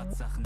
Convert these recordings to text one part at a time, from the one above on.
Tatsachen.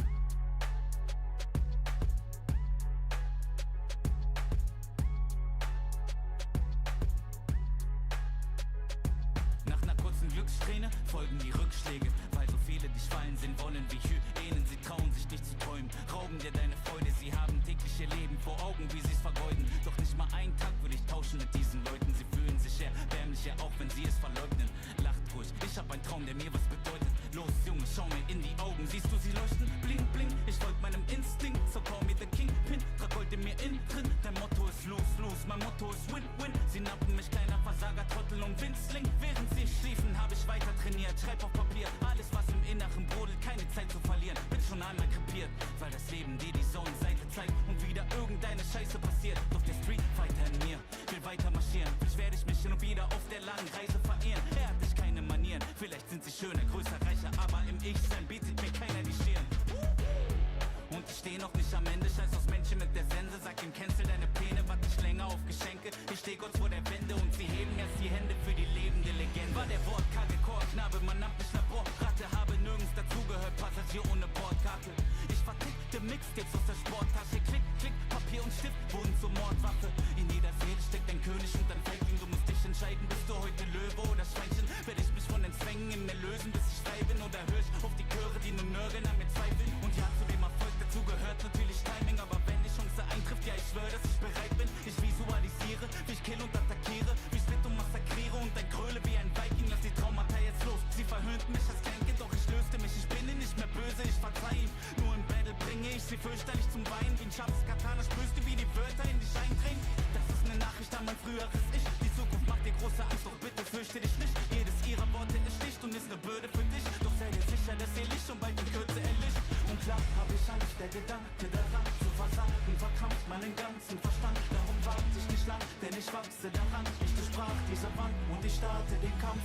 Nach einer kurzen Glückssträhne folgen die Rückschläge, weil so viele dich fallen sehen wollen wie Hyänen. Sie trauen sich nicht zu träumen, rauben dir deine Freude. Sie haben täglich ihr Leben vor Augen, wie sie's vergeuden. Doch nicht mal einen Tag würde ich tauschen mit diesen Leuten. Sie fühlen sich erbärmlicher, auch wenn sie es verleugnen. Lacht ruhig, ich hab einen Traum, der mir was bedeutet. Los Junge, schau mir in die Augen, siehst du sie leuchten? Bling bling, ich folg meinem Instinkt, so call me the Kingpin. Trag Gold in mir innen drin, dein Motto ist los, los, mein Motto ist win, win. Sie nappen mich, kleiner Versager, Trottel und Winzling. Während sie schliefen, hab ich weiter trainiert. Schreib auf Papier, alles was im Inneren brodelt, keine Zeit zu verlieren. Bin schon einmal krepiert, weil das Leben dir die Zone-Seite zeigt und wieder irgendeine Scheiße passiert. Doch der Street Fighter in mir will weiter marschieren. Vielleicht werde ich mich hin und wieder auf der langen Reise verehren. Er hat dich keine Manieren, vielleicht sind sie schöner, größer, reicher, aber im Ich-Sein bietet mir keiner die Stirn. Und ich steh noch nicht am Ende, scheiß aufs Männchen mit der Sense. Sag ihm, cancel deine Pläne, warte nicht länger auf Geschenke. Ich steh kurz vor der Wende und sie heben erst die Hände für die lebende Legende. War der wortkarge Chorknabe, man nannt mich Laborratte. Habe nirgends dazugehört, Passagier ohne Bordkarte. Ich vertickte Mixtapes aus der Sporttasche. Klick, klick, Papier und Stift wurden zur Mordwaffe. In jeder Seele steckt ein König und ein Feigling. Du musst dich entscheiden, bist du heute Löwe oder Schweinchen. Werd ich mich von den Zwängen in mir lösen, bis ich frei bin? Oder hör ich auf die Chöre, die nur nörgeln, an mir zweifeln? Und ja, zu dem Erfolg dazu gehört natürlich Timing. Aber wenn die Chance eintrifft, ja, ich schwör, dass ich bereit bin. Ich visualisiere, wie ich kill und attackiere, wie ich split und massakriere und ein Gröle wie ein Viking. Lass die Traumata jetzt los. Sie verhöhnt mich als Kleinkind, doch ich löste mich. Ich bin nicht mehr böse, ich verzeih ihm. Nur im Battle bringe ich sie fürchterlich zum Weinen. Wie ein scharfes Katana spürst du, wie die Wörter in dich eindringen. Das ist eine Nachricht an mein früheres Ich. Die Zukunft macht dir große Angst, doch bitte fürchte dich nicht. Jedes ihrer Worte ist Sticht und ist eine Bürde für dich. Doch sei dir sicher, dass ihr Licht schon bald in Kürze erlischt. Und klar hab ich Angst, der Gedanke daran zu versagen, verkrampft meinen ganzen Verstand. Darum warte ich nicht lang, denn ich wachse daran. Ich durchbrach diese Wand und ich starte den Kampf.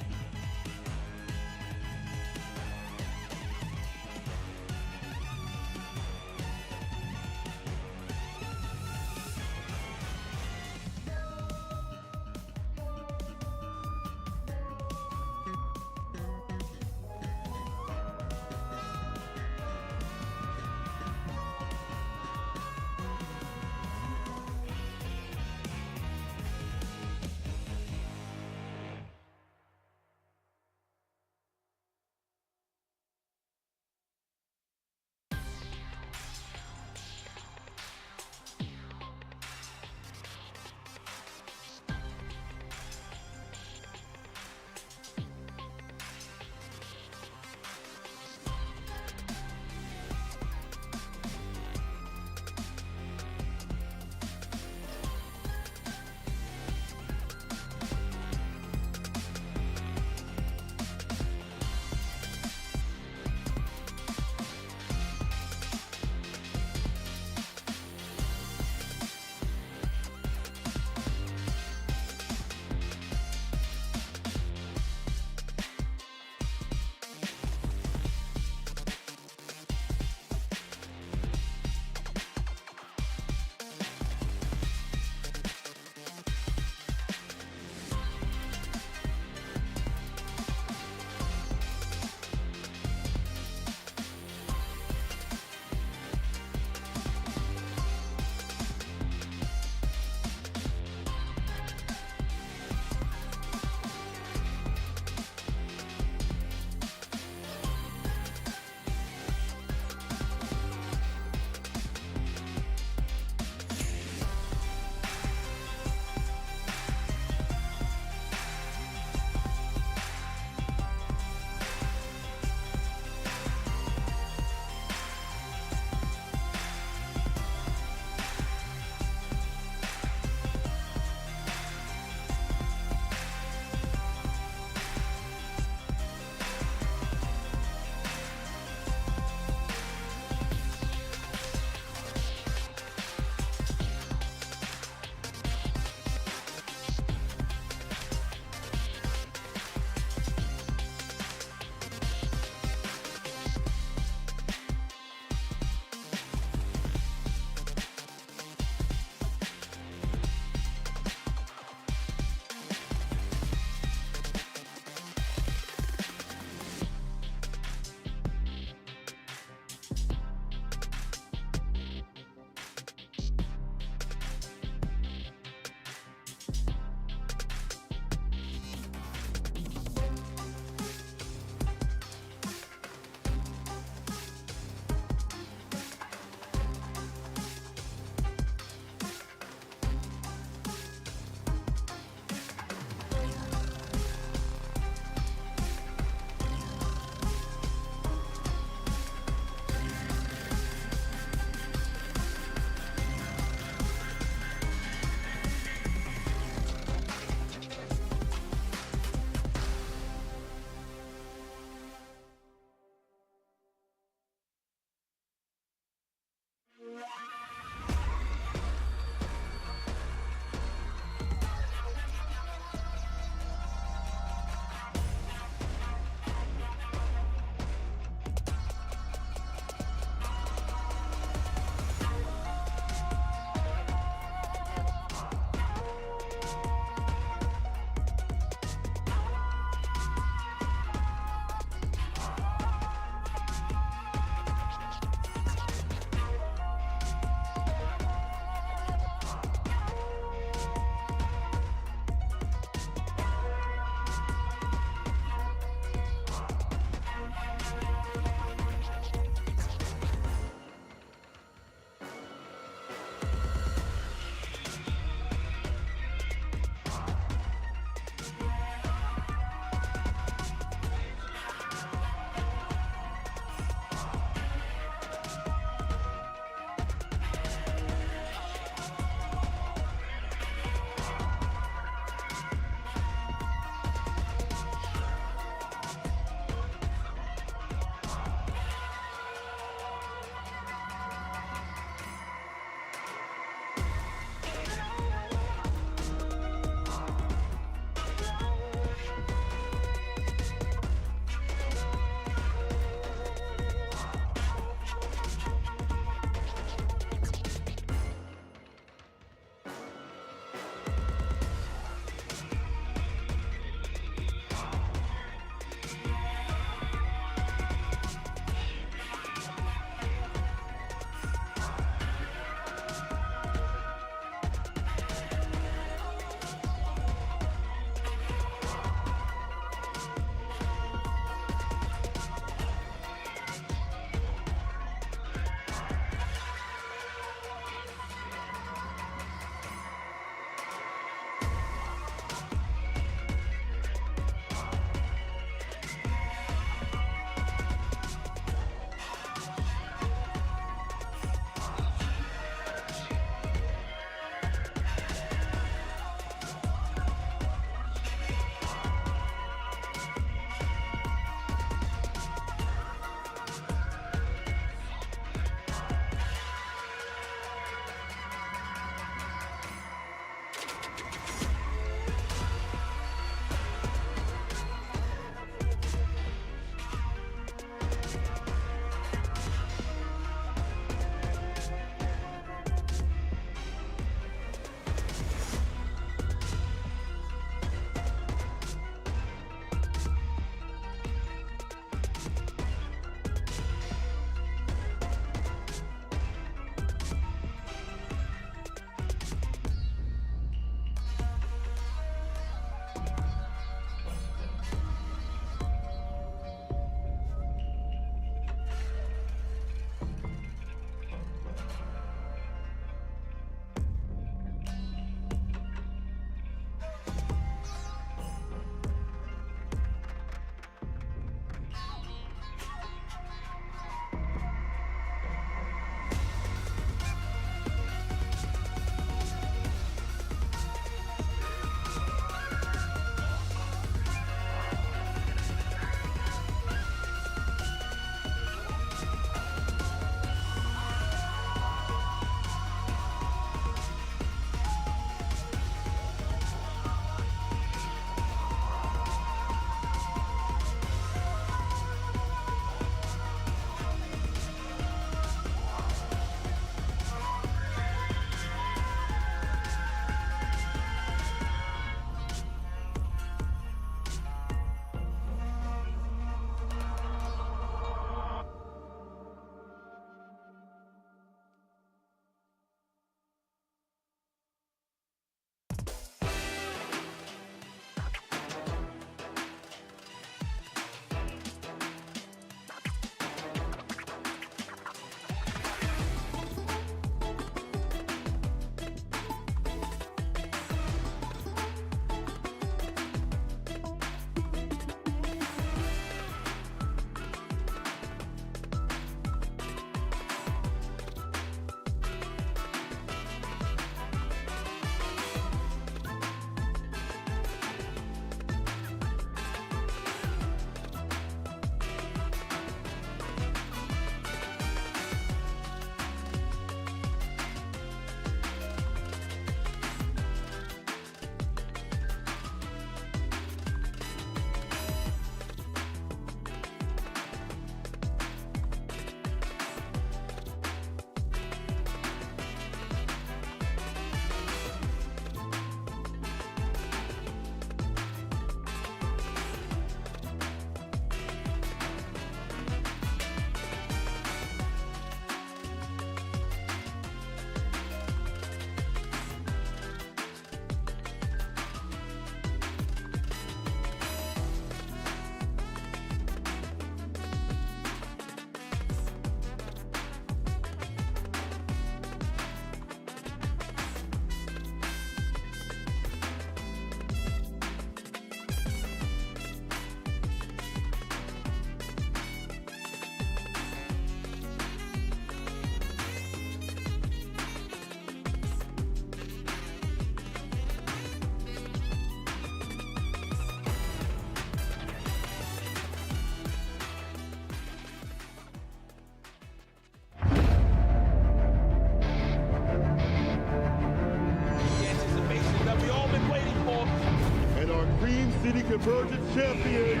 virgin champion.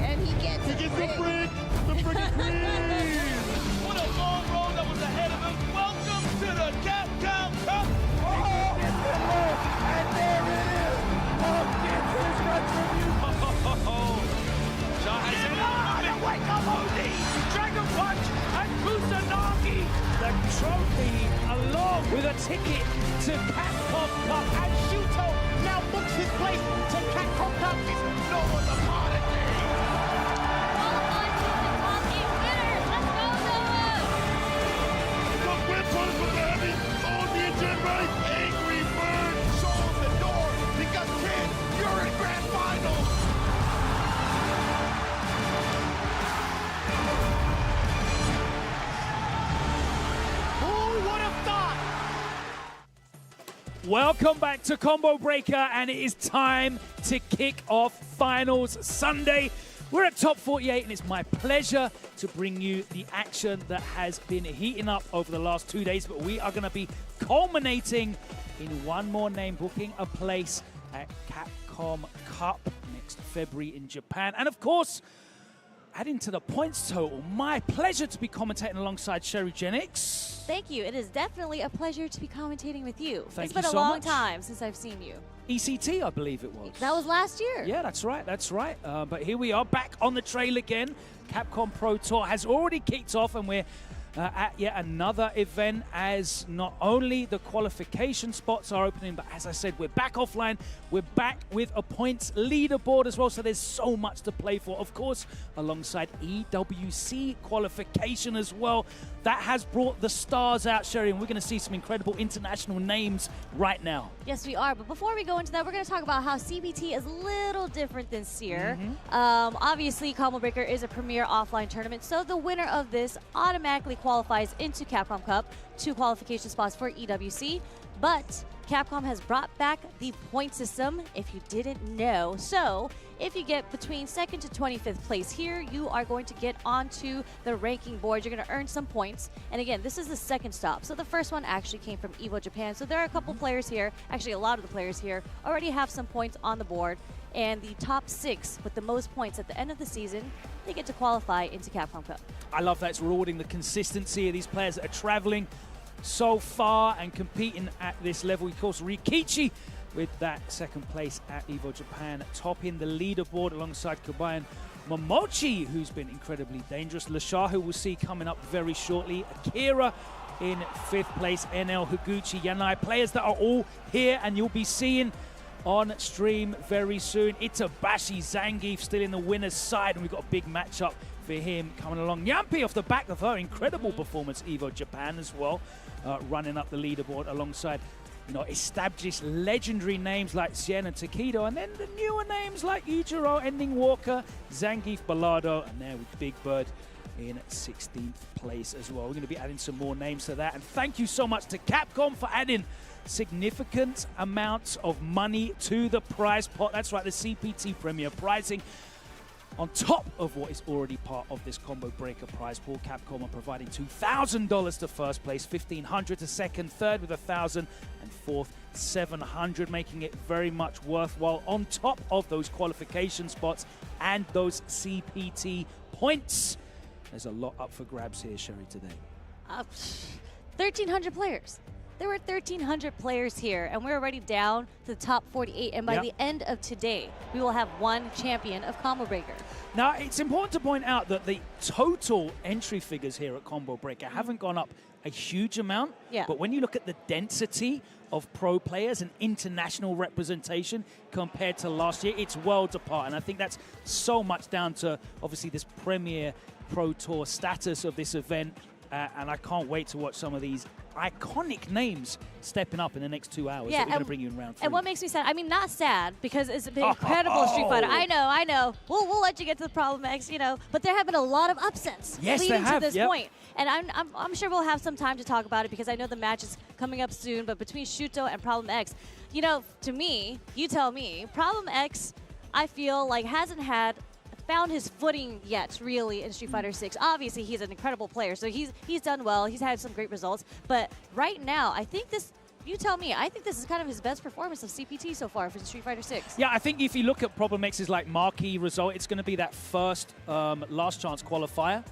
And he gets the freaking queen. What a long road that was ahead of him. Welcome to the Capcom Cup. And there it is. Punk gets his retribution. John has it on. And wake up, OD. Dragon Punch and Kusanagi. The trophy along with a ticket to Capcom Cup, and Shuto now books his place to Capcom Cup. No one's a Prodigy. The whip on for Abby. Oh, the engine right. Angry bird. Show him the door because, kid, you're in grand finals. Who would have thought? Welcome back to Combo Breaker, and it is time to kick off Finals Sunday. We're at Top 48, and it's my pleasure to bring you the action that has been heating up over the last 2 days, but we are going to be culminating in one more name, booking a place at Capcom Cup next February in Japan. And of course, adding to the points total, my pleasure to be commentating alongside Sherry Jennings. Thank you. It is definitely a pleasure to be commentating with you. Thank it's been you a so long much. time since I've seen you. ECT, I believe it was. That was last year. Yeah, that's right, that's right. But here we are, back on the trail again. Capcom Pro Tour has already kicked off, and we're at yet another event, as not only the qualification spots are opening, but as I said, we're back offline. We're back with a points leaderboard as well, so there's so much to play for. Of course, alongside EWC qualification as well. That has brought the stars out, Sherry, and we're going to see some incredible international names right now. Yes, we are. But before we go into that, we're going to talk about how CBT is a little different than SEER. Obviously, Combo Breaker is a premier offline tournament, so the winner of this automatically qualifies into Capcom Cup, 2 qualification spots for EWC. But Capcom has brought back the point system, if you didn't know. So if you get between 2nd to 25th place here, you are going to get onto the ranking board. You're going to earn some points. And again, this is the second stop. So the first one actually came from EVO Japan. So there are a couple players here, actually a lot of the players here, already have some points on the board. And the top 6 with the most points at the end of the season, they get to qualify into Capcom Cup. I love that. It's rewarding the consistency of these players that are traveling so far and competing at this level. Of course, Higuchi with that second place at EVO Japan, topping the leaderboard alongside Kobayan Momochi, who's been incredibly dangerous. Lashar, who we'll see coming up very shortly. Akira in 5th place. NL, Higuchi, Yanai, players that are all here and you'll be seeing on stream very soon. Itabashi, Zangief still in the winner's side, and we've got a big matchup for him coming along. Yampi off the back of her incredible performance, EVO Japan as well, running up the leaderboard alongside, you know, established legendary names like Sien and Tokido, and then the newer names like Ichiro, Ending Walker, Zangief, Balado, and there with Big Bird in 16th place as well. We're going to be adding some more names to that, and thank you so much to Capcom for adding significant amounts of money to the prize pot. That's right, the CPT Premier pricing. On top of what is already part of this Combo Breaker prize pool, Capcom are providing $2,000 to first place, $1,500 to second, third with $1,000, and fourth $700, making it very much worthwhile on top of those qualification spots and those CPT points. There's a lot up for grabs here, Sherry, today. 1,300 players. There were 1,300 players here, and we're already down to the top 48. And by the end of today, we will have one champion of Combo Breaker. Now, it's important to point out that the total entry figures here at Combo Breaker haven't gone up a huge amount. But when you look at the density of pro players and international representation compared to last year, it's worlds apart. And I think that's so much down to, obviously, this Premier Pro Tour status of this event. And I can't wait to watch some of these iconic names stepping up in the next 2 hours that we're going to bring you in round 3. And what makes me sad, I mean, not sad, because it's been incredible Street Fighter. I know. We'll let you get to the Problem X, you know, but there have been a lot of upsets leading to this point. And I'm sure we'll have some time to talk about it, because I know the match is coming up soon, but between Shuto and Problem X, you know, to me, you tell me, Problem X, I feel like hasn't found his footing yet, really, in Street Fighter 6. Obviously, he's an incredible player, so he's done well. He's had some great results. But right now, I think this you tell me. I think this is kind of his best performance of CPT so far for Street Fighter 6. Yeah, I think if you look at Problem X's like marquee result, it's going to be that first last chance qualifier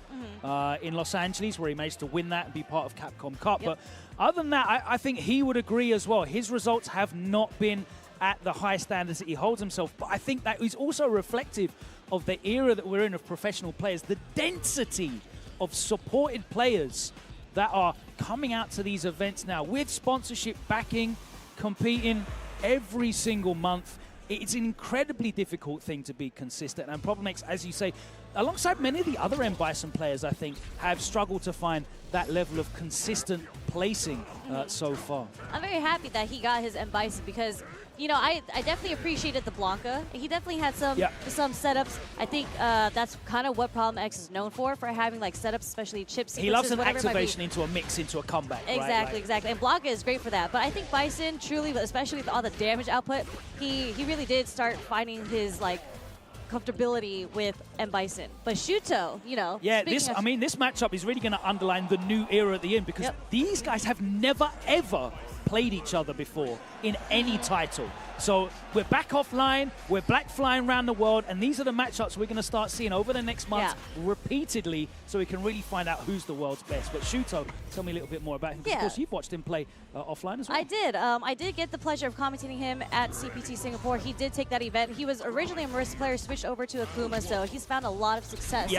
in Los Angeles, where he managed to win that and be part of Capcom Cup. Yep. But other than that, I think he would agree as well. His results have not been at the high standards that he holds himself. But I think that is also reflective of the era that we're in of professional players, the density of supported players that are coming out to these events now with sponsorship backing, competing every single month. It's an incredibly difficult thing to be consistent. And Problem X, as you say, alongside many of the other M. Bison players, I think, have struggled to find that level of consistent placing so far. I'm very happy that he got his M. Bison because, you know, I definitely appreciated the Blanca. He definitely had some setups. I think that's kind of what Problem X is known for having like setups, especially chip sequences. He loves an activation into a mix, into a comeback. Exactly, right? exactly. And Blanca is great for that. But I think Bison truly, especially with all the damage output, he really did start finding his like comfortability with M. Bison. But Shuto, you know. Yeah, this matchup is really going to underline the new era at the end because these guys have never, ever played each other before in any title. So we're back offline, we're black flying around the world, and these are the matchups we're going to start seeing over the next month repeatedly so we can really find out who's the world's best. But Shuto, tell me a little bit more about him. Of course, you've watched him play offline as well. I did. I did get the pleasure of commentating him at CPT Singapore. He did take that event. He was originally a Marissa player, switched over to Akuma, so he's found a lot of success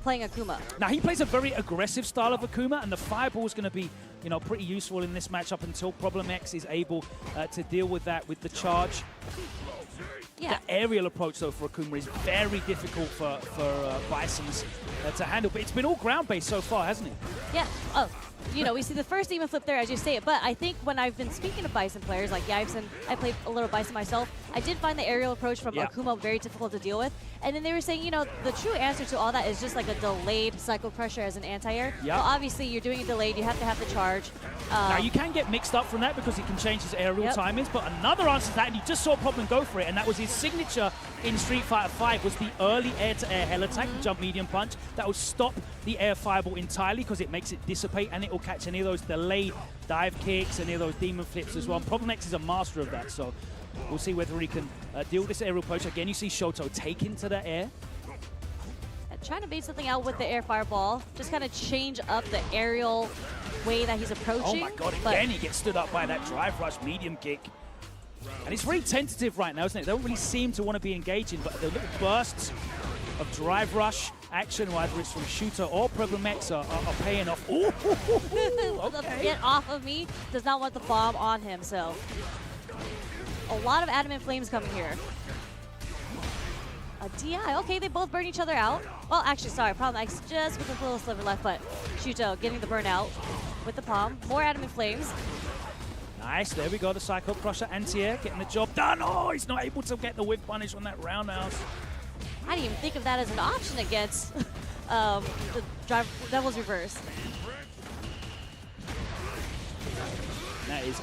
playing Akuma. Now, he plays a very aggressive style of Akuma, and the fireball is going to be, you know, pretty useful in this matchup until Problem X is able to deal with that with the charge. Yeah. The aerial approach, though, for Akuma is very difficult for Bisons to handle. But it's been all ground-based so far, hasn't it? Yeah. Oh, you know, we see the first demon flip there, as you say it. But I think when I've been speaking to Bison players like Yivesen, I played a little Bison myself, I did find the aerial approach from Akuma very difficult to deal with. And then they were saying, you know, the true answer to all that is just like a delayed cycle pressure as an anti-air. Well, obviously, you're doing it delayed. You have to have the charge. Now, you can get mixed up from that because he can change his aerial timings. But another answer to that, and you just saw Problem go for it, and that was his signature in Street Fighter V, was the early air-to-air hell attack, jump medium punch. That will stop the air fireball entirely because it makes it dissipate, and it will catch any of those delayed dive kicks, any of those demon flips as well. Problem X is a master of that, so we'll see whether he can deal with this aerial approach. Again, you see Shuto taking to the air. Trying to bait something out with the air fireball. Just kind of change up the aerial way that he's approaching. Oh my god, again he gets stood up by that drive rush medium kick. And it's very tentative right now, isn't it? They don't really seem to want to be engaging, but the little bursts of drive rush action, whether it's from Shuto or Problem X, are paying off. Ooh, okay. Get off of me. Does not want the bomb on him, so a lot of adamant flames coming here. A DI. Okay, they both burn each other out. Well, actually, sorry, Problem X just with a little sliver left, but Shuto getting the burnout with the palm. More adamant flames. Nice, there we go, the Psycho Crusher anti-air getting the job done. Oh, he's not able to get the whip punish on that roundhouse. I didn't even think of that as an option against the Devil's Reverse. That is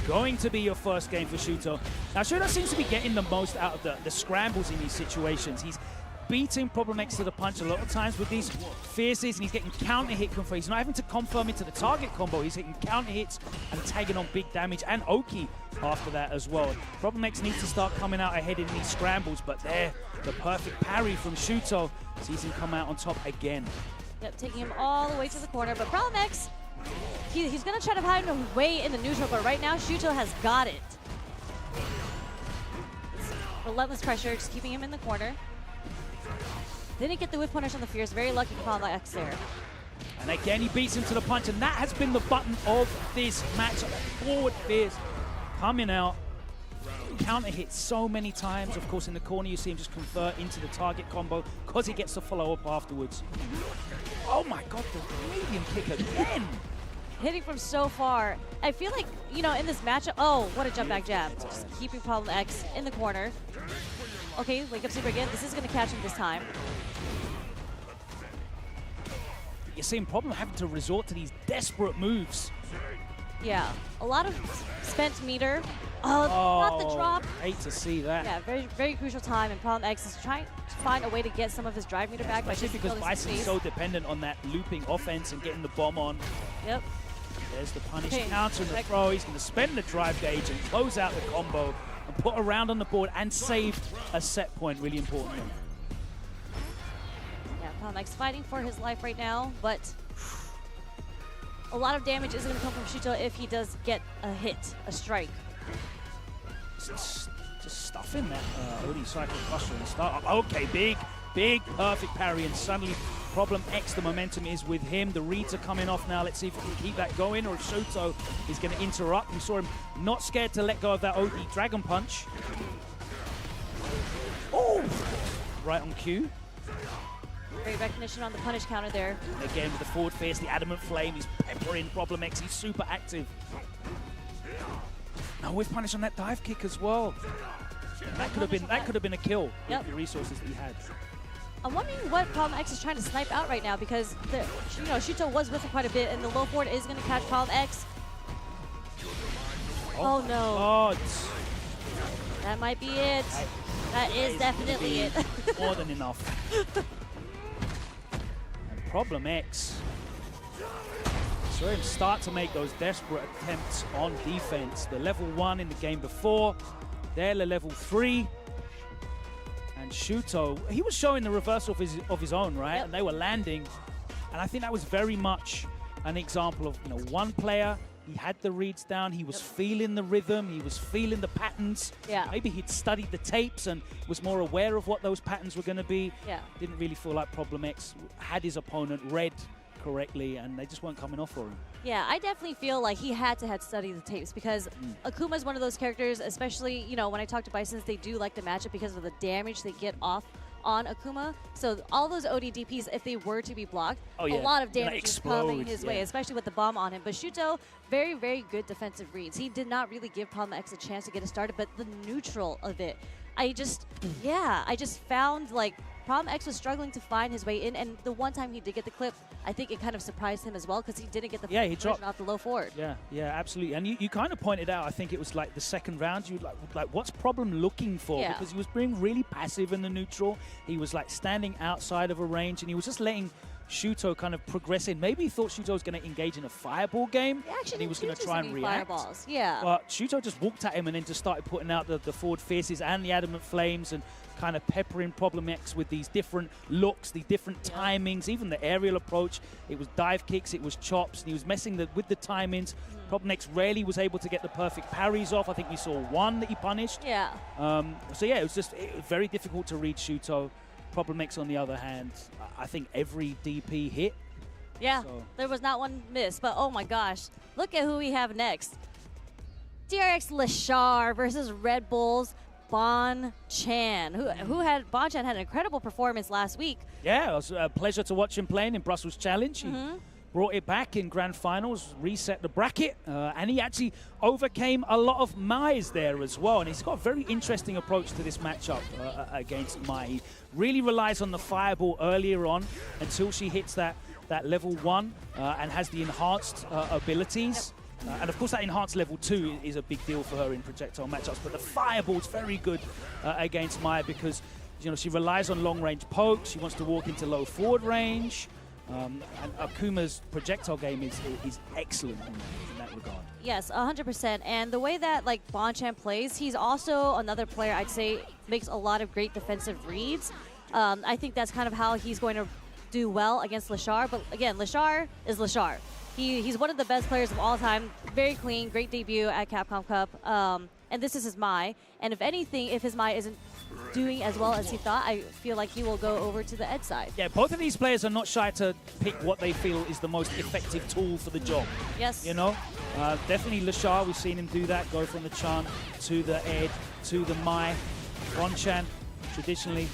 going to be your first game for Shuto. Now, Shuto seems to be getting the most out of the scrambles in these situations. He's beating Problem X to the punch a lot of times with these fierces, and he's getting counter hit confirm. He's not having to confirm into the target combo. He's hitting counter hits and tagging on big damage, and Oki after that as well. Problem X needs to start coming out ahead in these scrambles, but there, the perfect parry from Shuto sees him come out on top again. Yep, taking him all the way to the corner, but Problem X, he's going to try to find a way in the neutral, but right now Shuto has got it. It's relentless pressure, just keeping him in the corner. Didn't get the whip punish on the Fierce. Very lucky Problem X there. And again, he beats him to the punch, and that has been the button of this match. Forward Fierce coming out. Counter hit so many times. Of course, in the corner, you see him just convert into the target combo because he gets the follow-up afterwards. Oh my god, the medium kick again. Hitting from so far. I feel like, you know, in this matchup, oh, what a jump back jab. Just keeping Problem X in the corner. Okay, wake up super again. This is going to catch him this time. You're seeing Problem having to resort to these desperate moves. Yeah, a lot of spent meter. Oh, not the drop. Hate to see that. Yeah, very, very crucial time, and Problem X is trying to find a way to get some of his drive meter back. Especially because Bison's so dependent on that looping offense and getting the bomb on. Yep. There's the punish counter and the throw. He's going to spend the drive gauge and close out the combo and put a round on the board and save a set point, really importantly. Yeah, Palmex fighting for his life right now, but a lot of damage is going to come from Shuto if he does get a hit, a strike. Just stuffing that Odie Cycle Cluster and start. Okay, big, perfect parry, and suddenly Problem X, the momentum is with him. The reads are coming off now. Let's see if he can keep that going, or if Shuto is going to interrupt. We saw him not scared to let go of that OD Dragon Punch. Oh! Right on cue. Great recognition on the punish counter there. And again with the forward fierce, the Adamant Flame, he's peppering Problem X. He's super active. Now with punish on that dive kick as well. That could have been a kill with the resources that he had. I'm wondering what Problem X is trying to snipe out right now, because Shuto was with him quite a bit, and the low forward is going to catch Problem X. Oh no. Oh, that might be it. That is definitely it. More than enough. And Problem X. Saw him start to make those desperate attempts on defense. The level 1 in the game before. They're the level 3. And Shuto, he was showing the reversal of his own, right? Yep. And they were landing. And I think that was very much an example of, one player, he had the reads down, he was feeling the rhythm, he was feeling the patterns. Yeah. Maybe he'd studied the tapes and was more aware of what those patterns were going to be. Yeah. Didn't really feel like Problem X had his opponent read correctly, and they just weren't coming off for him. Yeah, I definitely feel like he had to study the tapes, because Akuma is one of those characters, especially, when I talk to Bisons, they do like the matchup because of the damage they get off on Akuma. So all those ODDPs, if they were to be blocked, a lot of damage is coming his way, especially with the bomb on him. But Shuto, very, very good defensive reads. He did not really give Problem X a chance to get it started, but the neutral of it, I just found like Problem X was struggling to find his way in, and the one time he did get the clip, I think it kind of surprised him as well, because he didn't get the he dropped off the low forward. Yeah, absolutely. And you kind of pointed out, I think it was like the second round, you like what's Problem looking for? Yeah. Because he was being really passive in the neutral. He was like standing outside of a range, and he was just letting Shuto kind of progress in. Maybe he thought Shuto was going to engage in a fireball game, and he was going to try and react. Fireballs. Yeah. But Shuto just walked at him and then just started putting out the forward fierces and the Adamant Flames, and kind of peppering Problem X with these different looks, the different timings, even the aerial approach. It was dive kicks, it was chops, and he was messing with the timings. Problem X rarely was able to get the perfect parries off. I think we saw one that he punished. Yeah. It was very difficult to read Shuto. Problem X, on the other hand, I think every DP hit. Yeah, there was not one miss, but oh my gosh, look at who we have next. DRX Lashar versus Red Bull's Bonchan, Bonchan had an incredible performance last week. Yeah, it was a pleasure to watch him playing in Brussels Challenge. He brought it back in Grand Finals, reset the bracket, and he actually overcame a lot of Mai's there as well. And he's got a very interesting approach to this matchup against Mai. He really relies on the fireball earlier on until she hits that level 1 and has the enhanced abilities. And of course that enhanced level 2 is a big deal for her in projectile matchups, but the fireball's very good against Maya, because she relies on long range pokes, she wants to walk into low forward range, and Akuma's projectile game is excellent in that regard. Yes, 100%. And the way that Bonchan plays, he's also another player I'd say makes a lot of great defensive reads. I think that's kind of how he's going to do well against Lashar, but again, Lashar is Lashar. He's one of the best players of all time. Very clean, great debut at Capcom Cup. And this is his Mai. And if anything, if his Mai isn't doing as well as he thought, I feel like he will go over to the Ed side. Yeah, both of these players are not shy to pick what they feel is the most effective tool for the job. Yes. Definitely Lashar, we've seen him do that, go from the Chan to the Ed to the Mai. Bonchan, traditionally.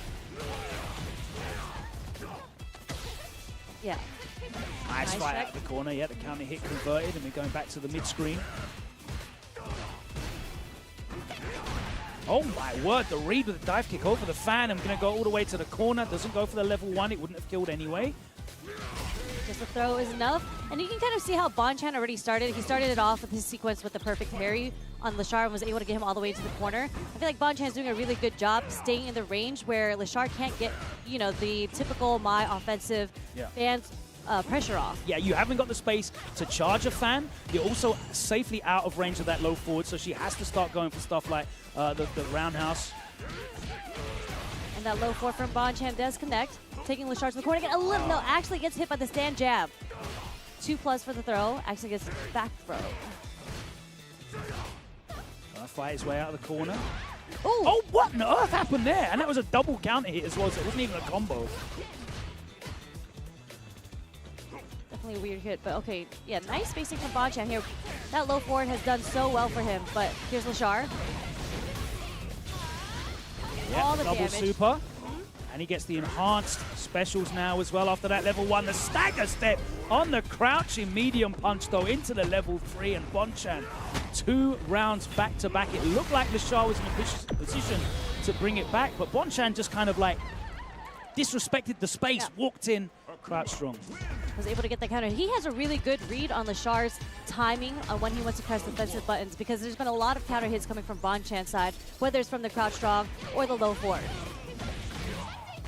Yeah. Nice fight out of the corner. Yeah, the counter hit converted, and we're going back to the mid-screen. Oh my word, the read with the dive kick over the fan. I'm going to go all the way to the corner. Doesn't go for the level 1. It wouldn't have killed anyway. Just a throw is enough. And you can kind of see how Bonchan already started. He started it off with his sequence with the perfect parry on Lashar and was able to get him all the way to the corner. I feel like Bonchan's doing a really good job staying in the range where Lashar can't get, the typical Mai offensive pressure off. Yeah, you haven't got the space to charge a fan. You're also safely out of range of that low forward, so she has to start going for stuff like the roundhouse. And that low 4 from Bonchan does connect, taking Lashar to the corner again. A little, no, actually gets hit by the stand jab. 2+ for the throw, actually gets back throw. Trying to fight his way out of the corner. Ooh. Oh, what on earth happened there? And that was a double counter hit as well, so it wasn't even a combo. Definitely a weird hit, but okay. Yeah, nice spacing from Bonchan here. That low forward has done so well for him, but here's Lashar. Yeah, All the double damage. super. And he gets the enhanced specials now as well after that level 1. The stagger step on the crouching medium punch, though, into the level 3. And Bonchan, 2 rounds back to back. It looked like Lashar was in a position to bring it back, but Bonchan just kind of like disrespected the space, walked in, crouch strong. Was able to get the counter. He has a really good read on Lashar's timing on when he wants to press defensive buttons, because there's been a lot of counter hits coming from Bonchan's side, whether it's from the crouch strong or the low forward.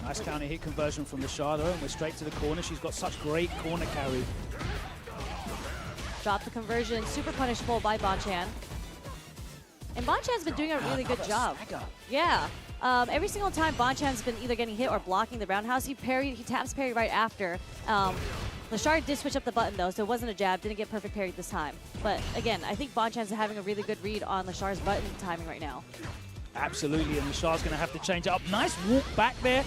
Nice counter hit conversion from Lashar, though, and we're straight to the corner. She's got such great corner carry. Drop the conversion, super punishable by Bonchan. And Bonchan's been doing a really good job. Stagger. Yeah. Every single time Bonchan's been either getting hit or blocking the roundhouse, he taps parry right after. Lashar did switch up the button, though, so it wasn't a jab. Didn't get perfect parry this time. But again, I think Bonchan's having a really good read on Lashar's button timing right now. Absolutely, and Lashar's going to have to change it up. Nice walk back there.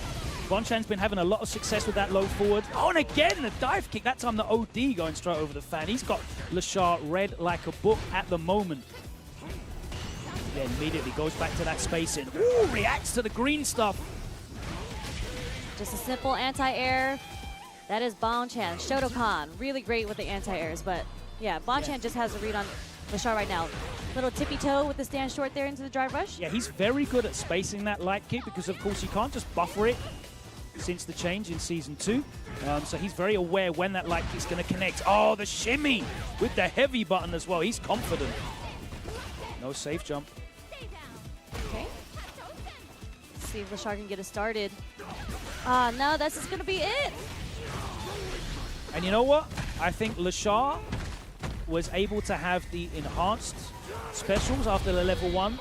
Bonchan's been having a lot of success with that low forward. Oh, and again, the dive kick. That time the OD going straight over the fan. He's got Lashar read like a book at the moment. Then immediately goes back to that spacing. Ooh, reacts to the green stuff. Just a simple anti-air. That is Bonchan. Shotokan, really great with the anti-airs, but yeah, Bonchan just has a read on Lashar right now. Little tippy toe with the stand short there into the drive rush. Yeah, he's very good at spacing that light kick because, of course, you can't just buffer it since the change in Season 2. So he's very aware when that light kick's going to connect. Oh, the shimmy with the heavy button as well. He's confident. No safe jump. Okay. Let's see if Lashar can get it started. No, that's just going to be it. And you know what? I think Lashar was able to have the enhanced specials after the level 1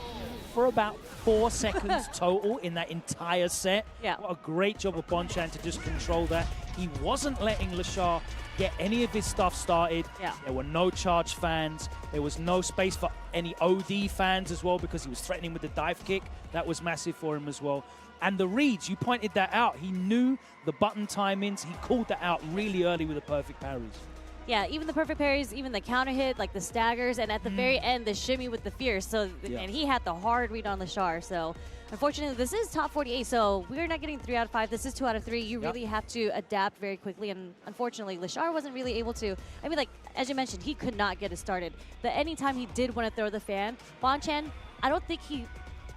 for about 4 seconds total in that entire set. Yeah. What a great job of Bonchan to just control that. He wasn't letting Lashar get any of his stuff started. Yeah. There were no charge fans. There was no space for any OD fans as well because he was threatening with the dive kick. That was massive for him as well. And the reads, you pointed that out. He knew the button timings. He called that out really early with the perfect parries. Yeah, even the perfect parries, even the counter hit, like the staggers, and at the very end, the shimmy with the fierce. So, and he had the hard read on Lashar. So, unfortunately, this is top 48. So, we're not getting 3 out of 5. This is 2 out of 3. You really have to adapt very quickly. And unfortunately, Lashar wasn't really able to. I mean, like, as you mentioned, he could not get it started. But anytime he did want to throw the fan, Bonchan, I don't think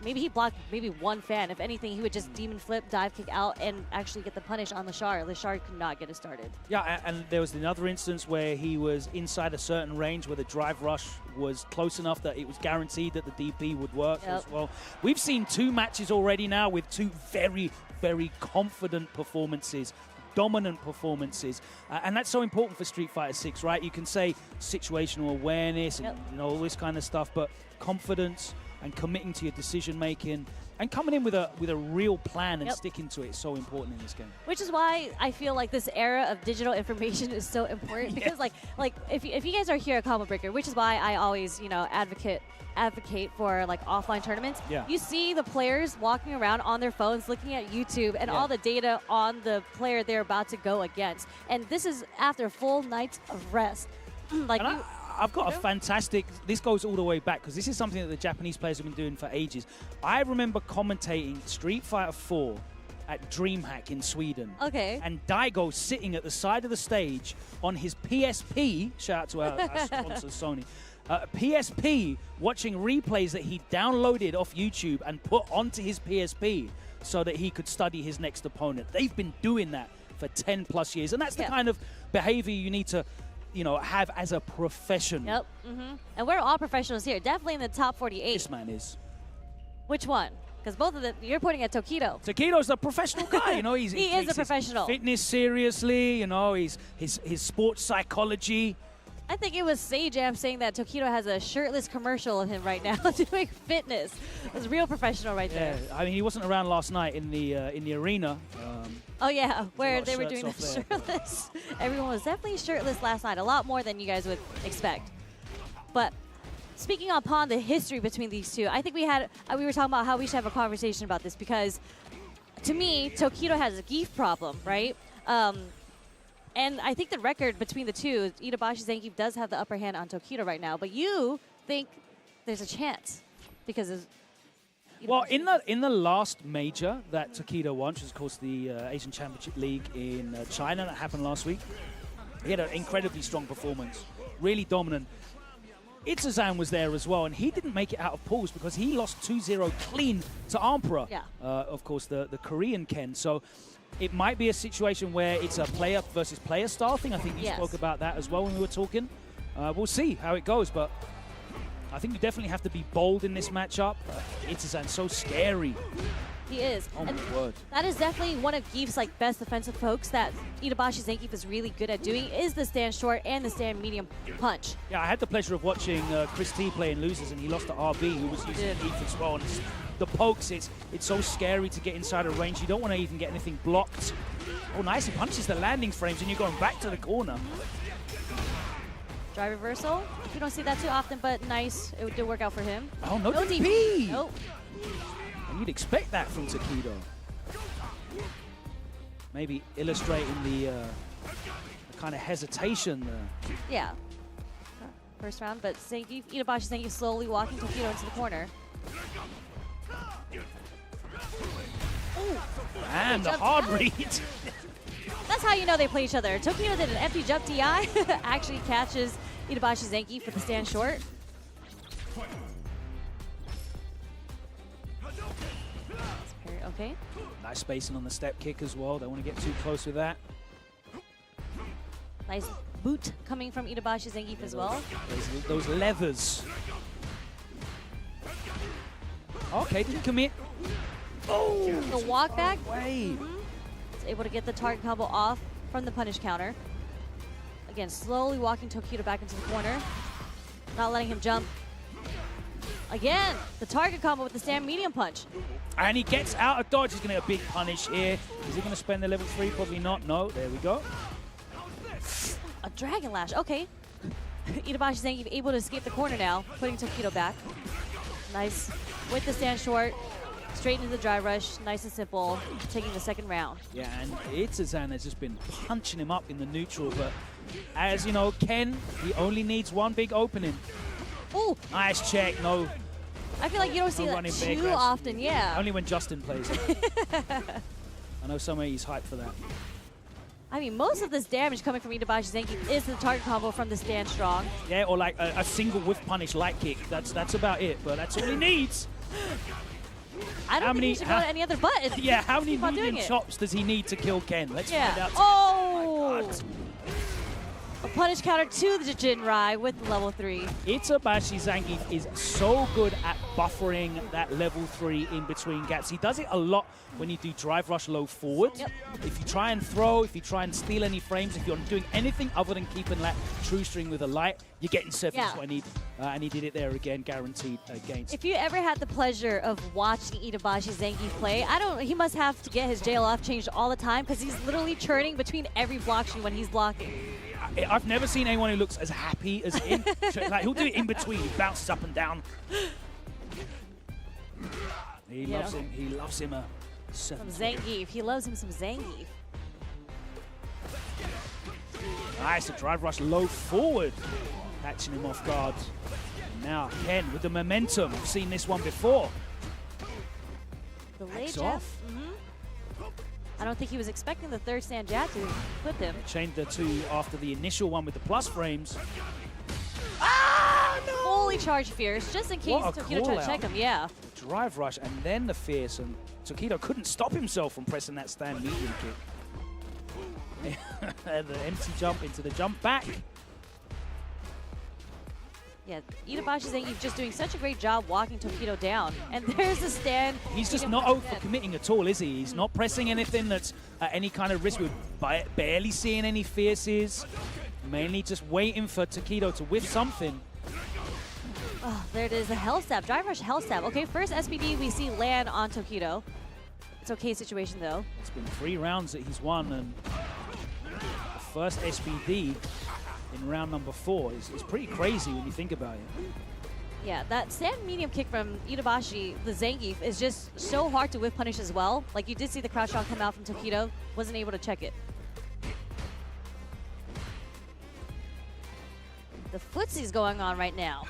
maybe he blocked maybe 1 fan. If anything, he would just demon flip, dive kick out, and actually get the punish on Lashar. Lashar could not get it started. Yeah, and there was another instance where he was inside a certain range where the drive rush was close enough that it was guaranteed that the DP would work as well. We've seen 2 matches already now with 2 very, very confident performances. Dominant performances, and that's so important for Street Fighter 6, right? You can say situational awareness and all this kind of stuff, but confidence and committing to your decision making and coming in with a real plan and sticking to it is so important in this game. Which is why I feel like this era of digital information is so important because like if you guys are here at Combo Breaker, which is why I always advocate for like offline tournaments. You see the players walking around on their phones looking at YouTube and all the data on the player they're about to go against, and this is after full nights of rest. Like I've got a fantastic, this goes all the way back because this is something that the Japanese players have been doing for ages. I remember commentating Street Fighter 4 at DreamHack in Sweden. Okay. And Daigo sitting at the side of the stage on his PSP, shout out to our sponsor Sony, PSP, watching replays that he downloaded off YouTube and put onto his PSP so that he could study his next opponent. They've been doing that for 10 plus years. And that's the kind of behavior you need to have as a profession. And we're all professionals here. Definitely in the top 48. This man is. Which one? Because both of them, you're pointing at Tokido. Tokido's a professional guy, you know. He is a professional. His fitness seriously, you know. His sports psychology. I think it was Sajam saying that Tokido has a shirtless commercial of him right now doing fitness. It was real professional right there. Yeah, I mean, he wasn't around last night in the arena. Oh yeah, where they were shirts doing the off there. shirtless. Everyone was definitely shirtless last night, a lot more than you guys would expect. But speaking upon the history between these two, I think we were talking about how we should have a conversation about this because, to me, Tokido has a Zangief problem, right? And I think the record between the two, Itabashi Zangief does have the upper hand on Tokido right now, but you think there's a chance because of Well, in the last major that Tokido won, which is of course the Asian Championship League in China that happened last week, he had an incredibly strong performance, really dominant. Itazan was there as well, and he didn't make it out of pools because he lost 2-0 clean to Emperor, of course, the Korean Ken. So it might be a situation where it's a player versus player style thing. I think you spoke about that as well when we were talking. We'll see how it goes, but I think you definitely have to be bold in this matchup. Itazan's so scary. He is. Oh my word. That is definitely one of Gief's best defensive pokes that Itabashi Zangief is really good at doing is the stand short and the stand medium punch. Yeah, I had the pleasure of watching Chris T play in Losers, and he lost to RB, who was using Gief as well. And the pokes, it's so scary to get inside of range. You don't want to even get anything blocked. Oh, nice. He punches the landing frames, and you're going back to the corner. Dry reversal. You don't see that too often, but nice. It did work out for him. Oh, no DP! Nope. And you'd expect that from Tokido. Maybe illustrating the kind of hesitation there. Yeah. First round, but Zangief, Itabashi Zangief slowly walking Tokido into the corner. Ooh. And the hard read. That's how you know they play each other. Tokido did an empty jump DI, actually catches Itabashi Zangief for the stand short. Okay. Nice spacing on the step kick as well. Don't want to get too close with that. Nice boot coming from Itabashi Zangief as well. Those levers. Okay, didn't commit. Oh! The walk back. Wait. Is able to get the target combo off from the punish counter. Again, slowly walking Tokido back into the corner. Not letting him jump. Again, the target combo with the stand medium punch. And he gets out of dodge. He's going to get a big punish here. Is he going to spend the level 3? Probably not. No, there we go. A Dragon Lash, okay. Itabashi Zangief able to escape the corner now, putting Tokido back. Nice. With the stand short, straight into the dry rush. Nice and simple, taking the second round. Yeah, and Itazan has just been punching him up in the neutral, but as you know, Ken, he only needs one big opening. Ooh! Nice check, no. I feel like you don't see that too often, yeah. Only when Justin plays it. I know he's hyped for that. I mean, most of this damage coming from Itabashi Zangief is the target combo from the stand strong. Yeah, or like a single whiff punish light kick. That's about it, but that's all he needs. I don't think he should go to any other button. Yeah, how many medium chops does he need to kill Ken? Let's find out. Oh! A punish counter to the Jinrai with level 3. Itabashi Zangief is so good at buffering that level 3 in between gaps. He does it a lot when you do drive rush low forward. Yep. If you try and throw, if you try and steal any frames, if you're doing anything other than keeping that true string with a light, you're getting 7. That's what I need. And he did it there again, guaranteed against. If you ever had the pleasure of watching Itabashi Zangief play, he must have to get his jail off changed all the time because he's literally churning between every block string when he's blocking. I've never seen anyone who looks as happy as him. Like, he'll do it in between. He bounces up and down. He loves him. He loves him some Zangief. He loves him some Zangief. Nice, a drive rush low forward. Catching him off guard. And now Ken with the momentum. I've seen this one before. The late jab. I don't think he was expecting the third stand jab to clip him. Chained the 2 after the initial one with the plus frames. Ah, no! Fully charged Fierce, just in case Tokido tried to check him, yeah. Drive rush and then the Fierce, and Tokido couldn't stop himself from pressing that stand medium kick. The empty jump into the jump back. Yeah, Itabashi Zangief just doing such a great job walking Tokido down. And there's the stand. He's just not overcommitting at all, is he? He's not pressing anything that's at any kind of risk. We're barely seeing any fierces. Mainly just waiting for Tokido to whiff something. Oh, there it is, the Hell Stab, Drive Rush Hell Stab. Okay, first SBD we see land on Tokido. It's okay situation though. It's been 3 rounds that he's won, and the first SBD in round number 4 is pretty crazy when you think about it. Yeah, that stand medium kick from Itabashi, the Zangief, is just so hard to whiff punish as well. Like you did see the crouch shot come out from Tokido, wasn't able to check it. The footsie's going on right now.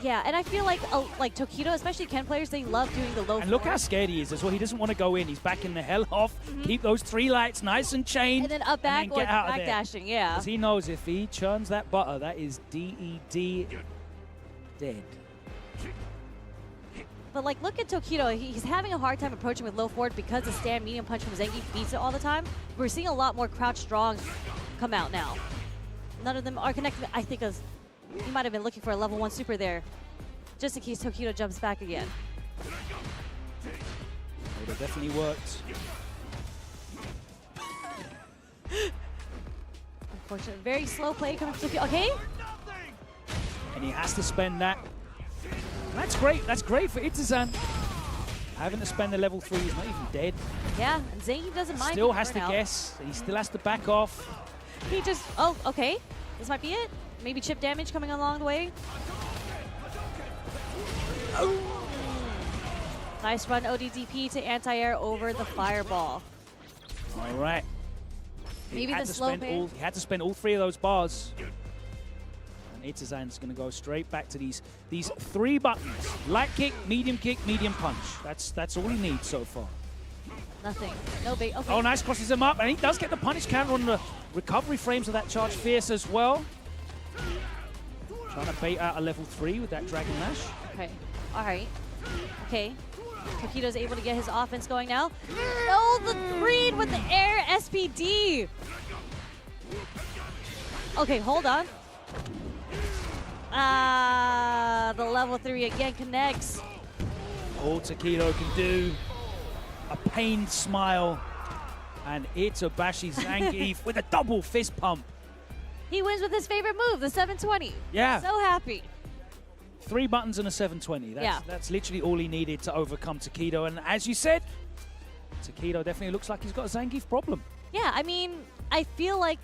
Yeah, and I feel like Tokido, especially Ken players, they love doing the low. And look how scared he is as well. He doesn't want to go in. He's backing the hell off. Keep those 3 lights nice and chained. And then up back, get out of there. dashing, yeah. Because he knows if he churns that butter, that is DED dead. But like, look at Tokido. He's having a hard time approaching with low forward because the stand medium punch from Zangief beats it all the time. We're seeing a lot more crouch strong come out now. None of them are connected. I think he might have been looking for a level 1 super there, just in case Tokido jumps back again. Would have definitely worked. Unfortunately, very slow play coming from Tokido. Okay. And he has to spend that. That's great. That's great for Itazan. Having to spend the level 3, he's not even dead. Yeah, and Zangief doesn't mind. Still has to guess. He still has to back off. He just, oh, okay. This might be it. Maybe chip damage coming along the way. Oh. Nice run ODDP to anti-air over the fireball. All right. Maybe the slow he had to spend all 3 of those bars. And Itazan's going to go straight back to these 3 buttons. Light kick, medium punch. That's all he needs so far. Nothing. No bait. Okay. Oh, nice, crosses him up. And he does get the punish counter on the recovery frames of that charge fierce as well. Trying to bait out a level 3 with that Dragon Lash. Okay. All right. Okay. Tokido's able to get his offense going now. No, the read with the air SPD. Okay, hold on. The level 3 again connects. All Tokido can do, a pained smile, and Itabashi Zangief with a double fist pump. He wins with his favorite move, the 720. Yeah. So happy. 3 buttons and a 720. That's literally all he needed to overcome Tokido. And as you said, Tokido definitely looks like he's got a Zangief problem. Yeah, I mean, I feel like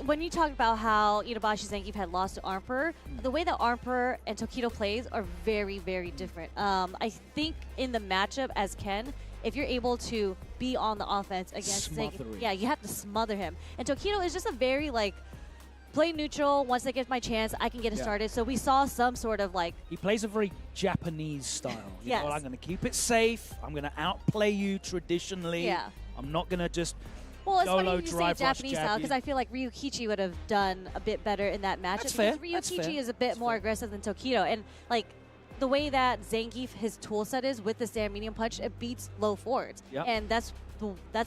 when you talk about how Itabashi Zangief had lost to Armper, the way that Armper and Tokido plays are very, very different. I think in the matchup as Ken, if you're able to be on the offense against Zangief, yeah, you have to smother him. And Tokido is just a very, like, play neutral. Once I get my chance, I can get it started. So we saw some sort of like... He plays a very Japanese style. You know, I'm going to keep it safe. I'm going to outplay you traditionally. Yeah. I'm not going to just well, it's YOLO funny you say drive Japanese rush style because I feel like Ryukichi would have done a bit better in that matchup. That's fair. Ryukichi is a bit more aggressive than Tokido. And like the way that Zangief, his tool set is with the stand medium punch, it beats low forwards. Yep. And that's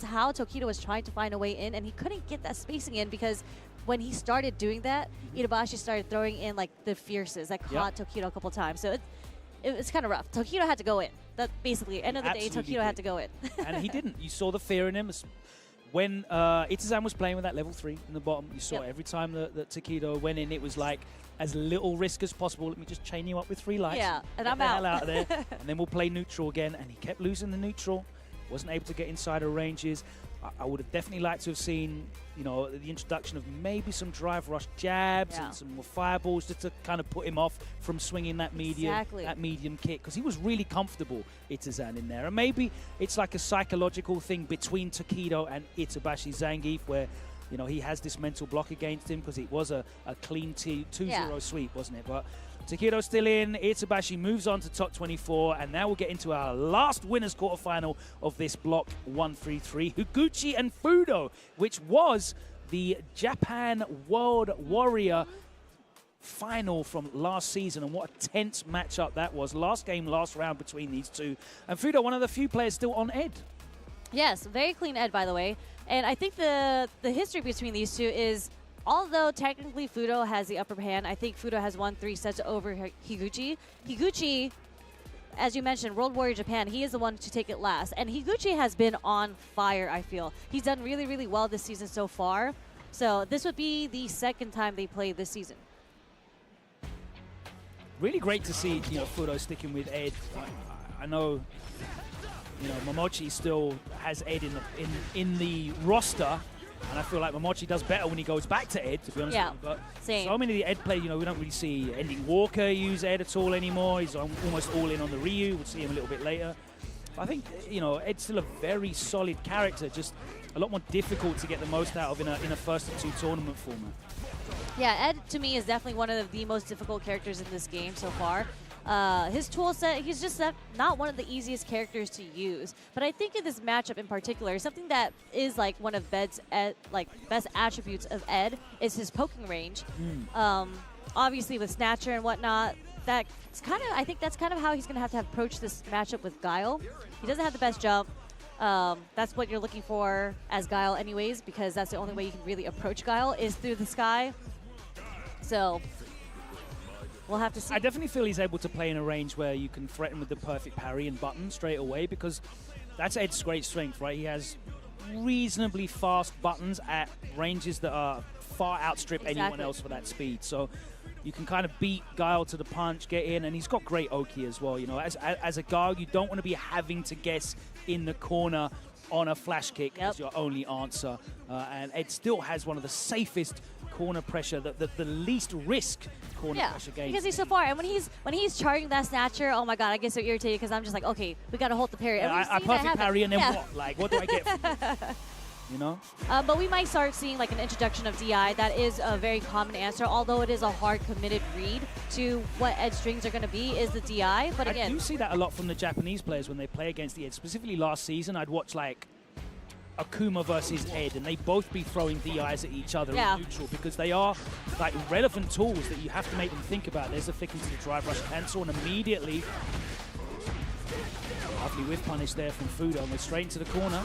how Tokido was trying to find a way in, and he couldn't get that spacing in because when he started doing that, Itabashi started throwing in like the fierces that caught Tokido a couple times. So it's kind of rough. Tokido had to go in. That basically, end of the day, Tokido had to go in. And he didn't. You saw the fear in him. When Itazan was playing with that level 3 in the bottom, you saw every time that Tokido went in, it was like as little risk as possible. Let me just chain you up with 3 lights. Yeah, and I'm out. out. Hell out of there. And then we'll play neutral again. And he kept losing the neutral. Wasn't able to get inside of ranges. I would have definitely liked to have seen, you know, the introduction of maybe some drive rush jabs and some more fireballs just to kind of put him off from swinging that medium kick, because he was really comfortable, Itazan, in there. And maybe it's like a psychological thing between Tokido and Itabashi Zangief where, you know, he has this mental block against him because it was a clean 2-0 sweep, wasn't it? But Tokido's still in. Itabashi moves on to top 24, and now we'll get into our last winners quarterfinal of this block 1-3-3. Higuchi and Fudo, which was the Japan World Warrior final from last season, and what a tense matchup that was. Last game, last round between these two. And Fudo, one of the few players still on Ed. Yes, very clean Ed, by the way. And I think the history between these two is, although technically Fudo has the upper hand, I think Fudo has won 3 sets over Higuchi. Higuchi, as you mentioned, World Warrior Japan, he is the one to take it last. And Higuchi has been on fire, I feel. He's done really, really well this season so far. So this would be the second time they play this season. Really great to see, you know, Fudo sticking with Ed. I know, you know, Momochi still has Ed in the roster, and I feel like Momochi does better when he goes back to Ed, to be honest with you. But same. So many of the Ed play, you know, we don't really see Ending Walker use Ed at all anymore. He's almost all in on the Ryu. We'll see him a little bit later. But I think, you know, Ed's still a very solid character, just a lot more difficult to get the most out of in a first of 2 tournament format. Yeah, Ed to me is definitely one of the most difficult characters in this game so far. His tool set, he's just not one of the easiest characters to use. But I think in this matchup in particular, something that is like one of best attributes of Ed is his poking range. Obviously with Snatcher and whatnot, I think that's kind of how he's going to have approach this matchup with Guile. He doesn't have the best jump. That's what you're looking for as Guile anyways, because that's the only way you can really approach Guile is through the sky. So we'll have to see. I definitely feel he's able to play in a range where you can threaten with the perfect parry and button straight away, because that's Ed's great strength, right? He has reasonably fast buttons at ranges that are far outstrip anyone else for that speed. So you can kind of beat Guile to the punch, get in, and he's got great Oki as well. You know, as a Guile, you don't want to be having to guess in the corner on a flash kick as your only answer. And Ed still has one of the safest corner pressure, the least risk corner pressure games. Because he's so far, and when he's charging that Snatcher, oh my god, I get so irritated because I'm just like, okay, we gotta hold the parry. Yeah, I perfect parry, and then what? Like, what do I get from it? You know? But we might start seeing like an introduction of DI. That is a very common answer, although it is a hard committed read to what Ed's strings are going to be is the DI. But again, I do see that a lot from the Japanese players when they play against the Ed. Specifically last season, I'd watch like Akuma versus Ed, and they both be throwing DIs at each other in neutral, because they are like relevant tools that you have to make them think about. There's a flick into the drive rush cancel, and immediately lovely whiff punish there from Fudo, and we're straight into the corner.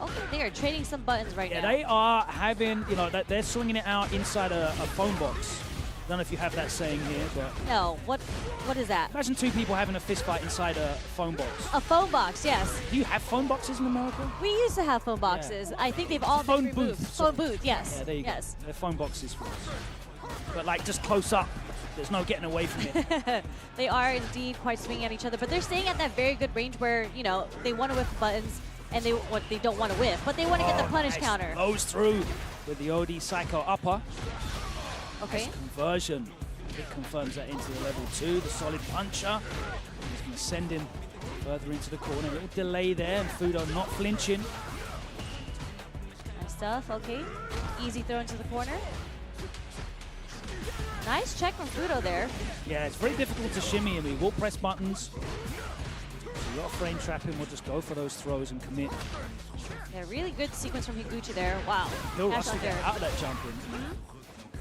Okay, they are trading some buttons right now. Yeah, they are having, you know, they're swinging it out inside a phone box. I don't know if you have that saying here, but... No, what is that? Imagine 2 people having a fist fight inside a phone box. A phone box, yes. Do you have phone boxes in America? We used to have phone boxes. Yeah. I think they've all been removed. Phone booth, yes. Yeah, there you go. They're phone boxes for us. But like just close up, there's no getting away from it. They are indeed quite swinging at each other, but they're staying at that very good range where, you know, they want to whiff the buttons, and they don't want to whiff, but they want to get the punish counter. Goes through with the OD Psycho upper. Okay. Nice conversion. It confirms that into the level 2, the solid puncher. He's going to send him further into the corner. A little delay there, and Fudo not flinching. Nice stuff, okay. Easy throw into the corner. Nice check from Fudo there. Yeah, it's very difficult to shimmy him. He will press buttons. A lot of frame trapping, we'll just go for those throws and commit. Yeah, really good sequence from Higuchi there. Wow. He'll rustle out of that jump in.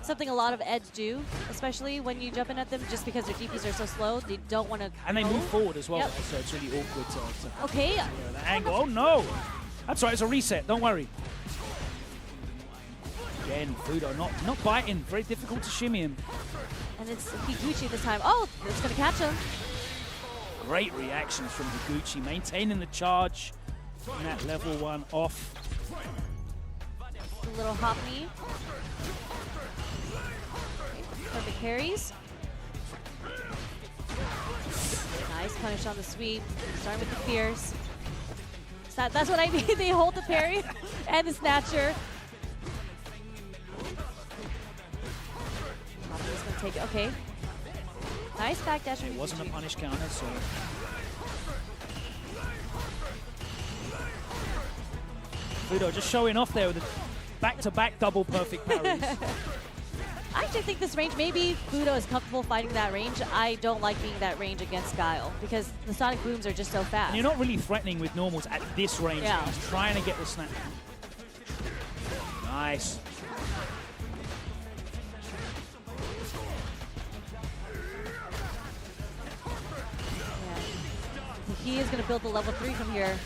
Something a lot of Eds do, especially when you jump in at them, just because their DPs are so slow. They don't want to. And they move forward as well, so it's really awkward to okay. The angle. Oh no! That's right, it's a reset, don't worry. Again, Fudo not biting. Very difficult to shimmy him. And it's Higuchi this time. Oh, it's going to catch him. Great reactions from Higuchi, maintaining the charge in that level 1 off. A little hop knee. Perfect carries. Nice punish on the sweep. Starting with the fierce. That's what I mean. They hold the parry and the snatcher. He's going to take it. Okay. Nice backdash. It wasn't a punish counter, so... Fudo just showing off there with a back-to-back double perfect parries. I actually think this range, maybe Fudo is comfortable fighting that range. I don't like being that range against Guile because the Sonic Booms are just so fast. And you're not really threatening with normals at this range. Yeah. He's trying to get the snap. Nice. Yeah. He is going to build the level 3 from here.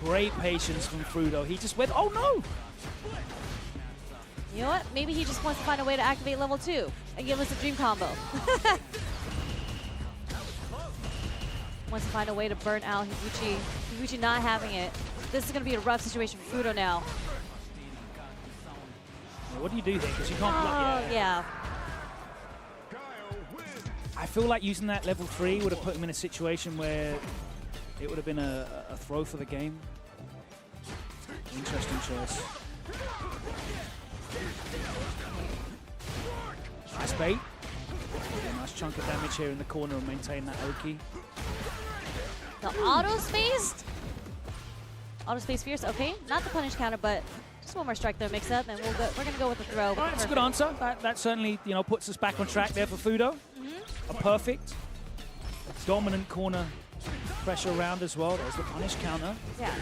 Great patience from Fudo. He just went, oh no! You know what? Maybe he just wants to find a way to activate level 2 and give us a dream combo. Wants to find a way to burn out Higuchi. Higuchi not having it. This is going to be a rough situation for Fudo now. What do you do here? Because you can't block. Yeah. I feel like using that level 3 would have put him in a situation where it would have been a throw for the game. Interesting choice. Nice bait. Yeah, nice chunk of damage here in the corner and maintain that Oki. The auto-spaced? Auto-space fierce, okay. Not the punish counter, but just one more strike there mix up, and we're going to go with the throw. All right, that's a good answer. That certainly, you know, puts us back on track there for Fudo. A perfect, dominant corner pressure round as well. There's the punish counter. Yeah,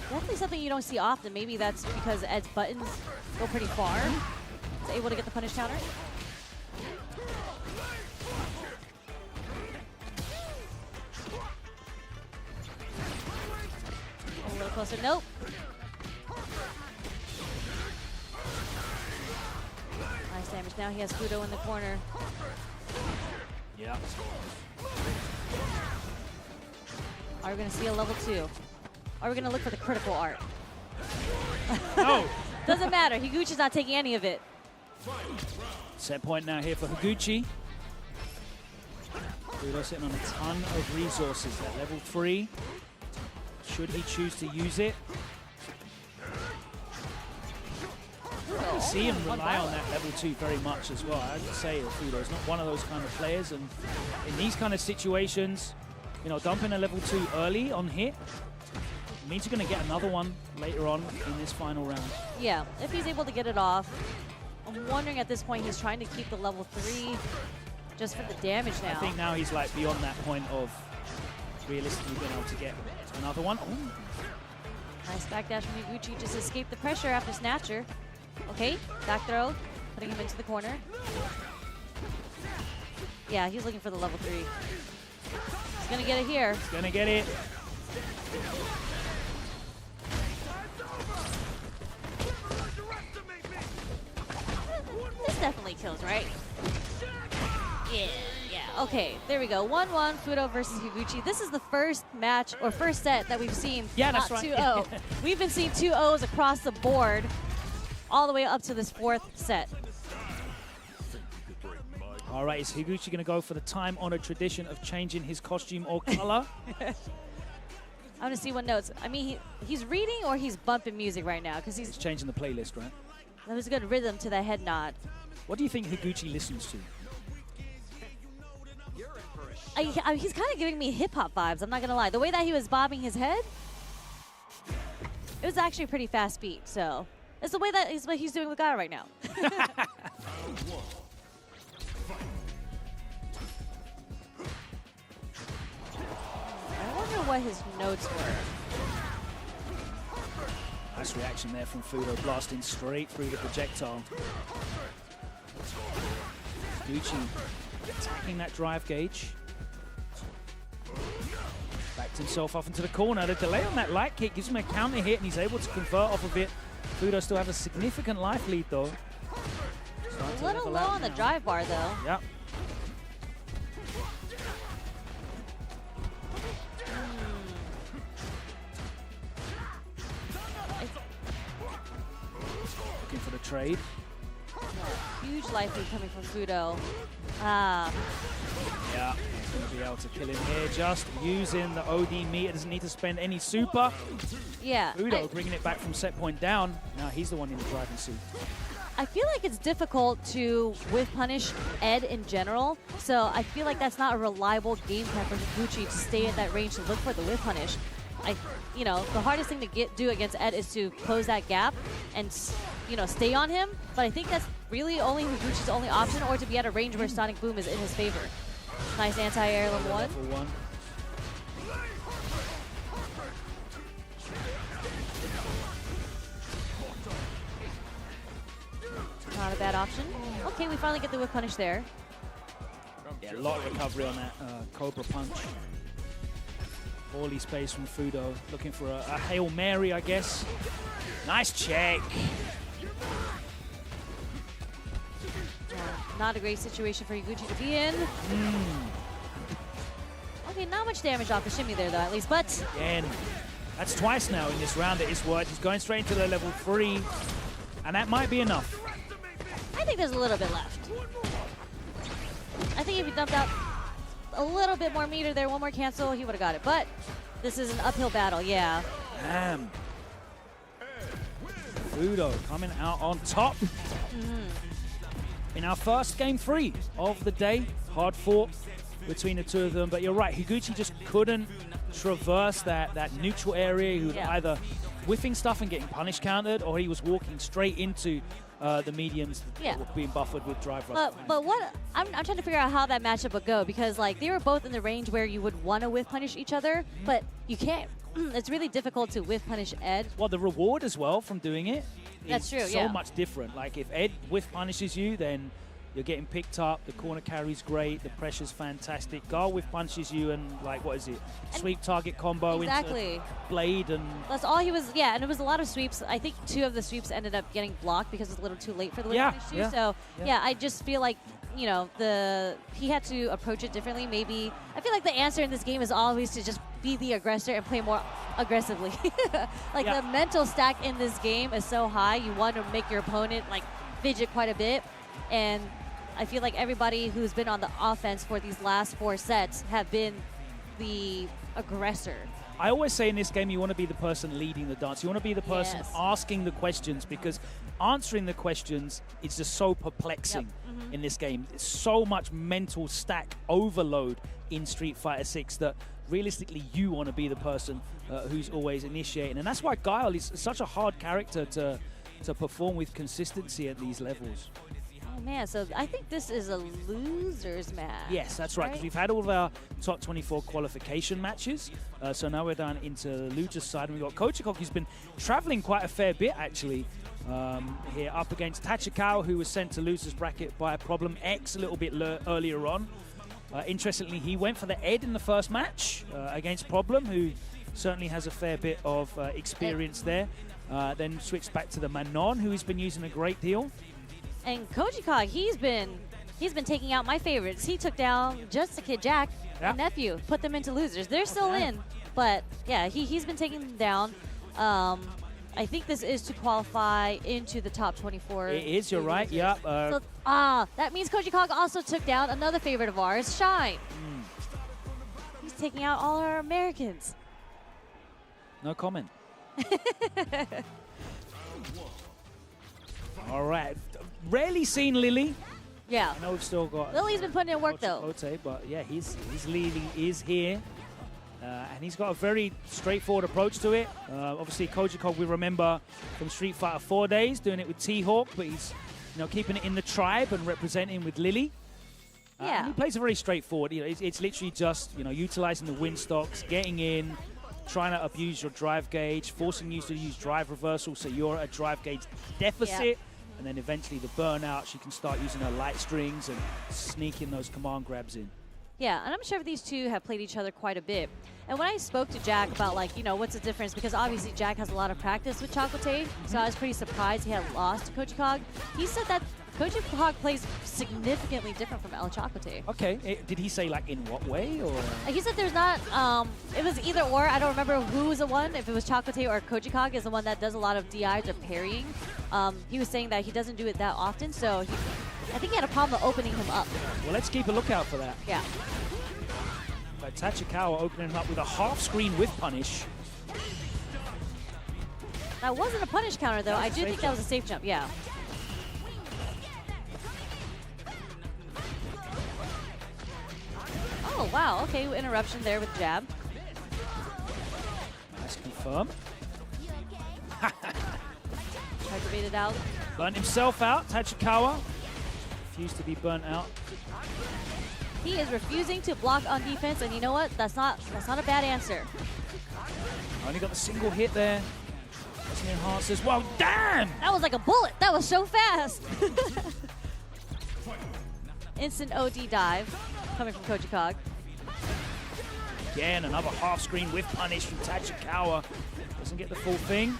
definitely something you don't see often. Maybe that's because Ed's buttons go pretty far. He's able to get the punish counter. A little closer, nope. Nice damage. Now he has Fudo in the corner. Yeah. Are we going to see a level 2? Are we going to look for the critical art? No. Doesn't matter. Higuchi's not taking any of it. Set point now here for Higuchi. Fudo sitting on a ton of resources at level 3. Should he choose to use it? I see him rely on that level 2 very much as well. I would say Fudo is not one of those kind of players, and in these kind of situations, you know, dumping a level 2 early on hit means you're going to get another one later on in this final round. Yeah, if he's able to get it off. I'm wondering at this point he's trying to keep the level 3 just for the damage now. I think now he's like beyond that point of realistically being able to get another one. Ooh. Nice backdash from Higuchi, just escaped the pressure after Snatcher. Okay, back throw, putting him into the corner. Yeah, he's looking for the level 3. He's gonna get it here. He's gonna get it. This definitely kills, right? Yeah. Okay, there we go. 1-1, Fudo versus Higuchi. This is the first match, or first set that we've seen. Yeah, that's not right. 2-0. We've been seeing 2-0s across the board, all the way up to this 4th set. All right, is Higuchi going to go for the time-honored tradition of changing his costume or color? I want to see what notes. I mean, he's reading or he's bumping music right now, because he's changing the playlist, right? That was a good rhythm to the head nod. What do you think Higuchi listens to? He's kind of giving me hip-hop vibes, I'm not going to lie. The way that he was bobbing his head, it was actually a pretty fast beat, so it's the way that is what he's doing with Gaia right now. I wonder what his notes were. Nice reaction there from Fudo, blasting straight through the projectile. Gucci attacking that drive gauge. Backed himself off into the corner. The delay on that light kick gives him a counter hit, and he's able to convert off of it. Fudo still has a significant life lead, though. A little low on the drive bar, though. Yep. Looking for the trade. Huge life lead coming from Fudo. Yeah, he's going to be able to kill him here. Just using the OD meter. Doesn't need to spend any super. Yeah. Fudo bringing it back from set point down. Now he's the one in the driving seat. I feel like it's difficult to whiff punish Ed in general, so I feel like that's not a reliable game plan for Higuchi to stay at that range to look for the whiff punish. You know, the hardest thing to do against Ed is to close that gap and, you know, stay on him. But I think that's really only Higuchi's only option, or to be at a range where Sonic Boom is in his favor. Nice anti-air level 1. Level 1. Not a bad option. Okay, we finally get the whip punish there. Yeah, a lot of recovery on that Cobra punch. Poorly spaced from Fudo, looking for a Hail Mary, I guess. Nice check. Not a great situation for Higuchi to be in. Okay, not much damage off the shimmy there, though, at least, but... Again, that's twice now in this round that it's worked. He's going straight into the level 3, and that might be enough. I think there's a little bit left. I think if he dumped out a little bit more meter there, one more cancel, he would have got it. But this is an uphill battle, yeah. Damn. Fudo coming out on top. In our first game 3 of the day, hard fought between the two of them. But you're right, Higuchi just couldn't traverse that neutral area. He was either whiffing stuff and getting punish countered, or he was walking straight into the mediums that were being buffered with drive rush. But what I'm trying to figure out how that matchup would go, because like they were both in the range where you would want to whiff punish each other, but you can't. It's really difficult to whiff punish Ed. Well, the reward as well from doing it That's true, so much different. Like if Ed whiff punishes you, then you're getting picked up. The corner carry's great. The pressure's fantastic. Gar whiff punches you and like, what is it? Sweep target combo into blade and... That's all he was, and it was a lot of sweeps. I think 2 of the sweeps ended up getting blocked because it was a little too late for the whiff punish too. So I just feel like, you know, he had to approach it differently. Maybe, I feel like the answer in this game is always to just be the aggressor and play more aggressively. The mental stack in this game is so high. You want to make your opponent like fidget quite a bit. And I feel like everybody who's been on the offense for these last 4 sets have been the aggressor. I always say in this game, you want to be the person leading the dance. You want to be the person asking the questions, because answering the questions is just so perplexing in this game. It's so much mental stack overload in Street Fighter 6 that realistically you want to be the person who's always initiating. And that's why Guile is such a hard character to perform with consistency at these levels. Oh man, so I think this is a losers match. Yes, that's right, because we've had all of our top 24 qualification matches. So now we're down into the losers side, and we've got KojiKog, who's been traveling quite a fair bit actually here, up against Tachikawa, who was sent to losers bracket by Problem X a little bit earlier on. Interestingly, he went for the Ed in the first match against Problem, who certainly has a fair bit of experience there. Then switched back to the Manon, who he's been using a great deal. And KojiKog, he's been taking out my favorites. He took down Just the Kid Jack and Nephew, put them into losers. They're still in, but yeah, he's been taking them down. I think this is to qualify into the top 24. It is, you're right, yeah. So, that means KojiKog also took down another favorite of ours, Shine. He's taking out all our Americans. No comment. All right. Rarely seen Lily. Yeah. I know we've still got... Lily's been putting in work, though. But yeah, his leading is here. And he's got a very straightforward approach to it. Obviously, KojiKog, we remember from Street Fighter 4 days, doing it with T-Hawk, but he's keeping it in the tribe and representing with Lily. And he plays a very straightforward. It's literally just utilizing the wind stocks, getting in, trying to abuse your drive gauge, forcing you to use drive reversal so you're at a drive gauge deficit. And then eventually the burnout, she can start using her light strings and sneaking those command grabs in. Yeah, and I'm sure these two have played each other quite a bit. And when I spoke to Jack about, what's the difference, because obviously Jack has a lot of practice with Chocolate, so I was pretty surprised he had lost to KojiKog. He said that KojiKog plays significantly different from El Chocolate. Okay, did he say, in what way? Or he said there's not, it was either or. I don't remember who was the one, if it was Chocolate or KojiKog is the one that does a lot of DIs or parrying. He was saying that he doesn't do it that often, so I think he had a problem opening him up. Well, let's keep a lookout for that. Yeah. But Tachikawa opening him up with a half-screen with punish. That wasn't a punish counter, though. I do think that was a safe jump, yeah. Oh, wow. Okay, interruption there with jab. Nice confirm. Tried to bait it out. Burnt himself out, Tachikawa. Refused to be burnt out. He is refusing to block on defense, and you know what? That's not a bad answer. Only got the single hit there. Pressing enhancers. Wow, damn! That was like a bullet. That was so fast. Instant OD dive coming from KojiKog. again. Another half screen whiff punish from Tachikawa. Doesn't get the full thing.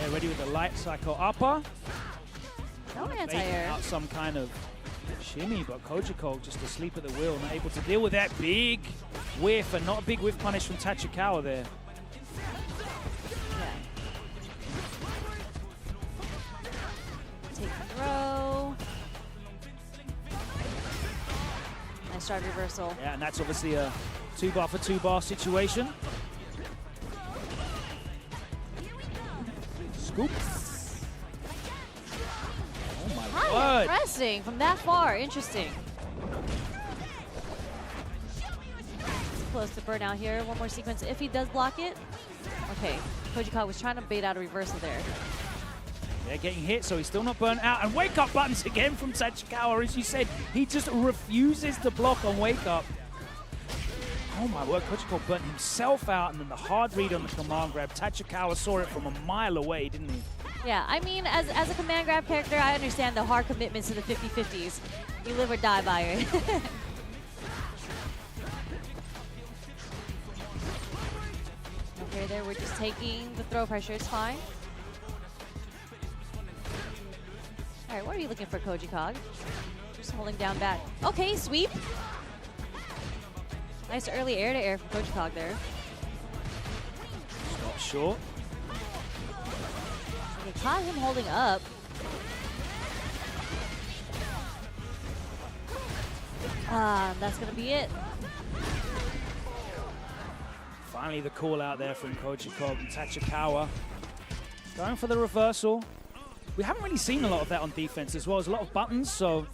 Yeah, ready with the light cycle upper. No Making anti-air. out some kind of shimmy, but KojiKog just asleep at the wheel, not able to deal with that big whiff, and not a big whiff punish from Tachikawa there. Take the throw. Nice start reversal. Yeah, and that's obviously a 2-bar for 2-bar situation. Scoop. Oh my word. Pressing from that far. Interesting. Close to burnout here. One more sequence if he does block it. Okay. KojiKog was trying to bait out a reversal there. They're getting hit, so he's still not burnt out. And wake up buttons again from Tachikawa. As you said, he just refuses to block on wake up. Oh my word, KojiKog burnt himself out, and then the hard read on the command grab. Tachikawa saw it from a mile away, didn't he? Yeah, I mean, as a command grab character, I understand the hard commitments to the 50-50s. You live or die by it. Okay, there, we're just taking the throw pressure. It's fine. All right, what are you looking for, KojiKog? Just holding down back. Okay, sweep. Nice early air-to-air from KojiKog there. Stop short. They caught him holding up. That's going to be it. Finally, the call out there from KojiKog and Tachikawa. Going for the reversal. We haven't really seen a lot of that on defense as well. There's a lot of buttons, so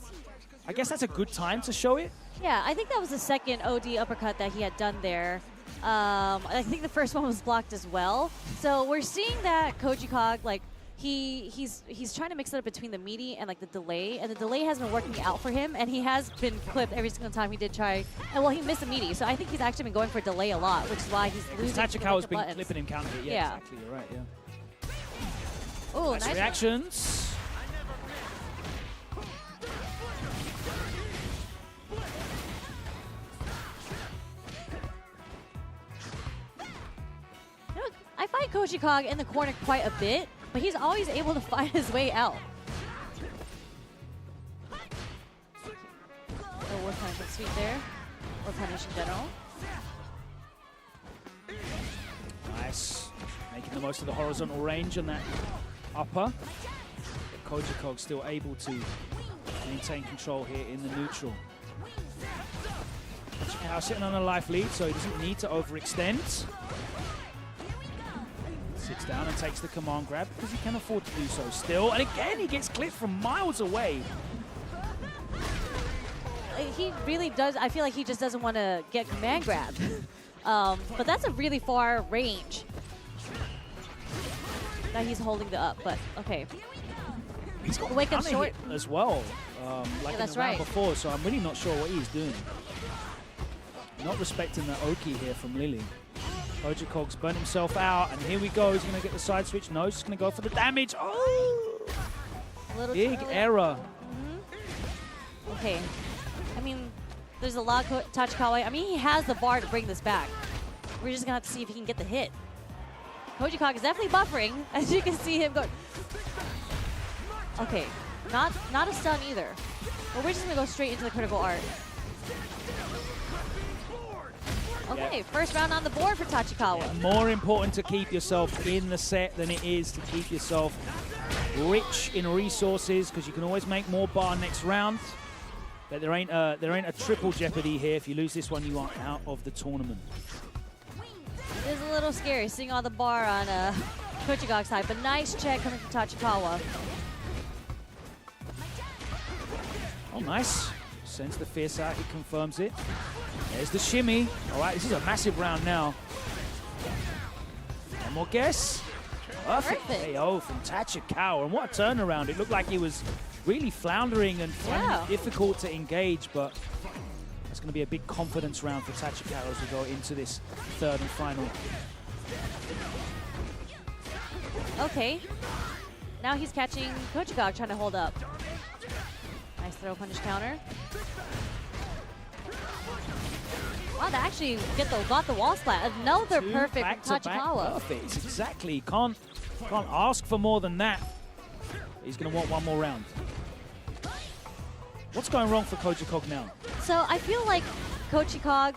I guess that's a good time to show it. Yeah, I think that was the second OD uppercut that he had done there. I think the first one was blocked as well. So we're seeing that KojiKog, like, he's trying to mix it up between the meaty and like the delay, and the delay has been working out for him, and he has been clipped every single time he did try. And well, he missed the meaty, so I think he's actually been going for delay a lot, which is why he's losing. Tachikawa's been clipping him counter hit. Yeah, exactly. You're right. Yeah. Oh, nice nice reactions. You know, I find KojiKog in the corner quite a bit, but he's always able to find his way out. Oh, we're punishing sweep there. Or punish in general. Nice. Making the most of the horizontal range on that upper. But KojiKog still able to maintain control here in the neutral. Now sitting on a life lead, so he doesn't need to overextend. Sits down and takes the command grab because he can afford to do so still. And again, he gets clipped from miles away. He really does. I feel like he just doesn't want to get command grabbed. But that's a really far range. Now he's holding the up, but okay. He's got wake up short as well, like that's in the round right. before. So I'm really not sure what he's doing. Not respecting the Oki here from Lily. KojiKog's burnt himself out, and here we go. He's going to get the side switch. No, he's just going to go for the damage. Oh! Big error. Mm-hmm. Okay. I mean, there's a lot of Tachikawa. I mean, he has the bar to bring this back. We're just going to have to see if he can get the hit. KojiKog is definitely buffering, as you can see him go. Okay. Not a stun either. But we're just going to go straight into the critical art. Okay, yeah. First round on the board for Tachikawa. Yeah, more important to keep yourself in the set than it is to keep yourself rich in resources, because you can always make more bar next round. But there ain't a triple jeopardy here. If you lose this one, you are out of the tournament. It is a little scary seeing all the bar on KojiKog's side, but nice check coming from Tachikawa. Oh, nice. Sends the fierce out, he confirms it. There's the shimmy. All right, this is a massive round now. One more guess. Perfect KO from Tachikawa. And what a turnaround. It looked like he was really floundering and finding it difficult to engage, but that's going to be a big confidence round for Tachikawa as we go into this third and final. Okay. Now he's catching KojiKog trying to hold up. Nice throw punish counter. Wow, that actually got the wall splat. Another Two perfect from back-to-back Tachikawa. perfects. Exactly. Can't ask for more than that. He's going to want one more round. What's going wrong for KojiKog now? So I feel like KojiKog,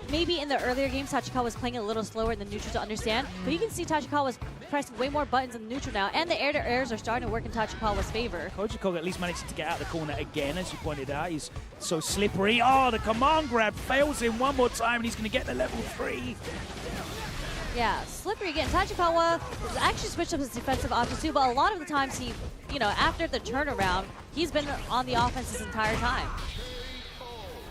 maybe in the earlier games, Tachikawa was playing a little slower in the neutral to understand, but you can see Tachikawa was pressing way more buttons in the neutral now, and the air-to-airs are starting to work in Tachikawa's favor. KojiKog at least managed to get out of the corner again, as you pointed out. He's so slippery. Oh, the command grab fails him one more time, and he's going to get the level 3. Yeah, slippery again. Tachikawa actually switched up his defensive options too, but a lot of the times he, after the turnaround, he's been on the offense this entire time.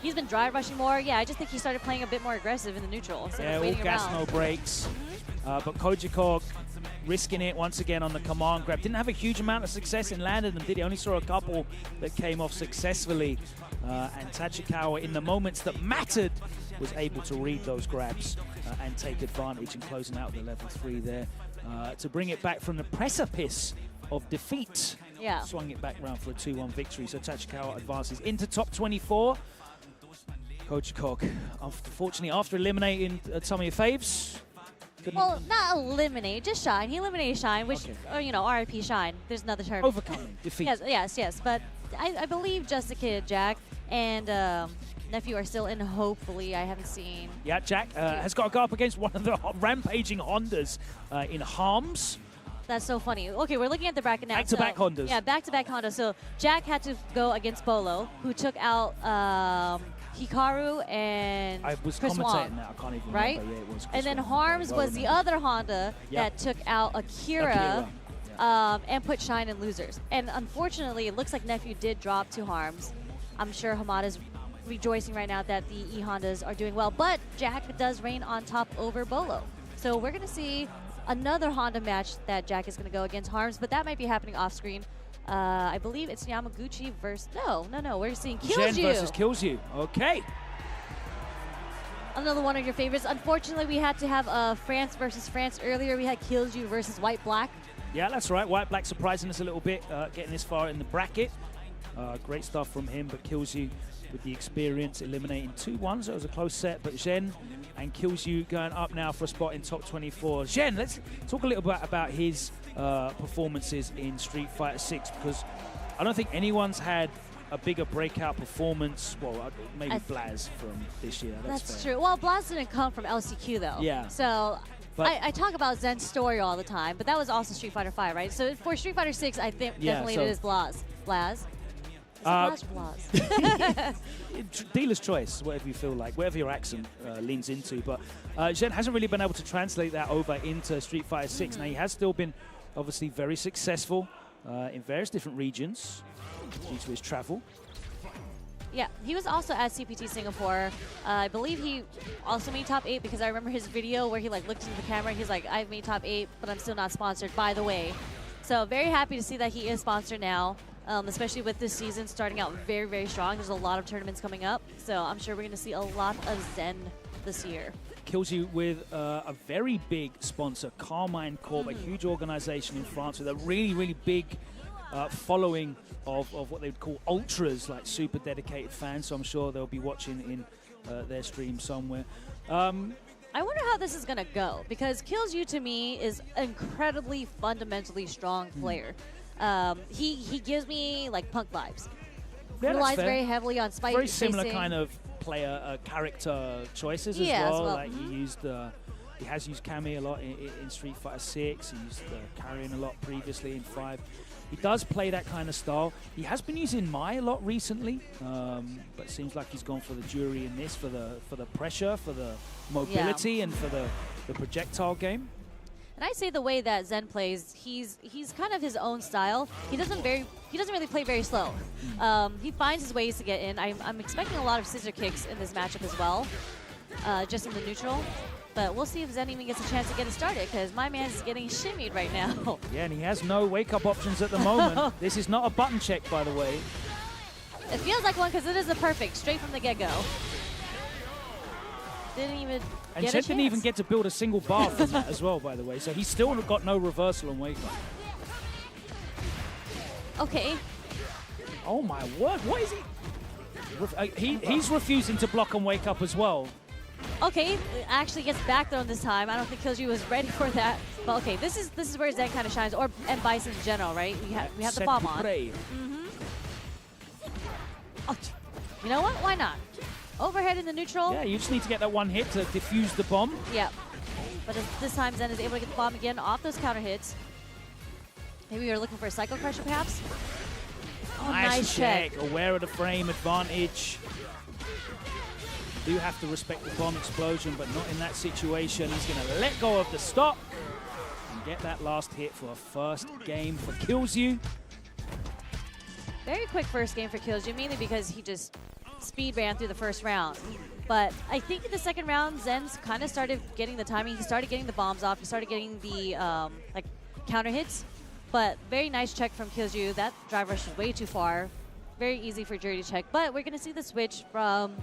He's been drive rushing more. Yeah, I just think he started playing a bit more aggressive in the neutral. Yeah, all gas, no brakes. But KojiKog risking it once again on the command grab. Didn't have a huge amount of success in landing them, did he? Only saw a couple that came off successfully. And Tachikawa, in the moments that mattered, was able to read those grabs and take advantage in closing out the level 3 there to bring it back from the precipice of defeat. Yeah. Swung it back round for a 2-1 victory. So Tachikawa advances into top 24. KojiKog, unfortunately, after eliminating some of your faves. Well, not eliminate, just Shine. He eliminated Shine, which, RIP Shine. There's another term. Overcoming, defeat. Yes. But I believe Just a Kid, Jack, and Nephew are still in, hopefully. I haven't seen. Yeah, Jack has got to go up against one of the rampaging Hondas in Harms. That's so funny. Okay, we're looking at the bracket now. Back-to-back Hondas. Yeah, back-to-back Hondas. So Jack had to go against Bolo, who took out Hikaru and I was Chris commentating Wong, that. I can't even right? remember. Yeah, it was Chris and then Wong. Harms was the other Honda that took out Akira. And put Shine in losers. And unfortunately, it looks like Nephew did drop to Harms. I'm sure Hamada's rejoicing right now that the E-Hondas are doing well, but Jack does reign on top over Bolo. So we're going to see another Honda match that Jack is going to go against Harms, but that might be happening off screen. I believe it's Yamaguchi versus... No. We're seeing Killju. Gen versus Killju. Okay. Another one of your favorites. Unfortunately, we had to have France versus France earlier. We had Killju versus White Black. Yeah, that's right. White Black surprising us a little bit, getting this far in the bracket. Great stuff from him, but Killju with the experience, eliminating 2-1, so it was a close set. But Zhen and Killju going up now for a spot in top 24. Zhen, let's talk a little bit about his performances in Street Fighter 6, because I don't think anyone's had a bigger breakout performance. Well, maybe Blas from this year. That's true. Well, Blas didn't come from LCQ, though. Yeah. So... I talk about Zen's story all the time, but that was also Street Fighter 5, right? So for Street Fighter 6, I think definitely it is Blas. Blas? Blas? Dealer's choice, whatever you feel like, whatever your accent leans into. But Zhen hasn't really been able to translate that over into Street Fighter 6. Now, he has still been obviously very successful in various different regions due to his travel. Yeah, he was also at CPT Singapore. I believe he also made top 8, because I remember his video where he looked into the camera. He's like, I've made top 8, but I'm still not sponsored, by the way. So very happy to see that he is sponsored now, especially with this season starting out very, very strong. There's a lot of tournaments coming up, so I'm sure we're going to see a lot of Zen this year. Killju with a very big sponsor, Carmine Corp, a huge organization in France with a really, really big following of what they would call ultras, like super dedicated fans. So I'm sure they'll be watching in their stream somewhere. I wonder how this is going to go, because Killju to me is an incredibly fundamentally strong player. He gives me like Punk vibes. Yeah, relies very heavily on spike. Very similar kind of player character choices as well. Like he has used Cammy a lot in Street Fighter 6. He used Carrion a lot previously in 5. He does play that kind of style. He has been using Mai a lot recently, but it seems like he's gone for the jury in this, for the pressure, for the mobility, and for the projectile game. And I say the way that Zen plays, he's kind of his own style. He doesn't really play very slow. He finds his ways to get in. I'm expecting a lot of scissor kicks in this matchup as well, just in the neutral. But we'll see if Zen even gets a chance to get it started, because my man is getting shimmied right now. Yeah, and he has no wake-up options at the moment. This is not a button check, by the way. It feels like one, because it is a perfect, straight from the get-go. Didn't even and Chen didn't even get to build a single bar from that as well, by the way. So he's still got no reversal on wake-up. Okay. Oh, my word. What is he? He's refusing to block on wake-up as well. Okay, actually gets back thrown this time. I don't think Kyoji was ready for that. But okay, this is where Zen kind of shines, and Bison in general, right? We have the bomb on. Oh, you know what? Why not? Overhead in the neutral. Yeah, you just need to get that one hit to defuse the bomb. Yeah. But this time Zen is able to get the bomb again off those counter hits. Maybe you're looking for a Psycho Crusher, perhaps? Oh, nice check. Aware of the frame advantage. Do have to respect the bomb explosion, but not in that situation. He's going to let go of the stock and get that last hit for a first game for Killzyu. Very quick first game for Killzyu, mainly because he just speed ran through the first round. But I think in the second round, Zen's kind of started getting the timing. He started getting the bombs off. He started getting the like counter hits. But very nice check from Killzyu. That drive rush is way too far. Very easy for Jury to check. But we're going to see the switch from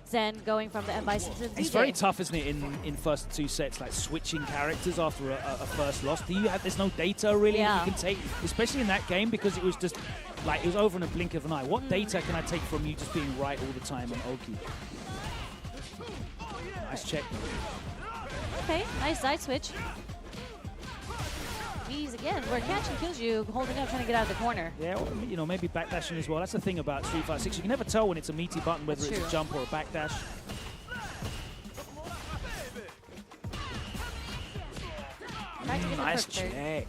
Zen going from the M Bison to the DJ. It's very tough, isn't it, in first two sets, like switching characters after a first loss. There's no data really you can take, especially in that game, because it was just like it was over in a blink of an eye. What data can I take from you just being right all the time on Oki? Nice check. Okay, nice side switch. Geez, again, we're catching Killzyu holding up, trying to get out of the corner. Yeah, well, you know, maybe backdashing as well. That's the thing about Street Fighter 6. You can never tell when it's a meaty button, whether it's a jump or a backdash. Nice check.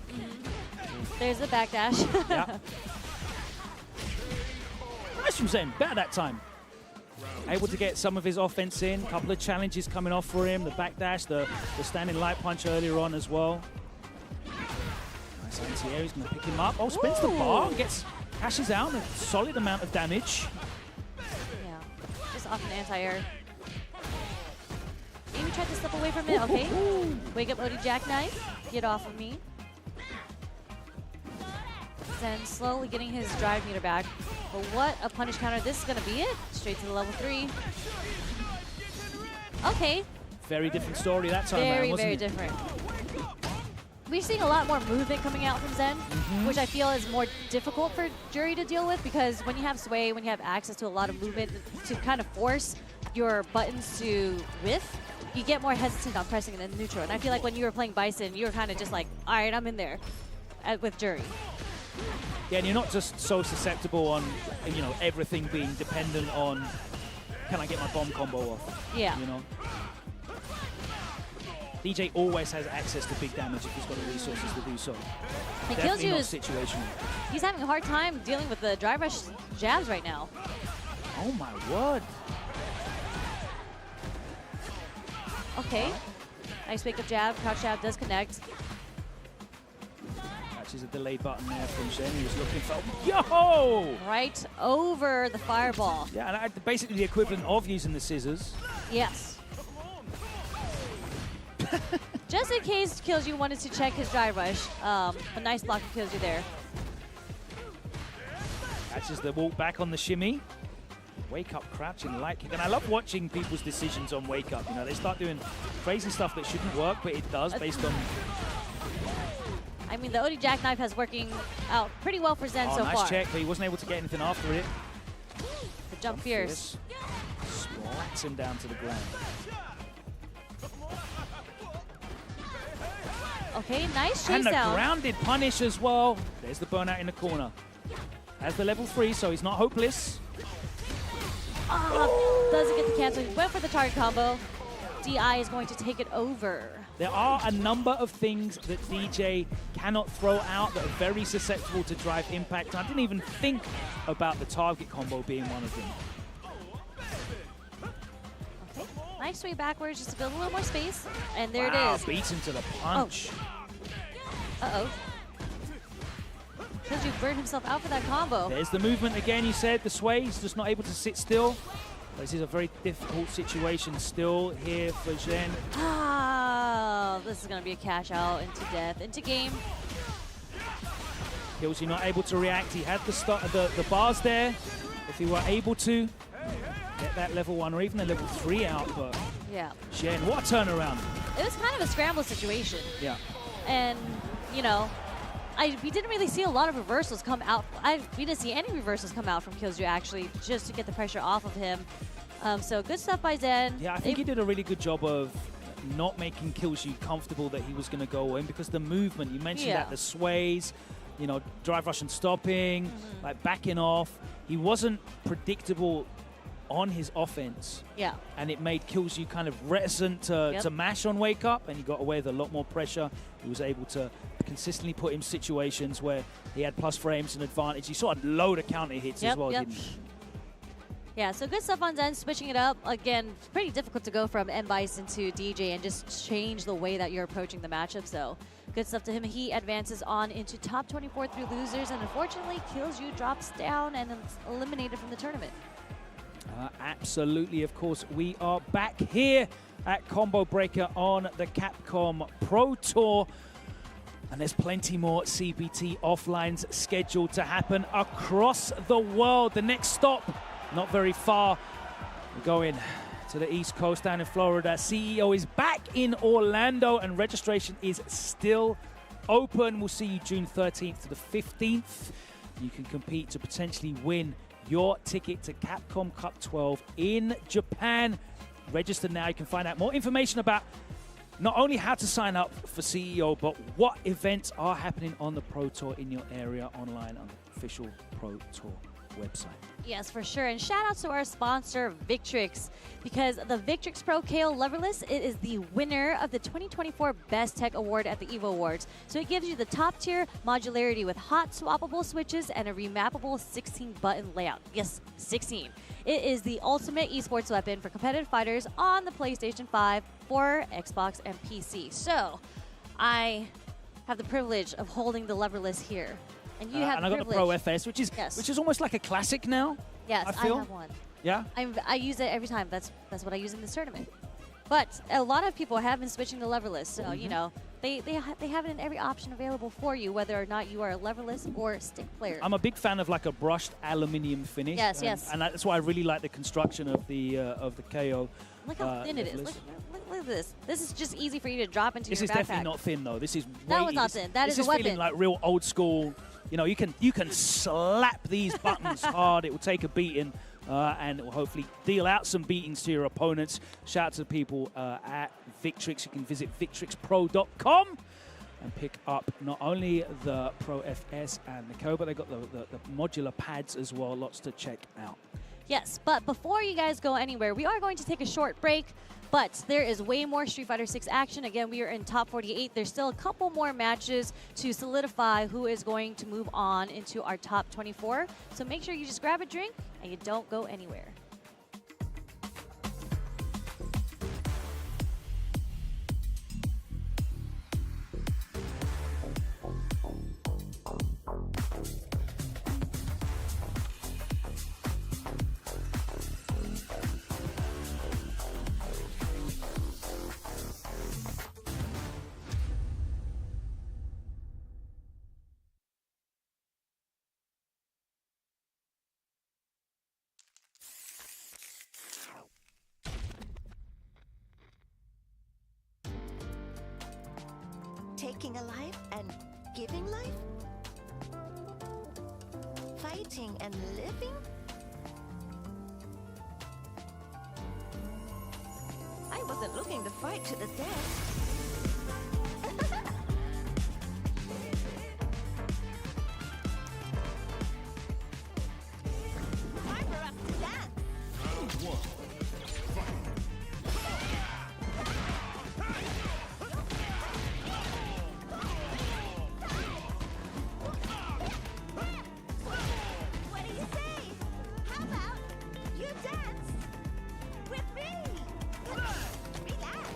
There's the backdash. Yeah. Nice from Zen. Better that time. Able to get some of his offense in. A couple of challenges coming off for him. The backdash, the standing light punch earlier on as well. Nice anti-air. He's going to pick him up. Oh, spins the bar and cashes out a solid amount of damage. Yeah, just off an anti-air. Maybe tried to step away from it. Okay. Wake up, OD Jackknife. Get off of me. Zen slowly getting his drive meter back. But what a punish counter. This is going to be it. Straight to the level 3. Okay. Very different story that time around, wasn't Very it? different. We're seeing a lot more movement coming out from Zen, which I feel is more difficult for Jury to deal with, because when you have sway, when you have access to a lot of movement to kind of force your buttons to whiff, you get more hesitant on pressing it in neutral. And I feel like when you were playing Bison, you were kind of just like, all right, I'm in there with Jury. Yeah, and you're not just so susceptible on, you know, everything being dependent on, can I get my bomb combo off? Yeah. You know? DJ always has access to big damage if he's got the resources to do so. And Definitely not Killzyu situational. He's having a hard time dealing with the drive rush jabs right now. Oh my word. Okay. Nice wake up jab. Crouch jab does connect. Catches a delayed button there from Shen. He was looking for. Yo! Right over the fireball. Yeah, and basically the equivalent of using the scissors. Yes. Just in case Killzyu wanted to check his drive rush. A nice block of Killzyu there. Catches the walk back on the shimmy. Wake up, crouching, light kick. And I love watching people's decisions on wake up. You know, they start doing crazy stuff that shouldn't work, but it does based on. I mean, the OD Jackknife has working out pretty well for Zen so far. Nice check, but he wasn't able to get anything after it. The jump fierce. Splats him down to the ground. Okay, nice chase And the down. grounded punish as well. There's the burnout in the corner. Has the level 3, so he's not hopeless. Doesn't get the cancel. He went for the target combo. DI is going to take it over. There are a number of things that DJ cannot throw out that are very susceptible to drive impact. I didn't even think about the target combo being one of them. Okay, nice sway backwards just to build a little more space. And there it is. Beats him to the punch. Uh-oh. Killzyu burned himself out for that combo. There's the movement again, you said. The sway, he's just not able to sit still. This is a very difficult situation still here for Zen. This is going to be a cash out into death, into game. Killzyu not able to react. He had the bars there. If he were able to get that level 1 or even the level 3 out, but yeah. Jen, what a turnaround. It was kind of a scramble situation. Yeah. And, you know, we didn't really see a lot of reversals come out. We didn't see any reversals come out from Killzyu, actually, just to get the pressure off of him. So good stuff by Zen. Yeah, I think he did a really good job of not making Kyoji comfortable that he was going to go in, because the movement, you mentioned that, the sways, you know, drive rush and stopping, like backing off. He wasn't predictable on his offense. Yeah. And it made Kyoji kind of reticent to mash on Wake Up, and he got away with a lot more pressure. He was able to consistently put him in situations where he had plus frames and advantage. He saw a load of counter hits as well, didn't he? Yeah, so good stuff on Zen, switching it up. Again, it's pretty difficult to go from M-Bison to DJ and just change the way that you're approaching the matchup. So good stuff to him. He advances on into top 24 through losers, and unfortunately, Killju drops down and is eliminated from the tournament. Absolutely, of course. We are back here at Combo Breaker on the Capcom Pro Tour. And there's plenty more CBT offlines scheduled to happen across the world. The next stop, not very far. We're going to the East Coast down in Florida. CEO is back in Orlando, and registration is still open. We'll see you June 13th to the 15th. You can compete to potentially win your ticket to Capcom Cup 12 in Japan. Register now. You can find out more information about not only how to sign up for CEO, but what events are happening on the Pro Tour in your area online on the official Pro Tour website. Yes, for sure. And shout out to our sponsor, Victrix, because the Victrix Pro KO Leverless, it is the winner of the 2024 Best Tech Award at the EVO Awards. So it gives you the top tier modularity with hot swappable switches and a remappable 16-button layout. Yes, 16. It is the ultimate esports weapon for competitive fighters on the PlayStation 5, for Xbox, and PC. So I have the privilege of holding the Leverless here. And you have and I got the Pro FS, which is almost like a classic now. Yes, I feel. have one. Yeah? I use it every time. That's what I use in this tournament. But a lot of people have been switching to leverless, so you know they have it in every option available for you, whether or not you are a leverless or stick player. I'm a big fan of like a brushed aluminium finish. Yes, yes. And that's why I really like the construction of the KO. Look how thin it is. Look at this. This is just easy for you to drop into your backpack. This is definitely not thin though. This is way that was not thin. That is a weapon. This is feeling like real old school. You know, you can slap these buttons hard. It will take a beating, and it will hopefully deal out some beatings to your opponents. Shout out to the people at Victrix. You can visit victrixpro.com and pick up not only the Pro FS and the KO, but they got the modular pads as well. Lots to check out. Yes, but before you guys go anywhere, we are going to take a short break. But there is way more Street Fighter 6 action. Again, we are in top 48. There's still a couple more matches to solidify who is going to move on into our top 24. So make sure you just grab a drink and you don't go anywhere. Taking a life and giving life? Fighting and living? I wasn't looking to fight to the death. Time for us to dance! Round one. What do you say? How about you dance with me? Relax.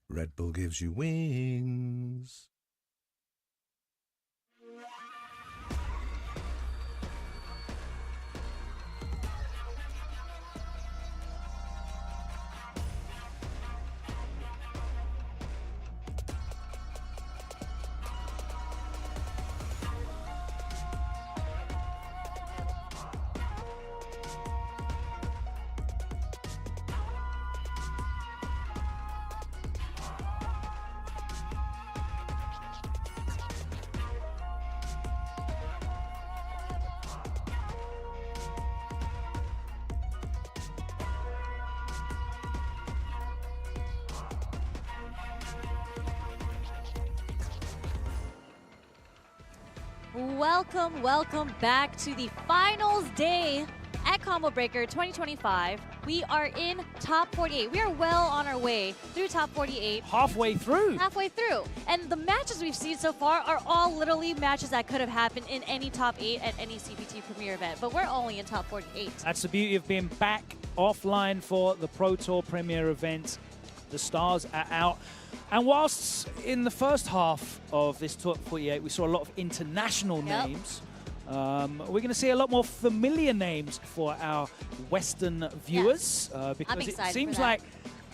Red Bull gives you wings. Welcome back to the finals day at Combo Breaker 2025. We are in top 48. We are well on our way through top 48. Halfway through. Halfway through. And the matches we've seen so far are all literally matches that could have happened in any top 8 at any CPT Premier event. But we're only in top 48. That's the beauty of being back offline for the Pro Tour Premier event. The stars are out. And whilst in the first half of this top 48, we saw a lot of international names, we're going to see a lot more familiar names for our Western viewers because it seems like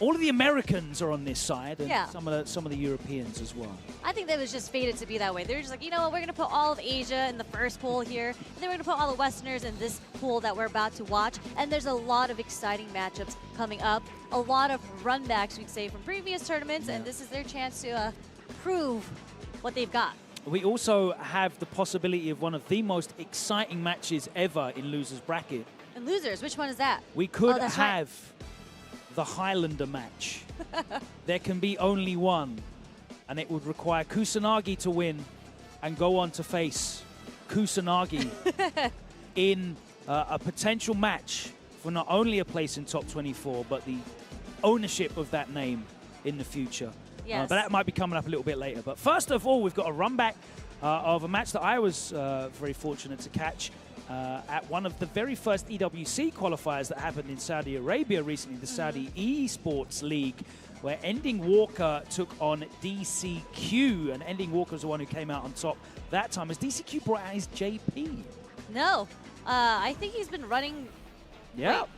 all of the Americans are on this side and some of the Europeans as well. I think that was just fated to be that way. They were just like, you know what, we're going to put all of Asia in the first pool here, and then we're going to put all the Westerners in this pool that we're about to watch. And there's a lot of exciting matchups coming up, a lot of runbacks, we'd say, from previous tournaments, and this is their chance to prove what they've got. We also have the possibility of one of the most exciting matches ever in Losers Bracket. And Losers, which one is that? We could have the Highlander match. There can be only one, and it would require Kusanagi to win and go on to face Kusanagi in a potential match for not only a place in top 24, but the ownership of that name in the future. Yes. But that might be coming up a little bit later. But first of all, we've got a run back of a match that I was very fortunate to catch at one of the very first EWC qualifiers that happened in Saudi Arabia recently, the Saudi Esports League, where Ending Walker took on DCQ, and Ending Walker was the one who came out on top that time. Has DCQ brought out his JP? No. I think he's been running... Yeah. Wait.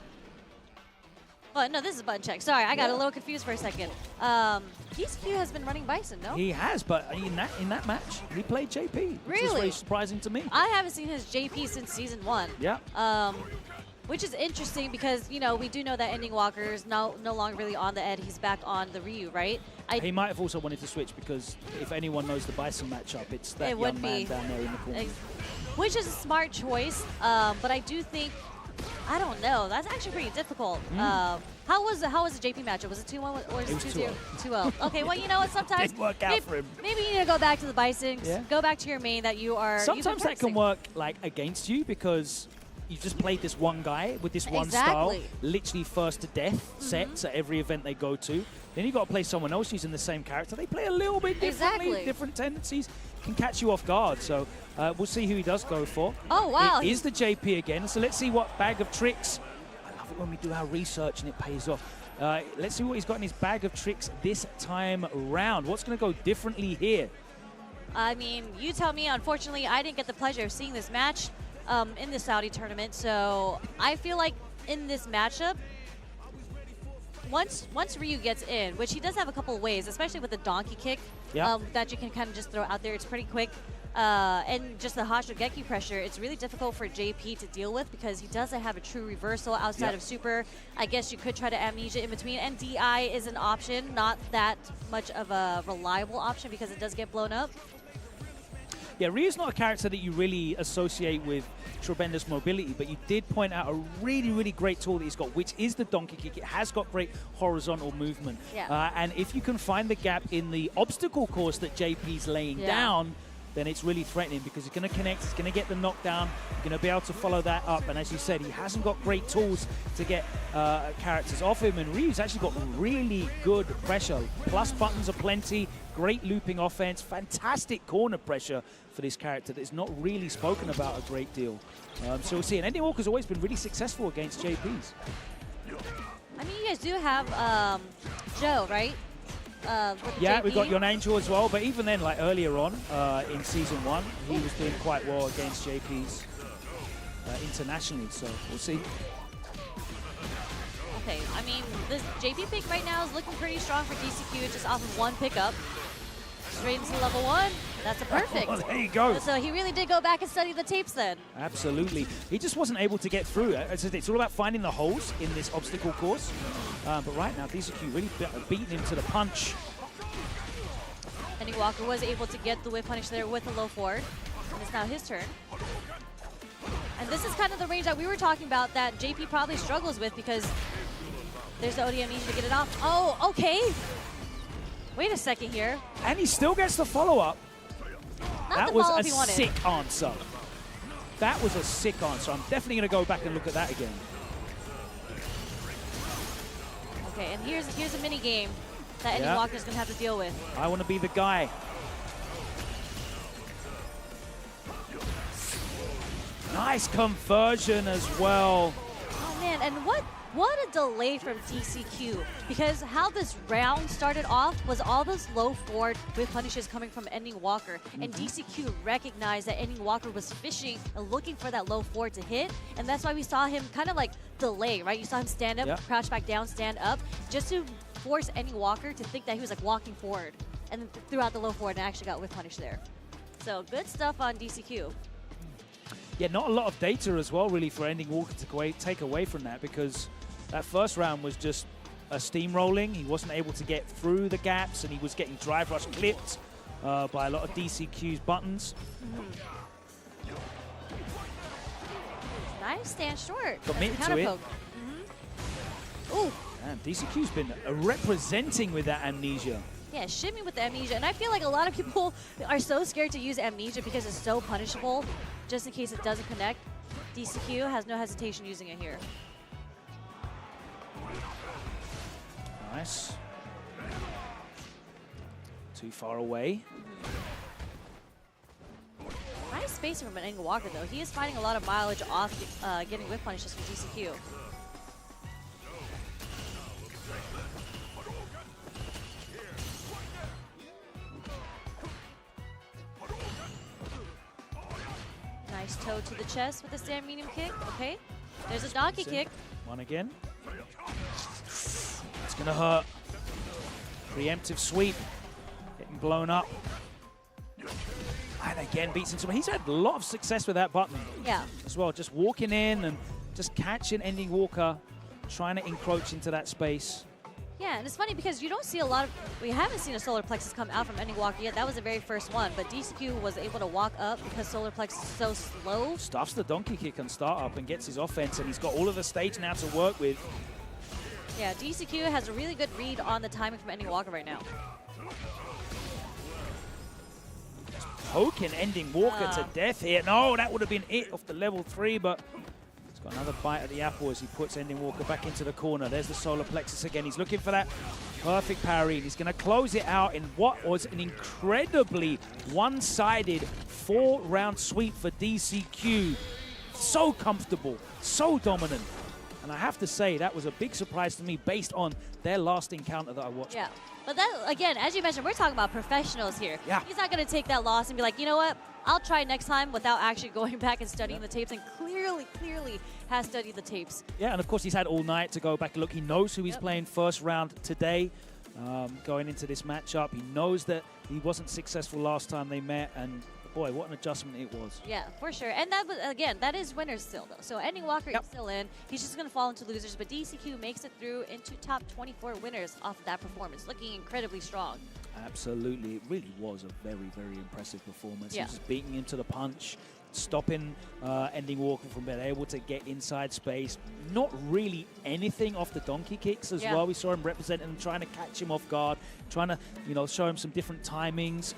Oh, no, this is button check. Sorry, I got a little confused for a second. DCQ has been running Bison, no? He has, but in that match, he played JP. Which is Really? very surprising to me. I haven't seen his JP since Season 1. Yeah. Which is interesting because, you know, we do know that Ending Walker is no longer really on the Ed. He's back on the Ryu, right? He might have also wanted to switch because if anyone knows the Bison matchup, it's that young man down there in the corner. Which is a smart choice, but I do think, I don't know, that's actually pretty difficult. How was the JP matchup? Was it 2-1 or was it 2-0? 2-0. Okay, well, you know what, sometimes Didn't work out for him. Maybe you need to go back to the Bison, go back to your main that you are. Sometimes that can work like against you because you just played this one guy with this one style, literally first to death sets at every event they go to. Then you got to play someone else using the same character. They play a little bit differently, different tendencies, can catch you off guard. So we'll see who he does go for. Oh, wow. It is the JP again. So let's see what bag of tricks. I love it when we do our research and it pays off. Let's see what he's got in his bag of tricks this time round. What's going to go differently here? I mean, you tell me. Unfortunately, I didn't get the pleasure of seeing this match in the Saudi tournament. So I feel like in this matchup, once Ryu gets in, which he does have a couple of ways, especially with the donkey kick that you can kind of just throw out there. It's pretty quick. And just the Hashogeki pressure, it's really difficult for JP to deal with because he doesn't have a true reversal outside of super. I guess you could try to amnesia in between, and DI is an option, not that much of a reliable option because it does get blown up. Yeah, Ryu's not a character that you really associate with tremendous mobility, but you did point out a really, really great tool that he's got, which is the donkey kick. It has got great horizontal movement. Yeah. And if you can find the gap in the obstacle course that JP's laying down, then it's really threatening because he's going to connect, he's going to get the knockdown, you're going to be able to follow that up. And as you said, he hasn't got great tools to get characters off him. And Ryu's actually got really good pressure. Plus buttons are plenty, great looping offense, fantastic corner pressure for this character that is not really spoken about a great deal. So we'll see. And Ending Walker's always been really successful against JPs. I mean, you guys do have Joe, right? Yeah, we've got Yon Angel as well, but even then, like earlier on in Season 1, he was doing quite well against JPs internationally, so we'll see. Okay, I mean, this JP pick right now is looking pretty strong for DCQ, just off of one pickup. Straight into level 1, that's a perfect. Oh, there you go. So he really did go back and study the tapes then. Absolutely. He just wasn't able to get through. It's all about finding the holes in this obstacle course. But right now, DCQ really beating him to the punch. Ending Walker was able to get the whip punish there with a low forward. And it's now his turn. And this is kind of the range that we were talking about that JP probably struggles with because there's the ODM needing to get it off. Oh, okay. Wait a second here. And he still gets the follow-up. That was a sick answer. That was a sick answer. I'm definitely going to go back and look at that again. Okay, and here's a mini game that Ending Walker's going to have to deal with. I want to be the guy. Nice conversion as well. Oh man, and what a delay from DCQ, because how this round started off was all those low forward with punishes coming from Ending Walker, and DCQ recognized that Ending Walker was fishing and looking for that low forward to hit, and that's why we saw him kind of like delay, right? You saw him stand up, crouch back down, stand up, just to force Ending Walker to think that he was like walking forward, and then threw out the low forward and actually got with punish there. So good stuff on DCQ. Yeah, not a lot of data as well, really, for Ending Walker to take away from that, because that first round was just a steamrolling. He wasn't able to get through the gaps, and he was getting drive rush clipped by a lot of DCQ's buttons. Nice, stand short. Committed to it. Ooh. And DCQ's been representing with that amnesia. Yeah, shimmy with the amnesia. And I feel like a lot of people are so scared to use amnesia because it's so punishable, just in case it doesn't connect. DCQ has no hesitation using it here. Nice. Too far away. Nice spacing from Ending Walker, though. He is finding a lot of mileage off getting whip punishes from DCQ. Nice toe to the chest with the stand medium kick. Okay. There's a donkey kick. One again. It's going to hurt. Preemptive sweep. Getting blown up. And again beats into him. He's had a lot of success with that button. Yeah. As well. Just walking in and just catching Ending Walker. Trying to encroach into that space. Yeah, and it's funny because you don't see a lot of, we haven't seen a solar plexus come out from Ending Walker yet. That was the very first one, but DCQ was able to walk up because solar plexus is so slow. Stuffs the donkey kick and start up and gets his offense, and he's got all of the stage now to work with. Yeah, DCQ has a really good read on the timing from Ending Walker right now. Poking Ending Walker to death here. No, that would have been it off the level 3, but he's got another bite at the apple as he puts Ending Walker back into the corner. There's the solar plexus again. He's looking for that perfect parry. He's going to close it out in what was an incredibly one-sided 4-round sweep for DCQ. So comfortable, so dominant. And I have to say, that was a big surprise to me based on their last encounter that I watched. Yeah, but that, again, as you mentioned, we're talking about professionals here. Yeah. He's not going to take that loss and be like, you know what, I'll try next time without actually going back and studying the tapes, and clearly has studied the tapes. Yeah, and of course he's had all night to go back and look. He knows who he's playing first round today going into this matchup. He knows that he wasn't successful last time they met, and boy, what an adjustment it was. Yeah, for sure. And that was, again, that is winners still, though. So Ending Walker is still in. He's just going to fall into losers, but DCQ makes it through into top 24 winners off of that performance, looking incredibly strong. Absolutely. It really was a very, very impressive performance. Yeah. He was just beating him to the punch, stopping Ending Walker from being able to get inside space. Not really anything off the donkey kicks as well. We saw him representing him, trying to catch him off guard, trying to, you know, show him some different timings.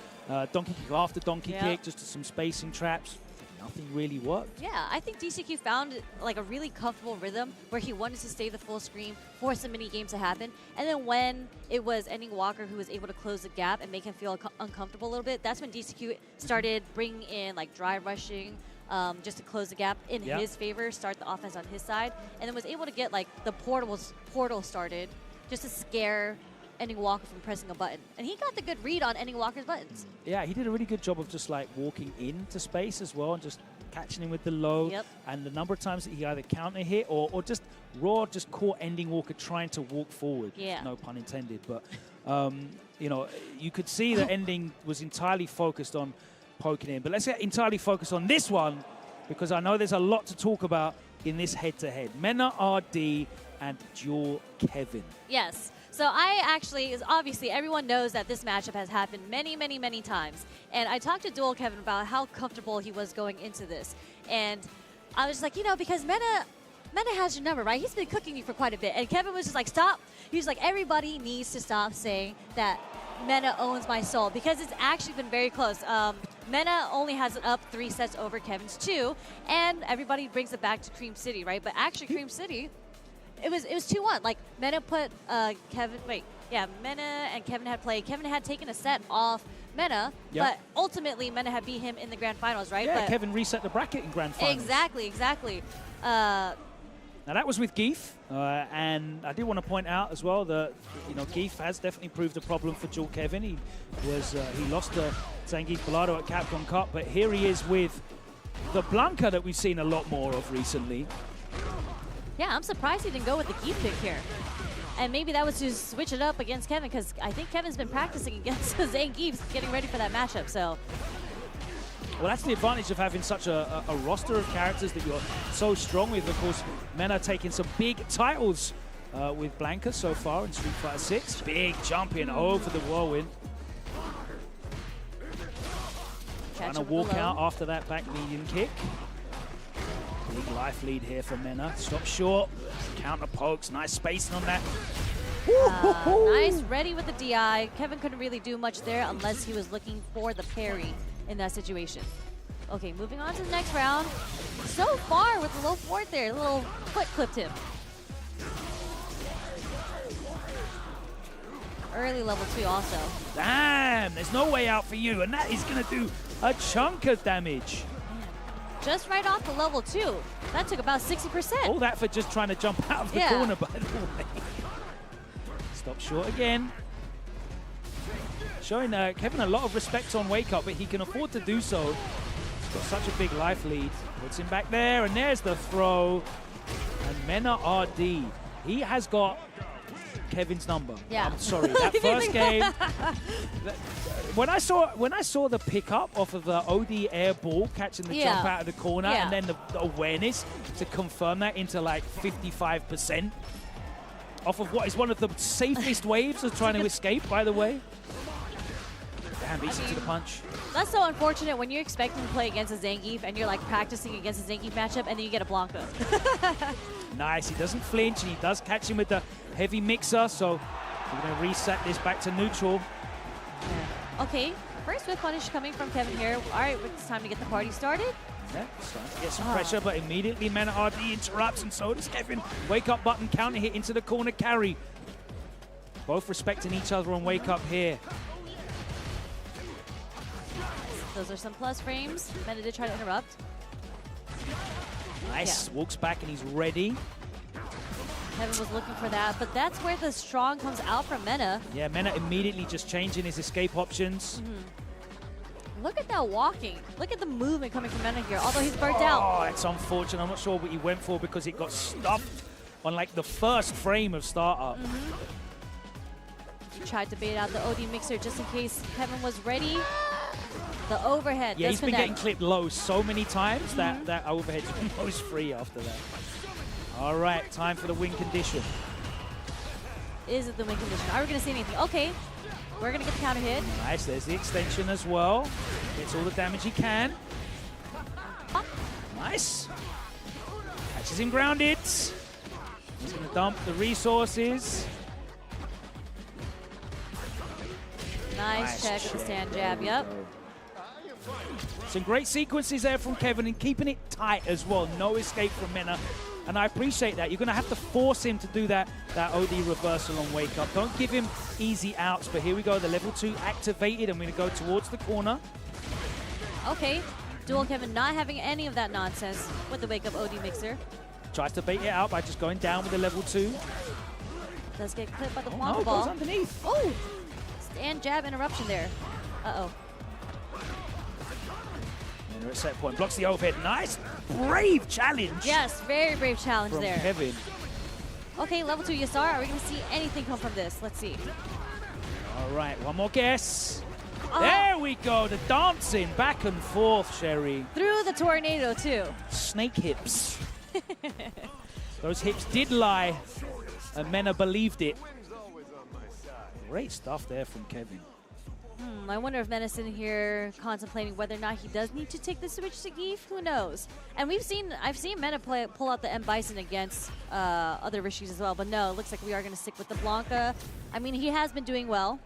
Donkey kick after donkey kick, just some spacing traps. Nothing really worked. Yeah, I think DCQ found like a really comfortable rhythm where he wanted to stay the full screen, force the mini games to happen, and then when it was Ending Walker who was able to close the gap and make him feel uncomfortable a little bit, that's when DCQ started bringing in like dry rushing just to close the gap in his favor, start the offense on his side, and then was able to get like the portal started just to scare Ending Walker from pressing a button. And he got the good read on Ending Walker's buttons. Yeah, he did a really good job of just like walking into space as well and just catching him with the low. And the number of times that he either counter hit or just raw just caught Ending Walker trying to walk forward. No pun intended. But, you know, you could see that Ending was entirely focused on poking in. But let's get entirely focused on this one because I know there's a lot to talk about in this head-to-head. MenaRD and Duel Kevin. Yes. So I actually, obviously everyone knows that this matchup has happened many, many, many times. And I talked to Duel Kevin about how comfortable he was going into this. And I was just like, you know, because Mena has your number, right? He's been cooking you for quite a bit. And Kevin was just like, stop. He was like, everybody needs to stop saying that Mena owns my soul because it's actually been very close. Mena only has it up 3 sets over Kevin's 2. And everybody brings it back to Cream City, right? But actually Cream City, it was 2-1. Like Mena put Mena and Kevin had played. Kevin had taken a set off Mena, but ultimately Mena had beat him in the grand finals, right? Yeah, but Kevin reset the bracket in grand finals. Exactly. Now that was with Geef, and I did want to point out as well that Geef has definitely proved a problem for Duel Kevin. He lost to Zangief Belado at Capcom Cup, but here he is with the Blanca that we've seen a lot more of recently. Yeah, I'm surprised he didn't go with the Geef pick here. And maybe that was to switch it up against Kevin, because I think Kevin's been practicing against Zangief, getting ready for that matchup. So, well, that's the advantage of having such a roster of characters that you're so strong with. Of course, Mena taking some big titles with Blanca so far in Street Fighter 6. Big jump in over the whirlwind. Trying to walk out after that back medium kick. Big life lead here for Mena. Stop short. Counter pokes. Nice spacing on that. Nice, ready with the DI. Kevin couldn't really do much there unless he was looking for the parry in that situation. Okay, moving on to the next round. So far with the low forward there. A little foot clipped him. Early level 2 also. Damn, there's no way out for you. And that is going to do a chunk of damage. Just right off the level 2. That took about 60%. All that for just trying to jump out of the corner, by the way. Stop short again. Showing Kevin a lot of respect on Wake Up, but he can afford to do so. He's got such a big life lead. Puts him back there, and there's the throw. And MenaRD, he has got Kevin's number. Yeah. I'm sorry, that first game. When I saw the pickup off of the OD air ball catching the jump out of the corner, and then the awareness to confirm that into like 55% off of what is one of the safest waves of trying to escape, by the way. Damn, beats him to the punch. That's so unfortunate when you're expecting to play against a Zangief and you're like practicing against a Zangief matchup and then you get a Blanca. Nice, he doesn't flinch and he does catch him with the heavy mixer, so we're going to reset this back to neutral. Okay, first whip punish coming from Kevin here. All right, it's time to get the party started. Yeah, starting to get some pressure, but immediately MenaRD interrupts, and so does Kevin. Wake Up button, counter hit into the corner carry. Both respecting each other on Wake Up here. Those are some plus frames. Mena did try to interrupt. Nice, walks back and he's ready. Kevin was looking for that, but that's where the strong comes out from Mena. Yeah, Mena immediately just changing his escape options. Look at that walking. Look at the movement coming from Mena here, although he's burnt out. Oh, it's unfortunate. I'm not sure what he went for because it got stuffed on like the first frame of startup. He tried to bait out the OD mixer just in case Kevin was ready. The overhead. Yeah, he's been connect. getting clipped low so many times that overhead's almost free after that. All right, time for the win condition. is the win condition. Are we going to see anything? Okay, we're going to get the counter hit. Nice, there's the extension as well. Gets all the damage he can. Nice. Catches him grounded. He's going to dump the resources. Nice check with the stand jab, yep. Some great sequences there from Kevin and keeping it tight as well. No escape from Mena. And I appreciate that. You're going to have to force him to do that OD reversal on Wake Up. Don't give him easy outs. But here we go. The level 2 activated. I'm going to go towards the corner. Okay. Dual Kevin not having any of that nonsense with the Wake Up OD mixer. Tries to bait it out by just going down with the level 2. Does get clipped by the Oh, Wombo no, ball. goes underneath. Oh! Stand jab interruption there. Uh-oh. Mena at set point. Blocks the overhead. Nice. Brave challenge. Yes, very brave challenge From there. Kevin. Okay, level 2 Yasar. Are we going to see anything come from this? Let's see. All right, one more guess. Oh. There we go. The dancing back and forth, Sherry. Through the tornado, too. Snake hips. Those hips did lie, and Mena believed it. Great stuff there from Kevin. I wonder if Mena's sitting here contemplating whether or not he does need to take the switch to Zangief. Who knows? And I've seen Mena pull out the M Bison against other Rishis as well. But no, it looks like we are going to stick with the Blanca. I mean, he has been doing well.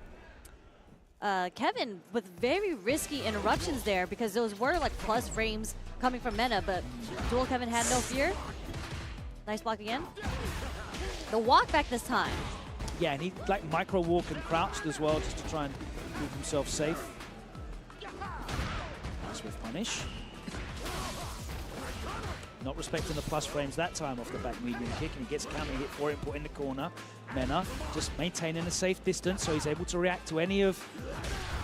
Kevin with very risky interruptions there because those were like plus frames coming from Mena, but Dual Kevin had no fear. Nice block again. The walk back this time. Yeah, and he like micro walk and crouched as well just to try and keep himself safe. Swift punish. Not respecting the plus frames that time off the back medium kick, and he gets a counter hit for it, put in the corner. Mena just maintaining a safe distance so he's able to react to any of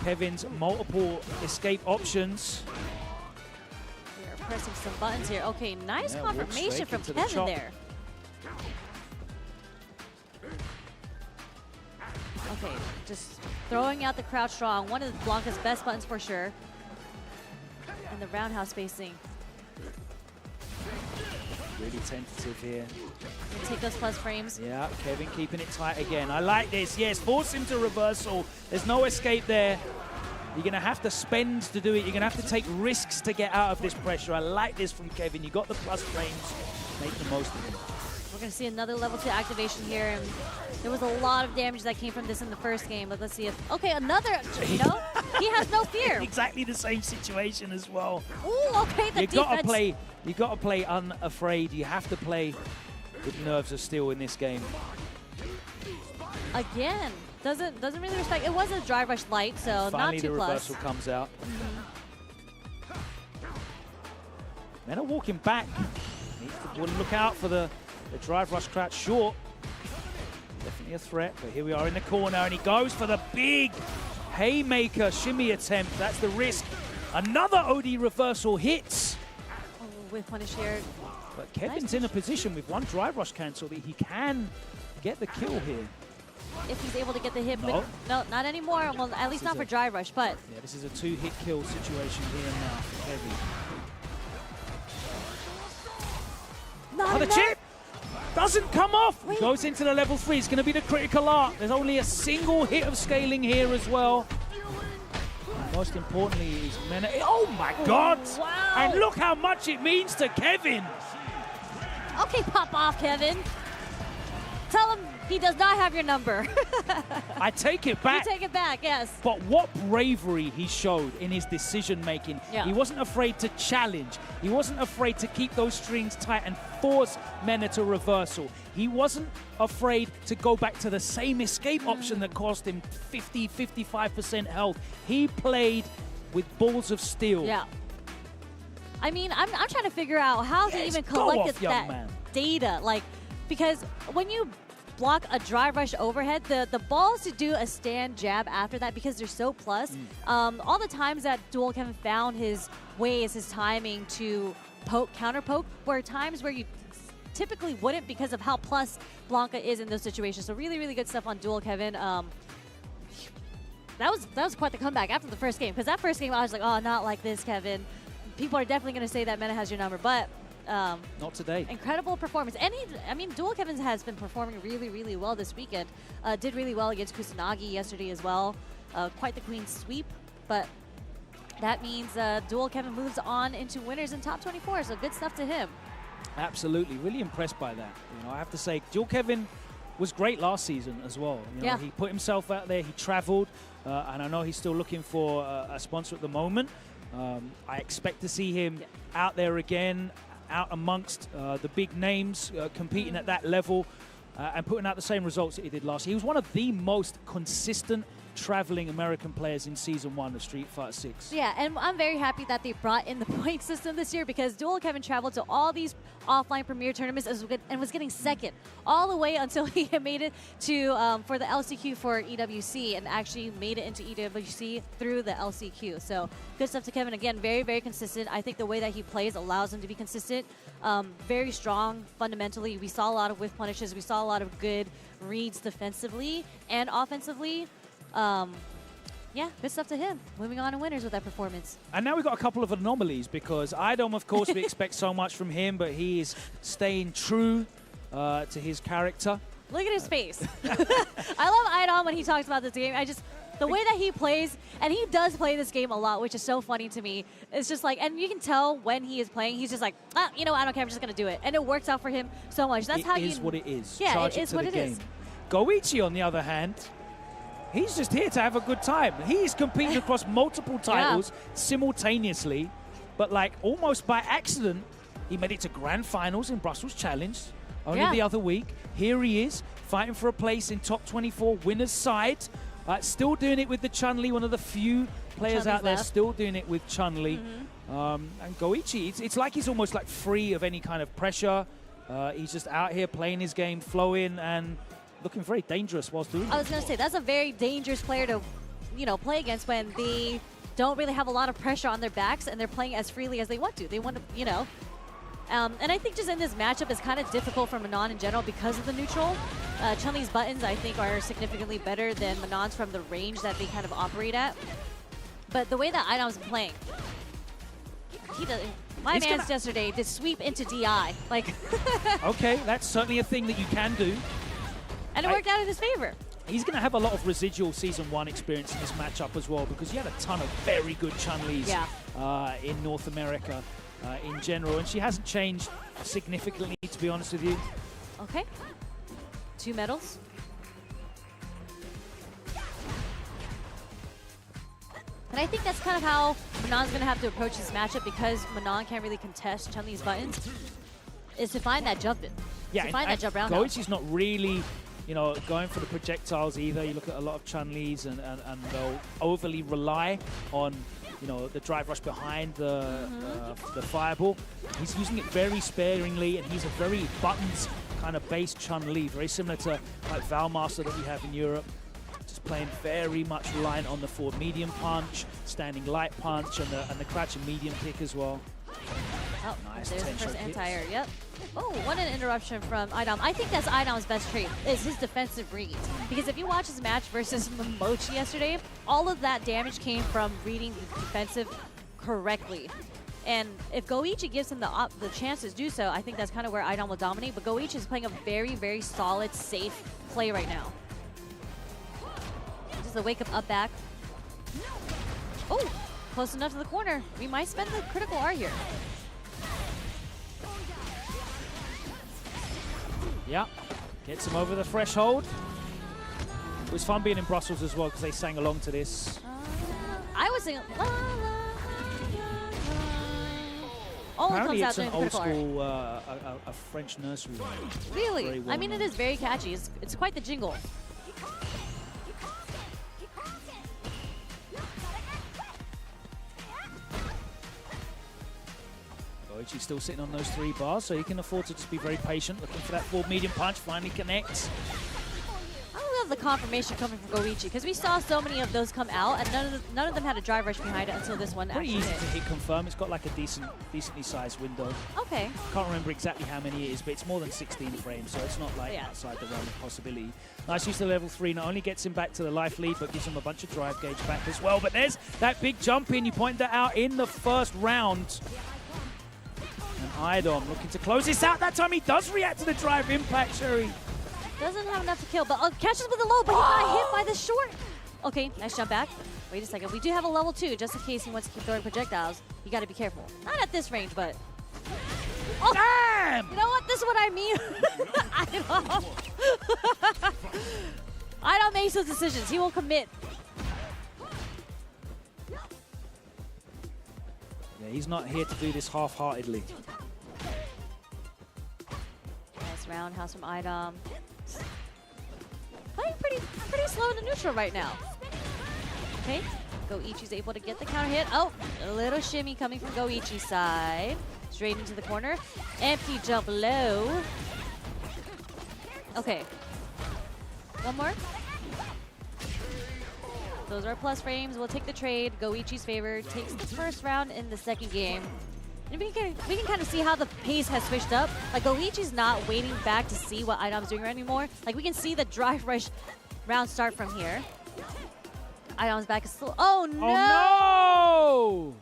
Kevin's multiple escape options. We're pressing some buttons here. Okay, nice Yeah, confirmation from into the Kevin chop. there. Okay, just throwing out the crouch strong. One of Blanca's best buttons for sure. And the roundhouse spacing. Really tentative here. Gonna take those plus frames. Yeah, Kevin keeping it tight again. I like this. Yes, force him to reversal. There's no escape there. You're going to have to spend to do it. You're going to have to take risks to get out of this pressure. I like this from Kevin. You got the plus frames. Make the most of it. We're going to see another level 2 activation here. And there was a lot of damage that came from this in the first game. But let's see if... Okay, another... No, he has no fear. Exactly the same situation as well. Ooh, okay, the defense. You got to play unafraid. You have to play with nerves of steel in this game. Again, doesn't really respect. It was a drive rush light, so Finally not too the plus. reversal comes out. Mena walking back. Needs to look out for the drive rush crouch short. Definitely a threat, but here we are in the corner, and he goes for the big haymaker shimmy attempt. That's the risk. Another OD reversal hits. Oh, with punish here. But Kevin's in a position with one drive rush cancel that he can get the kill here. If he's able to get the hit. No. No, not anymore. Well, at least not for drive rush, but... Yeah, this is a 2-hit kill situation here and now for Kevin. Not The enough. chip doesn't come off. Wait. Goes into the level 3. It's going to be the critical art. There's only a single hit of scaling here as well. And most importantly is Mena. Oh my God! Wow. And look how much it means to Kevin. Okay, pop off, Kevin. Tell him he does not have your number. I take it You back. take it back, yes. But what bravery he showed in his decision making. Yeah. He wasn't afraid to challenge. He wasn't afraid to keep those strings tight and force Mena to reversal. He wasn't afraid to go back to the same escape option that cost him 55% health. He played with balls of steel. Yeah. I mean, I'm trying to figure out how he Yes, even go collected off, young that man. data. Like, because when you block a drive rush overhead, the balls to do a stand jab after that, because they're so plus, all the times that Dual Kevin found his ways, his timing to poke, counter poke, were times where you typically wouldn't because of how plus Blanca is in those situations. So really, really good stuff on Dual Kevin. That was quite the comeback after the first game, because that first game I was like, oh, not like this, Kevin. People are definitely going to say that Mena has your number, but Not today. Incredible performance. And I mean, Dual Kevin has been performing really, really well this weekend. Did really well against Kusanagi yesterday as well. Quite the clean sweep, but that means Dual Kevin moves on into winners in top 24, so good stuff to him. Absolutely, really impressed by that. You know, I have to say, Dual Kevin was great last season as well. You know, he put himself out there, he traveled, and I know he's still looking for a sponsor at the moment. I expect to see him out there again, out amongst the big names, competing at that level, and putting out the same results that he did last year. He was one of the most consistent traveling American players in Season 1 of Street Fighter 6. Yeah, and I'm very happy that they brought in the point system this year, because Dual Kevin traveled to all these offline premier tournaments and was getting second all the way until he had made it to for the LCQ for EWC, and actually made it into EWC through the LCQ. So good stuff to Kevin. Again, very, very consistent. I think the way that he plays allows him to be consistent. Very strong fundamentally. We saw a lot of whiff punishes. We saw a lot of good reads defensively and offensively. Yeah, good stuff to him. Moving on to winners with that performance. And now we've got a couple of anomalies, because Idom, of course, we expect so much from him, but he is staying true to his character. Look at his face. I love Idom when he talks about this game. The way that he plays, and he does play this game a lot, which is so funny to me. It's just like, and you can tell when he is playing, he's just like, you know, I don't care, I'm just going to do it. And it works out for him so much. That's how you... It is what it is. Yeah, Charge it is to what the it game. is. Goichi, on the other hand, he's just here to have a good time. He's competing across multiple titles simultaneously, but like almost by accident, he made it to grand finals in Brussels Challenge only the other week. Here he is, fighting for a place in top 24 winners side. Still doing it with the Chun-Li, one of the few players out there still doing it with Chun-Li. And Goichi, it's like he's almost like free of any kind of pressure. He's just out here playing his game, flowing, and looking very dangerous whilst doing it. I was going to say, that's a very dangerous player to, you know, play against when they don't really have a lot of pressure on their backs and they're playing as freely as they want to. They want to, you know. And I think just in this matchup, it's kind of difficult for Menon in general because of the neutral. Chun-Li's buttons, I think, are significantly better than Menon's from the range that they kind of operate at. But the way that Idom's playing, he does. My man's yesterday did sweep into DI. Like, okay, that's certainly a thing that you can do. And it worked out in his favor. He's going to have a lot of residual Season 1 experience in this matchup as well, because he had a ton of very good Chun-Lis in North America in general, and she hasn't changed significantly, to be honest with you. Okay. 2 medals. And I think that's kind of how Menon's going to have to approach this matchup, because Menon can't really contest Chun-Li's buttons, is to find that jump in. Yeah, to find that jump roundhouse. Goichi's not really, you know, going for the projectiles either. You look at a lot of Chun-Li's and they'll overly rely on, you know, the drive rush behind the fireball. He's using it very sparingly, and he's a very buttons kind of based Chun-Li, very similar to like Valmaster that we have in Europe. Just playing very much reliant on the forward medium punch, standing light punch, and the crouching medium kick as well. Oh, nice. There's the first anti-air, yep. Oh, what an interruption from Idom. I think that's Idom's best trait, is his defensive reads. Because if you watch his match versus Momochi yesterday, all of that damage came from reading the defensive correctly. And if Goichi gives him the chance to do so, I think that's kind of where Idom will dominate. But Goichi is playing a very, very solid, safe play right now. Just a wake-up up back. Oh, close enough to the corner. We might spend the critical R here. Yeah, gets him over the threshold. It was fun being in Brussels as well, because they sang along to this. I was singing. Apparently it's an old school, a French nursery rhyme. Really? I mean, it is very catchy. It's quite the jingle. Goichi's still sitting on those 3 bars, so he can afford to just be very patient, looking for that forward medium punch, finally connects. I love the confirmation coming from Goichi, because we saw so many of those come out, and none of them had a drive rush behind it until this one. Pretty easy to hit confirm. It's got like a decently sized window. Okay. Can't remember exactly how many it is, but it's more than 16 frames, so it's not like outside the realm of possibility. Nice use to level 3. Not only gets him back to the life lead, but gives him a bunch of drive gauge back as well. But there's that big jump in. You pointed that out in the first round. And Idom looking to close this out. That time he does react to the drive impact, Sherry. Doesn't have enough to kill, but catches with the low, but he got hit by the short. Okay, nice jump back. Wait a second. We do have a level 2, just in case he wants to keep throwing projectiles. You got to be careful. Not at this range, but... Oh, damn! You know what? This is what I mean. Idom makes those decisions. He will commit. Yeah, he's not here to do this half-heartedly. Nice roundhouse from Idom. Playing pretty slow in the neutral right now. Okay, Goichi's able to get the counter hit. Oh, a little shimmy coming from Goichi's side. Straight into the corner. Empty jump low. Okay. One more. Those are plus frames. We'll take the trade. Goichi's favor takes the first round in the second game. And we can kind of see how the pace has switched up. Like, Goichi's not waiting back to see what Idom's doing anymore. Like, we can see the drive rush round start from here. Idom's back is still... Oh, no!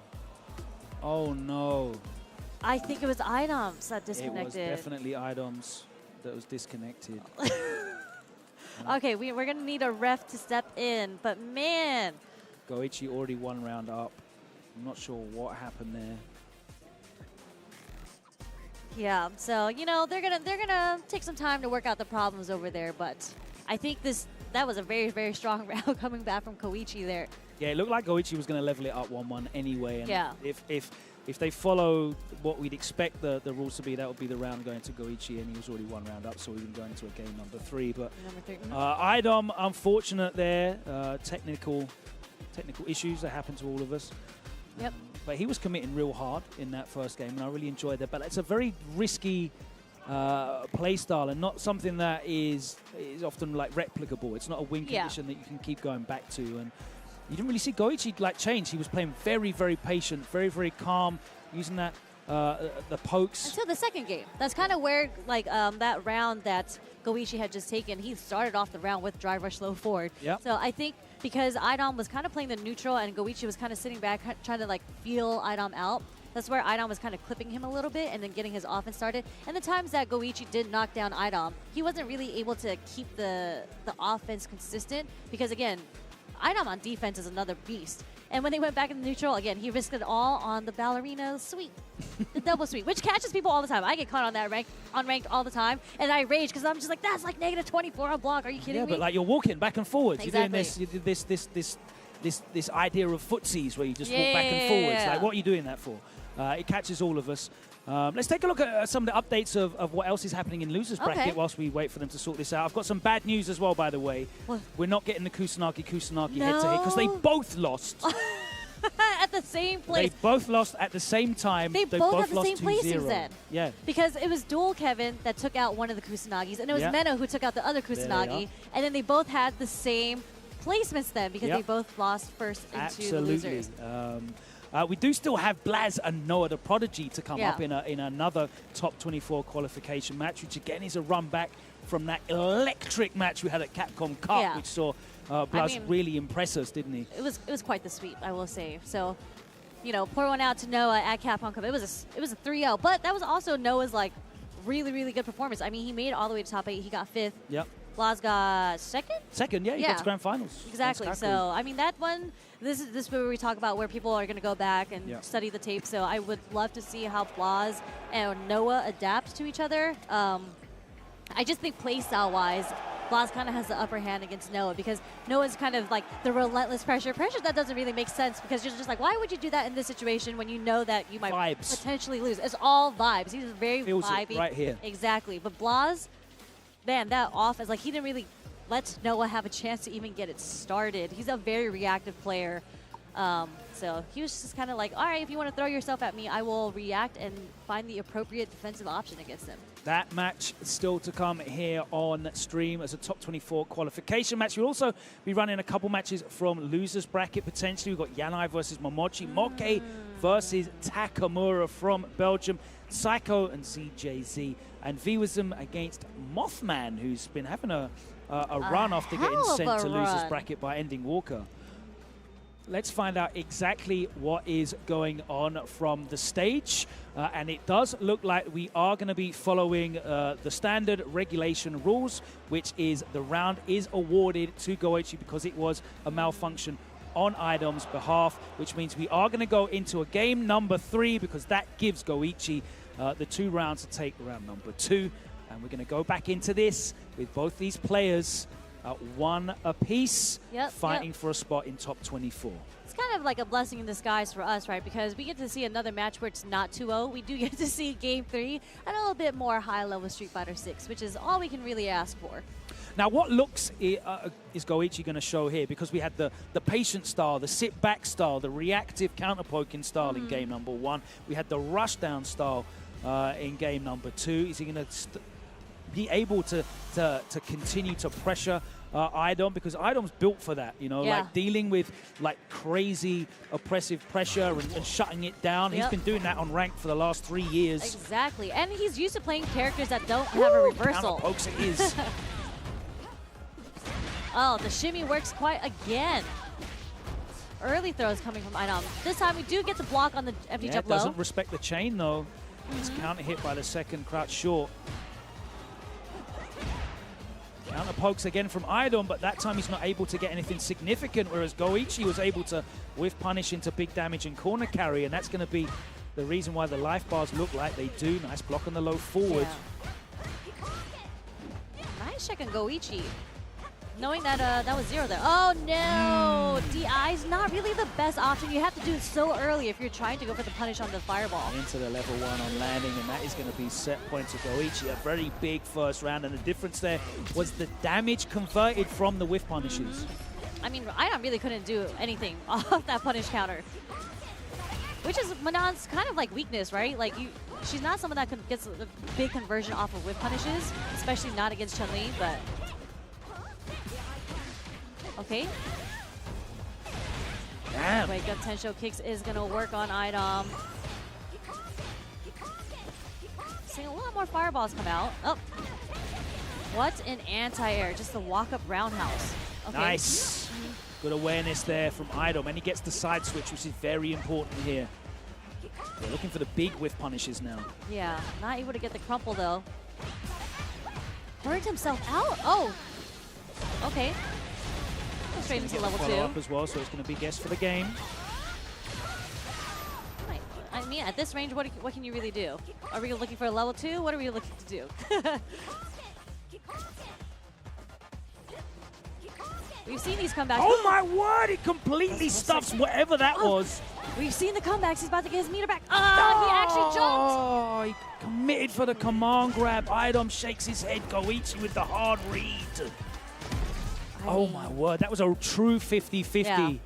Oh, no. I think it was Idom's that disconnected. It was definitely Idom's that was disconnected. Okay, we're going to need a ref to step in, but man. Goichi already 1 round up. I'm not sure what happened there. Yeah, so, you know, they're gonna take some time to work out the problems over there, but I think that was a very, very strong round coming back from Goichi there. Yeah, it looked like Goichi was going to level it up 1-1 anyway. And yeah. If they follow what we'd expect the rules to be, that would be the round going to Goichi, and he was already 1 round up, so we've been going to a game number 3. But Idom, unfortunate there, technical issues that happen to all of us. Yep. But he was committing real hard in that first game, and I really enjoyed that. But it's a very risky play style, and not something that is often like replicable. It's not a win condition that you can keep going back to. And you didn't really see Goichi like change. He was playing very, very patient, very, very calm, using that the pokes. Until the second game. That's kind of where like that round that Goichi had just taken, he started off the round with drive rush low forward. Yep. So I think because Idom was kind of playing the neutral and Goichi was kind of sitting back trying to like feel Idom out, that's where Idom was kind of clipping him a little bit and then getting his offense started. And the times that Goichi did knock down Idom, he wasn't really able to keep the offense consistent because, again, Idom on defense is another beast. And when they went back in the neutral, again, he risked it all on the ballerina sweep, the double sweep, which catches people all the time. I get caught on that unranked all the time, and I rage because I'm just like, that's like -24 on block. Are you kidding me? Yeah, but like you're walking back and forwards. Exactly. You're doing this idea of footsies where you just walk back and forwards. Like, what are you doing that for? It catches all of us. Let's take a look at some of the updates of what else is happening in losers bracket whilst we wait for them to sort this out. I've got some bad news as well, by the way. What? We're not getting the Kusanagi head-to-head because they both lost. At the same place. They both lost at the same time. They both had the lost same placings then. Yeah. Because it was Dual Kevin that took out one of the Kusanagis, and it was Mena who took out the other Kusanagi, and then they both had the same placements then because they both lost first into the losers. We do still have Blas and Noah the Prodigy to come up in another top 24 qualification match, which again is a run back from that electric match we had at Capcom Cup, which saw Blas really impress us, didn't he? It was quite the sweep, I will say. So, you know, pour one out to Noah at Capcom Cup. It was a 3-0, but that was also Noah's like really, really good performance. I mean, he made it all the way to top 8. He got 5th. Yep. Blas got 2nd? 2nd, yeah, he got to grand finals. Exactly. So, I mean, that one, this is where we talk about where people are going to go back and study the tape. So I would love to see how Blas and Noah adapt to each other. I just think playstyle-wise, Blas kind of has the upper hand against Noah because Noah's kind of like the relentless pressure that doesn't really make sense because you're just like, why would you do that in this situation when you know that you might potentially lose? It's all vibes. He's very vibey. It right here. Exactly. But Blas, man, that offense, like he didn't really let Noah have a chance to even get it started. He's a very reactive player. So he was just kind of like, all right, if you want to throw yourself at me, I will react and find the appropriate defensive option against him. That match is still to come here on stream as a top 24 qualification match. We'll also be running a couple matches from losers bracket potentially. We've got Yanai versus Momochi, Moke versus Takamura from Belgium, Psycho and ZJZ, and V-Wisdom against Mothman, who's been having a run after getting sent to losers bracket by Ending Walker. let's find out exactly what is going on from the stage. And it does look like we are going to be following the standard regulation rules, which is the round is awarded to Goichi because it was a malfunction on Idom's behalf, which means we are going to go into a game number 3 because that gives Goichi the 2 rounds to take round number 2. And we're going to go back into this with both these players 1 apiece, fighting for a spot in top 24. It's kind of like a blessing in disguise for us, right? Because we get to see another match where it's not 2-0. We do get to see game 3 and a little bit more high-level Street Fighter 6, which is all we can really ask for. Now, what looks is Goichi going to show here? Because we had the patient style, the sit-back style, the reactive counter-poking style in game number 1. We had the rush-down style in game number 2. Is he going to be able to continue to pressure Idom? Because Idom's built for that, you know, like dealing with like crazy oppressive pressure and shutting it down. He's been doing that on rank for the last 3 years. Exactly, and he's used to playing characters that don't have a reversal. Counter pokes it is. Oh, the shimmy works quite again. Early throws coming from Idom. This time we do get the block on the empty jump low. Doesn't respect the chain though. It's counter hit by the second crouch short. Counter pokes again from Idom, but that time he's not able to get anything significant, whereas Goichi was able to whiff punish into big damage and corner carry, and that's going to be the reason why the life bars look like they do. Nice block on the low forward. Nice check on Goichi. Knowing that that was 0 there. Oh no! DI's not really the best option. You have to do it so early if you're trying to go for the punish on the fireball. Into the level 1 on landing, and that is going to be set point to Goichi. A very big first round, and the difference there was the damage converted from the whiff punishes. I mean, Idom really couldn't do anything off that punish counter. Which is MenaRD's kind of like weakness, right? Like, she's not someone that gets a big conversion off of whiff punishes, especially not against Chun-Li, but... Okay. Damn. Wake up Tensho kicks is going to work on Idom. Seeing a lot more fireballs come out. Oh. What an anti-air. Just the walk-up roundhouse. Okay. Nice. Good awareness there from Idom, and he gets the side switch, which is very important here. They're looking for the big whiff punishes now. Yeah, not able to get the crumple, though. Burned himself out? Oh. Okay. Straight into level 2. Up as well, so it's going to be guess for the game. I mean, at this range, what can you really do? Are we looking for a level 2? What are we looking to do? We've seen these comebacks. Oh my word! He completely stuffs whatever that was. We've seen the comebacks. He about to get his meter back. Oh, he actually jumped. Oh, he committed for the command grab. Idom shakes his head. Goichi with the hard read. Oh my word, that was a true 50-50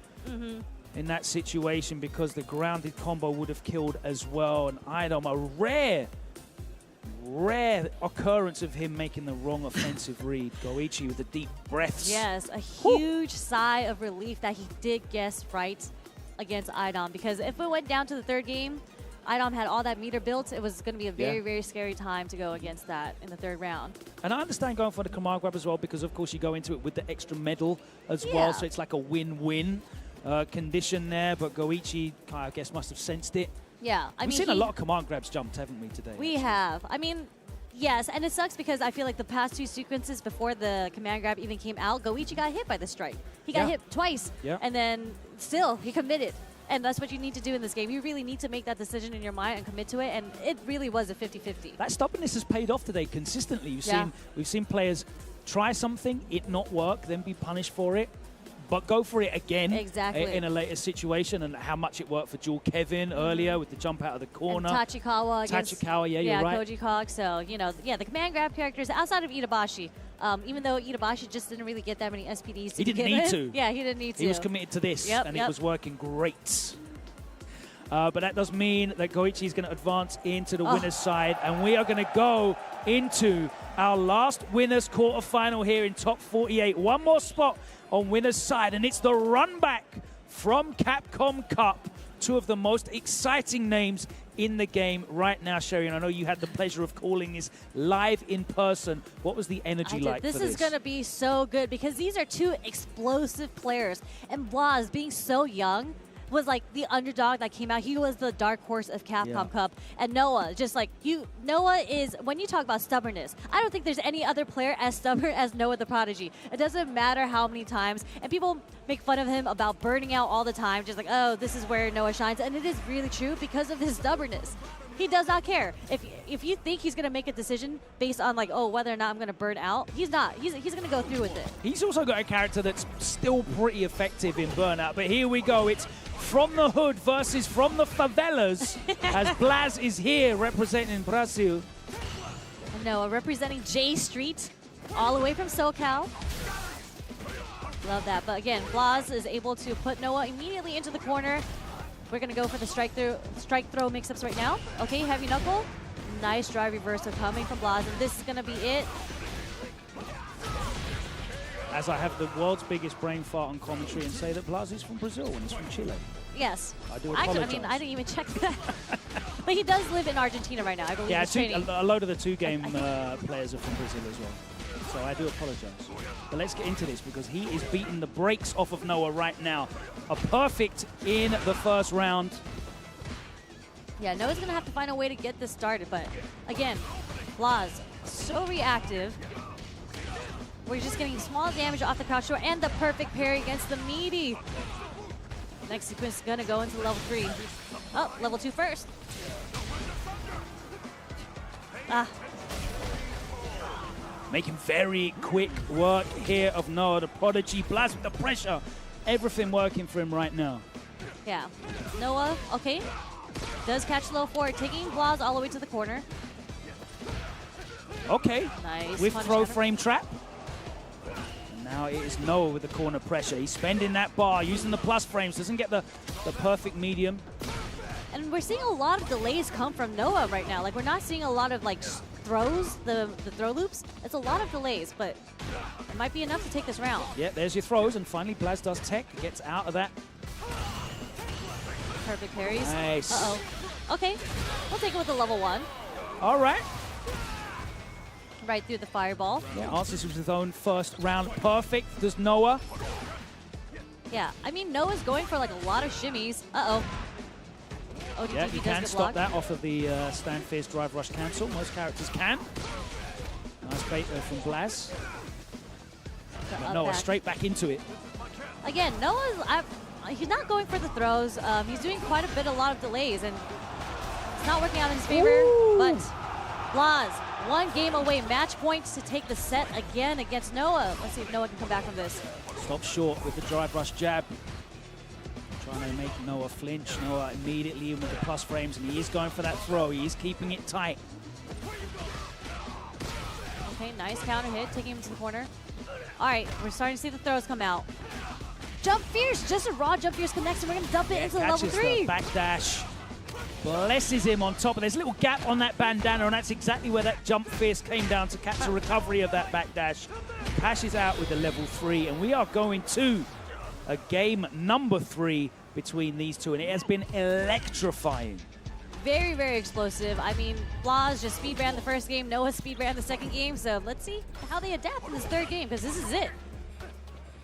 in that situation, because the grounded combo would have killed as well. And Idom, a rare occurrence of him making the wrong offensive read. Goichi with the deep breaths. Yes, a huge sigh of relief that he did guess right against Idom, because if it went down to the 3rd game, Idom had all that meter built. It was going to be a very, very scary time to go against that in the 3rd round. And I understand going for the command grab as well, because of course you go into it with the extra medal as well, so it's like a win-win condition there. But Goichi, I guess, must have sensed it. Yeah, We've seen a lot of command grabs jumped, haven't we, today? We have. I mean, yes, and it sucks because I feel like the past 2 sequences before the command grab even came out, Goichi got hit by the strike. He got hit twice, and then still he committed. And that's what you need to do in this game. You really need to make that decision in your mind and commit to it, and it really was a 50-50. That stubbornness has paid off today consistently. We've seen players try something, it not work, then be punished for it, but go for it again in a later situation, and how much it worked for Jewel Kevin earlier with the jump out of the corner. And Tachikawa against you're right. KojiKog. So, you know, the command grab characters outside of Itabashi, even though Itabashi just didn't really get that many SPDs to He didn't need to. Yeah, he didn't need to. He was committed to this, and it was working great. But that does mean that Goichi is going to advance into the winner's side, and we are going to go into our last winner's quarterfinal here in top 48. One more spot on winner's side, and it's the run back from Capcom Cup two of the most exciting names in the game right now, Sherry. And I know you had the pleasure of calling this live in person. What was the energy like for this? This is going to be so good because these are two explosive players. And Blas, being so young, was like the underdog that came out. He was the dark horse of Capcom Cup. And Noah, just like Noah is, when you talk about stubbornness, I don't think there's any other player as stubborn as Noah the Prodigy. It doesn't matter how many times. And people make fun of him about burning out all the time, just like, oh, this is where Noah shines. And it is really true because of his stubbornness. He does not care. If you think he's going to make a decision based on like, oh, whether or not I'm going to burn out, he's not. He's going to go through with it. He's also got a character that's still pretty effective in Burnout. But here we go. It's From the Hood versus From the Favelas as Blas is here representing Brazil. Noah representing J Street all the way from SoCal. Love that. But again, Blas is able to put Noah immediately into the corner. We're going to go for the strike throw mix-ups right now. Okay, heavy knuckle. Nice drive reversal coming from Blas, and this is going to be it. As I have the world's biggest brain fart on commentary and say that Blas is from Brazil and he's from Chile. Yes. I do apologize. Actually, I mean, I didn't even check that. But he does live in Argentina right now, I believe. Yeah, a load of the two-game players are from Brazil as well. So I do apologize. But let's get into this because he is beating the brakes off of Noah right now. A perfect in the first round. Yeah, Noah's going to have to find a way to get this started. But again, Blas, so reactive. We're just getting small damage off the crouch short and the perfect parry against the meaty. Next sequence is going to go into level 3. Oh, level 2 first. Ah. Making very quick work here of Noah, the Prodigy. Blas with the pressure. Everything working for him right now. Yeah. Noah, okay. Does catch low forward, taking Blas all the way to the corner. Okay. Nice. With throw frame trap. And now it is Noah with the corner pressure. He's spending that bar, using the plus frames. Doesn't get the perfect medium. And we're seeing a lot of delays come from Noah right now. Like, we're not seeing a lot of, like, throws, the throw loops. It's a lot of delays, but it might be enough to take this round. Yeah, there's your throws, and finally Blas does tech, gets out of that. Perfect parries. Nice. Uh-oh. Okay, we'll take it with a level 1. All right. Right through the fireball. Yeah, answers with his own first round. Perfect. Does Noah. Yeah, I mean, Noah's going for, like, a lot of shimmies. Uh-oh. Yeah, you can stop that off of the Stand Fierce Drive Rush cancel. Most characters can. Nice bait there from Blas. Noah straight back into it. Again, Noah's, he's not going for the throws. He's doing quite a lot of delays, and it's not working out in his favor. Ooh. But Blas, 1 game away, match points to take the set again against Noah. Let's see if Noah can come back from this. Stop short with the Drive Rush jab. Trying to make Noah flinch. Noah immediately in with the plus frames, and he is going for that throw. He is keeping it tight. Okay, nice counter hit, taking him to the corner. All right, we're starting to see the throws come out. Jump Fierce, just a raw Jump Fierce connects, and we're going to dump it into the level 3. The back dash. Blesses him on top, and there's a little gap on that bandana, and that's exactly where that Jump Fierce came down to catch a recovery of that back dash. Pashes out with the level 3, and we are going to a game number 3 between these two, and it has been electrifying. Very, very explosive. I mean, Blas just speed ran the first game, Noah speed ran the second game, so let's see how they adapt in this third game, because this is it.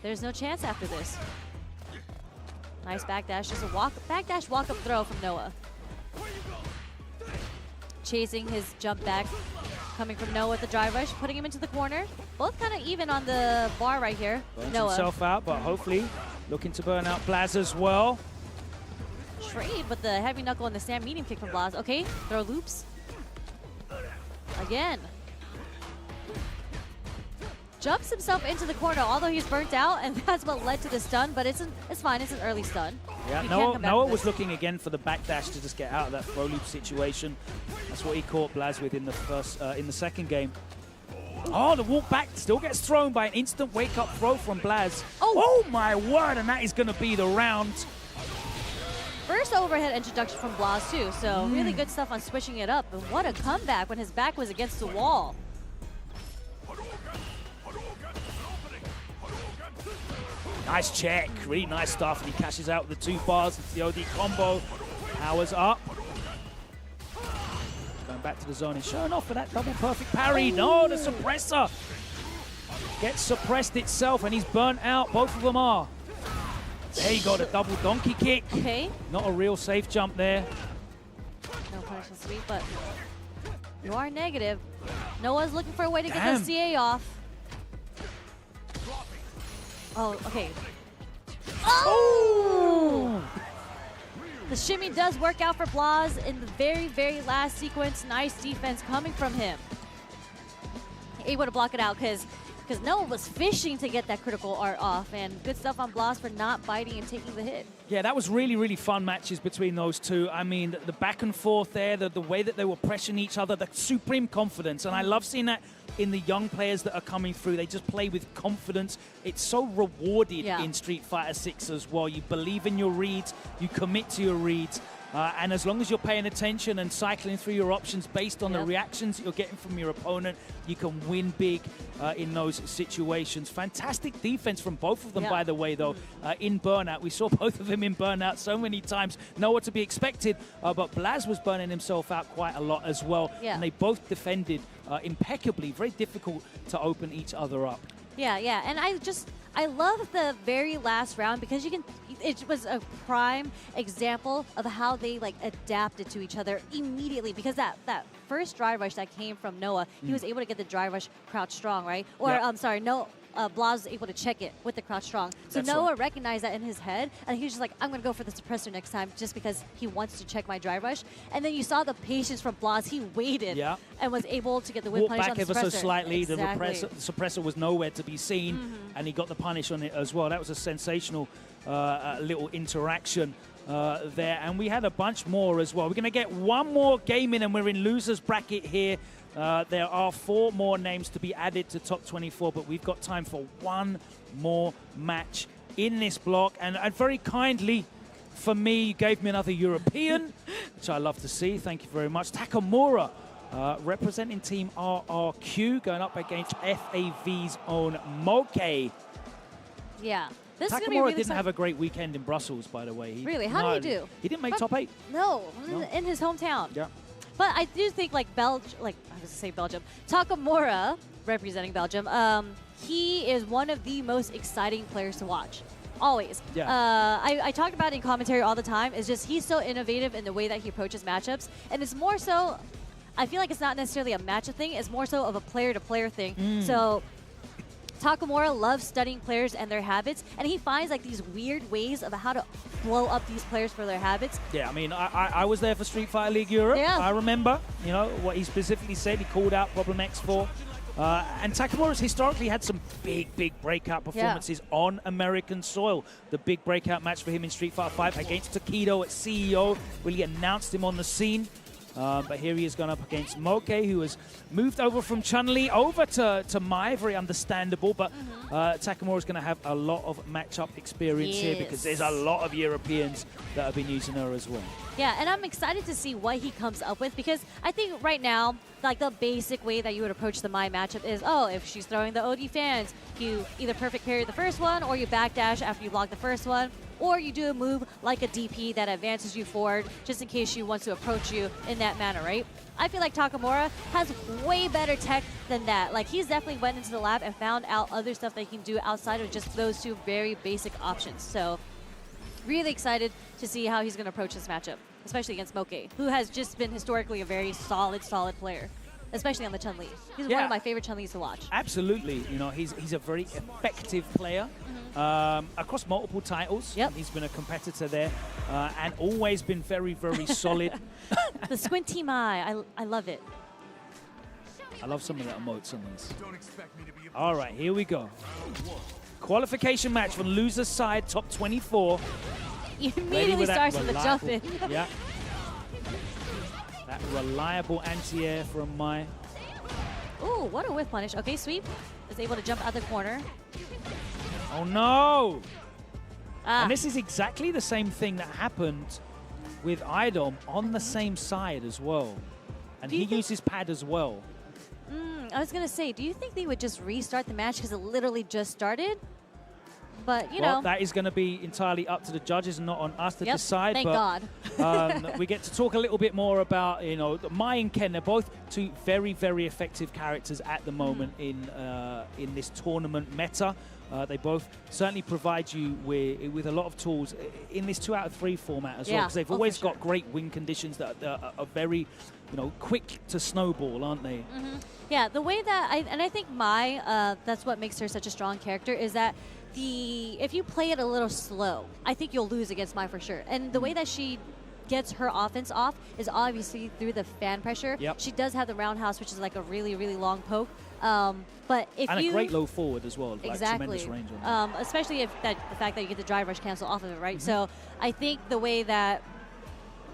There's no chance after this. Nice backdash, just a backdash walk-up throw from Noah. Chasing his jump back, coming from Noah with the drive rush, putting him into the corner. Both kind of even on the bar right here. Burns Noah himself out, but hopefully looking to burn out Blas as well. trade, but the heavy knuckle and the stand medium kick from Blas. Okay, throw loops. Again. Jumps himself into the corner, although he's burnt out, and that's what led to the stun, but it's fine, it's an early stun. Yeah, Noah was looking again for the backdash to just get out of that throw loop situation. That's what he caught Blas with in the second game. Oh, the walk back still gets thrown by an instant wake-up throw from Blas. Oh my word, and that is going to be the round. First overhead introduction from Blas too, so really good stuff on switching it up. And what a comeback when his back was against the wall. Nice check, really nice stuff, and he cashes out with the 2 bars. It's the OD combo. Powers up. Going back to the zone and showing off for that double perfect parry. No, the suppressor gets suppressed itself, and he's burnt out. Both of them are. There you go, the double donkey kick. Okay. Not a real safe jump there. No punishment sweep, but you are negative. Noah's looking for a way to get Damn. the CA off. Oh, okay. Oh! The shimmy does work out for Blas in the very, very last sequence. Nice defense coming from him. Able to block it out because Noah was fishing to get that critical art off, and good stuff on Blas for not biting and taking the hit. Yeah, that was really, really fun matches between those two. I mean, the back and forth there, the way that they were pressuring each other, the supreme confidence. And I love seeing that in the young players that are coming through. They just play with confidence. It's so rewarded in Street Fighter 6 as well. You believe in your reads, you commit to your reads. And as long as you're paying attention and cycling through your options based on the reactions that you're getting from your opponent, you can win big in those situations. Fantastic defense from both of them, by the way, though, in Burnout. We saw both of them in Burnout so many times. Know what to be expected, but Blas was burning himself out quite a lot as well. And they both defended impeccably. Very difficult to open each other up. Yeah, and I love the very last round because it was a prime example of how they like adapted to each other immediately, because that first drive rush that came from Noah, he was able to get the drive rush crouch strong, right? Or I'm sorry, no. Blas was able to check it with the crouch strong. So That's Noah right. recognized that in his head, and he was just like, I'm going to go for the suppressor next time just because he wants to check my drive rush. And then you saw the patience from Blas. He waited and was able to get the win Walked punish back on the ever suppressor. so slightly. Exactly. The suppressor was nowhere to be seen, and he got the punish on it as well. That was a sensational little interaction there. And we had a bunch more as well. We're going to get one more game in, and we're in loser's bracket here. There are 4 more names to be added to top 24, but we've got time for one more match in this block. And very kindly, for me, you gave me another European, which I love to see. Thank you very much. Takamura, representing Team RRQ, going up against FAV's own Moke. Yeah. This is gonna be Takamura really didn't have a great weekend in Brussels, by the way. Really? How did he do? He didn't make top 8. No, in his hometown. Yeah. But I do think I was going to say Belgium. Takamura, representing Belgium, he is one of the most exciting players to watch. Always. Yeah. I talked about it in commentary all the time. It's just he's so innovative in the way that he approaches matchups. And it's more so, I feel like it's not necessarily a matchup thing. It's more so of a player-to-player thing. So Takamura loves studying players and their habits, and he finds these weird ways of how to blow up these players for their habits. Yeah, I mean, I was there for Street Fighter League Europe. Yeah. I remember, what he specifically said. He called out Problem X4. And Takamura's historically had some big breakout performances on American soil. The big breakout match for him in Street Fighter 5 against Tokido at CEO really announced him on the scene. But here he is going up against Moke, who has moved over from Chun-Li over to Mai. Very understandable, but Takamura is going to have a lot of matchup experience here because there's a lot of Europeans that have been using her as well. Yeah, and I'm excited to see what he comes up with, because I think right now, the basic way that you would approach the Mai matchup is, if she's throwing the OD fans, you either perfect parry the first one, or you backdash after you block the first one, or you do a move like a DP that advances you forward just in case she wants to approach you in that manner, right? I feel like Takamura has way better tech than that. He's definitely went into the lab and found out other stuff that he can do outside of just those 2 very basic options. So really excited to see how he's going to approach this matchup, especially against Moke, who has just been historically a very solid player, especially on the Chun-Li. He's one of my favorite Chun-Lis to watch. Absolutely. He's a very effective player across multiple titles. Yep. He's been a competitor there and always been very solid. The squinty Mai, I love it. I love some of the emotes on this. All right, here we go. Qualification match from loser's side, top 24. He immediately starts with the jump in. Yeah. That reliable anti-air from Mai. Ooh, what a whiff punish. Okay, sweep. Is able to jump out the corner. Oh no! And this is exactly the same thing that happened with Idom on the same side as well. And he uses pad as well. I was going to say, do you think they would just restart the match because it literally just started? But, you well, know. that is going to be entirely up to the judges and not on us to decide. Thank but, God. we get to talk a little bit more about, you know, Mai and Ken. They're both two very, very effective characters at the moment in this tournament meta. They both certainly provide you with a lot of tools in this 2 out of 3 format as well, because they've always got great win conditions that are very, you know, quick to snowball, aren't they? Yeah, the way that I think Mai, that's what makes her such a strong character, is that if you play it a little slow, I think you'll lose against Mai for sure. And the way that she gets her offense off is obviously through the fan pressure. She does have the roundhouse, which is like a really, really long poke. But if and a great low forward as well, like tremendous range on that. Especially if the fact that you get the drive rush cancel off of it, right? So I think the way that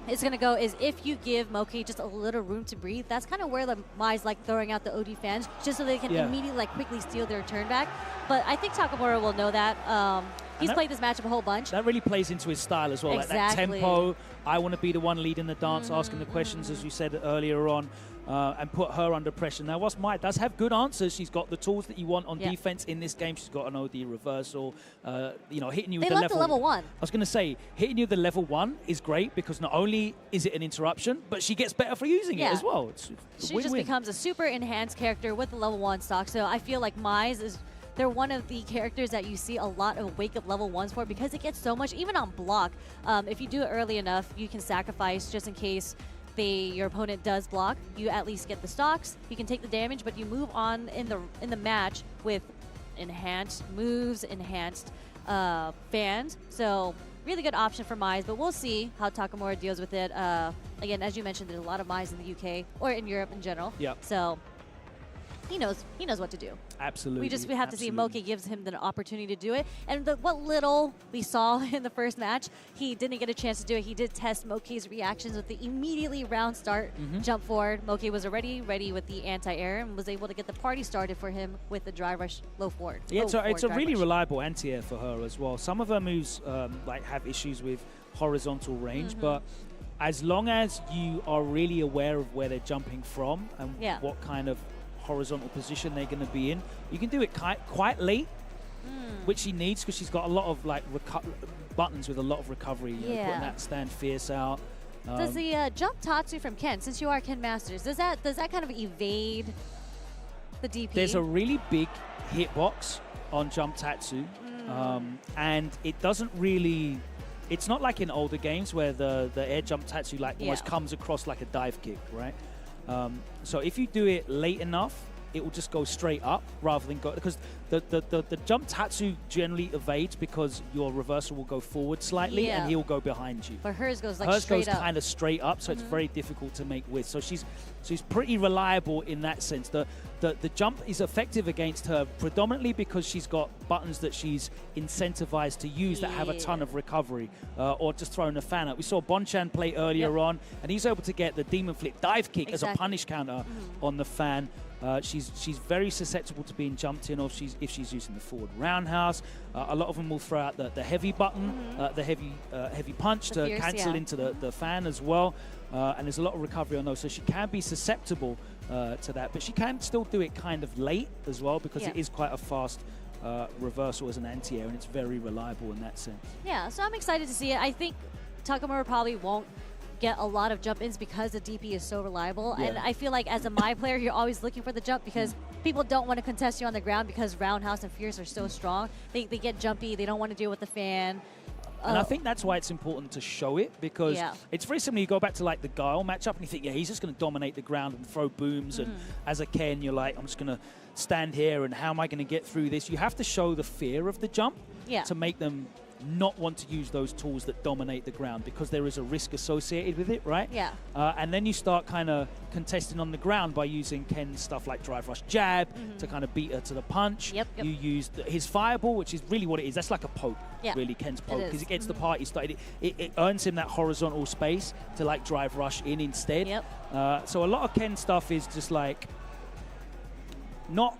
it's going to go is if you give Moki just a little room to breathe, that's kind of where the Mai's like throwing out the OD fans just so they can immediately like quickly steal their turn back. But I think Takamura will know that. He's played this matchup a whole bunch. That really plays into his style as well. Like that tempo, I want to be the one leading the dance, asking the questions, as you said earlier on, and put her under pressure. Now, whilst Mai does have good answers, she's got the tools that you want on defense in this game. She's got an OD reversal, you know, hitting you with the level 1. I was going to say, hitting you with the level 1 is great because not only is it an interruption, but she gets better for using it as well. She just becomes a super enhanced character with the level 1 stock. So I feel like Mai's they're one of the characters that you see a lot of wake-up level 1s for because it gets so much, even on block. If you do it early enough, you can sacrifice just in case your opponent does block. You at least get the stocks. You can take the damage, but you move on in the match with enhanced moves, enhanced fans. So really good option for Mai's, but we'll see how Takamura deals with it. Again, as you mentioned, there's a lot of Mai's in the UK or in Europe in general. So he knows what to do. Absolutely. We have to see if Moki gives him the opportunity to do it. And what little we saw in the first match, he didn't get a chance to do it. He did test Moki's reactions with the immediately round start, jump forward. Moki was already ready with the anti-air and was able to get the party started for him with the drive rush low forward. Yeah, it's a really reliable anti-air for her as well. Some of her moves like have issues with horizontal range, but as long as you are really aware of where they're jumping from and what kind of horizontal position they're going to be in, you can do it quite late, which she needs because she's got a lot of like buttons with a lot of recovery, you know, putting that stand fierce out. Does the jump Tatsu from Ken, since you are Ken Masters, does that kind of evade the DP? There's a really big hitbox on jump Tatsu, and it doesn't really. It's not like in older games where the air jump Tatsu like almost comes across like a dive kick, right? So if you do it late enough, it will just go straight up rather than go, because the jump Tatsu generally evades because your reversal will go forward slightly and he'll go behind you. But hers goes like straight up. Hers goes kind of straight up, so it's very difficult to make with. So she's pretty reliable in that sense. The jump is effective against her predominantly because she's got buttons that she's incentivized to use that have a ton of recovery, or just throwing a fan out. We saw Bonchan play earlier on, and he's able to get the demon flip dive kick as a punish counter on the fan. She's very susceptible to being jumped in, or if she's using the forward roundhouse. A lot of them will throw out the heavy button, the heavy punch to cancel into the fan as well. And there's a lot of recovery on those, so she can be susceptible to that. But she can still do it kind of late as well because it is quite a fast reversal as an anti-air, and it's very reliable in that sense. Yeah, so I'm excited to see it. I think Takamura probably won't get a lot of jump-ins because the DP is so reliable. And I feel like as a Mai player, you're always looking for the jump because people don't want to contest you on the ground because Roundhouse and Fierce are so strong. They get jumpy. They don't want to deal with the fan. And I think that's why it's important to show it, because it's very similar. You go back to like the Guile matchup and you think, he's just going to dominate the ground and throw booms. And as a Ken, you're like, I'm just going to stand here and how am I going to get through this? You have to show the fear of the jump to make them not want to use those tools that dominate the ground, because there is a risk associated with it, right? Yeah. And then you start kind of contesting on the ground by using Ken's stuff like drive rush jab to kind of beat her to the punch. You use his fireball, which is really what it is. That's like a poke, really, Ken's poke, because it gets the party started. It earns him that horizontal space to like drive rush in instead. So a lot of Ken stuff is just like not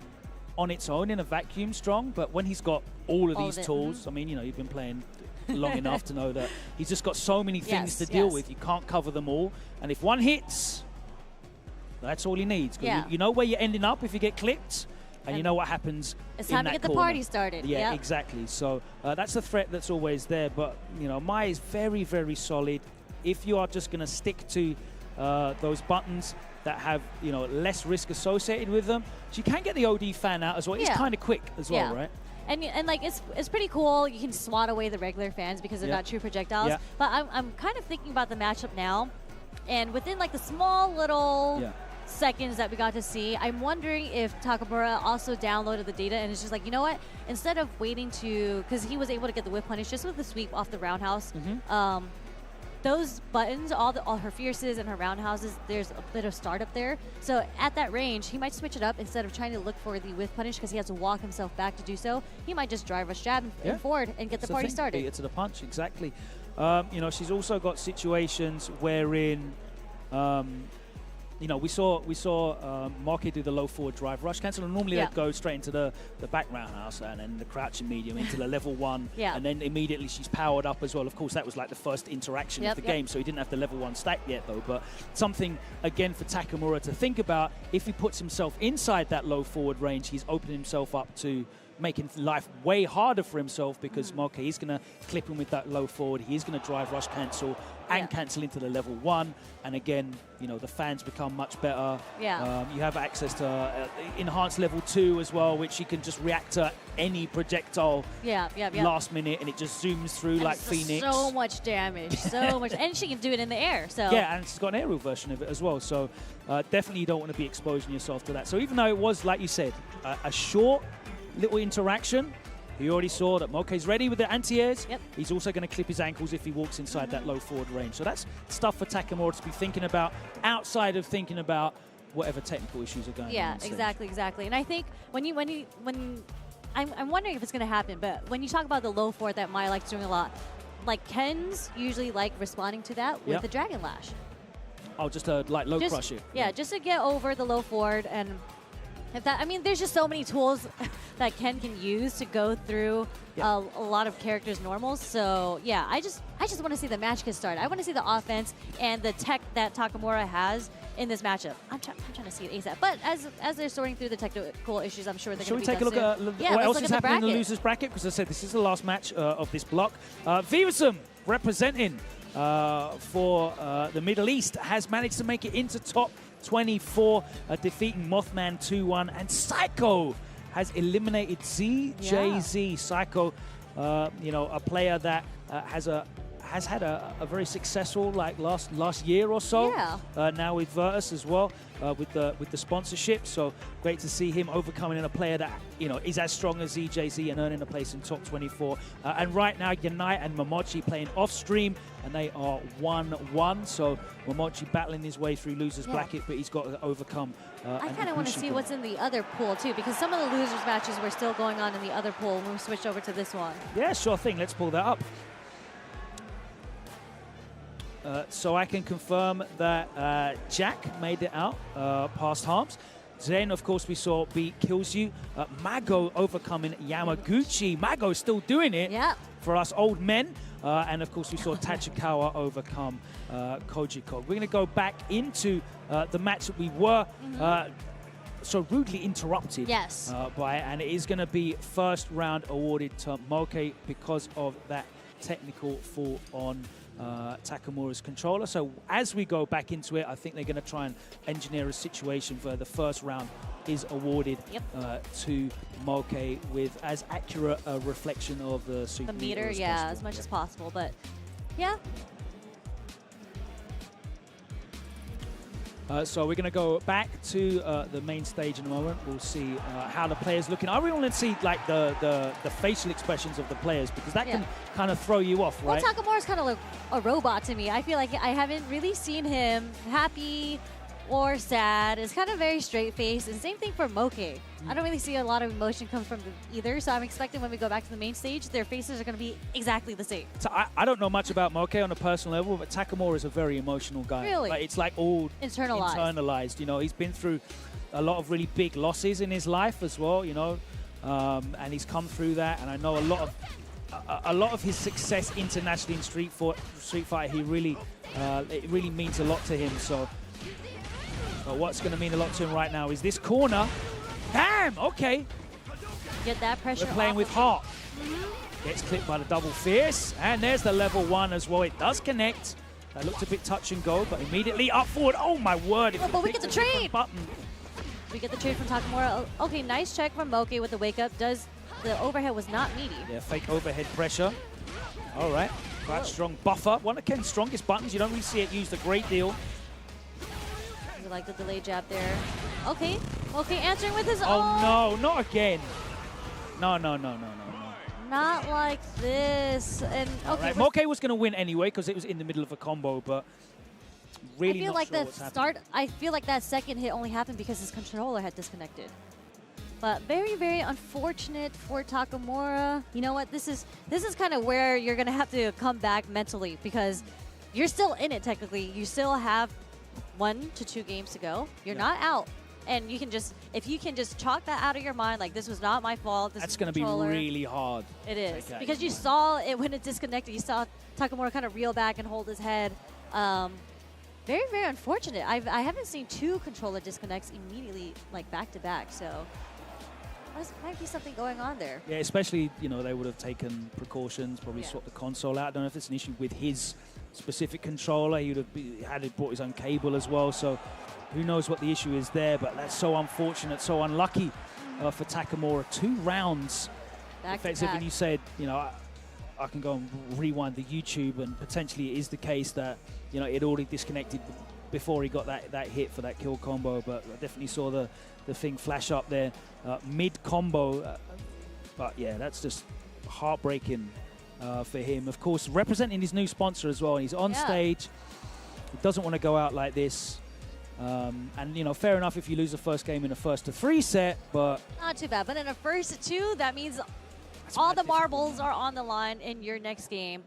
on its own in a vacuum strong, but when he's got all of these tools, I mean, you know, you've been playing long enough to know that he's just got so many things to deal with. You can't cover them all, and if one hits, that's all he needs. You know where you're ending up if you get clipped. And you know what happens It's in time to that get the corner. party started. Yeah, Yep. exactly. So that's a threat that's always there. But, you know, Mai is very, very solid. If you are just going to stick to those buttons that have, you know, less risk associated with them, she can get the OD fan out as well. It's Yeah. kind of quick as well, Yeah. right? And like it's pretty cool. You can swat away the regular fans because they're Yeah. not true projectiles. Yeah. But I'm kind of thinking about the matchup now, and within like the small little seconds that we got to see, I'm wondering if Takamura also downloaded the data and it's just like, you know what? Instead of waiting to, because he was able to get the whip punish just with the sweep off the roundhouse. Those buttons, all her fierces and her roundhouses, there's a bit of startup there. So at that range, he might switch it up instead of trying to look for the whiff punish because he has to walk himself back to do so. He might just drive rush jab and forward and get the party started. Beat it to the punch, exactly. You know, she's also got situations wherein, you know, we saw Marke do the low forward drive rush cancel, and normally they'd go straight into the back roundhouse and then the crouching medium into the level 1, and then immediately she's powered up as well. Of course, that was like the first interaction of the game, so he didn't have the level 1 stack yet though. But something again for Takamura to think about: if he puts himself inside that low forward range, he's opening himself up to making life way harder for himself, because Marke is going to clip him with that low forward. He is going to drive rush cancel and cancel into the level 1. And again, you know, the fans become much better. You have access to enhanced level 2 as well, which you can just react to any projectile last minute, and it just zooms through and like Phoenix. So much damage, so much. And she can do it in the air. So yeah, and she's got an aerial version of it as well. So definitely you don't want to be exposing yourself to that. So even though it was, like you said, a short little interaction, you already saw that Moke's ready with the anti-airs. He's also going to clip his ankles if he walks inside that low forward range. So that's stuff for Takamura to be thinking about outside of thinking about whatever technical issues are going on. Yeah, exactly. And I think I'm wondering if it's going to happen, but when you talk about the low forward that Mai likes doing a lot, like Ken's usually like responding to that with the Dragon Lash. Oh, just to like low crush it. Yeah, just to get over the low forward. And if that, I mean, there's just so many tools that Ken can use to go through a lot of characters' normals. So yeah, I just want to see the match get started. I want to see the offense and the tech that Takamura has in this matchup. I'm trying to see it ASAP. But as they're sorting through the technical issues, I'm sure they're going to be Shall we take a look at what else is happening in the losers bracket? Because I said this is the last match of this block. Vivasum representing for the Middle East has managed to make it into top 24, defeating Mothman 2-1, and Psycho has eliminated ZJZ. Psycho, you know, a player that has had a very successful last year or so. Now with Virtus as well, with the sponsorship. So great to see him overcoming in a player that, you know, is as strong as ZJZ and earning a place in top 24. And right now, Yanai and Momochi playing off stream, and they are 1-1. So Momochi battling his way through losers bracket, but he's got to overcome. I kind of want to see what's in the other pool too, because some of the losers matches were still going on in the other pool when we switched over to this one. Yeah, sure thing. Let's pull that up. So I can confirm that Jack made it out past harms. Then, of course, we saw beat Kills You. Mago overcoming Yamaguchi. Mago still doing it for us old men. And, of course, we saw Tachikawa overcome KojiKog. We're going to go back into the match that we were so rudely interrupted by, and it is going to be first round awarded to Moke because of that technical fall on Takamura's controller. So as we go back into it, I think they're going to try and engineer a situation where the first round is awarded to Moke with as accurate a reflection of the super meter, as much as possible. But so we're going to go back to the main stage in a moment. We'll see how the players looking. I really want to see like the facial expressions of the players, because that can kind of throw you off, right? Well, Takamura's kind of like a robot to me. I feel like I haven't really seen him happy or sad. It's kind of very straight-faced. And same thing for Moke. I don't really see a lot of emotion come from them either, so I'm expecting when we go back to the main stage, their faces are going to be exactly the same. So I don't know much about Moke on a personal level, but Takamura is a very emotional guy. Really? Like, it's like all internalized. You know, he's been through a lot of really big losses in his life as well, you know, and he's come through that. And I know a lot of his success internationally in Street Fighter, he really, it really means a lot to him. So what's going to mean a lot to him right now is this corner. Damn, okay. Get that pressure We're playing off with of heart. Gets clipped by the double fierce. And there's the level 1 as well. It does connect. That looked a bit touch and go, but immediately up forward. Oh my word. Oh, but we get the trade. Button. We get the trade from Takamura. Okay, nice check from Moke with the wake up. The overhead was not meaty. Yeah, fake overhead pressure. All right. Quite strong buffer. One of Ken's strongest buttons. You don't really see it used a great deal. You like the delay jab there. Okay. Okay, answering with his Oh own. no, not again. No. Not like this. And okay, Right. Moke was going to win anyway because it was in the middle of a combo, but really I feel not like sure that what's start. happening. I feel like that second hit only happened because his controller had disconnected. But very, very unfortunate for Takamura. You know what? This is kind of where you're gonna have to come back mentally because you're still in it technically. You still have 1 to 2 games to go. You're not out. And you can just, if you can just chalk that out of your mind, like this was not my fault. This That's is going to be controller. really hard. It is Okay. because you saw it when it disconnected. You saw Takamura kind of reel back and hold his head. Very, very unfortunate. I haven't seen 2 controller disconnects immediately, like back to back. So there might be something going on there. Yeah, especially, you know, they would have taken precautions, probably swapped the console out. I don't know if it's an issue with his specific controller. He would have brought his own cable as well. So who knows what the issue is there, but that's so unfortunate, so unlucky for Takamura. 2 rounds Back to effective, back. and you said, you know, I can go and rewind the YouTube, and potentially it is the case that, you know, it already disconnected before he got that hit for that kill combo, but I definitely saw the thing flash up there mid-combo. But yeah, that's just heartbreaking for him. Of course, representing his new sponsor as well, and he's on stage. He doesn't want to go out like this. And, you know, fair enough if you lose the first game in a 1-3 set, but... Not too bad, but in a 1-2, that means all the marbles are on the line in your next game.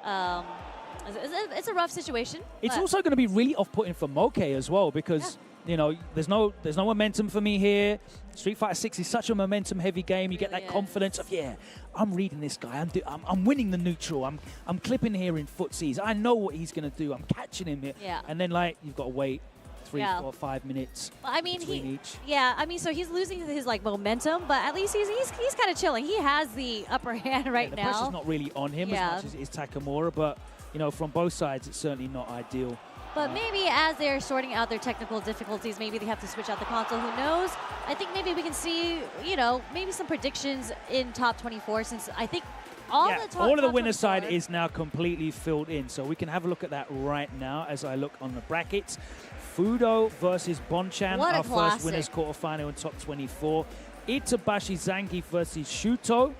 It's a rough situation. It's also going to be really off-putting for Moke as well because, you know, there's no momentum for me here. Street Fighter 6 is such a momentum-heavy game. You get that confidence of, yeah, I'm reading this guy. I'm winning the neutral. I'm clipping here in footsies. I know what he's going to do. I'm catching him here. Yeah. And then, like, you've got to wait 3, 4, 5 minutes I mean, between each. Yeah, I mean, so he's losing his like momentum, but at least he's kind of chilling. He has the upper hand right The now. pressure's not really on him as much as it is Takamura, but, you know, from both sides, it's certainly not ideal. But maybe as they're sorting out their technical difficulties, maybe they have to switch out the console. Who knows? I think maybe we can see, you know, maybe some predictions in top 24 since I think all of the winner's side is now completely filled in. So we can have a look at that right now as I look on the brackets. Fudo versus Bonchan, What a our classic. first winners quarterfinal in top 24. Itabashi Zangief versus Shuto.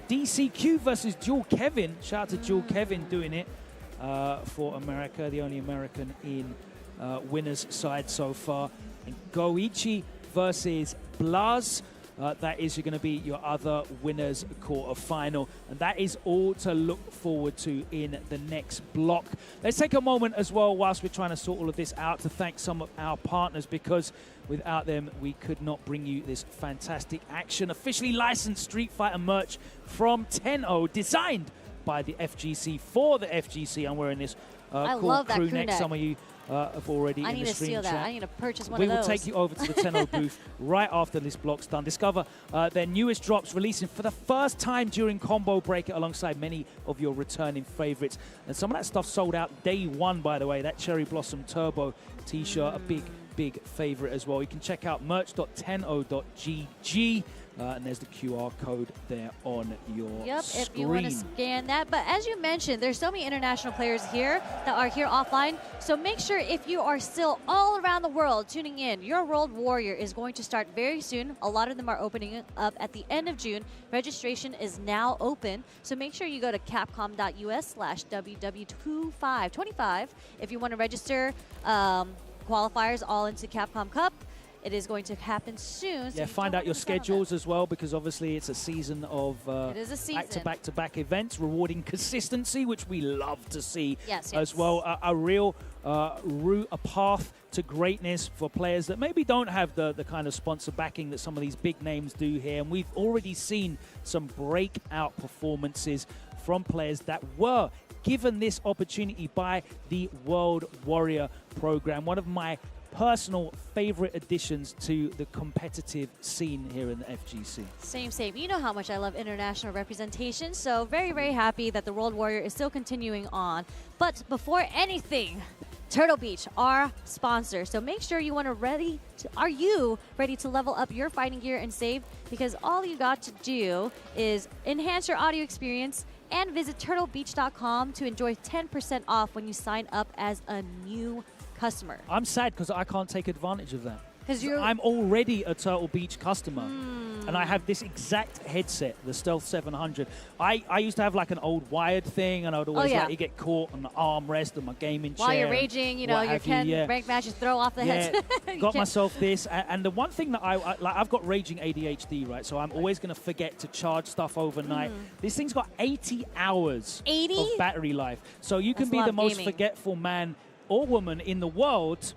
DCQ versus Dual Kevin. Shout out to Dual Kevin doing it for America, the only American in winners side so far. And Goichi versus Blas. That is going to be your other winners quarterfinal. And that is all to look forward to in the next block. Let's take a moment as well whilst we're trying to sort all of this out to thank some of our partners because without them, we could not bring you this fantastic action. Officially licensed Street Fighter merch from Tenno, designed by the FGC for the FGC. I'm wearing this I cool love that crew crew neck. neck. Some of you have already I in need the to stream steal that. chat. I need to purchase one We of those. will take you over to the Tenno booth right after this block's done. Discover their newest drops releasing for the first time during Combo Breaker alongside many of your returning favorites. And some of that stuff sold out day one, by the way. That Cherry Blossom Turbo t-shirt, a big favorite as well. You can check out merch.tenno.gg. And there's the QR code there on your screen. If you want to scan that. But as you mentioned, there's so many international players here that are here offline. So make sure if you are still all around the world tuning in, your World Warrior is going to start very soon. A lot of them are opening up at the end of June. Registration is now open. So make sure you go to capcom.us/WW2525 if you want to register qualifiers all into Capcom Cup. It is going to happen soon. So Yeah, find out your schedules as well, because obviously it's a season of It is a season. back-to-back-to-back events, rewarding consistency, which we love to see Yes. as well. A real route, a path to greatness for players that maybe don't have the kind of sponsor backing that some of these big names do here. And we've already seen some breakout performances from players that were given this opportunity by the World Warrior program. One of my personal favorite additions to the competitive scene here in the FGC. Same. You know how much I love international representation, so very, very happy that the World Warrior is still continuing on. But before anything, Turtle Beach, our sponsor. So make sure you are you ready to level up your fighting gear and save? Because all you got to do is enhance your audio experience and visit turtlebeach.com to enjoy 10% off when you sign up as a new customer. I'm sad because I can't take advantage of that. Because I'm already a Turtle Beach customer. And I have this exact headset, the Stealth 700. I used to have like an old wired thing, and I would always let it get caught on the armrest of my gaming chair. While you're raging, you know, you can rank matches, throw off the headset. Got myself this. And the one thing that I've got raging ADHD, right? So I'm always going to forget to charge stuff overnight. This thing's got 80 hours of battery life. So you can be the most forgetful man or woman in the world,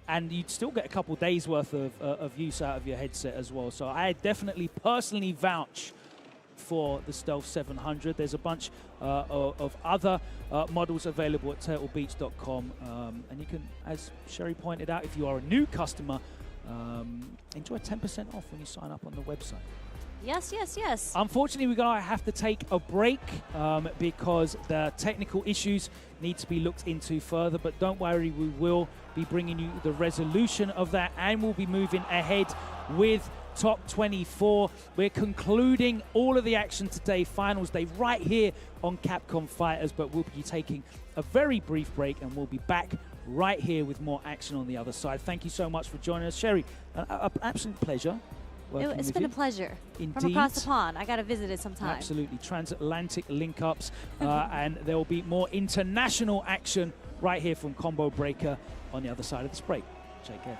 and you'd still get a couple days worth of use out of your headset as well. So I definitely personally vouch for the Stealth 700. There's a bunch of other models available at turtlebeach.com. And you can, as Sherry pointed out, if you are a new customer, enjoy 10% off when you sign up on the website. Yes. Unfortunately, we're going to have to take a break because the technical issues need to be looked into further. But don't worry, we will be bringing you the resolution of that, and we'll be moving ahead with Top 24. We're concluding all of the action today, finals day, right here on Capcom Fighters. But we'll be taking a very brief break, and we'll be back right here with more action on the other side. Thank you so much for joining us, Sherry. An absolute pleasure. It's been a pleasure. Indeed. From across the pond. I got to visit it sometime. Absolutely. Transatlantic link-ups. And there will be more international action right here from Combo Breaker on the other side of this break. Take care.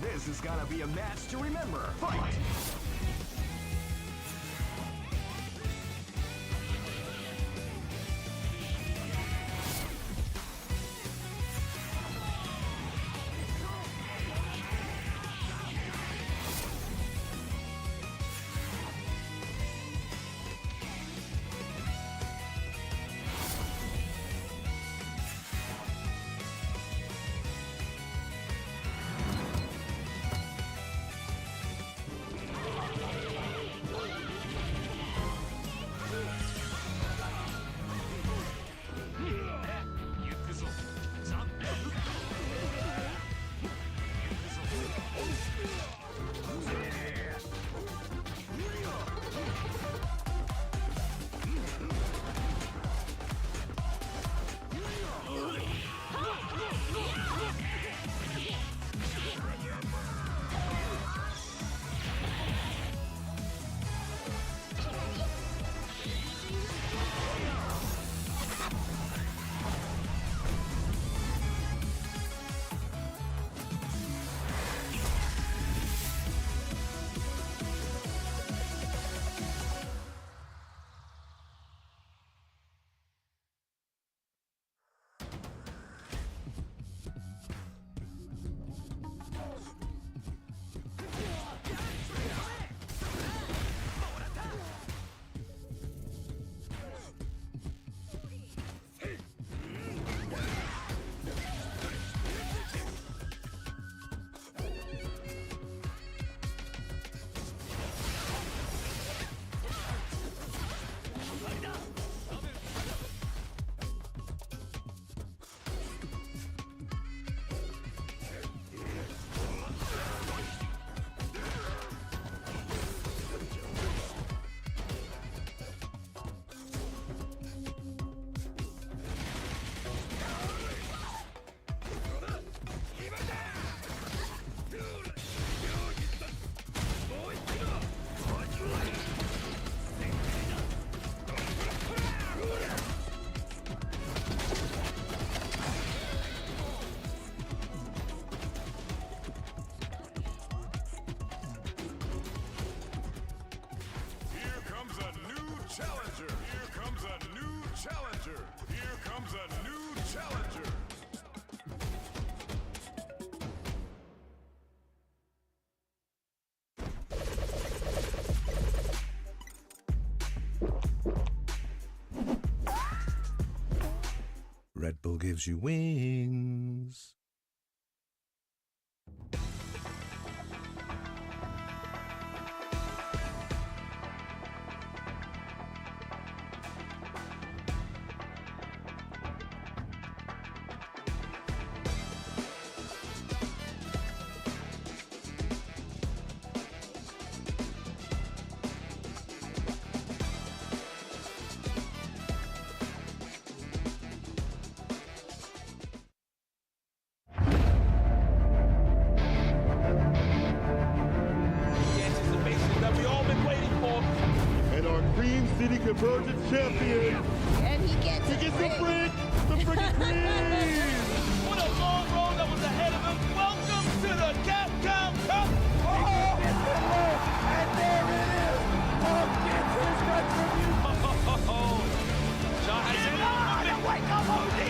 This is gonna be a match to remember. Fight! challenger. Here comes a new challenger. Here comes a new challenger. Red Bull gives you wings. Convergence champion. And he gets the freaking cream. What a long road that was ahead of him. Welcome to the Capcom Cup. Oh, and there it is. Punk gets his retribution. The wake up OD,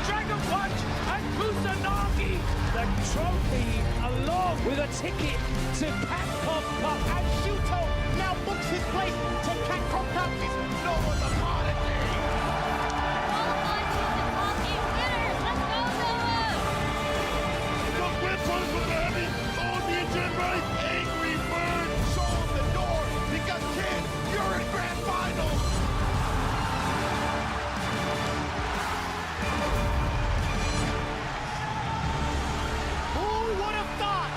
Dragon Punch, and Kusanagi. The trophy along with a ticket to Capcom Cup, and Shuto now books his place to Capcom Cup. No one's a Prodigy. Qualified to the top 8 winners. Let's go, Noah. The whip runs with the heavy on the engine right. Angry Bird. Show him the door because, kid, you're in grand finals. Who would have thought?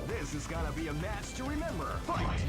This is gonna be a match to remember. Fight!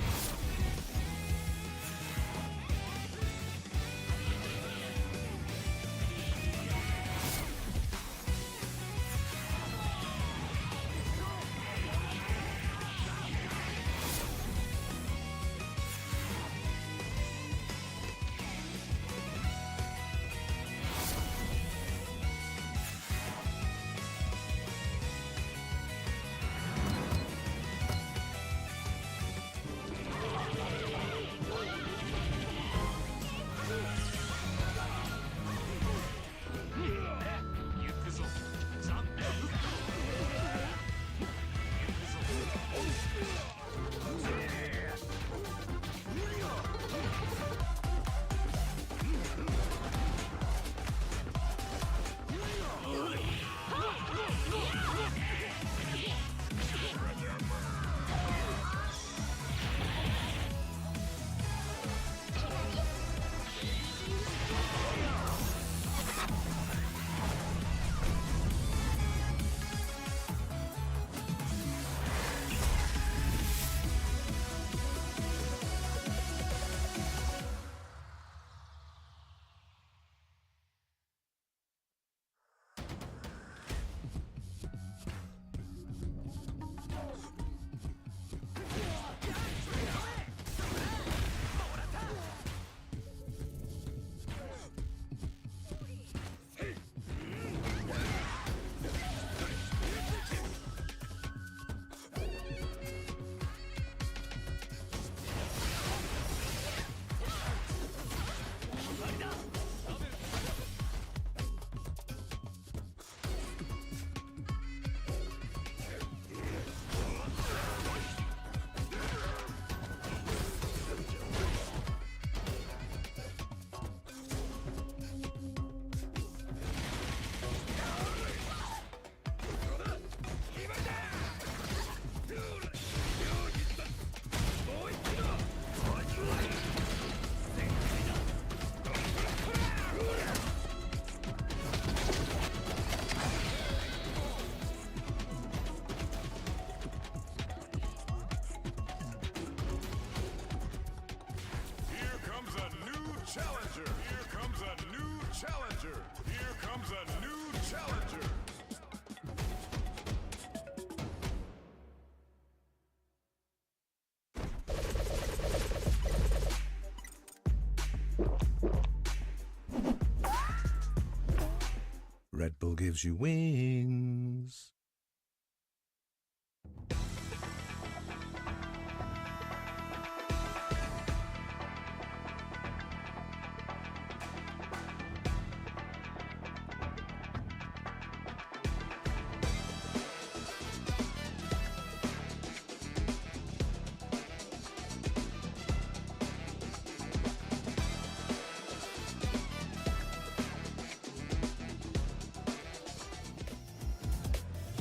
Red Bull gives you wings.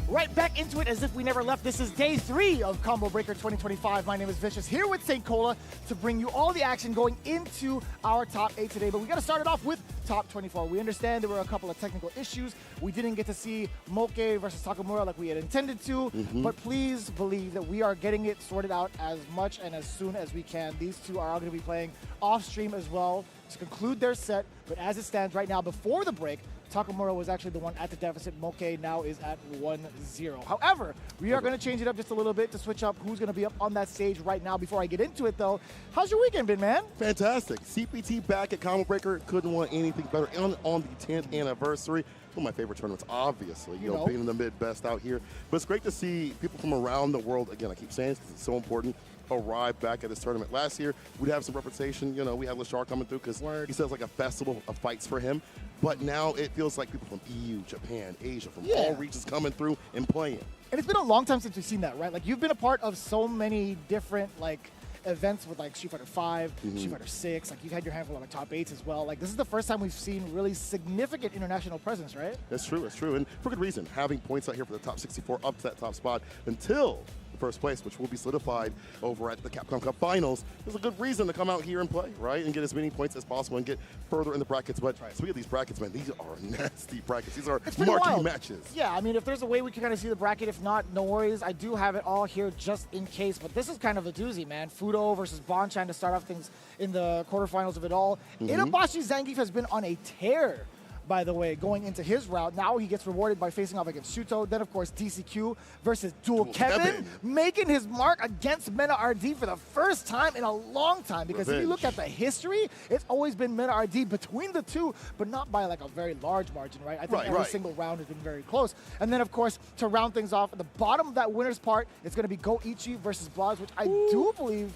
Right back into it as if we never left. This is day 3 of Combo Breaker 2025. My name is Vicious, here with St. Cola to bring you all the action going into our top 8 today. But we got to start it off with top 24. We understand there were a couple of technical issues. We didn't get to see Moke versus Takamura like we had intended to. But please believe that we are getting it sorted out as much and as soon as we can. These two are going to be playing off stream as well to conclude their set. But as it stands right now, before the break, Takamura was actually the one at the deficit. Moke now is at 1-0. However, we are going to change it up just a little bit to switch up who's going to be up on that stage right now. Before I get into it, though, how's your weekend been, man? Fantastic. CPT back at Combo Breaker. Couldn't want anything better. On the 10th anniversary. One of my favorite tournaments, obviously, you know, being in the mid-best out here. But it's great to see people from around the world, again, I keep saying this because it's so important, arrive back at this tournament. Last year, we'd have some representation. You know, we had Lashar coming through because he says like a festival of fights for him. But now it feels like people from EU, Japan, Asia, from all regions coming through and playing. And it's been a long time since we've seen that, right? Like, you've been a part of so many different, like, events with like Street Fighter 5, Street Fighter 6, like you've had your handful of like top 8s as well. Like, this is the first time we've seen really significant international presence, right? That's true, and for good reason. Having points out here for the top 64 up to that top spot until the first place, which will be solidified over at the Capcom Cup Finals. There's a good reason to come out here and play, right? And get as many points as possible and get further in the brackets. But speaking of these brackets, man, these are nasty brackets. These are marquee matches. Yeah, I mean, if there's a way we can kind of see the bracket, if not, no worries. I do have it all here just in case. But this is kind of a doozy, man. Fudo versus Bonchan to start off things in the quarterfinals of it all. Itabashi Zangief has been on a tear, by the way, going into his route. Now he gets rewarded by facing off against Shuto. Then, of course, DCQ versus Dual Kevin, making his mark against MenaRD for the first time in a long time. Because if you look at the history, it's always been MenaRD between the two, but not by like a very large margin, right? I think every single round has been very close. And then, of course, to round things off, at the bottom of that winner's part, it's going to be Goichi versus Blas, which I do believe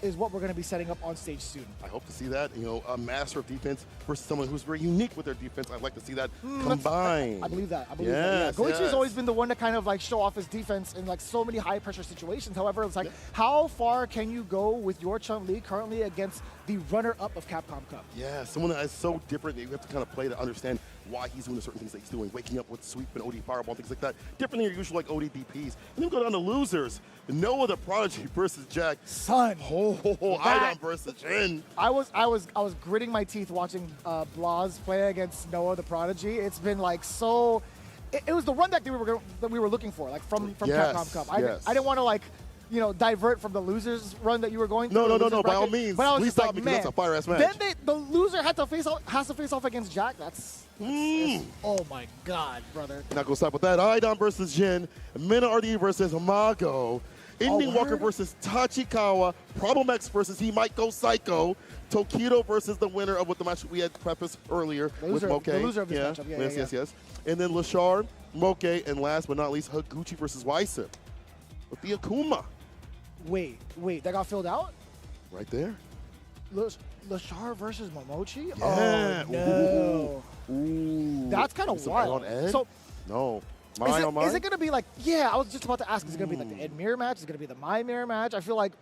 is what we're going to be setting up on stage soon. I hope to see that. You know, a master of defense versus someone who's very unique with their defense. I'd like to see that combined. I believe that. I believe that. Yeah. Goichi's always been the one to kind of like show off his defense in like so many high pressure situations. However, it's like, how far can you go with your Chun-Li currently against the runner-up of Capcom Cup? Yeah, someone that is so different that you have to kind of play to understand why he's doing the certain things that he's doing, waking up with sweep and OD fireball, things like that. Different than your usual like OD DPs. And then go down to losers. Noah the Prodigy versus Jack. Son. Idom versus Jin. I was gritting my teeth watching Blas play against Noah the Prodigy. It's been like so. It was the run deck that we were looking for, like from Capcom Cup. I didn't want to like, you know, divert from the losers run that you were going through. No, by all means. But I was please just stop like, because man, that's a fire-ass match. Then the loser has to face off against Jack. That's oh my God, brother. Not gonna stop with that. Idom versus Jin, MenaRD versus Mago, Ending Walker versus Tachikawa, Problem X versus He Might Go Psycho, Tokido versus the winner of what the match we had prefaced earlier with Moke. The loser of this matchup, Yes. And then Lashar, Moke, and last but not least, Higuchi versus Weiser with the Akuma. Wait, that got filled out? Right there. Lashar versus Momochi? Yeah. Oh, no. Ooh. That's kind of wild. So, no. Is it going to be like, I was just about to ask, is it going to be like the Ed Mirror match? Is it going to be the My Mirror match? I feel like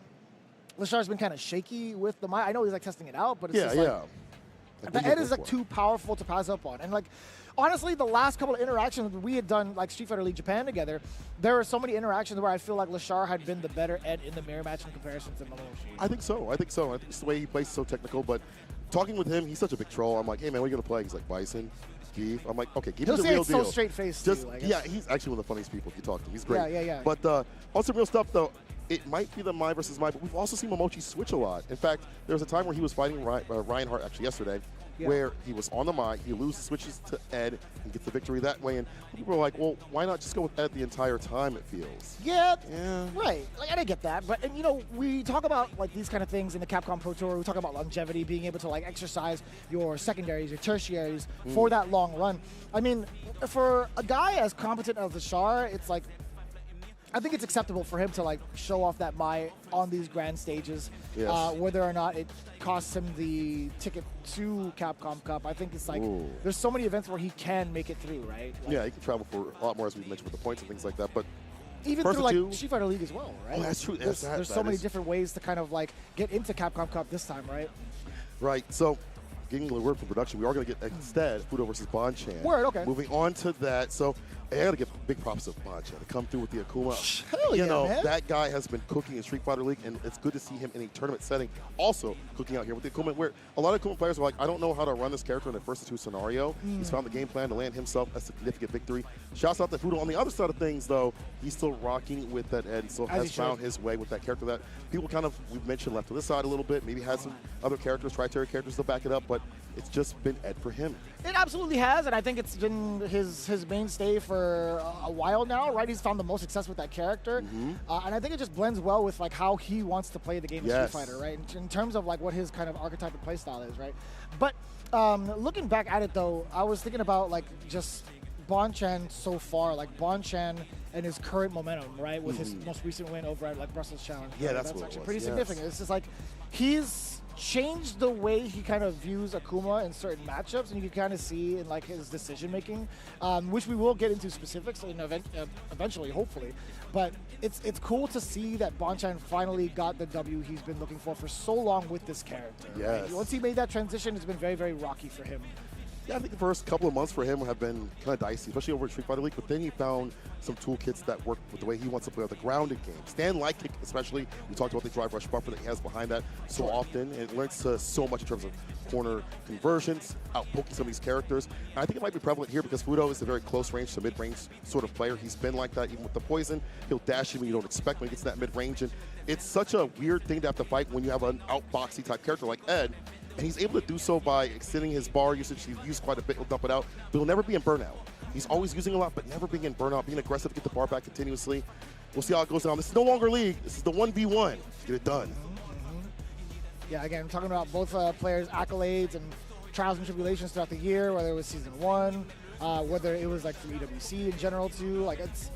Lashar's been kind of shaky with the My. I know he's like testing it out, but it's just like, the Ed is like too powerful to pass up on. And like, honestly, the last couple of interactions we had done, like Street Fighter League Japan together, there were so many interactions where I feel like Lashar had been the better Ed in the mirror match in comparison to Momochi. I think so. I think it's the way he plays is so technical, but talking with him, he's such a big troll. I'm like, hey man, what are you going to play? He's like, Bison, Geef. I'm like, okay, Geef is the real deal. So straight faced. He's actually one of the funniest people if you talk to him. He's great. Yeah. But on some real stuff though, it might be the My versus My, but we've also seen Momochi switch a lot. In fact, there was a time where he was fighting Reinhardt actually yesterday, where he was on the mic, he loses, switches to Ed, and gets the victory that way. And people are like, well, why not just go with Ed the entire time, it feels? Yeah, right. Like, I didn't get that. But, and, you know, we talk about, like, these kind of things in the Capcom Pro Tour. We talk about longevity, being able to, like, exercise your secondaries, your tertiaries for that long run. I mean, for a guy as competent as Lashar, it's like, I think it's acceptable for him to like show off that Mai on these grand stages, whether or not it costs him the ticket to Capcom Cup. I think it's like there's so many events where he can make it through, right? Like, yeah, he can travel for a lot more, as we mentioned, with the points and things like that. But even through like Street Fighter League as well, right? Oh, that's true. There's so many different ways to kind of like get into Capcom Cup this time, right? Right. So, getting the word from production, we are going to get instead Fudo versus Bonchan. Word, okay. Moving on to that. So, I got to give big props to Bonchan to come through with the Akuma. Hell yeah, man. That guy has been cooking in Street Fighter League, and it's good to see him in a tournament setting also cooking out here with the Akuma, where a lot of Akuma players are like, I don't know how to run this character in the first 2 scenario. He's found the game plan to land himself a significant victory. Shouts out to Fudo. On the other side of things, though, he's still rocking with that Ed. He still has found his way with that character that people kind of, we've mentioned, left to this side a little bit. Maybe had some other characters, Tri-Terry characters to back it up, but it's just been Ed for him. It absolutely has, and I think it's been his mainstay for a while now, right? He's found the most success with that character, and I think it just blends well with like how he wants to play the game of Street Fighter, right? In terms of like what his kind of archetypal play style is, right? But looking back at it though, I was thinking about like just Bonchan so far, like Bonchan and his current momentum, right? With his most recent win over at like Brussels Challenge. Yeah, right? that's actually pretty significant. It's just like he's changed the way he kind of views Akuma in certain matchups, and you can kind of see in like his decision making, which we will get into specifics in eventually, hopefully. But it's cool to see that Bonchan finally got the W he's been looking for so long with this character. Yes. Right? Once he made that transition, it's been very, very rocky for him. Yeah, I think the first couple of months for him have been kind of dicey, especially over at Street Fighter League, but then he found some toolkits that work with the way he wants to play with the grounded game. Stand light kick, especially. We talked about the drive rush buffer that he has behind that so often, and it learns to so much in terms of corner conversions, out-poking some of these characters. And I think it might be prevalent here because Fudo is a very close-range to mid-range sort of player. He's been like that even with the poison. He'll dash you when you don't expect when he gets to that mid-range, and it's such a weird thing to have to fight when you have an out-boxy type character like Ed. And he's able to do so by extending his bar usage. He's used quite a bit. He'll dump it out, but he'll never be in burnout. He's always using a lot, but never being in burnout, being aggressive to get the bar back continuously. We'll see how it goes down. This is no longer League. This is the 1v1. Get it done. Yeah, again, I'm talking about both players' accolades and trials and tribulations throughout the year, whether it was Season 1, whether it was like for EWC in general too. Like it's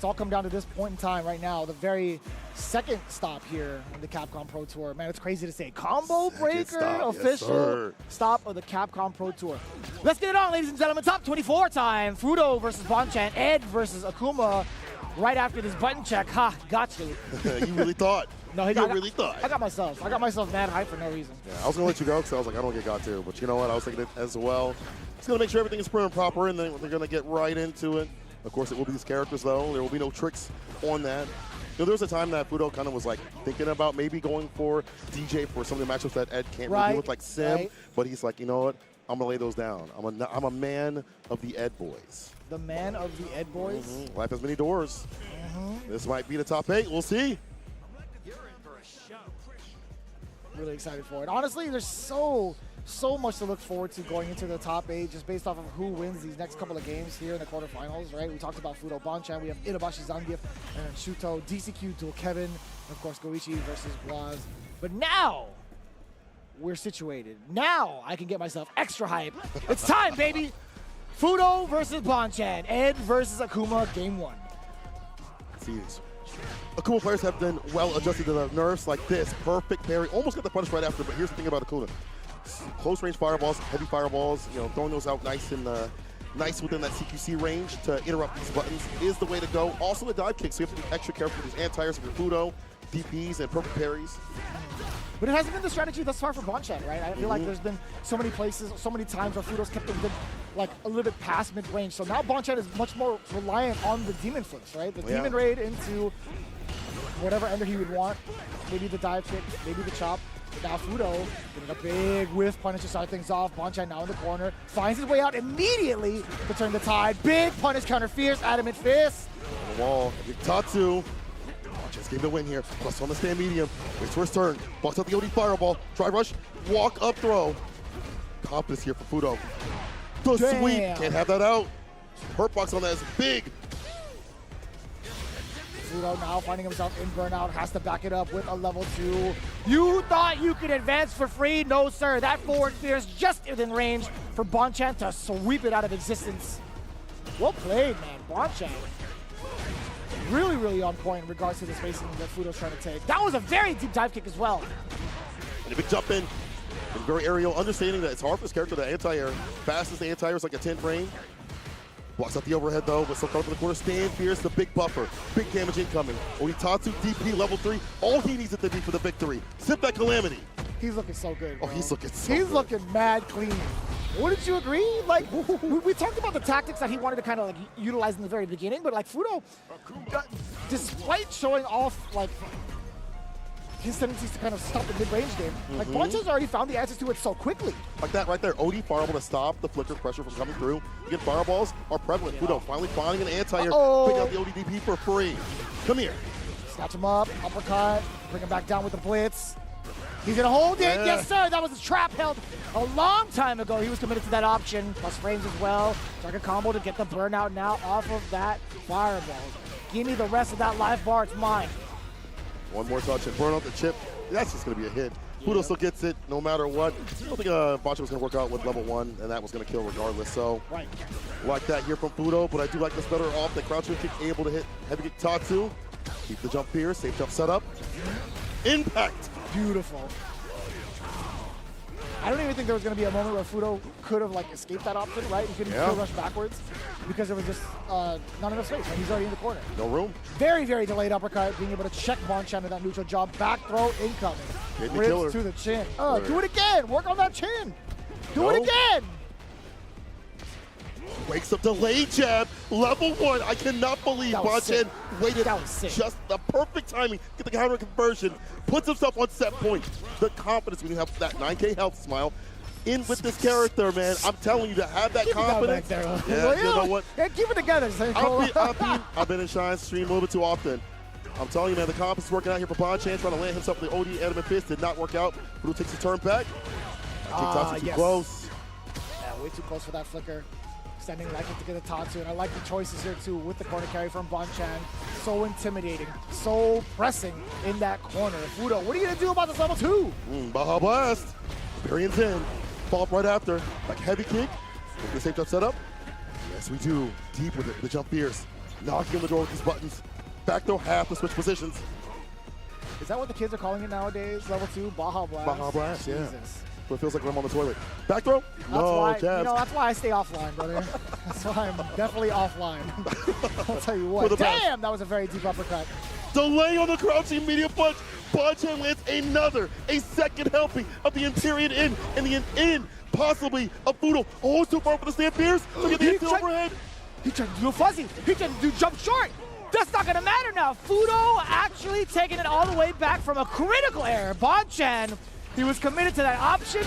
all come down to this point in time right now, the very second stop here in the Capcom Pro Tour. Man, it's crazy to say. Combo breaker official stop of the Capcom Pro Tour. Let's get it on, ladies and gentlemen. Top 24 time. Fudo versus Bonchan. Ed versus Akuma. Right after this button check. Ha, got you. You really thought. No, you really thought. I got myself mad hype for no reason. Yeah, I was going to let you go because I was like, I don't get got to. But you know what? I was thinking it as well. Just going to make sure everything is prim and proper, and then they're going to get right into it. Of course, it will be these characters, though. There will be no tricks on that. You know, there was a time that Fudo kind of was like thinking about maybe going for DJ for some of the matchups that Ed can't really do with, like Sim. But he's like, you know what? I'm going to lay those down. I'm a man of the Ed boys. The man of the Ed boys? Life has many doors. This might be the top 8. We'll see. Really excited for it. Honestly, there's so much to look forward to going into the top 8 just based off of who wins these next couple of games here in the quarterfinals, right? We talked about Fudo Bonchan. We have Itabashi Zangief and then Shuto, DCQ, Dual Kevin, and of course Goichi versus Blas. But now we're situated. Now I can get myself extra hype. It's time, baby! Fudo versus Bonchan. Ed versus Akuma, game 1. Jeez. Akuma players have been well adjusted to the nerfs like this. Perfect parry. Almost got the punish right after, but here's the thing about Akuma. Close range fireballs, heavy fireballs, you know, throwing those out nice and nice within that CQC range to interrupt these buttons is the way to go. Also the dive kick, so you have to be extra careful with these anti-airs of your Fudo, DPs, and perfect parries. But it hasn't been the strategy thus far for Bonchan, right? I feel like there's been so many places, so many times where Fudo's kept them like a little bit past mid-range. So now Bonchan is much more reliant on the demon flicks, right? The demon raid into whatever ender he would want. Maybe the dive kick, maybe the chop. But now Fudo getting a big whiff punish to start things off. Bonchan now in the corner. Finds his way out immediately to turn the tide. Big punish counter fierce. Adamant fist. On the wall. Tatsu. Just gave the win here. Plus on the stand medium. Waits for his turn. Walks out the OD fireball. Drive rush. Walk up throw. Confidence here for Fudo. The sweep. Can't have that out. Hurt box on that is big. Fudo now finding himself in burnout, has to back it up with a level 2. You thought you could advance for free? No, sir. That forward fear is just within range for Bonchan to sweep it out of existence. Well played, man. Bonchan. Really, really on point in regards to the spacing that Fudo's trying to take. That was a very deep dive kick as well. And a big jump in. And very aerial, understanding that it's hard for this character to anti-air. Fast as the anti-air is like a 10 frame. Blocks out the overhead though, but still coming to the corner. Stand fierce, the big buffer. Big damage incoming. Oitatsu, DP, level 3. All he needs it to be for the victory. Sip that Calamity. He's looking so good, bro. Oh, he's looking so He's good. looking mad clean. Wouldn't you agree? Like, we talked about the tactics that he wanted to kind of like utilize in the very beginning, but like Fudo, despite showing off like his tendencies to kind of stop the mid-range game, like Bonchan's already found the answers to it so quickly. Like that right there. OD fireball to stop the flicker pressure from coming through. Again, fireballs are prevalent. Fudo finally finding an anti-air. Pick out the ODDP for free. Come here. Snatch him up, uppercut, bring him back down with the blitz. He's gonna hold it. Yes, sir. That was a trap held a long time ago. He was committed to that option. Plus frames as well. Target combo to get the burnout now off of that fireball. Give me the rest of that life bar. It's mine. One more touch and burn out the chip. That's just going to be a hit. Fudo still gets it no matter what. I don't think Bonchan was going to work out with level 1, and that was going to kill regardless. So, like that here from Fudo, but I do like this better off. The crouching kick able to hit heavy kick Tatsu. Keep the jump here. Safe jump setup. Impact. Beautiful. I don't even think there was going to be a moment where Fudo could have like escaped that option, right? He couldn't still rush backwards because there was just not enough space. Right? He's already in the corner. No room. Very, very delayed uppercut, being able to check Bonchan with that neutral jump. Back throw incoming. Ribs to the chin. Do it again. Work on that chin. Do it again. Wakes up delayed jab. Level 1. I cannot believe Bonchan waited just the perfect timing. Get the counter conversion. Puts himself on set point. The confidence when you have that 9K health smile. In with this character, man. I'm telling you to have that confidence. Yeah, you know what? Yeah, keep it together. I've been in Shine's stream a little bit too often. I'm telling you, man, the confidence is working out here for Bonchan. Trying to land himself with the OD Adamant Fist. Did not work out. Fudo takes a turn back. Kick too close. Yeah, way too close for that flicker. Extending like it to get a Tatsu, and I like the choices here too with the corner carry from Bonchan. So intimidating, so pressing in that corner. Fudo, what are you gonna do about this level 2? Baja Blast. Variance in. Fall up right after. Like heavy kick. With the safe jump setup. Yes, we do. Deep with it. The jump fierce. Knocking on the door with these buttons. Back throw half to switch positions. Is that what the kids are calling it nowadays? Level 2? Baja Blast? Baja Blast, yeah. Jesus. But it feels like when I'm on the toilet. Back throw? No, jabs. You know, that's why I stay offline, brother. That's why I'm definitely offline. I'll tell you what. Damn, that was a very deep uppercut. Delay on the crouching medium punch. Bonchan lands a second helping of the Imperial in, and the in possibly a Fudo. Oh, too far for the stand fierce. Look at the overhead. He tried to do a fuzzy. He tried to do jump short. That's not gonna matter now. Fudo actually taking it all the way back from a critical error. Bonchan, he was committed to that option.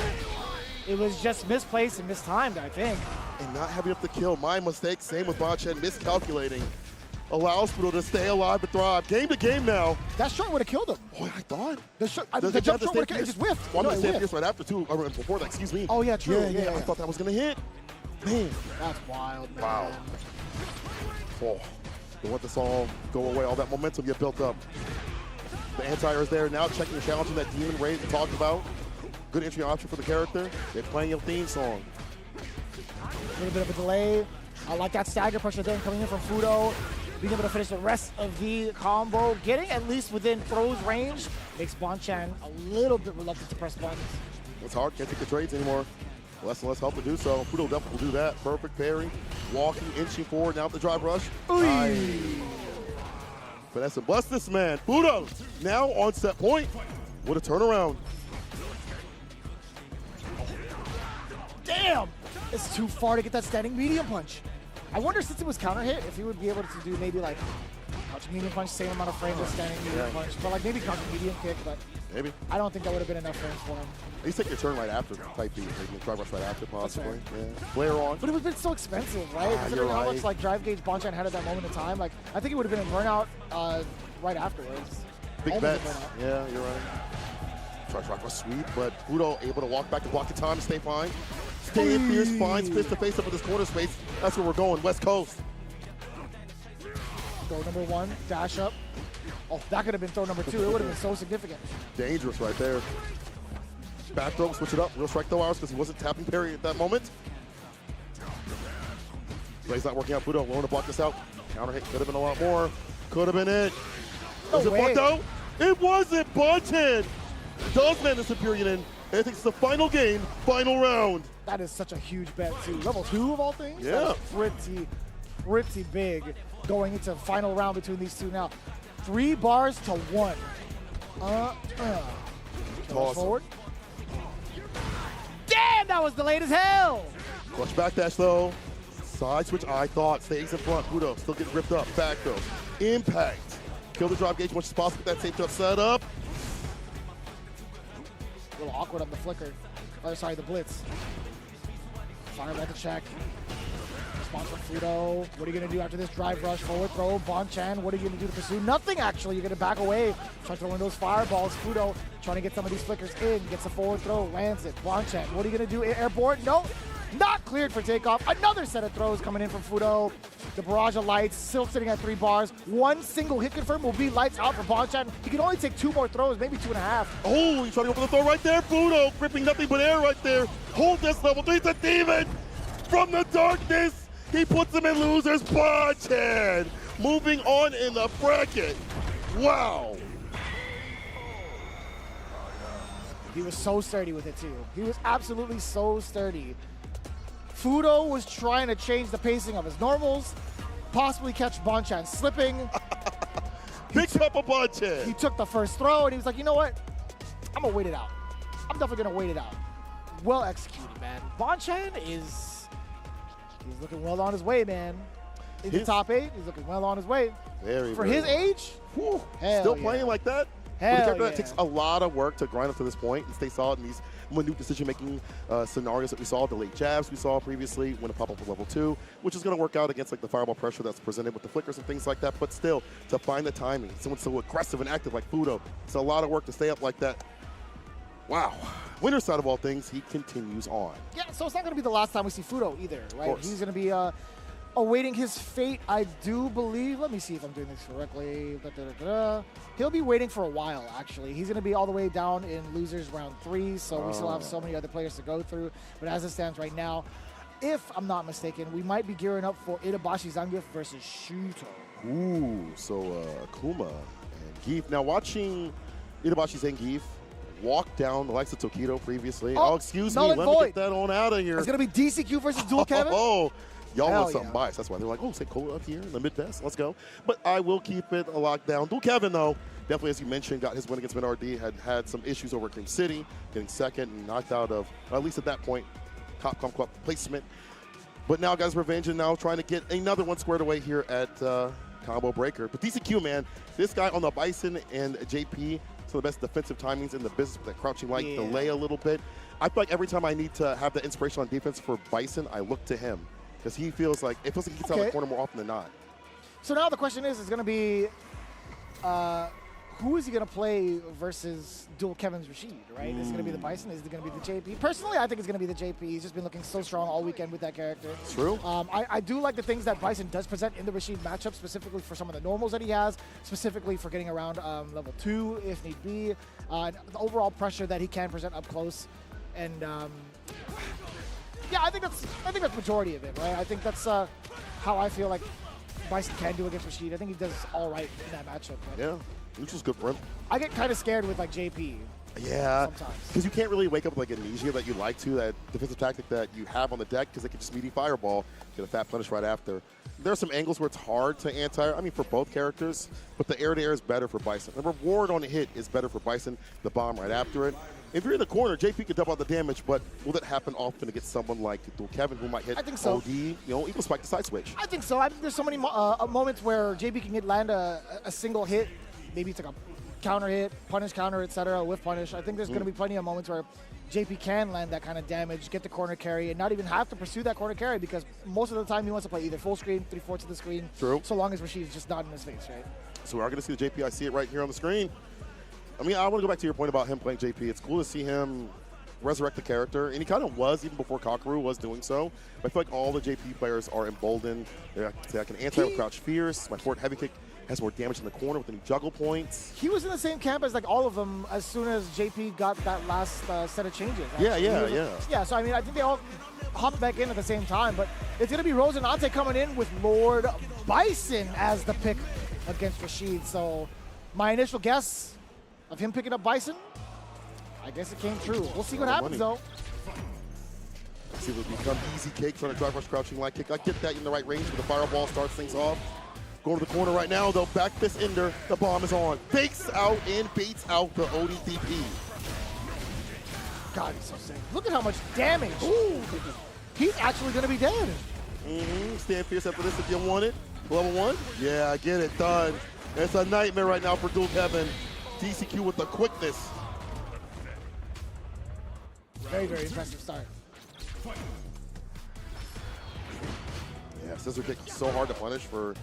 It was just misplaced and mistimed, I think. And not having enough to kill. My mistake. Same with Bonchan miscalculating. Allows Fudo to stay alive and thrive. Game to game now. That shot would have killed him. Oh, I thought. The jump shot would have killed him. It just whiffed. Well, I'm going to fierce right after, too. Or before that, excuse me. Oh, yeah, true. Yeah. I thought that was going to hit. Man. That's wild, man. Wow. Oh. Don't let this all go away. All that momentum get built up. The anti-air is there now, checking and challenging that demon raid we talked about. Good entry option for the character. They're playing a theme song. A little bit of a delay. I like that stagger pressure there coming in from Fudo. Being able to finish the rest of the combo. Getting at least within throws range makes Bonchan a little bit reluctant to press buttons. It's hard, can't take the trades anymore. Less and less help to do so. Fudo definitely will do that. Perfect parry. Walking, inching forward, now with the drive rush. Finesse and bust this man. Fudo now on set point. What a turnaround. Damn! It's too far to get that standing medium punch. I wonder, since it was counter hit, if he would be able to do maybe like crouching medium punch, same amount of frames as standing medium punch, but like maybe crouching medium kick, but maybe. I don't think that would have been enough frames for him. At least take your turn right after type B. Maybe drive rush right after, possibly. Yeah. Flare on. But it would have been so expensive, right? Considering how much like drive gauge Bonchan had at that moment in time, like I think it would have been a burnout right afterwards. Big bets. Yeah, you're right. Tries to rock a sweep, but Fudo able to walk back and block the time to stay fine. Stay fierce, finds fist to face up with this corner space. That's where we're going, West Coast. Throw number 1, dash up. Oh, that could have been throw number 2. It would have been so significant. Dangerous right there. Back throw, switch it up. Real strike though, because he wasn't tapping parry at that moment. Play's not working out. Fudo willing to block this out. Counter hit could have been a lot more. Could have been it. Was it Fudo? It wasn't. Bonchan does man the superior in. And I think it's the final game, final round. That is such a huge bet too. Level 2 of all things? Yeah. That's pretty big going into final round between these two now. 3 bars to 1. Awesome. Forward. Damn, that was delayed as hell. Clutch backdash though. Side switch, I thought. Stays in front. Fudo still gets ripped up. Back throw. Impact. Kill the drop gauge as much as possible. Get that safe jump set up. A little awkward on the flicker. Or sorry, the blitz. Fire back to check. Response from Fudo. What are you going to do after this drive rush? Forward throw. Bonchan, what are you going to do to pursue? Nothing, actually. You're going to back away. Try throwing those fireballs. Fudo trying to get some of these flickers in. Gets a forward throw. Lands it. Bonchan, what are you going to do? Airborne? No. Not cleared for takeoff. Another set of throws coming in from Fudo. The barrage of lights, still sitting at 3 bars. 1 single hit confirm will be lights out for Bonchan. He can only take 2 more throws, maybe 2.5. Oh, he's trying to go for the throw right there. Fudo gripping nothing but air right there. Hold this level 3. It's a demon from the darkness. He puts him in losers. Bonchan moving on in the bracket. Wow. He was so sturdy with it too. He was absolutely so sturdy. Fudo was trying to change the pacing of his normals, possibly catch Bonchan slipping. Big cup of Bonchan. He took the first throw and he was like, you know what? I'm gonna wait it out. I'm definitely gonna wait it out. Well executed, man. Bonchan he's looking well on his way, man. In the top 8, he's looking well on his way. For his age, still playing like that. Hell yeah. It takes a lot of work to grind up to this point and stay solid in these minute decision-making scenarios that we saw, the late jabs we saw previously when it popped up for level 2, which is going to work out against like the fireball pressure that's presented with the flickers and things like that. But still, to find the timing, someone so aggressive and active like Fudo, it's a lot of work to stay up like that. Wow. Winner's side of all things, he continues on. Yeah, so it's not going to be the last time we see Fudo either, right? He's going to be awaiting his fate, I do believe. Let me see if I'm doing this correctly. He'll be waiting for a while, actually. He's going to be all the way down in losers round 3, so we still have so many other players to go through. But as it stands right now, if I'm not mistaken, we might be gearing up for Itabashi Zangief versus Shuto. Ooh, so Kuma and Gief. Now watching Itabashi Zangief walk down the likes of Tokido previously. Oh, excuse me, let me get that on out of here. It's going to be DCQ versus Dual Kevin? Y'all want something biased. That's why they're like, oh, say Cole up here in the Midwest. Let's go. But I will keep it a lockdown. Dual Kevin, though, definitely, as you mentioned, got his win against MenaRD, had some issues over Cream City, getting second and knocked out of, at least at that point, Capcom Cup placement. But now got his revenge and now trying to get another one squared away here at Combo Breaker. But DCQ, man, this guy on the Bison and JP, some of the best defensive timings in the business with that crouching light delay a little bit. I feel like every time I need to have that inspiration on defense for Bison, I look to him. Because he feels like, it feels like he gets out of the corner more often than not. So now the question is going to be, who is he going to play versus Dual Kevin's Rashid, right? Is it going to be the Bison? Is it going to be the JP? Personally, I think it's going to be the JP. He's just been looking so strong all weekend with that character. True. I do like the things that Bison does present in the Rashid matchup, specifically for some of the normals that he has, specifically for getting around level 2 if need be, the overall pressure that he can present up close. And yeah, I think that's majority of it, right? I think that's how I feel like Bison can do against Rashid. I think he does all right in that matchup. Yeah, which is good for him. I get kind of scared with like JP. Yeah, sometimes. Because you can't really wake up with like amnesia that you like to, that defensive tactic that you have on the deck, because they can just meaty fireball, get a fat punish right after. There are some angles where it's hard to anti, I mean for both characters, but the air-to-air is better for Bison. The reward on a hit is better for Bison, the bomb right after it. If you're in the corner, JP can double out the damage, but will that happen often against someone like Dual Kevin, who might hit OD, equal spike the side switch? I think so. There's so many moments where JP can land a single hit. Maybe it's like a counter hit, punish counter, etc., whiff punish. I think there's going to be plenty of moments where JP can land that kind of damage, get the corner carry, and not even have to pursue that corner carry, because most of the time he wants to play either full screen, 3/4 of the screen, so long as Rashid's just not in his face, right? So we are going to see the JP. I see it right here on the screen. I mean, I want to go back to your point about him playing JP. It's cool to see him resurrect the character, and he kind of was even before Kakeru was doing so. But I feel like all the JP players are emboldened. I can anti with crouch fierce. My forward heavy kick has more damage in the corner with any juggle points. He was in the same camp as like all of them as soon as JP got that last set of changes. Yeah, Yeah, so I mean, I think they all hopped back in at the same time, but it's going to be Rosinante coming in with Lord Bison as the pick against Rashid. So my initial guess of him picking up Bison, I guess it came true. We'll see what happens, though. See if it become easy cake trying to drive rush crouching light kick. I get that in the right range, but the fireball starts things off. Going to the corner right now, though. Back fist ender. The bomb is on. Fakes out and baits out the ODDP. God, he's so sick. Look at how much damage. Ooh. He's actually going to be dead. Stand fierce after this if you want it. Level 1? Yeah, I get it. Done. It's a nightmare right now for Dual Kevin. DCQ with the quickness. Very, very impressive start. Yeah, scissor kick so hard to punish for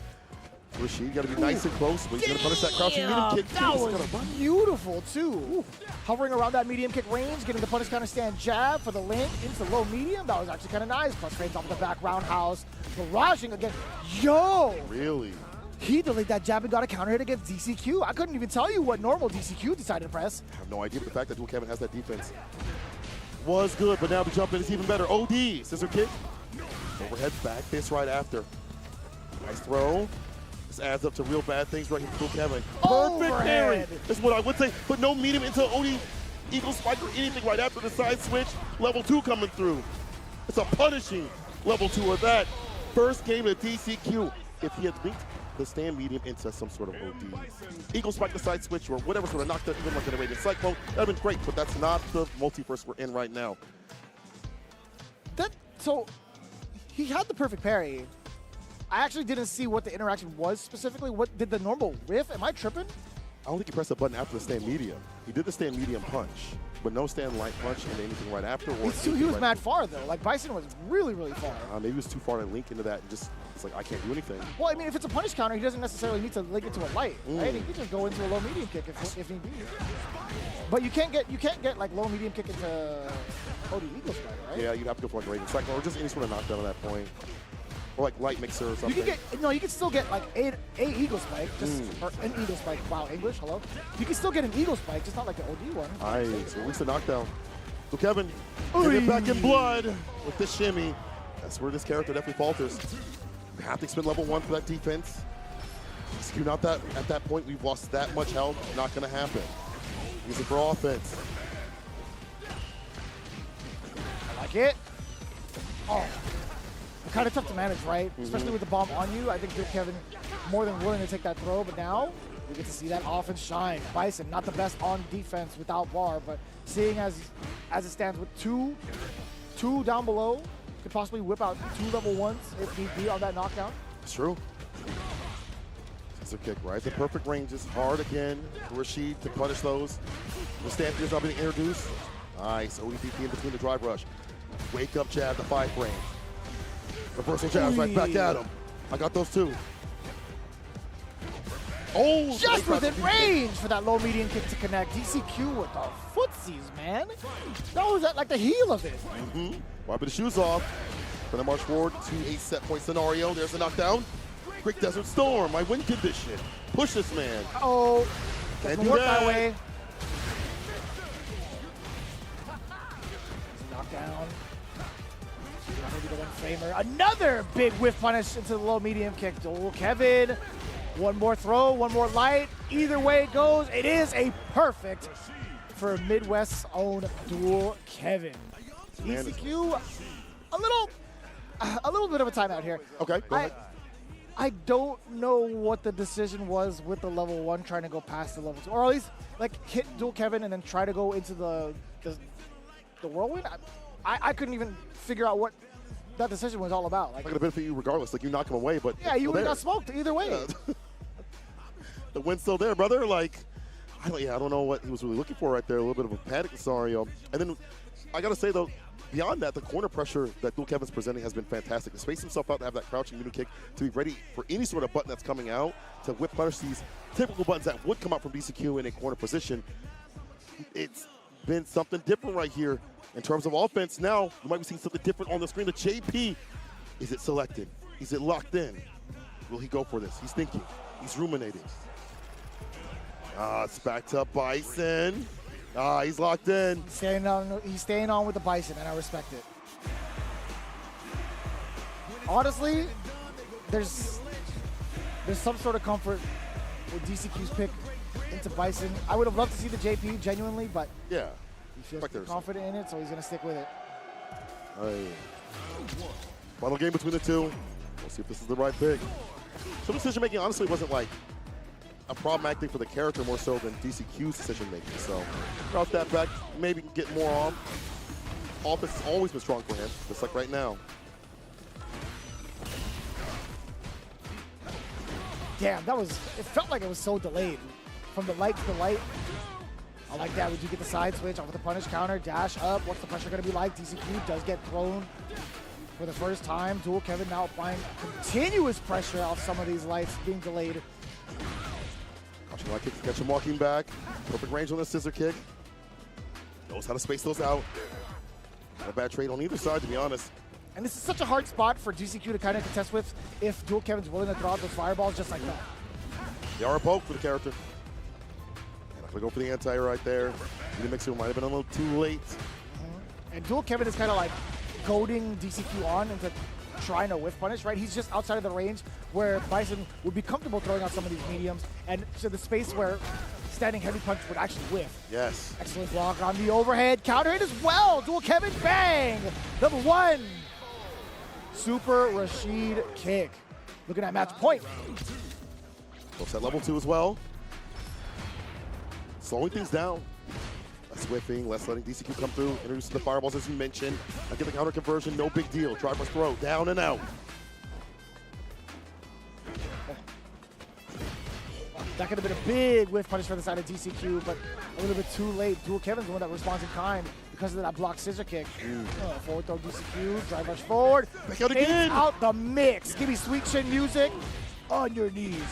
Rashid. You got to be nice and close, but he's going to punish that crouching medium kick. That was beautiful, too. Ooh. Hovering around that medium kick range, getting the punish counter stand jab for the link into low medium. That was actually kind of nice. Plus frames off the back roundhouse. Barraging again. Yo! Really? He delayed that jab and got a counter hit against DCQ. I couldn't even tell you what normal DCQ decided to press. I have no idea, but the fact that Dual Kevin has that defense was good, but now the jump in is even better. OD, scissor kick. Overhead back fist right after. Nice throw. This adds up to real bad things right here for Dual Kevin. Perfect parry. That's what I would say. But no medium into OD Eagle Spike or anything right after the side switch. Level 2 coming through. It's a punishing level 2 of that. First game of DCQ. If he had linked the stand medium into some sort of OD. Eagle Spike the side switch or whatever sort of knockdown, even like an Arabian Cyclone. That would have been great, but that's not the multiverse we're in right now. So he had the perfect parry. I actually didn't see what the interaction was specifically. What did the normal whiff? Am I tripping? I don't think he pressed a button after the stand medium. He did the stand medium punch, but no stand light punch and anything right after. Or he was mad far though. Like Bison was really, really far. Maybe he was too far to link into that and just, it's like, I can't do anything. Well, I mean, if it's a punish counter, he doesn't necessarily need to link it to a light, right? He can just go into a low medium kick if need be. But you can't get like low medium kick into OD Eagle Spike, right? Yeah, you'd have to go for like a Raven Cyclone or just any sort of knockdown at that point. Or like light mixer or something. You can still get like a Eagle Spike, just or an Eagle Spike. Wow, English, hello. You can still get an Eagle Spike, just not like the OD one. Nice, at least a knockdown. So Kevin, get it back in blood with the shimmy. That's where this character definitely falters. We have to expend level 1 for that defense. Execute not that at that point. We've lost that much health. Not going to happen. Use it for offense. I like it. Oh. Kind of tough to manage, right? Especially with the bomb on you. I think Dual Kevin more than willing to take that throw, but now we get to see that offense shine. Bison, not the best on defense without bar, but seeing as it stands with two down below, could possibly whip out 2 level 1s if need be on that knockdown. It's true. It's a kick, right? The perfect range is hard again for Rashid to punish those. The stand is not being introduced. Nice. ODDP in between the drive rush. Wake up jab, the 5 frame. Reversal jabs right back at him. I got those too. Oh, just within range for that low medium kick to connect. DCQ with the footsies, man. That was at like the heel of it. Wiping the shoes off. Gonna march forward to a set point scenario. There's the knockdown. Quick Desert Storm, my win condition. Push this man. Oh, can't do work that. My way. Knockdown. Another big whiff punish into the low medium kick. Dual Kevin. One more throw, one more light. Either way it goes, it is a perfect for Midwest's own Dual Kevin. DCQ, a little bit of a timeout here. Okay, go ahead. I don't know what the decision was with the level 1 trying to go past the level 2, or at least like hit Dual Kevin and then try to go into the whirlwind. I couldn't even figure out what that decision was all about. Like, it's gonna benefit you regardless. Like, you knock him away, but yeah, you would have got smoked either way. Yeah. The win's still there, brother. Like, I don't know what he was really looking for right there. A little bit of a panic scenario. And then I gotta say though, beyond that, the corner pressure that Dual Kevin's presenting has been fantastic. To space himself out, to have that crouching middle kick, to be ready for any sort of button that's coming out, to whip punish these typical buttons that would come out from DCQ in a corner position. It's been something different right here. In terms of offense, now you might be seeing something different on the screen. The JP, is it selected? Is it locked in? Will he go for this? He's thinking. He's ruminating. It's back to Bison. He's locked in. He's staying on with the Bison, and I respect it. Honestly, there's some sort of comfort with DCQ's pick into Bison. I would have loved to see the JP genuinely, but yeah, he feels confident in it, so he's going to stick with it. Final game between the two. We'll see if this is the right pick. So decision making honestly wasn't like a problematic thing for the character more so than DCQ's decision making. So drop that back, maybe get more on. Offense has always been strong for him, just like right now. Damn, it felt like it was so delayed. From the light to the light. I like that. We do get the side switch off with the punish counter, dash up. What's the pressure going to be like? DCQ does get thrown for the first time. Dual Kevin now applying continuous pressure off some of these lights being delayed. Caution light kick to catch him walking back. Perfect range on the scissor kick. Knows how to space those out. Not a bad trade on either side, to be honest. And this is such a hard spot for DCQ to kind of contest with if Dual Kevin's willing to throw out those fireballs just like that. They are a poke for the character. Not gonna go for the anti right there. The mixer might have been a little too late. And Dual Kevin is kind of like goading DCQ on into trying to whiff punish, right? He's just outside of the range where Bison would be comfortable throwing out some of these mediums and to the space where standing heavy punch would actually whiff. Yes. Excellent block on the overhead. Counter hit as well. Dual Kevin, bang! Number one. Super Rashid kick. Looking at match point. Close at level 2 as well. Slowing things down. Less whiffing, less letting DCQ come through. Introducing the fireballs as you mentioned. I get the counter conversion, no big deal. Driver's throw, down and out. That could have been a big whiff punish for the side of DCQ, but a little bit too late. Dual Kevin's the one that responds in kind because of that blocked scissor kick. Forward throw DCQ, drive rush forward. Back out again. Out the mix. Give me sweet chin music on your knees.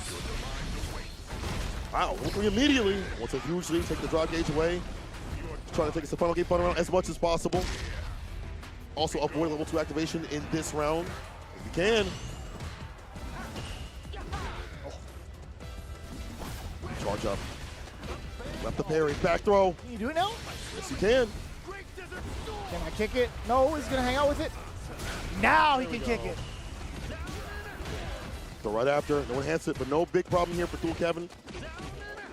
Wow, 1-3 immediately. Wants a huge lead, take the drive gauge away. Trying to take us to final game fun round as much as possible. Also avoid level 2 activation in this round if you can. Charge up. Left the parry, back throw. Can you do it now? Yes, you can. Can I kick it? No, he's gonna hang out with it. Now he can kick it. So right after, no enhance it, but no big problem here for Dual Kevin.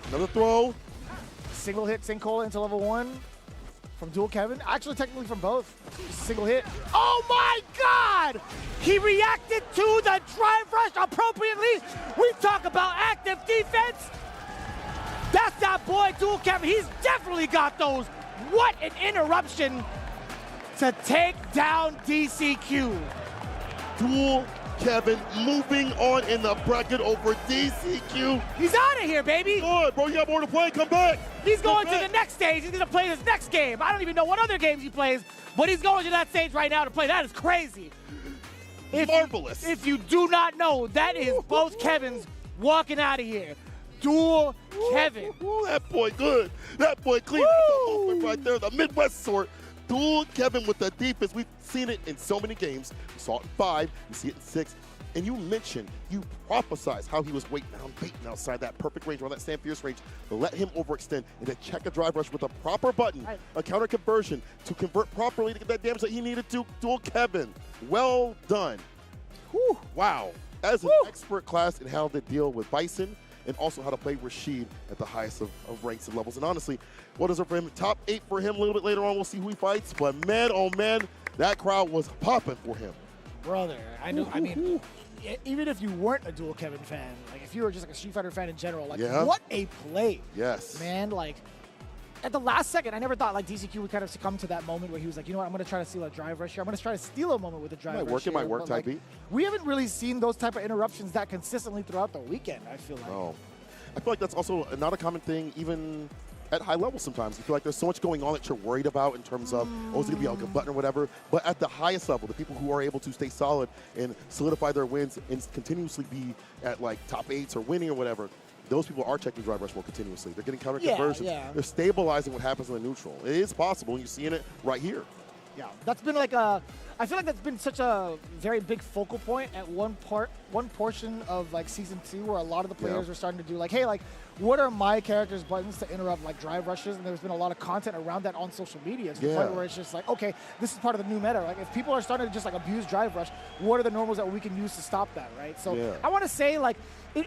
Another throw. Single hit sinkhole into level 1 from Dual Kevin. Actually, technically from both. Just a single hit. Oh my God! He reacted to the drive rush appropriately. We talk about active defense. That's that boy, Dual Kevin. He's definitely got those. What an interruption to take down DCQ. Dual Kevin moving on in the bracket over DCQ. He's out of here, baby. Good, bro. You got more to play. Come back. He's going to the next stage. He's going to play his next game. I don't even know what other games he plays, but he's going to that stage right now to play. That is crazy. Marvelous. If you do not know, that is both Kevins walking out of here. Dual Kevin. That boy good. That boy clean. That's a movement right there. The Midwest sort. Dual Kevin with the defense. We've seen it in so many games. We saw it in 5. We see it in 6. And you mentioned, you prophesized how he was waiting down, baiting outside that perfect range, around that Stand Fierce range, to let him overextend and then check a drive rush with a proper button, a counter conversion to convert properly to get that damage that he needed to. Dual Kevin, well done. Whew. Wow. As an expert class in how to deal with Bison, and also how to play Rashid at the highest of ranks and levels. And honestly, what is it for him? Top 8 for him a little bit later on. We'll see who he fights. But man, oh man, that crowd was popping for him. Brother, I know. I mean, even if you weren't a Dual Kevin fan, like if you were just like a Street Fighter fan in general, like what a play. Yes. Man, like at the last second, I never thought like DCQ would kind of succumb to that moment where he was like, you know what, I'm going to try to steal a drive rush here. I'm going to try to steal a moment with a drive rush. It might work, type beat. We haven't really seen those type of interruptions that consistently throughout the weekend, I feel like. Oh. I feel like that's also not a common thing, even at high levels sometimes. You feel like there's so much going on that you're worried about in terms of, oh, is it going to be a good button or whatever. But at the highest level, the people who are able to stay solid and solidify their wins and continuously be at like top 8s or winning or whatever, those people are checking drive rush more continuously. They're getting counter conversions. They're stabilizing what happens in the neutral. It is possible, and you're seeing it right here. Yeah, that's been like I feel like that's been such a very big focal point at one portion of like season 2, where a lot of the players are starting to do like, hey, like, what are my character's buttons to interrupt like drive rushes? And there's been a lot of content around that on social media to the point where it's just like, okay, this is part of the new meta. Like, if people are starting to just like abuse drive rush, what are the normals that we can use to stop that, right? So I want to say, like,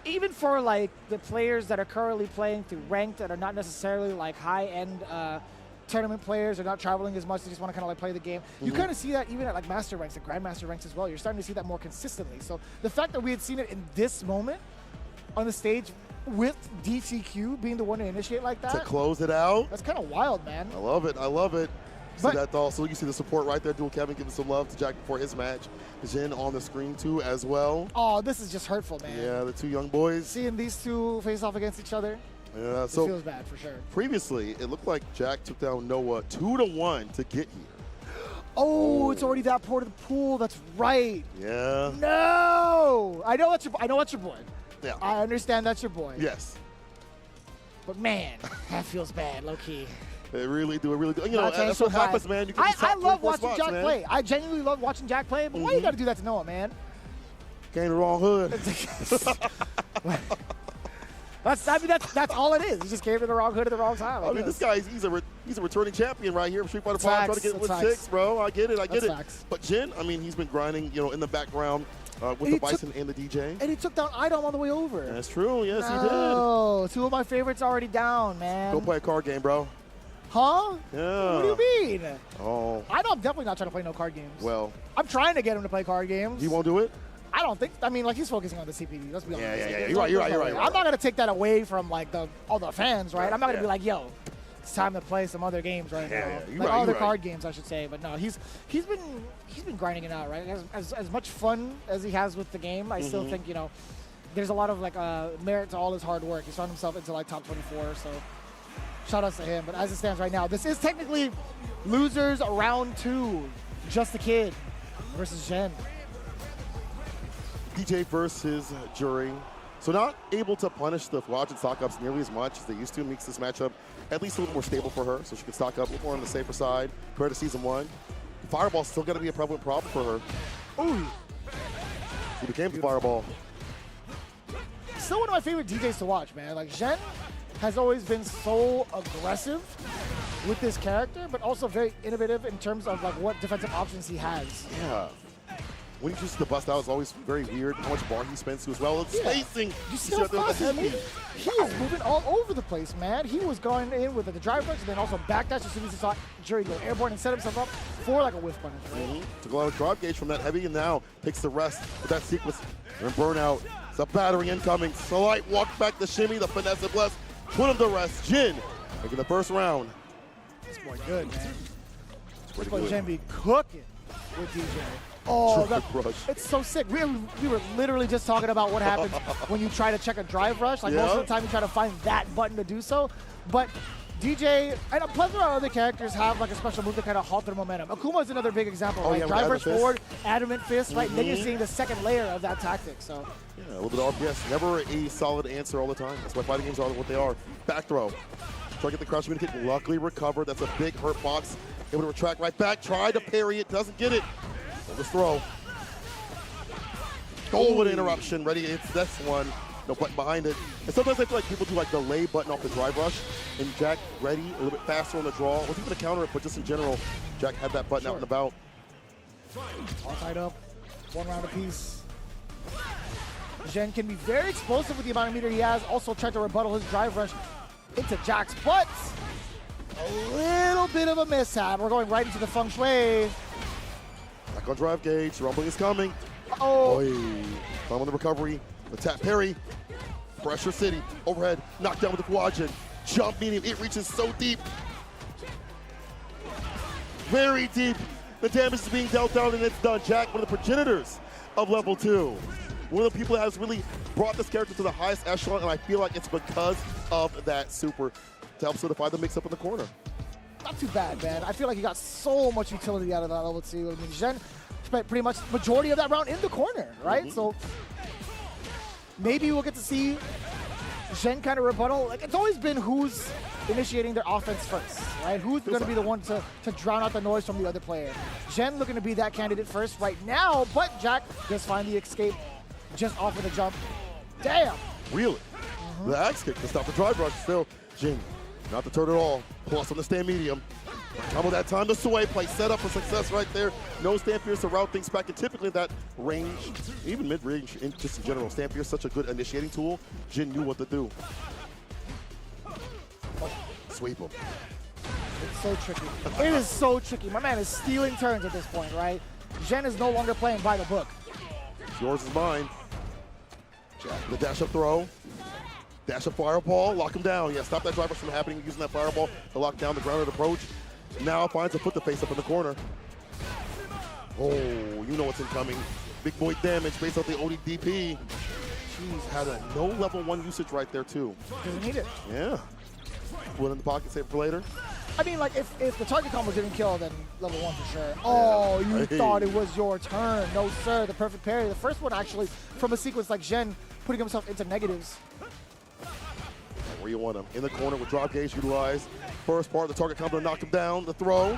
even for like the players that are currently playing through ranked that are not necessarily like high-end tournament players are not traveling as much. They just want to kind of like play the game. You kind of see that even at like master ranks and grandmaster ranks as well. You're starting to see that more consistently. So the fact that we had seen it in this moment on the stage with DCQ being the one to initiate like that. To close it out. That's kind of wild, man. I love it. I love it. See that also, you see the support right there. Dual Kevin giving some love to Jack before his match. Jin on the screen too as well. Oh, this is just hurtful, man. Yeah, the two young boys. Seeing these two face off against each other. Yeah, so it feels bad for sure. Previously, it looked like Jack took down Noah 2-1 to get here. Oh, it's already that part of the pool. That's right. Yeah. No, I know that's your boy. Yeah. I understand that's your boy. Yes. But man, that feels bad, low key. They really do. It really do. You know, that's what happens, man. You can I love watching Jack man. play. I genuinely love watching Jack play. But why you got to do that to Noah, man? Came the wrong hood. That's all it is. He just came to the wrong hood at the wrong time. I mean, this guy, he's a returning champion right here from Street Fighter 5, trying to get it with 6, bro. I get it. Facts. But Jin, I mean, he's been grinding, you know, in the background with the Bison and the DJ. And he took down Idom on the way over. That's true. Yes, he did. Oh, 2 of my favorites already down, man. Go play a card game, bro. Huh? Yeah. What do you mean? Oh. I'm definitely not trying to play no card games. Well. I'm trying to get him to play card games. He won't do it? I don't think. I mean, like, he's focusing on the CPD. Let's be honest. Yeah. You're right. I'm not gonna take that away from like all the fans, right? I'm not gonna be like, yo, it's time to play some other games right now. Like other card games, I should say. But no, he's been grinding it out, right? As much fun as he has with the game, I still think, you know, there's a lot of like merit to all his hard work. He's found himself into like top 24, so shout outs to him. But as it stands right now, this is technically losers round 2. Just a Kid versus Jen. DJ versus Jury. So not able to punish the Fwaj and stock ups nearly as much as they used to. Makes this matchup at least a little more stable for her, so she can stock up a little more on the safer side compared to Season 1. Fireball's still going to be a prevalent problem for her. Ooh. She became the Fireball. Still one of my favorite DJs to watch, man. Like, Jen has always been so aggressive with this character, but also very innovative in terms of like what defensive options he has. Yeah. When he chooses to bust out, it's always very weird how much bar he spends to as well. It's spacing. You see how fast he's moving? He is moving all over the place, man. He was going in with the drive rush and then also backdash as soon as he saw Jury go airborne and set himself up for like a whiff punish. Right? Took a lot of drive gauge from that heavy and now takes the rest with that sequence. And burnout. It's a battering incoming. Slight walk back the shimmy, the finesse and bless. Put him to rest. Jin making the first round. This boy good, man. This boy Jen be cooking with DJ. Oh, it's so sick. We were literally just talking about what happens when you try to check a drive rush. Like most of the time you try to find that button to do so. But DJ and a plethora of other characters have like a special move to kind of halt their momentum. Akuma is another big example. Right? Drive rush forward, adamant fist, right? Then you're seeing the second layer of that tactic. So yeah, a little bit of RPS. Never a solid answer all the time. That's why fighting games are what they are. Back throw. Try to get the crouch hit. Luckily recovered. That's a big hurt box. Able to retract right back. Try to parry it. Doesn't get it. Let's throw. Goal with interruption. Ready? It's this one. No button behind it. And sometimes I feel like people do like delay button off the drive rush. And Jack ready a little bit faster on the draw. Wasn't going to counter it, but just in general, Jack had that button out and about. All tied up. 1 round apiece. Jen can be very explosive with the amount of meter he has. Also tried to rebuttal his drive rush into Jack's butt. A little bit of a mishap. We're going right into the feng shui. Back on drive gauge. Rumbling is coming. Oh. Time on the recovery. The tap parry. Pressure City. Overhead. Knocked down with the Fwajin. Jump medium. It reaches so deep. Very deep. The damage is being dealt down and it's done. Jack, one of the progenitors of level 2. One of the people that has really brought this character to the highest echelon, and I feel like it's because of that super. to help solidify the mix-up in the corner. Not too bad, man. I feel like he got so much utility out of that level 2. I mean, Zhen spent pretty much majority of that round in the corner, right? So maybe we'll get to see Zhen kind of rebuttal. Like, it's always been who's initiating their offense first, right? Who's going to be the one to drown out the noise from the other player? Zhen looking to be that candidate first right now, but Jack does find the escape just off of the jump. Damn! Really? The axe kick to stop the drive rush. Still, Jin, not the turn at all. Plus on the stand medium. Combo that time, the sway play set up for success right there. No stand pierce to route things back, and typically that range, even mid-range, just in general, stand pierce such a good initiating tool. Jin knew what to do. Sweep him. It's so tricky. It is so tricky. My man is stealing turns at this point, right? Zhen is no longer playing by the book. It's yours is mine. The dash up throw. Dash up fireball, lock him down. Yeah, stop that driver from happening using that fireball to lock down the grounded approach. Now finds a foot to face up in the corner. Oh, you know what's incoming. Big boy damage based off the ODDP. Jeez, had a no level 1 usage right there too. Doesn't need it. Yeah. Put it in the pocket, save it for later. I mean, like, if the target combo didn't kill, then level 1 for sure. Oh, you thought it was your turn. No, sir, the perfect parry. The first one actually from a sequence like Zhen putting himself into negatives. Where you want him. In the corner with drop gauge utilized. First part of the target combo knocked him down. The throw.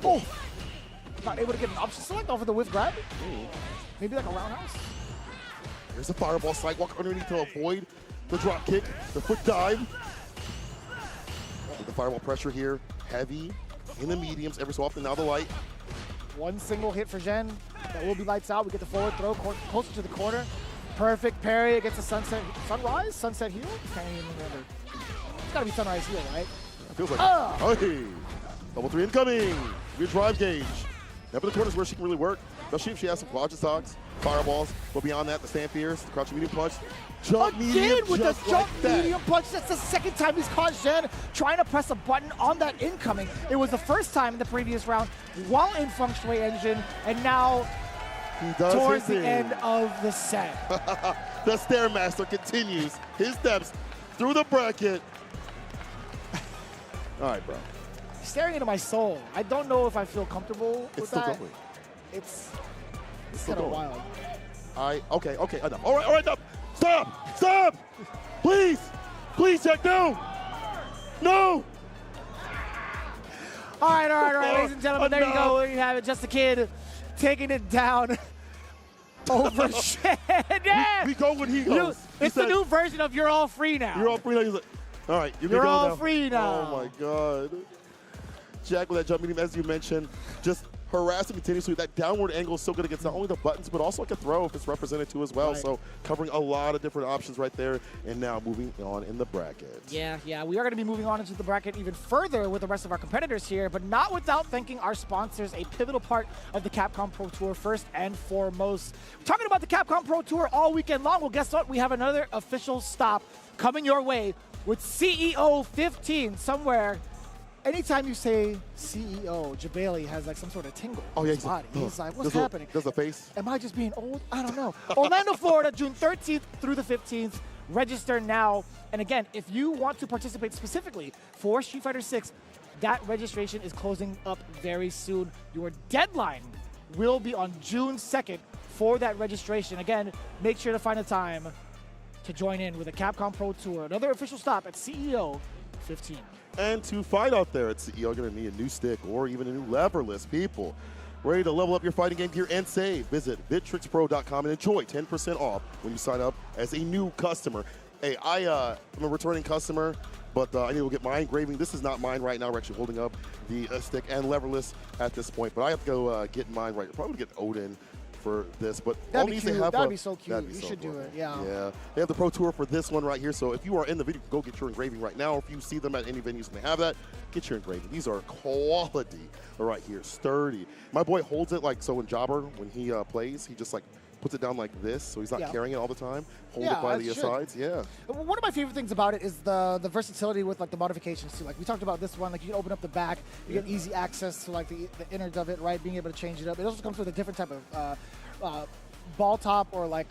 Oh! Not able to get an option select off of the whiff grab. Maybe like a roundhouse. There's a fireball sidewalk underneath to avoid the drop kick. The foot dive. With the fireball pressure here. Heavy in the mediums. Every so often now the light. One single hit for Zhen. That will be lights out. We get the forward throw closer to the corner. Perfect parry against the sunset heel? Can't even remember. It's gotta be sunrise heel, right? It feels like it. Hey. Level 3 incoming. Good drive gauge. Now for the corners where she can really work. Especially if she has some quadra fireballs. But beyond that, the stand pierce, the crouching medium punch. Jump medium with the jump like medium punch. That's the second time he's caught Zhen trying to press a button on that incoming. It was the first time in the previous round while in Feng Shui Engine, and now he does towards the end of the set. The Stairmaster continues his steps through the bracket. All right, bro. Staring into my soul. I don't know if I feel comfortable with that. Going. It's kind of wild. Okay, enough. All right, enough. Stop! Please, Jack, no! All right, ladies and gentlemen, there you go. There you have it. Just a kid taking it down over Shen. Yeah. We go when he goes. It's the new version of "You're all free now." You're all free now. He's like, all right, you're all free now. Oh my God. Jack with that jump medium, as you mentioned, just harassing continuously. That downward angle is so good against not only the buttons, but also like a throw if it's represented too as well. Right. So covering a lot of different options right there. And now moving on in the bracket. Yeah. We are going to be moving on into the bracket even further with the rest of our competitors here, but not without thanking our sponsors, a pivotal part of the Capcom Pro Tour first and foremost. Talking about the Capcom Pro Tour all weekend long, well, guess what? We have another official stop coming your way with CEO 15 somewhere. Anytime you say CEO, Jabali has like some sort of tingle in his body. He's like, what's happening? Does the face? Am I just being old? I don't know. Orlando, Florida, June 13th through the 15th. Register now. And again, if you want to participate specifically for Street Fighter 6, that registration is closing up very soon. Your deadline will be on June 2nd for that registration. Again, make sure to find a time to join in with the Capcom Pro Tour. Another official stop at CEO 15. And to fight out there at CEO, you're going to need a new stick or even a new leverless, people. Ready to level up your fighting game gear and save? Visit VittrixPro.com and enjoy 10% off when you sign up as a new customer. Hey, I'm a returning customer, but I need to get my engraving. This is not mine right now. We're actually holding up the stick and leverless at this point, but I have to go get mine right. Probably get Odin for this, but that'd be cute. That'd be so cute. You should do it. Yeah. They have the Pro Tour for this one right here. So if you are in the video, go get your engraving right now. Or if you see them at any venues and they have that, get your engraving. These are quality right here, sturdy. My boy holds it like so in Jobber when he plays. He just like puts it down like this, so he's not carrying it all the time. Hold it by the sides. Yeah. One of my favorite things about it is the versatility with like the modifications too. Like we talked about this one, like you can open up the back, you get easy access to like the innards of it, right? Being able to change it up. It also comes with a different type of ball top or like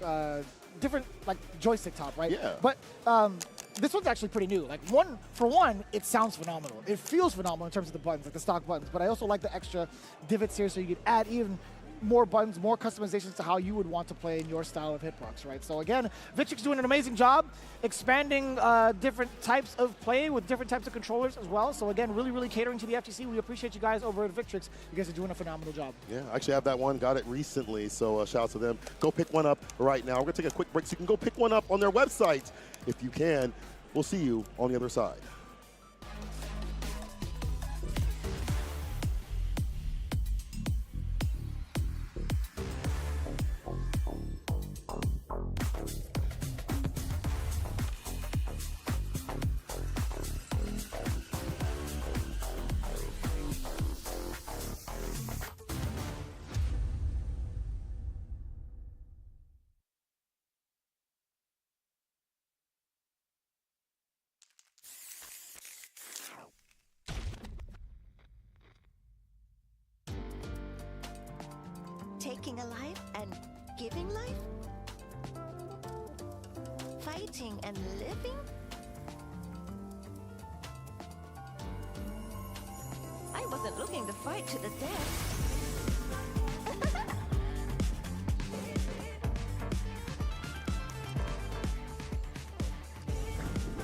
different like joystick top, right? Yeah. But this one's actually pretty new. Like for one, it sounds phenomenal. It feels phenomenal in terms of the buttons, like the stock buttons. But I also like the extra divots here, so you could add even more buttons, more customizations to how you would want to play in your style of hitbox, right? So again, Victrix doing an amazing job expanding different types of play with different types of controllers as well. So again, really, really catering to the FGC. We appreciate you guys over at Victrix. You guys are doing a phenomenal job. Yeah, I actually have that one. Got it recently, so shout out to them. Go pick one up right now. We're going to take a quick break so you can go pick one up on their website if you can. We'll see you on the other side. Taking a life and giving life? Fighting and living? I wasn't looking to fight to the death.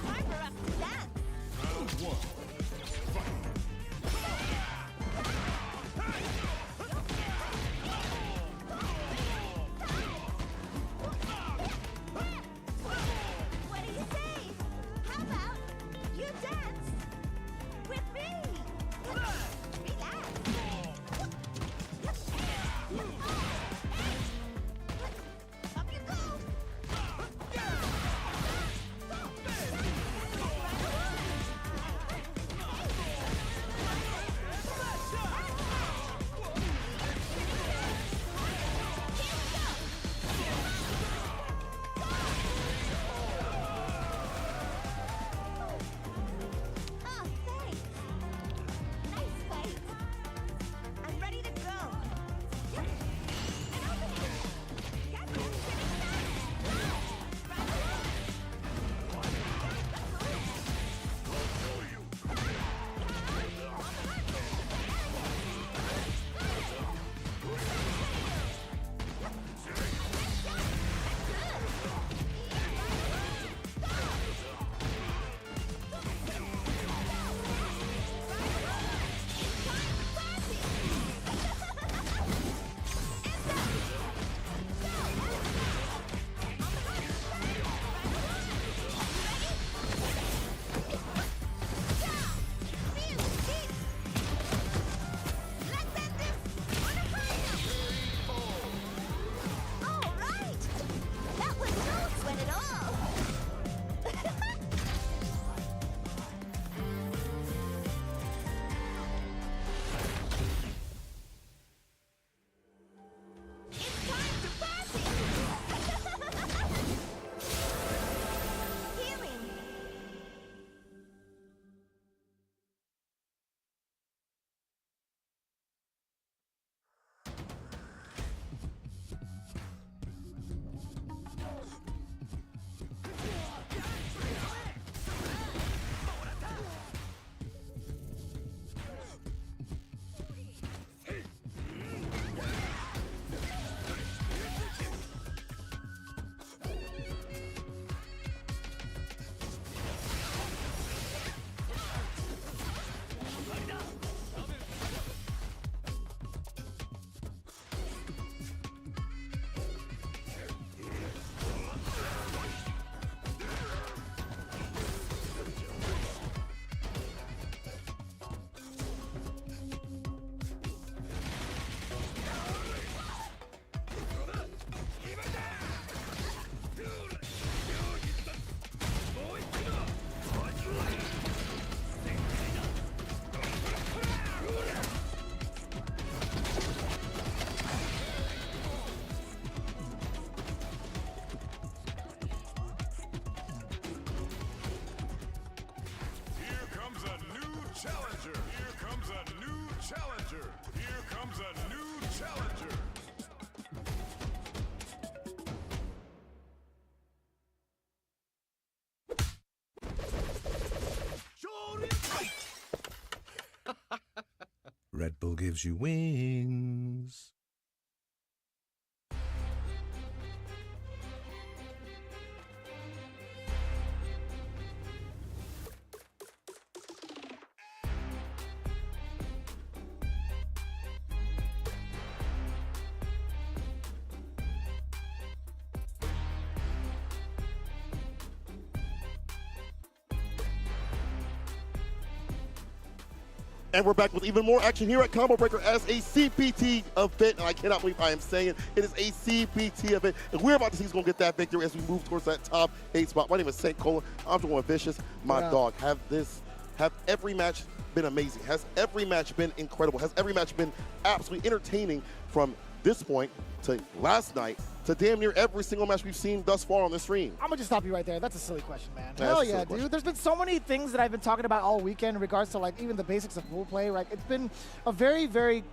Time for us to dance! Round one. What do you say? How about you dance with me? Relax. Up you go. Oh, thanks. Nice fight. I'm ready to go. And over here. Got that All right. That was no sweat at all. It's time to party. Healing. Here comes a new challenger. Here comes a new challenger. Here comes a new challenger. Bull gives you wings. And we're back with even more action here at Combo Breaker as a CPT event. And I cannot believe I am saying it. It is a CPT event. And we're about to see who's going to get that victory as we move towards that top 8 spot. My name is St. Cola. I'm doing Vicious. My dog. Have every match been amazing? Has every match been incredible? Has every match been absolutely entertaining from this point to last night to damn near every single match we've seen thus far on the stream? I'm going to just stop you right there. That's a silly question, man. Yeah, Hell yeah, dude. There's been so many things that I've been talking about all weekend in regards to, like, even the basics of pool play. Right? It's been a very, very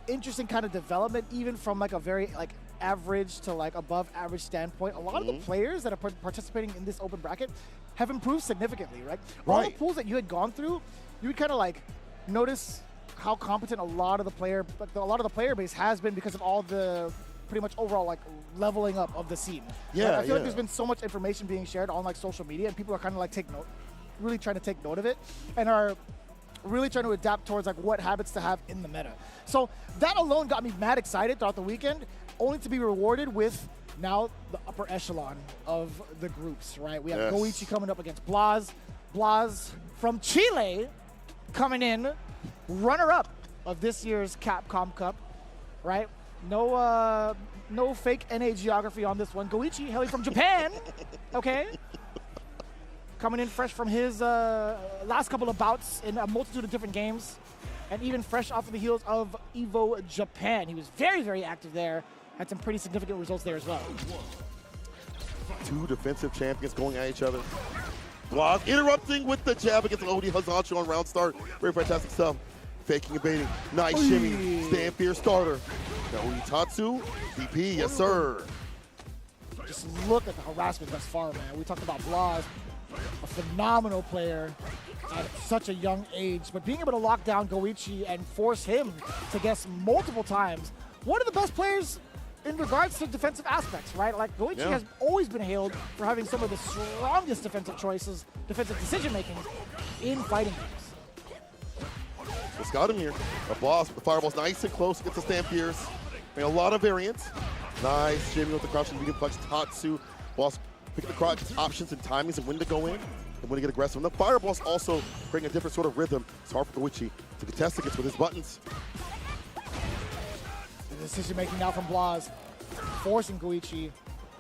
interesting kind of development, even from, like, a very, like, average to, like, above average standpoint. A lot of the players that are participating in this open bracket have improved significantly, right? All the pools that you had gone through, you would kind of, like, notice how competent a lot of the player base has been because of all the pretty much overall, like, leveling up of the scene. Yeah, I feel like there's been so much information being shared on, like, social media, and people are kind of like really trying to take note of it, and are really trying to adapt towards, like, what habits to have in the meta. So that alone got me mad excited throughout the weekend, only to be rewarded with now the upper echelon of the groups, right? We have Goichi coming up against Blas. Blas from Chile coming in, runner-up of this year's Capcom Cup, right? No fake NA geography on this one. Goichi, hailing from Japan, okay? Coming in fresh from his last couple of bouts in a multitude of different games, and even fresh off of the heels of EVO Japan. He was very, very active there. Had some pretty significant results there as well. Two defensive champions going at each other. Blas interrupting with the jab against Odi Hazachi on round start. Very fantastic stuff. Faking and baiting. Nice shimmy. Stand fierce starter. Now Tatsu, DP, yes sir. Just look at the harassment thus far, man. We talked about Blas, a phenomenal player at such a young age, but being able to lock down Goichi and force him to guess multiple times, one of the best players in regards to defensive aspects, right? Like, Goichi has always been hailed for having some of the strongest defensive choices, defensive decision-making in fighting games. Just got him here. The Blas, the fireball's nice and close against the stand fierce. I mean, a lot of variance. Nice Jimmy with the crouching medium flex. Tatsu. Blas picking the crouch options and timings and when to go in and when to get aggressive. And the fireball's also bringing a different sort of rhythm. It's hard for Goichi to contest against with his buttons. The decision making now from Blas, forcing Goichi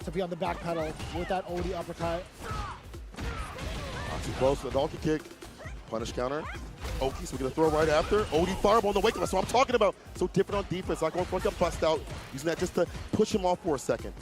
to be on the back pedal with that OD uppercut. Not too close to the donkey kick. Punish counter. Oki, so we're gonna throw right after. OD fireball on the wake up. That's what I'm talking about. So different on defense. Not going for a bust out. Using that just to push him off for a second.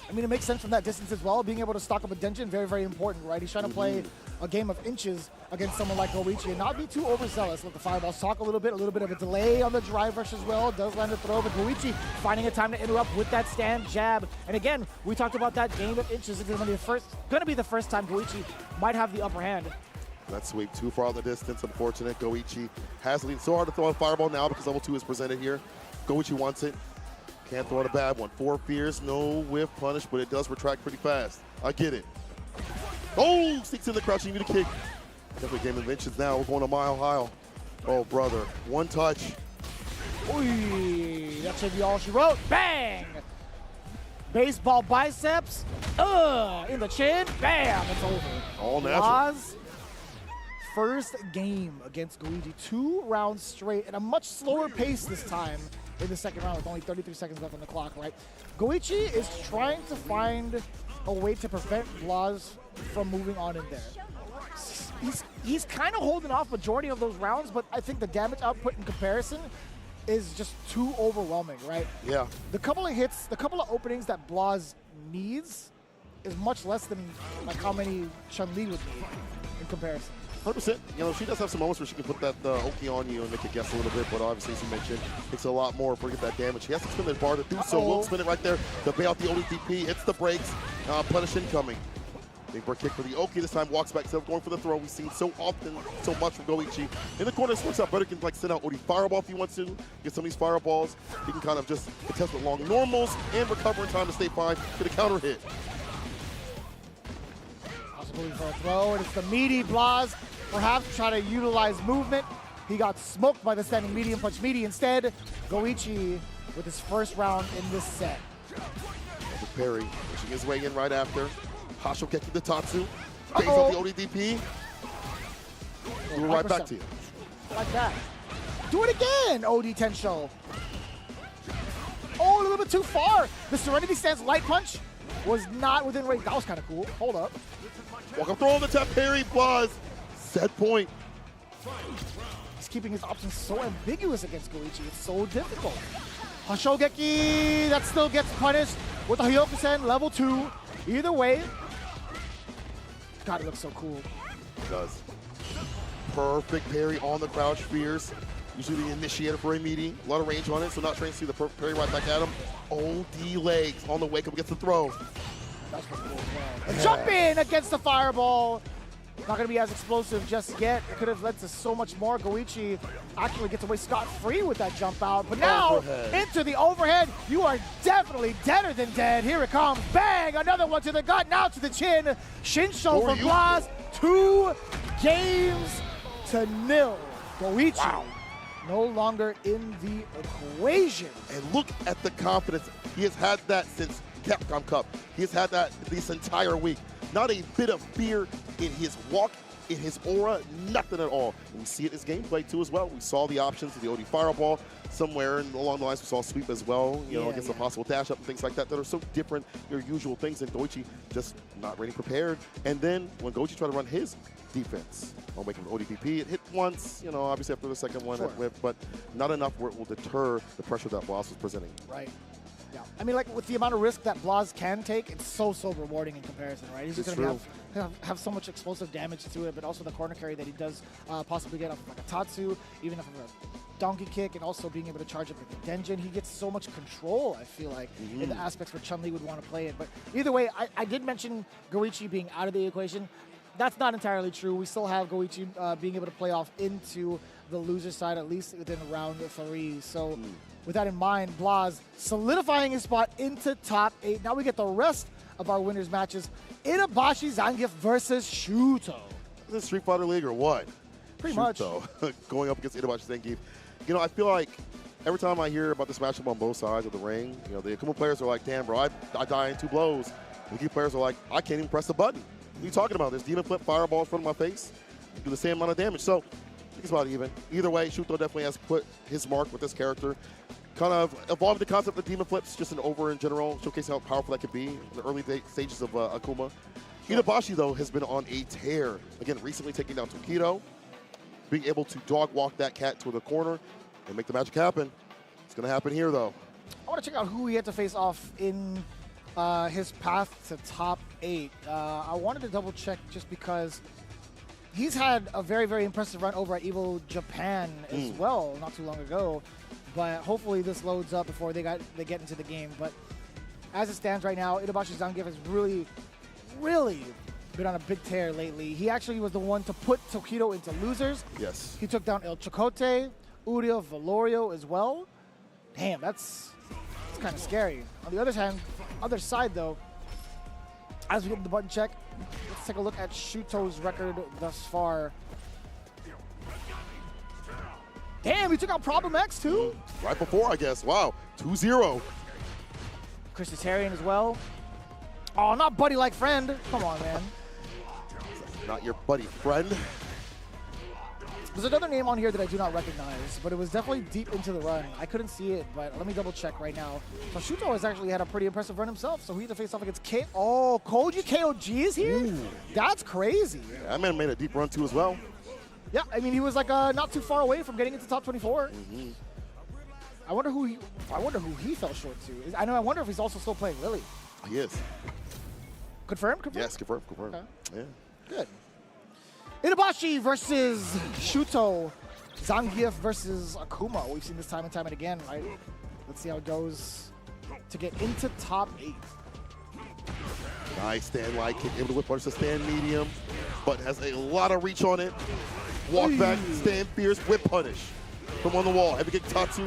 I mean, it makes sense from that distance as well. Being able to stock up a Denjin, very, very important, right? He's trying to play a game of inches against someone like Goichi and not be too overzealous. Let the fireballs talk a little bit of a delay on the drive rush as well. Does land a throw, but Goichi finding a time to interrupt with that stand jab. And again, we talked about that game of inches. It's going to be the first time Goichi might have the upper hand. That sweep too far on the distance. Unfortunate. Goichi has to lead. So hard to throw a fireball now because level 2 is presented here. Goichi wants it. Can't throw it a bad one. 4 fierce, no whiff punish, but it does retract pretty fast. I get it. Oh, sneaks in the crouching unit kick. Definitely game inventions now. We're going a mile high. Oh, brother. One touch. Ooh, that should be all she wrote. Bang! Baseball biceps. In the chin. Bam! It's over. All natural. Blas, first game against Goichi. 2 rounds straight at a much slower pace this time in the second round with only 33 seconds left on the clock, right? Goichi is trying to find a way to prevent Blas from moving on in there. He's kind of holding off majority of those rounds, but I think the damage output in comparison is just too overwhelming, right? Yeah. The couple of hits, the couple of openings that Blas needs is much less than like how many Chun-Li would need in comparison. 100%. You know, she does have some moments where she can put that Oki on you and make it guess a little bit, but obviously, as you mentioned, takes a lot more for get that damage. She has to spin the bar to do so. Will spin it right there to bail out the ODTP. Hits the brakes. Punish incoming. Big bird kick for the Oki. This time walks back instead of going for the throw. We've seen so often, so much from Goichi. In the corner, this works out better. Can like send out Odi fireball if he wants to. Get some of these fireballs. He can kind of just contest with long normals and recover in time to stay fine. Get a counter hit. Also going for a throw, and it's the meaty Blas. Perhaps try to utilize movement. He got smoked by the standing medium punch meaty. Instead, Goichi with his first round in this set. Parry pushing his way in right after. Hashokeki the Tatsu. Pays off the ODDP. Do it right back to you. Like that. Do it again, OD Tensho. Oh, a little bit too far. The Serenity Stance light punch was not within range. That was kind of cool. Hold up. Walk up throw on the tap parry. Blas. Set point. He's keeping his options so ambiguous against Goichi. It's so difficult. Hashogeki, that still gets punished with the Hyokusen, level 2. Either way, God, it looks so cool. It does. Perfect parry on the crouch spears. Usually the initiator for a meaty. A lot of range on it, so not trying to see the perfect parry right back at him. OD legs on the wake up against the throw. That's pretty cool as well. A jump in against the fireball. Not going to be as explosive just yet. It could have led to so much more. Goichi actually gets away scot-free with that jump out. But now, into the overhead. You are definitely deader than dead. Here it comes. Bang! Another one to the gut, now to the chin. Shinsho from Blas. 2 games to 0. Goichi no longer in the equation. And look at the confidence. He has had that since Capcom Cup. He has had that this entire week. Not a bit of fear in his walk, in his aura, nothing at all. And we see it in his gameplay too as well. We saw the options of the OD Fireball. Somewhere along the lines we saw sweep as well, you know, against a possible dash up and things like that are so different, your usual things, and Goichi just not ready prepared. And then when Goichi tried to run his defense on waking with ODPP, it hit once, you know, obviously after the second one it whipped, but not enough where it will deter the pressure that Blas was presenting. Right. Yeah, I mean, like with the amount of risk that Blas can take, it's so rewarding in comparison, right? He's just going to have so much explosive damage to it, but also the corner carry that he does possibly get off of like a Tatsu, even off of a donkey kick, and also being able to charge up with the Denjin. He gets so much control, I feel like, in the aspects where Chun-Li would want to play it. But either way, I did mention Goichi being out of the equation. That's not entirely true. We still have Goichi being able to play off into the loser side, at least within round 3. So with that in mind, Blas solidifying his spot into top 8. Now we get the rest of our winners matches. Itabashi Zangief versus Shuto. Is this Street Fighter League or what? Pretty much. Going up against Itabashi Zangief. You know, I feel like every time I hear about this matchup on both sides of the ring, you know, the Akuma players are like, damn, bro, I die in 2 blows. The Geek players are like, I can't even press the button. What are you talking about? There's Demon Flip Fireball in front of my face. You do the same amount of damage. So I think it's about even. Either way, Shuto definitely has put his mark with this character. Kind of evolved the concept of Demon Flips just in general, showcasing how powerful that could be in the early stages of Akuma. Itabashi, though, has been on a tear. Again, recently taking down Tokido, being able to dog walk that cat to the corner and make the magic happen. It's going to happen here, though. I want to check out who he had to face off in his path to top 8. I wanted to double check just because he's had a very impressive run over at Evo Japan as well not too long ago. But hopefully this loads up before they get into the game. But as it stands right now, Itabashi Zangief has really been on a big tear lately. He actually was the one to put Tokido into losers. Yes. He took down El Chicote, Uriel Valorio as well. Damn, that's kind of scary. On the other side though, as we get the button check, let's take a look at Shuto's record thus far. Damn, he took out Problem X too? Right before, I guess. Wow, 2-0. Christitarian as well. Oh, not buddy like friend. Come on, man. Not your buddy friend. There's another name on here that I do not recognize, but it was definitely deep into the run. I couldn't see it, but let me double check right now. So Shuto has actually had a pretty impressive run himself, so he had to face off against KojiKog is here? Ooh. That's crazy. Yeah, that man made a deep run too as well. Yeah, I mean, he was like not too far away from getting into top 24. I wonder who he fell short to. I wonder if he's also still playing Lily. He is. Confirmed? Yes, confirmed. Okay. Yeah. Good. Itabashi versus Shuto. Zangief versus Akuma. We've seen this time and time again, right? Let's see how it goes to get into top 8. Nice stand light kick, able to whip punish the stand medium, but has a lot of reach on it. Walk back, stand fierce, whip punish. From on the wall, heavy kick Tatsu.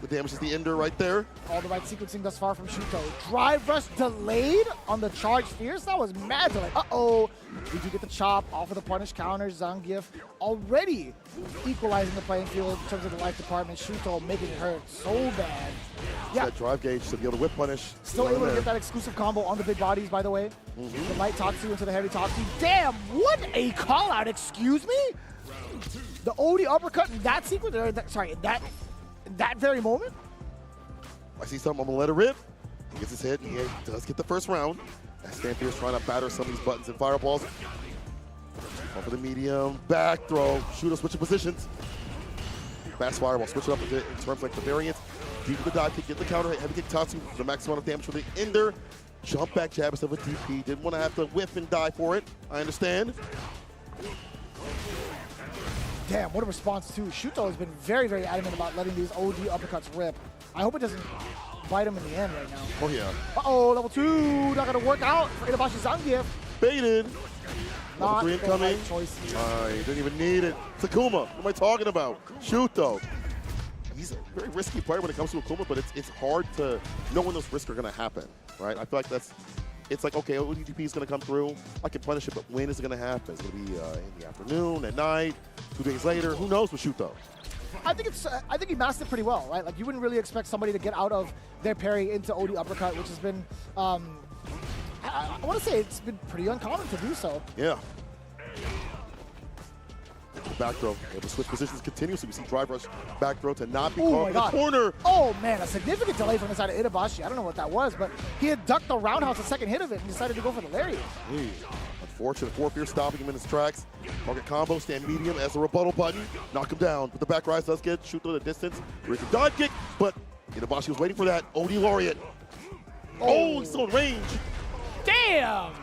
The damage is the ender right there. All the right sequencing thus far from Shuto. Drive rush delayed on the charge fierce. That was mad delay. Uh-oh. Did you get the chop off of the punish counter? Zangief already equalizing the playing field in terms of the life department. Shuto making it hurt so bad. Yeah. That drive gauge to be able to whip punish. Still able to get that exclusive combo on the big bodies, by the way. The light Tatsu into the heavy Tatsu. Damn, what a call out, excuse me? The OD uppercut in that sequence, or that very moment? I see something, I'm gonna let it rip. He gets his hit, he does get the first round. That stand fierce trying to batter some of these buttons and fireballs. Off of the medium, back throw, Shuto switching positions. Fast fireball, switch it up in terms like the variance. Deep with the dive kick, get the counter hit, heavy kick Tatsu, the max amount of damage for the ender. Jump back jab instead of a DP. Didn't want to have to whiff and die for it. I understand. Damn, what a response too. Shuto has been very, very adamant about letting these OD uppercuts rip. I hope it doesn't bite him in the end right now. Oh yeah. Uh-oh, level 2, not gonna work out for Itabashi Zangief. Baited. Not level 3 incoming. Right choice. Didn't even need it. Takuma, what am I talking about? Shuto. He's a very risky player when it comes to Akuma, but it's hard to know when those risks are gonna happen, right? I feel like it's like, okay, ODGP is going to come through. I can punish it, but when is it going to happen? It's going to be in the afternoon, at night, 2 days later. Who knows with Shuto? I think he masked it pretty well, right? Like, you wouldn't really expect somebody to get out of their parry into OD uppercut, which has been, I want to say it's been pretty uncommon to do so. Yeah. Back throw. Able to switch positions continuously. We see drive rush back throw to not be caught in the corner. Oh, man, a significant delay from the side of Itabashi. I don't know what that was, but he had ducked the roundhouse a second hit of it and decided to go for the lariat. Hey, unfortunate. 4 Fear stopping him in his tracks. Target combo, stand medium as a rebuttal button. Knock him down. But the back rise does get shoot through the distance. There's a dive kick, but Itabashi was waiting for that. OD lariat. Oh, he's still in range. Damn!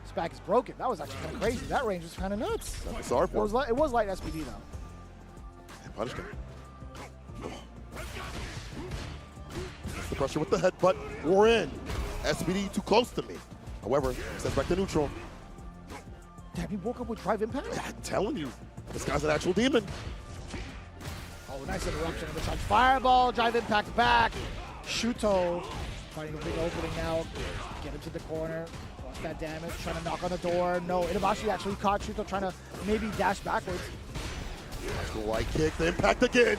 His back is broken. That was actually kind of crazy. That range was kind of nuts. Sorry for it. It was light SPD, though. And punished him. That's the pressure with the headbutt. We're in. SPD too close to me. However, steps back to neutral. Damn, he woke up with drive impact? I'm telling you, this guy's an actual demon. Oh, nice interruption of the charge. Fireball, drive impact back. Shuto finding a big opening now. Get him to the corner. Watch that damage. Trying to knock on the door. No, Itabashi actually caught Shuto trying to maybe dash backwards. The light kick, the impact again.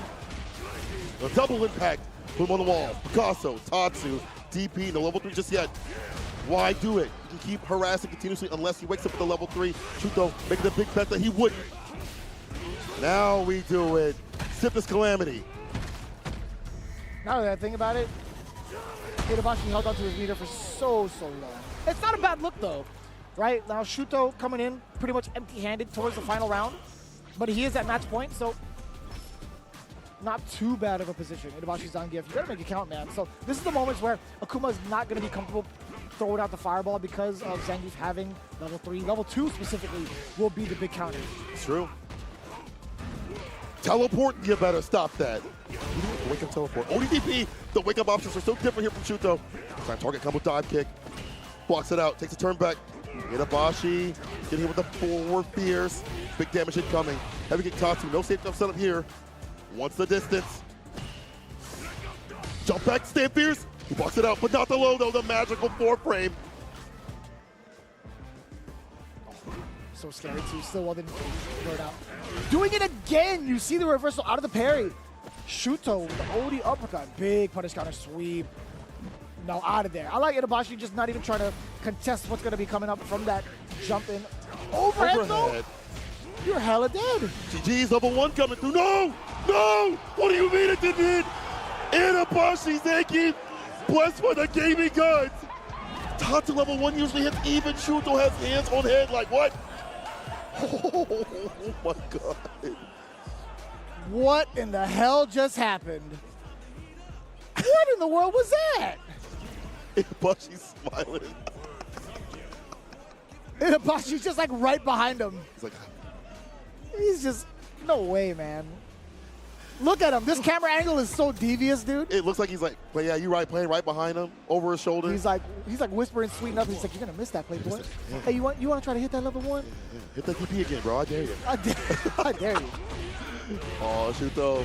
The double impact. Put him on the wall. Picasso, Tatsu, DP, no level 3 just yet. Why do it? You can keep harassing continuously unless he wakes up with the level 3. Shuto making the big bet that he wouldn't. Now we do it. Sip this calamity. Now that I think about it, Itabashi held onto his meter for so long. It's not a bad look though, right? Now Shuto coming in pretty much empty-handed towards the final round, but he is at match point, so not too bad of a position. Itabashi Zangief, you gotta make it count, man. So this is the moments where Akuma is not gonna be comfortable throwing out the fireball because of Zangief having level 3. Level 2 specifically will be the big counter. It's true. Teleport, you better stop that. Wake up teleport. ODDP, the wake up options are so different here from Shuto. Trying to target combo dive kick. Blocks it out, takes a turn back. Itabashi getting hit with the forward fierce. Big damage incoming. Heavy kick Tatsu, no safe jump setup here. Wants the distance. Jump back, stand fierce. He blocks it out, but not the low though, the magical 4-frame. So scary too, still well didn't throw it out. Doing it again, you see the reversal out of the parry. Shuto with the OD uppercut, big punish counter sweep. No, out of there. I like Itabashi just not even trying to contest what's gonna be coming up from that jump in. Overhead though? You're hella dead. GG's level 1 coming through. No! No! What do you mean it didn't hit? Itabashi Zangief, blessed by the gaming gods. Tatsu level 1 usually hits even. Shuto has hands on head. Like what? Oh my god. What in the hell just happened? What in the world was that? Itabashi's smiling. Itabashi's just like right behind him. He's like, he's just, no way, man. Look at him. This camera angle is so devious, dude. It looks like he's like, well, yeah, you're right, playing right behind him, over his shoulder. He's like whispering sweet nothing. He's like, you're gonna miss that play, boy. Yeah. Hey, you want to try to hit that level 1? Yeah. Hit that DP again, bro. I dare you. I dare you. Oh, Shuto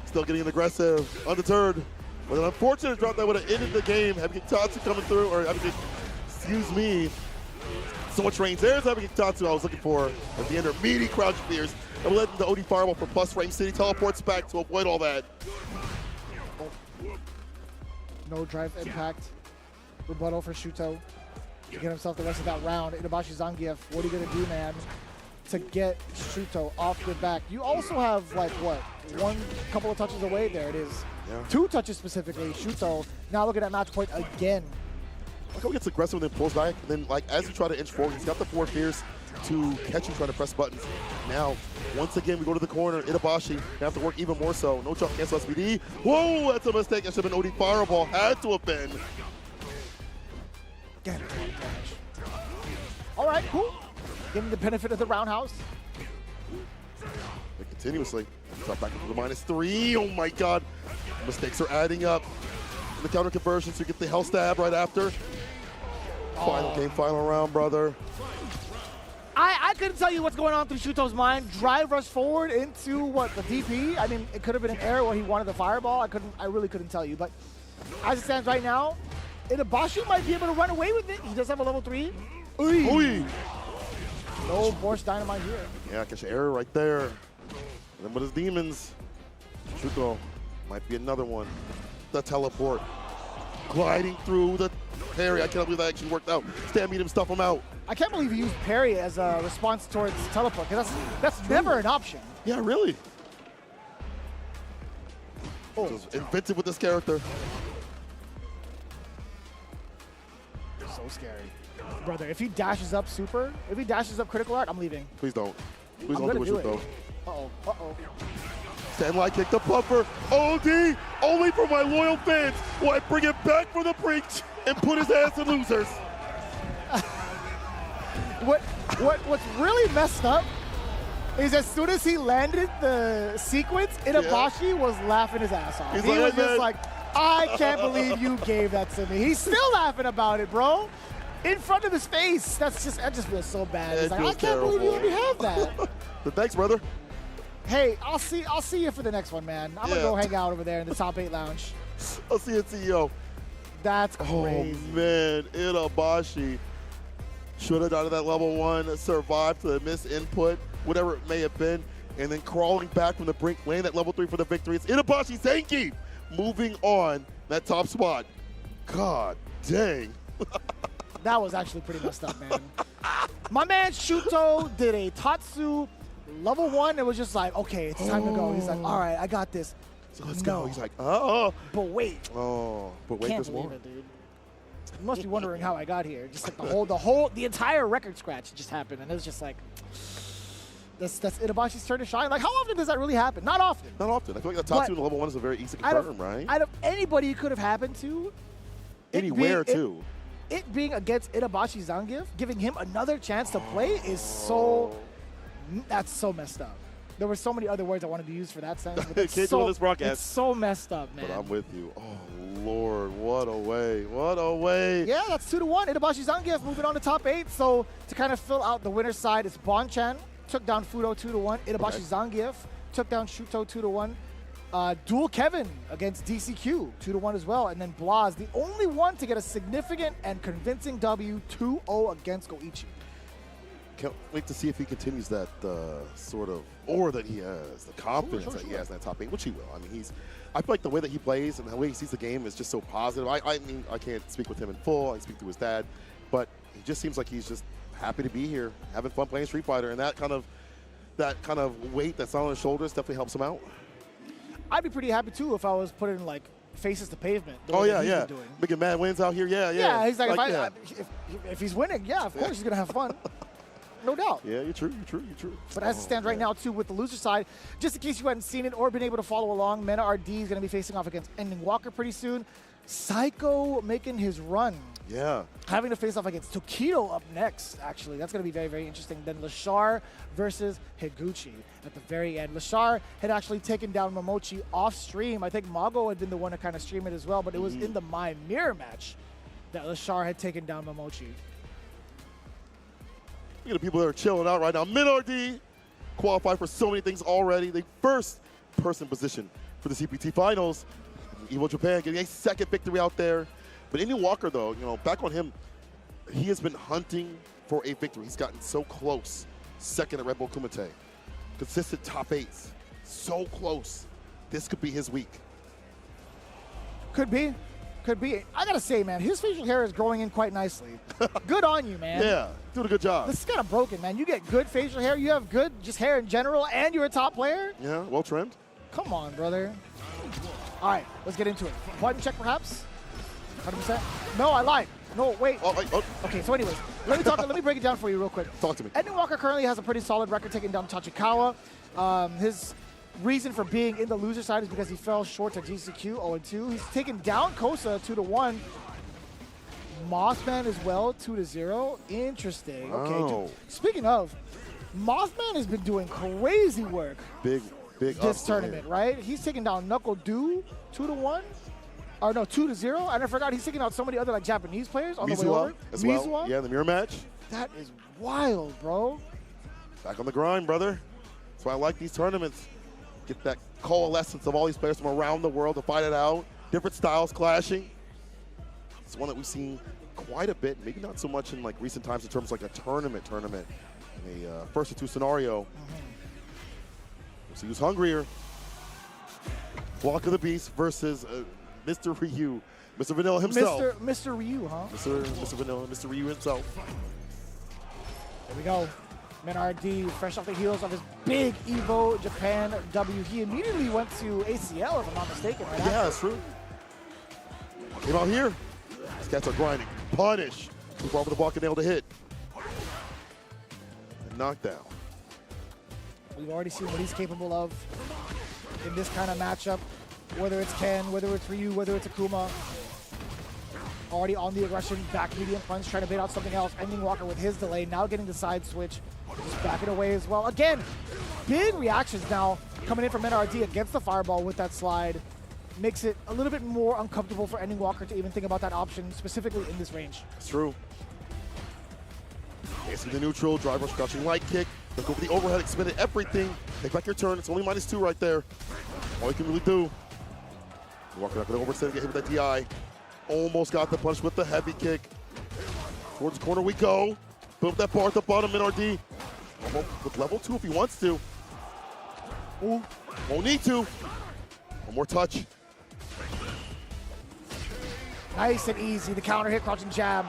still getting aggressive, undeterred. With an unfortunate drop that would have ended the game. Having Tatsu coming through, or excuse me. So much range. There's having Tatsu I was looking for at the end of meaty crouch fears. And led into OD Fireball for plus range. City teleports back to avoid all that. No drive impact. Rebuttal for Shuto to get himself the rest of that round. Itabashi Zangief, what are you gonna do, man, to get Shuto off your back? You also have like what? Couple of touches away. There it is. Yeah. 2 touches specifically. Shuto now looking at match point again. Look how he gets aggressive and then pulls back. And then, like, as you try to inch forward, he's got the 4 fears to catch you trying to press buttons. Now, once again, we go to the corner. Itabashi gonna have to work even more so. No jump cancel SPD. Whoa, that's a mistake. That should have been OD Fireball. Had to have been. Again, all right, cool. Give him the benefit of the roundhouse. And continuously. Drop back into the -3. Oh, my God. Mistakes are adding up. The counter conversion, so you get the hell stab right after. Final game, final round, brother. I couldn't tell you what's going on through Shuto's mind. Drive rush forward into what, the DP? I mean, it could have been an error where he wanted the fireball. I really couldn't tell you. But as it stands right now, Itabashi might be able to run away with it. He does have a level 3. Ooh. No Borscht Dynamite here. Yeah, catch an error right there. And then with his demons, Shuto might be another one. The teleport. Gliding through the parry. I can't believe that actually worked out. Stand meet him, stuff him out. I can't believe he used parry as a response towards teleport, because that's never an option. Yeah, really. Oh. Just inventive with this character. So scary. Brother, if he dashes up super, if he dashes up critical art, I'm leaving. Please don't. Please I'm don't do gonna it, do Shuto. it. Uh-oh, uh-oh. Stand light kick the bumper. OD, only for my loyal fans will I bring it back for the breach and put his ass in losers. What's really messed up is as soon as he landed the sequence, Itabashi was laughing his ass off. He was just like, I can't believe you gave that to me. He's still laughing about it, bro. In front of his face. That just feels so bad. He's like, I can't believe you let me have that. But thanks, brother. Hey, I'll see you for the next one, man. I'm gonna go hang out over there in the top 8 lounge. I'll see you at CEO. That's crazy. Oh man, Itabashi should have done that level 1, survived to the miss input, whatever it may have been, and then crawling back from the brink, landing that level 3 for the victory. It's Itabashi Zangief moving on that top spot. God dang. That was actually pretty messed up, man. My man Shuto did a Tatsu level 1. It was just like, okay, it's time to go. He's like, all right, I got this. So let's go. He's like, oh. But wait. Oh, but wait, Can't there's believe more. it, dude. You must be wondering how I got here. Just like the entire record scratch just happened, and it was just like, that's Itabashi's turn to shine. Like, how often does that really happen? Not often. Not often. I feel like the Tatsu in level 1 is a very easy confirm, right? Out of anybody it could have happened to. Anywhere, too. It being against Itabashi Zangief, giving him another chance to play is so. That's so messed up. There were so many other words I wanted to use for that sentence. But Can't do this broadcast. It's so messed up, man. But I'm with you. Oh, Lord. What a way. What a way. Yeah, that's 2-1. Itabashi Zangief moving on to top 8. So to kind of fill out the winner's side, it's Bonchan took down Fudo 2-1. Itabashi Zangief took down Shuto 2-1. Dual Kevin against DCQ 2-1 as well. And then Blas, the only one to get a significant and convincing W 2-0 against Goichi. Can't wait to see if he continues that sort of aura that he has, the confidence that he has in that top 8, which he will. I mean, I feel like the way that he plays and the way he sees the game is just so positive. I mean, I can't speak with him in full. I can speak through his dad, but he just seems like he's just happy to be here, having fun playing Street Fighter, and that kind of weight that's on his shoulders definitely helps him out. I'd be pretty happy too if I was putting like faces to pavement. Oh yeah. Making mad wins out here, yeah. Yeah, he's like, if he's winning, yeah, of course he's gonna have fun. No doubt. Yeah, you're true. But as it stands right now, too, with the loser side, just in case you hadn't seen it or been able to follow along, MenaRD is going to be facing off against Ending Walker pretty soon. Psycho making his run Yeah. Having to face off against Tokido up next, actually. That's going to be very, very interesting. Then Lashar versus Higuchi at the very end. Lashar had actually taken down Momochi off stream. I think Mago had been the one to kind of stream it as well, but it was in the My Mirror match that Lashar had taken down Momochi. Look at the people that are chilling out right now. MenaRD qualified for so many things already. The first person position for the CPT finals. Evo Japan getting a second victory out there. But Indian Walker, though, you know, back on him, he has been hunting for a victory. He's gotten so close. Second at Red Bull Kumite. Consistent top 8s. So close. This could be his week. Could be. Could be. I gotta say, man, his facial hair is growing in quite nicely. Good on you, man. Yeah, doing a good job. This is kind of broken, man. You get good facial hair, you have good just hair in general, and you're a top player? Yeah, well trimmed. Come on, brother. All right, let's get into it. Button check, perhaps? 100%? No, I lied. No, wait. Okay, so anyways, let me break it down for you real quick. Talk to me. Indian Walker currently has a pretty solid record taking down Tachikawa. His reason for being in the loser side is because he fell short to GCQ 0-2. He's taken down Kosa 2-1. Mothman as well, 2-0. Interesting. Okay. Oh. Speaking of, Mothman has been doing crazy work. Big this tournament, right? He's taking down Knuckle Dew 2-1. Or no, 2-0. And I forgot he's taking out so many other like Japanese players on the way over. As well. Yeah, the mirror match. That is wild, bro. Back on the grind, brother. That's why I like these tournaments. Get that coalescence of all these players from around the world to fight it out. Different styles clashing. It's one that we've seen quite a bit. Maybe not so much in like recent times in terms of like a tournament. In a first or two scenario. We'll see who's hungrier. Block of the Beast versus Mr. Ryu. Mr. Vanilla himself. Mr. Ryu, huh? Mr. Vanilla, Mr. Ryu himself. There we go. MenaRD, fresh off the heels of his big Evo Japan W. He immediately went to ACL, if I'm not mistaken. Right yeah, that's true. Came out here. These cats are grinding. Punish. Too far for the block and nail to hit. And knockdown. We've already seen what he's capable of in this kind of matchup. Whether it's Ken, whether it's Ryu, whether it's Akuma. Already on the aggression, back medium punch, trying to bait out something else. Ending Walker with his delay, now getting the side switch. Just backing away as well. Again, big reactions now coming in from MenaRD against the fireball with that slide. Makes it a little bit more uncomfortable for Ending Walker to even think about that option, specifically in this range. It's true. Facing the neutral, driver crouching light kick. Look over the overhead, expended everything. Take back your turn. It's only -2 right there. All you can really do. Walker not going to overextend and get hit with that DI. Almost got the punch with the heavy kick. Towards the corner we go. Build that bar at the bottom, MenaRD. Almost with level 2 if he wants to. Ooh, won't need to. One more touch. Nice and easy. The counter hit, crouching jab.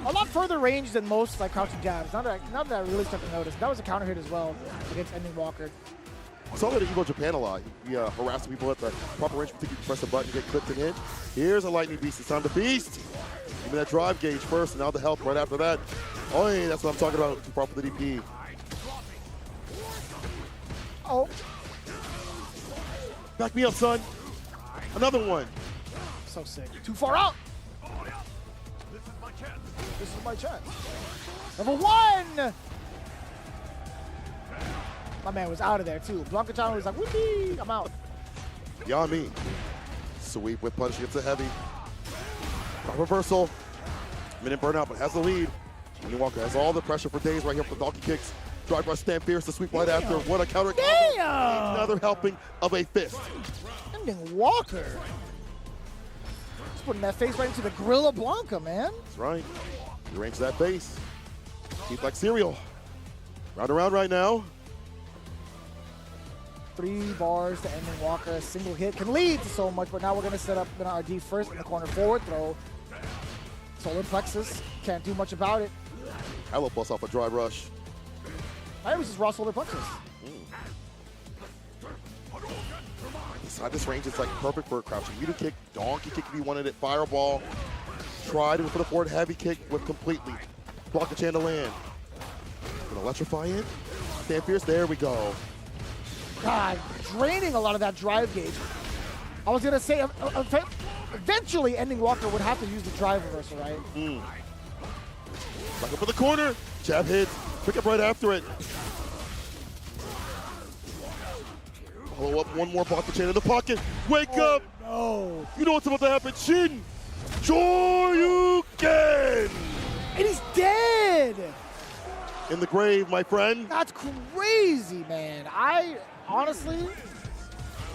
A lot further range than most like crouching jabs. Now that I really start to notice. That was a counter hit as well against Ending Walker. I saw that at Evo Japan a lot. He harassed people at the proper range. You press the button, get clipped and hit. Here's a lightning beast. It's time to beast. Give me that drive gauge first, and now the health right after that. Oh, yeah, that's what I'm talking about. Too far for the DP. Oh. Back me up, son. Another one. So sick. Too far out. This is my chance. Number 1. My man was out of there, too. Blanca was like, whoopee, I'm out. Beyond me. Sweep with punch, gets a heavy. Got reversal. Minute burnout, but has the lead. Ending Walker has all the pressure for days right here for the donkey kicks. Drive by stand fierce, the sweep right after. What a counter. Damn! Another helping of a fist. Ending Walker. Just putting that face right into the grill of Blanca, man. That's right. Rearrange that base. Keep like cereal. Round and round right now. 3 bars to Ending Walker. A single hit can lead to so much, but now we're going to set up MenaRD first in the corner forward throw. Solar plexus. Can't do much about it. Hello, bust off a drive rush. I was just raw solar plexus. Inside this range, it's like perfect for a crouching meter kick, donkey kick if you wanted it, fireball. Tried to put a forward heavy kick with completely. Block the channel land. Gonna electrify it. Stand fierce, there we go. God, draining a lot of that drive gauge. I was gonna say, eventually Ending Walker would have to use the drive reversal, right? Back up for the corner. Jab hit. Pick up right after it. Follow up one more pocket chain in the pocket. Wake up! No. You know what's about to happen. Shin! Shoryuken! And he's dead! In the grave, my friend. That's crazy, man. Honestly,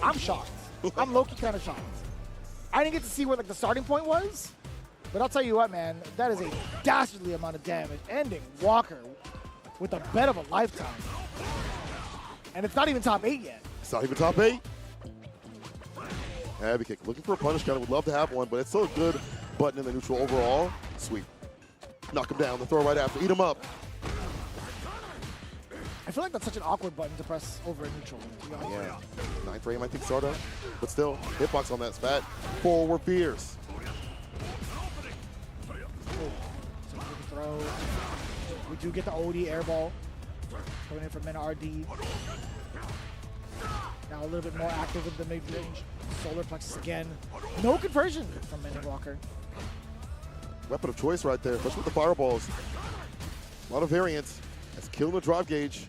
I'm shocked. I'm low-key kind of shocked. I didn't get to see where like the starting point was, but I'll tell you what, man, that is a dastardly amount of damage. Ending Walker with a bet of a lifetime. And it's not even top 8 yet. It's not even top 8. Heavy kick. Looking for a punish counter. Would love to have one, but it's still a good button in the neutral overall. Sweet. Knock him down. The throw right after. Eat him up. I feel like that's such an awkward button to press over a neutral. Yeah. 9 frame, I think, Sarda. But still, hitbox on that spat. Forward fierce. Throw. We do get the OD airball. Going in for MenaRD. Now a little bit more active with the mid-range. Solar plexus again. No conversion from Ending Walker. Weapon of choice right there, especially with the fireballs. A lot of variance. That's killing the drive gauge.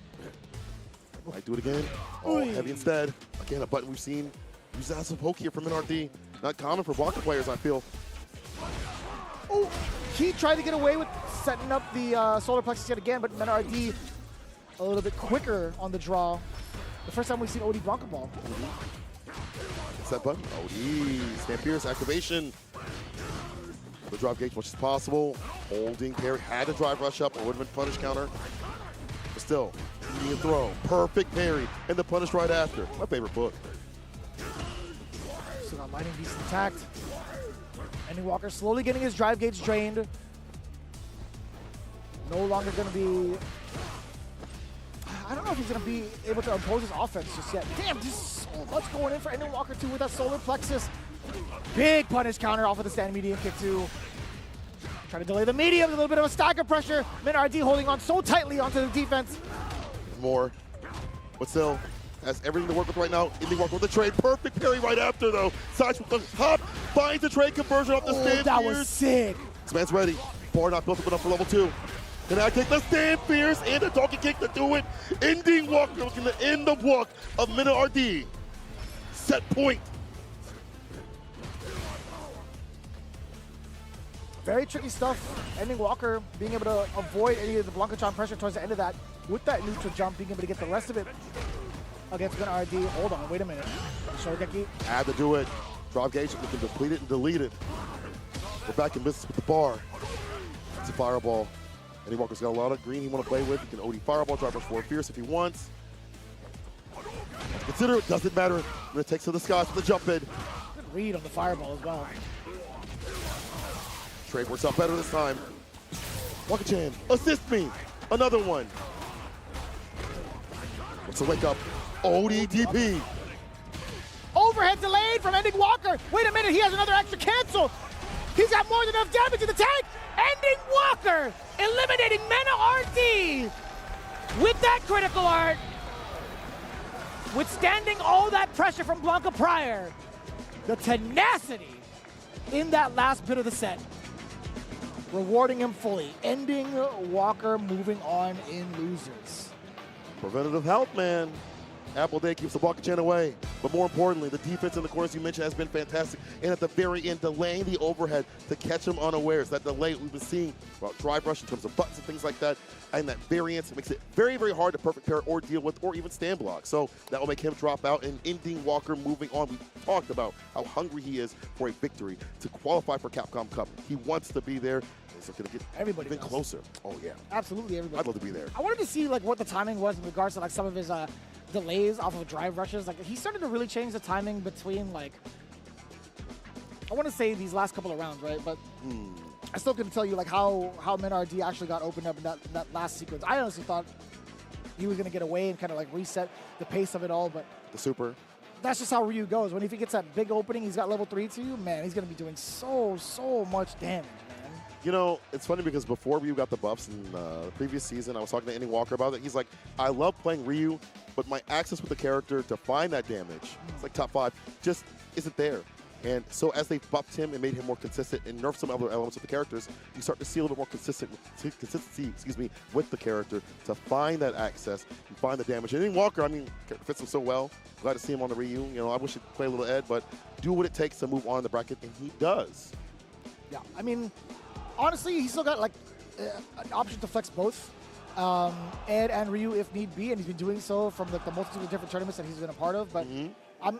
Might do it again. Oh, heavy instead. Again, a button we've seen use as a poke here from MenaRD. Not common for blocker players, I feel. Oh, he tried to get away with setting up the solar plexus yet again, but MenaRD a little bit quicker on the draw. The first time we've seen OD Blanca Ball. It's that button. OD, Stand Fierce, activation. The drive gauge as much as possible. Holding parry, had to drive rush up or would have been punish counter. But still, eating a throw. Perfect parry, and the punish right after. My favorite book. So got Lightning Beast intact. Ending Walker slowly getting his drive gauge drained. No longer going to be... I don't know if he's going to be able to impose his offense just yet. Damn, just so much going in for Ending Walker too with that solar plexus. Big punish counter off of the standing medium kick too. Trying to delay the medium, a little bit of a stagger pressure. MenaRD holding on so tightly onto the defense. More, but still has everything to work with right now. Ending Walker with the trade. Perfect parry right after though. Sides with the hop, finds the trade conversion off the stand. That was sick. This man's ready. Bar not built up enough for level 2. And I take the stand fierce and the donkey kick to do it. Ending Walker looking to end the walk of MenaRD. Set point. Very tricky stuff. Ending Walker being able to avoid any of the Blanca-Chan pressure towards the end of that with that neutral jump, being able to get the rest of it against MenaRD. Hold on, wait a minute. Shogeki. Had to do it. Drive gauge, we can deplete it and delete it. We're back in business with the bar. It's a fireball. Ending Walker's got a lot of green he want to play with. He can OD fireball, drive rush forward fierce if he wants. Consider it, doesn't matter. When it takes to the skies for the jump in. Good read on the fireball as well. Trade works out better this time. Bonchan, assist me. Another one. What's a wake up? ODDP. Overhead delayed from Ending Walker. Wait a minute, he has another extra cancel. He's got more than enough damage in the tank. Ending Walker, eliminating MenaRD with that critical art. Withstanding all that pressure from Blanca prior. The tenacity in that last bit of the set. Rewarding him fully. Ending Walker moving on in losers. Preventative health, man. Apple Day keeps the Bonchan away. But more importantly, the defense in the corners you mentioned has been fantastic. And at the very end, delaying the overhead to catch him unawares. That delay we've been seeing about drive rush in terms of buttons and things like that. And that variance makes it very, very hard to perfect pair or deal with or even stand block. So that will make him drop out and Ending Walker moving on. We talked about how hungry he is for a victory to qualify for Capcom Cup. He wants to be there. He's going to get everybody even closer. Oh, yeah. Absolutely everybody. I'd love to be there. I wanted to see like what the timing was in regards to like some of his delays off of drive rushes. Like he started to really change the timing between like, I want to say these last couple of rounds, right? But I still couldn't tell you like how MenaRD actually got opened up in that last sequence. I honestly thought he was going to get away and kind of like reset the pace of it all, but the super. That's just how Ryu goes. When if he gets that big opening, he's got level 3 to you, man, he's going to be doing so much damage, man. You know, it's funny because before Ryu got the buffs in the previous season, I was talking to Ending Walker about it. He's like, I love playing Ryu, but my access with the character to find that damage, it's like top 5, just isn't there. And so as they buffed him and made him more consistent and nerfed some other elements of the characters, you start to see a little bit more consistency with the character to find that access and find the damage. And then Walker, I mean, fits him so well. Glad to see him on the Ryu. You know, I wish he'd play a little Ed, but do what it takes to move on in the bracket, and he does. Yeah, I mean, honestly, he's still got like an option to flex both Ed and Ryu if need be, and he's been doing so from the multitude of different tournaments that he's been a part of. But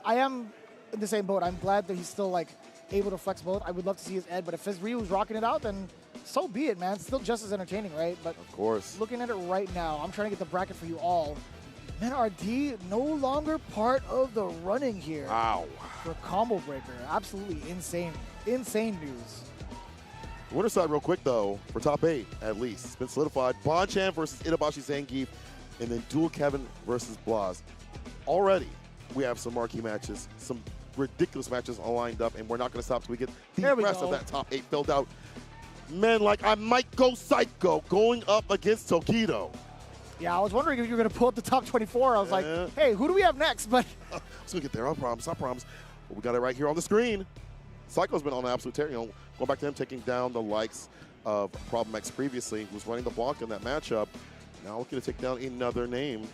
I am in the same boat. I'm glad that he's still like able to flex both. I would love to see his Ed, but if his Ryu is rocking it out, then so be it, man. It's still just as entertaining, right? But of course, looking at it right now, I'm trying to get the bracket for you all. MenaRD no longer part of the running here. Wow. For Combo Breaker. Absolutely insane. Insane news. Winner side real quick, though, for top 8, at least. It's been solidified. Bonchan versus Itabashi Zangief, and then Dual Kevin versus Blas. Already, we have some marquee matches, some ridiculous matches all lined up, and we're not going to stop until we get the rest of that top 8 filled out. Men like I might go psycho going up against Tokido. Yeah, I was wondering if you were going to pull up the top 24. I was like, hey, who do we have next? But it's going to get there, I promise. But we got it right here on the screen. Psycho's been on an absolute tear. You know, going back to him taking down the likes of Problem X previously, who was running the block in that matchup. Now looking to take down another name.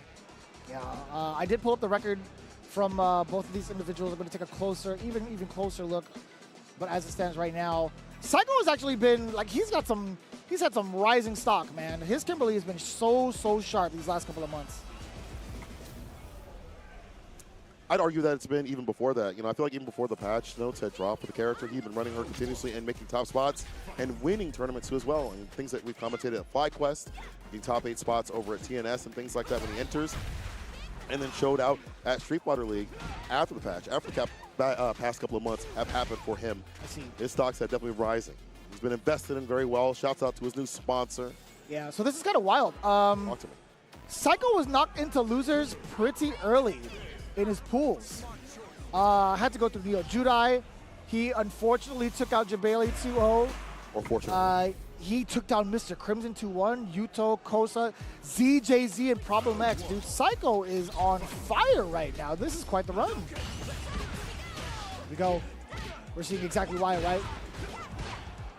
Yeah, I did pull up the record from both of these individuals. I'm going to take a closer, even closer look. But as it stands right now, Psycho has actually been like he's had some rising stock, man. His Kimberly has been so sharp these last couple of months. I'd argue that it's been even before that. You know, I feel like even before the patch notes had dropped for the character, he'd been running her continuously and making top spots and winning tournaments too as well. And things that we've commentated at FlyQuest, getting top 8 spots over at TNS and things like that when he enters. And then showed out at Street Fighter League after the patch, after the past couple of months have happened for him. I see. His stocks are definitely rising. He's been invested in very well. Shouts out to his new sponsor. Yeah, so this is kind of wild. Talk to me. Psycho was knocked into losers pretty early in his pools. Had to go through Neo Judai. He unfortunately took out Jabali 2-0. Or fortunately. He took down Mr. Crimson 2-1, Yuto, Kosa, ZJZ, and Problem X. Dude, Psycho is on fire right now. This is quite the run. Here we go. We're seeing exactly why, right?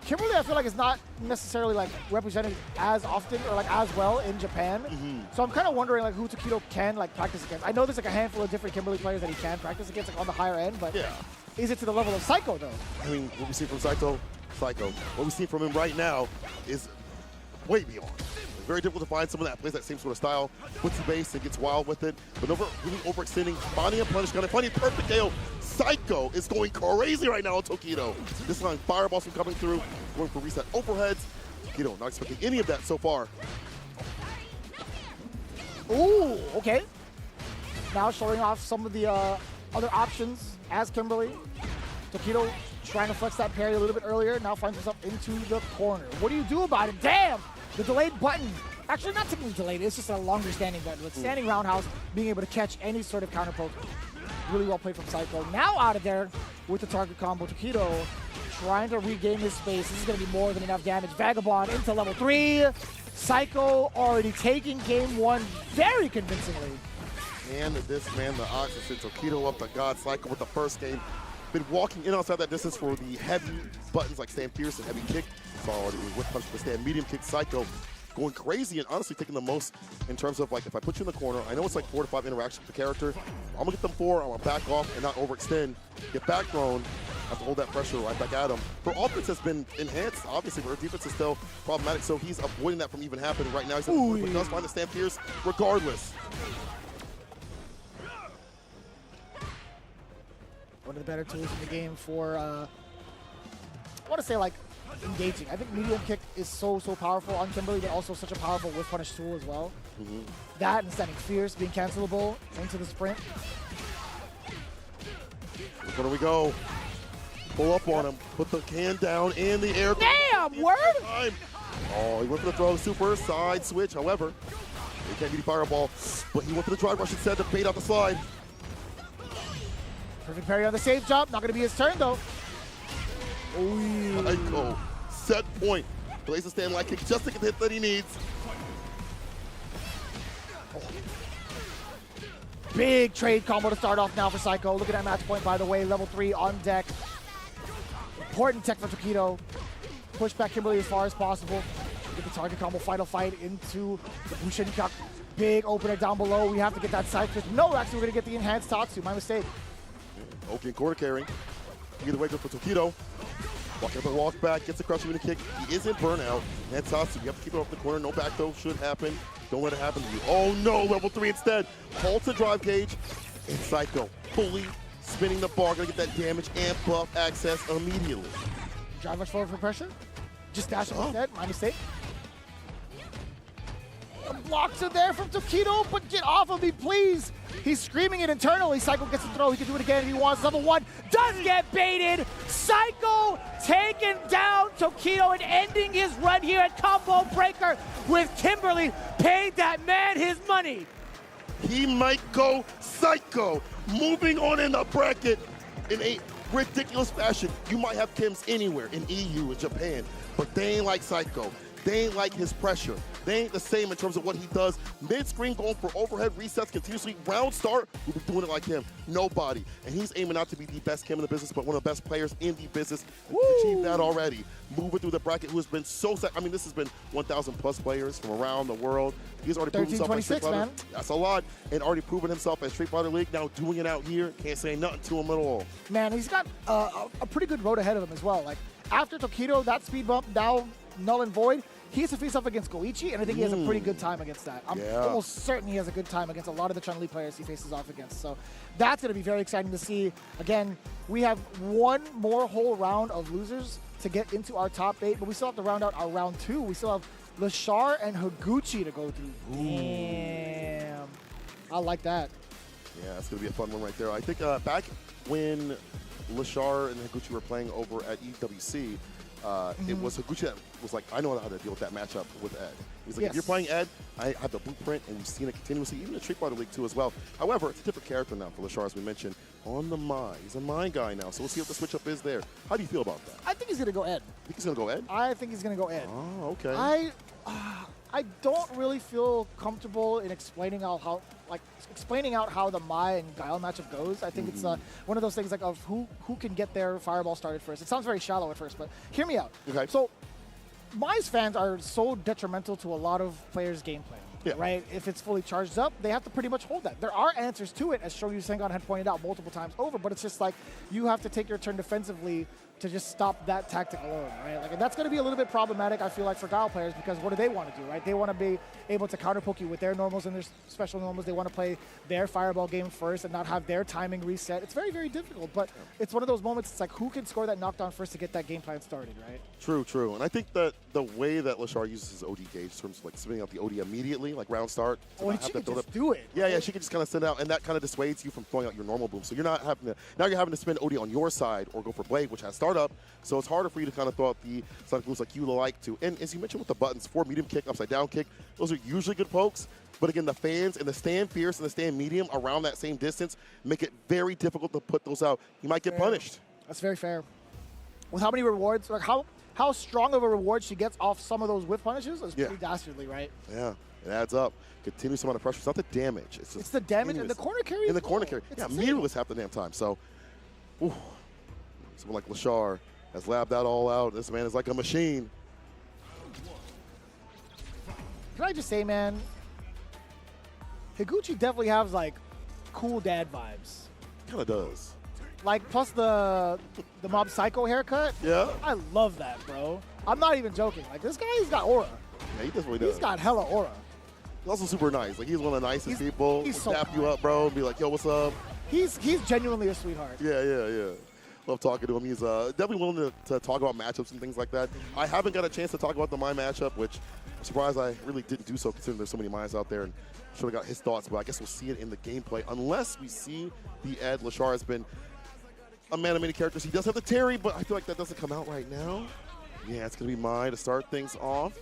Kimberly, I feel like, is not necessarily like represented as often or like as well in Japan. So I'm kind of wondering like who Tokido can like practice against. I know there's like a handful of different Kimberly players that he can practice against like on the higher end, but is it to the level of Psycho though? I mean, what we see from Psycho, what we see from him right now is way beyond. It's very difficult to find someone that plays that same sort of style, puts the base and gets wild with it, but really overextending, finding a punish, finding perfect KO. Psycho is going crazy right now on Tokido. This line, fireballs from coming through, going for reset overheads. Tokido not expecting any of that so far. Ooh, okay. Now showing off some of the other options as Kimberly. Tokido trying to flex that parry a little bit earlier, now finds himself into the corner. What do you do about it? Damn! The delayed button. Actually, not technically delayed, it's just a longer standing button. With standing roundhouse, being able to catch any sort of counter poke. Really well played from Psycho. Now out of there with the target combo. Tokido trying to regain his space. This is going to be more than enough damage. Vagabond into level 3. Psycho already taking game 1 very convincingly. And this man, the Ox, has sent Tokido up the God. Psycho with the first game. Been walking in outside that distance for the heavy buttons like stand fierce and heavy kick. Saw already with punch to stand medium kick. Psycho going crazy and honestly taking the most in terms of like if I put you in the corner, I know it's like 4 to 5 interactions with the character. I'm gonna get them 4, I'm gonna back off and not overextend. Get back thrown, have to hold that pressure right back at him. Her offense has been enhanced, obviously, but her defense is still problematic, so he's avoiding that from even happening right now. He's but does find the stand fierce regardless. One of the better tools in the game for, I want to say like engaging. I think medium kick is so powerful on Kimberly, but also such a powerful whiff punish tool as well. That and standing fierce, being cancelable into the sprint. Where do we go? Pull up on him, put the can down in the air. Damn, word! Oh, he went for the throw, super side switch. However, he can't get the fireball, but he went for the drive rush instead to bait out the slide. Perfect parry on the safe jump. Not going to be his turn, though. Psycho, set point. Plays a stand like kick just to get the hit that he needs. Big trade combo to start off now for Psycho. Look at that match point, by the way. Level 3 on deck. Important tech for Tokido. Push back Kimberly as far as possible. Get the target combo final fight into the Bushinkak. Big opener down below. We have to get that side twist. No, actually, we're going to get the enhanced Tatsu. My mistake. Okay, corner carrying. Either way, go for Tokido. Walk up and walk back, gets the crushing with a kick. He is in burnout. And Tatsu, you have to keep it off the corner. No back throw should happen. Don't let it happen to you. Oh no, level 3 instead. Halt to drive gauge. And Psycho, fully spinning the bar. Gonna get that damage and buff access immediately. Drive much forward for pressure. Just dash instead. My mistake. Blocks are there from Tokido, but get off of me, please. He's screaming it internally. Psycho gets the throw. He can do it again if he wants. Level 1 does get baited. Psycho taking down Tokido and ending his run here at Combo Breaker with Kimberly. Paid that man his money. He might go Psycho. Moving on in the bracket in a ridiculous fashion. You might have Kims anywhere in EU and Japan, but they ain't like Psycho. They ain't like his pressure. They ain't the same in terms of what he does. Mid-screen going for overhead resets continuously. Round start, we'll be doing it like him. Nobody. And he's aiming out to be the best Kim in the business, but one of the best players in the business. He's achieved that already. Moving through the bracket, who has been so set. I mean, this has been 1,000 plus players from around the world. He's already proven himself at Street Fighter. Man. That's a lot. And already proven himself at Street Fighter League. Now doing it out here, can't say nothing to him at all. Man, he's got a pretty good road ahead of him as well. Like, after Tokido, that speed bump, now null and void, he has to face off against Goichi, and I think he has a pretty good time against that. I'm almost certain he has a good time against a lot of the Chun-Li players he faces off against. So that's going to be very exciting to see. Again, we have one more whole round of losers to get into our top 8, but we still have to round out our round 2. We still have Lashar and Higuchi to go through. Damn. I like that. Yeah, that's going to be a fun one right there. I think back when Lashar and Higuchi were playing over at EWC, it was Higuchi that was like, I know how to deal with that matchup with Ed. He's like, if you're playing Ed, I have the blueprint, and we've seen it continuously, even in Street Fighter League 2 as well. However, it's a different character now for Lashar, as we mentioned, on the Mai. He's a Mai guy now, so we'll see what the switch-up is there. How do you feel about that? I think he's going to go Ed. You think he's going to go Ed? I think he's going to go Ed. Oh, okay. I don't really feel comfortable in explaining out how the Mai and Guile matchup goes. I think it's one of those things like of who can get their fireball started first. It sounds very shallow at first, but hear me out. Okay. So Mai's fans are so detrimental to a lot of players' gameplay. Right? If it's fully charged up, they have to pretty much hold that. There are answers to it, as Shoryu Sengon had pointed out multiple times over, but it's just like you have to take your turn defensively to just stop that tactic alone, right? Like, and that's going to be a little bit problematic, I feel like, for Guile players, because what do they want to do, right? They want to be able to counter poke you with their normals and their special normals. They want to play their fireball game first and not have their timing reset. It's very, very difficult, but it's one of those moments, it's like, who can score that knockdown first to get that game plan started, right? True, true. And I think that the way that Lashar uses his OD gauge in terms of like spinning out the OD immediately, like round start. Oh, and she can just do it. Yeah, yeah, she can just kind of send out, and that kind of dissuades you from throwing out your normal boom. So you're not having to, now you're having to spin OD on your side or go for Blade, which has startup. So it's harder for you to kind of throw out the Sonic booms like you like to. And as you mentioned with the buttons, for medium kick, upside down kick, those are usually good pokes. But again, the fans and the stand fierce and the stand medium around that same distance make it very difficult to put those out. You might get punished. That's very fair. With how many rewards, like how strong of a reward she gets off some of those whiff punishes is pretty dastardly, right? Yeah, it adds up. Continuous amount of pressure. It's not the damage. It's the damage and the corner carry. And the corner carry. Yeah, meaningless half the damn time. So, someone like Lashar has labbed that all out. This man is like a machine. Can I just say, man, Higuchi definitely has like cool dad vibes. Kind of does. Like, plus the Mob Psycho haircut. Yeah. I love that, bro. I'm not even joking. Like, this guy's got aura. Yeah, he definitely does. He's got hella aura. He's also super nice. Like, he's one of the nicest people. He's so tap you up, bro, and be like, yo, what's up? He's genuinely a sweetheart. Yeah, yeah, yeah. Love talking to him. He's definitely willing to talk about matchups and things like that. I haven't got a chance to talk about the Mai matchup, which I'm surprised I really didn't do so, considering there's so many Mai's out there, and should have got his thoughts, but I guess we'll see it in the gameplay. Unless we see the Ed, Lashar has been a man of many characters. He does have the Terry, but I feel like that doesn't come out right now. Yeah, it's going to be Mai to start things off.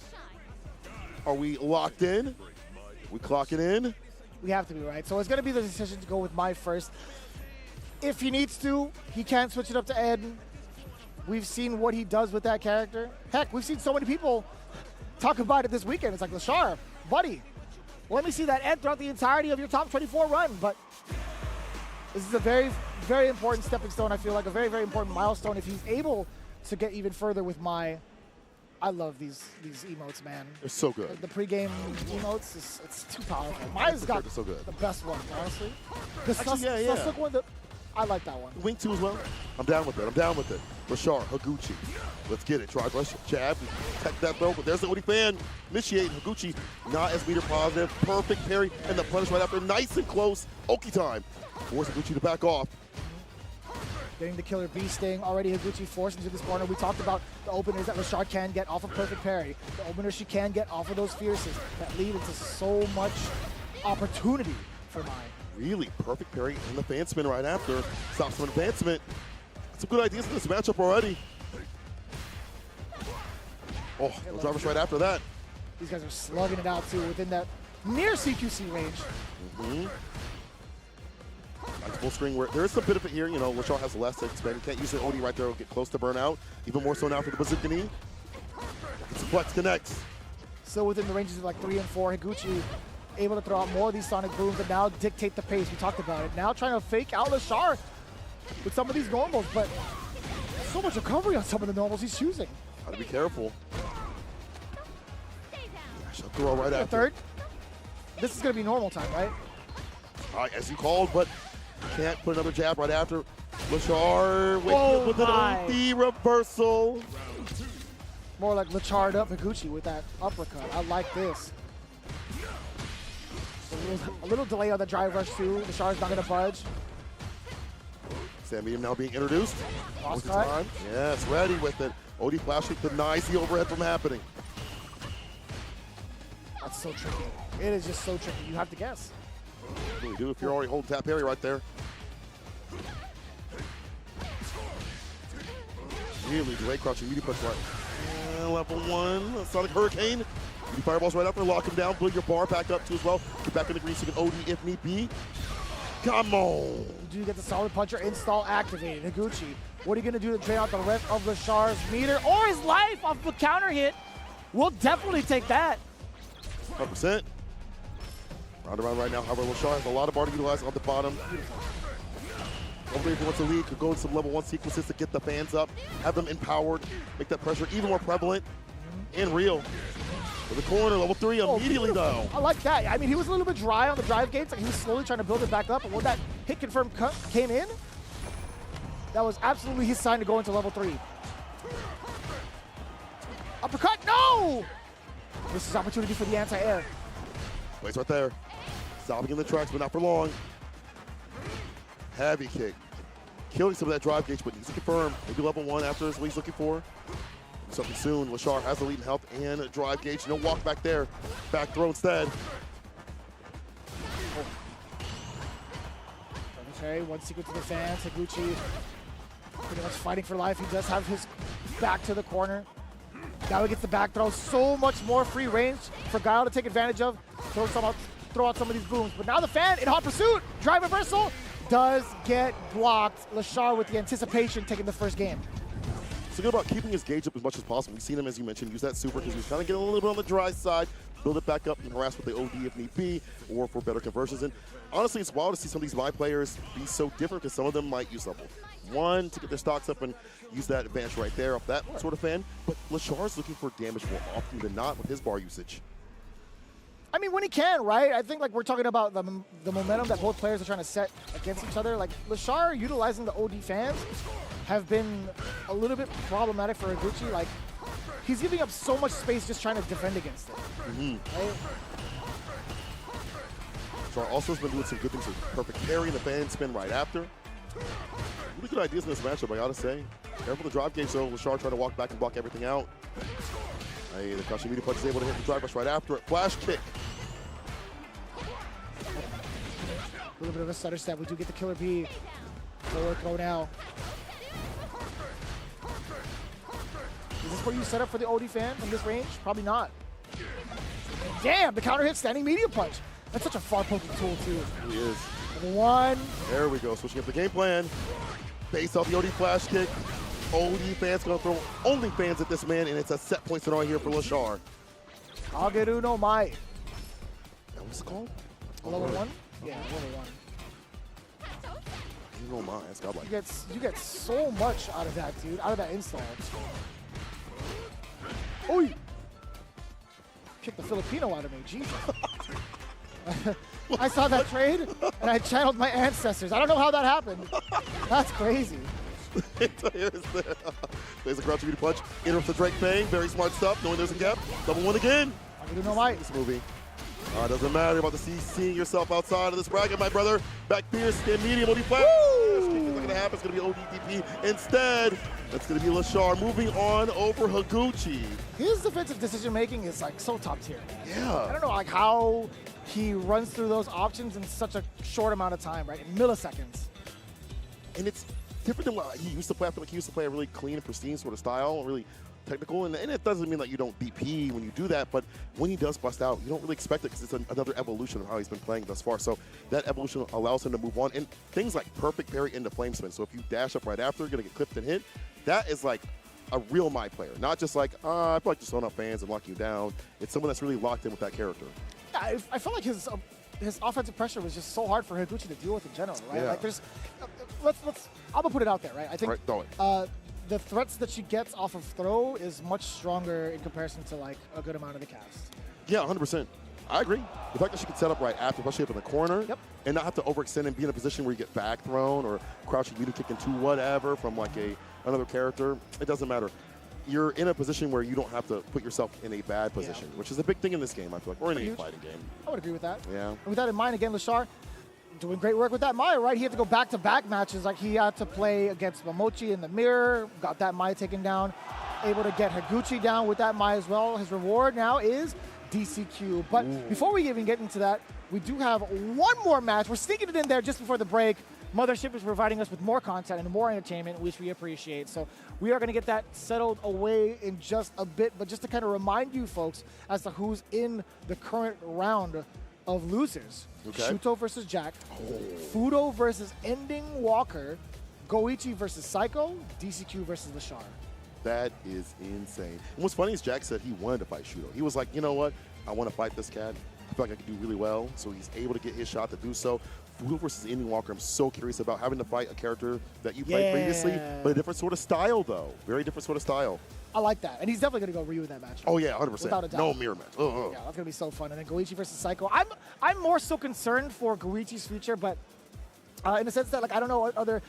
Are we locked in? We clocking in? We have to be, right? So it's going to be the decision to go with Mai first. If he needs to, he can switch it up to Ed. We've seen what he does with that character. Heck, we've seen so many people talk about it this weekend. It's like, Lashar, buddy, let me see that Ed throughout the entirety of your top 24 run. But this is a very, very important stepping stone, I feel like, a very, very important milestone. If he's able to get even further with my. I love these emotes, man. They're so good. The pregame emotes, it's too powerful. Mine's got so good. the best one, honestly. The Actually, Suslook one, I like that one. Wing 2 as well. I'm down with it. I'm down with it. Lashar, Higuchi. Let's get it. Drive rush, jab, tech that throw, but there's the OD fan. Initiate. Higuchi not as meter positive. Perfect parry, and the punish right after. Nice and close. Oki time. Force Higuchi to back off. Getting the killer bee sting. Already Higuchi forced into this corner. We talked about the openers that Lashar can get off of perfect parry. The openers she can get off of those fierces that lead into so much opportunity for Mai. Really perfect parry and the fan spin right after. Stops some advancement. Some good ideas in this matchup already. Oh, the drivers right after that. These guys are slugging it out too within that near CQC range. Nice full screen where there is some benefit here. You know, Lashar has less to expend. You can't use the OD right there. It'll get close to burnout. Even more so now for the bazooka knee. It's a flex connects. Still within the ranges of like 3 and 4. Higuchi able to throw out more of these sonic booms and now dictate the pace. We talked about it. Now trying to fake out Lashar with some of these normals, but so much recovery on some of the normals he's choosing. Gotta be careful. She'll throw right after. Third. This is gonna be normal time, right? As you called, but can't put another jab right after. Lashar with an OD reversal. More like Lachar'd up Higuchi with that uppercut. I like this. A little delay on the drive rush too. Lashar's not gonna budge. Sam Medium now being introduced. Cross cut. Yes, ready with it. OD flash kick denies the overhead from happening. That's so tricky. It is just so tricky. You have to guess. You really do if you're already holding tap parry right there. Really delay crouching media punch right. Level 1, Sonic Hurricane. You fireballs right after, lock him down, build your bar back up too as well. Get back in the green so you can OD if need be. Come on. You do get the solid puncher install activated. Higuchi, what are you going to do to drain out the rest of Lashar's meter or his life off the counter hit? We'll definitely take that. 100%. Round around right now, however, Lashar has a lot of bar to utilize on the bottom. Hopefully if he wants to lead, could go in some level 1 sequences to get the fans up, have them empowered, make that pressure even more prevalent and real. To the corner, level 3 immediately though. I like that. I mean, he was a little bit dry on the drive gates. Like he was slowly trying to build it back up. And when that hit confirm came in, that was absolutely his sign to go into level 3. Uppercut, no! This is opportunity for the anti-air. Place right there. Stopping in the tracks, but not for long. Heavy kick. Killing some of that drive gauge, but needs to confirm. Maybe level 1 after is what he's looking for. Something soon. Lashar has the lead in health and drive gauge. No walk back there. Back throw instead. Okay, one sequence to the fans. Higuchi pretty much fighting for life. He does have his back to the corner. Now he gets the back throw. So much more free range for Guile to take advantage of. Throw out some of these booms. But now the fan in hot pursuit. Drive reversal does get blocked. Lashar with the anticipation taking the first game. So good about keeping his gauge up as much as possible. We've seen him, as you mentioned, use that super because he was kind of getting a little bit on the dry side, build it back up and harass with the OD if need be, or for better conversions. And honestly, it's wild to see some of these Vi players be so different because some of them might use level 1 to get their stocks up and use that advantage right there off that sort of fan. But Lashar's looking for damage more often than not with his bar usage. I mean, when he can, right? I think like we're talking about the momentum that both players are trying to set against each other. Like Lashar utilizing the OD fans have been a little bit problematic for Higuchi. Like he's giving up so much space just trying to defend against it. Right? Lashar also has been doing some good things with perfect parry and the fan spin right after. Really good ideas in this matchup, I gotta say. Careful the drive gauge though. Lashar trying to walk back and block everything out. Hey, the crouching media punch is able to hit the drive rush right after it. Flash kick. A little bit of a stutter step. We do get the killer bee. Forward throw now. Is this where you set up for the OD fan from this range? Probably not. Damn, the counter hit standing media punch. That's such a far poking tool too. It really is. Number 1. There we go, switching up the game plan. Base off the OD flash kick. OD fans gonna throw only fans at this man, and it's a set point scenario here for Lashar. Kageru no Mai. What's it called? Level 1? Yeah, level 1. Oh my, that's godlike. You get so much out of that, dude. Out of that install. Oh, kick the Filipino out of me. Jesus. I saw that trade, and I channeled my ancestors. I don't know how that happened. That's crazy. There's a crouch beauty punch. Interrupts the Drake Fang. Very smart stuff. Knowing there's a gap. Double one again. I'm going to know why. This movie. Doesn't matter. You're about to see seeing yourself outside of this bracket, my brother. Back Pierce, stand medium, OD flash. It's not going to happen. It's going to be ODDP. Instead, that's going to be Lashar moving on over Higuchi. His defensive decision making is like so top tier. Yeah. I don't know like how he runs through those options in such a short amount of time, right? In milliseconds. And it's different than what he used to play. I feel like he used to play a really clean and pristine sort of style, really technical. And it doesn't mean that you don't DP when you do that, but when he does bust out, you don't really expect it because it's another evolution of how he's been playing thus far. So that evolution allows him to move on. And things like perfect parry into flame spin. So if you dash up right after, you're going to get clipped and hit. That is like a real my player. Not just like, I feel like just throwing up fans and locking you down. It's someone that's really locked in with that character. Yeah, I feel like his offensive pressure was just so hard for Higuchi to deal with in general, right? Yeah. Like there's, I'm gonna put it out there, right? I think right, the threats that she gets off of throw is much stronger in comparison to like a good amount of the cast. Yeah, 100%. I agree. The fact that she can set up right after, especially up in the corner, and not have to overextend and be in a position where you get back thrown or crouching you to kick into whatever from like another character, it doesn't matter. You're in a position where you don't have to put yourself in a bad position, which is a big thing in this game, I feel like, or in any fighting game. I would agree with that. Yeah. And with that in mind, again, Lashar doing great work with that Maya, right? He had to go back-to-back matches. Like he had to play against Momochi in the mirror, got that Maya taken down, able to get Higuchi down with that Maya as well. His reward now is DCQ. But before we even get into that, we do have one more match. We're sneaking it in there just before the break. Mothership is providing us with more content and more entertainment, which we appreciate. So we are going to get that settled away in just a bit. But just to kind of remind you folks as to who's in the current round of losers. Okay. Shuto versus Jack. Fudo versus Ending Walker. Goichi versus Psycho. DCQ versus Lashar. That is insane. And what's funny is Jack said he wanted to fight Shuto. He was like, you know what? I want to fight this cat. I feel like I can do really well. So he's able to get his shot to do so. Fudo versus Ending Walker, I'm so curious about having to fight a character that you played previously, but a different sort of style, though. Very different sort of style. I like that. And he's definitely going to go Ryu in that match. Oh, yeah, 100%. Without a doubt. No mirror match. Yeah, that's going to be so fun. And then Goichi versus Psycho. I'm more so concerned for Goichi's future, but in the sense that, like, I don't know what other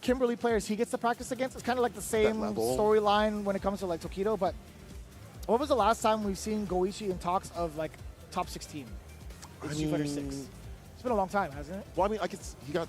Kimberly players he gets to practice against. It's kind of like the same storyline when it comes to, like, Tokido. But when was the last time we've seen Goichi in talks of, like, top 16? It's Street Fighter 6. It's been a long time, hasn't it? Well, I mean, I guess he got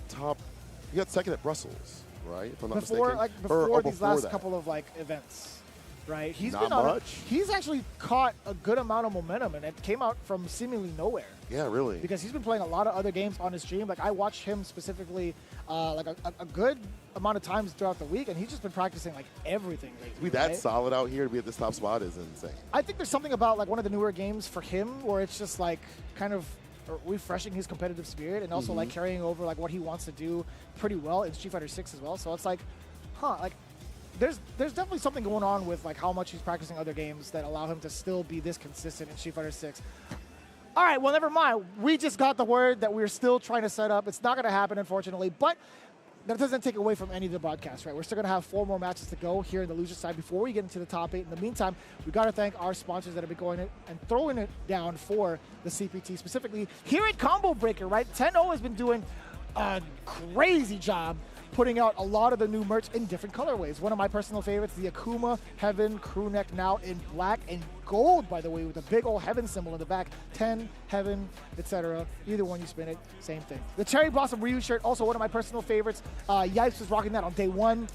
second at Brussels, right? If I'm not before, mistaken. like, before these last that. couple of, like, events. Right, he's not been on much. He's actually caught a good amount of momentum, and it came out from seemingly nowhere. Yeah, really. Because he's been playing a lot of other games on his stream. Like I watched him specifically, like a good amount of times throughout the week, and he's just been practicing like everything lately. To be that solid out here to be at this top spot is insane. I think there's something about like one of the newer games for him where it's just like kind of refreshing his competitive spirit and also like carrying over like what he wants to do pretty well in Street Fighter 6 as well. So it's like, like. There's definitely something going on with like how much he's practicing other games that allow him to still be this consistent in Street Fighter 6. All right, well, never mind. We just got the word that we're still trying to set up. It's not going to happen, unfortunately, but that doesn't take away from any of the broadcasts, right? We're still going to have 4 more matches to go here in the loser side before we get into the top 8. In the meantime, we got to thank our sponsors that have been going in and throwing it down for the CPT, specifically here at Combo Breaker, right? 10-0 has been doing a crazy job putting out a lot of the new merch in different colorways. One of my personal favorites, the Akuma Heaven crew neck, now in black and gold, by the way, with a big old Heaven symbol in the back. 10, Heaven, etc. Either one you spin it, same thing. The Cherry Blossom Ryu shirt, also one of my personal favorites. Yipes was rocking that on day 1.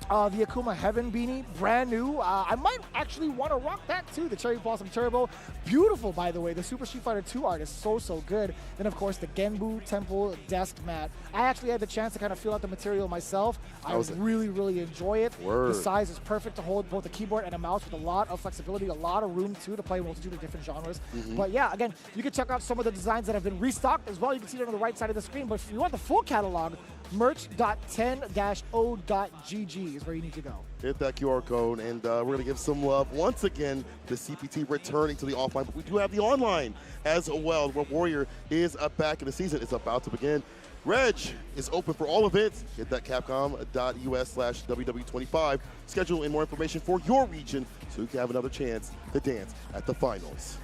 The Akuma Heaven beanie, brand new. I might actually want to rock that too. The Cherry Blossom Turbo, beautiful, by the way. The Super Street Fighter 2 art is so good. Then of course the Genbu Temple desk mat. I actually had the chance to kind of feel out the material myself. I really enjoy it. The size is perfect to hold both a keyboard and a mouse with a lot of flexibility, a lot of room too to play a multitude of different genres. But yeah, again, you can check out some of the designs that have been restocked as well. You can see it on the right side of the screen. But if you want the full catalog, merch.10-o.gg is where you need to go. Hit that QR code, and we're going to give some love once again to CPT returning to the offline. But we do have the online as well, where Warrior is back in the season. It's about to begin. Reg is open for all events. Hit that capcom.us/WW25. Schedule and more information for your region so you can have another chance to dance at the finals.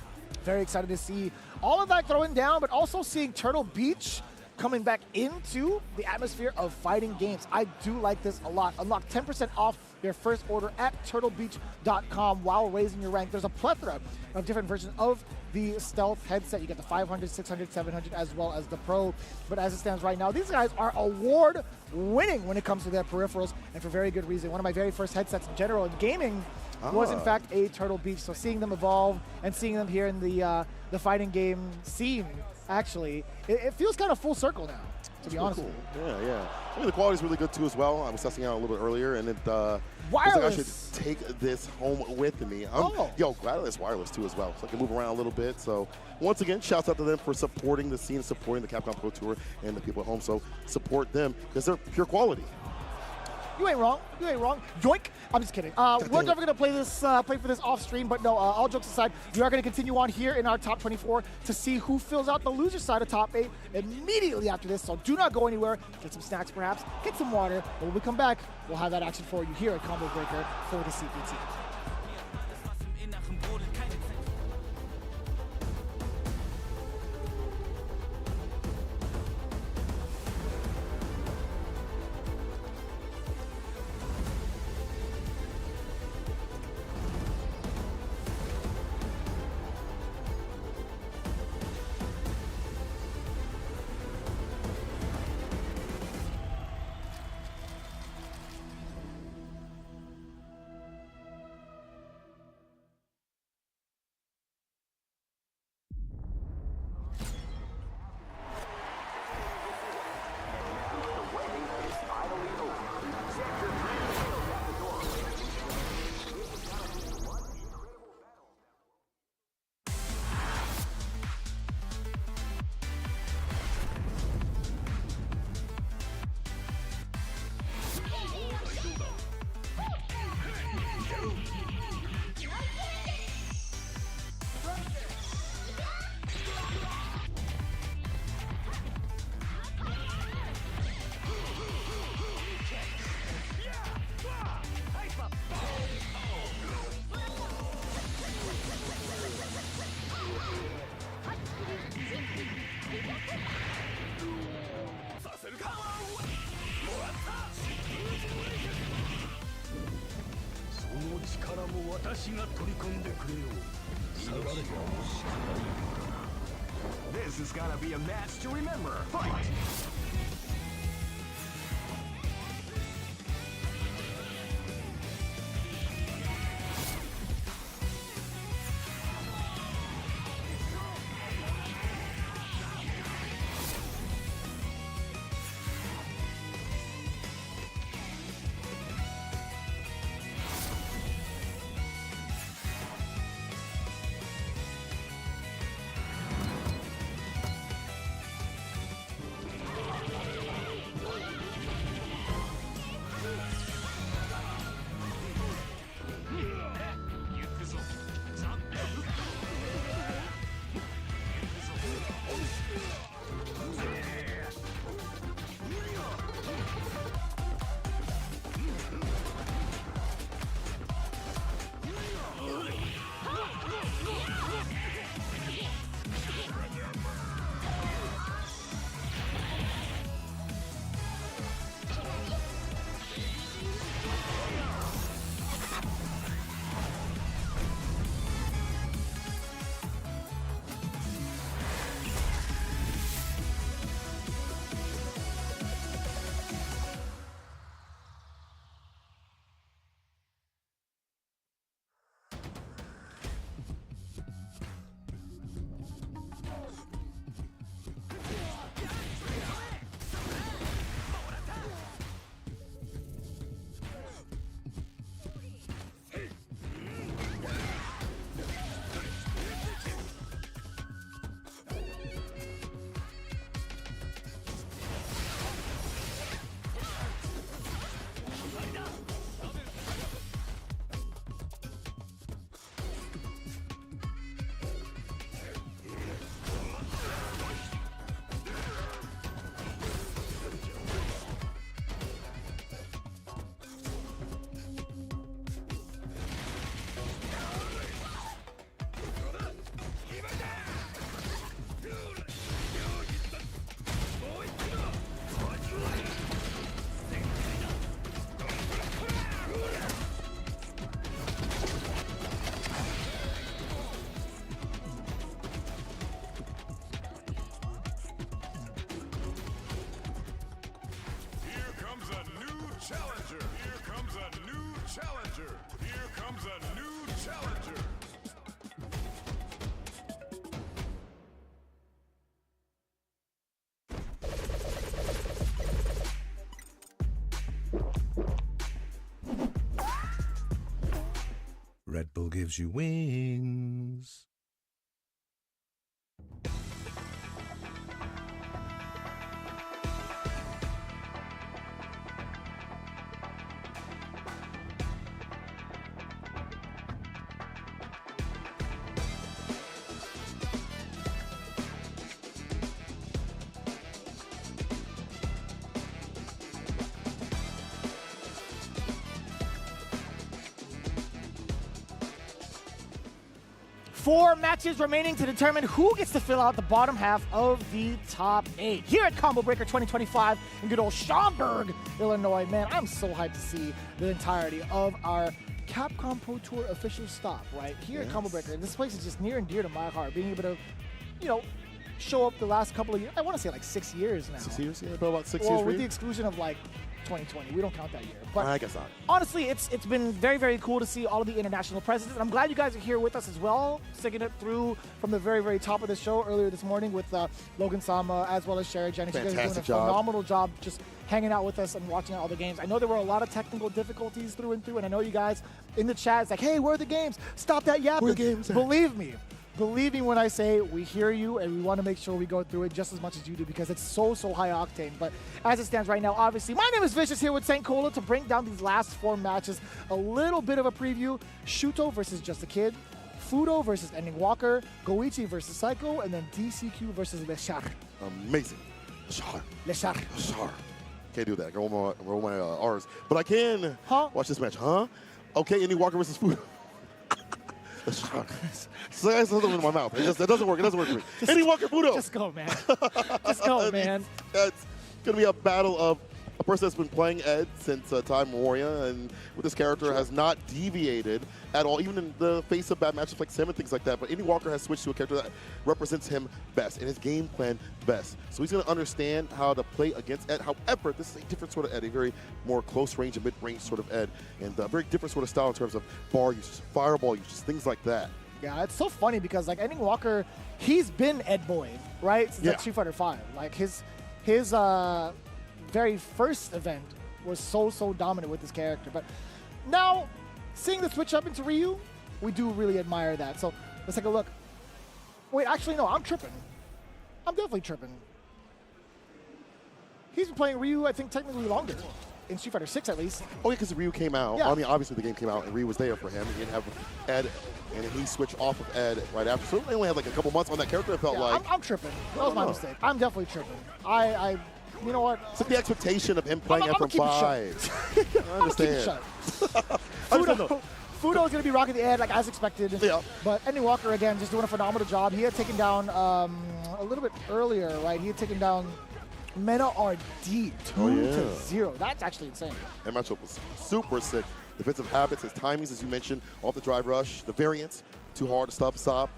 Very excited to see all of that throwing down, but also seeing Turtle Beach coming back into the atmosphere of fighting games. I do like this a lot. Unlock 10% off your first order at turtlebeach.com while raising your rank. There's a plethora of different versions of the stealth headset. You get the 500, 600, 700, as well as the Pro. But as it stands right now, these guys are award-winning when it comes to their peripherals, and for very good reason. One of my very first headsets in general in gaming was, in fact, a Turtle Beach. So seeing them evolve and seeing them here in the fighting game scene, actually, it feels kind of full circle now, to be honest. Cool. Yeah. I mean, the quality's really good too as well. I was testing it out a little bit earlier, and it wireless. Like I should take this home with me. Yo, glad it's wireless too as well, so I can move around a little bit. So once again, shouts out to them for supporting the scene, supporting the Capcom Pro Tour, and the people at home. So support them because they're pure quality. You ain't wrong. You ain't wrong. Yoink. I'm just kidding. We're never going to play for this off stream, but no, all jokes aside, we are going to continue on here in our top 24 to see who fills out the loser side of top 8 immediately after this. So do not go anywhere. Get some snacks perhaps, get some water, but when we come back, we'll have that action for you here at Combo Breaker for the CPT. This is gonna be a match to remember. Fight! Red Bull gives you wings. Four matches remaining to determine who gets to fill out the bottom half of the top 8. Here at Combo Breaker 2025 in good old Schaumburg, Illinois. Man, I'm so hyped to see the entirety of our Capcom Pro Tour official stop right here at Combo Breaker. And this place is just near and dear to my heart. Being able to, you know, show up the last couple of years. I want to say like 6 years now. 6 years? Yeah, about 6 well, years. with the exclusion of like 2020. We don't count that year. But I guess not. honestly, it's been very, very cool to see all of the international presence. And I'm glad you guys are here with us as well, sticking it through from the very, very top of the show earlier this morning with Logan Sama as well as Sherry Jennings. You guys are doing a phenomenal job just hanging out with us and watching all the games. I know there were a lot of technical difficulties through and through, and I know you guys in the chat is like, hey, where are the games? Stop that yapping. Where are the games? Believe me. Believe me when I say we hear you and we want to make sure we go through it just as much as you do because it's so high octane. But as it stands right now, obviously, my name is Vicious here with St. Cola to break down these last 4 matches. A little bit of a preview. Shuto versus Just a Kid. Fudo versus Ending Walker. Goichi versus Psycho. And then DCQ versus Lashar. Amazing. Lashar. Lashar. Lashar. Can't do that. I can roll my R's. But I can watch this match. Okay, Ending Walker versus Fudo. So that's something in my mouth. It doesn't work. It doesn't work for me. Ending Walker Fudo. Just go, man. Just go, man. That's going to be a battle of a person that's been playing Ed since time memorial, and with this character has not deviated at all, even in the face of bad matchups like Sim and things like that. But Ending Walker has switched to a character that represents him best and his game plan best. So he's going to understand how to play against Ed. However, this is a different sort of Ed, a very more close range and mid-range sort of Ed, and a very different sort of style in terms of bar usage, fireball usage, things like that. Yeah, it's so funny because like Ending Walker, he's been Ed Boy, right? Since like Street Fighter V. Like his very first event was so dominant with this character. But now, seeing the switch up into Ryu, we do really admire that. So let's take a look. Wait, actually, no, I'm tripping. I'm definitely tripping. He's been playing Ryu, I think, technically longer. In Street Fighter 6, at least. Oh, yeah, because Ryu came out. Yeah. I mean, obviously the game came out and Ryu was there for him. He didn't have Ed, and he switched off of Ed right after. So they only had like a couple months on that character, it felt like. I'm tripping. That was my mistake. I'm definitely tripping. You know what? It's like the expectation of him playing after 5. I understand. Fudo is going to be rocking the Ed like as expected. Yeah. But Ending Walker, again, just doing a phenomenal job. He had taken down a little bit earlier, right? He had taken down MenaRD 2-0. That's actually insane. That matchup was super sick. Defensive habits, his timings, as you mentioned, off the drive rush, the variance, too hard to stop.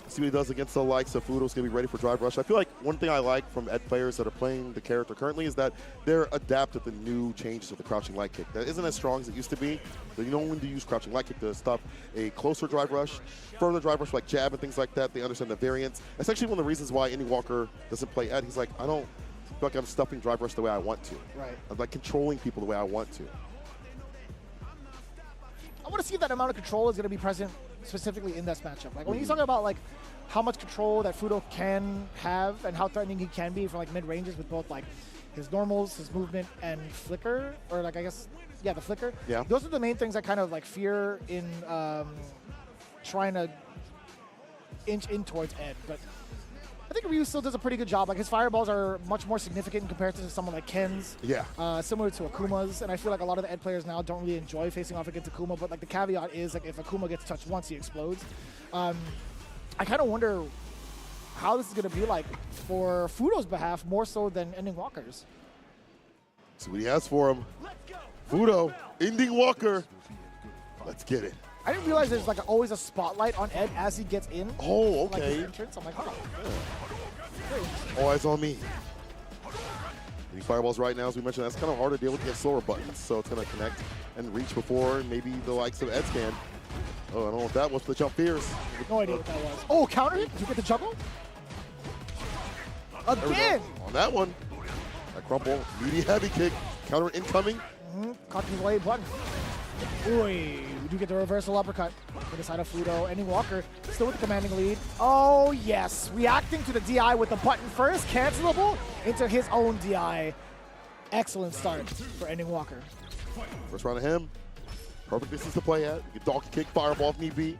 See what he does against the likes of Fudo's going to be ready for drive rush. I feel like one thing I like from Ed players that are playing the character currently is that they're adapted to the new changes of the crouching light kick. That isn't as strong as it used to be. They know when to use crouching light kick to stop a closer drive rush, further drive rush like jab and things like that. They understand the variance. That's actually one of the reasons why Ending Walker doesn't play Ed. He's like, I don't feel like I'm stuffing drive rush the way I want to. Right. I'm like controlling people the way I want to. I want to see if that amount of control is going to be present specifically in this matchup. Like when he's talking about like how much control that Fudo can have and how threatening he can be from like mid ranges with both like his normals, his movement, and flicker, or like I guess the flicker. Yeah. Those are the main things I kind of like fear in trying to inch in towards Ed. But I think Ryu still does a pretty good job. Like his fireballs are much more significant in comparison to someone like Ken's. Yeah. Similar to Akuma's, and I feel like a lot of the Ed players now don't really enjoy facing off against Akuma. But like the caveat is like if Akuma gets touched once, he explodes. I kind of wonder how this is going to be like for Fudo's behalf more so than Ending Walker's. See what he has for him. Fudo, Ending Walker. Let's get it. I didn't realize there's like always a spotlight on Ed as he gets in. Oh, Like okay. his entrance. I'm like, oh. All eyes on me. These fireballs right now, as we mentioned, that's kind of hard to deal with the slower buttons, so it's going to connect and reach before maybe the likes of Ed's can. Oh, I don't know what that was for the jump fierce. No idea what that was. Oh, counter hit? Did you get the juggle? Again! On that one, that crumple, meaty heavy kick, counter incoming. Caught his way button. Oy, We do get the reversal uppercut to the side of Fudo. Ending Walker still with the commanding lead. Oh, yes. Reacting to the DI with the button first. Cancelable into his own DI. Excellent start for Ending Walker. First round of him. Perfect distance to play at. You can donkey kick, fireball if need be.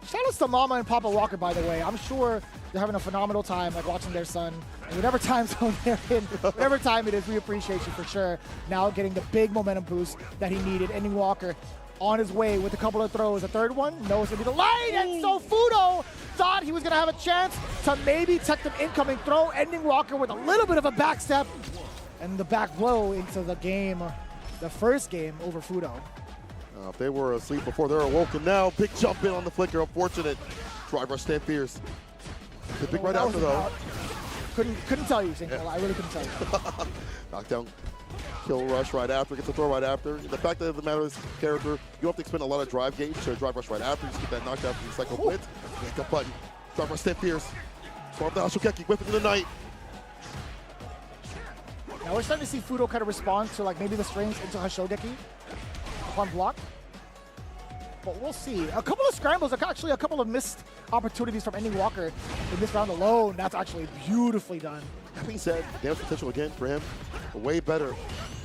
Shout outs to Mama and Papa Walker, by the way. I'm sure they're having a phenomenal time, like watching their son. And whatever time zone they're in, whatever time it is, we appreciate you for sure. Now getting the big momentum boost that he needed. Ending Walker on his way with a couple of throws. The third one, no, it's gonna be the light. And so Fudo thought he was gonna have a chance to maybe tech the incoming throw. Ending Walker with a little bit of a backstep and the back blow into the game, the first game over Fudo. If they were asleep before, they're awoken now. Big jump in on the flicker. Unfortunate. Drive rush stand fierce. The big right after, though. Couldn't tell you, Single. I really couldn't tell you. Knockdown, kill rush right after. Gets a throw right after. The fact of the matter is, character, you don't have to expend a lot of drive gauge to drive rush right after. You just get that knockdown from the cycle blitz. Just a button. Drive rush stand fierce. Swap the Hashokeki. Whip it in the night. Now we're starting to see Fudo kind of respond to like maybe the strings into Hashogeki upon block. But we'll see. A couple of scrambles, actually a couple of missed opportunities from Ending Walker in this round alone. That's actually beautifully done. That being said, damage potential again for him, way better.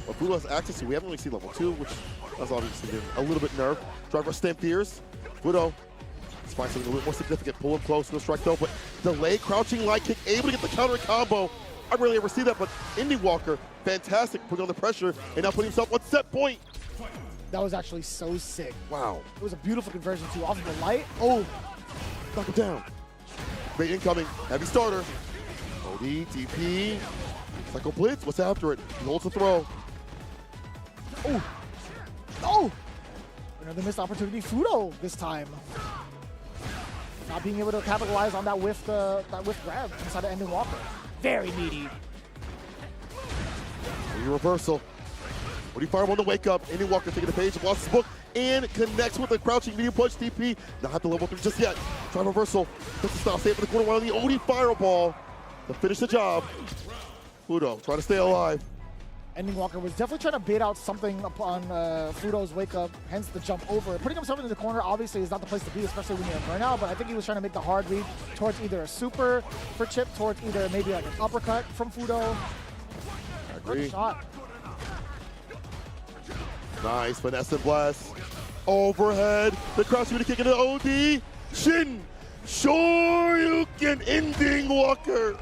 What Fudo has access to, we haven't really seen level 2, which has obviously been a little bit nerfed. Driver stamp fierce. Fudo, let's find something a little more significant. Pull him close, no strike though, but delay, crouching light kick, able to get the counter combo. I rarely ever see that, but Ending Walker, fantastic, putting on the pressure, and now putting himself on set point. That was actually so sick. Wow. It was a beautiful conversion too. Off of the light. Oh, knock him down. Bait incoming. Heavy starter. OD, TP. Cycle blitz. What's after it? He holds the throw. Oh. Oh. Another missed opportunity. Fudo this time. Not being able to capitalize on that whiff grab inside of Ending Walker. Very needy. Reversal. What do you fire on the wake up? Ending Walker taking the page of Blas's book and connects with a crouching medium punch DP. Not at the level 3 just yet. Try reversal. Puts the style save for the corner one on the OD fireball to finish the job. Fudo trying to stay alive. Ending Walker was definitely trying to bait out something upon Fudo's wake up, hence the jump over. Putting himself into the corner obviously is not the place to be, especially when you're in burnout, but I think he was trying to make the hard read towards either a super for Chip, towards either maybe like an uppercut from Fudo. I agree. Good shot. Nice finesse and blast. Overhead. The crouch with a kick into the OD. Shin. Shoryuken. Ending Walker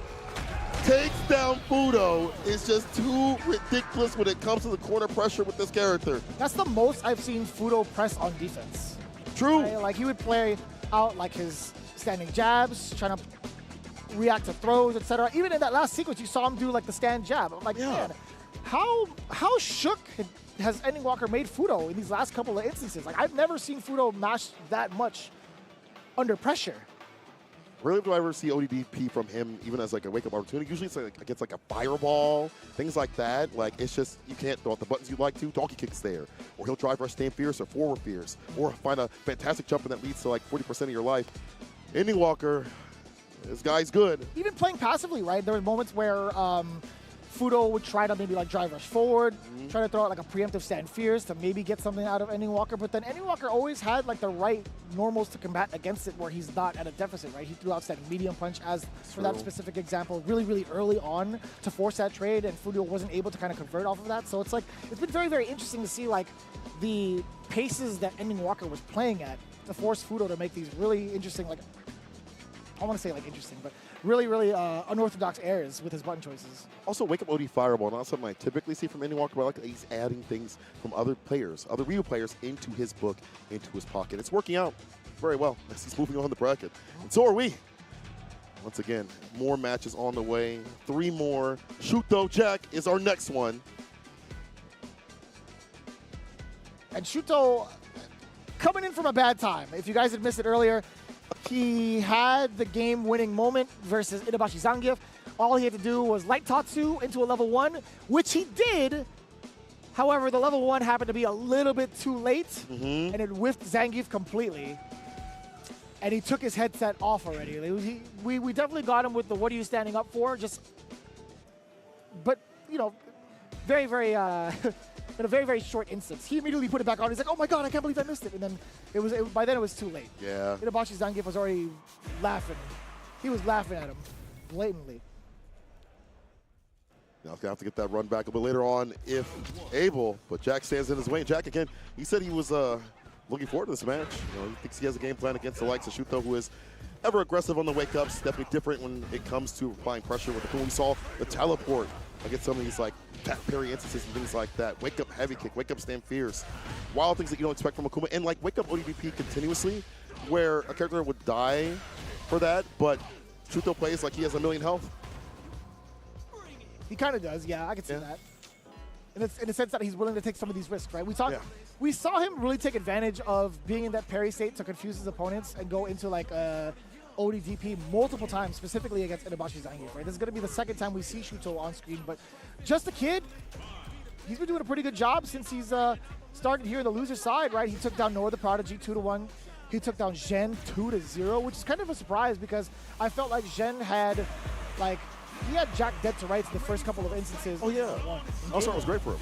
takes down Fudo. It's just too ridiculous when it comes to the corner pressure with this character. That's the most I've seen Fudo press on defense. True. Right? Like he would play out like his standing jabs, trying to react to throws, etc. Even in that last sequence, you saw him do like the stand jab. I'm like, man, how shook has Ending Walker made Fudo in these last couple of instances? Like I've never seen Fudo mash that much under pressure. Rarely do I ever see ODDP from him, even as like a wake-up opportunity. Usually it's like against like a fireball, things like that. Like it's just, you can't throw out the buttons you'd like to. Donkey kicks there. Or he'll drive rush stand fierce or forward fierce. Or find a fantastic jump that leads to like 40% of your life. Ending Walker, this guy's good. Even playing passively, right? There were moments where Fudo would try to maybe like drive rush forward, try to throw out like a preemptive stand fierce to maybe get something out of Ending Walker, but then Ending Walker always had like the right normals to combat against it where he's not at a deficit, right? He threw out standing medium punch as for that specific example really, really early on to force that trade, and Fudo wasn't able to kind of convert off of that. So it's like, it's been very, very interesting to see like the paces that Ending Walker was playing at to force Fudo to make these really interesting, like, I want to say like interesting, but really, really unorthodox errors with his button choices. Also, wake up OD fireball, not something I typically see from Ending Walker, but I like that he's adding things from other players, other Ryu players, into his book, into his pocket. It's working out very well as he's moving on the bracket. And so are we. Once again, more matches on the way. 3 more. Shuto Jack is our next one. And Shuto coming in from a bad time. If you guys had missed it earlier, he had the game-winning moment versus Itabashi Zangief. All he had to do was light Tatsu into a level 1, which he did. However, the level 1 happened to be a little bit too late, and it whiffed Zangief completely. And he took his headset off already. We definitely got him with the "what are you standing up for?" But, you know, very, very in a very, very short instance. He immediately put it back on. He's like, oh my god, I can't believe I missed it. And then by then it was too late. Yeah. Itabashi Zangief was already laughing. He was laughing at him blatantly. Now he's going to have to get that run back a bit later on if able, but Jack stands in his way. And Jack, again, he said he was looking forward to this match. You know, he thinks he has a game plan against the likes of Shuto, who is ever aggressive on the wake-ups, definitely different when it comes to applying pressure with the pool. We saw the teleport against some of these like tap parry instances and things like that. Wake up heavy kick, wake up stand fierce. Wild things that you don't expect from Akuma. And like wake up ODVP continuously, where a character would die for that, but Shuto plays like he has 1,000,000 health. He kind of does, yeah, I can see that. And it's in the sense that he's willing to take some of these risks, right? We saw him really take advantage of being in that parry state to confuse his opponents and go into like ODDP multiple times, specifically against Itabashi Zangief, right? This is going to be the second time we see Shuto on screen, but just a kid, he's been doing a pretty good job since he's started here in the loser side, right? He took down Noah the Prodigy 2-1. He took down Zhen 2-0, which is kind of a surprise because I felt like Zhen had like, he had Jack dead to rights in the first couple of instances. Oh, yeah. Also, it was great for him.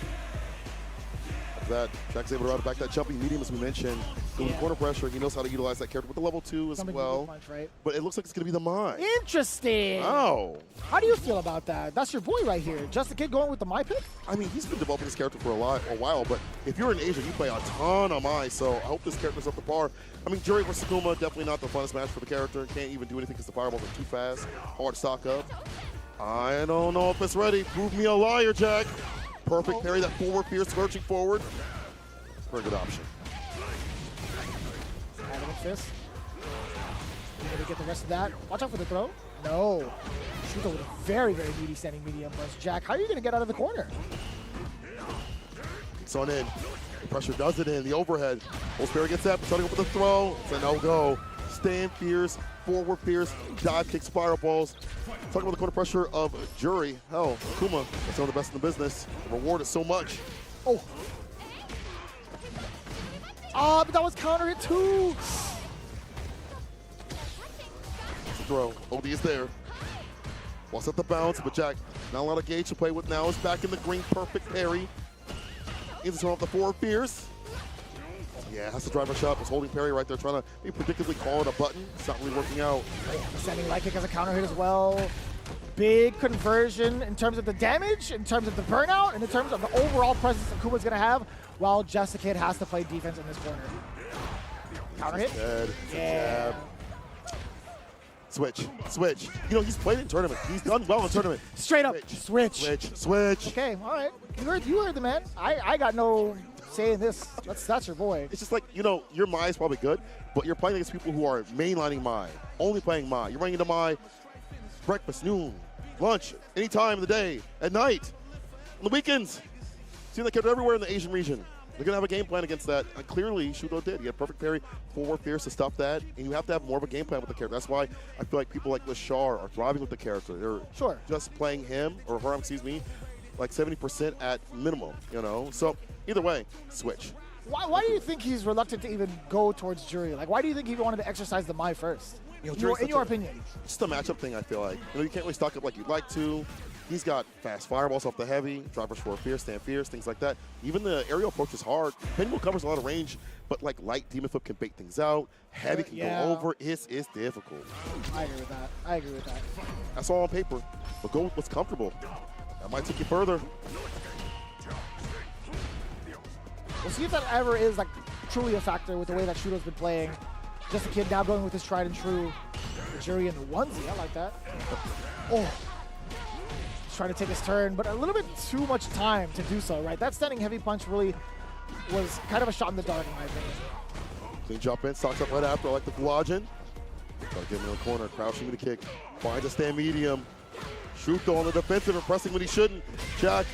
After that, Jack's able to ride back that jumping medium, as we mentioned. Doing corner pressure, he knows how to utilize that character with the level 2 as well. Punch, right? But it looks like it's going to be the Mai. Interesting. Oh. How do you feel about that? That's your boy right here. Just a kid going with the Mai pick? I mean, he's been developing this character for a while, but if you're in Asia, you play a ton of Mai, so I hope this character's up to par. I mean, Jury versus Akuma, definitely not the funnest match for the character. Can't even do anything because the fireballs are too fast. Hard to stock up. I don't know if it's ready. Prove me a liar, Jack. Perfect parry, that forward fierce, lurching forward. Very good option. Adamant fist. You gonna get the rest of that? Watch out for the throw. No. Shuto with a very, very meaty standing medium punch. Jack, how are you gonna get out of the corner? It's on in. The pressure does it in. The overhead. Old Spirit gets that, starting up with the throw. It's a no-go. Stand fierce, forward fierce, dive kick, spiral balls. Talking about the corner pressure of Jury. Hell, Akuma is one of the best in the business. The reward is so much. Oh. Ah, but that was counter hit too. Throw. OD is there. Wants at the bounce, but Jack, not a lot of gauge to play with now. Is back in the green. Perfect parry. Needs to throw up the forward fierce. Yeah, has to drive a shot. Was holding parry right there, trying to be predictably calling a button. It's not really working out. Sending light kick as a counter hit as well. Big conversion in terms of the damage, in terms of the burnout, and in terms of the overall presence that Kuma's going to have, while Just a Kid has to play defense in this corner. Counter hit. Dead. Yeah. Switch. Switch. You know, he's played in tournament. He's done well in tournament. Straight up. Switch. Switch. Switch. Okay, all right. You heard the man. I got no say in this. That's your boy. It's just like, you know, your Mai is probably good, but you're playing against people who are mainlining Mai, only playing Mai. You're running into Mai breakfast, noon, lunch, any time of the day, at night, on the weekends. Seeing that character everywhere in the Asian region. They're going to have a game plan against that. And clearly, Shuto did. He had perfect parry, forward fierce to stop that. And you have to have more of a game plan with the character. That's why I feel like people like Lashar are thriving with the character. They're just playing him, or her, excuse me, like 70% at minimum, you know? So either way, switch. Why do you think he's reluctant to even go towards Jury? Like, why do you think he wanted to exercise the Mai first? You know, in your opinion? It's just a matchup thing, I feel like. You know, you can't really stock up like you'd like to. He's got fast fireballs off the heavy, drivers for fierce, stand fierce, things like that. Even the aerial approach is hard. Pinwheel covers a lot of range, but like light demon flip can bait things out. Heavy can go over. It's difficult. I agree with that. I agree with that. That's all on paper, but go with what's comfortable. That might take you further. We'll see if that ever is like truly a factor with the way that Shuto's been playing. Just a kid now going with his tried and true Jury in the onesie. I like that. Oh. Trying to take his turn, but a little bit too much time to do so, right? That standing heavy punch really was kind of a shot in the dark, in my opinion. Clean jump in, stocks up right after. I like the Guajin. Try to get him in the corner, crouching with a kick. Finds a stand medium. Shuto on the defensive and pressing when he shouldn't. Jack,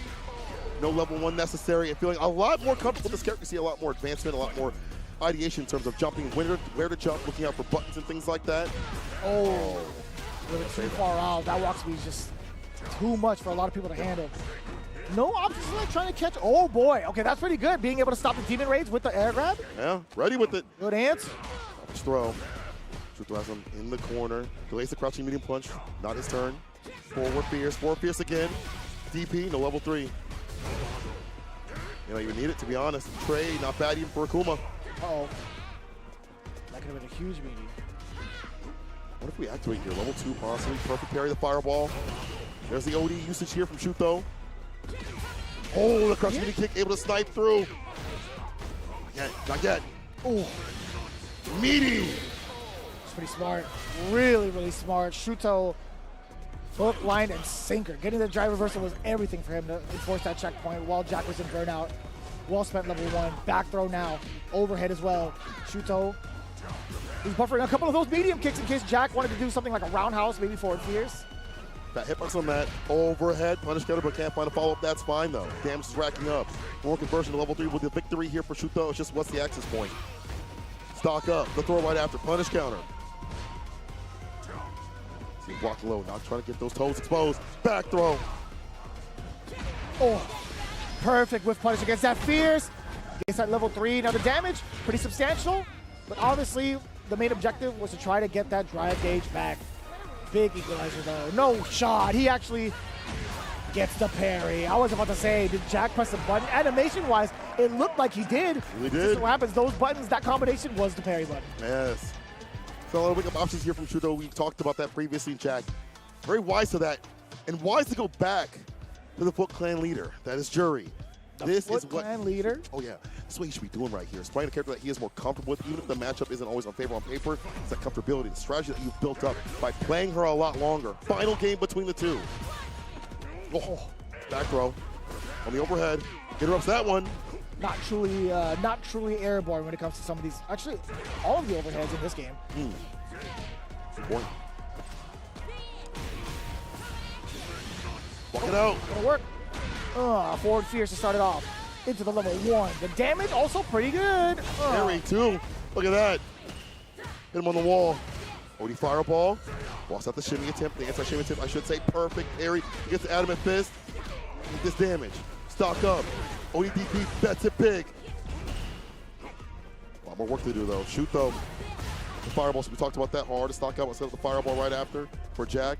no level 1 necessary, and feeling a lot more comfortable with this character. You see a lot more advancement, a lot more ideation in terms of jumping, where to jump, looking out for buttons and things like that. Oh, a little too far out. That walk speed is just too much for a lot of people to handle. No options like trying to catch. Oh boy. Okay, that's pretty good. Being able to stop the demon raids with the air grab. Yeah, ready with it. Good hands. Just throw. Shuto has him in the corner. Delays the crouching medium punch. Not his turn. Forward fierce again. DP, no level 3. You don't even need it, to be honest. Trade, not bad even for Akuma. Uh-oh. That could have been a huge meeting. What if we activate here? Level 2 possibly. Perfect parry the fireball. There's the OD usage here from Shuto. Oh, the crushing kick able to snipe through. Not yet, not yet. Oh. Meaty. It's pretty smart. Really, really smart. Shuto, hook, line, and sinker. Getting the drive reversal was everything for him to enforce that checkpoint while Jack was in burnout. Well spent level 1. Back throw now. Overhead as well. Shuto, he's buffering a couple of those medium kicks in case Jack wanted to do something like a roundhouse, maybe forward fierce. That hitbox on that overhead punish counter, but can't find a follow-up. That's fine though. Damage is racking up. More conversion to level 3 with the victory here for Shuto. It's just what's the access point. Stock up. The throw right after. Punish counter. See, block low. Not trying to get those toes exposed. Back throw. Oh, perfect with punish against that fierce. Gets that level 3. Now the damage, pretty substantial, but obviously the main objective was to try to get that drive gauge back. Big equalizer though. No shot. He actually gets the parry. I was about to say, did Jack press the button? Animation-wise, it looked like he did. He did. So what happens, those buttons, that combination was the parry button. Yes. So a lot of wake-up options here from Shuto. We talked about that previously, Jack. Very wise to that. And wise to go back to the Foot Clan leader. That is Jury. This is what Clan leader. Oh yeah, this is what he should be doing right here. Is playing a character that he is more comfortable with, even if the matchup isn't always on favor on paper. It's that comfortability, the strategy that you've built up by playing her a lot longer. Final game between the two. Oh, back throw on the overhead. Interrupts that one. Not truly airborne when it comes to some of these. Actually, all of the overheads in this game. Good point. Walk it out. Gonna work. Forward fierce to start it off. Into the level 1. The damage also pretty good. Parry too. Look at that. Hit him on the wall. OD fireball. Lost out the shimmy attempt, the anti-shimmy attempt, I should say. Perfect parry. He gets the adamant fist. With this damage. Stock up. ODDP bets it big. A lot more work to do though. Shoot though. The fireball, so we talked about that hard to stock up instead of the fireball right after for Jack.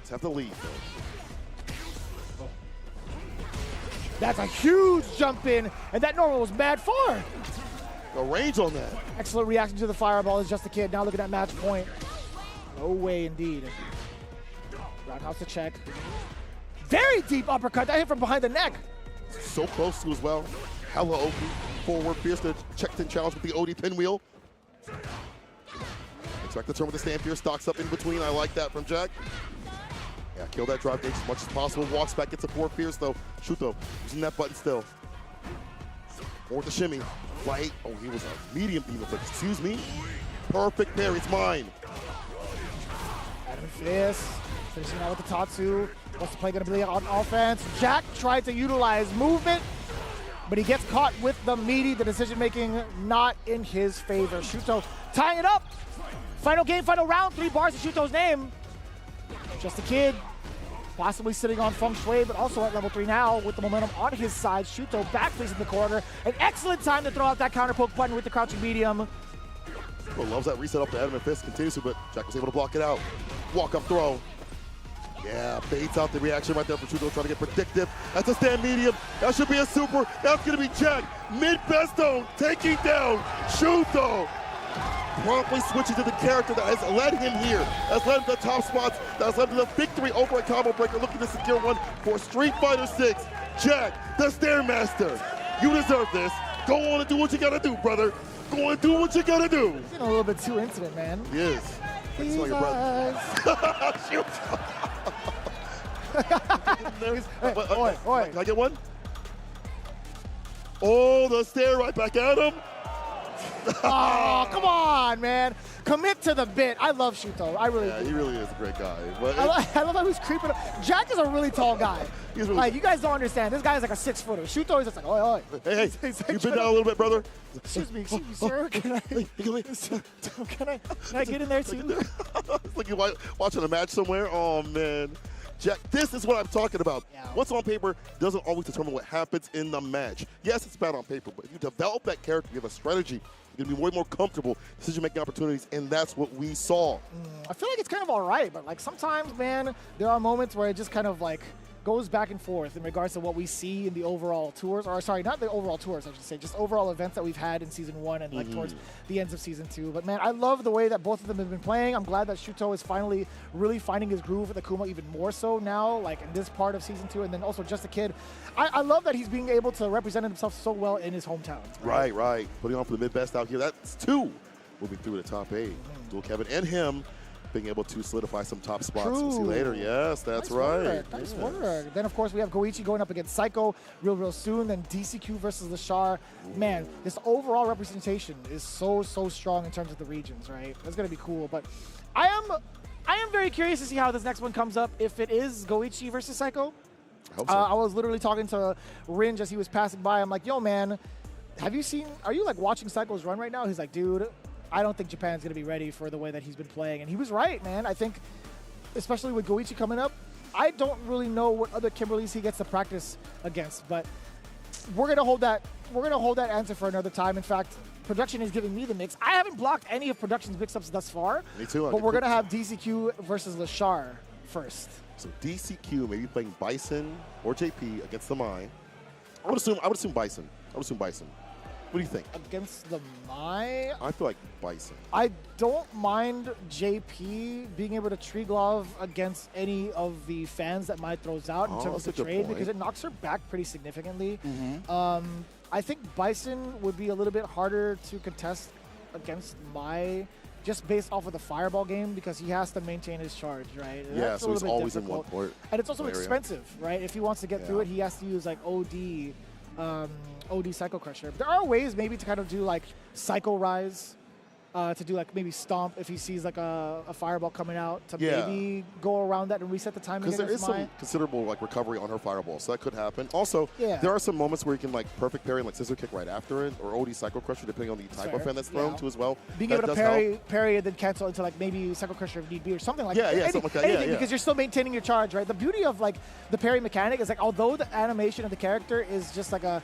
Just have to lead though. That's a huge jump in, and that normal was mad far. No range on that. Excellent reaction to the fireball is just a kid. Now look at that match point. No way indeed. Roundhouse to check. Very deep uppercut. That hit from behind the neck. So close to as well. Hella OP. Forward fierce to check and challenge with the OD pinwheel. Expect the turn with the stand fierce. Stocks up in between. I like that from Jack. Yeah, kill that drive gauge as much as possible. Walks back, gets a forward fierce though. Shuto using that button still. Forward the shimmy. Right. Oh, he was a medium demon, but excuse me. Perfect parry. It's mine. Adam fist. Finishing out with the Tatsu. What's the play going to be on offense? Jack tried to utilize movement, but he gets caught with the meaty. The decision making not in his favor. Shuto tying it up. Final game, final round. 3 bars in Shuto's name. Just a kid, possibly sitting on feng shui, but also at level 3 now with the momentum on his side. Shuto back facing the corner. An excellent time to throw out that counter poke button with the crouching medium. Well, loves that reset up to Adam and Fist continuously, but Jack was able to block it out. Walk up throw. Yeah, baits out the reaction right there from Shuto, trying to get predictive. That's a stand medium. That should be a super. That's going to be Jack. Mid-besto taking down Shuto. Promptly switching to the character that has led him here, has led him to the top spots, that has led him to the victory over at Combo Breaker, looking to secure one for Street Fighter 6. Jack, the Stairmaster, you deserve this. Go on and do what you gotta do, brother. Go on and do what you gotta do. He's getting a little bit too intimate, man. He is. I can smell your brother. Shoot. Oi. Can I get one? Oh, the stare right back at him. Oh, come on, man. Commit to the bit. I love Shuto. I really do. He really is a great guy. But I love how he's creeping up. Jack is a really tall guy. He's really like, you guys don't understand. This guy is like a 6-footer. Shuto is just like, oi. Hey, you been down a little bit, brother? Excuse me, sir. Can I get in there too? It's like you're watching a match somewhere. Oh, man. Jack, this is what I'm talking about. Yeah. What's on paper doesn't always determine what happens in the match. Yes, it's bad on paper, but if you develop that character, you have a strategy, you're going to be way more comfortable decision-making opportunities, and that's what we saw. I feel like it's kind of all right, but like sometimes, man, there are moments where it just kind of like goes back and forth in regards to what we see in the overall tours, or sorry, not the overall tours, I should say, just overall events that we've had in Season 1 and like towards the ends of Season 2. But man, I love the way that both of them have been playing. I'm glad that Shuto is finally really finding his groove with Akuma even more so now, like in this part of Season 2, and then also Just a Kid. I love that he's being able to represent himself so well in his hometown. Right. Putting on for the mid-best out here. That's 2 moving through the top 8. Dual Kevin and him being able to solidify some top spots. We'll see later. Yes, that's right. Nice work. Then, of course, we have Goichi going up against Psycho real soon. Then DCQ versus Lashar. Man, this overall representation is so strong in terms of the regions, right? That's going to be cool. But I am very curious to see how this next one comes up. If it is Goichi versus Psycho. I hope so. I was literally talking to Ringe as he was passing by. I'm like, yo, man, are you like watching Psycho's run right now? He's like, dude, I don't think Japan's going to be ready for the way that he's been playing. And he was right, man. I think, especially with Goichi coming up, I don't really know what other Kimberlys he gets to practice against. But we're going to hold that answer for another time. In fact, production is giving me the mix. I haven't blocked any of production's mix-ups thus far. Me too. But we're going to have DCQ versus Lashar first. So DCQ maybe playing Bison or JP against the Mai. I would assume Bison. What do you think? Against the Mai? I feel like Bison. I don't mind JP being able to tree glove against any of the fans that Mai throws out in terms of the trade because it knocks her back pretty significantly. I think Bison would be a little bit harder to contest against Mai just based off of the fireball game because he has to maintain his charge, right? Yeah, that's so he's always in one port. And it's also expensive, right? If he wants to get through it, he has to use like OD Psycho Crusher. But there are ways maybe to kind of do like Psycho Rise, to do like maybe Stomp if he sees like a fireball coming out to maybe go around that and reset the timing. Because there is some considerable like recovery on her fireball, so that could happen. Also, there are some moments where you can like perfect parry and like scissor kick right after it, or OD Psycho Crusher depending on the type of fan that's thrown too as well. Being able to parry and then cancel into like maybe Psycho Crusher if need be or something like that. Something like that. Anything, because you're still maintaining your charge, right? The beauty of like the parry mechanic is like although the animation of the character is just like a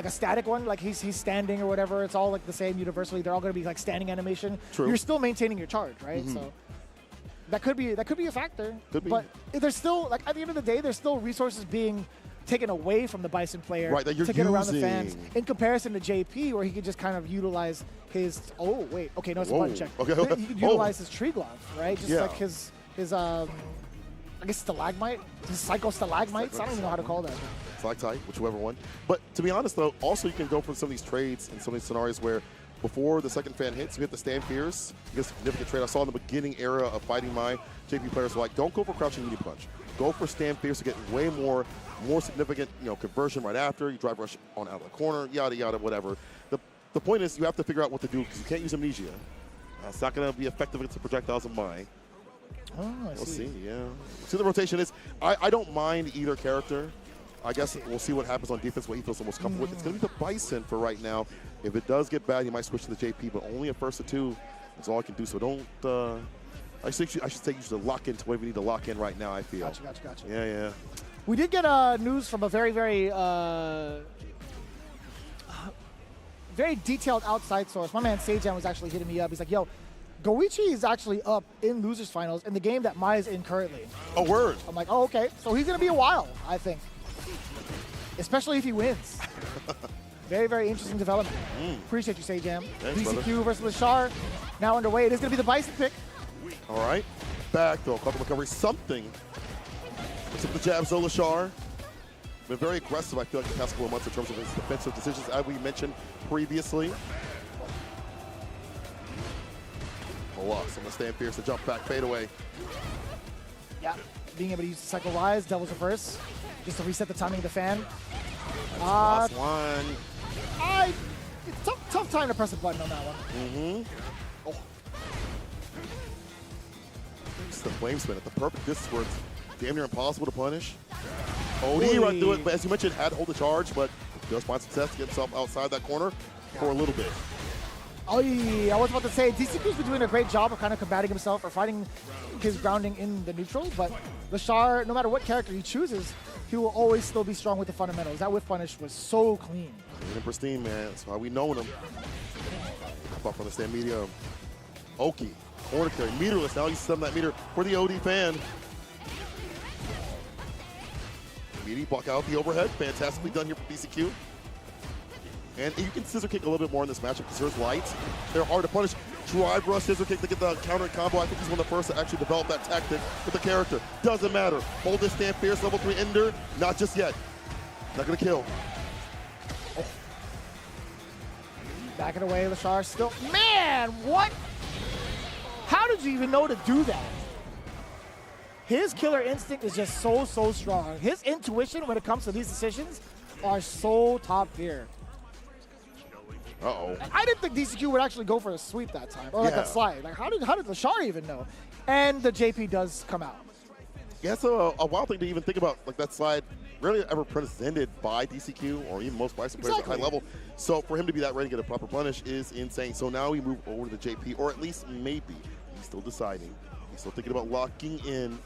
static one, like he's standing or whatever. It's all like the same universally. They're all going to be like standing animation. True. You're still maintaining your charge, right? So that could be a factor. Could be. But there's still like at the end of the day, there's still resources being taken away from the Bison player that to get around the fans in comparison to JP, where he could just kind of utilize his. Oh wait, okay, no, it's a button check. Okay. He could utilize his tree glove, right? Just like his I guess stalagmite, his psycho stalagmites. I don't even know how to call that. Stalactite, whichever one. But to be honest, though, also you can go for some of these trades and some of these scenarios where before the second fan hits, you hit the stand fierce. You get a significant trade. I saw in the beginning era of Fighting Mai, JP players were like, don't go for crouching meaty punch. Go for stand fierce to get way more significant, conversion right after. You drive rush on out of the corner, yada, yada, whatever. The point is you have to figure out what to do because you can't use amnesia. It's not going to be effective against the projectiles of Mai. We'll see, See, the rotation is, I don't mind either character. I guess we'll see what happens on defense, what he feels the most comfortable with. It's going to be the Bison for right now. If it does get bad, you might switch to the JP, but only a first of 2. That's all I can do. So don't, I should say you should lock into whatever you need to lock in right now, I feel. Gotcha. Yeah. We did get news from a very, very, very detailed outside source. My man Seijan was actually hitting me up. He's like, yo, Goichi is actually up in losers finals in the game that Mai is in currently. Oh, word. I'm like, oh, okay. So he's going to be a while, I think. Especially if he wins. Very, very interesting development. Appreciate you, Seijan. DCQ versus Lashar now underway. It is going to be the Bison pick. All right. Back throw, couple recovery, something. Looks like the jabs, though, Lashar. Been very aggressive, I feel like, the past couple of months in terms of his defensive decisions, as we mentioned previously. Oh, wow. Someone stand fierce, the jump back, fade away. Yeah. Being able to use Cycle Rise, Devil's Reverse, just to reset the timing of the fan. Last one. It's tough time to press a button on that one. Oh. It's the flame spin at the perfect distance where it's damn near impossible to punish. OD right through it, but as you mentioned, had to hold the charge, but does find success to get himself outside that corner for a little bit. Oh, yeah, I was about to say, DCQ's been doing a great job of kind of combating himself or fighting his grounding in the neutral, but Lashar, no matter what character he chooses, he will always still be strong with the fundamentals. That whiff punish was so clean. Clean and pristine, man. That's why we know him. Up from the stand medium. Oki, corner carry, meterless. Now he's 7 that meter for the OD fan. Meaty block out the overhead. Fantastically done here for DCQ. And you can scissor kick a little bit more in this matchup because there's light. They're hard to punish. Drive rush, scissor kick to get the counter combo. I think he's one of the first to actually develop that tactic with the character. Doesn't matter. Hold this, stand fierce, level 3 ender. Not just yet. Not gonna kill. Oh. Backing away, Lashar still. Man, what? How did you even know to do that? His killer instinct is just so strong. His intuition when it comes to these decisions are so top tier. Uh-oh. I didn't think DCQ would actually go for a sweep that time, or like a slide. Like, how did Lashar even know? And the JP does come out. Yeah, it's a wild thing to even think about. Like, that slide rarely ever presented by DCQ or even most Bison players at high level. So for him to be that ready to get a proper punish is insane. So now we move over to the JP, or at least maybe he's still deciding. He's still thinking about locking in.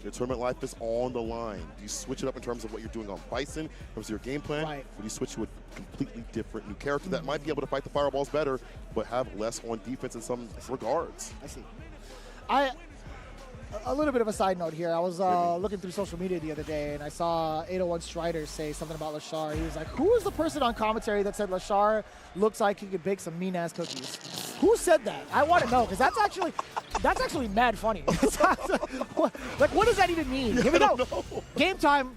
Your tournament life is on the line. Do you switch it up in terms of what you're doing on Bison, in terms of your game plan? Or do you switch to a completely different new character that might be able to fight the fireballs better, but have less on defense in some regards? I see. A little bit of a side note here. I was looking through social media the other day, and I saw 801 Strider say something about Lashar. He was like, who was the person on commentary that said Lashar looks like he could bake some mean-ass cookies? Who said that? I want to know, because that's actually mad funny. Like, what does that even mean? Here we go. Game time.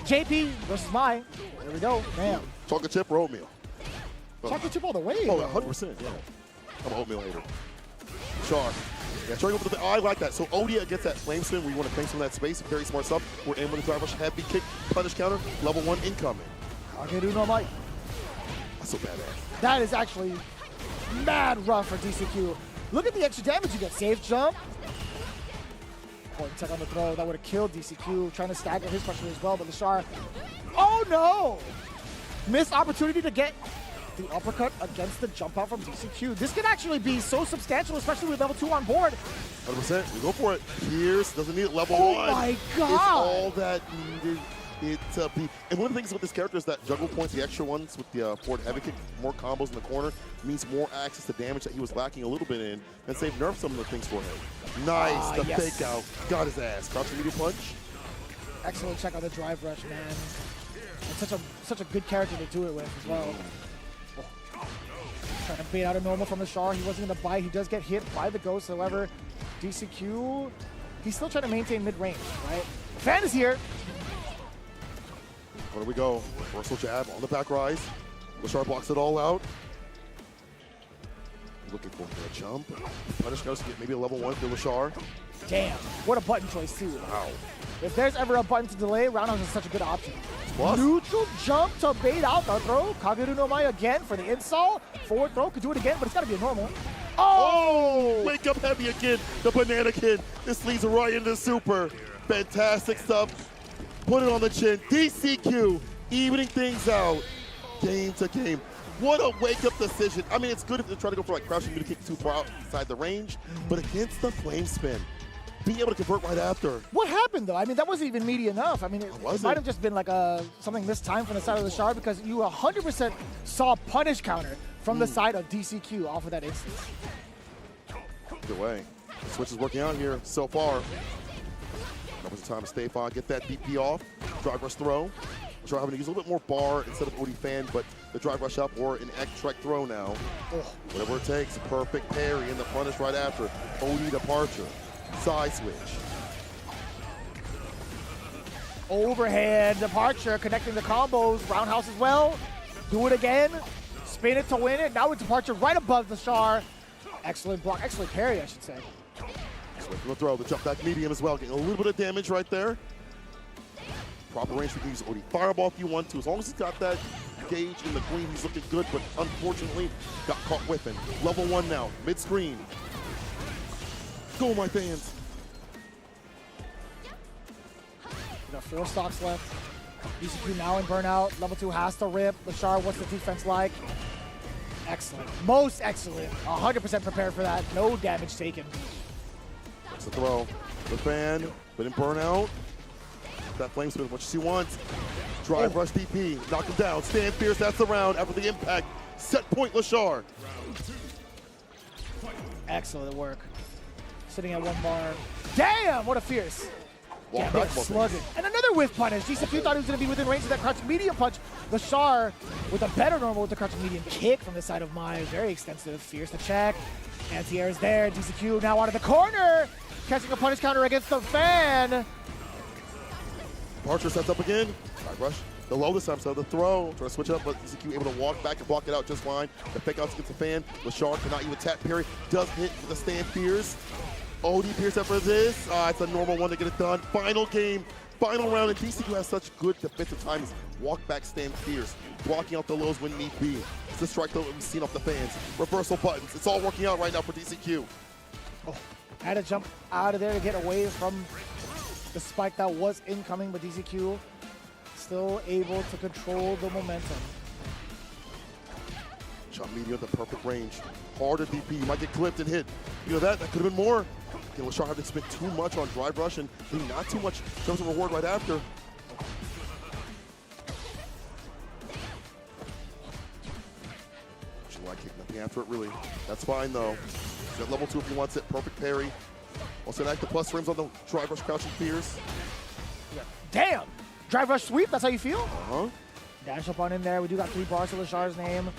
JP versus Mai. There we go. Bam. Chocolate chip or oatmeal? Chocolate chip all the way. Oh, 100%, yeah. I'm an oatmeal hater. Char. Yeah, trying over the I like that. So Odia gets that flame spin where you want to claim some of that space. Very smart stuff. We're in with the drive rush, heavy kick, punish counter, level 1 incoming. Kageru no Mai. That's so badass. That is actually mad rough for DCQ. Look at the extra damage you get. Safe jump. Important check on the throw. That would have killed DCQ. Trying to stagger his pressure as well, but Lashar. Oh no! Missed opportunity to get the uppercut against the jump out from DCQ. This could actually be so substantial, especially with level 2 on board. 100%. We go for it. Pierce doesn't need it. Level 1. Oh my god! It's all that needed it to be. And one of the things with this character is that juggle points, the extra ones with the forward heavy kick, more combos in the corner, means more access to damage that he was lacking a little bit in, and save nerf some of the things for him. Nice. The yes. fake out. Got his ass. Crouching medium punch. Excellent check on the drive rush, man. And such a good character to do it with as well. Trying to bait out a normal from Lashar. He wasn't going to bite. He does get hit by the ghost. However, DCQ, he's still trying to maintain mid-range, right? Fan is here. Where do we go? Reversal jab on the back rise. Lashar blocks it all out. Looking for a jump. Punish goes to get maybe a level 1 for Lashar. Damn, what a button choice too. Wow. If there's ever a button to delay, Roundhouse is such a good option. Plus. Neutral jump to bait out the throw. Kageru no Mai again for the install. Forward throw, could do it again, but it's got to be a normal. Oh! Wake up heavy again, the Banana Kid. This leads right into super. Fantastic stuff. Put it on the chin. DCQ, evening things out, game to game. What a wake-up decision. I mean, it's good if they're trying to go for like crouching to kick too far outside the range, but against the flame spin, being able to convert right after. What happened though? I mean, that wasn't even meaty enough. I mean, it might have just been like something this time from the side of Lashar, because you 100% saw punish counter from the side of DCQ off of that instance. Good way. The switch is working out here so far. That was the time to stay fine, get that DP off. Drive rush throw. Lashar having to use a little bit more bar instead of OD fan, but the drive rush up or an extract throw now. Whatever it takes, perfect parry and the punish right after. OD departure. Side switch. Overhead departure, connecting the combos. Roundhouse as well. Do it again. Spin it to win it. Now it's departure right above Lashar. Excellent block. Excellent parry, I should say. Excellent from the throw. The jump back medium as well. Getting a little bit of damage right there. Proper range, we can use OD Fireball if you want to. As long as he's got that gauge in the green, he's looking good, but unfortunately got caught whipping. Level 1 now, mid-screen. Go, my fans. We got 4 stocks left. DCQ now in burnout. Level 2 has to rip. Lashar, what's the defense like? Excellent. Most excellent. 100% prepared for that. No damage taken. That's the throw. The fan, but in burnout. That flame spin, what she wants. Drive rush DP, knock him down. Stand fierce, that's the round. After the impact, set point Lashar. Excellent work. Sitting at 1 bar. Damn, what a fierce. Walk back, slugging. And another whiff punish. DCQ thought he was going to be within range of that crouching medium punch. Lashar with a better normal with the crouching medium kick from the side of Mai. Very extensive. Fierce to check. Anti-air is there. DCQ now out of the corner. Catching a punish counter against the fan. Archer sets up again. Side rush. The low this time, so the throw. Trying to switch up, but DCQ able to walk back and block it out just fine. The fake outs against the fan. Lashar cannot even tap parry. Does hit with a stand Pierce. OD Pierce up for this. It's a normal one to get it done. Final game, final round, and DCQ has such good defensive timing. Walk back stand Pierce. Blocking out the lows when need be. It's the strike that we've seen off the fans. Reversal buttons. It's all working out right now for DCQ. Oh, had to jump out of there to get away from the spike that was incoming, but DCQ still able to control the momentum. Shot medium at the perfect range. Harder DP, you might get clipped and hit. You know that could have been more. Okay, Lashar had to spend too much on drive rush and maybe not too much in terms of reward right after. July kick, nothing after it really. That's fine though. He's at level 2 if he wants it. Perfect parry. Also an active plus rims on the drive rush crouching Pierce. Damn! Drive rush sweep, that's how you feel? Uh-huh. Dash up on in there. We do got 3 bars to Lashar's name.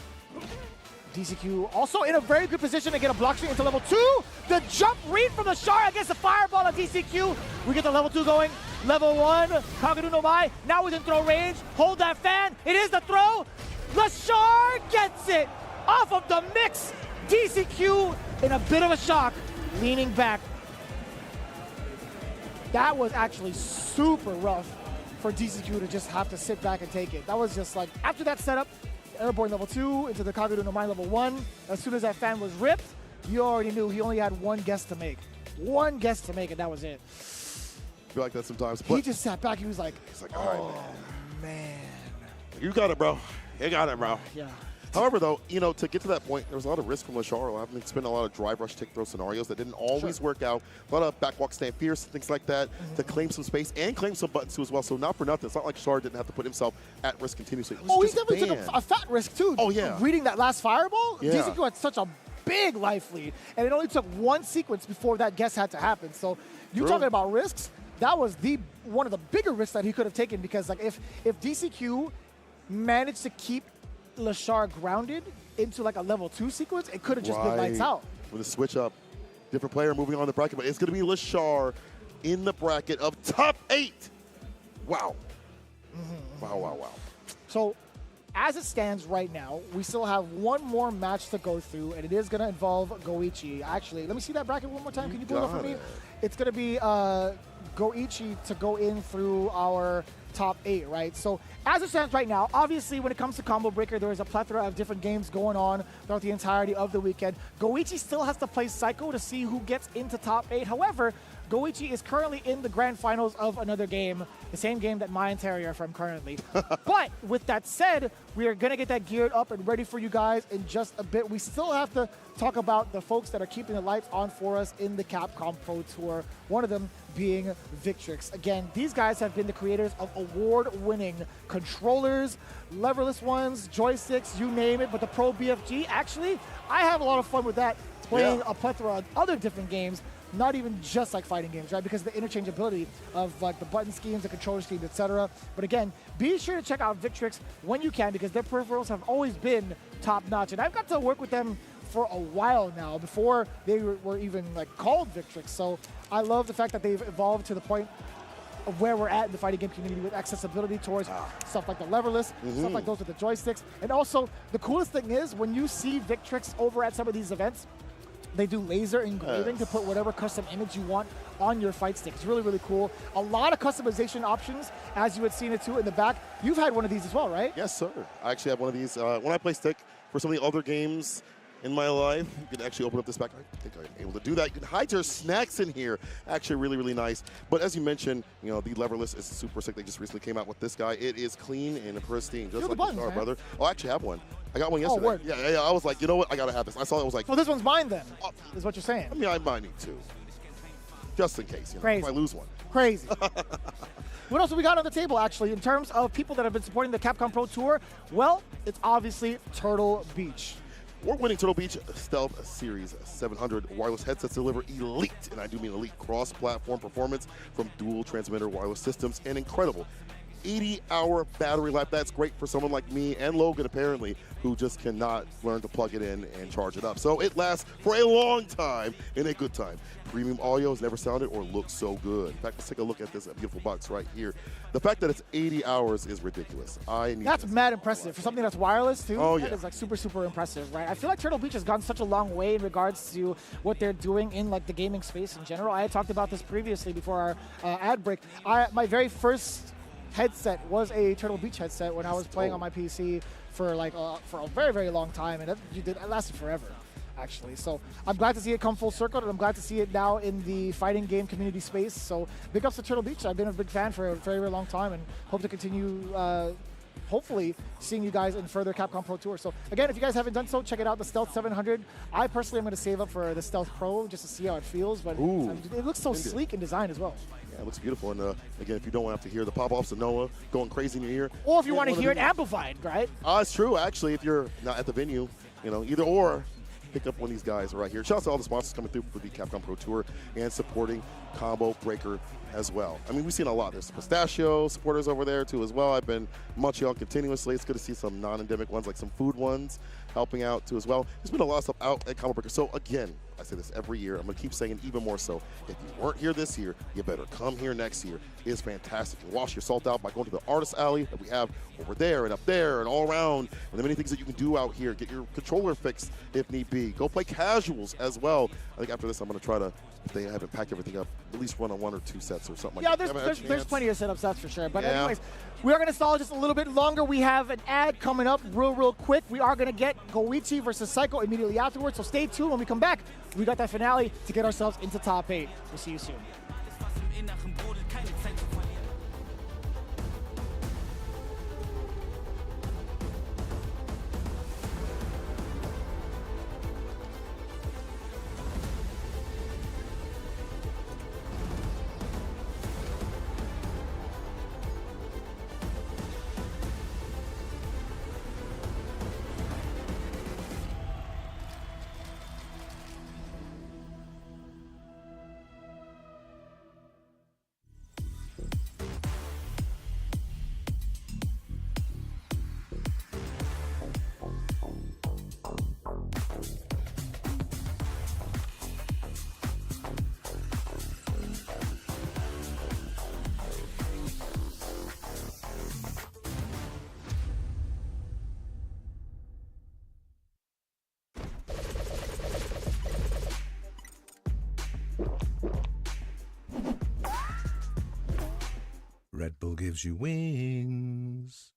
DCQ also in a very good position to get a block streak into level 2. The jump read from Lashar against the fireball of DCQ. We get the level 2 going. Level 1, Kagadu no Mai, now within throw range. Hold that fan. It is the throw. Lashar gets it off of the mix. DCQ in a bit of a shock, leaning back. That was actually super rough for DCQ to just have to sit back and take it. That was just like, after that setup, airborne level 2 into the Kagadu no Mai level 1. As soon as that fan was ripped, you already knew he only had one guess to make. One guess to make, and that was it. I feel like that sometimes. But he just sat back. He was like, all right, oh, man. You got it, bro. You got it, bro. Yeah. However, though, you know, to get to that point, there was a lot of risk from Lashar. Having to spend a lot of drive rush tick throw scenarios that didn't always work out. A lot of backwalk stand fierce, things like that, to claim some space and claim some buttons too as well. So not for nothing, it's not like Lashar didn't have to put himself at risk continuously. Oh, he definitely took a fat risk too. Oh yeah. Reading that last fireball, yeah. DCQ had such a big life lead, and it only took one sequence before that guess had to happen. So you're talking about risks. That was one of the bigger risks that he could have taken, because like if DCQ managed to keep Lashar grounded into like a level 2 sequence, it could have just been lights out. With a switch up, different player moving on the bracket, but it's going to be Lashar in the bracket of top 8. Wow. Wow, wow, wow. So as it stands right now, we still have one more match to go through, and it is going to involve Goichi. Actually, let me see that bracket one more time. Can you pull it up for me? It's going to be Goichi to go in through our top 8, right? So as it stands right now, obviously when it comes to Combo Breaker, there is a plethora of different games going on throughout the entirety of the weekend. Goichi still has to play Psycho to see who gets into top 8. However, Goichi is currently in the grand finals of another game, the same game that Mai and Terry are from currently. But with that said, we are going to get that geared up and ready for you guys in just a bit. We still have to talk about the folks that are keeping the lights on for us in the Capcom Pro Tour, one of them being Victrix. Again, these guys have been the creators of award-winning controllers, leverless ones, joysticks, you name it, but the Pro BFG, actually, I have a lot of fun with that, playing a plethora of other different games, not even just like fighting games, right? Because of the interchangeability of like the button schemes, the controller schemes, etc. But again, be sure to check out Victrix when you can, because their peripherals have always been top-notch. And I've got to work with them for a while now, before they were even like called Victrix. So I love the fact that they've evolved to the point of where we're at in the fighting game community with accessibility towards stuff like the leverless, stuff like those with the joysticks. And also, the coolest thing is when you see Victrix over at some of these events, they do laser engraving to put whatever custom image you want on your fight stick. It's really, really cool. A lot of customization options, as you had seen it too in the back. You've had one of these as well, right? Yes, sir. I actually have one of these. When I play stick for some of the other games in my life, you can actually open up this back. I think I'm able to do that. You can hide your snacks in here. Actually, really, really nice. But as you mentioned, you know, the leverless is super sick. They just recently came out with this guy. It is clean and pristine, just like the Star Brother. Oh, I actually have one. I got one yesterday. Oh, word. Yeah. I was like, you know what? I gotta have this. I saw it. I was like, well, this one's mine then, is what you're saying. I mean, I might need two, just in case. You know, Crazy. if I lose one. Crazy. What else have we got on the table, actually, in terms of people that have been supporting the Capcom Pro Tour? Well, it's obviously Turtle Beach. Award-winning Turtle Beach Stealth Series 700 wireless headsets deliver elite, and I do mean elite, cross-platform performance from dual transmitter wireless systems and incredible 80-hour battery life. That's great for someone like me and Logan, apparently, who just cannot learn to plug it in and charge it up. So it lasts for a long time and a good time. Premium audio has never sounded or looked so good. In fact, let's take a look at this beautiful box right here. The fact that it's 80 hours is ridiculous. That's mad impressive. For something that's wireless, too, oh, yeah. That is like super, super impressive, right? I feel like Turtle Beach has gone such a long way in regards to what they're doing in like the gaming space in general. I had talked about this previously before our ad break. My very first headset was a Turtle Beach headset when I was playing on my PC for like for a very, very long time, and it lasted forever, actually. So I'm glad to see it come full circle, and I'm glad to see it now in the fighting game community space. So big ups to Turtle Beach. I've been a big fan for a very, very long time, and hope to continue hopefully seeing you guys in further Capcom Pro Tour. So again, if you guys haven't done so, check it out, the Stealth 700. I personally am going to save up for the Stealth Pro just to see how it feels, but it looks so sleek in design as well. Yeah, it looks beautiful. And again, if you don't want to have to hear the pop-offs of Noah going crazy in your ear. Or if you want to hear it amplified, right? It's true, actually, if you're not at the venue, either or. Pick up one of these guys right here. Shout out to all the sponsors coming through for the Capcom Pro Tour and supporting Combo Breaker as well. I mean, we've seen a lot. There's pistachio supporters over there too as well. I've been munching on continuously. It's good to see some non-endemic ones, like some food ones, helping out too as well. There's been a lot of stuff out at Combo Breaker. So again, I say this every year. I'm going to keep saying it even more so. If you weren't here this year, you better come here next year. It is fantastic. You wash your salt out by going to the artist alley that we have over there and up there and all around. And the many things that you can do out here. Get your controller fixed if need be. Go play casuals as well. I think after this, I'm going to try to, if they haven't packed everything up, at least run on 1 or 2 sets or something like that. Yeah, there's plenty of setups, that's for sure. But anyways, we are going to stall just a little bit longer. We have an ad coming up real quick. We are going to get Goichi versus Psycho immediately afterwards. So stay tuned. When we come back, we got that finale to get ourselves into top 8. We'll see you soon. Red Bull gives you wings.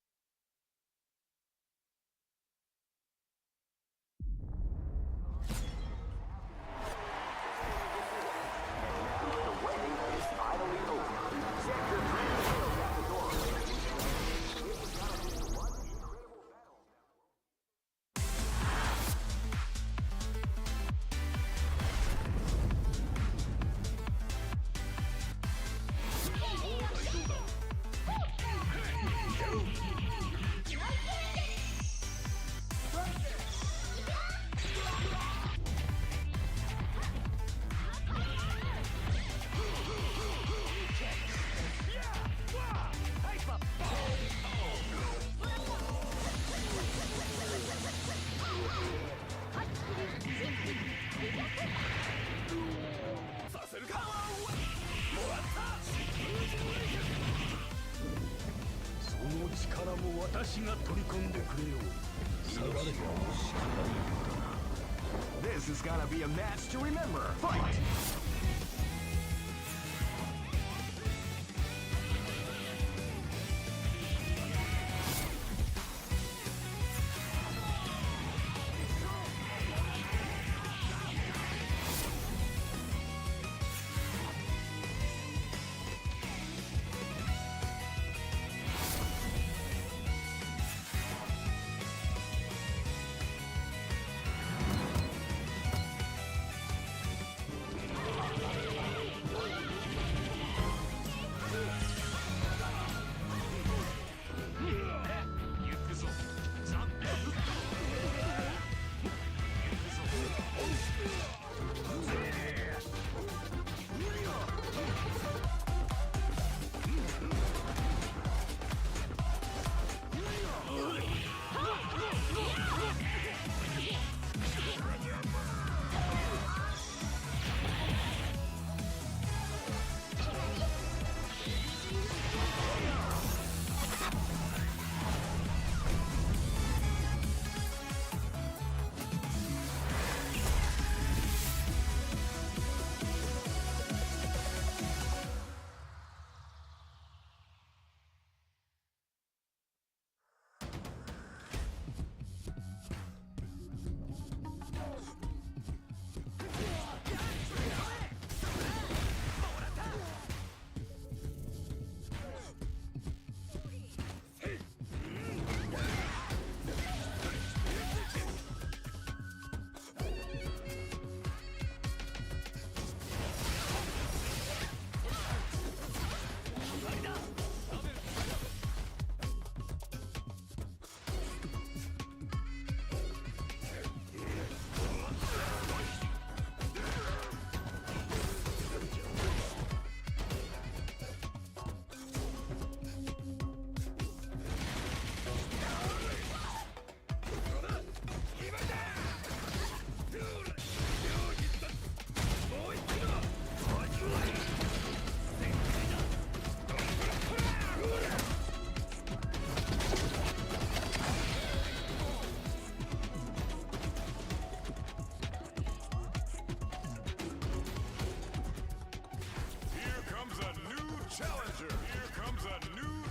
This is gonna be a match to remember. Fight!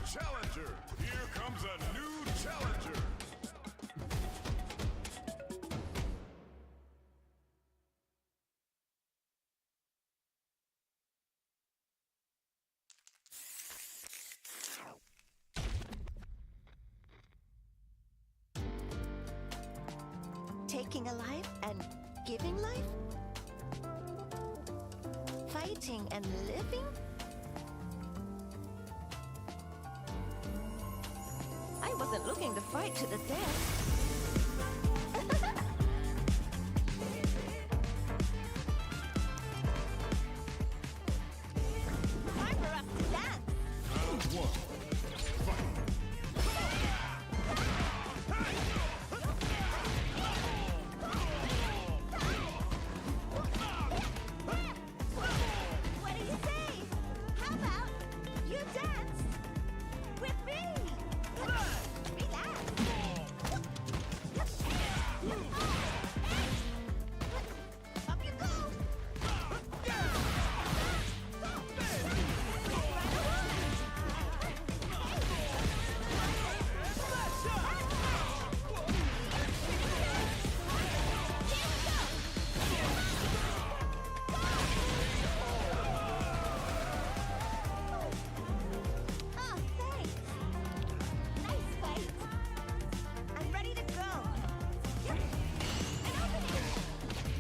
challenger. Here comes a new challenger. Taking a life and giving life? Fighting and living? I wasn't looking to fight to the death. Time for us to dance! Round one. Fight. What do you say? How about you dance with me? Relax. Up you go. Oh, thanks. Nice fight. I'm ready to go. Yep. An opening.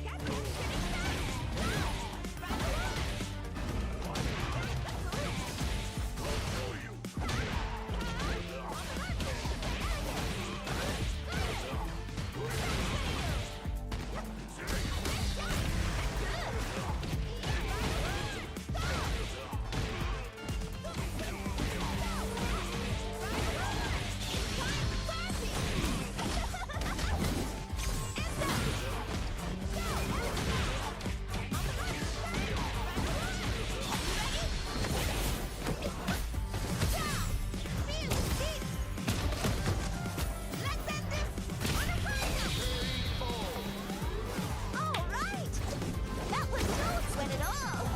Captain's getting done. Right along. Let's end this on a high note. All right. That was no sweat at all.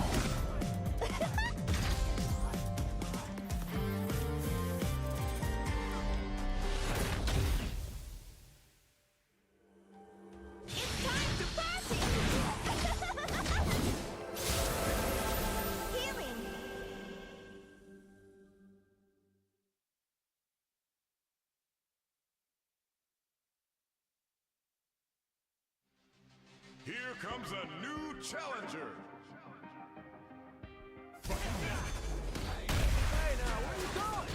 It's time to party. Healing. Here comes a new challenger. Hey now, where you going?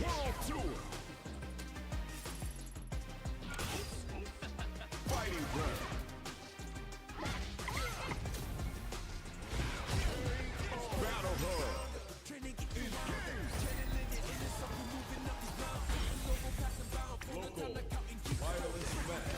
World Tour. Fighting ground. Battle hub. Local violence match.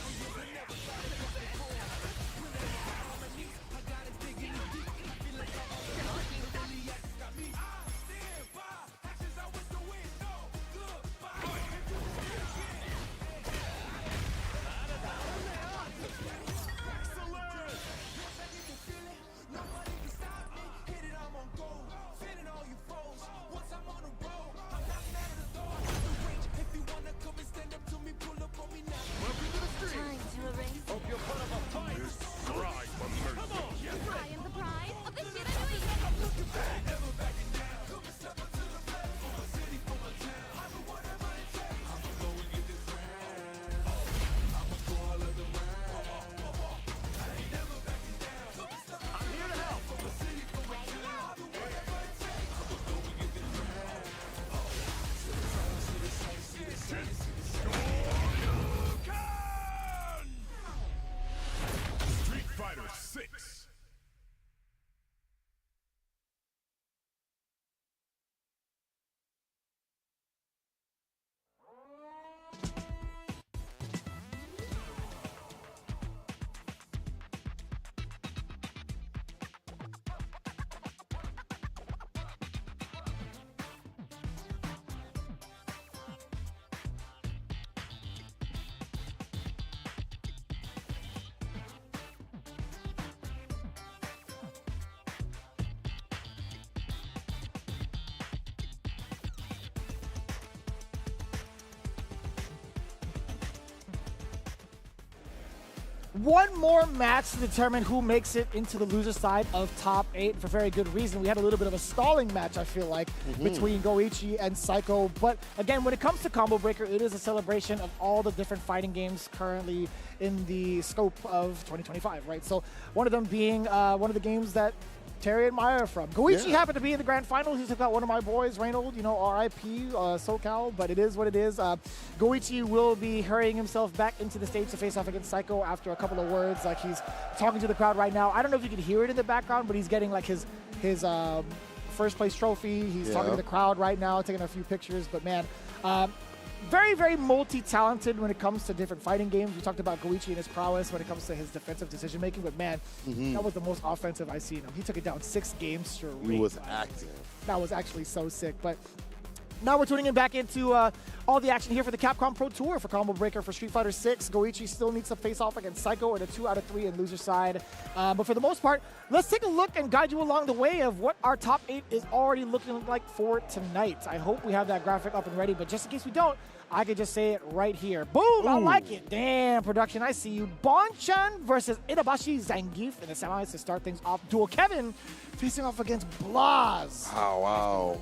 one more match to determine who makes it into the loser side of top 8 for very good reason. We had a little bit of a stalling match, I feel like, between Goichi and Psycho. But again, when it comes to Combo Breaker, it is a celebration of all the different fighting games currently in the scope of 2025, right? So one of them being one of the games that Terry and Maya are from. Goichi happened to be in the grand finals. He took out one of my boys, Reynold, you know, RIP, SoCal, but it is what it is. Goichi will be hurrying himself back into the stage to face off against Psycho after a couple of words. Like, he's talking to the crowd right now. I don't know if you can hear it in the background, but he's getting like his first place trophy. He's talking to the crowd right now, taking a few pictures. But man, very, very multi-talented when it comes to different fighting games. We talked about Goichi and his prowess when it comes to his defensive decision-making, but man, that was the most offensive I've seen him. He took it down 6 games straight. He was active. That was actually so sick. But now we're tuning in back into all the action here for the Capcom Pro Tour for Combo Breaker for Street Fighter 6. Goichi still needs to face off against Psycho in a 2 out of 3 in loser side. But for the most part, let's take a look and guide you along the way of what our top 8 is already looking like for tonight. I hope we have that graphic up and ready, but just in case we don't, I could just say it right here. Boom! I like it. Damn, production, I see you. Bonchan versus Itabashi Zangief in the semis to start things off. Dual Kevin facing off against Blas. Wow.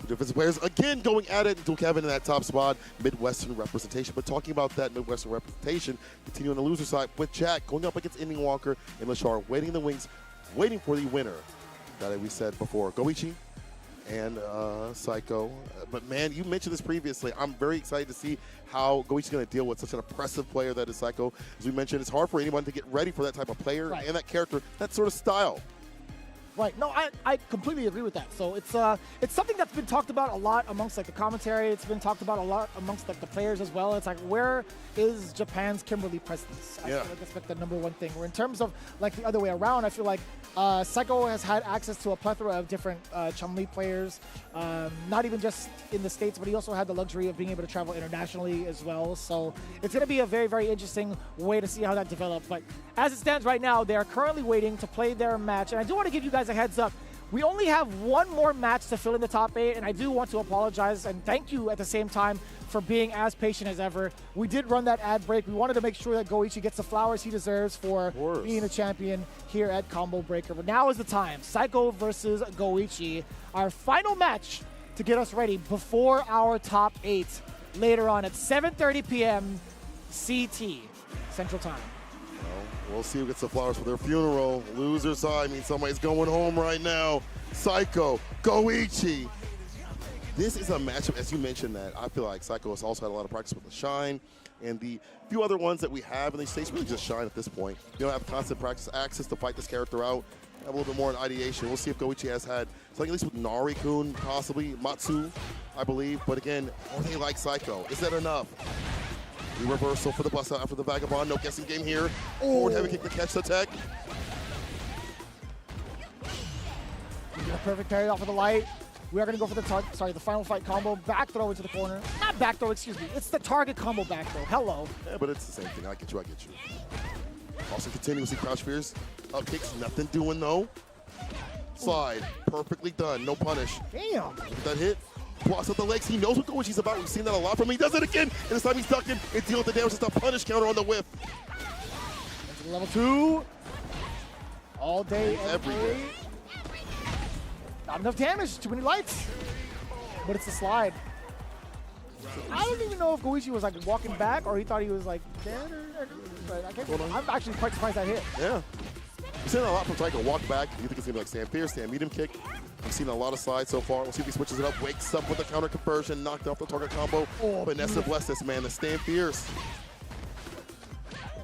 Defensive players again going at it until Kevin in that top spot. Midwestern representation. But talking about that Midwestern representation, continuing on the loser side with Jack going up against Ending Walker and Lashar, waiting in the wings, waiting for the winner. That we said before, Goichi and Psycho. But man, you mentioned this previously. I'm very excited to see how Goichi's going to deal with such an oppressive player that is Psycho. As we mentioned, it's hard for anyone to get ready for that type of player and that character, that sort of style. Right. No, I completely agree with that. So it's something that's been talked about a lot amongst like the commentary. It's been talked about a lot amongst like the players as well. It's like, where is Japan's Kimberly presence? I feel like that's like the number one thing. Where in terms of like the other way around, I feel like Psycho has had access to a plethora of different Chun-Li players, not even just in the States, but he also had the luxury of being able to travel internationally as well. So it's going to be a very, very interesting way to see how that develops. But as it stands right now, they are currently waiting to play their match. And I do want to give you guys a heads up. We only have one more match to fill in the top 8, and I do want to apologize and thank you at the same time for being as patient as ever. We did run that ad break. We wanted to make sure that Goichi gets the flowers he deserves for being a champion here at Combo Breaker. But now is the time. Psycho versus Goichi, our final match to get us ready before our top 8 later on at 7:30 p.m. CT, Central Time. We'll see who gets the flowers for their funeral. Loser side means somebody's going home right now. Psycho, Goichi. This is a matchup, as you mentioned, that I feel like Psycho has also had a lot of practice with the Shine, and the few other ones that we have in these states really just Shine at this point. You don't have constant practice access to fight this character out. Have a little bit more in ideation. We'll see if Goichi has had something at least with Nari-kun, possibly Matsu, I believe. But again, are they like Psycho? Is that enough? The reversal for the bust out after the Vagabond. No guessing game here. Forward heavy kick to catch the tech. A perfect parry off of the light. We are going to go for the final fight combo. Back throw into the corner. Not back throw, excuse me. It's the target combo back throw. Hello. Yeah, but it's the same thing. I get you. Also continuously crouch fears. Up kicks, nothing doing though. Slide, perfectly done. No punish. Damn. Look at that hit. Blocks up the legs. He knows what Goichi's about. We've seen that a lot from him. He does it again. And this time he's ducking and dealing with the damage. It's a punish counter on the whip. Into level 2. All day, every day. Not enough damage. Too many lights. But it's a slide. I don't even know if Goichi was like walking back or he thought he was like dead I'm actually quite surprised that hit. Yeah. We've seen a lot from Psycho. Walk back. You think it's going to be like stand fierce, stand medium kick. We've seen a lot of slides so far. We'll see if he switches it up, wakes up with a counter conversion, knocked off the target combo. But Nessa bless this man, the stand fierce.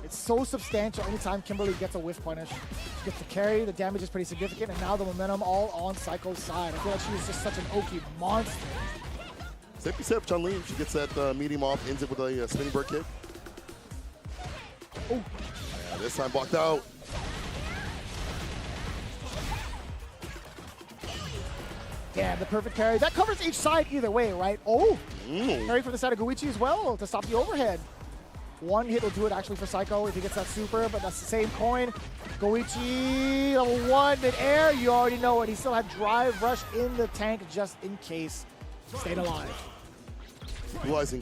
It's so substantial anytime Kimberly gets a whiff punish. She gets the carry, the damage is pretty significant, and now the momentum all on Psycho's side. I feel like she is just such an Oki monster. Safety set up Chun-Li. She gets that medium off, ends it with a spinning bird kick. Oh. Yeah, this time blocked out. Yeah, the perfect parry. That covers each side either way, right? Oh, parry from the side of Goichi as well to stop the overhead. One hit will do it actually for Psycho if he gets that super, but that's the same coin. Goichi, level 1, mid-air. You already know it. He still had drive rush in the tank just in case. Stayed alive. Realizing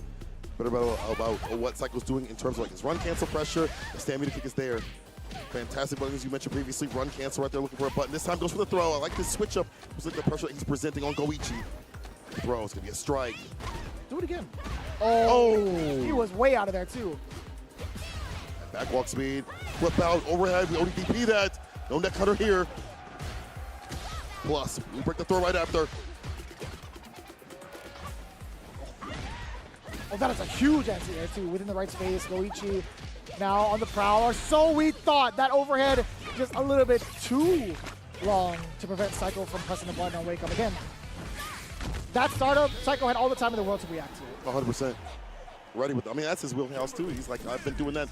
Better about what Psycho's doing in terms of like his run cancel pressure. The stamina kick is there. Fantastic buttons you mentioned previously. Run cancel right there, looking for a button. This time goes for the throw. I like this switch up. It's like the pressure that he's presenting on Goichi. Throw, it's gonna be a strike. Do it again. Oh, he was way out of there too. Backwalk speed, flip out, overhead, we ODDP that. No neck cutter here. Plus, we break the throw right after. Oh, that is a huge anti-air too, within the right space. Goichi now on the prowl, or so we thought. That overhead just a little bit too long to prevent Psycho from pressing the button on wake up. Again, that startup, Psycho had all the time in the world to react to it. 100%. Ready with, I mean, that's his wheelhouse too. He's like, I've been doing that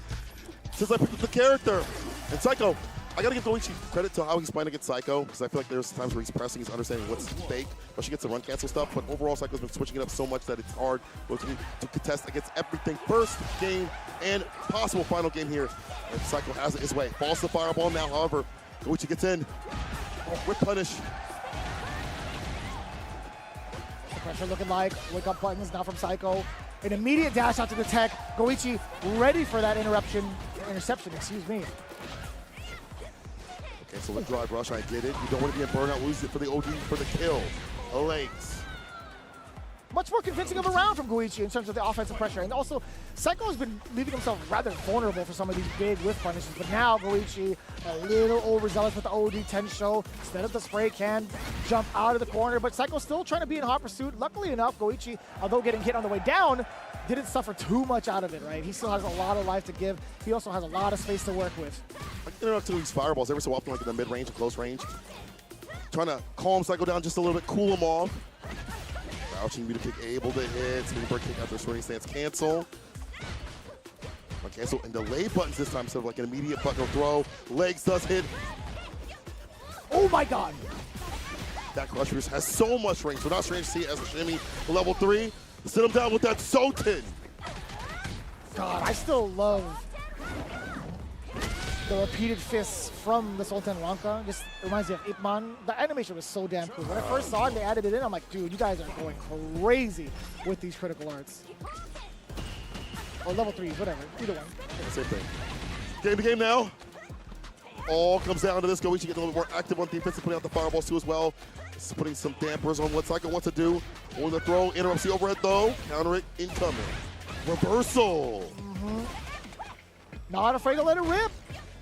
since I picked up the character. And Psycho, I gotta give Goichi credit to how he's playing against Psycho, because I feel like there's times where he's pressing, he's understanding what's fake, but she gets the run cancel stuff. But overall, Psycho's been switching it up so much that it's hard to contest against everything. First game and possible final game here. And Psycho has it his way. Falls to the fireball now, however, Goichi gets in. Whip punish. The pressure looking like wake up buttons now from Psycho. An immediate dash out to the tech. Goichi ready for that interception, excuse me. Okay, so with drive rush, I get it. You don't want to be in burnout, lose it for the OD for the kill. Legs. Much more convincing of a round from Goichi in terms of the offensive pressure. And also, Psycho has been leaving himself rather vulnerable for some of these big whiff punishes. But now Goichi a little overzealous with the OD 10 show. Instead of the spray can, jump out of the corner. But Psycho's still trying to be in hot pursuit. Luckily enough, Goichi, although getting hit on the way down, didn't suffer too much out of it, right? He still has a lot of life to give. He also has a lot of space to work with. I can interrupt to these fireballs every so often, like in the mid-range and close range. Trying to calm Psycho down just a little bit, cool him off. Crouching meter kick able to hit. Spinning bird kick after swinging stance cancel. Cancel and delay buttons this time instead of like an immediate button or throw. Legs does hit. Oh my god! That Crushers has so much range. So not strange to see it as a shimmy. Level 3. Sit him down with that Soten. God, I still love the repeated fists from the Sultan Ranka. Just reminds me of Ip Man. The animation was so damn cool. When I first saw it, they added it in. I'm like, dude, you guys are going crazy with these critical arts. Or level 3s, whatever. Either one. Yeah, same thing. Game to game now. All comes down to this. Goichi getting a little more active on defense and putting out the fireballs too as well. Just putting some dampers on what Psycho wants to do. On the throw, interrupts the overhead though. Counter it, incoming. Reversal. Not afraid to let it rip.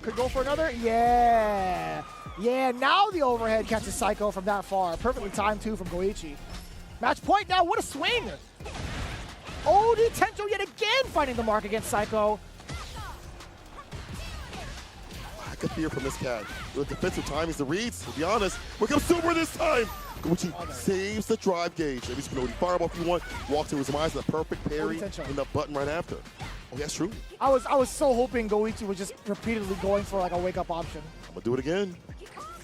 Could go for another. Yeah. Yeah, now the overhead catches Psycho from that far. Perfectly timed too from Goichi. Match point now. What a swing. OD Tencho yet again finding the mark against Psycho. Lack of fear from this cat. The defensive time is the reads. To be honest, here comes Super this time. Goichi saves the drive gauge. Maybe spin OD fireball if you want. Walks into his eyes, the perfect parry, and the button right after. Oh, that's true. I was so hoping Goichi was just repeatedly going for like a wake up option. I'm gonna do it again.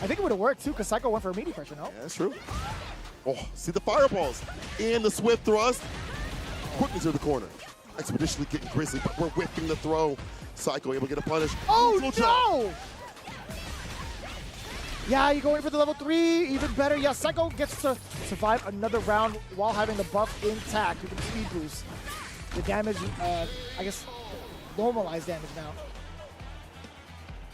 I think it would have worked too, because Psycho went for immediate pressure, no? Yeah, that's true. Oh, see the fireballs and the swift thrust. Quickly to the corner. Expeditionally getting Grizzly, but we're whipping the throw. Psycho able to get a punish. Oh no! Yeah, you're going for the level 3, even better. Yeah, Psycho gets to survive another round while having the buff intact. You can speed boost. The damage, I guess, normalized damage now.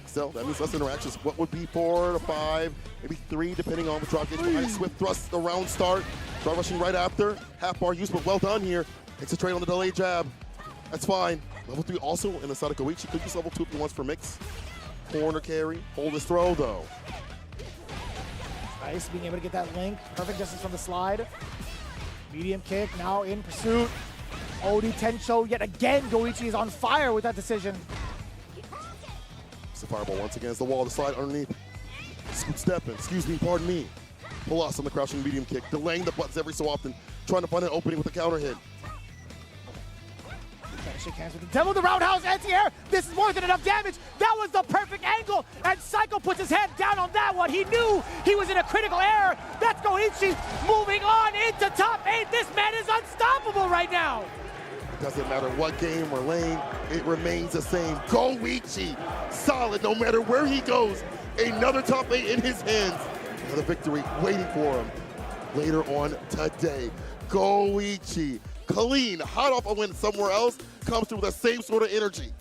So that means less interactions. What would be 4 to 5, maybe 3, depending on the drop gauge behind. Swift thrust, the round start. Drive rushing right after. Half bar use, but well done here. Takes a trade on the delayed jab. That's fine. Level 3 also in the side of Goichi. Could use level 2 if he wants for mix. Corner carry. Hold his throw though. Nice, being able to get that link. Perfect distance from the slide. Medium kick, now in pursuit. OD Tencho yet again. Goichi is on fire with that decision. It's the fireball once again. It's the wall, the slide underneath. Scoot stepping, excuse me, pardon me. Pull us on the crouching medium kick. Delaying the buttons every so often. Trying to find an opening with a counter hit. Gotta shake hands with the devil, the roundhouse anti-air. This is more than enough damage. That was the perfect angle, and Psycho puts his head down on that one. He knew he was in a critical error. That's Goichi moving on into top 8. This man is unstoppable right now. Doesn't matter what game or lane, it remains the same. Goichi, solid no matter where he goes. Another top 8 in his hands. Another victory waiting for him later on today. Goichi clean, hot off a win somewhere else, comes through with the same sort of energy.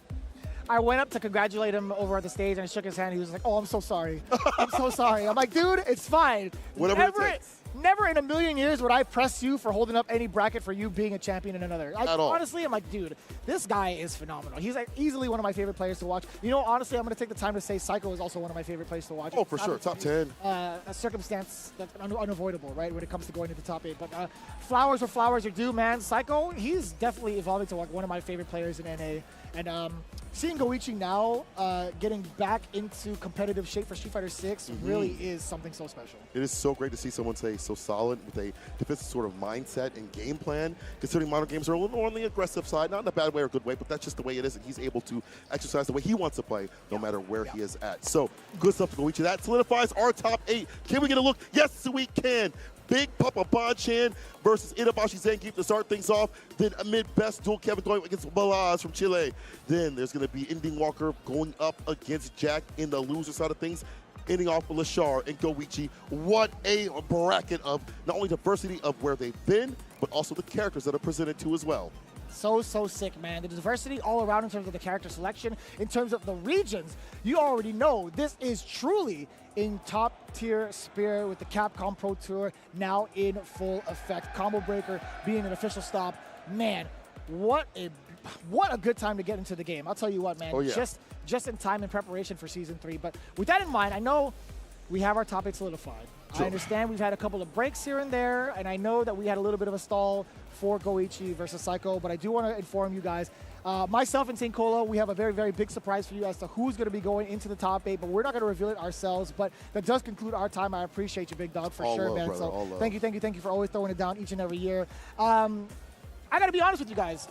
I went up to congratulate him over at the stage and I shook his hand. He was like, "Oh, I'm so sorry. I'm so sorry." I'm like, "Dude, it's fine. Whatever it takes. Never in a million years would I press you for holding up any bracket for you being a champion in another." At all. Honestly, I'm like, dude, this guy is phenomenal. He's like easily one of my favorite players to watch. You know, honestly, I'm going to take the time to say Psycho is also one of my favorite players to watch. Oh, for sure. Top 10. A circumstance that's unavoidable, right, when it comes to going into the top 8. But flowers where flowers are due, man. Psycho, he's definitely evolving to like one of my favorite players in NA. And seeing Goichi now getting back into competitive shape for Street Fighter 6 really is something so special. It is so great to see someone say so solid with a defensive sort of mindset and game plan, considering modern games are a little more on the aggressive side, not in a bad way or a good way, but that's just the way it is, and he's able to exercise the way he wants to play, no matter where he is at. So, good stuff to Goichi. That solidifies our top 8. Can we get a look? Yes, we can. Big Papa Bonchan versus Itabashi Zangief to start things off. Then a mid-best duel Kevin going against Blas from Chile. Then there's going to be Ending Walker going up against Jack in the loser side of things. Ending off with Lashar and Goichi. What a bracket of not only diversity of where they've been, but also the characters that are presented to as well. So sick, man. The diversity all around in terms of the character selection, in terms of the regions. You already know this is truly in top-tier spirit with the Capcom Pro Tour now in full effect. Combo Breaker being an official stop. Man, what a good time to get into the game. I'll tell you what, man. Oh, yeah. Just in time in preparation for Season 3. But with that in mind, I know we have our top 8 solidified. Sure. I understand we've had a couple of breaks here and there, and I know that we had a little bit of a stall for Goichi versus Psycho, but I do want to inform you guys, myself and St. Cola, we have a very, very big surprise for you as to who's going to be going into the top 8, but we're not going to reveal it ourselves. But that does conclude our time. I appreciate you, big dog, for all sure, love, man. brother, So thank you for always throwing it down each and every year. I got to be honest with you guys.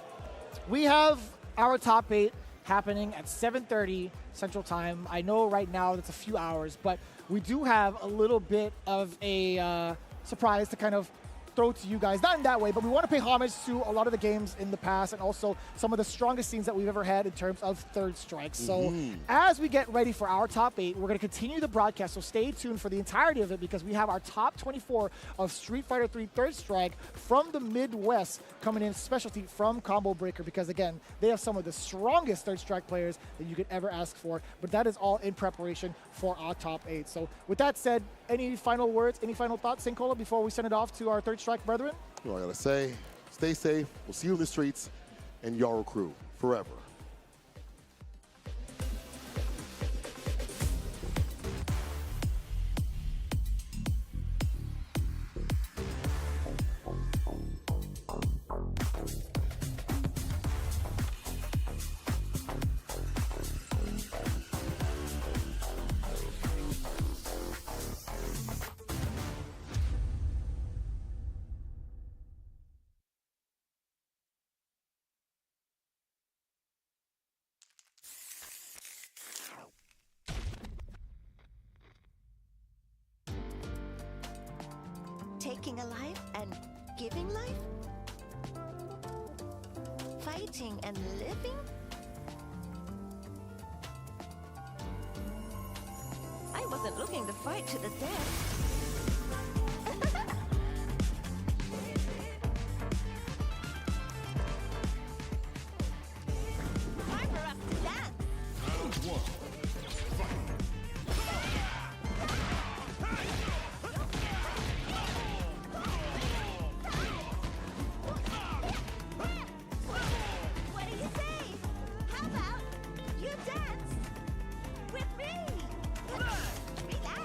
We have our top 8 happening at 7:30 Central Time. I know right now it's a few hours, but we do have a little bit of a surprise to kind of throw to you guys. Not in that way, but we want to pay homage to a lot of the games in the past and also some of the strongest scenes that we've ever had in terms of third strikes. So as we get ready for our top 8, we're going to continue the broadcast, so stay tuned for the entirety of it because we have our top 24 of Street Fighter 3 Third Strike from the Midwest coming in, specialty from Combo Breaker, because again, they have some of the strongest third strike players that you could ever ask for, but that is all in preparation for our top 8. So with that said, any final words, any final thoughts, Sincola, before we send it off to our third strike brethren? You know what I gotta say, stay safe, we'll see you in the streets, and Yaro Crew forever. Taking a life and giving life? Fighting and living? I wasn't looking to fight to the death. Time for us to dance! Round 1. Fight. What do you say? How about you dance with me? Relax.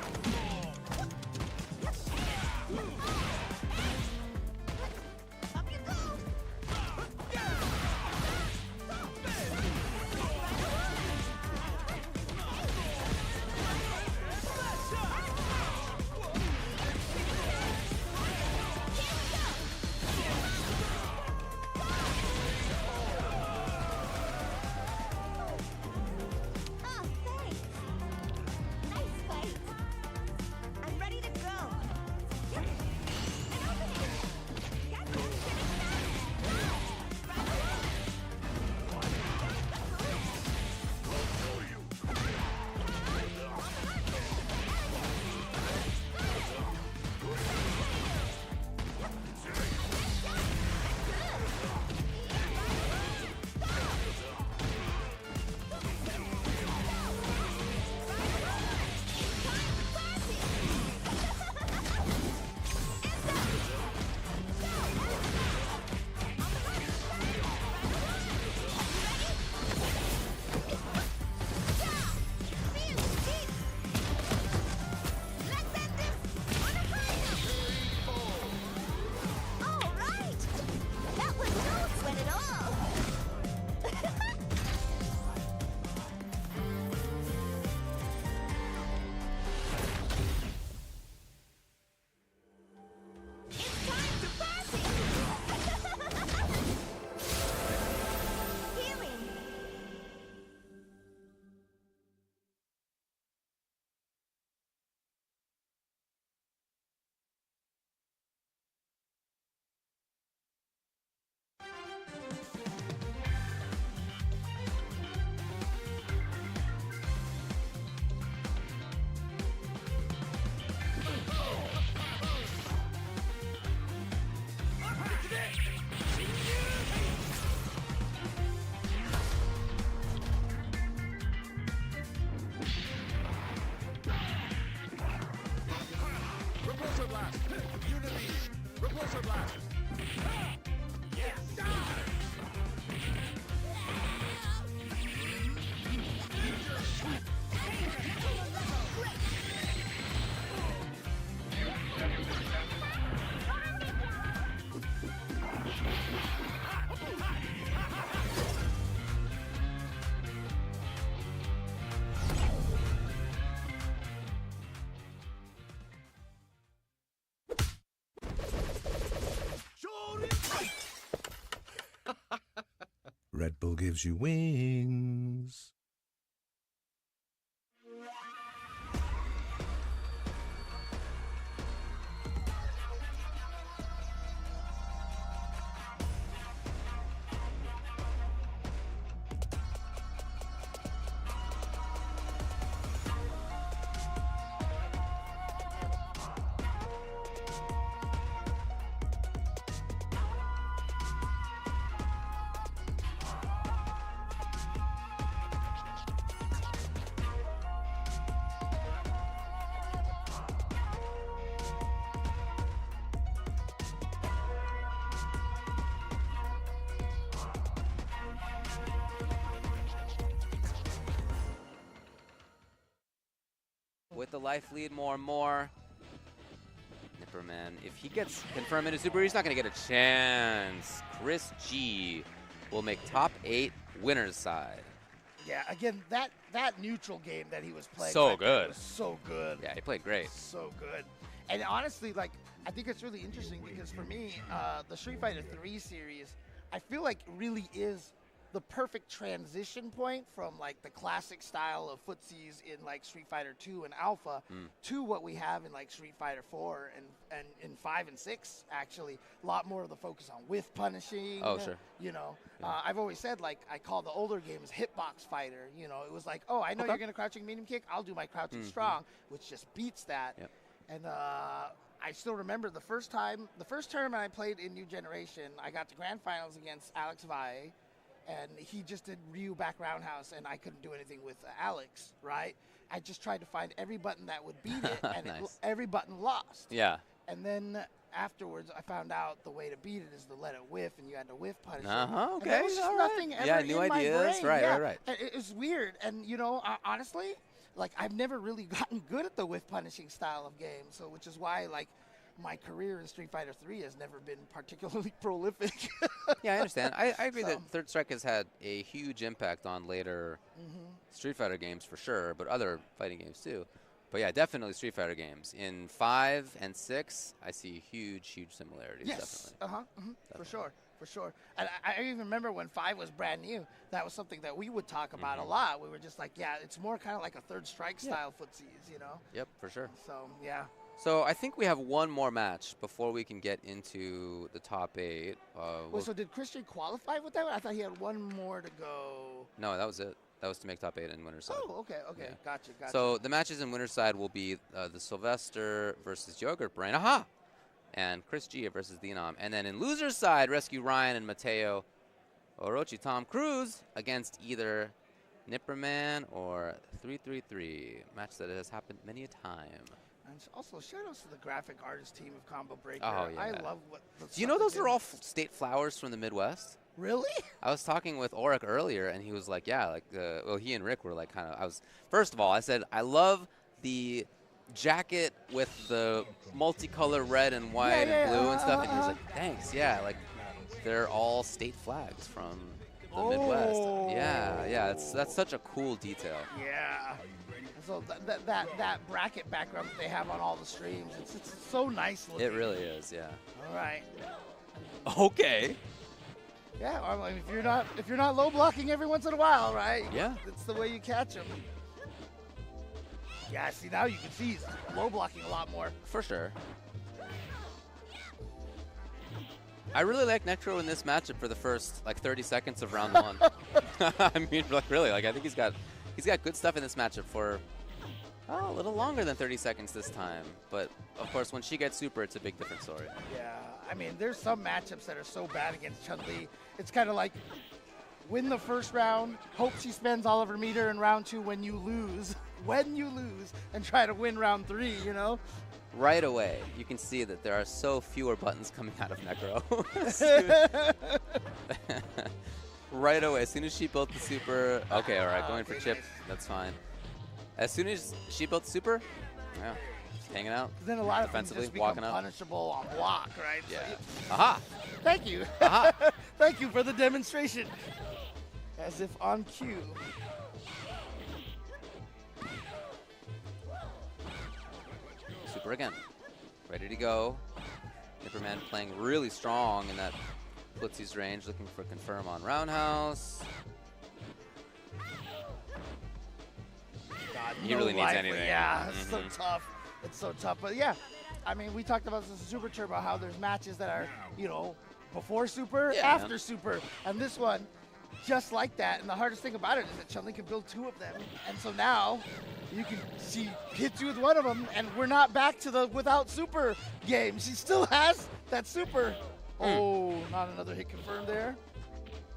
blast. Unity. Repulsor blast. Yes. Red Bull gives you wings. With the life lead more and more. Nipperman, if he gets confirmed into Super, he's not going to get a chance. Chris G will make top 8 winners side. Yeah, again, that neutral game that he was playing. So good. Was so good. Yeah, he played great. So good. And honestly, like, I think it's really interesting because for me, the Street Fighter 3 series, I feel like really is the perfect transition point from like the classic style of footsies in like Street Fighter 2 and Alpha to what we have in like Street Fighter 4 and in 5 and 6 actually. A lot more of the focus on whiff punishing. Oh, sure. You know, I've always said like I call the older games hitbox fighter. You know, it was like, oh, I know you're going to crouching medium kick. I'll do my crouching strong, which just beats that. Yep. And I still remember the first tournament I played in New Generation, I got to grand finals against Alex Valle. And he just did Ryu back roundhouse, and I couldn't do anything with Alex, right? I just tried to find every button that would beat it, and Nice. every button lost. Yeah. And then afterwards, I found out the way to beat it is to let it whiff, and you had to whiff punish it. Uh-huh, And okay, there was just all right. nothing ever Yeah, new in my ideas. brain. Right, right. And it was weird. And, you know, honestly, like, I've never really gotten good at the whiff punishing style of game, so which is why, like, my career in Street Fighter 3 has never been particularly prolific. Yeah, I understand. I agree that Third Strike has had a huge impact on later Street Fighter games for sure, but other fighting games too. But yeah, definitely Street Fighter games. In 5 and 6, I see huge similarities. Yes, Definitely. for sure. And I even remember when 5 was brand new, that was something that we would talk about a lot. We were just like, yeah, it's more kind of like a Third Strike style footsies, you know? Yep, for sure. So, yeah. So I think we have one more match before we can get into the top 8. Wait, so did Christian qualify with that one? I thought he had one more to go. No, that was it. That was to make top 8 in winner's side. Oh, okay. Yeah. Gotcha. So the matches in winner's side will be the Sylvester versus Yogurt Brain. Aha! And Chris G versus the Idom. And then in loser's side, Rescue Ryan and Mateo Orochi Tom Cruise against either Nipperman or 333. Match that has happened many a time. And also, shout-outs to the graphic artist team of Combo Breaker. Oh, yeah. I love what. Do you know those are all state flowers from the Midwest? Really? I was talking with Oric earlier, and he was like, yeah, like, well, he and Rick were like kind of, first of all, I said, I love the jacket with the multicolor red and white and blue and stuff, and he was like, thanks, yeah, like, they're all state flags from the Midwest. Yeah, that's such a cool detail. Yeah. So that bracket background that they have on all the streams, it's so nice looking. It really is, yeah. All right. Okay. Yeah, I mean, if you're not low blocking every once in a while, right? Yeah. That's the way you catch them. Yeah, see, now you can see he's low blocking a lot more. For sure. I really like Necro in this matchup for the first like 30 seconds of round 1. I mean, like really, like I think he's got good stuff in this matchup for a little longer than 30 seconds this time. But of course, when she gets super, it's a big different story. Yeah, I mean, there's some matchups that are so bad against Chun-Li. It's kind of like win the first round, hope she spends all of her meter in round 2 when you lose, and try to win round 3, you know? Right away, you can see that there are so fewer buttons coming out of Necro. Right away, as soon as she built the super, okay, all right, going for chip, that's fine. As soon as she built the super, yeah, just hanging out. Then a lot of defensively, things just become walking up. punishable on block, right? Yeah. So Aha. thank you. Aha. Thank you for the demonstration. As if on cue. Super again. Ready to go. Nipperman playing really strong in that Footsie's range, looking for confirm on Roundhouse. God, He no really needs life, anything. Yeah, it's so tough. It's so tough. But yeah, I mean, we talked about this in Super Turbo, how there's matches that are, you know, before Super, Yeah, after man. Super. And this one, just like that. And the hardest thing about it is that Chun-Li can build 2 of them. And so now, she hits you with one of them, and we're not back to the without Super game. She still has that Super. Oh, not another hit confirmed there.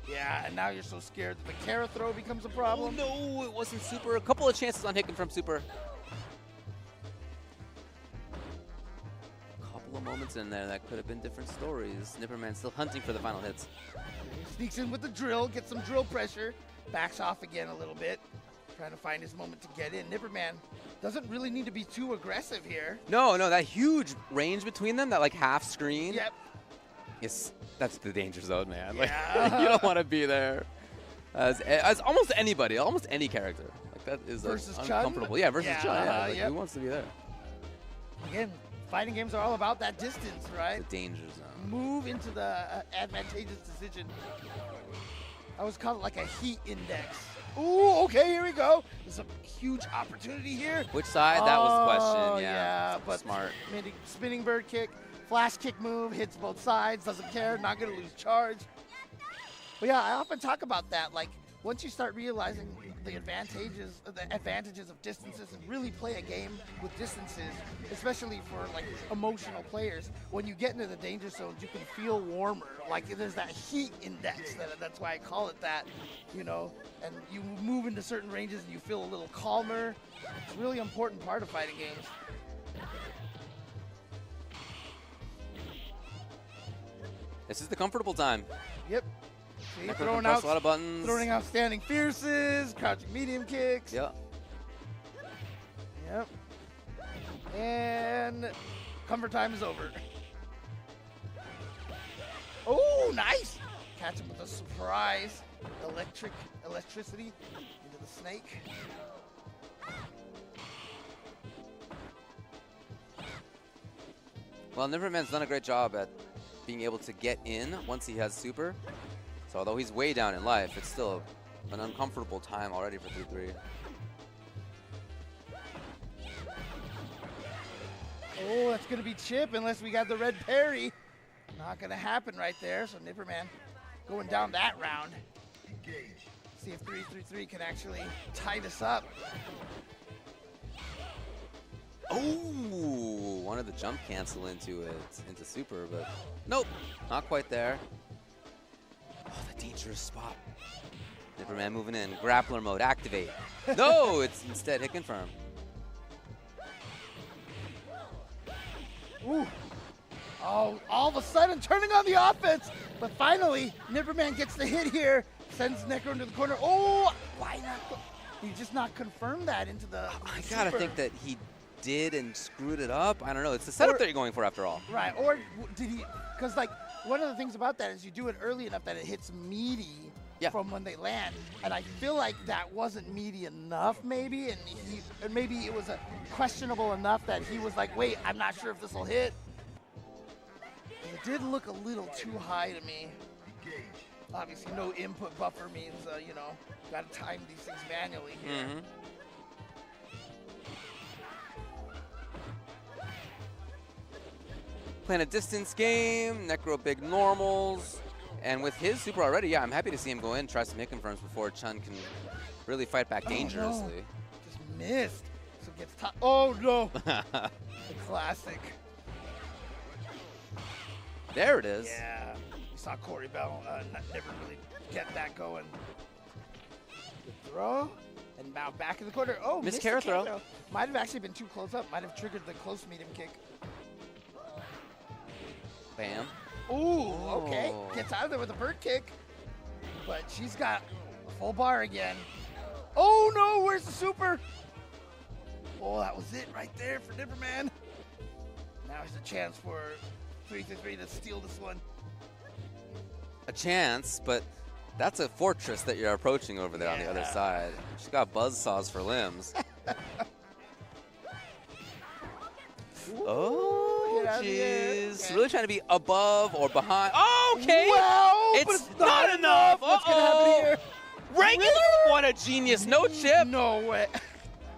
Yeah, and now you're so scared that the Kara throw becomes a problem. Oh, no, it wasn't Super. A couple of chances on hitting from Super. A couple of moments in there that could have been different stories. Nipperman still hunting for the final hits. Sneaks in with the drill, gets some drill pressure, backs off again a little bit, trying to find his moment to get in. Nipperman doesn't really need to be too aggressive here. No, that huge range between them, that like half screen. Yep. Yes, that's the danger zone, man. Yeah. Like, you don't want to be there as almost anybody, almost any character. Like that is Versus uncomfortable. Chun? Yeah, versus Yeah, Chun. Yeah, like, yep. who wants to be there? Again, fighting games are all about that distance, right? The danger zone. Move into the advantageous decision. I always call it like a heat index. Ooh, okay, here we go. There's a huge opportunity here. Which side? That was the question. Yeah, Yeah, but smart. Spinning bird kick, flash kick move, hits both sides, doesn't care, not gonna lose charge. But yeah, I often talk about that. Like, once you start realizing the advantages of distances and really play a game with distances, especially for like emotional players, when you get into the danger zones, you can feel warmer. Like there's that heat index. That's why I call it that, you know. And you move into certain ranges and you feel a little calmer. It's a really important part of fighting games. This is the comfortable time. Yep. See, Necro throwing can press out a lot of buttons. Throwing out standing fierces, crouching medium kicks. Yep. Yep. And comfort time is over. Oh, nice! Catch him with a surprise. Electricity into the snake. Well, Nipperman's done a great job at being able to get in once he has super. So although he's way down in life, it's still an uncomfortable time already for 3-3. Oh, that's going to be chip unless we got the red parry. Not going to happen right there. So Nipperman going down that round. See if 3-3-3 can actually tie this up. Oh, wanted the jump cancel into super, but nope, not quite there. Oh, the dangerous spot. Nipperman moving in, grappler mode, activate. No, it's instead hit confirm. Ooh. Oh, all of a sudden turning on the offense, but finally Nipperman gets the hit here, sends Necro into the corner. Oh, why not? He just not confirmed that into the I gotta think that he did and screwed it up. I don't know. It's the setup that you're going for after all. Right, or did he? Because like one of the things about that is you do it early enough that it hits meaty from when they land, and I feel like that wasn't meaty enough, maybe, and maybe it was questionable enough that he was like, wait, I'm not sure if this will hit. It did look a little too high to me. Obviously, no input buffer means you know, got to time these things manually here. Mm-hmm. Playing a distance game, Necro big normals, and with his super already, yeah, I'm happy to see him go in, try some hit confirms before Chun can really fight back dangerously. No. Just missed. So gets top. Oh no! The classic. There it is. Yeah. saw Corey Bell never really get that going. Good throw. And now back in the corner. Oh, missed the carry throw. Might have actually been too close up. Might have triggered the close medium kick. Bam. Ooh, okay. Gets out of there with a bird kick. But she's got a full bar again. Oh, no. Where's the super? Oh, that was it right there for Nipperman. Now there's a chance for 333 to steal this one. A chance, but that's a fortress that you're approaching over there on the other side. She's got buzzsaws for limbs. Oh, jeez. Okay. Really trying to be above or behind. Oh, okay. Well, it's but not enough. What's gonna happen here? Regular? What a genius. No chip. No way.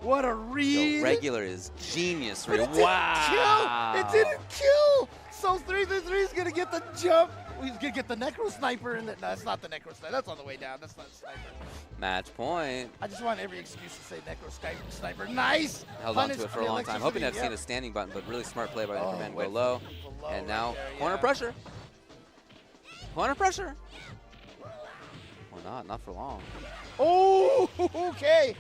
What a read. Yo, regular is genius. But Wow. It didn't kill. So 333 is going to get the jump. He's going to get the Necro Sniper. No, that's not the Necro Sniper. That's on the way down. That's not a sniper. Match point. I just want every excuse to say Necro Sniper. Nice. Held on to it for a long time. Hoping to have seen a standing button, but really smart play by Nipperman. Go low. And now corner pressure. Corner pressure. Or not. Not for long. Oh, okay.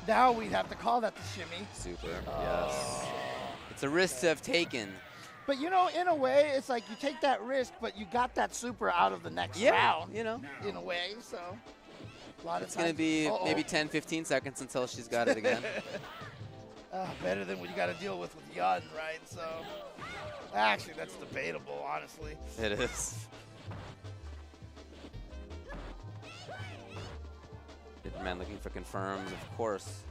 Now we'd have to call that the shimmy. Super. Yes. It's a risk to have taken. But, you know, in a way, it's like you take that risk, but you got that super out of the next round. You know. In a way, so. A lot it's going to be maybe 10, 15 seconds until she's got it again. Better than what you got to deal with Yun, right? So, actually, that's debatable, honestly. It is. Man looking for confirms, of course.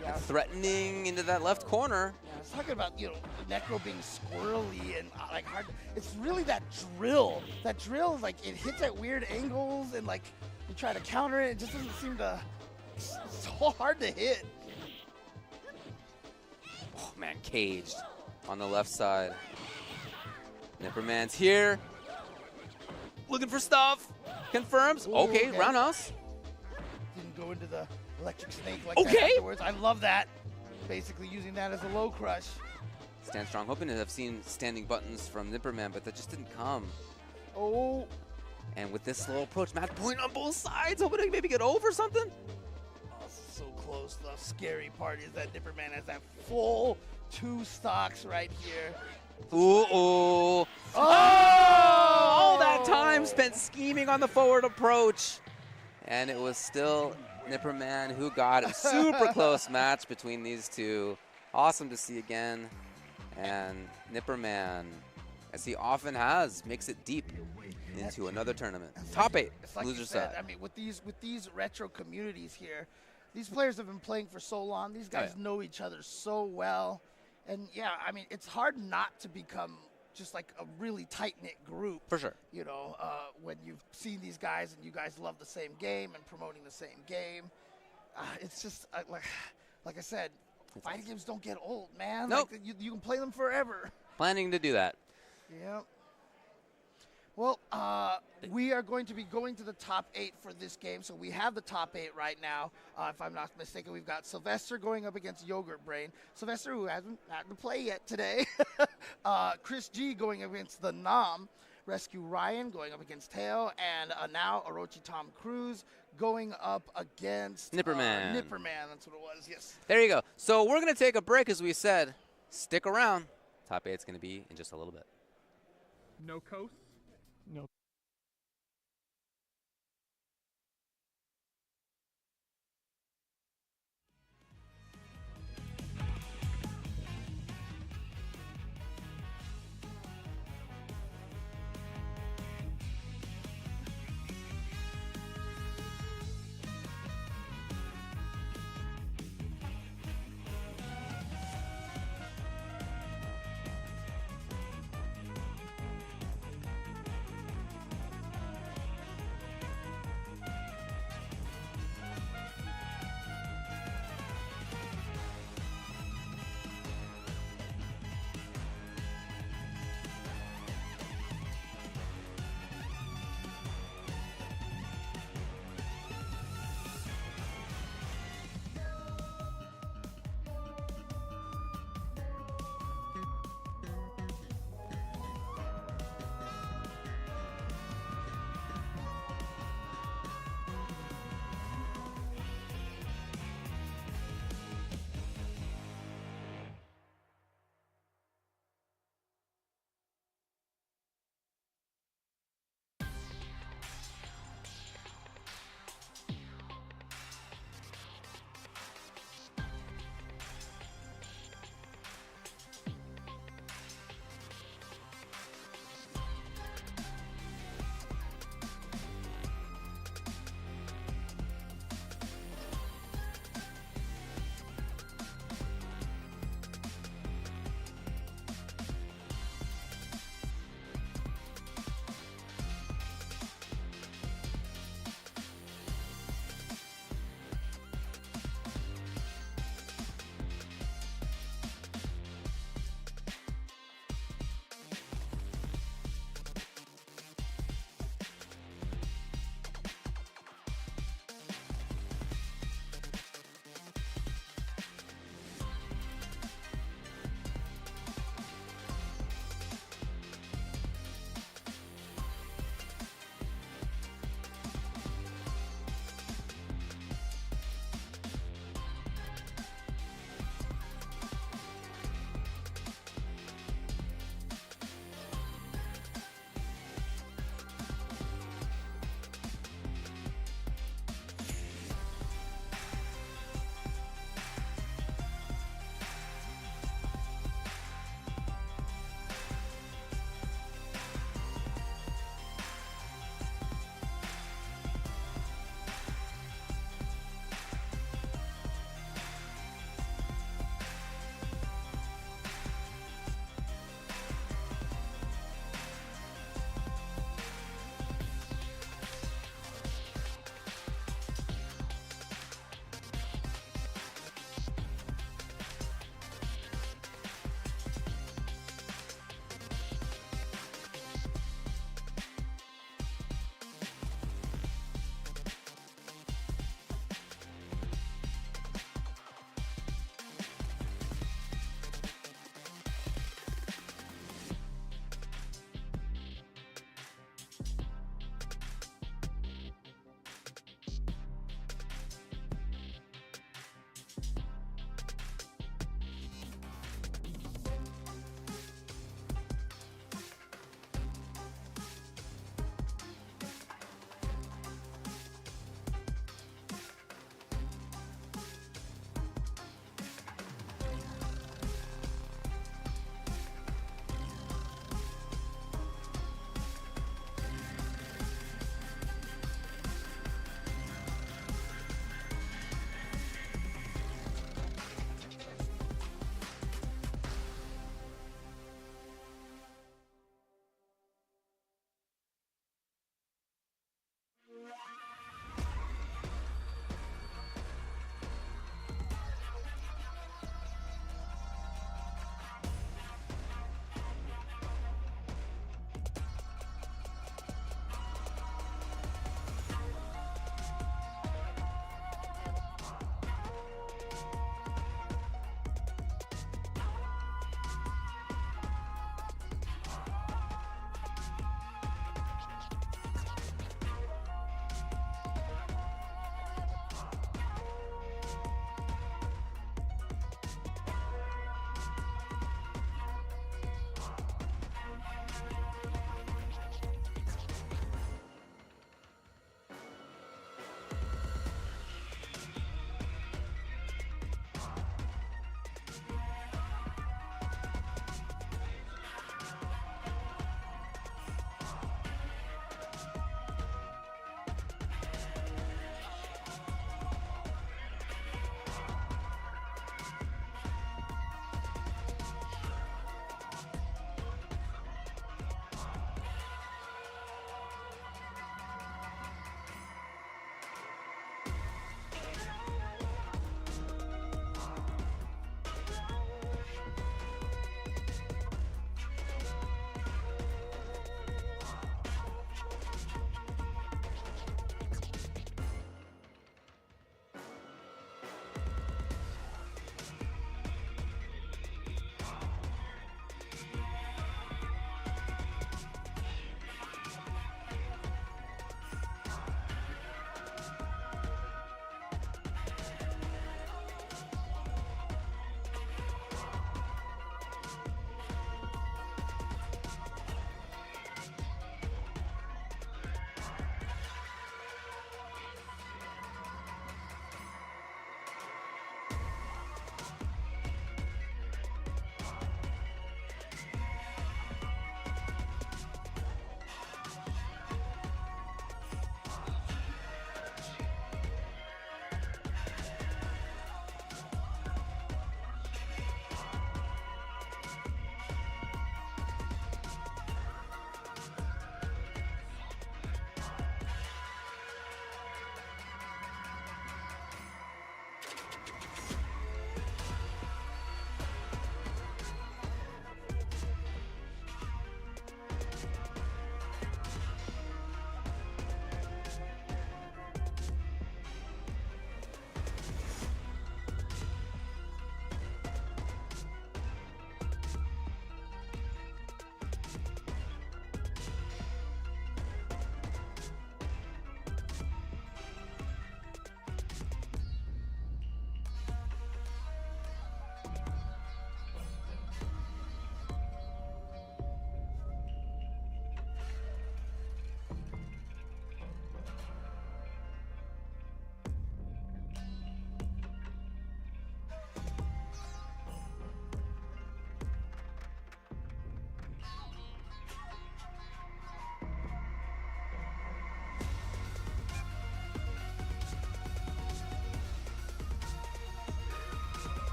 Yeah. Threatening into that left corner. Yeah, I was talking about, you know, Necro being squirrely and like hard. It's really that drill. That drill is like it hits at weird angles and like you try to counter it. It just doesn't seem to. It's so hard to hit. Oh man, caged on the left side. Nipperman's here. Looking for stuff. Confirms. Ooh, okay, roundhouse. Didn't go into the electric snake like that afterwards. I love that. Basically using that as a low crush. Stand strong. Hoping to have seen standing buttons from Nipperman, but that just didn't come. Oh. And with this slow approach, match point on both sides. Hoping to maybe get over something. Oh, so close. The scary part is that Nipperman has that full 2 stocks right here. Ooh. All that time spent scheming on the forward approach. And it was still Nipperman who got it. Super close match between these two. Awesome to see again. And Nipperman, as he often has, makes it deep into another tournament. Top 8, like loser side. I mean, with these retro communities here, these players have been playing for so long. These guys know each other so well. And yeah, I mean, it's hard not to become just like a really tight-knit group. For sure. You know, when you've seen these guys and you guys love the same game and promoting the same game. It's just, like I said, fighting games don't get old, man. Nope. Like, you can play them forever. Planning to do that. Yep. Well, we are going to be going to the top 8 for this game. So we have the top 8 right now. If I'm not mistaken, we've got Sylvester going up against Yogurt Brain. Sylvester, who hasn't had to play yet today. Chris G going against the Nam. Rescue Ryan going up against Tail. And now Orochi Tom Cruise going up against Nipperman. Nipperman, that's what it was, yes. There you go. So we're going to take a break, as we said. Stick around. Top 8's going to be in just a little bit. No coast? No.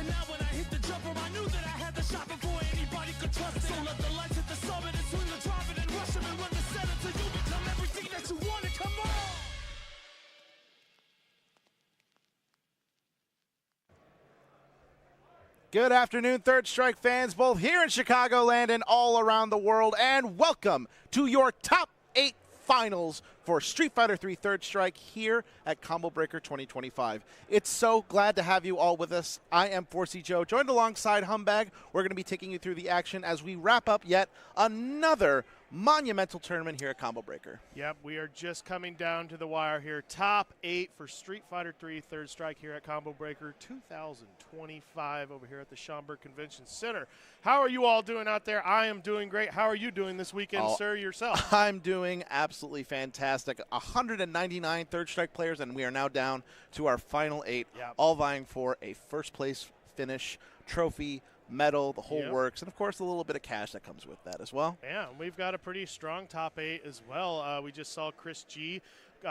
But now when I hit the jumper, I knew that I had the shot before anybody could trust it. So let the lights hit the summit and swing the drop it and rush him and run the set until you become everything that you wanted. Come on! Good afternoon, Third Strike fans, both here in Chicagoland and all around the world, and welcome to your top 8 finals for Street Fighter 3 Third Strike here at Combo Breaker 2025. It's so glad to have you all with us. I am 4C Joe, joined alongside Humbag. We're going to be taking you through the action as we wrap up yet another monumental tournament here at Combo Breaker. Yep, we are just coming down to the wire here. Top 8 for Street Fighter 3 Third Strike here at Combo Breaker 2025 over here at the Schaumburg Convention Center. How are you all doing out there? I am doing great. How are you doing this weekend, sir, yourself? I'm doing absolutely fantastic. 199 Third Strike players, and we are now down to our final 8, all vying for a first place finish, trophy, medal, the whole works, and of course a little bit of cash that comes with that as well. Yeah, we've got a pretty strong top 8 as well. We just saw Chris G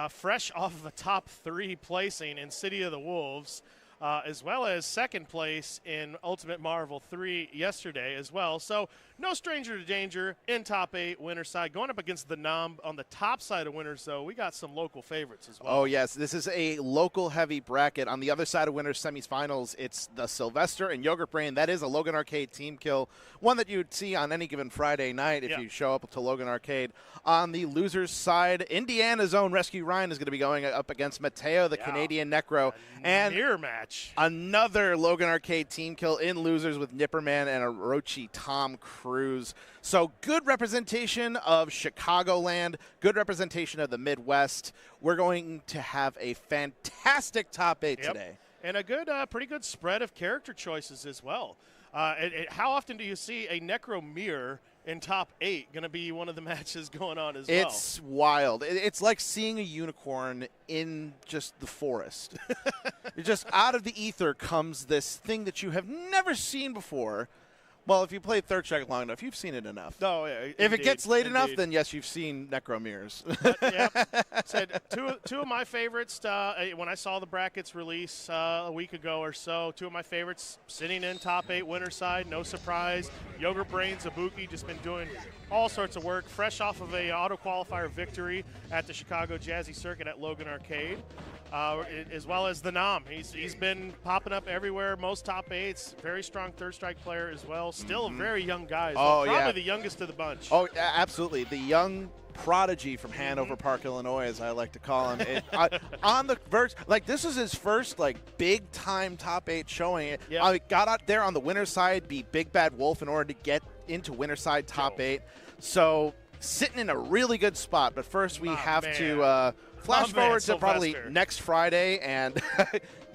fresh off of a top 3 placing in City of the Wolves, as well as second place in Ultimate Marvel 3 yesterday as well. So no stranger to danger in top 8 winner side. Going up against the Nam on the top side of winners, though, we got some local favorites as well. Oh, yes. This is a local heavy bracket. On the other side of winners semifinals, it's the Sylvester and Yogurt Brain. That is a Logan Arcade team kill, one that you would see on any given Friday night if you show up to Logan Arcade. On the losers side, Indiana's own Rescue Ryan is going to be going up against Mateo, the Canadian Necro. And mirror match. Another Logan Arcade team kill in losers with Nipperman and Orochi Tom Cruise. So good representation of Chicagoland, good representation of the Midwest. We're going to have a fantastic top 8 today. And a good, pretty good spread of character choices as well. How often do you see a Necro mirror in top 8 going to be one of the matches going on as well? It's wild. It's like seeing a unicorn in just the forest. Just out of the ether comes this thing that you have never seen before. Well, if you played Third Strike long enough, you've seen it enough. Oh, yeah, if it gets late enough, then yes, you've seen Necro mirrors. Said two of my favorites when I saw the brackets release a week ago or so. Two of my favorites sitting in top 8 winner side, no surprise. Yogurt Brain, Zabuki, just been doing all sorts of work, fresh off of a auto qualifier victory at the Chicago Jazzy Circuit at Logan Arcade. As well as the Nam. He's been popping up everywhere, most top 8s. Very strong Third Strike player as well. Still a very young guy. Probably the youngest of the bunch. Oh, absolutely. The young prodigy from Hanover Park, Illinois, as I like to call him. On the verge, like this is his first big time top 8 showing. Got out there on the winner's side, beat Big Bad Wolf in order to get into winner's side top 8. So sitting in a really good spot. But first we have to flash forward to probably next Friday and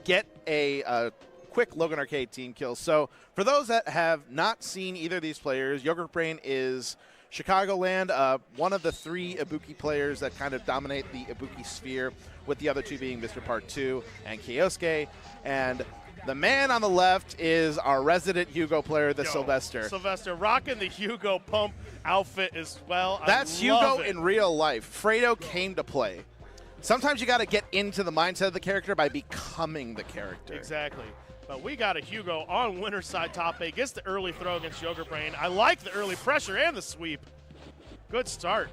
get a quick Logan Arcade team kill. So for those that have not seen either of these players, Yogurt Brain is Chicagoland, one of the 3 Ibuki players that kind of dominate the Ibuki sphere, with the other 2 being Mr. Part 2 and Kyosuke. And the man on the left is our resident Hugo player, the Sylvester. Sylvester rocking the Hugo pump outfit as well. That's Hugo in real life. Fredo came to play. Sometimes you got to get into the mindset of the character by becoming the character. Exactly. But we got a Hugo on winner's side top 8. Gets the early throw against Yogurt Brain. I like the early pressure and the sweep. Good start.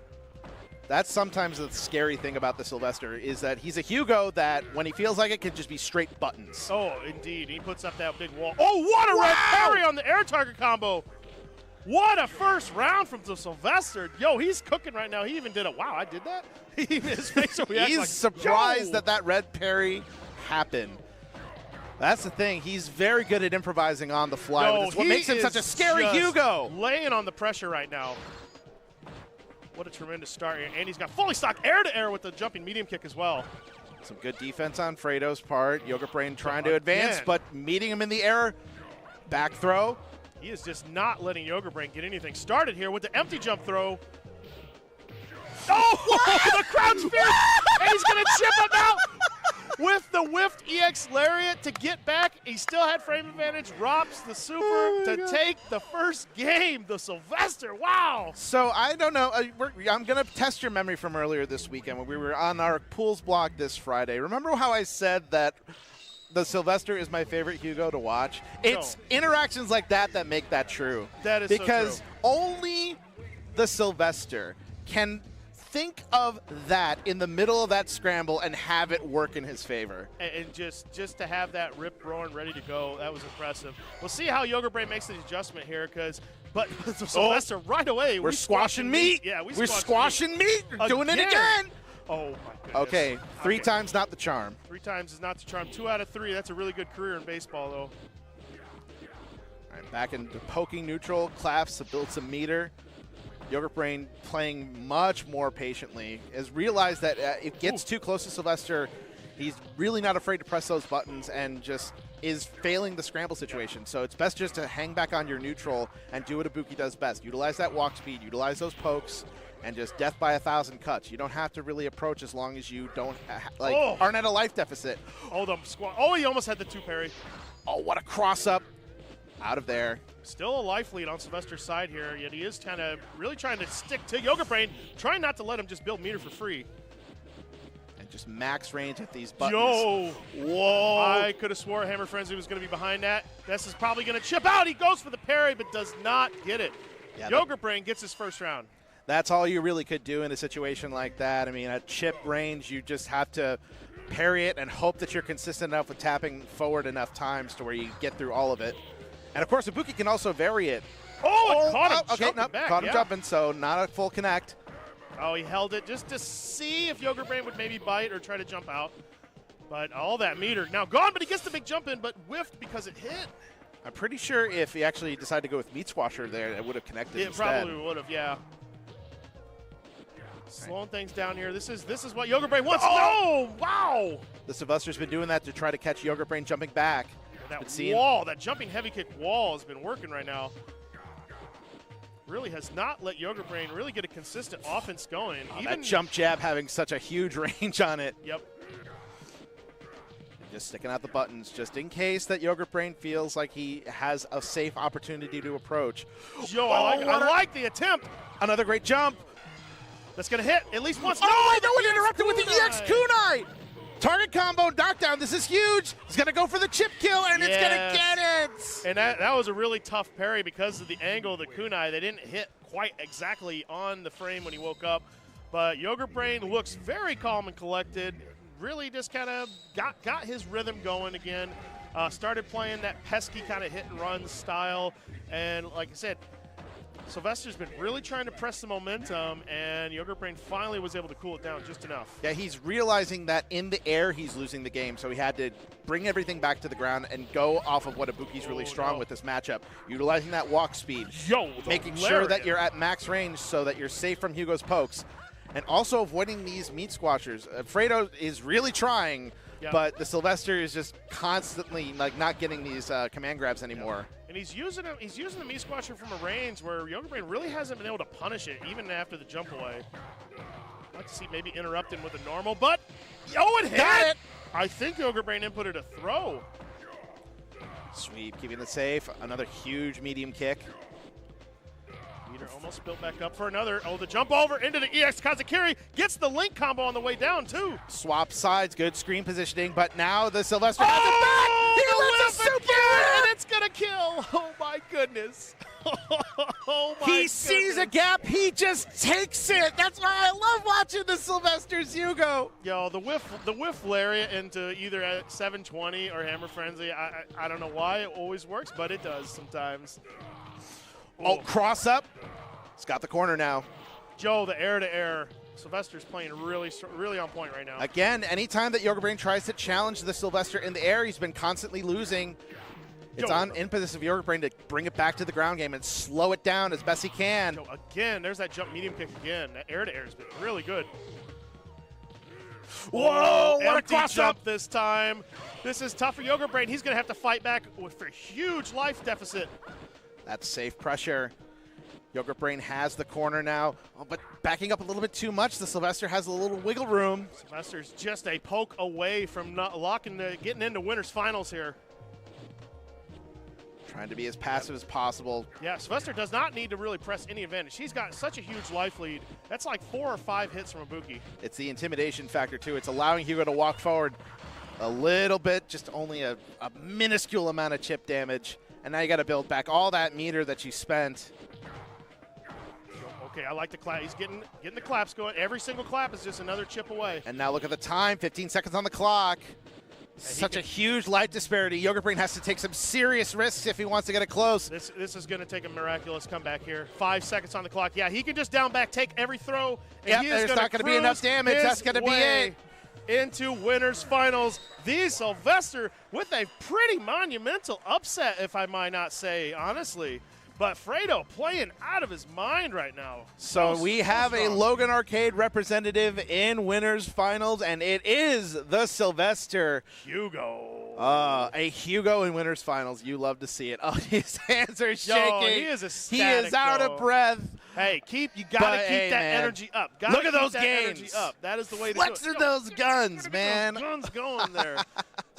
That's sometimes the scary thing about the Sylvester is that he's a Hugo that when he feels like it can just be straight buttons. Oh, indeed. He puts up that big wall. Oh, what a red parry on the air target combo. What a first round from the Sylvester. Yo, he's cooking right now. He even did a, wow, I did that? His facial reaction He's surprised that red parry happened. That's the thing. He's very good at improvising on the fly. That's what makes him such a scary Hugo. Laying on the pressure right now. What a tremendous start here. And he's got fully stocked air-to-air with the jumping medium kick as well. Some good defense on Fredo's part. Yogurt Brain trying to advance, but meeting him in the air. Back throw. He is just not letting Yogurt Brain get anything started here with the empty jump throw. Oh, the crouch fierce, and he's going to chip him out with the whiffed EX Lariat to get back. He still had frame advantage, drops the super to take the first game. The Sylvester, wow. So I don't know. I'm going to test your memory from earlier this weekend when we were on our pools blog this Friday. Remember how I said that the Sylvester is my favorite Hugo to watch. It's interactions like that that make that true. That is because so true. only the Sylvester can think of that in the middle of that scramble and have it work in his favor. And just to have that rip roaring ready to go, that was impressive. We'll see how Yogurt Brain makes the adjustment here, but Sylvester right away. We're squashing meat. Yeah, we're squashing meat. We're doing it again. Oh, my goodness. Okay, three times not the charm. 3 times is not the charm. 2 out of 3. That's a really good career in baseball, though. All right, back into poking neutral. Claps to build some meter. Yogurt Brain playing much more patiently. Has realized that it gets too close to Sylvester. He's really not afraid to press those buttons and just is failing the scramble situation. So it's best just to hang back on your neutral and do what Ibuki does best. Utilize that walk speed, utilize those pokes, and just death by 1,000 cuts. You don't have to really approach as long as you don't aren't at a life deficit. Hold up, squat. Oh, he almost had the 2 parry. Oh, what a cross up out of there. Still a life lead on Sylvester's side here, yet he is kind of really trying to stick to Yogurt Brain, trying not to let him just build meter for free. And just max range at these buttons. Yo! Whoa! I could have swore Hammer Frenzy was going to be behind that. This is probably going to chip out. He goes for the parry, but does not get it. Yeah, Yogurt Brain gets his first round. That's all you really could do in a situation like that. I mean, at chip range, you just have to parry it and hope that you're consistent enough with tapping forward enough times to where you get through all of it. And, of course, Ibuki can also vary it. Oh, caught him jumping back. Caught him jumping, so not a full connect. Oh, he held it just to see if Yogurt Brain would maybe bite or try to jump out. But all that meter now gone, but he gets the big jump in, but whiffed because it hit. I'm pretty sure if he actually decided to go with Meat Squasher there, it would have connected instead. It probably would have, yeah. Slowing things down here. This is what Yogurt Brain wants. Oh, no! Wow! The Sylvester's been doing that to try to catch Yogurt Brain jumping back. That wall, that jumping heavy kick wall has been working right now. Really has not let Yogurt Brain really get a consistent offense going. Oh, even that jump jab having such a huge range on it. Yep. Just sticking out the buttons just in case that Yogurt Brain feels like he has a safe opportunity to approach. Yo, I like the attempt. Another great jump. That's going to hit at least once. Oh, no one interrupted with the EX kunai. Target combo, knockdown. This is huge. He's going to go for the chip kill, and it's going to get it. And that was a really tough parry because of the angle of the kunai. They didn't hit quite exactly on the frame when he woke up. But Yogurt Brain looks very calm and collected. Really just kind of got his rhythm going again. Started playing that pesky kind of hit and run style. And like I said, Sylvester's been really trying to press the momentum, and Yogurt Brain finally was able to cool it down just enough. Yeah, he's realizing that in the air he's losing the game, so he had to bring everything back to the ground and go off of what Ibuki's really strong with this matchup. Utilizing that walk speed, making sure that you're at max range so that you're safe from Hugo's pokes, and also avoiding these meat squashers. Fredo is really trying, but the Sylvester is just constantly not getting these command grabs anymore. And he's using the Meat Squasher from a range where Yogurt Brain really hasn't been able to punish it, even after the jump away. I'd like to see maybe interrupting with a normal, but it hit! Got it! I think Yogurt Brain inputted a throw. Sweep, keeping it safe. Another huge medium kick. Meter almost built back up for another. Oh, the jump over into the EX Kazakiri. Gets the link combo on the way down, too. Swap sides, good screen positioning, but now the Sylvester has it back! He lets a super! And it's going to kill! Oh, my goodness. Oh, my He sees a gap, he just takes it! That's why I love watching the Sylvester's Hugo! Yo, the whiff lariat into either at 720 or Hammer Frenzy, I don't know why it always works, but it does sometimes. Oh, cross up. It's got the corner now. Joe, the air-to-air. Sylvester's playing really on point right now. Again, anytime that Yogurt Brain tries to challenge the Sylvester in the air, he's been constantly losing. It's on impetus of Yogurt Brain to bring it back to the ground game and slow it down as best he can. Joe, again, there's that jump medium kick again. That air-to-air has been really good. Whoa, what a cross jump this time. This is tough for Yogurt Brain. He's going to have to fight back for a huge life deficit. That's safe pressure. Yogurt Brain has the corner now, but backing up a little bit too much. The Sylvester has a little wiggle room. Sylvester's just a poke away from not getting into winners finals here. Trying to be as passive as possible. Yeah, Sylvester does not need to really press any advantage. He's got such a huge life lead. That's like 4 or 5 hits from Ibuki. It's the intimidation factor, too. It's allowing Hugo to walk forward. a little bit, just only a minuscule amount of chip damage. And now you got to build back all that meter that you spent. Okay, I like the clap. He's getting the claps going. Every single clap is just another chip away. And now look at the time, 15 seconds on the clock. Such a huge light disparity. Yogurt Brain has to take some serious risks if he wants to get it close. This is going to take a miraculous comeback here. 5 seconds on the clock. Yeah, he can just down back, take every throw. And he is there's not going to be enough damage. That's going to be it. Into winners finals. The Sylvester with a pretty monumental upset, if I might not say, honestly. But Fredo playing out of his mind right now. So we have a Logan Arcade representative in winners finals, and it is the Sylvester. Hugo. A Hugo in winners finals. You love to see it. Oh, his hands are shaking. Yo, he is ecstatic, He is out of breath. Hey, you gotta keep that energy up. Look at those gains. Energy up. That is the way to Flex do it. those guns, man. Those guns going there.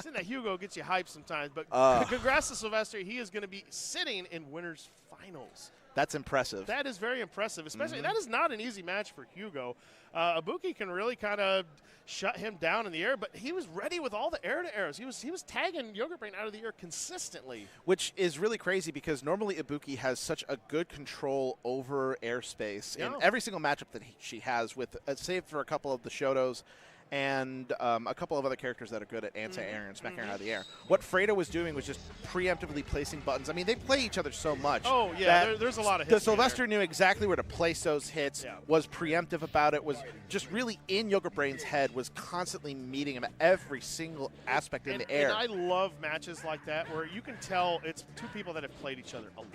Seeing that Hugo gets you hyped sometimes, but congrats to Sylvester. He is going to be sitting in winners finals. That's impressive. That is very impressive, especially that is not an easy match for Hugo. Ibuki can really kind of shut him down in the air, but he was ready with all the air-to-airs. He was tagging Yogurt Brain out of the air consistently. Which is really crazy because normally Ibuki has such a good control over airspace in every single matchup that she has, with save for a couple of the Shutos and a couple of other characters that are good at anti-air and smacking her out of the air. What Fredo was doing was just preemptively placing buttons. I mean, they play each other so much. Oh, yeah, there's a lot of hits. The Sylvester knew exactly where to place those hits, was preemptive about it, was just really in Yogurt Brain's head, was constantly meeting him at every single aspect in the air. And I love matches like that where you can tell it's two people that have played each other a lot.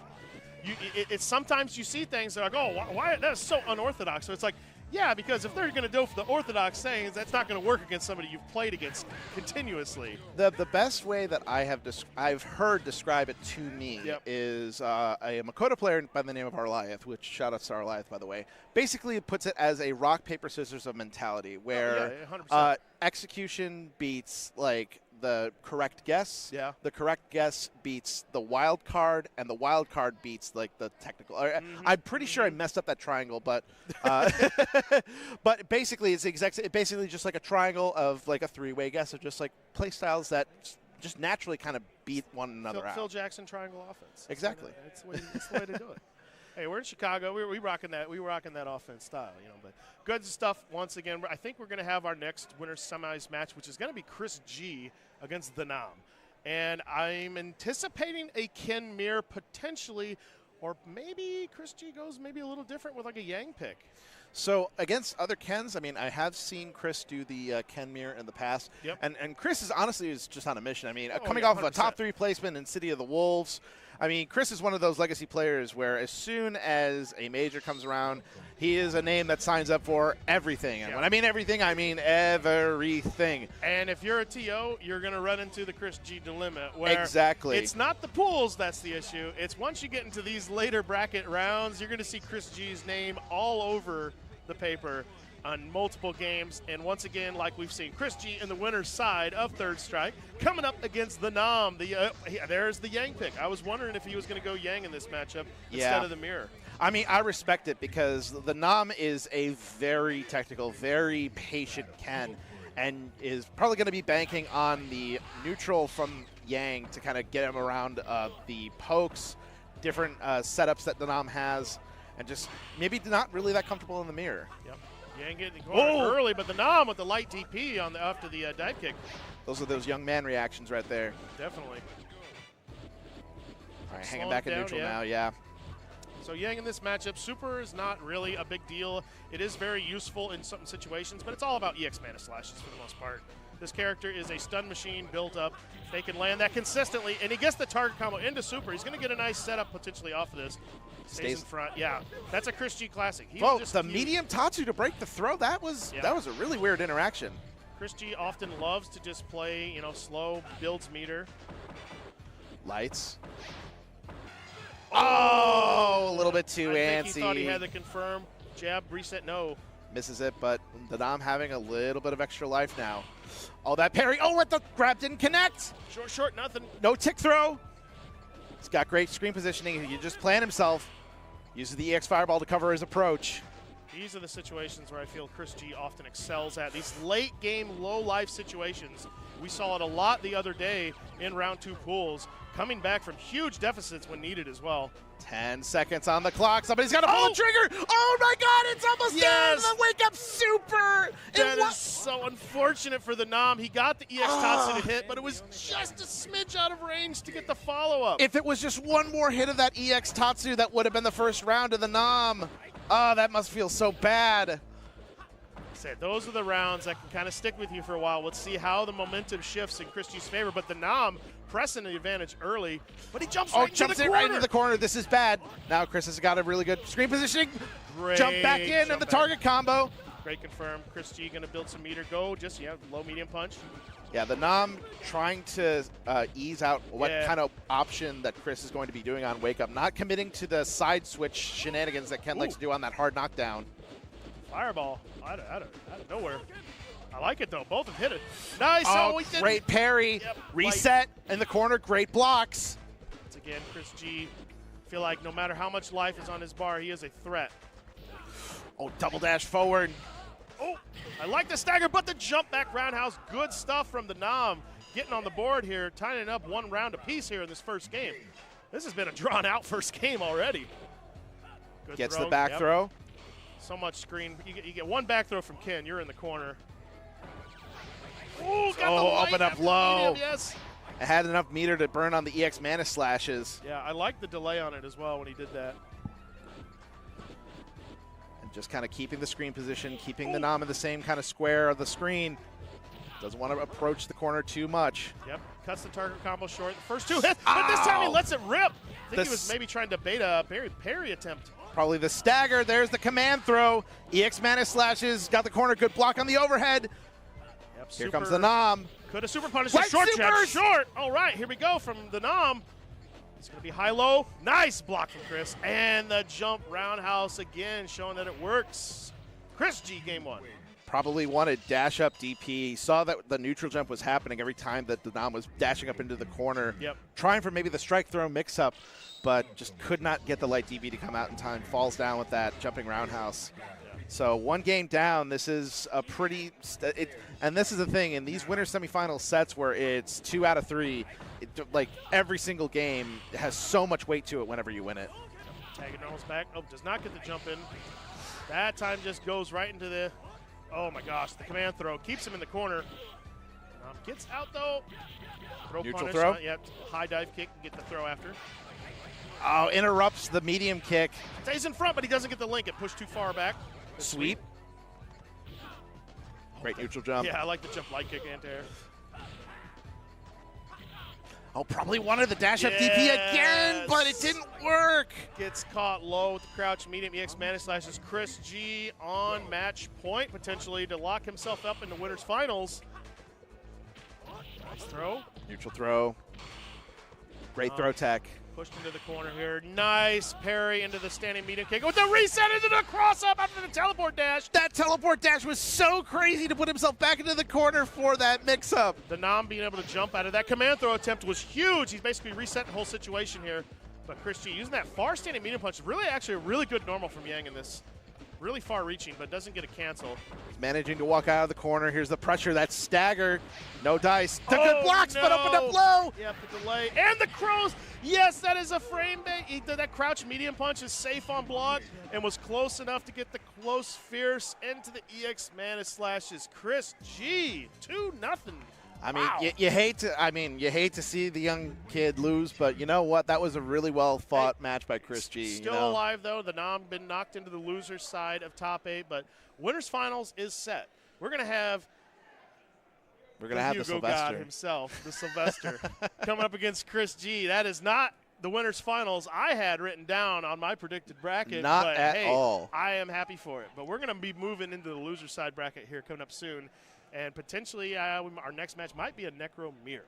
It's sometimes you see things that are like, oh, why that's so unorthodox. So it's like, yeah, because if they're going to go for the orthodox sayings, that's not going to work against somebody you've played against continuously. The best way that I've heard describe it to me is a Makoto player by the name of Arliath, which shout out to Arliath, by the way, basically puts it as a rock, paper, scissors of mentality where execution beats like the correct guess. Yeah. The correct guess beats the wild card, and the wild card beats like the technical. I'm pretty sure I messed up that triangle, but but basically it's basically just like a triangle of like a three-way guess of just like play styles that just naturally kind of beat one another out. Phil Jackson triangle offense. Exactly. That's the way to do it. Hey, we're in Chicago. We rocking that. We rocking that offense style, you know. But good stuff once again. I think we're going to have our next winners semis match, which is going to be Chris G against the Nam, and I'm anticipating a Ken Mir potentially, or maybe Chris G goes maybe a little different with like a Yang pick. So against other Kens, I mean, I have seen Chris do the Ken Mir in the past, and Chris is honestly just on a mission. I mean, coming off of a top 3 placement in City of the Wolves. I mean, Chris is one of those legacy players where as soon as a major comes around, he is a name that signs up for everything. And when I mean everything, I mean everything. And if you're a TO, you're going to run into the Chris G dilemma where it's not the pools that's the issue. It's once you get into these later bracket rounds, you're going to see Chris G's name all over the paper on multiple games. And once again, like we've seen, Chris G in the winner's side of Third Strike coming up against the Nam. There's the Yang pick. I was wondering if he was going to go Yang in this matchup instead of the Mirror. I mean, I respect it because the Nam is a very technical, very patient Ken, and is probably going to be banking on the neutral from Yang to kind of get him around the pokes, different setups that the Nam has, and just maybe not really that comfortable in the Mirror. Yep. Yang getting going early, but the Nam with the light DP after the dive kick. Those are those young man reactions right there. Definitely. All right, hanging back in neutral now, So Yang in this matchup, super is not really a big deal. It is very useful in certain situations, but it's all about EX mana slashes for the most part. This character is a stun machine built up. They can land that consistently, and he gets the target combo into super. He's going to get a nice setup potentially off of this. Stays in front. Yeah, that's a Chris G classic. The medium Tatsu to break the throw, that was a really weird interaction. Chris G often loves to just play, slow, builds meter. Lights. Oh, a little bit too antsy. He thought he had the confirm. Jab, reset, no. Misses it, but the Nam having a little bit of extra life now. Oh, that parry. Oh, what the grab didn't connect. Short, nothing. No tick throw. He's got great screen positioning. He just planned himself. Uses the EX Fireball to cover his approach. These are the situations where I feel Chris G often excels at. These late game, low life situations. We saw it a lot the other day in round 2 pools, coming back from huge deficits when needed as well. 10 seconds on the clock. Somebody's got to pull the trigger. Oh my God, it's almost down. The wake up super. That is so unfortunate for the Nam. He got the EX Tatsu to hit, but it was just a smidge out of range to get the follow up. If it was just one more hit of that EX Tatsu, that would have been the first round of the Nam. Oh, that must feel so bad. Those are the rounds that can kind of stick with you for a while. Let's see how the momentum shifts in Chris G's favor. But the Nam pressing the advantage early, but he jumps right into the corner. Right into the corner. This is bad. Now Chris has got a really good screen positioning. Jump back in and the target combo. Great confirm. Chris G going to build some meter. Go just, low medium punch. Yeah, the Nam trying to ease out what kind of option that Chris is going to be doing on Wake Up. Not committing to the side switch shenanigans that Ken likes to do on that hard knockdown. Fireball out of nowhere. I like it, though. Both have hit it. Nice. Oh, great parry. Yep. Reset in the corner. Great blocks. Once again, Chris G, feel like no matter how much life is on his bar, he is a threat. Oh, double dash forward. Oh, I like the stagger, but the jump back roundhouse. Good stuff from the Nam. Getting on the board here, tying it up 1 round apiece here in this first game. This has been a drawn-out first game already. Good Gets throw. the back throw. So much screen. You get 1 back throw from Ken. You're in the corner. Ooh, got the up and up low. Medium, yes. It had enough meter to burn on the EX Mana Slashes. Yeah, I like the delay on it as well when he did that. And just kind of keeping the screen position, keeping the Nam in the same kind of square of the screen. Doesn't want to approach the corner too much. Yep, cuts the target combo short. The first 2 hits, but this time he lets it rip. I think he was maybe trying to bait a parry attempt. Probably the stagger. There's the command throw. EX Mana Slashes. Got the corner. Good block on the overhead. Yep, here comes the Nam. Could have super punished the short jab. Short. All right, here we go from the Nam. It's going to be high-low. Nice block from Chris. And the jump roundhouse again, showing that it works. Chris G, game 1. Probably wanted dash up DP. He saw that the neutral jump was happening every time that the Nam was dashing up into the corner. Yep. Trying for maybe the strike throw mix-up, but just could not get the light DB to come out in time. Falls down with that jumping roundhouse. So 1 game down. This is a pretty and this is the thing in these winter semifinal sets where it's 2 out of 3. Like every single game has so much weight to it whenever you win it. Tag it normals back. Oh, does not get the jump in. That time just goes right into the. Oh my gosh, the command throw keeps him in the corner. Gets out though. Neutral punish. throw. Yep, high dive kick and get the throw after. Oh, interrupts the medium kick. Stays in front, but he doesn't get the link. It pushed too far back. Sweep. Great neutral jump. Yeah, I like the jump light kick anti-air. Oh, probably wanted the dash up DP again, but it didn't work. Gets caught low with the crouch medium EX Mana Slashes. Chris G on match point, potentially to lock himself up in the winners finals. Nice throw. Neutral throw. Great throw tech. Pushed into the corner here. Nice parry into the standing medium kick with the reset into the cross up after the teleport dash. That teleport dash was so crazy to put himself back into the corner for that mix up. The Nam being able to jump out of that command throw attempt was huge. He's basically reset the whole situation here. But Chris G using that far standing medium punch, really actually a really good normal from Yang in this. Really far reaching, but doesn't get a cancel. He's managing to walk out of the corner. Here's the pressure. That stagger. No dice. The good blocks, but opened up low. Yep, the delay. And the crows. Yes, that is a frame bait. That crouch medium punch is safe on block and was close enough to get the close fierce into the EX Mana Slashes. Chris G, 2-0. I mean, wow. you hate to see the young kid lose, but you know what? That was a really well fought match by Chris G. Still alive though. The Nam been knocked into the loser's side of top 8, but winners finals is set. We're gonna have the Hugo Sylvester God himself, the Sylvester, coming up against Chris G. That is not the winners finals I had written down on my predicted bracket. Not but at hey, all. I am happy for it. But we're gonna be moving into the loser side bracket here coming up soon. And potentially our next match might be a Necro Mirror.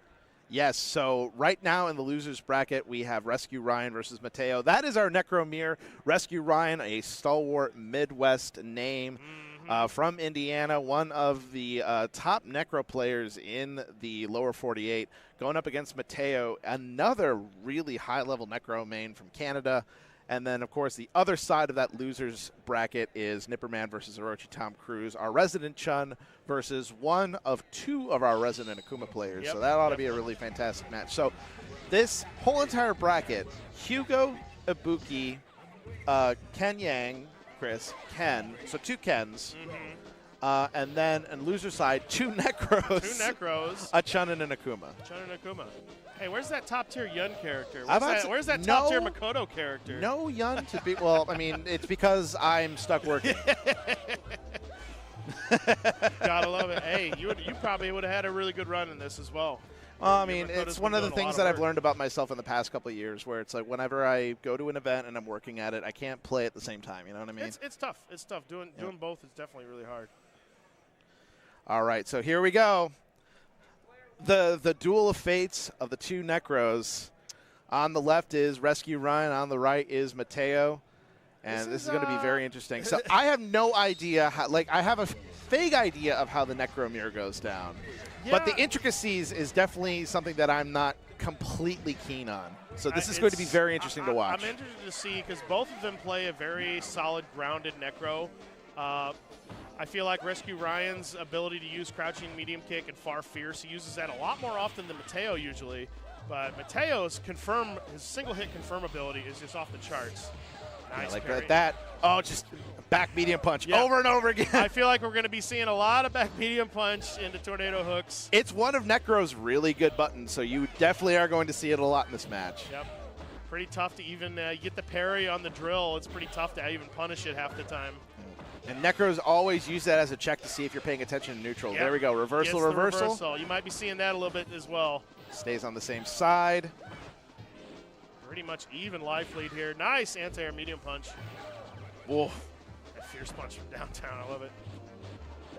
Yes, so right now in the losers bracket, we have Rescue Ryan versus Mateo. That is our Necro Mirror. Rescue Ryan, a stalwart Midwest name from Indiana, one of the top Necro players in the lower 48, going up against Mateo, another really high-level Necro main from Canada. And then, of course, the other side of that losers bracket is Nipperman versus Orochi Tom Cruise, our resident Chun versus one of 2 of our resident Akuma players. So that ought to be a really fantastic match. So this whole entire bracket, Hugo, Ibuki, Ken Yang, Chris, Ken, so 2 Kens. And then on loser side, 2 Necros. 2 Necros. A Chun and an Akuma. Chun and Akuma. Hey, where's that top tier Yun character? Where's that no, top tier Makoto character? No Yun to be. Well, I mean, it's because I'm stuck working. Gotta love it. Hey, you probably would have had a really good run in this as well. I mean, it's one of the things that I've learned about myself in the past couple of years, where it's like whenever I go to an event and I'm working at it, I can't play at the same time. You know what I mean? It's tough. It's tough. Doing both is definitely really hard. All right, so here we go. The duel of fates of the 2 Necros. On the left is Rescue Ryan. On the right is Mateo. And this is going to be very interesting. So I have no idea how, like, I have a vague idea of how the Necro mirror goes down. Yeah. But the intricacies is definitely something that I'm not completely keen on. So this is going to be very interesting to watch. I'm interested to see because both of them play a very solid, grounded Necro. I feel like Rescue Ryan's ability to use crouching medium kick and far fierce, he uses that a lot more often than Mateo usually. But Mateo's his single hit confirm ability is just off the charts. Nice like that. Oh, just back medium punch over and over again. I feel like we're going to be seeing a lot of back medium punch into tornado hooks. It's one of Necro's really good buttons, so you definitely are going to see it a lot in this match. Yep. Pretty tough to even get the parry on the drill. It's pretty tough to even punish it half the time. And Necros always use that as a check to see if you're paying attention to neutral. Yep. There we go. Reversal, reversal. You might be seeing that a little bit as well. Stays on the same side. Pretty much even life lead here. Nice anti-air medium punch. Whoa. That fierce punch from downtown. I love it.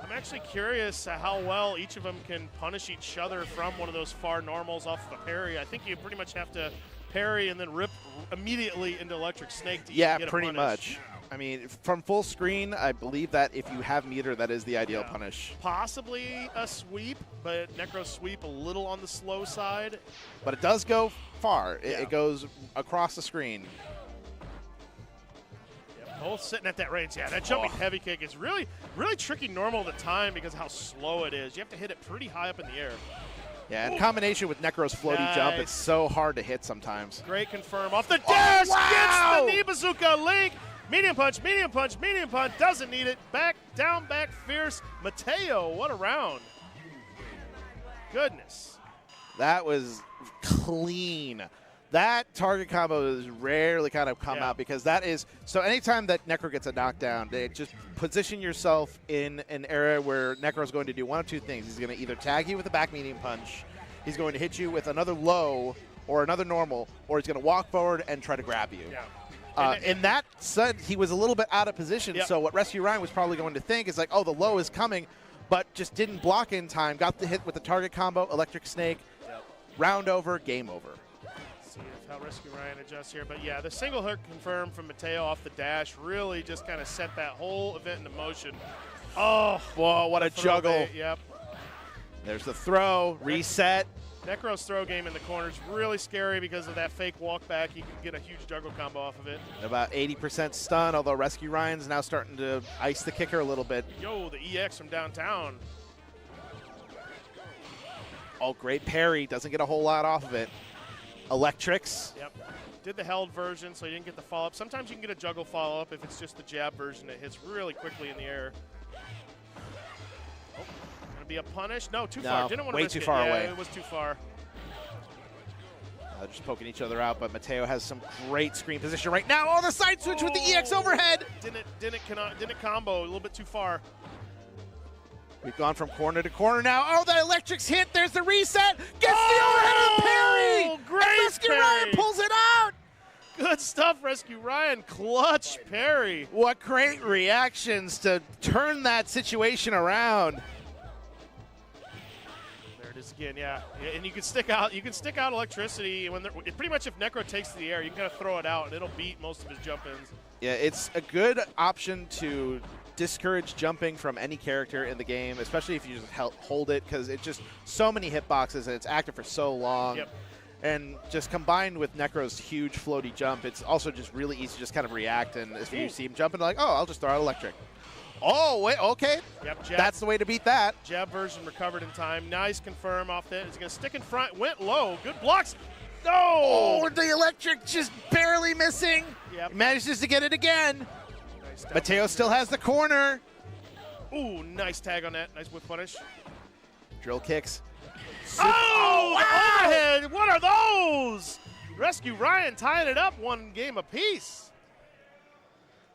I'm actually curious how well each of them can punish each other from one of those far normals off of a parry. I think you pretty much have to parry and then rip immediately into electric snake to get a pretty punish. Much. I mean, from full screen, I believe that if you have meter, that is the ideal punish. Possibly a sweep, but Necro sweep a little on the slow side. But it does go far. It goes across the screen. Yep, both sitting at that range. Yeah, that jumping heavy kick is really, really tricky normal to time because of how slow it is. You have to hit it pretty high up in the air. Yeah, in combination with Necro's floaty jump, it's so hard to hit sometimes. Great confirm off the dash. Gets the knee bazooka link. Medium punch, medium punch, medium punch. Doesn't need it. Back, down, back, fierce. Mateo, what a round. Goodness. That was clean. That target combo is rarely kind of come out because that is – so anytime that Necro gets a knockdown, they just position yourself in an area where Necro is going to do one of two things. He's going to either tag you with a back medium punch, he's going to hit you with another low or another normal, or he's going to walk forward and try to grab you. Yeah. In that sense, he was a little bit out of position, so what Rescue Ryan was probably going to think is like, oh, the low is coming, but just didn't block in time, got the hit with the target combo, electric snake, round over, game over. Let's see how Rescue Ryan adjusts here. But yeah, the single hook confirmed from Mateo off the dash really just kind of set that whole event into motion. Oh, whoa, what a juggle. Yep. There's the throw, reset. Necro's throw game in the corner is really scary because of that fake walk back. He can get a huge juggle combo off of it. About 80% stun, although Rescue Ryan's now starting to ice the kicker a little bit. Yo, the EX from downtown. Oh, great parry. Doesn't get a whole lot off of it. Electrics. Yep. Did the held version, so you didn't get the follow-up. Sometimes you can get a juggle follow-up if it's just the jab version that hits really quickly in the air. Oh, gonna be a punish? No, too far. Didn't want to way risk too it. far Yeah, away. It was too far. Just poking each other out, but Mateo has some great screen position right now. Oh, the side switch with the EX overhead. Didn't combo. A little bit too far. We've gone from corner to corner now. Oh, the electrics hit. There's the reset. Gets the overhead parry. Great Rescue parry. Ryan pulls it out. Good stuff, Rescue Ryan. Clutch parry. What great reactions to turn that situation around. There it is again, yeah. And you can stick out. You can stick out electricity when pretty much if Necro takes to the air, you can kind of throw it out and it'll beat most of his jump ins. Yeah, it's a good option to discourage jumping from any character in the game, especially if you just hold it, because it's just so many hitboxes and it's active for so long. Yep. And just combined with Necro's huge floaty jump, it's also just really easy to just kind of react. And if you see him jumping, like, oh, I'll just throw out electric. Oh, wait, okay. Yep, jab. That's the way to beat that. Jab version recovered in time. Nice confirm off that. He's going to stick in front. Went low. Good blocks. No! Oh, the electric just barely missing. Yep. Manages to get it again. Nice Mateo still has the corner. Ooh, nice tag on that. Nice whip punish. Drill kicks. Oh, wow! overhead. What are those? Rescue Ryan tying it up 1 game apiece.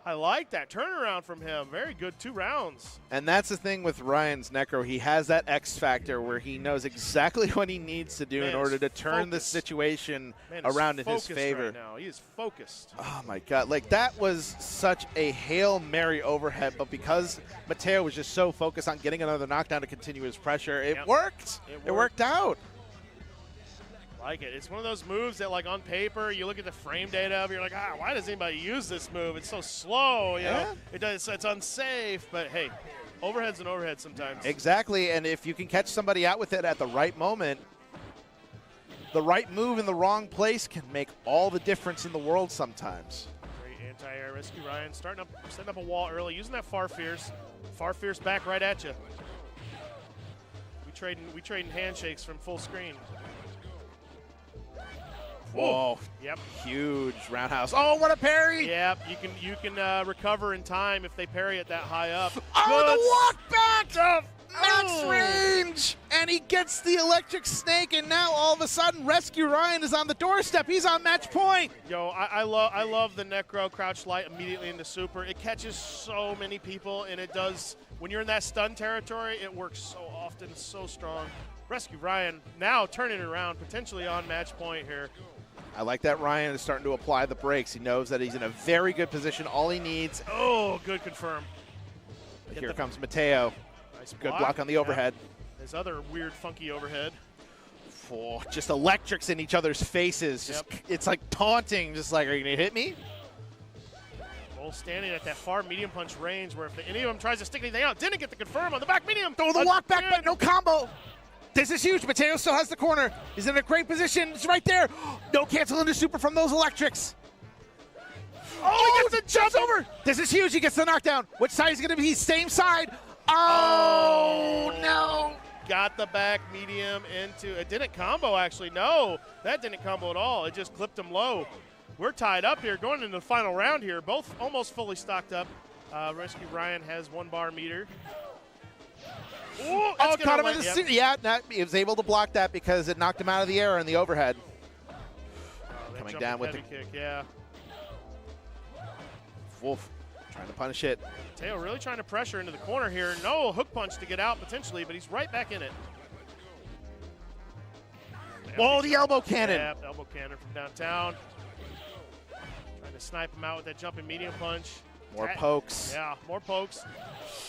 I like that turnaround from him. Very good 2 rounds. And that's the thing with Ryan's Necro. He has that X factor where he knows exactly what he needs to do in order to turn the situation around in his favor. Right now. He is focused. Oh, my God. Like, that was such a Hail Mary overhead, but because Mateo was just so focused on getting another knockdown to continue his pressure, it worked. It worked out. Like it. It's one of those moves that, like, on paper, you look at the frame data of it, you're like, why does anybody use this move? It's so slow, you know? It's unsafe, but hey, overhead's an overhead sometimes. Exactly, and if you can catch somebody out with it at the right moment, the right move in the wrong place can make all the difference in the world sometimes. Great anti-air rescue, Ryan. Setting up a wall early, using that Far Fierce. Far Fierce back right at you. We trading handshakes from full screen. Whoa! Yep. Huge roundhouse. Oh, what a parry! Yep. You can recover in time if they parry it that high up. Oh, the walk back! Max range! And he gets the electric snake, and now all of a sudden Rescue Ryan is on the doorstep. He's on match point. Yo, I love the Necro crouch light immediately into super. It catches so many people, and it does, when you're in that stun territory, it works so often, so strong. Rescue Ryan now turning it around, potentially on match point here. I like that Ryan is starting to apply the brakes. He knows that he's in a very good position. All he needs. Oh, good confirm. Here comes Mateo. Nice good block on the overhead. His other weird, funky overhead. Oh, just electrics in each other's faces. Just, it's like taunting. Just like, are you going to hit me? Both standing at that far medium punch range where if any of them tries to stick anything out, didn't get the confirm on the back medium. Throw the walk back, but no combo. This is huge. Mateo still has the corner. He's in a great position. It's right there. No cancel into super from those electrics. Oh, he gets a jump over. This is huge. He gets the knockdown. Which side is going to be? Same side. Oh, no. Got the back medium into it. Didn't combo, actually. No, that didn't combo at all. It just clipped him low. We're tied up here going into the final round here. Both almost fully stocked up. Rescue Ryan has 1 bar meter. Ooh, caught him in the Yeah, he was able to block that because it knocked him out of the air in the overhead. Coming down with the kick, yeah. Wolf trying to punish it. Mateo really trying to pressure into the corner here. No hook punch to get out potentially, but he's right back in it. Oh, the elbow cannon. Yeah, elbow cannon from downtown. Trying to snipe him out with that jumping medium punch. More pokes. Yeah, more pokes.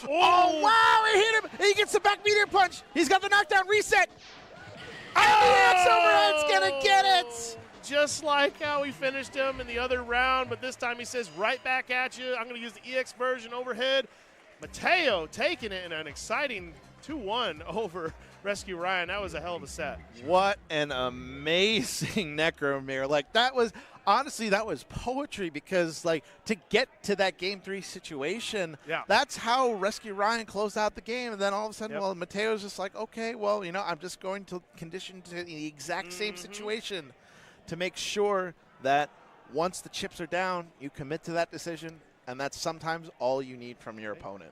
Oh, wow, it hit him. He gets the back medium punch. He's got the knockdown reset. And the X overhead's going to get it. Just like how we finished him in the other round, but this time he says right back at you. I'm going to use the EX version overhead. Mateo taking it in an exciting 2-1 over Rescue Ryan. That was a hell of a set. What an amazing Necro mirror. Like, that was, honestly, that was poetry because, like, to get to that Game 3 situation, that's how Rescue Ryan closed out the game. And then all of a sudden, well, Mateo's just like, okay, well, you know, I'm just going to condition to the exact same situation to make sure that once the chips are down, you commit to that decision, and that's sometimes all you need from your opponent.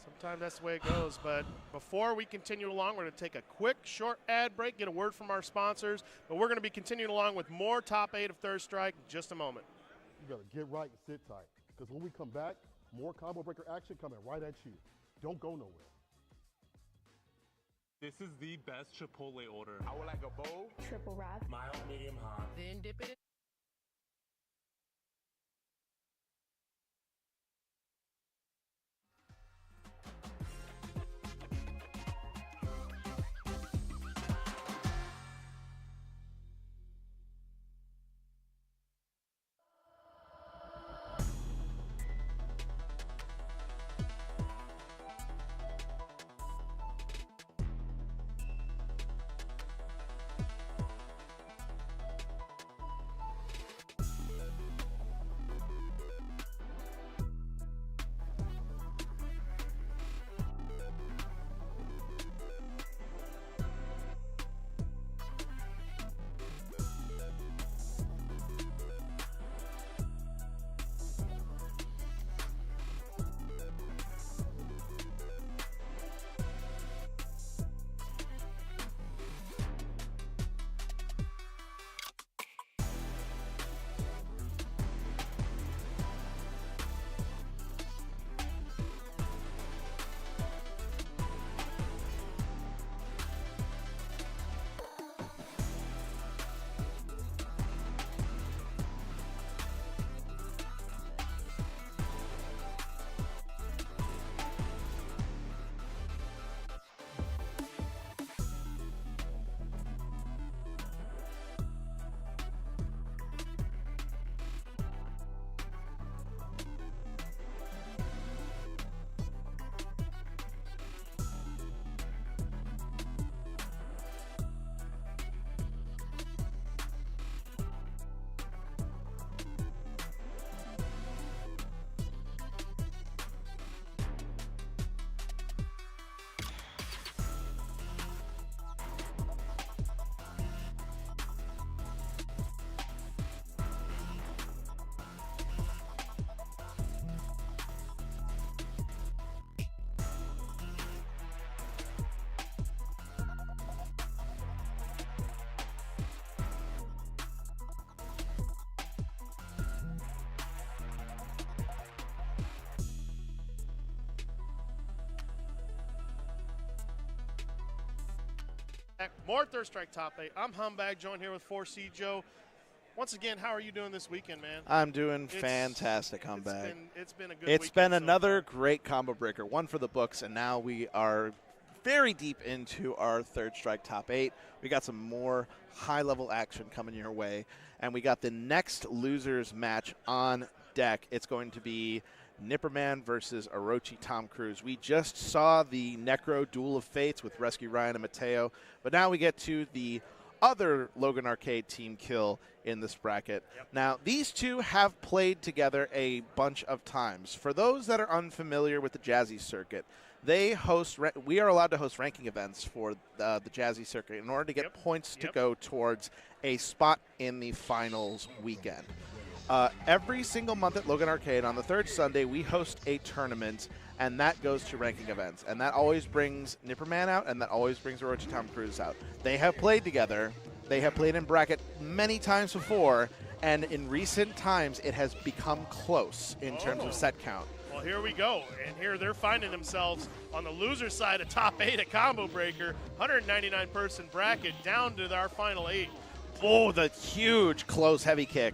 Sometimes that's the way it goes, but before we continue along, we're going to take a quick, short ad break, get a word from our sponsors, but we're going to be continuing along with more Top 8 of Third Strike in just a moment. You got to get right and sit tight, because when we come back, more combo breaker action coming right at you. Don't go nowhere. This is the best Chipotle order. I would like a bowl. Triple wrap. Mild, medium, hot. Then dip it in. More Third Strike Top 8. I'm Humbag, joined here with 4C Joe. Once again, how are you doing this weekend, man? I'm doing fantastic, Humbag. It's been a good It's weekend been another great combo breaker, one for the books, and now we are very deep into our Third Strike Top 8. We got some more high-level action coming your way, and we got the next losers match on deck. It's going to be Nipperman versus Orochi Tom Cruise. We just saw the Necro Duel of Fates with Rescue Ryan and Mateo, but now we get to the other Logan Arcade team kill in this bracket. Now, these two have played together a bunch of times. For those that are unfamiliar with the Jazzy circuit, we are allowed to host ranking events for the Jazzy circuit in order to get points to go towards a spot in the finals weekend. Every single month at Logan Arcade, on the third Sunday, we host a tournament, and that goes to ranking events. And that always brings Nipperman out, and that always brings Orochi Tom Cruise out. They have played together. They have played in bracket many times before, and in recent times, it has become close in terms of set count. Well, here we go. And here they're finding themselves on the loser side of top 8 at Combo Breaker. 199-person bracket down to our final 8. Oh, the huge close heavy kick.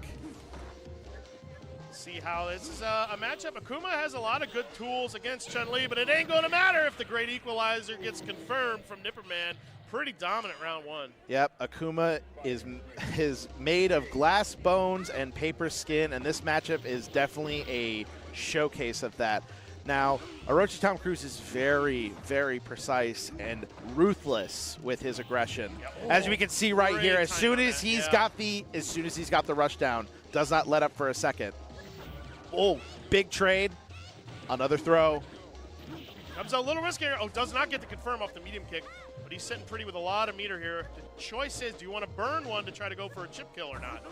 See how this is a matchup. Akuma has a lot of good tools against Chun-Li, but it ain't going to matter if the Great Equalizer gets confirmed from Nipperman. Pretty dominant round 1. Yep, Akuma is made of glass bones and paper skin, and this matchup is definitely a showcase of that. Now, Orochi Tom Cruise is very, very precise and ruthless with his aggression. As we can see right here, as soon as he's got the rush down, does not let up for a second. Oh, big trade. Another throw. Comes a little riskier. Oh, does not get to confirm off the medium kick, but he's sitting pretty with a lot of meter here. The choice is, do you want to burn one to try to go for a chip kill or not?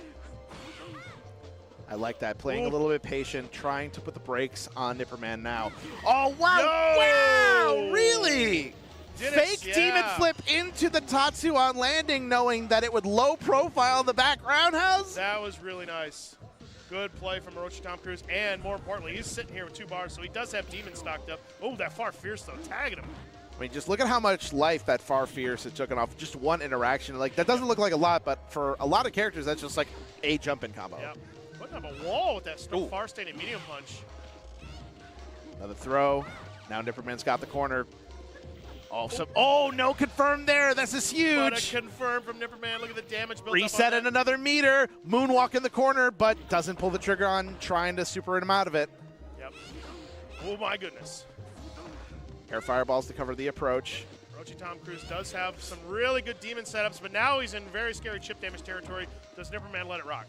I like that. Playing a little bit patient, trying to put the brakes on Nipperman now. Oh, wow. Wow, really? Fake demon flip into the Tatsu on landing, knowing that it would low profile the back roundhouse. That was really nice. Good play from Orochi Tom Cruise, and more importantly, he's sitting here with 2 bars, so he does have demon stocked up. Oh, that Far Fierce, though, tagging him. I mean, just look at how much life that Far Fierce has taken off just one interaction. Like, that doesn't look like a lot, but for a lot of characters, that's just like a jump-in combo. Yep. Putting up a wall with that Far standing medium punch. Another throw. Now Nipperman's got the corner. Oh, no confirm there. This is huge. But a confirm from Nipperman. Look at the damage built Reset up in another meter. Moonwalk in the corner, but doesn't pull the trigger on trying to super him out of it. Yep. Oh, my goodness. Air fireballs to cover the approach. Orochi Tom Cruise does have some really good demon setups, but now he's in very scary chip damage territory. Does Nipperman let it rock?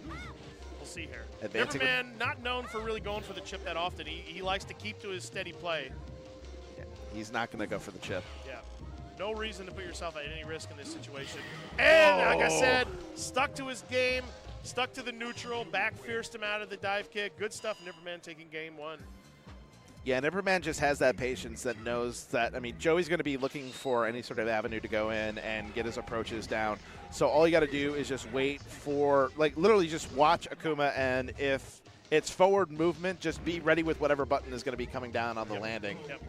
We'll see here. Nipperman, not known for really going for the chip that often. He likes to keep to his steady play. He's not going to go for the chip. Yeah. No reason to put yourself at any risk in this situation. And, like I said, stuck to his game, stuck to the neutral, back fierced him out of the dive kick. Good stuff, Nipperman taking game 1. Yeah, Nipperman just has that patience that knows that, I mean, Joey's going to be looking for any sort of avenue to go in and get his approaches down. So all you got to do is just wait for, like, literally just watch Akuma, and if it's forward movement, just be ready with whatever button is going to be coming down on the landing. Yep.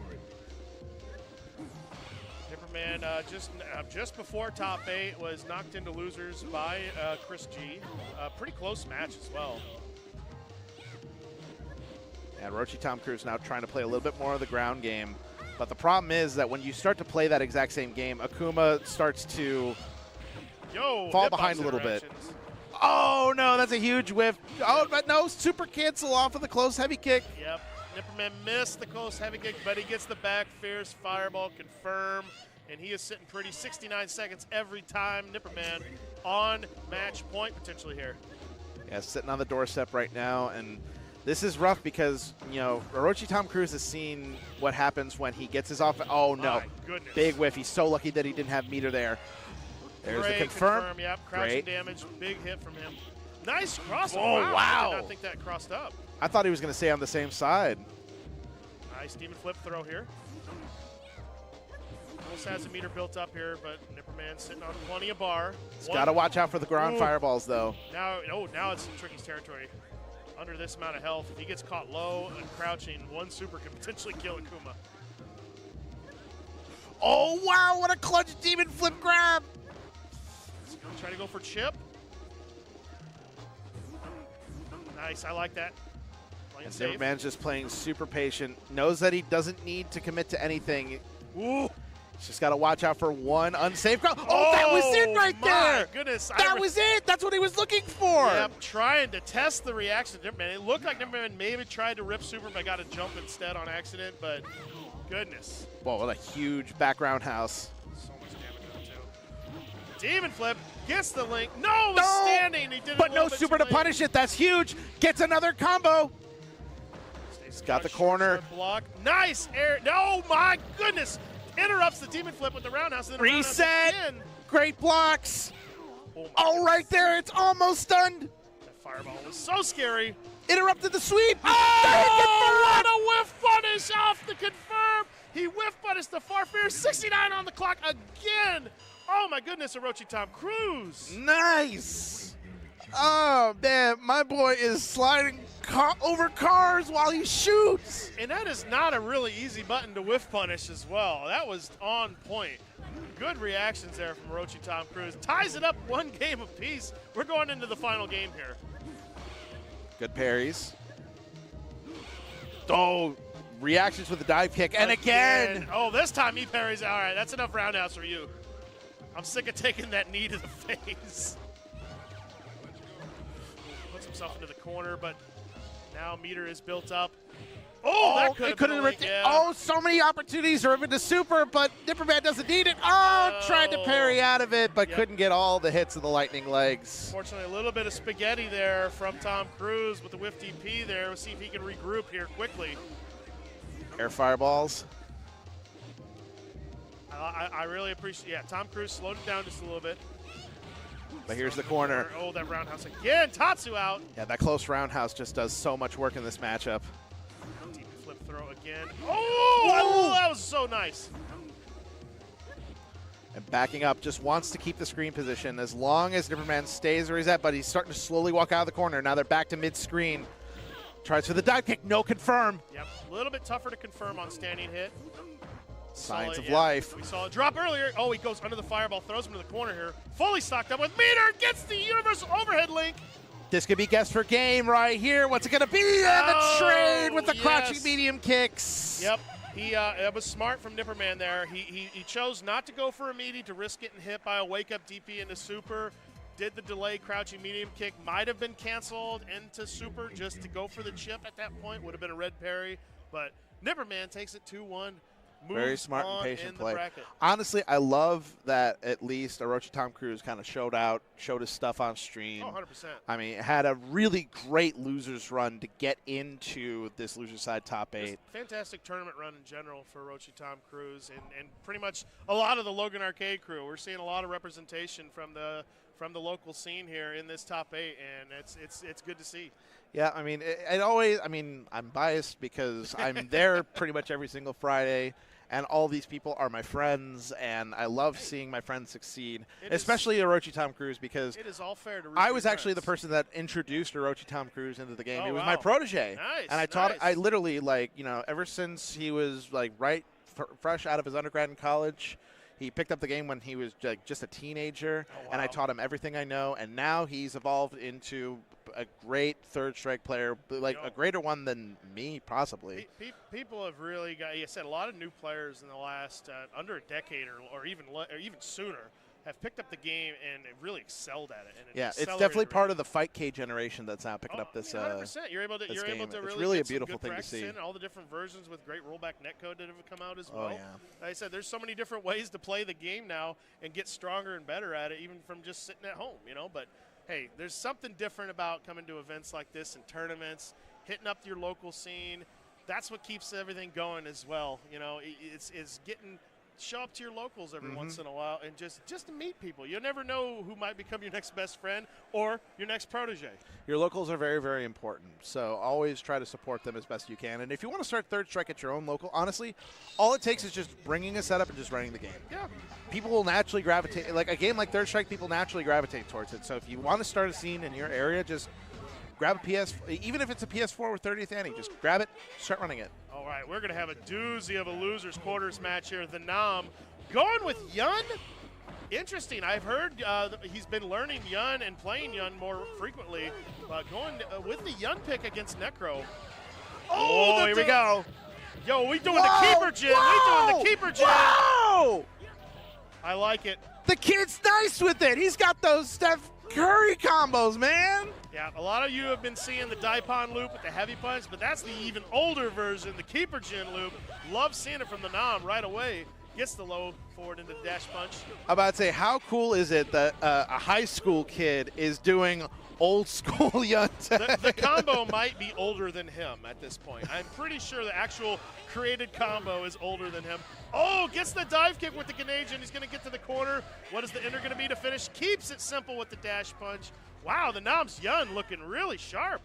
Nipperman, just before top 8, was knocked into losers by Chris G. Pretty close match as well. And Orochi Tom Cruise now trying to play a little bit more of the ground game. But the problem is that when you start to play that exact same game, Akuma starts to fall behind a little bit. Oh, no, that's a huge whiff. Oh, but no, super cancel off of the close heavy kick. Yep. Nipperman missed the close heavy kick, but he gets the back fierce fireball confirm, and he is sitting pretty. 69 seconds every time. Nipperman on match point potentially here. Yeah, sitting on the doorstep right now, and this is rough because, you know, Orochi Tom Cruise has seen what happens when he gets his off. Oh, no. Big whiff. He's so lucky that he didn't have meter there. There's the confirm. Yep, crouching damage. Big hit from him. Nice cross. Oh, wow. I did not think that crossed up. I thought he was going to stay on the same side. Nice demon flip throw here. Almost has a meter built up here, but Nipperman sitting on plenty of bar. He's got to watch out for the ground fireballs, though. Now it's Tricky's territory. Under this amount of health, if he gets caught low and crouching, one super could potentially kill Akuma. Oh, wow, what a clutch demon flip grab. Try to go for chip. Nice, I like that. Playing safe. Superman's just playing super patient. Knows that he doesn't need to commit to anything. Ooh. He's just got to watch out for one unsafe grab. Oh, that was it right there. Goodness. That was it. That's what he was looking for. Yep, trying to test the reaction of Nipperman. It looked like Nipperman maybe tried to rip Super, but got a jump instead on accident, but goodness. Whoa, what a huge background house. So much damage on too. Demon flip, gets the link. No, was standing. He did it but a no little bit super too to late. punish it. That's huge. Gets another combo. He's got the corner. Block. Nice air. No, my goodness. Interrupts the demon flip with the roundhouse. And then Reset. Again. Great blocks. Oh, right there. It's almost stunned. That fireball was so scary. Interrupted the sweep. Oh, what a whiff punish off the confirm. He whiff punished the Farfear. 69 on the clock again. Oh, my goodness, Orochi Tom Cruise. Nice. Oh, man, my boy is sliding over cars while he shoots. And that is not a really easy button to whiff punish as well. That was on point. Good reactions there from Orochi Tom Cruise. Ties it up one game apiece. We're going into the final game here. Good parries. Oh, reactions with the dive kick. And again. Oh, this time he parries. All right, that's enough roundhouse for you. I'm sick of taking that knee to the face. Puts himself into the corner, but now meter is built up. Oh, that could have been a link, yeah. Oh, so many opportunities to rip into super, but Nipperman doesn't need it. Oh, tried to parry out of it, but couldn't get all the hits of the lightning legs. Fortunately, a little bit of spaghetti there from Tom Cruise with the whiff DP there. We'll see if he can regroup here quickly. Air fireballs. I really appreciate, Tom Cruise slowed it down just a little bit. But here's the corner. Oh, that roundhouse again. Tatsu out. Yeah, that close roundhouse just does so much work in this matchup. Deep flip throw again. Oh, that was so nice. And backing up, just wants to keep the screen position as long as Nipperman stays where he's at, but he's starting to slowly walk out of the corner. Now they're back to mid-screen. Tries for the dive kick, no confirm. Yep, a little bit tougher to confirm on standing hit. Signs of life. We saw a drop earlier. Oh, he goes under the fireball, throws him to the corner here. Fully stocked up with meter, gets the universal overhead link. This could be guess for game right here. What's it going to be? And the trade with the crouching medium kicks. Yep, it was smart from Nipperman there. He chose not to go for a meaty to risk getting hit by a wake-up DP into super. Did the delay crouching medium kick. Might have been canceled into super just to go for the chip at that point. Would have been a red parry. But Nipperman takes it 2-1. Very smart and patient play. Honestly, I love that at least Orochi Tom Cruise kind of showed his stuff on stream. Oh, 100%. I mean, had a really great losers run to get into this loser side top 8. Fantastic tournament run in general for Orochi Tom Cruise and pretty much a lot of the Logan Arcade crew. We're seeing a lot of representation from the local scene here in this top 8, and it's good to see. Yeah, I mean, it always. I mean, I'm biased because I'm there pretty much every single Friday, and all these people are my friends, and I love seeing my friends succeed, especially Orochi Tom Cruise, because it is all fair to I was actually the person that introduced Orochi Tom Cruise into the game. Oh, he was my protege, nice, and I taught. I literally ever since he was fresh out of his undergrad in college. He picked up the game when he was just a teenager, and I taught him everything I know. And now he's evolved into a great third strike player, a greater one than me, possibly. People have really got, like I said, a lot of new players in the last under a decade or even sooner have picked up the game and really excelled at it. And it's definitely part of the Fight K generation that's now picking up this. 100%. You're able to it's really a beautiful thing to see. In, all the different versions with great rollback netcode that have come out as well. Oh, yeah. Like I said, there's so many different ways to play the game now and get stronger and better at it, even from just sitting at home, But hey, there's something different about coming to events like this and tournaments, hitting up your local scene. That's what keeps everything going as well. It's getting. Show up to your locals every once in a while and just to meet people. You never know who might become your next best friend or your next protege. Your locals are very, very important, so always try to support them as best you can. And if you want to start third strike at your own local, honestly, all it takes is just bringing a setup and just running the game. Yeah. People will naturally gravitate. Like a game like Third Strike, people naturally gravitate towards it. So if you want to start a scene in your area, just grab a PS, even if it's a PS4 with 30th Annie, just grab it, start running it. All right, we're going to have a doozy of a losers quarters match here. The Nam going with Yun. Interesting. I've heard he's been learning Yun and playing Yun more frequently. Going with the Yun pick against Necro. Oh, here we go. Yo, we doing the keeper gen. We doing the keeper gen. Whoa! I like it. The kid's nice with it. He's got those Steph Curry combos, man. Yeah, a lot of you have been seeing the Daipon loop with the heavy punch, but that's the even older version, the keeper gen loop. Love seeing it from the Nam right away. Gets the low forward into the dash punch. I'm about to say, how cool is it that a high school kid is doing old school Yun? The combo might be older than him at this point. I'm pretty sure the actual created combo is older than him. Oh, gets the dive kick with the Canadian. He's going to get to the corner. What is the ender going to be to finish? Keeps it simple with the dash punch. Wow, the Nam's Yun looking really sharp.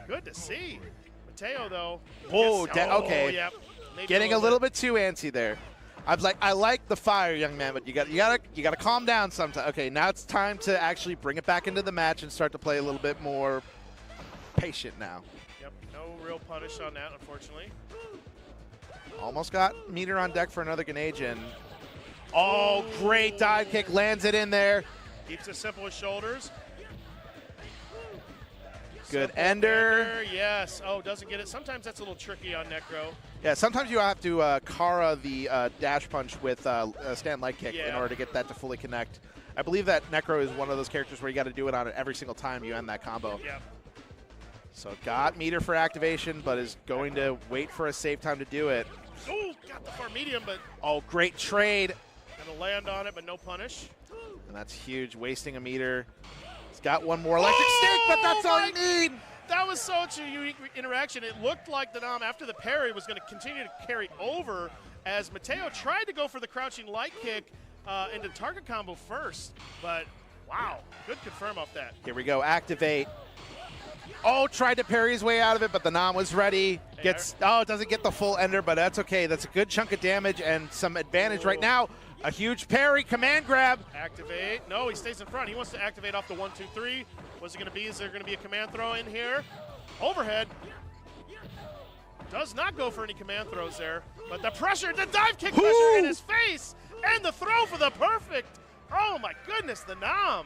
Good to see. Mateo, though. Okay. Yep. Getting a little bit too antsy there. I was like, I like the fire, young man, but you gotta calm down sometime. Okay, now it's time to actually bring it back into the match and start to play a little bit more patient now. Yep, no real punish on that, unfortunately. Almost got meter on deck for another Canadian. Oh, great dive kick, lands it in there. Keeps it simple with shoulders. Good ender. Yes. Oh, doesn't get it. Sometimes that's a little tricky on Necro. Yeah, sometimes you have to Kara the dash punch with a stand light kick in order to get that to fully connect. I believe that Necro is one of those characters where you got to do it on it every single time you end that combo. Yep. So got meter for activation, but is going to wait for a safe time to do it. Oh, got the far medium, but... Oh, great trade. Gonna land on it, but no punish. And that's huge, wasting a meter. He's got one more electric stick, but that's all you need. That was such a unique interaction. It looked like the Nam, after the parry, was going to continue to carry over as Mateo tried to go for the crouching light kick into target combo first. But, wow, good confirm off that. Here we go, activate. Oh, tried to parry his way out of it, but the Nam was ready. Doesn't get the full ender, but that's okay. That's a good chunk of damage and some advantage right now. A huge parry, command grab. Activate. No, he stays in front. He wants to activate off the 1-2-3. What's it going to be? Is there going to be a command throw in here? Overhead. Does not go for any command throws there. But the pressure, the dive kick pressure in his face. And the throw for the perfect. Oh, my goodness, the Nam.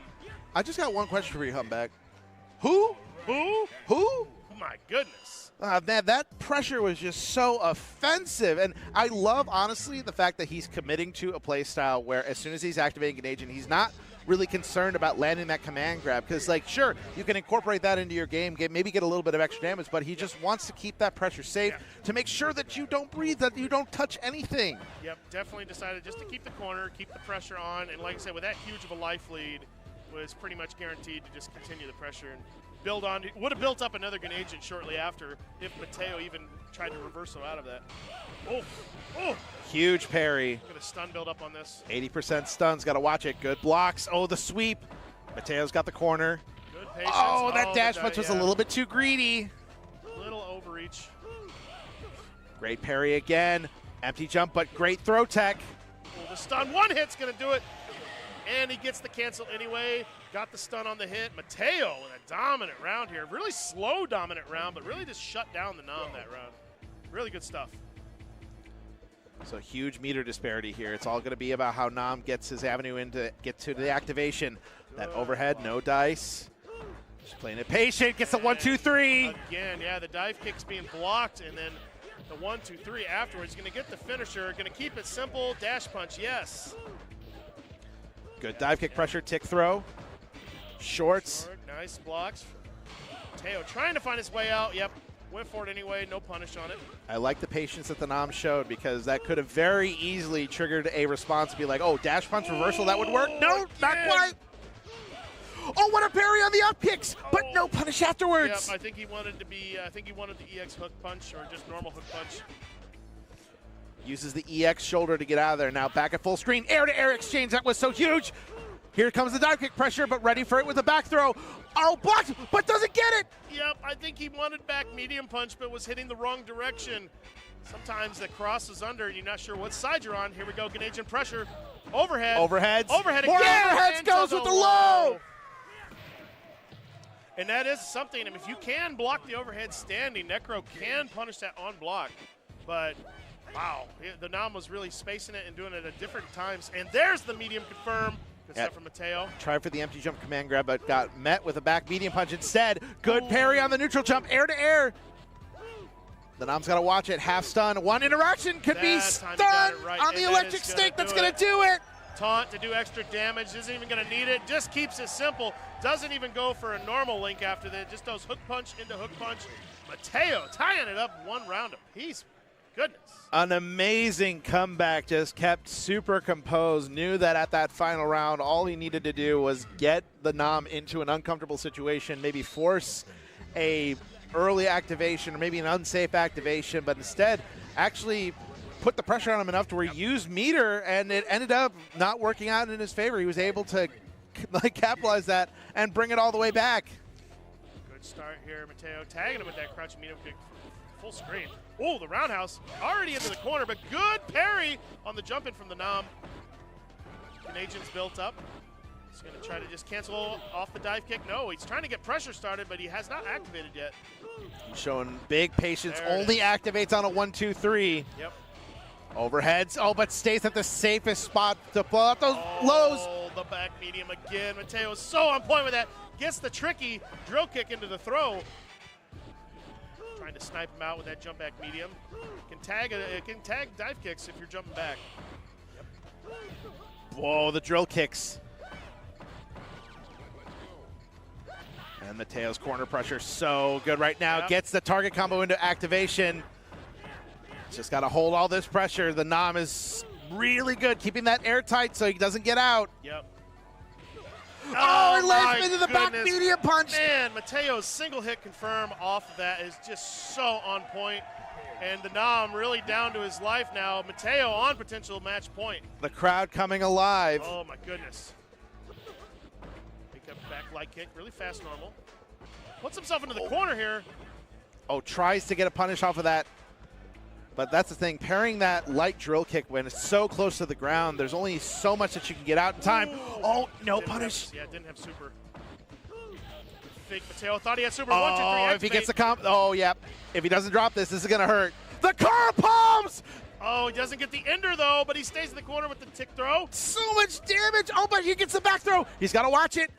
I just got one question for you, Humbag. Who? Oh, my goodness. Man, that pressure was just so offensive. And I love, honestly, the fact that he's committing to a play style where as soon as he's activating an agent, he's not really concerned about landing that command grab. Because, like, sure, you can incorporate that into your game, maybe get a little bit of extra damage, but he just wants to keep that pressure safe to make sure that you don't breathe, that you don't touch anything. Yep, definitely decided just to keep the corner, keep the pressure on. And like I said, with that huge of a life lead, was pretty much guaranteed to just continue the pressure and build on. Would have built up another agent shortly after if Mateo even tried to reversal out of that. Oh. Huge parry. Got a stun build up on this. 80% stuns. Got to watch it. Good blocks. Oh, the sweep. Mateo's got the corner. Good patience. Oh, that dash punch was a little bit too greedy. Little overreach. Great parry again. Empty jump, but great throw tech. Oh, the stun. One hit's going to do it. And he gets the cancel anyway. Got the stun on the hit. Mateo with a dominant round here. Really slow dominant round, but really just shut down the Nam that round. Really good stuff. So huge meter disparity here. It's all going to be about how Nam gets his avenue in to get to the activation. That overhead, no dice. Just playing it patient. Gets the 1-2-3. Again, yeah, the dive kick's being blocked, and then the 1-2-3 afterwards. Going to get the finisher. Going to keep it simple. Dash punch, yes. Good dive kick pressure, tick throw. Shorts. Nice blocks. Mateo trying to find his way out. Yep, went for it anyway. No punish on it. I like the patience that the Nam showed because that could have very easily triggered a response to be like, oh, dash punch reversal, that would work. No, not quite. Oh, what a parry on the up kicks, but no punish afterwards. Yep, I think he wanted to be. I think he wanted the EX hook punch or just normal hook punch. Uses the EX shoulder to get out of there. Now back at full screen. Air-to-air exchange. That was so huge. Here comes the dive kick pressure, but ready for it with a back throw. Oh, blocked, but doesn't get it. Yep, I think he wanted back medium punch, but was hitting the wrong direction. Sometimes the cross is under, and you're not sure what side you're on. Here we go, Canadian pressure. Overhead. Overheads. Overhead More again. overheads goes with the low. And that is something, I mean, if you can block the overhead standing, Necro can punish that on block. But, wow, the Nam was really spacing it and doing it at different times. And there's the medium confirm. Good stuff from Mateo. Tried for the empty jump command grab, but got met with a back medium punch instead. Good parry on the neutral jump, air to air. The Nam's got to watch it. Half stun. One interaction could be stunned on the electric stick. That's going to do it. Taunt to do extra damage. Isn't even going to need it. Just keeps it simple. Doesn't even go for a normal link after that. Just does hook punch into hook punch. Mateo tying it up 1 round apiece. Goodness. An amazing comeback. Just kept super composed. Knew that at that final round, all he needed to do was get the Nam into an uncomfortable situation, maybe force a early activation or maybe an unsafe activation, but instead actually put the pressure on him enough to where he used meter, and it ended up not working out in his favor. He was able to capitalize that and bring it all the way back. Good start here, Mateo. Tagging him with that crouching medium kick full screen. Oh, the roundhouse already into the corner, but good parry on the jump in from the Nam. Canadian's built up. He's going to try to just cancel off the dive kick. No, he's trying to get pressure started, but he has not activated yet. Showing big patience. Only activates on a 1-2-3. Yep. Overheads. Oh, but stays at the safest spot to blow out those lows. Oh, the back medium again. Mateo is so on point with that. Gets the tricky drill kick into the throw. Trying to snipe him out with that jump back medium. Can tag dive kicks if you're jumping back. Yep. Whoa, the drill kicks. And Mateo's corner pressure so good right now. Yep. Gets the target combo into activation. Just got to hold all this pressure. The Nam is really good, keeping that airtight so he doesn't get out. Yep. Oh, he lands into the back medium punch. Man, Mateo's single hit confirm off of that is just so on point. And the Nam really down to his life now. Mateo on potential match point. The crowd coming alive. Oh, my goodness. Pick up back light kick, really fast normal. Puts himself into the corner here. Oh, tries to get a punish off of that. But that's the thing, parrying that light drill kick when it's so close to the ground, there's only so much that you can get out in time. Oh, no punish. Didn't have super. Fake Mateo thought he had super. Oh, 1, 2, 3, activate. if he gets the comp. Oh, yep. If he doesn't drop this, this is going to hurt. The car palms! Oh, he doesn't get the ender, though, but he stays in the corner with the tick throw. So much damage. Oh, but he gets the back throw. He's got to watch it.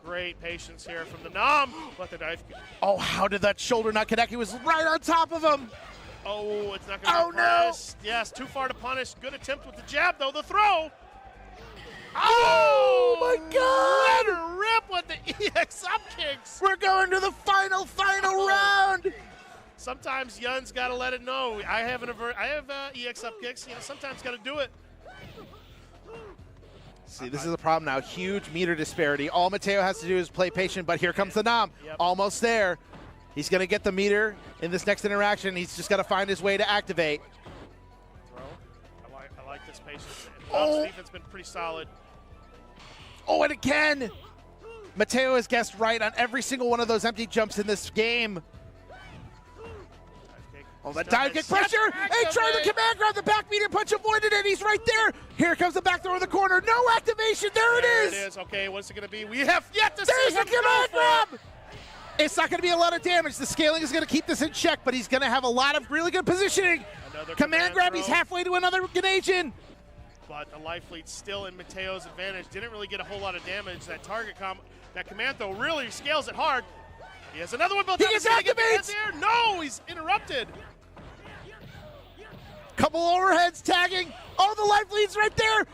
Great patience here from the Nam. Let the dive. Oh, how did that shoulder not connect? He was right on top of him. Oh, it's not going to be punished. Yes, too far to punish. Good attempt with the jab, though. The throw. Oh, my God. Let her rip with the EX up kicks. We're going to the final round. Sometimes Yun's got to let it know. I have EX up kicks. You know, sometimes got to do it. See, this is a problem now. Huge meter disparity. All Mateo has to do is play patient, but here comes the Nam. Yep. Almost there. He's going to get the meter in this next interaction. He's just got to find his way to activate. Throw. I like this patience. Bob's defense has been pretty solid. Oh, and again. Mateo has guessed right on every single one of those empty jumps in this game. Oh, the dive kick pressure. Hey, trying the command grab. The back medium punch avoided it. He's right there. Here comes the back throw in the corner. No activation. There it is. There it is. Okay, what's it going to be? We have yet to There's see him the command grab. for it. It's not going to be a lot of damage. The scaling is going to keep this in check, but he's going to have a lot of really good positioning. Another command grab. throw. He's halfway to another Canadian. But the life lead still in Mateo's advantage. Didn't really get a whole lot of damage. That that command throw really scales it hard. He has another one built up. He gets activates. No, he's interrupted. Couple overheads tagging. Oh, the life lead's right there.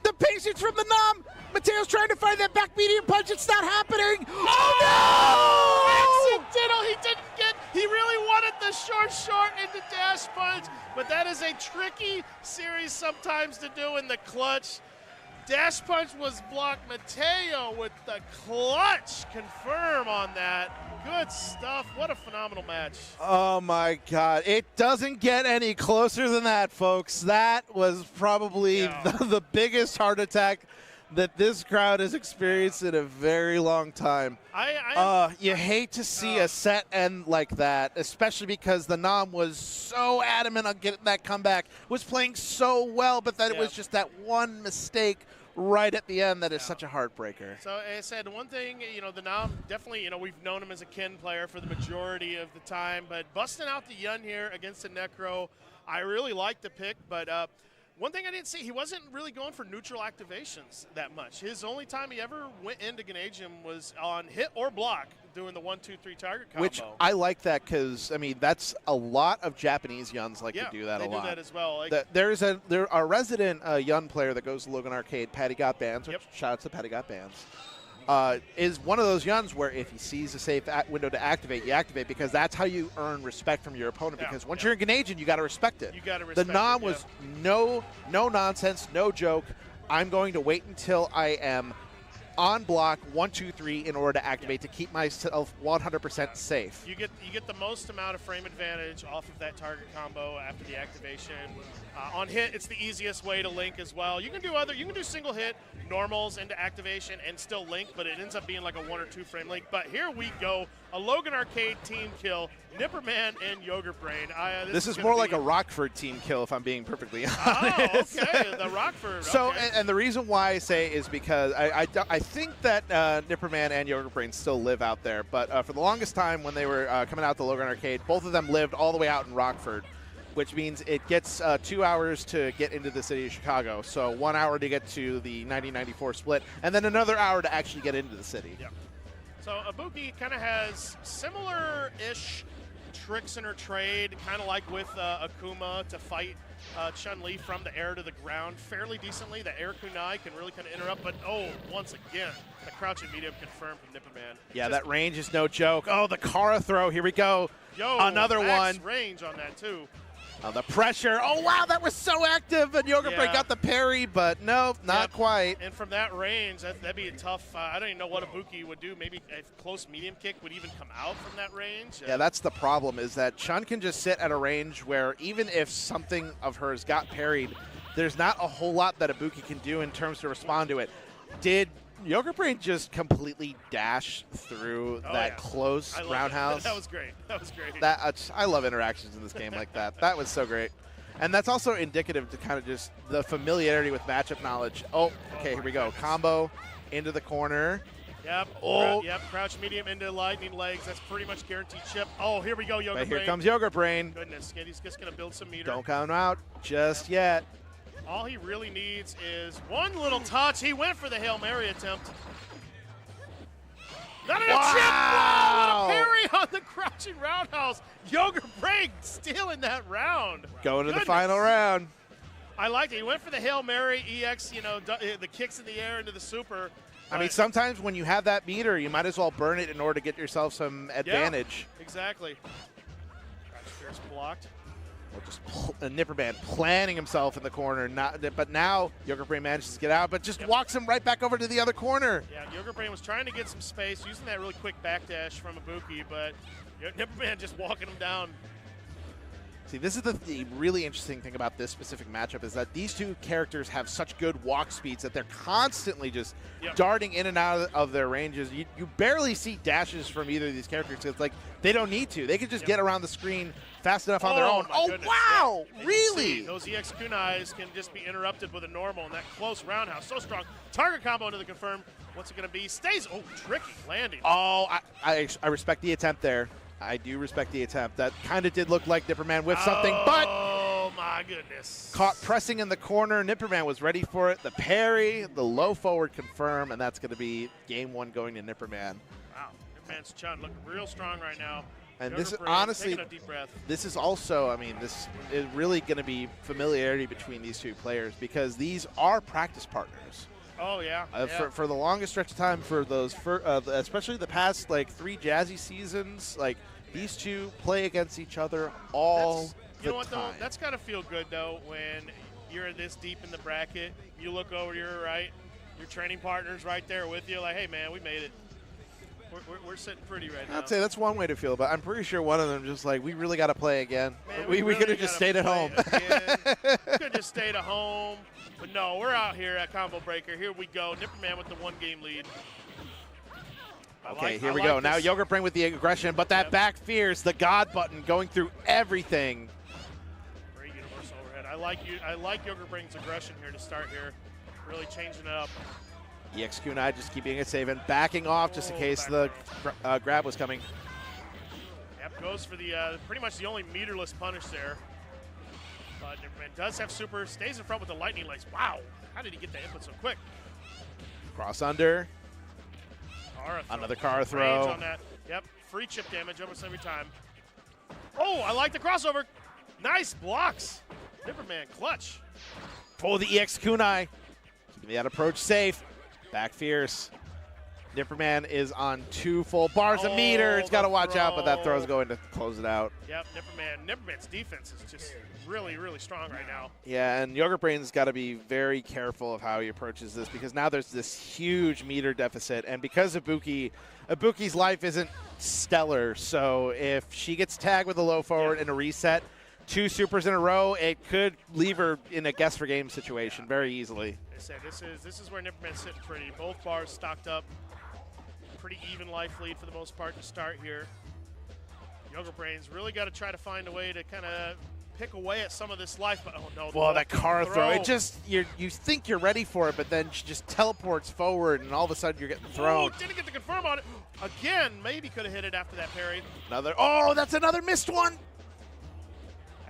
The patience from the Nam. Mateo's trying to find that back medium punch. It's not happening. Oh, no! Accidental. He didn't get. He really wanted the short into dash punch, but that is a tricky series sometimes to do in the clutch. Dash punch was blocked. Mateo with the clutch confirm on that. Good stuff. What a phenomenal match. Oh, my God. It doesn't get any closer than that, folks. That was probably the biggest heart attack that this crowd has experienced in a very long time. You hate to see a set end like that, especially because the Nam was so adamant on getting that comeback, was playing so well, but then it was just that one mistake right at the end that is such a heartbreaker. So I said one thing, the Nam definitely, we've known him as a Ken player for the majority of the time, but busting out the Yun here against the Necro, I really like the pick, but one thing I didn't see, he wasn't really going for neutral activations that much. His only time he ever went into Grenadium was on hit or block, doing the 1-2-3 target combo. Which I like that because, I mean, that's a lot of Japanese Yuns like to do that a lot. they do that as well. There's a resident Yun player that goes to Logan Arcade, Patty Got Bands, which shout out to Patty Got Bands, is one of those Yuns where if he sees a safe window to activate, you activate because that's how you earn respect from your opponent. Because once you're in Grenadian, you got to respect it. You got to respect it. The Nam was no nonsense, no joke. I'm going to wait until I am on block 1-2-3 in order to activate to keep myself 100% safe. You get the most amount of frame advantage off of that target combo after the activation. On hit, it's the easiest way to link as well. You can do single hit normals into activation and still link, but it ends up being like a 1 or 2 frame link. But here we go, a Logan Arcade team kill, Nipperman and Yogurt Brain. This is more like a Rockford team kill, if I'm being perfectly honest. Oh, okay, the Rockford. So, okay. and the reason why I say is because I think that Nipperman and Yogurt Brain still live out there, but for the longest time when they were coming out to Logan Arcade, both of them lived all the way out in Rockford, which means it gets 2 hours to get into the city of Chicago. So 1 hour to get to the 1994 split, and then another hour to actually get into the city. Yeah. So Ibuki kind of has similar-ish tricks in her trade, kind of like with Akuma to fight Chun-Li from the air to the ground fairly decently. The air kunai can really kind of interrupt, but once again, the crouching medium confirmed from Nipperman. Yeah, that range is no joke. Oh, the Kara throw. Here we go. Another max one. Range on that too. The pressure. Oh, wow, that was so active. And Yogurt Brain got the parry, but nope, not quite. And from that range, that'd be a tough, I don't even know what Ibuki would do. Maybe a close medium kick would even come out from that range. Yeah, that's the problem, is that Chun can just sit at a range where even if something of hers got parried, there's not a whole lot that Ibuki can do in terms to respond to it. Did Yogurt Brain just completely dash through that close roundhouse? That was great. That was great. I love interactions in this game like that. That was so great. And that's also indicative to kind of just the familiarity with matchup knowledge. Oh, okay, here we go. Combo into the corner. Yep. Oh. Yep. Crouch medium into lightning legs. That's pretty much guaranteed chip. Oh, here we go, Yogurt Brain. Here comes Yogurt Brain. Goodness, he's just going to build some meter. Don't count him out just yet. All he really needs is one little touch. He went for the Hail Mary attempt. Not enough chip! Wow, what a parry on the crouching roundhouse. Yogurt Brain stealing that round. Going to the final round. I liked it. He went for the Hail Mary EX, the kicks in the air into the super. I mean, sometimes when you have that meter, you might as well burn it in order to get yourself some advantage. Yeah, exactly. Crouch fierce blocked. Just Nipperman planning himself in the corner, but now Yogurt Brain manages to get out, but just walks him right back over to the other corner. Yeah, Yogurt Brain was trying to get some space, using that really quick backdash from Ibuki, but Nipperman just walking him down. See, this is the really interesting thing about this specific matchup is that these two characters have such good walk speeds that they're constantly just darting in and out of their ranges. You barely see dashes from either of these characters. It's like they don't need to. They can just get around the screen fast enough on their own. Oh, goodness. wow! Yeah. Really? Those EX kunais can just be interrupted with a normal, and that close roundhouse, so strong. Target combo into the confirm. What's it going to be? Stays. Oh, tricky landing. Oh, I respect the attempt there. I do respect the attempt. That kind of did look like Nipperman with something, but oh my goodness. Caught pressing in the corner. Nipperman was ready for it. The parry, the low forward confirm, and that's going to be game one going to Nipperman. Wow, Nipperman's Chun looking real strong right now. And Yogurt this is Brain, honestly, taking a deep breath. this is also, I mean, this is really going to be familiarity between these two players because these are practice partners. Oh, yeah. For the longest stretch of time, for those, especially the past, 3 Jazzy seasons, these two play against each other all the time. Though? That's got to feel good, though, when you're this deep in the bracket. You look over to your right, your training partner's right there with you, like, hey, man, we made it. We're sitting pretty right now. I'd say that's one way to feel, but I'm pretty sure one of them just we really got to play again. Man, we really could have just stayed at home. Could have just stayed at home. But no, we're out here at Combo Breaker. Here we go. Nipperman with the 1-game lead. Okay, here we go. Now Yogurt Brain with the aggression, but that back fierce, the God button going through everything. Great universal overhead. I like Yogurt Brain's aggression here to start here. Really changing it up. EX Kunai just keeping it safe and backing off just in case the grab was coming. Yep, goes for the pretty much the only meterless punish there. But Nipperman does have super, stays in front with the lightning legs. Wow, how did he get that input so quick? Cross under. Another car throw. Range on that. Yep, free chip damage almost every time. Oh, I like the crossover. Nice blocks. Nipperman clutch. Oh, the EX Kunai. Keeping that approach safe. Back fierce. Nipperman is on 2 full bars a meter. It's got to watch out, but that throw's going to close it out. Yep, Nipperman's defense is just really, really strong right now. Yeah, and Yogurt Brain's got to be very careful of how he approaches this because now there's this huge meter deficit, and because Ibuki's life isn't stellar, so if she gets tagged with a low forward and a reset, 2 supers in a row, it could leave her in a guess for game situation very easily. I said this is where Nipperman's sitting pretty. Both bars stocked up. Pretty even life lead for the most part to start here. Yogurt Brain's really got to try to find a way to kind of pick away at some of this life. But oh no! Well, that car throw. It just you think you're ready for it, but then she just teleports forward, and all of a sudden you're getting thrown. Oh, didn't get to confirm on it again. Maybe could have hit it after that parry. That's another missed one.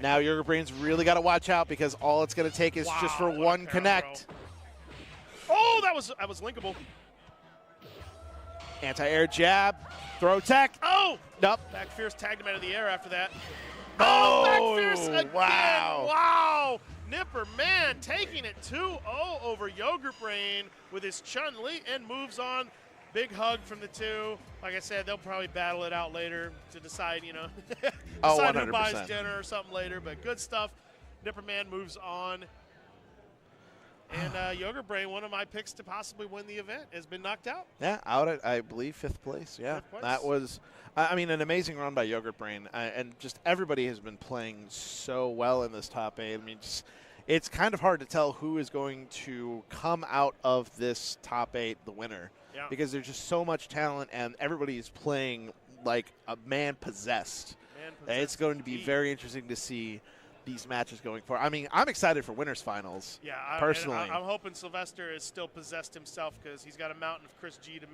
Now Yogurt Brain's really got to watch out because all it's going to take is just for one connect. Throw. Oh, that was linkable. Anti-air jab, throw tech. Oh! Nope. Back Fierce tagged him out of the air after that. Oh, Back Fierce again. Wow. Wow. Nipperman taking it 2-0 over Yogurt Brain with his Chun-Li and moves on. Big hug from the two. Like I said, they'll probably battle it out later to decide, decide who buys dinner or something later. But good stuff. Nipperman moves on. And Yogurt Brain, one of my picks to possibly win the event, has been knocked out. Yeah, out at, I believe, 5th place. Yeah, 5th place. That was, an amazing run by Yogurt Brain. And just everybody has been playing so well in this top 8. It's kind of hard to tell who is going to come out of this top 8 the winner. Yeah. Because there's just so much talent, and everybody is playing like a man possessed. It's going to be very interesting to see these matches going forward. I'm excited for winners finals. Yeah, personally. I'm hoping Sylvester is still possessed himself because he's got a mountain of Chris G to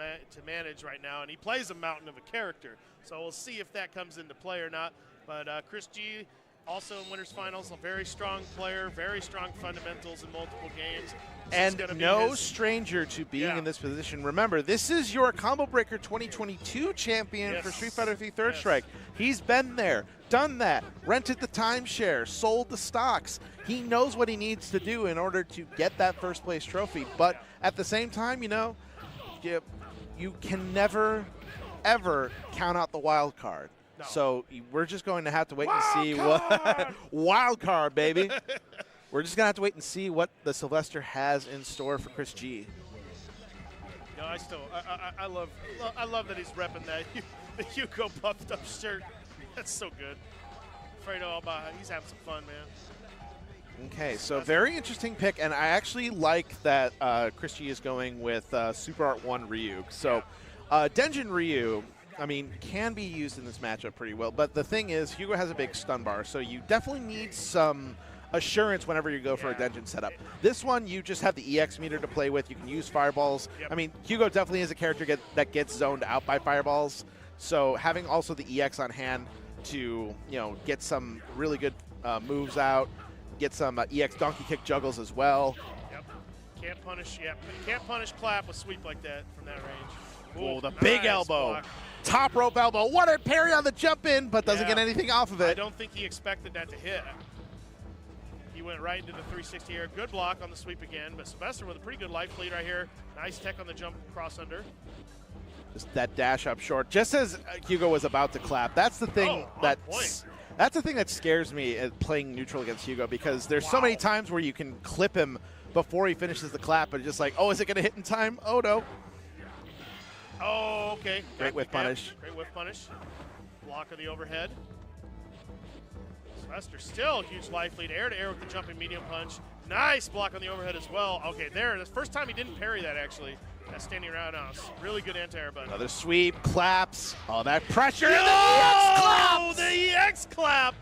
manage right now, and he plays a mountain of a character. So we'll see if that comes into play or not. But Chris G, also in winners finals, a very strong player, very strong fundamentals in multiple games. And no stranger to being in this position. Remember, this is your Combo Breaker 2022 champion for Street Fighter 3 Third Strike. He's been there, done that, rented the timeshare, sold the stocks. He knows what he needs to do in order to get that first place trophy. But at the same time, you can never, ever count out the wild card. No. So we're just going to have to wait and see what wild card, baby. We're just going to have to wait and see what the Sylvester has in store for Chris G. No, I love that he's repping that the Hugo puffed up shirt. That's so good. Fredo, he's having some fun, man. Okay, so very interesting pick, and I actually like that Chris G is going with Super Art 1 Ryu. So Denjin Ryu, can be used in this matchup pretty well, but the thing is, Hugo has a big stun bar, so you definitely need some assurance whenever you go for a Denjin setup. This one, you just have the EX meter to play with. You can use fireballs. Hugo definitely is a character that gets zoned out by fireballs, so having also the EX on hand to get some really good moves out, get some EX donkey kick juggles as well. Yep. Can't punish clap with sweep like that from that range. Ooh, the big elbow. Block. Top rope elbow. What a parry on the jump in, but doesn't get anything off of it. I don't think he expected that to hit. He went right into the 360 air. Good block on the sweep again, but Sylvester with a pretty good life lead right here. Nice tech on the jump cross under. Just that dash up short. Just as Hugo was about to clap, that's the thing that's the thing that scares me at playing neutral against Hugo, because there's so many times where you can clip him before he finishes the clap, but just like, is it going to hit in time? Oh, no. Oh, okay. Great whiff punish. Great whiff punish. Block of the overhead. Sylvester still huge life lead. Air to air with the jumping medium punch. Nice block on the overhead as well. Okay, there. That's the first time he didn't parry that, actually. That's standing around us. Really good anti-air button. Another sweep, claps. Oh, that pressure. Oh, the EX clap.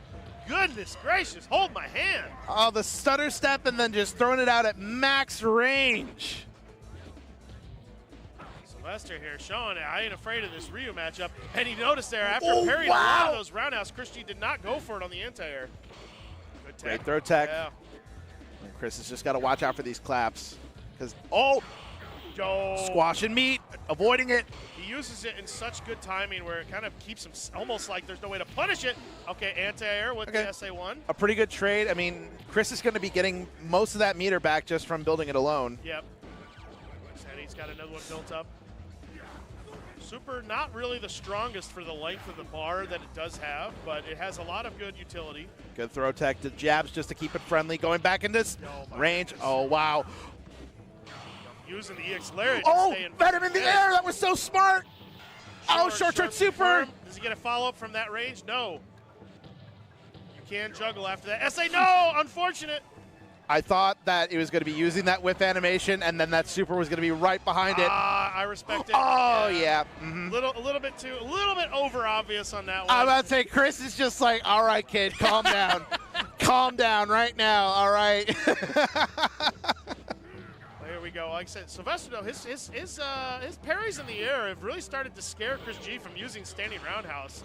goodness gracious, hold my hand. Oh, the stutter step and then just throwing it out at max range. Sylvester here showing it. I ain't afraid of this Ryu matchup. And he noticed there after parrying a wow. lot of those roundhouse, Chris G did not go for it on the anti-air. Good tech. Great throw tech. Yeah. And Chris has just got to watch out for these claps. Because, squash and meat, avoiding it. He uses it in such good timing where it kind of keeps him almost like there's no way to punish it. Okay, anti-air with the SA1. A pretty good trade. I mean, Chris is going to be getting most of that meter back just from building it alone. Yep. He's got another one built up. Super, not really the strongest for the length of the bar that it does have, but it has a lot of good utility. Good throw tech to jabs just to keep it friendly. Going back into range. Oh, wow. Using the EX Lariat. Oh, Venom in the air. That was so smart. Short super. Does he get a follow-up from that range? No. You can juggle after that. SA, no! Unfortunate. I thought that it was going to be using that whip animation, and then that super was going to be right behind it. I respect it. Oh, yeah. A little bit over obvious on that one. I'm about to say, Chris is just like, all right, kid, calm down. Calm down right now, all right. There we go. Like I said, Sylvester, though, his parries in the air have really started to scare Chris G from using standing roundhouse.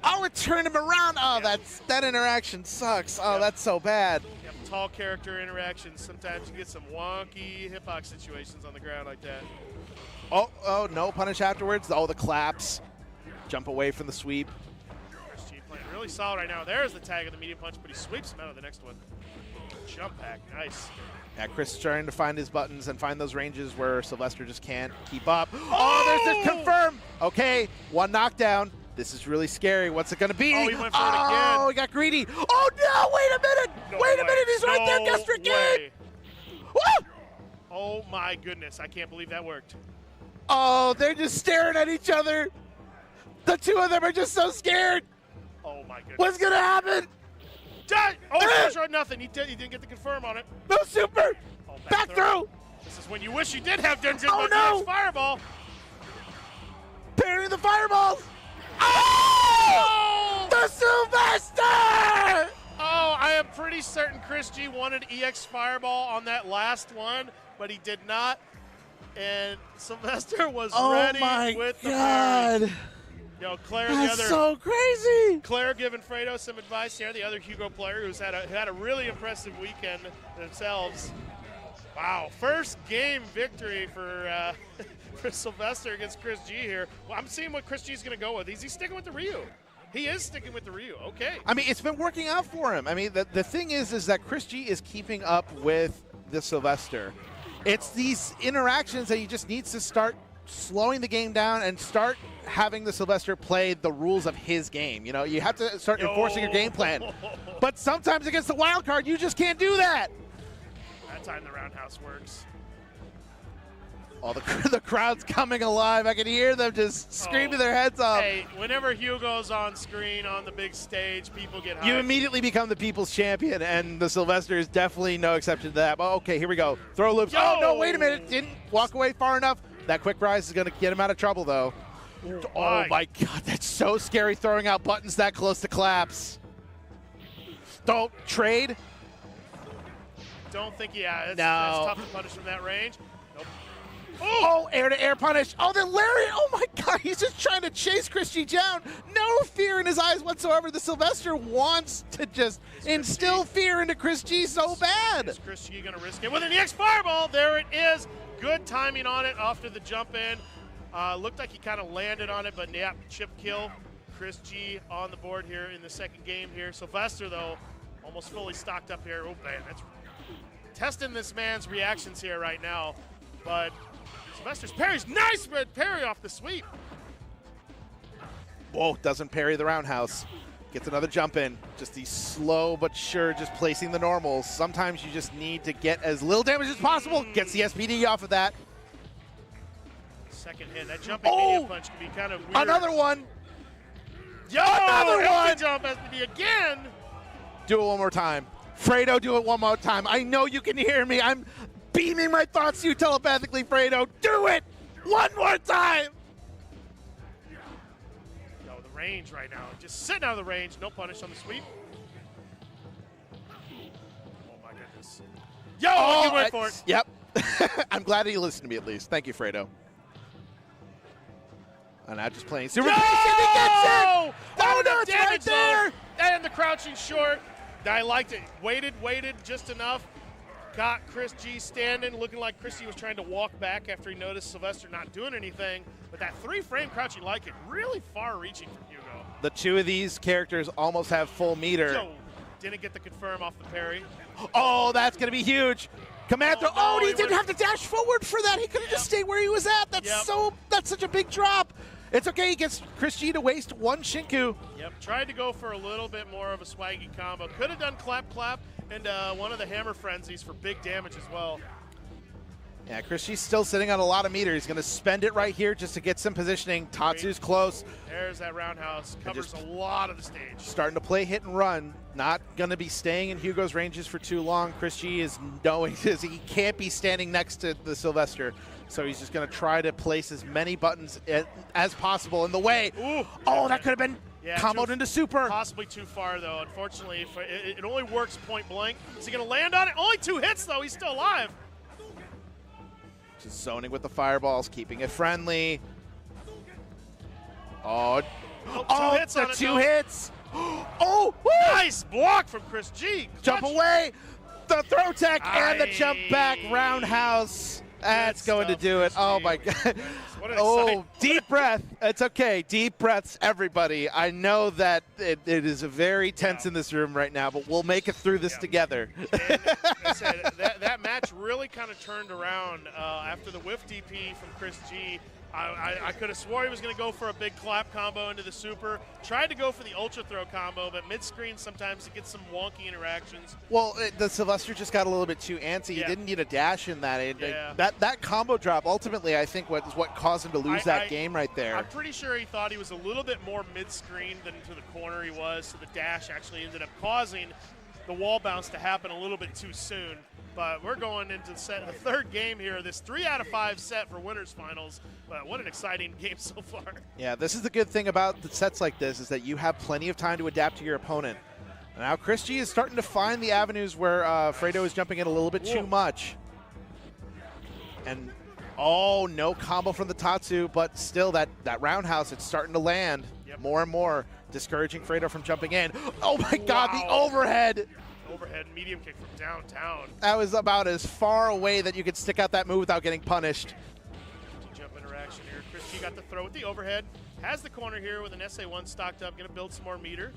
Oh, it turned him around. Oh, that interaction sucks. Oh, that's so bad. Yep, tall character interactions. Sometimes you get some wonky hitbox situations on the ground like that. Oh, no punish afterwards. Oh, the claps. Jump away from the sweep. Chris G playing really solid right now. There's the tag of the medium punch, but he sweeps him out of the next one. Jump back, nice. Yeah, Chris is trying to find his buttons and find those ranges where Sylvester just can't keep up. Oh, there's the confirm. Okay, one knockdown. This is really scary. What's it going to be? Oh, he went for it again. Oh, he got greedy. Oh, no, wait a minute. Wait a minute, he's right there. Gastric game. Woo! Oh, my goodness. I can't believe that worked. Oh, they're just staring at each other. The two of them are just so scared. Oh, my goodness. What's going to happen? Short nothing. He didn't get the confirm on it. No super. Back through. This is when you wish you did have Dungeon Fireball. Parrying the fireballs. Oh! The Sylvester! Oh, I am pretty certain Chris G wanted EX Fireball on that last one, but he did not. And Sylvester was ready with the parry. Yo, Claire, That's so crazy. Claire giving Fredo some advice here, the other Hugo player who had a really impressive weekend themselves. Wow, first game victory for Sylvester against Chris G here. Well, I'm seeing what Chris G is going to go with. Is he sticking with the Ryu? He is sticking with the Ryu. Okay. I mean, it's been working out for him. I mean, the thing is that Chris G is keeping up with the Sylvester. It's these interactions that he just needs to start slowing the game down and start having the Sylvester play the rules of his game. You know, you have to start enforcing your game plan. But sometimes against the wild card, you just can't do that. That time the roundhouse works. Oh, the crowd's coming alive. I can hear them just screaming their heads off. Hey, whenever Hugo's on screen on the big stage, people get hyped. You immediately become the people's champion, and the Sylvester is definitely no exception to that. But okay, here we go. Throw loops. Yo! Oh, no, wait a minute. Didn't walk away far enough. That quick rise is going to get him out of trouble, though. Oh, my God. That's so scary, throwing out buttons that close to claps. Don't trade. Don't think, that's No. tough to punish from that range. Nope. Oh, air-to-air punish. Oh, the lariat. Oh, my God. He's just trying to chase Chris G down. No fear in his eyes whatsoever. The Sylvester wants to just instill fear into Chris G so bad. Is Chris G going to risk it with an EX Fireball? There it is. Good timing on it after the jump in. Looked like he kind of landed on it, but yeah, chip kill. Chris G on the board here in the second game here. Sylvester, though, almost fully stocked up here. Oh, man, that's testing this man's reactions here right now. But Sylvester's parry's nice, red parry off the sweep. Whoa, doesn't parry the roundhouse. Gets another jump in. Just these slow but sure, just placing the normals. Sometimes you just need to get as little damage as possible. Gets the SPD off of that. Second hit. That jumping medium punch can be kind of weird. Another one. Yo, another one. Jump SPD again. Do it one more time. Fredo, do it one more time. I know you can hear me. I'm beaming my thoughts to you telepathically, Fredo. Do it one more time. Yo, the range right now. Just sitting out of the range. No punish on the sweep. this. Yo, he went for it. Yep. I'm glad that you listened to me at least. Thank you, Fredo. And I'm just playing super patient. He gets it! Oh, no, it's right there! And the crouching short. I liked it. Waited just enough. Got Chris G standing, looking like Chris G was trying to walk back after he noticed Sylvester not doing anything. But that 3-frame crouching like it, really far-reaching from Hugo. The two of these characters almost have full meter. Yo, didn't get the confirm off the parry. Oh, that's going to be huge. Command throw. Oh, he didn't have to dash forward for that. He could have just stayed where he was at. That's that's such a big drop. It's okay. He gets Chris G to waste one Shinku. Yep, tried to go for a little bit more of a swaggy combo. Could have done clap clap and one of the hammer frenzies for big damage as well. Yeah, Chris G's still sitting on a lot of meter. He's going to spend it right here just to get some positioning. Tatsu's close. There's that roundhouse. Covers a lot of the stage. Starting to play hit and run. Not going to be staying in Hugo's ranges for too long. Chris G is knowing he can't be standing next to the Sylvester. So he's just going to try to place as many buttons as possible in the way. Ooh, oh, that could have been comboed into super. Possibly too far, though. Unfortunately, it only works point blank. Is he going to land on it? Only 2 hits, though. He's still alive. Just zoning with the fireballs, keeping it friendly. Oh, two hits on it, two hits. Oh, woo! Nice block from Chris G. Jump away. The throw tech and the jump back roundhouse. That's going to do it. Oh, my God. Oh, deep breath. It's okay. Deep breaths, everybody. I know that it is very tense in this room right now, but we'll make it through this together. I said, that match really kind of turned around after the whiff DP from Chris G. I could have swore he was going to go for a big clap combo into the super. Tried to go for the ultra throw combo, but mid-screen sometimes it gets some wonky interactions. Well, the Sylvester just got a little bit too antsy. He didn't need a dash in that. That combo drop ultimately, I think, was what caused him to lose that game right there. I'm pretty sure he thought he was a little bit more mid-screen than to the corner he was, so the dash actually ended up causing the wall bounce to happen a little bit too soon. But we're going into the third game here, this 3 out of 5 set for winners finals. But what an exciting game so far. Yeah, this is the good thing about the sets like this is that you have plenty of time to adapt to your opponent. And now Chris G is starting to find the avenues where Fredo is jumping in a little bit too much. And, oh, no combo from the Tatsu, but still that roundhouse, it's starting to land more and more, discouraging Fredo from jumping in. Oh, my God, the overhead. Overhead medium kick from downtown. That was about as far away that you could stick out that move without getting punished. Jump interaction here. Chris G got the throw with the overhead. Has the corner here with an SA1 stocked up. Going to build some more meter.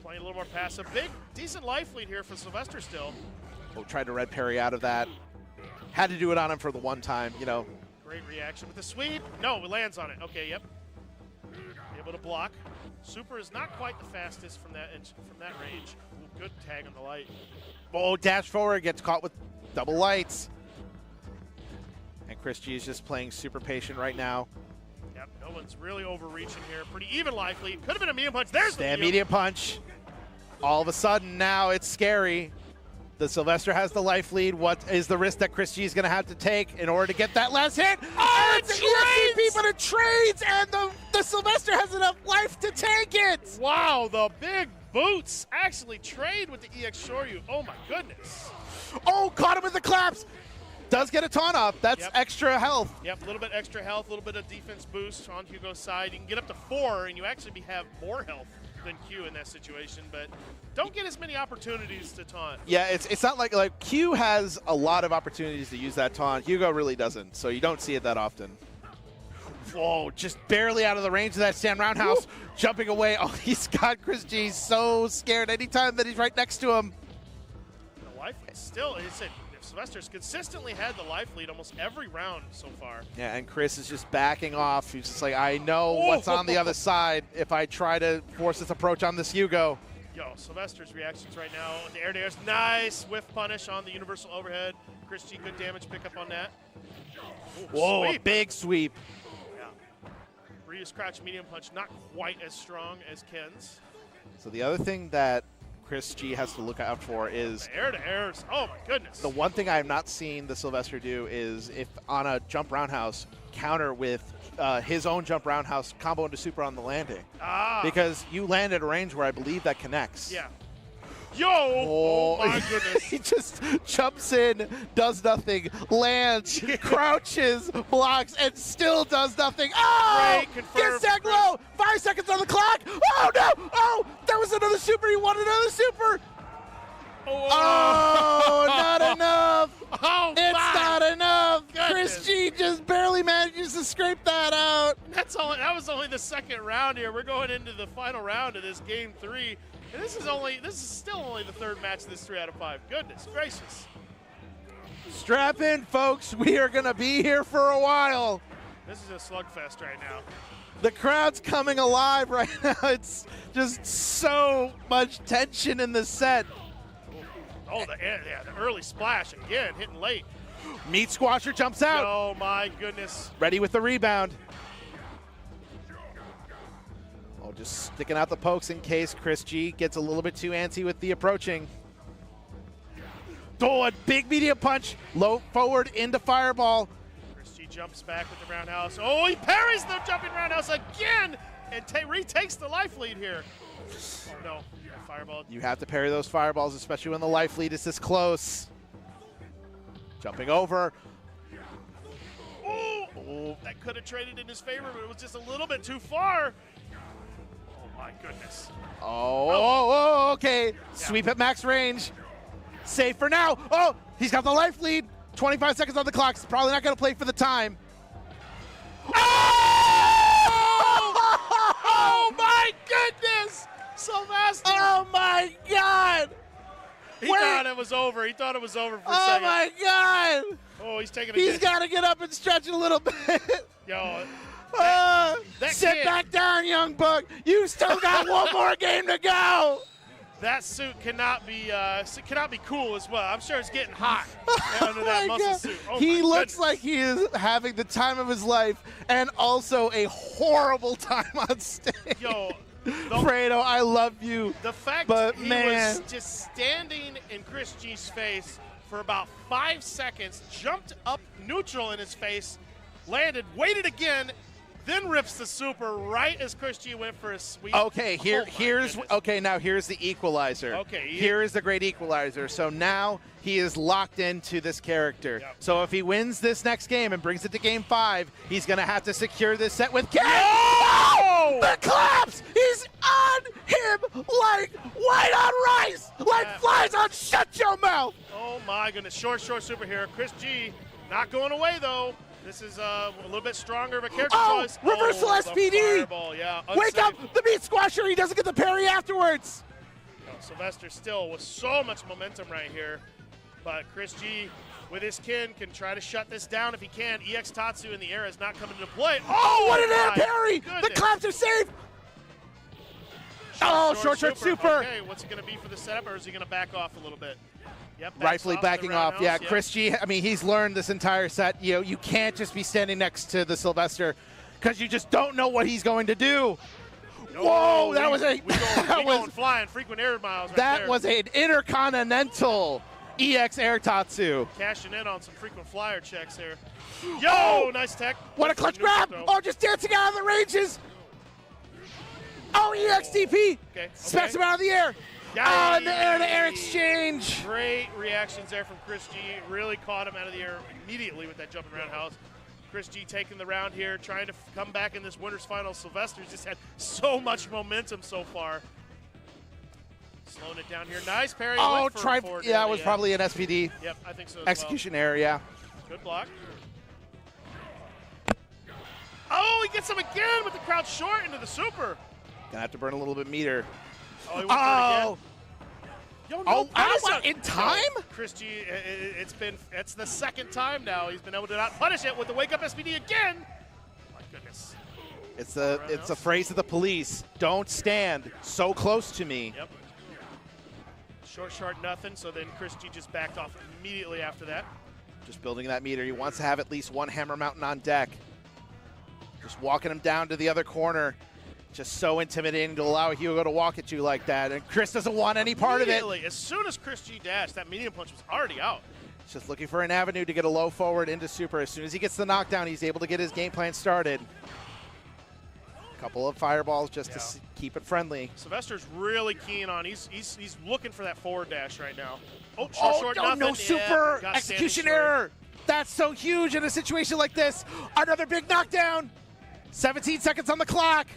Playing a little more passive. Big, decent life lead here for Sylvester still. Oh, tried to red parry out of that. Had to do it on him for the one time, you know. Great reaction with the sweep. No, it lands on it. Okay, yep. Able to block. Super is not quite the fastest from that range. Ooh, good tag on the light. Oh, dash forward, gets caught with double lights. And Chris G is just playing super patient right now. Yep, no one's really overreaching here. Pretty even life lead. Could have been a medium punch. There's the medium punch. All of a sudden now it's scary. The Sylvester has the life lead. What is the risk that Chris G is going to have to take in order to get that last hit? Oh, it trades! But it trades, and the Sylvester has enough life to take it. Wow, the big boots actually trade with the EX Shoryu. Oh, my goodness. Oh, caught him with the claps. Does get a taunt up. That's extra health. Yep, a little bit extra health, a little bit of defense boost on Hugo's side. You can get up to 4, and you actually have more health than Q in that situation, but don't get as many opportunities to taunt. Yeah, it's not like Q has a lot of opportunities to use that taunt. Hugo really doesn't, so you don't see it that often. Whoa, just barely out of the range of that stand roundhouse. Woo! Jumping away. Oh, he's got Chris G so scared anytime that he's right next to him. The life still, he said, Sylvester's consistently had the life lead almost every round so far. Yeah, and Chris is just backing off. He's just like, I know what's on the other side if I try to force this approach on this Hugo. Yo, Sylvester's reactions right now. The air dares, nice whiff punish on the universal overhead. Chris G, good damage pickup on that. Ooh, whoa, sweep. A big sweep. Yeah. Reus crouch medium punch, not quite as strong as Ken's. So the other thing that Chris G has to look out for is air to airs. Oh my goodness. The one thing I have not seen the Sylvester do is if on a jump roundhouse counter with his own jump roundhouse combo into super on the landing. Ah. Because you land at a range where I believe that connects. Yeah. Yo! Oh my goodness. He just jumps in, does nothing, lands, crouches, blocks, and still does nothing. Oh! Great confirmed. Gets that glow! 5 seconds on the clock! Oh no! Oh! That was another super! He wanted another super! Oh, not enough! Oh, it's my not enough! goodness. Chris G just barely manages to scrape that out. That was only the second round here. We're going into the final round of this game 3. And this is still only the third match of this 3 out of 5. Goodness gracious. Strap in, folks. We are going to be here for a while. This is a slugfest right now. The crowd's coming alive right now. It's just so much tension in the set. Oh, the early splash again, hitting late. Meat Squasher jumps out. Oh my goodness. Ready with the rebound. Oh, just sticking out the pokes in case Chris G gets a little bit too antsy with the approaching. Oh, a big medium punch. Low forward into fireball. Chris G jumps back with the roundhouse. Oh, he parries the jumping roundhouse again and retakes the life lead here. Oh no, fireball. You have to parry those fireballs, especially when the life lead is this close. Jumping over. Oh, that could have traded in his favor, but it was just a little bit too far. Oh my goodness. Oh, okay. Yeah. Sweep at max range. Safe for now. Oh, he's got the life lead. 25 seconds on the clock. He's probably not going to play for the time. Oh my goodness! Sylvester! Oh my God! He thought it was over. He thought it was over for a second. Oh my God! Oh, he's taking. He's got to get up and stretch a little bit. Yo, sit back down, young buck. You still got one more game to go. That suit cannot be cool as well. I'm sure it's getting hot under that muscle suit. Oh he looks goodness. like he is having the time of his life and also a horrible time on stage. Yo, Fredo, I love you. The fact but he man. was just standing in Chris G's face for about 5 seconds, jumped up neutral in his face, landed, waited again, then rips the super right as Chris G went for a sweep. Okay, now here's the equalizer. Okay, here is the great equalizer. So now he is locked into this character. Yep. So if he wins this next game and brings it to game 5, he's gonna have to secure this set with K. Oh! The claps! He's on him like white on rice, like flies on shut your mouth. Oh my goodness, short super here. Chris G not going away though. This is a little bit stronger of a character choice. Reversal SPD! Fireball, yeah, wake up! The meat squasher! He doesn't get the parry afterwards! No, Sylvester still with so much momentum right here. But Chris G, with his kin, can try to shut this down if he can. EX Tatsu in the air is not coming into play. Oh, what an air parry! Goodness. The claps are safe! Short super! Okay, what's it going to be for the setup, or is he going to back off a little bit? Yep, rightfully backing off. Yeah, Chris G, I mean, he's learned this entire set. You know, you can't just be standing next to the Sylvester because you just don't know what he's going to do. No, whoa, that was going flying, frequent air miles right that there. was an intercontinental EX Air Tatsu. Cashing in on some frequent flyer checks here. Yo, nice tech. What a clutch grab. Oh, just dancing out of the ranges. Oh, EXTP. Okay. Smacks him out of the air. Oh, and the air-to-air exchange. Great reactions there from Chris G. Really caught him out of the air immediately with that jumping roundhouse. Chris G taking the round here, trying to come back in this winner's final. Sylvester's just had so much momentum so far. Slowing it down here. Nice parry. Oh, that was probably an SPD. Yep, I think so as Execution error, yeah. Good block. Oh, he gets him again with the crouch short into the super. Gonna have to burn a little bit meter. Oh, he went again. Yo, no in time? Chris G, it's the second time now he's been able to not punish it with the wake up SPD again. My goodness. It's a phrase of the police. Don't stand so close to me. Yep. Short, nothing. So then Chris G just backed off immediately after that. Just building that meter. He wants to have at least one Hammer Mountain on deck. Just walking him down to the other corner. Just so intimidating to allow Hugo to walk at you like that. And Chris doesn't want any part of it. As soon as Chris G dashed, that medium punch was already out. Just looking for an avenue to get a low forward into super. As soon as he gets the knockdown, he's able to get his game plan started. Couple of fireballs just to keep it friendly. Sylvester's really keen on. He's looking for that forward dash right now. Oh, short, no, nothing. super Got execution standing error. That's so huge in a situation like this. Another big knockdown. 17 seconds on the clock.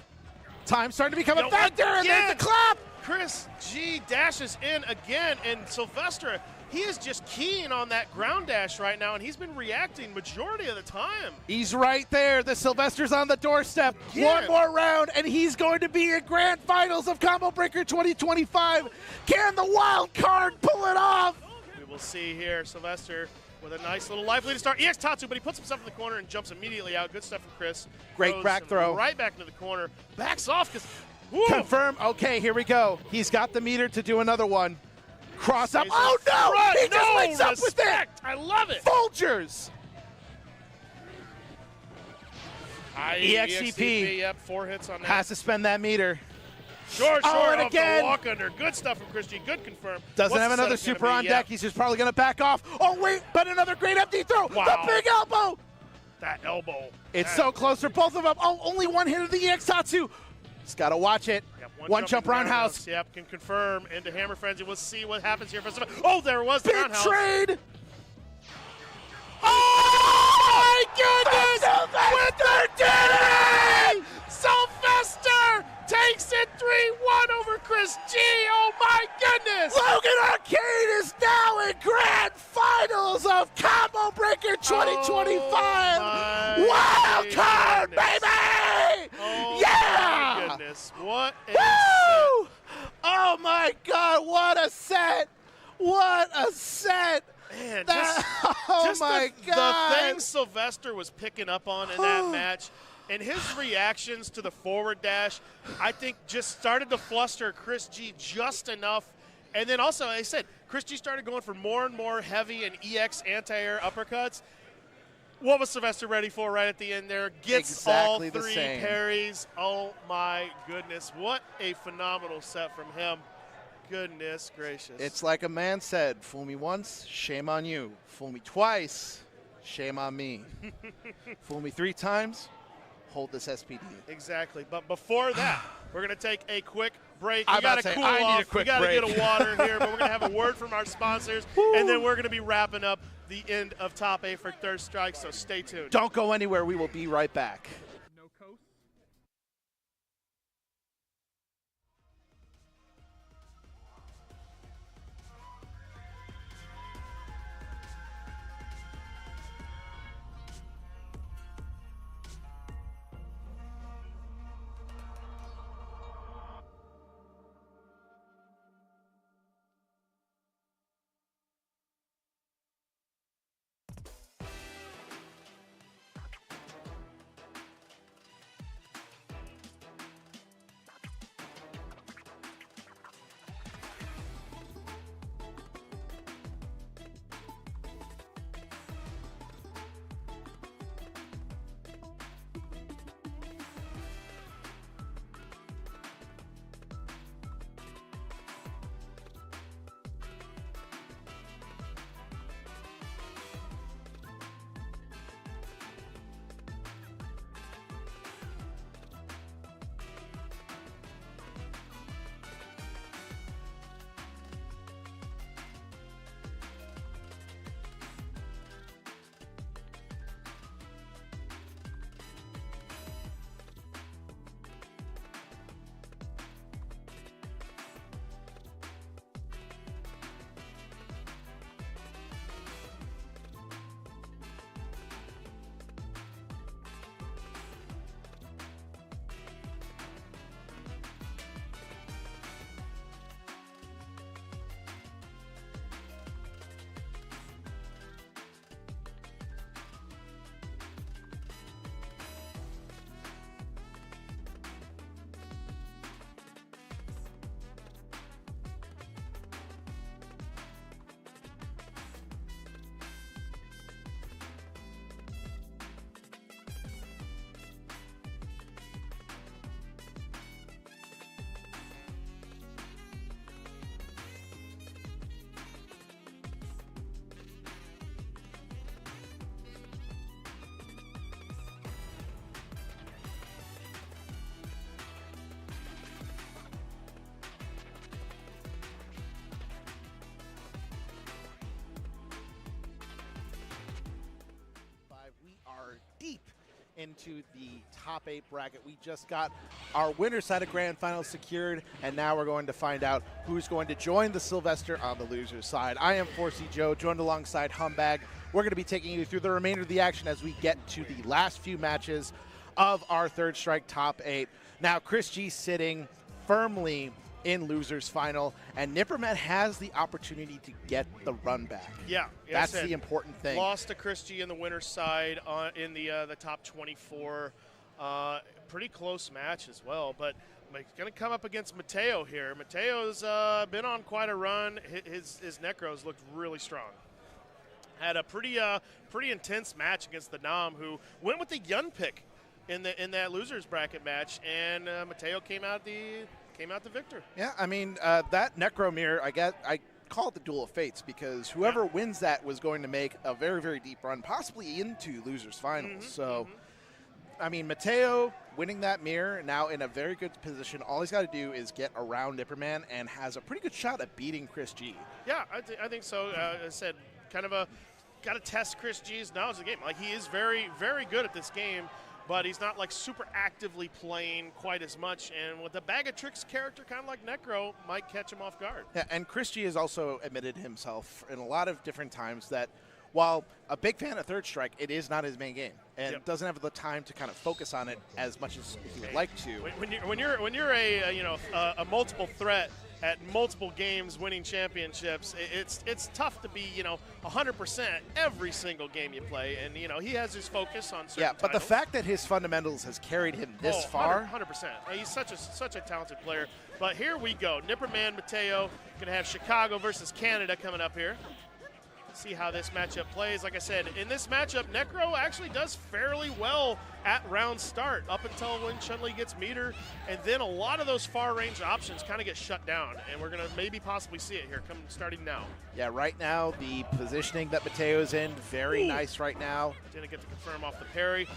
Time starting to become a factor, and there's the clap. Chris G dashes in again, and Sylvester, he is just keen on that ground dash right now, and he's been reacting majority of the time. He's right there. The Sylvester's on the doorstep. One more round, and he's going to be in Grand Finals of Combo Breaker 2025. Can the wild card pull it off? We will see here. Sylvester with a nice little life lead to start. EX Tatsu, but he puts himself in the corner and jumps immediately out. Good stuff from Chris. Great Throws back him throw. Right back into the corner. Backs off because Confirm. Okay, here we go. He's got the meter to do another one. Cross up. Oh, no! Right. He just wakes up with it! I love it. Folgers! EXCP. Yep, 4 hits on that. Has to spend that meter. Short, and off again. the walk under. Good stuff from Chris G. Good confirm. Doesn't What's have the another setup super gonna on be? deck. He's just probably going to back off. Oh, wait, but another great empty throw. Wow. The big elbow. That elbow. It's so close for both of them. Oh, only one hit of the EX Tatsu. Just got to watch it. Yep, one jump roundhouse. Yep, can confirm into Hammer Frenzy. We'll see what happens here. Oh, there was the Big roundhouse. trade. Oh, my goodness! With the DD! Sylvester takes it 3-1 over Chris G. Oh, my goodness! Logan Arcade is now in Grand Finals of Combo Breaker 2025. Wild card, baby! Oh, yeah! my goodness. What a Woo! Oh, my God, what a set! What a set! Man, oh just my the God! thing Sylvester was picking up on in that match, and his reactions to the forward dash, I think just started to fluster Chris G just enough. And then also, like I said, Chris G started going for more and more heavy and EX anti-air uppercuts. What was Sylvester ready for right at the end there? Gets exactly all the 3 same. parries. Oh my goodness, what a phenomenal set from him. Goodness gracious. It's like a man said, fool me once, shame on you. Fool me twice, shame on me. Fool me 3 times, hold this SPD. Exactly. But before that, we're going to take a quick break. I'm We got about to to say, cool I need off. a quick we got to break. get a water here, but we're going to have a word from our sponsors, and then we're going to be wrapping up the end of Top 8 for Third Strike, so stay tuned. Don't go anywhere. We will be right back. into the top 8 bracket. We just got our winner side of Grand Finals secured, and now we're going to find out who's going to join the Sylvester on the loser's side. I am 4C Joe, joined alongside Humbag. We're going to be taking you through the remainder of the action as we get to the last few matches of our Third Strike top 8. Now, Chris G sitting firmly in loser's final, and Nipperman has the opportunity to get the run back. Yeah, that's the important thing. Lost to Chris G in the winner's side in the top 24. Pretty close match as well, but going to come up against Mateo here. Mateo's been on quite a run. His Necros looked really strong. Had a pretty intense match against the Nam, who went with the Yun pick in that losers bracket match, and Mateo came out the victor. Yeah, I mean, that Necro Mirror, I call it the Duel of Fates, because whoever wins that was going to make a very, very deep run, possibly into losers finals. I mean, Mateo winning that mirror, now in a very good position. All he's got to do is get around Nipperman and has a pretty good shot at beating Chris G. Yeah, I think so. I said, kind of got to test Chris G's knowledge of the game. Like, he is very, very good at this game, but he's not like super actively playing quite as much. And with the Bag of Tricks character, kind of like Necro, might catch him off guard. Yeah, and Chris G has also admitted himself in a lot of different times that while a big fan of Third Strike, it is not his main game, and doesn't have the time to kind of focus on it as much as he would like to. When you're a multiple threat at multiple games, winning championships, it's tough to be 100% every single game you play, and he has his focus on certain but the titles. fact that his fundamentals has carried him this far, 100%. He's such a talented player. But here we go, Nipperman Mateo gonna have Chicago versus Canada coming up here. See how this matchup plays. Like I said, in this matchup, Necro actually does fairly well at round start up until when Chun-Li gets meter, and then a lot of those far range options kind of get shut down, and we're going to maybe possibly see it here starting now. Yeah, right now the positioning that Mateo's in, very nice right now. Didn't get to confirm off the parry.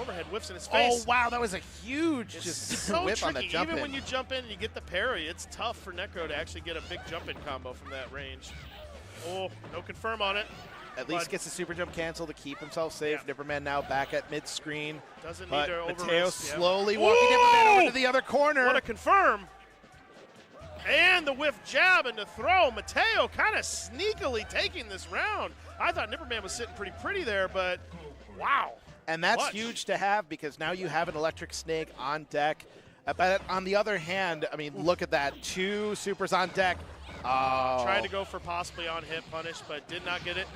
Overhead whiffs in his face. Oh, wow, that was a huge so whip tricky. on the jump Even in. when you jump in and you get the parry, it's tough for Necro to actually get a big jump in combo from that range. Oh, no confirm on it. At least gets the super jump cancel to keep himself safe. Nipperman now back at mid-screen. Doesn't need to over Mateo slowly walking Nipperman over to the other corner. What a confirm. And the whiff jab and the throw. Mateo kind of sneakily taking this round. I thought Nipperman was sitting pretty there, but wow. And that's huge to have, because now you have an electric snake on deck. But on the other hand, I mean, look at that. 2 supers on deck. Oh. Tried to go for possibly on hit punish, but did not get it.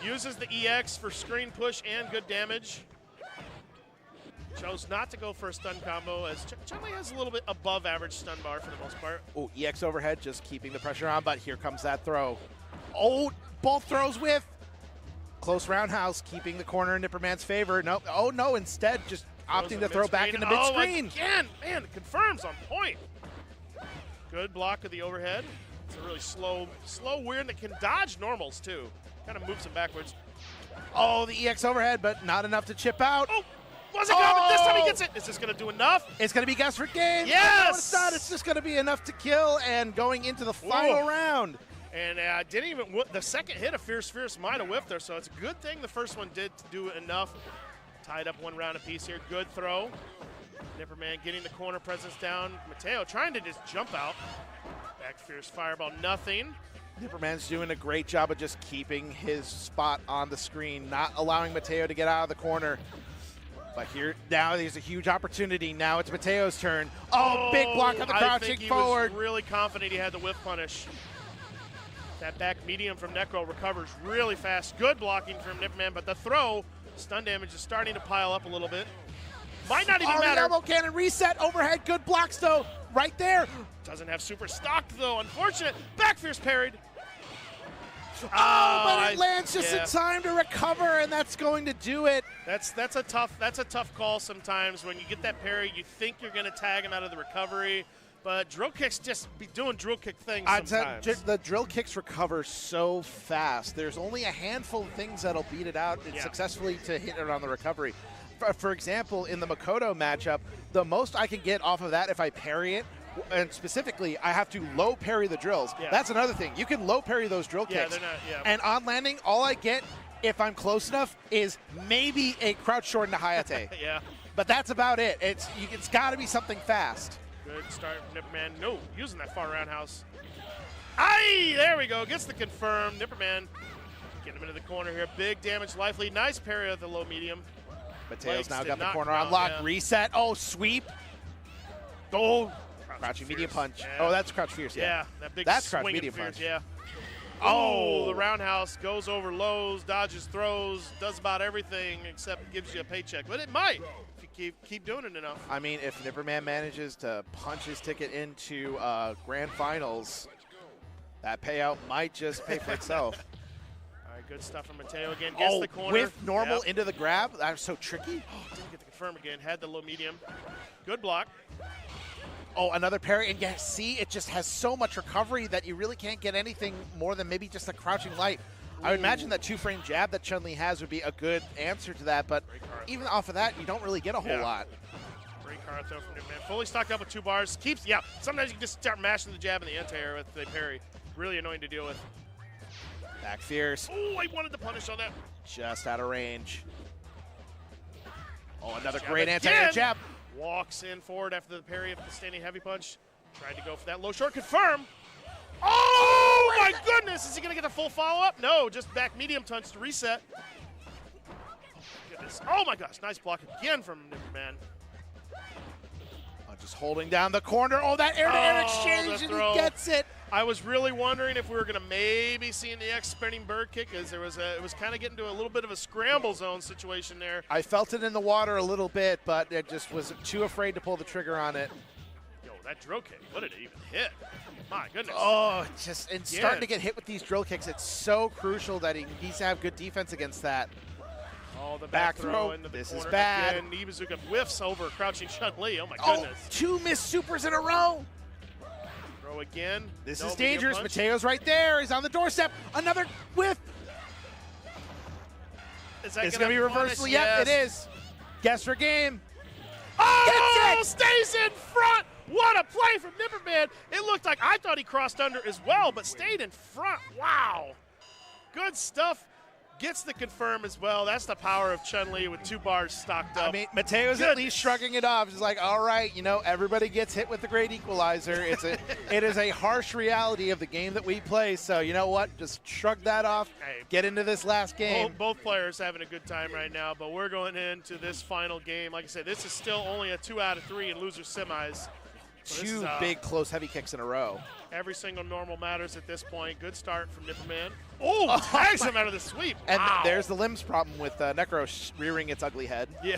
Uses the EX for screen push and good damage. Chose not to go for a stun combo, as Chun-Li has a little bit above average stun bar for the most part. Oh, EX overhead, just keeping the pressure on, but here comes that throw. Oh, both throws with. Close roundhouse, keeping the corner in Nipperman's favor. Nope. Oh, no, instead just opting to throw back into mid-screen. Again, man, confirms on point. Good block of the overhead. It's a really slow weird that can dodge normals too. Kind of moves him backwards. Oh, the EX overhead, but not enough to chip out. Oh, wasn't good, but this time he gets it. Is this going to do enough? It's going to be guess for game. Yes! No, it's not. It's just going to be enough to kill, and going into the final round. And didn't even the second hit, a fierce might have whiffed there, so it's a good thing the first one did do enough. Tied up 1 round apiece here. Good throw. Nipperman getting the corner presence down. Mateo trying to just jump out. Back fierce fireball, nothing. Nipperman's doing a great job of just keeping his spot on the screen, not allowing Mateo to get out of the corner. But here, now there's a huge opportunity. Now it's Mateo's turn. Oh, big block of the crouching forward. I think he was really confident he had the whiff punish. That back medium from Necro recovers really fast. Good blocking from Nipperman, but the throw, stun damage is starting to pile up a little bit. Might not even matter. Elbow cannon reset, overhead, good blocks though, right there. Doesn't have super stock though, unfortunate. Back fierce parried. But it lands just in time to recover, and that's going to do it. That's a tough call sometimes. When you get that parry, you think you're going to tag him out of the recovery, but drill kicks just be doing drill kick things sometimes. The drill kicks recover so fast. There's only a handful of things that'll beat it out successfully to hit it on the recovery. For example, in the Makoto matchup, the most I can get off of that if I parry it, and specifically, I have to low parry the drills. Yeah. That's another thing. You can low parry those drill kicks. They're not, And on landing, all I get if I'm close enough, is maybe a crouch short into Hayate. Yeah. But that's about it. It's got to be something fast. Good start, Nipperman. No, using that far roundhouse. Aye, there we go. Gets the confirm. Nipperman getting him into the corner here. Big damage, life lead. Nice parry at the low medium. Mateo's now got the knock corner him out, unlocked. yeah. Reset. Oh, sweep. Oh, crouching fierce. medium punch. Yeah. Oh, that's crouch fierce. Yeah, that big that's crouch swing medium fierce, punch. yeah. Oh, The roundhouse goes over lows, dodges throws, does about everything except gives you a paycheck. But it might if you keep doing it enough. I mean, if Nipperman manages to punch his ticket into grand finals, that payout might just pay for itself. All right, good stuff from Mateo again. Gets the corner. With normal into the grab. That was so tricky. Oh, didn't get the confirm again. Had the low medium. Good block. Oh, another parry. And yeah, see, it just has so much recovery that you really can't get anything more than maybe just a crouching light. I would imagine that two-frame jab that Chun-Li has would be a good answer to that, but even off of that, you don't really get a whole lot. Great card throw from Nipperman. Fully stocked up with 2 bars. Keeps, sometimes you can just start mashing the jab in the anti-air with the parry. Really annoying to deal with. Back fierce. Oh, I wanted to punish on that. Just out of range. Oh, another Jab great again. anti-air jab. Walks in forward after the parry of the standing heavy punch. Tried to go for that low short confirm. Oh my goodness! Is he gonna get the full follow-up? No, just back medium touch to reset. Goodness. Oh my gosh, nice block again from Nipperman. Just holding down the corner. Oh, that air-to-air exchange, and he gets it. I was really wondering if we were going to maybe see an EX spinning bird kick, as it was kind of getting to a little bit of a scramble zone situation there. I felt it in the water a little bit, but it just was too afraid to pull the trigger on it. Yo, that drill kick, what did it even hit? My goodness. Oh, starting to get hit with these drill kicks, it's so crucial that he needs to have good defense against that. Oh, the back throw into the this corner. is bad. Again, Ibuzuka whiffs over crouching Chun-Li. Oh, my Oh, goodness. 2 missed supers in a row. Throw again. This No is medium dangerous. punch. Mateo's right there. He's on the doorstep. Another whiff. Is that It's going going to be reversal. Yep, Yes. it is. Guess for game. Oh, Gets stays in front. What a play from Nipperman. It looked like I thought he crossed under as well, but stayed in front. Wow. Good stuff. Gets the confirm as well. That's the power of Chun-Li with 2 bars stocked up. I mean, Mateo's at least shrugging it off. He's like, all right, everybody gets hit with the great equalizer. It is a harsh reality of the game that we play. So you know what? Just shrug that off. Get into this last game. Both players having a good time right now, but we're going into this final game. Like I said, this is still only a 2 out of 3 in loser semis. So this 2 is, big close heavy kicks in a row. Every single normal matters at this point. Good start from Nipperman. Oh, tags him out of the sweep. And wow. there's the limbs problem with Necro rearing its ugly head. Yeah.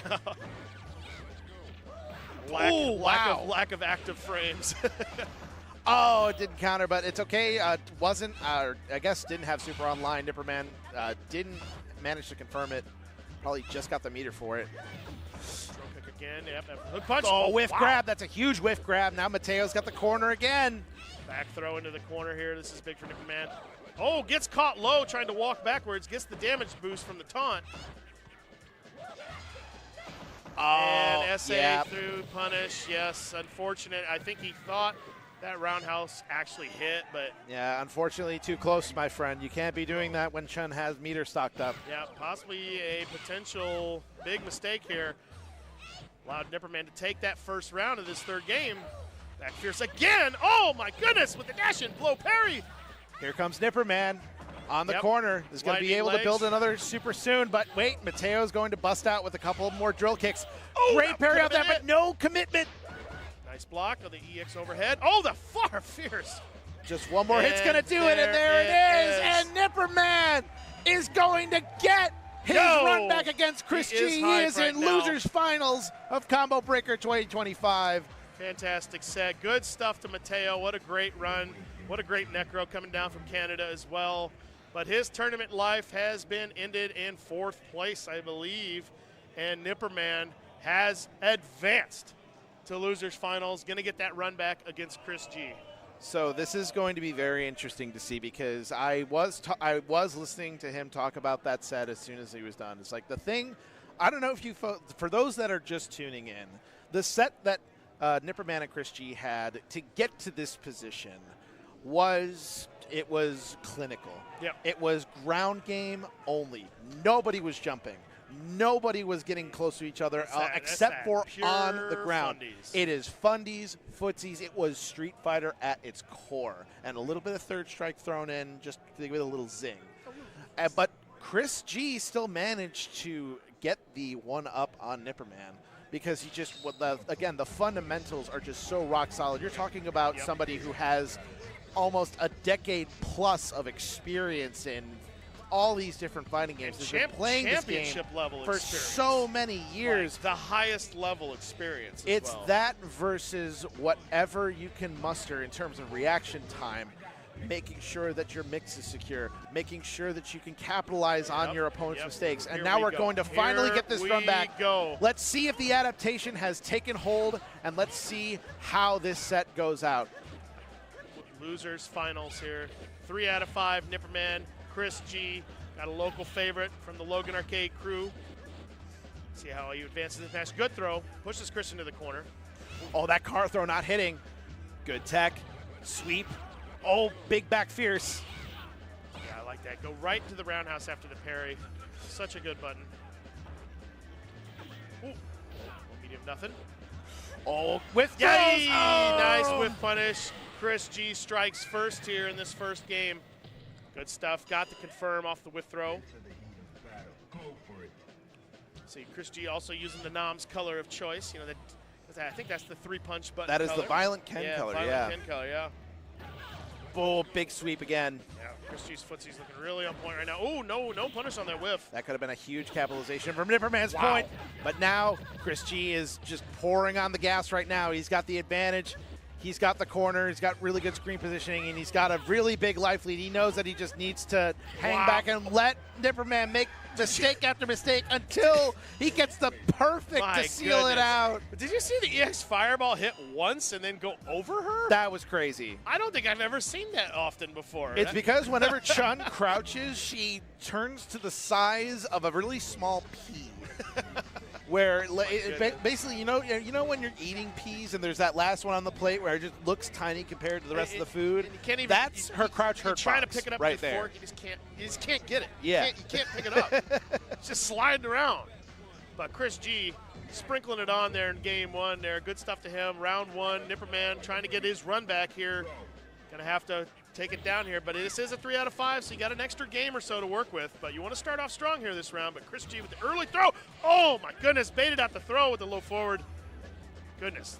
Lack of active frames. Oh, it didn't counter, but it's okay. I guess didn't have super online. Nipperman didn't manage to confirm it. Probably just got the meter for it. Throw kick again. Yep. Hook punch. Oh, whiff wow. grab. That's a huge whiff grab. Now Mateo's got the corner again. Back throw into the corner here. This is big for Nipperman. Oh, gets caught low trying to walk backwards. Gets the damage boost from the taunt. And SA through punish. Yes, unfortunate. I think he thought that roundhouse actually hit, but yeah, unfortunately too close, my friend. You can't be doing that when Chun has meter stocked up. yeah, possibly a potential big mistake here. Allowed Nipperman to take that first round of this 3rd game. Back fierce again. Oh my goodness, with the dash and blow parry. Here comes Nipperman on the corner. Is going to be able to build another super soon, but wait, Mateo's going to bust out with a couple more drill kicks. Oh, great parry out there, but no commitment. Nice block on the EX overhead. Oh, the far fierce. Just one more hit's going to do it, and there it is. And Nipperman is going to get his run back against Chris G. He is in losers finals of Combo Breaker 2025. Fantastic set. Good stuff to Mateo. What a great run. What a great Necro coming down from Canada as well. But his tournament life has been ended in 4th place, I believe. And Nipperman has advanced to losers finals. Going to get that run back against Chris G. So this is going to be very interesting to see because I was listening to him talk about that set as soon as he was done. It's like the thing, I don't know if you, for those that are just tuning in, the set that Nipperman and Chris G had to get to this position was it was clinical. Yep. It was ground game only. Nobody was jumping. Nobody was getting close to each other except for on the ground. Fundies. It is fundies, footsies. It was Street Fighter at its core. And a little bit of third strike thrown in just to give it a little zing. But Chris G still managed to get the one-up on Nipperman because he just, again, the fundamentals are just so rock solid. You're talking about somebody who has almost a decade plus of experience in all these different fighting games. Has been playing this game level for so many years. Like the highest level experience. It's that versus whatever you can muster in terms of reaction time, making sure that your mix is secure, making sure that you can capitalize on your opponent's mistakes. And now we're going to finally get this run back. Let's see if the adaptation has taken hold, and let's see how this set goes out. Losers finals here. 3 out of 5, Nipperman. Chris G, got a local favorite from the Logan Arcade crew. See how he advances this match. Good throw, pushes Chris into the corner. Oh, that car throw not hitting. Good tech, sweep. Oh, big back fierce. Yeah, I like that. Go right into the roundhouse after the parry. Such a good button. Ooh, medium nothing. Oh, whiff throws. Yay! Oh! Nice whiff punish. Chris G strikes first here in this first game. Good stuff. Got the confirm off the whiff throw. See, Chris G also using the Nom's color of choice. You know, I think that's the 3-punch button. That is color. the Violent Ken color, Violent Ken color, yeah. Oh, big sweep again. Yeah, Chris G's footsie's looking really on point right now. Oh, no punish on that whiff. That could have been a huge capitalization from Nipperman's point. But now Chris G is just pouring on the gas right now. He's got the advantage. He's got the corner. He's got really good screen positioning, and he's got a really big life lead. He knows that he just needs to hang back and let Nipperman make mistake after mistake until he gets the perfect to seal it out. Did you see the EX Fireball hit once and then go over her? That was crazy. I don't think I've ever seen that often before. It's because whenever Chun crouches, she turns to the size of a really small pea. Where basically, you know when you're eating peas and there's that last one on the plate where it just looks tiny compared to the rest of the food. That's her crouch hurt box. Trying to pick it up right with there. a fork, you just can't get it. Yeah, you can't pick it up. It's just sliding around. But Chris G sprinkling it on there in game 1 there. Good stuff to him. Round 1, Nipperman trying to get his run back here. Gonna have to take it down here, but this is a 3 out of 5, so you got an extra game or so to work with. But you want to start off strong here this round. But Chris G with the early throw. Oh my goodness, baited out the throw with the low forward. Goodness.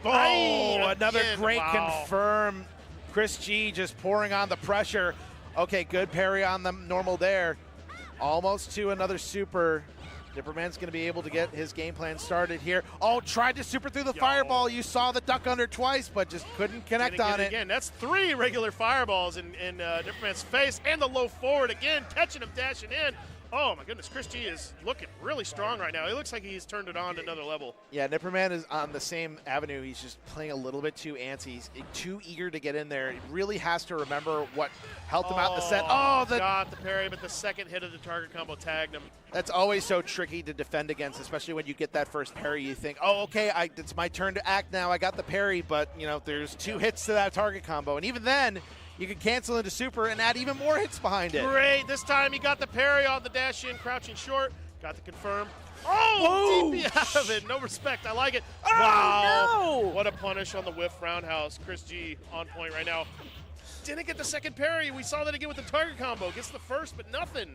Oh, another great confirm. Chris G just pouring on the pressure. Okay, good parry on the normal there. Almost to another super. Nipperman's going to be able to get his game plan started here. Oh, tried to super through the fireball. You saw the duck under twice, but just couldn't connect on it. Again, that's 3 regular fireballs in Nipperman's face, and the low forward again, catching him, dashing in. Oh my goodness, Chris G is looking really strong right now. He looks like he's turned it on to another level. Yeah, Nipperman is on the same avenue. He's just playing a little bit too antsy. He's too eager to get in there. He really has to remember what helped him out in the set. Oh, got the parry, but the second hit of the target combo tagged him. That's always so tricky to defend against, especially when you get that first parry. You think, oh, okay, it's my turn to act now. I got the parry, but you know, there's 2 hits to that target combo, and even then, you can cancel into super and add even more hits behind it. Great. This time he got the parry on the dash in, crouching short. Got the confirm. Oh, DP out of it. No respect. I like it. Oh, wow. No. What a punish on the whiff roundhouse. Chris G on point right now. Didn't get the second parry. We saw that again with the target combo. Gets the first, but nothing.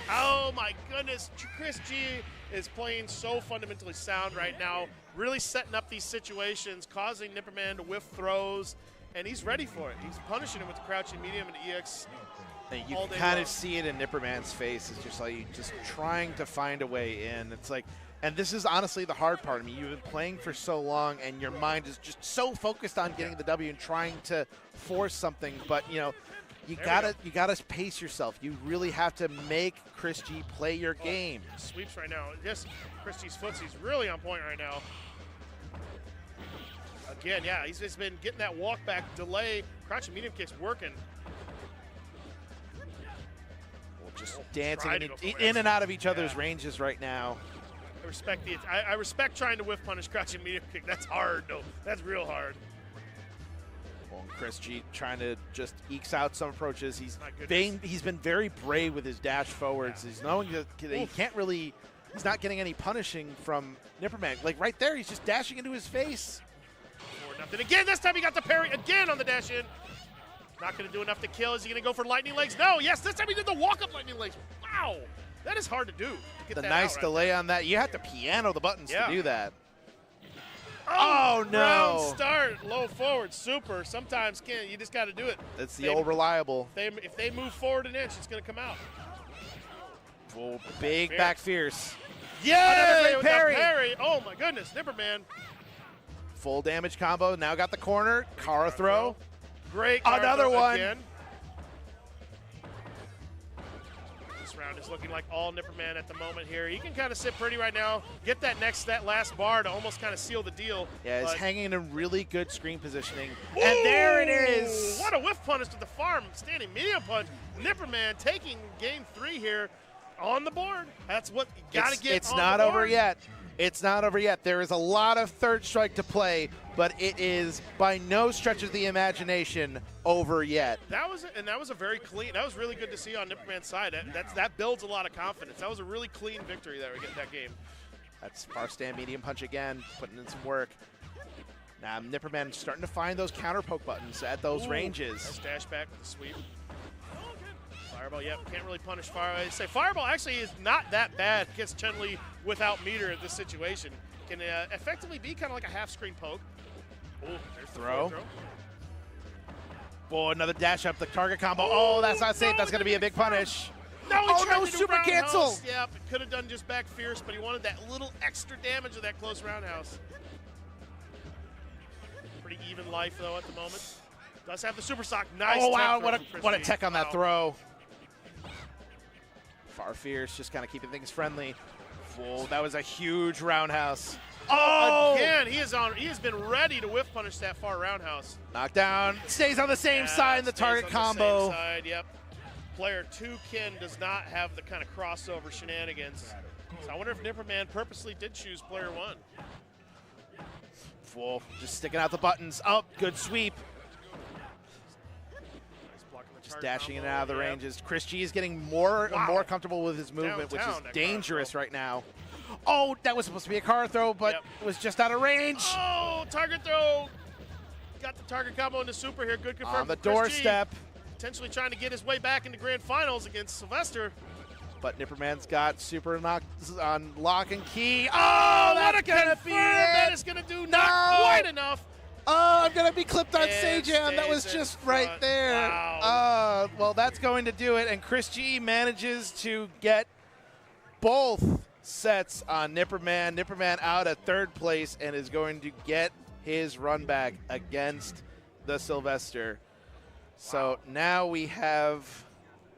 Oh, my goodness. Chris G is playing so fundamentally sound right now. Really setting up these situations, causing Nipperman to whiff throws. And he's ready for it. He's punishing him with the crouching medium and EX. And you can kind of see it in Nipperman's face. It's just like just trying to find a way in. It's like, and this is honestly the hard part. I mean, you've been playing for so long, and your mind is just so focused on getting the W and trying to force something. But you know, you gotta pace yourself. You really have to make Chris G play your game. Sweeps right now. Yes, Chris G's footsy's really on point right now. Again, yeah, he's just been getting that walk back delay. Crouching medium kicks working. Well, just dancing in and out of each other's ranges right now. I respect I respect trying to whiff punish crouching medium kick. That's hard, though. That's real hard. Well, Chris G trying to just ekes out some approaches. He's been very brave with his dash forwards. He's knowing that he can't really. He's not getting any punishing from Nipperman. Like right there, he's just dashing into his face. 4-0 again. This time he got the parry again on the dash in. Not going to do enough to kill. Is he going to go for lightning legs? No. Yes. This time he did the walk-up lightning legs. Wow. That is hard to do. To get the that nice out delay on that. You have to piano the buttons to do that. Oh, no. Round start. Low forward. Super. Sometimes can't. You just got to do it. That's the old reliable. If they move forward an inch, it's going to come out. Oh, big back fierce. Yeah, parry. Oh, my goodness. Nipperman. Full damage combo. Now got the corner. Kara throw. Great. Another one. Again. This round is looking like all Nipperman at the moment here. He can kind of sit pretty right now. Get that last bar to almost kind of seal the deal. Yeah, he's hanging in really good screen positioning. Ooh, and there it is. What a whiff punish to the farm. Standing medium punch. Nipperman taking game 3 here on the board. That's what you got to get It's on not the board. over yet. It's not over yet. There is a lot of third strike to play, but it is by no stretch of the imagination over yet. That was a very clean. That was really good to see on Nipperman's side. That builds a lot of confidence. That was a really clean victory that we get that game. That's far stand medium punch again, putting in some work. Now Nipperman starting to find those counter poke buttons at those ranges. Nice dash back with the sweep. Fireball, yep, can't really punish Fireball. I say Fireball actually is not that bad against Chun-Li without meter in this situation. Can effectively be kind of like a half-screen poke. Oh, there's the throw. throw. Boy, another dash up the target combo. Oh, that's not safe. That's going to be a big punish. No, he tried to do super cancel. roundhouse. Yep, could have done just back fierce, but he wanted that little extra damage of that close roundhouse. Pretty even life, though, at the moment. Does have the super sock. Nice. Oh, wow, tech what a tech on that throw. Far fierce, just kind of keeping things friendly. Whoa, that was a huge roundhouse. Oh! Again, he has been ready to whiff punish that far roundhouse. Knockdown, stays on the same side in the target combo. Same side, yep. Player 2, Ken, does not have the kind of crossover shenanigans. So I wonder if Nipperman purposely did choose player 1. Whoa, just sticking out the buttons. Oh, good sweep. Just dashing in and out of the ranges. Chris G is getting more and more comfortable with his movement, which is dangerous right now. Oh, that was supposed to be a car throw, but it was just out of range. Oh, target throw. Got the target combo into super here. Good confirm. On the doorstep. Potentially trying to get his way back into grand finals against Sylvester. But Nipperman's got super knock on lock and key. Oh, that's gonna be it. That is gonna do not quite enough. Oh, I'm going to be clipped on Sajam. That was just right there. Wow. Well, that's going to do it. And Chris G manages to get both sets on Nipperman. Nipperman out at 3rd place and is going to get his run back against the Sylvester. So now we have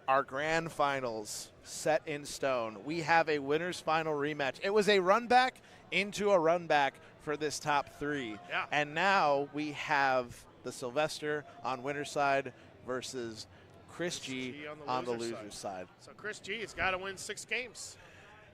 our grand finals set in stone. We have a winner's final rematch. It was a run back into a run back for this top 3. Yeah. And now we have the Sylvester on winner's side versus Chris G on the loser's side. So Chris G has got to win 6 games.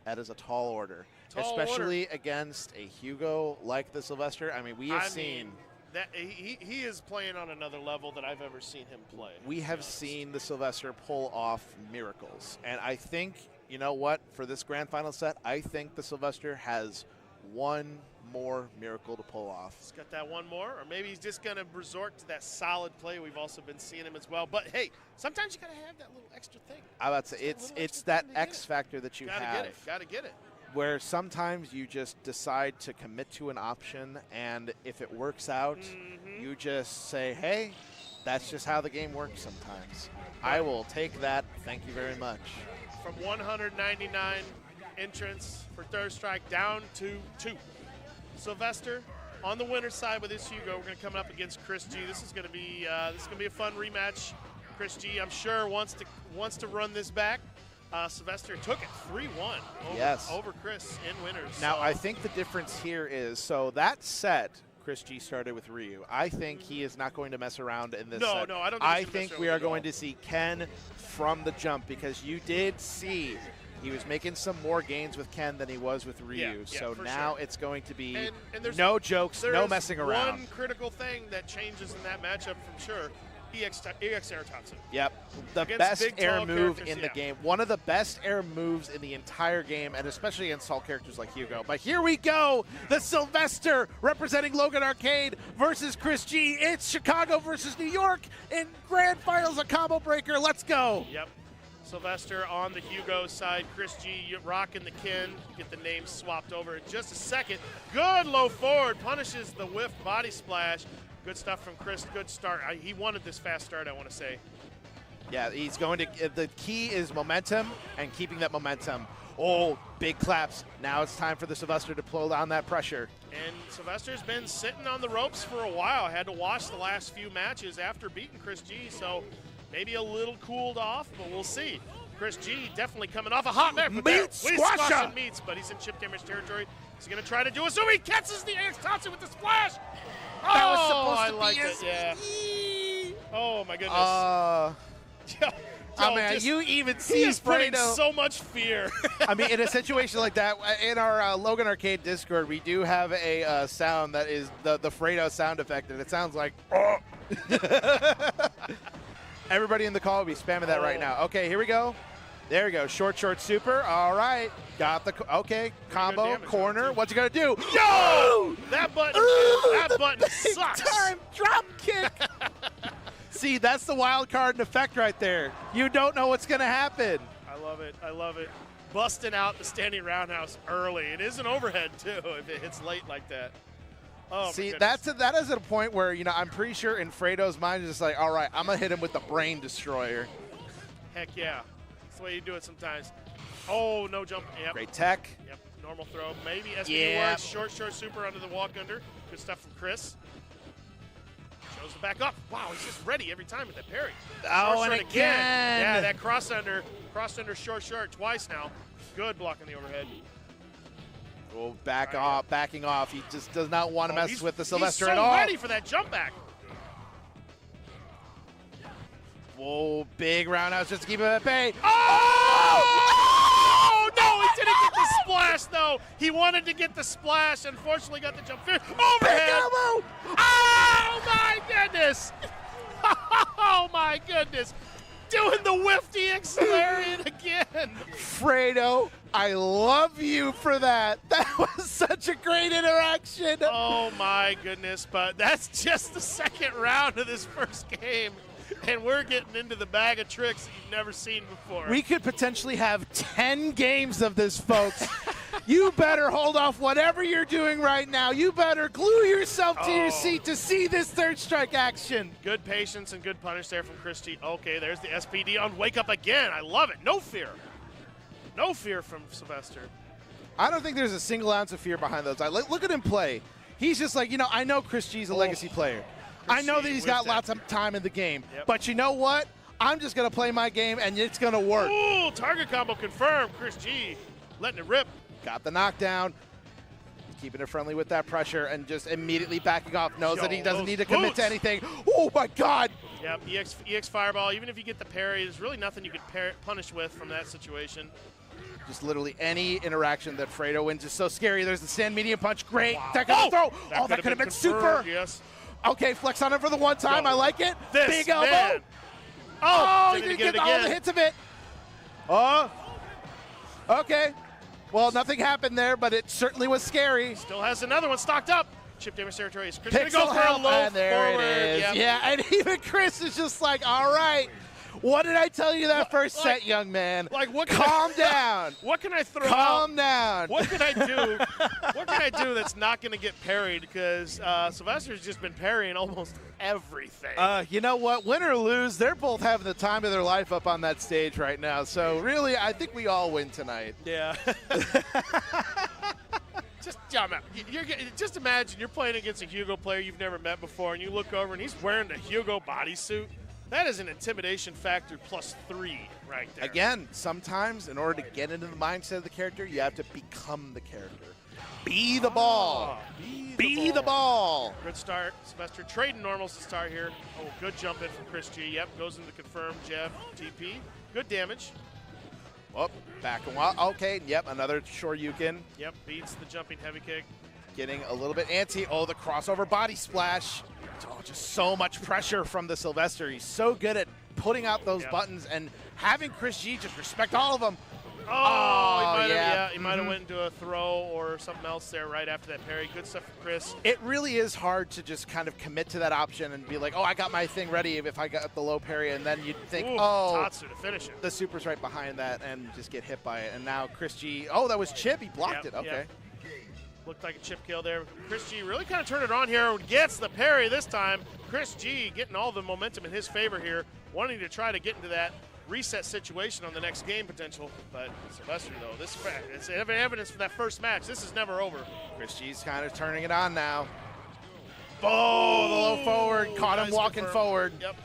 That is a tall order, especially against a Hugo like the Sylvester. I mean, we have seen that he is playing on another level that I've ever seen him play. We have seen the Sylvester pull off miracles. And I think, you know what, for this grand final set, I think the Sylvester has one more miracle to pull off. He's got that one more, or maybe he's just going to resort to that solid play we've also been seeing him as well. But hey, sometimes you got to have that little extra thing. I was about to say, it's that X factor that you have. Got to get it. Where sometimes you just decide to commit to an option, and if it works out, you just say, hey, that's just how the game works sometimes. I will take that. Thank you very much. From 199 entrants for third strike down to 2. Sylvester on the winner's side with his Hugo. We're going to come up against Chris G. This is going to be a fun rematch. Chris G, I'm sure wants to run this back. Sylvester took it 3-1 over Chris in winners. Now, I think the difference here is, so that set, Chris G started with Ryu. I think he is not going to mess around in this set. No, I don't think I think we are going to see Ken from the jump, because you did see He was making some more gains with Ken than he was with Ryu. So now it's going to be and no jokes, no messing around. One critical thing that changes in that matchup from sure. EX air Tatsu. Yep, the best air move in the game. One of the best air moves in the entire game, and especially against tall characters like Hugo. But here we go, the Sylvester representing Logan Arcade versus Chris G. It's Chicago versus New York in grand finals of Combo Breaker. Let's go. Yep. Sylvester on the Hugo side. Chris G rocking the kin. Get the names swapped over in just a second. Good low forward. Punishes the whiff body splash. Good stuff from Chris. Good start. He wanted this fast start, I want to say. Yeah, he's going to – the key is momentum and keeping that momentum. Oh, big claps. Now it's time for the Sylvester to pull down that pressure. And Sylvester's been sitting on the ropes for a while. Had to watch the last few matches after beating Chris G, so maybe a little cooled off, but we'll see. Chris G definitely coming off a hot match. Squashing meats, but he's in chip damage territory. He's going to try to do a zoom. He catches the Axe Tatsu with the splash. That was supposed to like be it, yeah. Oh, my goodness. Oh, man, you even see putting so much fear. I mean, in a situation like that, in our Logan Arcade Discord, we do have a sound that is the Fredo sound effect, and it sounds like, oh. Everybody in the call will be spamming that right now. Okay, here we go. There we go. Short super. All right. Got the, okay, combo, corner. What you got to do? Yo! That button sucks. Time drop kick. See, that's the wild card and effect right there. You don't know what's going to happen. I love it. I love it. Busting out the standing roundhouse early. It is an overhead, too, if it hits late like that. Oh, see, that is at a point where, you know, I'm pretty sure in Fredo's mind, it's just like, all right, I'm going to hit him with the brain destroyer. Heck yeah. That's the way you do it sometimes. Oh, no jump. Yep. Great tech. Yep, normal throw. Maybe SPD works. Short super under the walk under. Good stuff from Chris. Shows the back up. Wow, he's just ready every time with that parry. Oh, and again. Yeah, that cross under short twice now. Good blocking the overhead. Oh, backing off. He just does not want to mess with the Sylvester at all. He's so ready for that jump back. Whoa, big roundhouse just to keep him at bay. Oh! No, he didn't get the splash, though. He wanted to get the splash. Unfortunately, got the jump. Overhead. elbow. Oh, my goodness. Oh, my goodness. Doing the whiff DX Lariat again. Fredo, I love you for that. That was such a great interaction. Oh, my goodness. But that's just the second round of this first game. And we're getting into the bag of tricks that you've never seen before. We could potentially have 10 games of this, folks. You better hold off whatever you're doing right now. You better glue yourself to your seat to see this third strike action. Good patience and good punish there from Chris G. Okay, there's the SPD on Wake Up again. I love it. No fear. No fear from Sylvester. I don't think there's a single ounce of fear behind those. Look at him play. He's just like, you know, I know Chris G's a legacy player. I know that he's got lots of time in the game. Yep. But you know what? I'm just going to play my game, and it's going to work. Ooh, target combo confirmed. Chris G letting it rip. Got the knockdown. Keeping it friendly with that pressure and just immediately backing off. Knows that he doesn't need to commit to anything. Oh, my God. Yep, EX Fireball. Even if you get the parry, there's really nothing you could punish with from that situation. Just literally any interaction that Fredo wins is so scary. There's the stand medium punch. Great. That could throw. That could have been super. Yes. Okay, flex on him for the one time. I like it. This big elbow. Man. Oh, he didn't get all the hits of it. Oh. Okay. Well, nothing happened there, but it certainly was scary. Still has another one stocked up. Chip damage territory. Is Chris going to Pixel go for a low and there forward? it is. Yep. Yeah, and even Chris is just like, all right. What did I tell you that first set, young man? Like, what? Calm down. What can I throw? Calm down. What can I do? What can I do that's not going to get parried? Because Sylvester's just been parrying almost everything. You know what? Win or lose, they're both having the time of their life up on that stage right now. So really, I think we all win tonight. Yeah. Just imagine you're playing against a Hugo player you've never met before, and you look over and he's wearing the Hugo bodysuit. That is an intimidation factor +3 right there. Again, sometimes in order to get into the mindset of the character, you have to become the character. Be the ball. Be the ball. Good start. Sylvester trading normals to start here. Oh, good jump in from Chris G. Yep, goes into the confirmed Jeff TP. Good damage. Oh, back and wild. Okay, yep, another Shoryuken. Yep, beats the jumping heavy kick. Getting a little bit antsy. Oh, the crossover body splash. Oh, just so much pressure from the Sylvester. He's so good at putting out those buttons and having Chris G just respect all of them. He might have went into a throw or something else there right after that parry. Good stuff from Chris. It really is hard to just kind of commit to that option and be like, oh, I got my thing ready if I got the low parry, and then you'd think, Tatsu to finish it. The super's right behind that, and just get hit by it. And now Chris G, that was Chip. He blocked it. Okay. Yep. Looked like a chip kill there. Chris G really kind of turned it on here. Gets the parry this time. Chris G getting all the momentum in his favor here, wanting to try to get into that reset situation on the next game potential. But Sylvester, though, it's evidence for that first match. This is never over. Chris G's kind of turning it on now. Oh, the low forward. Caught him walking forward. Yep.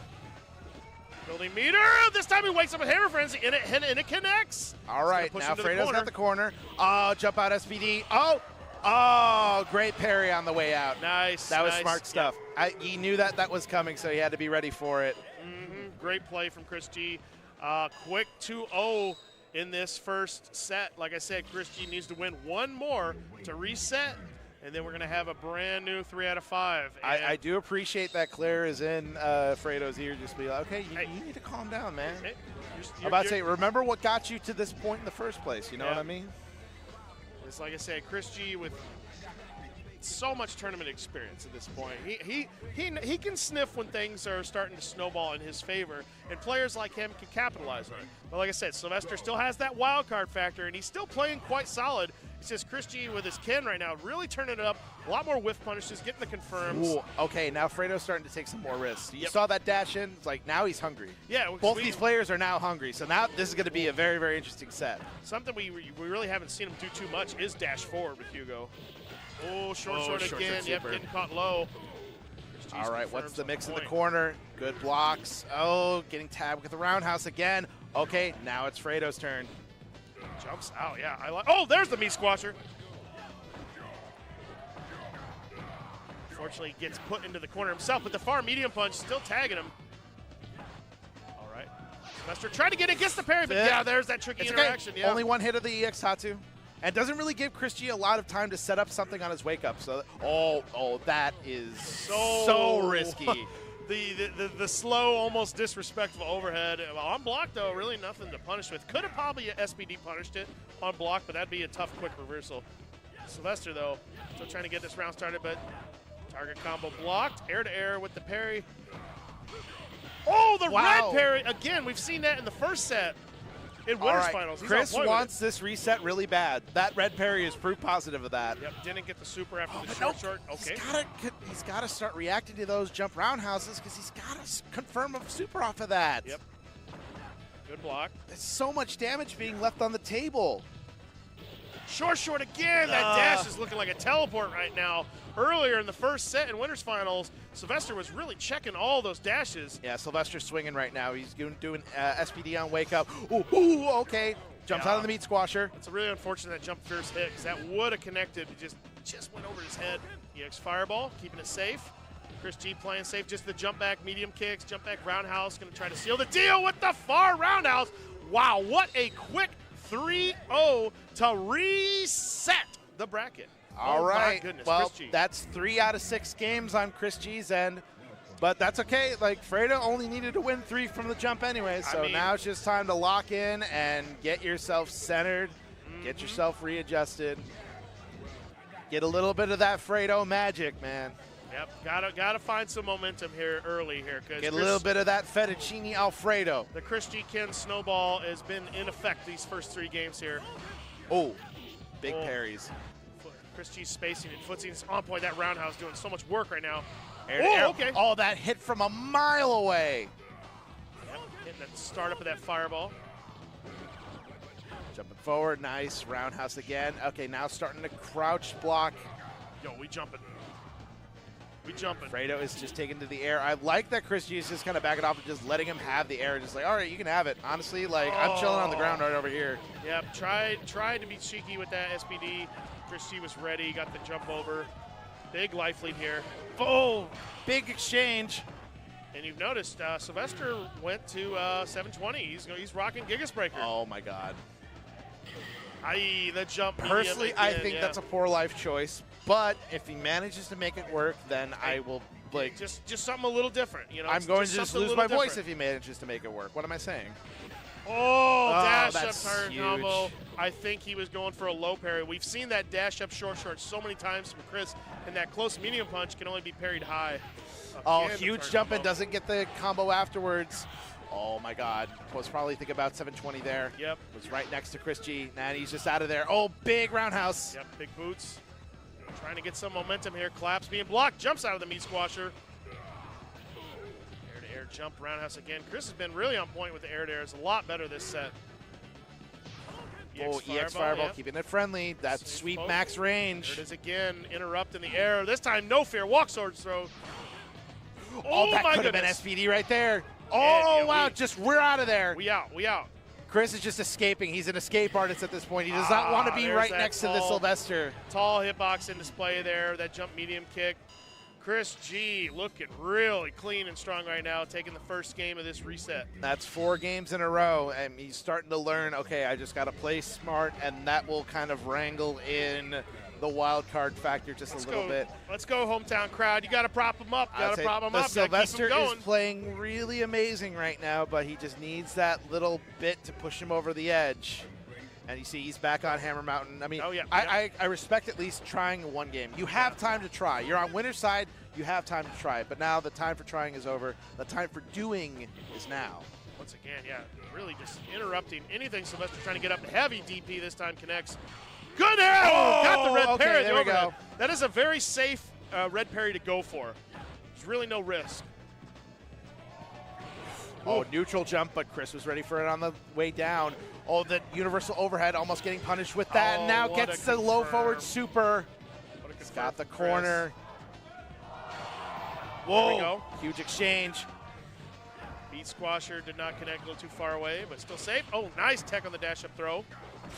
Building meter. This time he wakes up with Hammer Frenzy, and it connects. All right, now Fredo's got the corner. Oh, jump out SPD. Oh, great parry on the way out. Nice. That was smart stuff. He knew that was coming, so he had to be ready for it. Great play from Chris G. Quick 2-0 in this first set. Like I said, Chris G needs to win one more to reset, and then we're going to have a brand new 3 out of 5. I do appreciate that Claire is in Fredo's ear, just be like, okay, you need to calm down, man. I'm about to say, remember what got you to this point in the first place, you know what I mean? It's like I said, Chris G with so much tournament experience at this point. He can sniff when things are starting to snowball in his favor, and players like him can capitalize on it. But like I said, Sylvester still has that wild card factor, and he's still playing quite solid. It's just Chris G with his Ken right now really turning it up. A lot more whiff punishes, getting the confirms. Ooh, okay, now Fredo's starting to take some more risks. You saw that dash in. It's like now he's hungry. Yeah, both these players are now hungry. So now this is going to be a very, very interesting set. Something we really haven't seen him do too much is dash forward with Hugo. Oh, short again. Yep, getting caught low. All right, what's the mix in the corner? Good blocks. Oh, getting tabbed with the roundhouse again. Okay, now it's Fredo's turn. Jumps out, yeah. Oh, there's the meat squasher. Unfortunately, gets put into the corner himself, but the far medium punch still tagging him. All right. Sylvester trying to get it, gets the parry, but yeah, there's that tricky interaction. Okay. Only one hit of the EX Tatsu. And doesn't really give Chris G a lot of time to set up something on his wake up. So, that is so risky. The slow, almost disrespectful overhead. On block, though, really nothing to punish with. Could have probably SPD punished it on block, but that'd be a tough, quick reversal. Sylvester, though, still trying to get this round started, but target combo blocked. Air to air with the parry. Oh, the red parry. Again, we've seen that in the first set. In winners finals. Chris wants this reset really bad. That red parry is proof positive of that. Yep, didn't get the super after the short. Okay. He's got to start reacting to those jump roundhouses because he's got to confirm a super off of that. Yep. Good block. There's so much damage being left on the table. Short again. That dash is looking like a teleport right now. Earlier in the first set in winners finals, Sylvester was really checking all those dashes. Yeah, Sylvester's swinging right now. He's doing SPD on wake up. Ooh, okay. Jumps out of the meat squasher. It's really unfortunate that jump first hit because that would have connected. It just went over his head. EX fireball, keeping it safe. Chris G playing safe, just the jump back, medium kicks, jump back roundhouse, going to try to seal the deal with the far roundhouse. Wow, what a quick 3-0 to reset the bracket. All right, goodness, well, that's 3 out of 6 games on Chris G's end, but that's okay. Like, Fredo only needed to win 3 from the jump anyway, so now it's just time to lock in and get yourself centered, get yourself readjusted, get a little bit of that Fredo magic, man. Yep, gotta find some momentum here early here. Get a little bit of that fettuccine Alfredo. The Chris G Ken snowball has been in effect these first 3 games here. Oh, big parries. Chris G's spacing and footsing is on point. That roundhouse doing so much work right now. Okay. Oh, that hit from a mile away. Yep, hitting that startup of that fireball. Jumping forward, nice. Roundhouse again. Okay, now starting to crouch block. Yo, we jumping. Fredo is just taken to the air. I like that Chris G is just kind of backing off and just letting him have the air. Just like, all right, you can have it. Honestly, like, I'm chilling on the ground right over here. Yep, tried to be cheeky with that SPD. Chris G was ready, got the jump over. Big life lead here. Oh, big exchange. And you've noticed Sylvester went to 720. He's rocking Gigas Breaker. Oh, my God. Aye, the jump. Personally, I think that's a poor life choice. But if he manages to make it work, then I will just something a little different. You know, I'm going to just lose my voice if he manages to make it work. What am I saying? Oh, dash up that's turn huge. combo. I think he was going for a low parry. We've seen that dash up short so many times from Chris, and that close medium punch can only be parried high. Oh, huge jump and doesn't get the combo afterwards. Oh my God, was probably thinking about 720 there. Yep. Was right next to Chris G. Now he's just out of there. Oh, big roundhouse. Yep, big boots. Trying to get some momentum here. Collapse being blocked. Jumps out of the meat squasher. Air-to-air jump roundhouse again. Chris has been really on point with the air-to-air. It's a lot better this set. EX Fireball, yep. keeping it friendly. That sweep max range. There it is again. Interrupt in the air. This time, no fear. Walk sword throw. Oh, that my could have been goodness. SPD right there. Oh, Yeah, wow. We're out of there. We out. We out. Chris is just escaping. He's an escape artist at this point. He does not want to be right next to the Sylvester. Tall hitbox in display there. That jump medium kick. Chris G looking really clean and strong right now, taking the first game of this reset. That's 4 games in a row, and he's starting to learn, okay, I just got to play smart, and that will kind of wrangle in the wild card factor just a little bit. Let's go, hometown crowd. You got to prop him up. Got to prop him the up. Sylvester keep him going. is playing really amazing right now, but he just needs that little bit to push him over the edge. And you see he's back on Hammer Mountain. I mean, I respect at least trying one game. You have time to try. You're on winner's side. You have time to try. But now the time for trying is over. The time for doing is now. Once again, really just interrupting anything. Sylvester trying to get up. Heavy DP this time connects. Good arrow! Got the red parry. There we go. That is a very safe red parry to go for. There's really no risk. Oh, neutral jump, but Chris was ready for it on the way down. Oh, the universal overhead almost getting punished with that. And now gets the low forward super. He's got the corner. Whoa, There we go. Huge exchange. Beat Squasher did not connect, a little too far away, but still safe. Oh, nice tech on the dash up throw.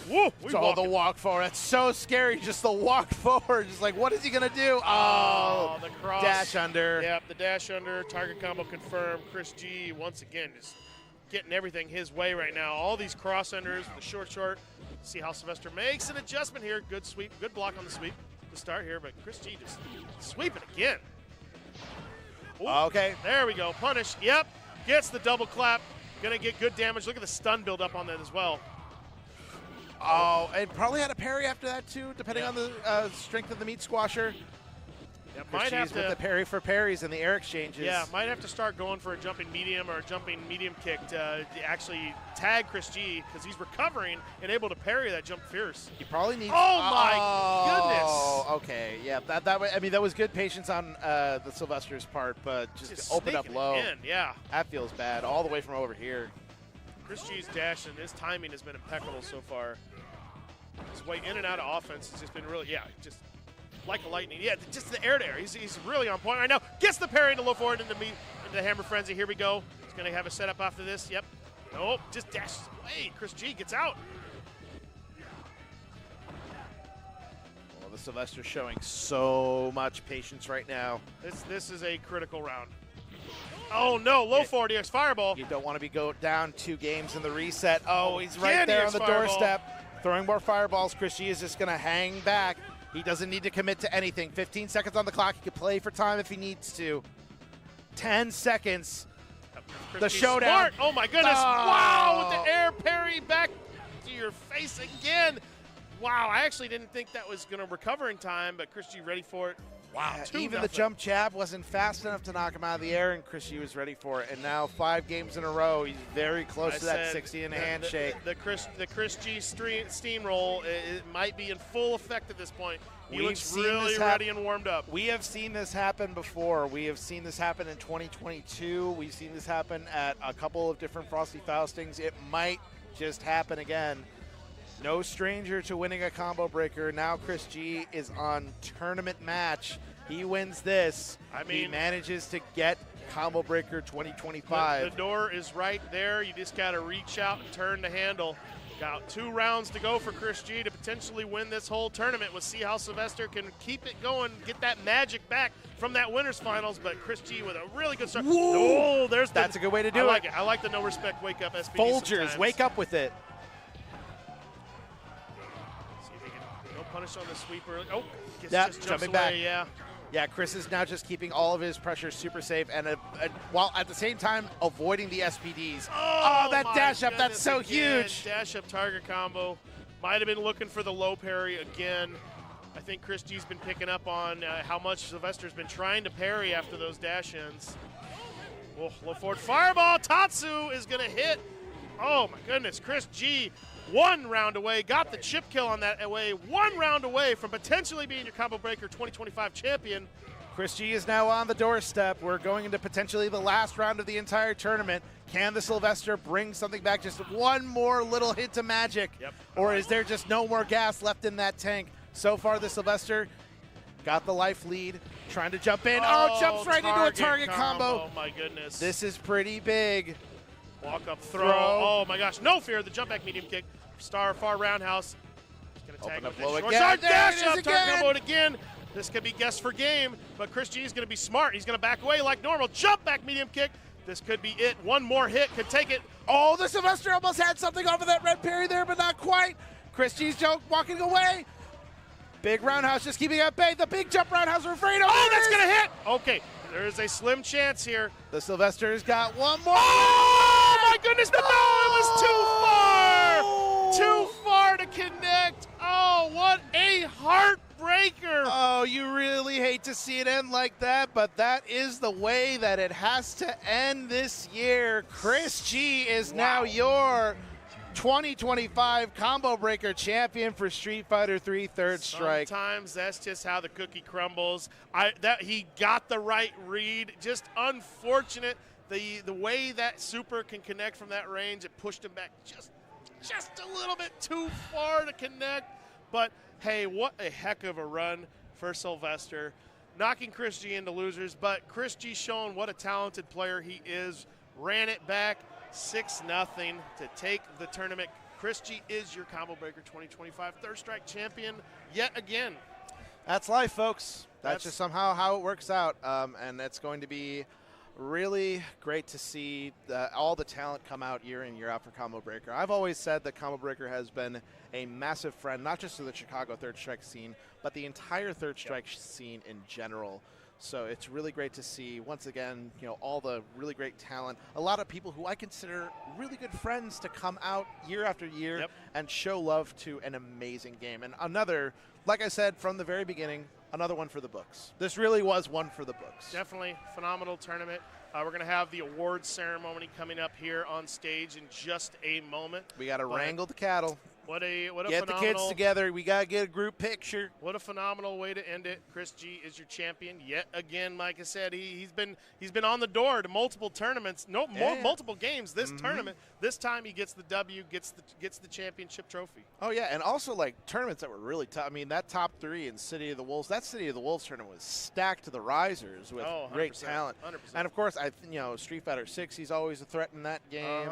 Woo! The walk forward. That's so scary. Just the walk forward. Just like, what is he going to do? Oh, the cross. Dash under. Yep, the dash under. Target combo confirmed. Chris G, once again, just getting everything his way right now. All these cross unders, the short. See how Sylvester makes an adjustment here. Good sweep. Good block on the sweep to start here, but Chris G just sweeping again. Ooh, okay. There we go. Punish. Yep. Gets the double clap. Going to get good damage. Look at the stun build up on that as well. Oh, and probably had a parry after that too, depending on the strength of the meat squasher. Might have to with the parry for parries and the air exchanges. Yeah, might have to start going for a jumping medium or a jumping medium kick to actually tag Chris G because he's recovering and able to parry that jump fierce. He probably needs. Oh my goodness! Oh, okay, yeah, that was good patience on the Sylvester's part, but just open up low. Yeah, that feels bad all the way from over here. Chris G's dash and his timing has been impeccable so far. His way in and out of offense has just been really, just like a lightning. Yeah, just the air-to-air. He's really on point right now. Gets the parry into low forward into the Hammer Frenzy. Here we go. He's going to have a setup after this. Yep. Nope, just dashes away. Chris G gets out. Well, the Sylvester's showing so much patience right now. This is a critical round. Oh, no, low forward EX Fireball. You don't want to be down 2 games in the reset. Oh, he's right there on the doorstep. Throwing more fireballs. Chris G is just going to hang back. He doesn't need to commit to anything. 15 seconds on the clock. He can play for time if he needs to. 10 seconds. The showdown. Smart. Oh, my goodness. Oh. Wow, with the air parry back to your face again. Wow, I actually didn't think that was going to recover in time, but Chris G ready for it. Wow, even the jump jab wasn't fast enough to knock him out of the air, and Chris G was ready for it. And now 5 games in a row, he's very close to that 60 in a handshake. The Chris G steamroll, it might be in full effect at this point. He looks really ready and warmed up. We have seen this happen before. We have seen this happen in 2022. We've seen this happen at a couple of different Frosty Faustings. It might just happen again. No stranger to winning a combo breaker. Now Chris G is on tournament match. He wins this. I mean, he manages to get combo breaker 2025. The door is right there. You just got to reach out and turn the handle. Got 2 rounds to go for Chris G to potentially win this whole tournament. We'll see how Sylvester can keep it going, get that magic back from that winners finals. But Chris G with a really good start. Oh, that's a good way to do it. I like the no respect wake up SPD. Folgers, wake up with it. punish on the sweep early. Oh, just jumps jumping away, back. yeah. Yeah, Chris is now just keeping all of his pressure super safe, and while at the same time avoiding the SPDs. Oh, that dash up, that's so huge. Dash up target combo. Might have been looking for the low parry again. I think Chris G's been picking up on how much Sylvester's been trying to parry after those dash-ins. Oh, low forward fireball. Tatsu is going to hit. Oh, my goodness. Chris G, 1 round away. Got the chip kill on that away. 1 round away from potentially being your Combo Breaker 2025 champion. Chris G is now on the doorstep. We're going into potentially the last round of the entire tournament. Can the Sylvester bring something back? Just one more little hit to magic? Yep. Or is there just no more gas left in that tank? So far, the Sylvester got the life lead, trying to jump in. Oh, jumps right into a target combo. Oh, my goodness. This is pretty big. Walk up throw. Oh, my gosh. No fear. The jump back medium kick. Star far roundhouse. He's going to tag up with low it. again. Short dash There it up. is Target again. combo again. This could be guess for game, but Chris G is going to be smart. He's going to back away like normal. Jump back medium kick. This could be it. One more hit could take it. Oh, the Sylvester almost had something off of that red parry there, but not quite. Chris G's joke walking away. Big roundhouse just keeping at bay. The big jump roundhouse for Fredo. Oh, that's going to hit. Okay, there is a slim chance here. The Sylvester's got one more. Oh, my goodness. But no, it was too far. Too far to connect. Oh, what a heartbreaker. Oh, you really hate to see it end like that, but that is the way that it has to end this year. Chris G is now your 2025 Combo Breaker champion for Street Fighter 3 Third Strike. Sometimes that's just how the cookie crumbles. He got the right read. Just unfortunate the way that super can connect from that range. It pushed him back just a little bit too far to connect. But hey, what a heck of a run for Sylvester. Knocking Chris G into losers, but Chris G showing what a talented player he is. Ran it back 6-0 to take the tournament. Chris G is your Combo Breaker 2025 Third Strike champion yet again. That's life, folks. That's just somehow how it works out. And it's going to be really great to see all the talent come out year in, year out for Combo Breaker. I've always said that Combo Breaker has been a massive friend, not just to the Chicago Third Strike scene, but the entire Third Strike scene in general. So it's really great to see, once again, all the really great talent. A lot of people who I consider really good friends to come out year after year and show love to an amazing game. And another, like I said from the very beginning, another one for the books. This really was one for the books. Definitely phenomenal tournament. We're going to have the awards ceremony coming up here on stage in just a moment. We got to wrangle the cattle. What a get the kids together. We got to get a group picture. What a phenomenal way to end it. Chris G is your champion yet again. Like I said, he's been on the door to multiple tournaments, multiple games this tournament. This time he gets the W, gets the championship trophy. Oh yeah, and also like tournaments that were really tough. I mean, that top 3 in City of the Wolves. That City of the Wolves tournament was stacked to the risers with great talent. 100%. And of course, Street Fighter 6. He's always a threat in that game.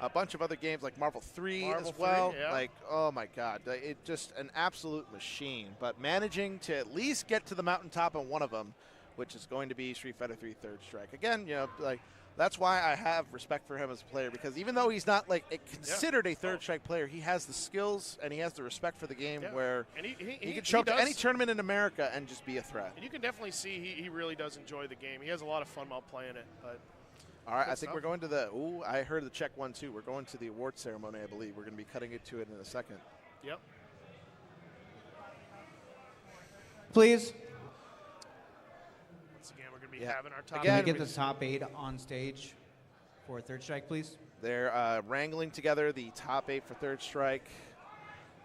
A bunch of other games like Marvel 3 as well. 3, yeah. Like, oh my God, it just an absolute machine. But managing to at least get to the mountaintop on one of them, which is going to be Street Fighter 3 Third Strike. Again, that's why I have respect for him as a player, because even though he's not considered a Third Strike player, he has the skills and he has the respect for the game where he can show up to any tournament in America and just be a threat. And you can definitely see he really does enjoy the game. He has a lot of fun while playing it. But all right, I think we're going to the – I heard the check 1, 2. We're going to the award ceremony, I believe. We're going to be cutting it to it in a second. Yep. Please. Once again, we're going to be having our top Can we get the top 8 on stage for Third Strike, please? They're wrangling together the top 8 for Third Strike.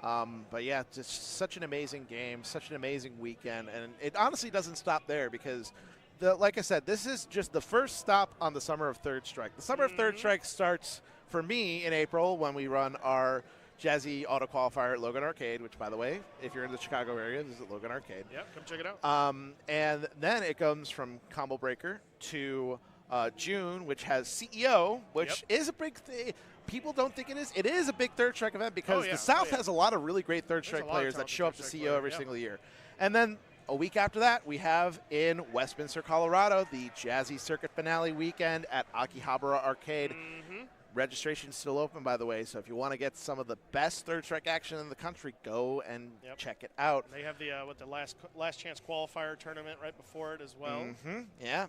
But yeah, just such an amazing game, such an amazing weekend. And it honestly doesn't stop there because – like I said, this is just the first stop on the Summer of Third Strike. The Summer of Third Strike starts for me in April when we run our Jazzy Auto Qualifier at Logan Arcade, which, by the way, if you're in the Chicago area, this is at Logan Arcade. Yep, come check it out. And then it comes from Combo Breaker to June, which has CEO, which is a big thing. People don't think it is. It is a big Third Strike event because the South has a lot of really great Third Strike players that show up to CEO every single year. And then a week after that, we have in Westminster, Colorado, the Jazzy Circuit Finale weekend at Akihabara Arcade. Registration's still open, by the way, so if you want to get some of the best Third Strike action in the country, go and check it out. And they have the last chance qualifier tournament right before it as well. Yeah.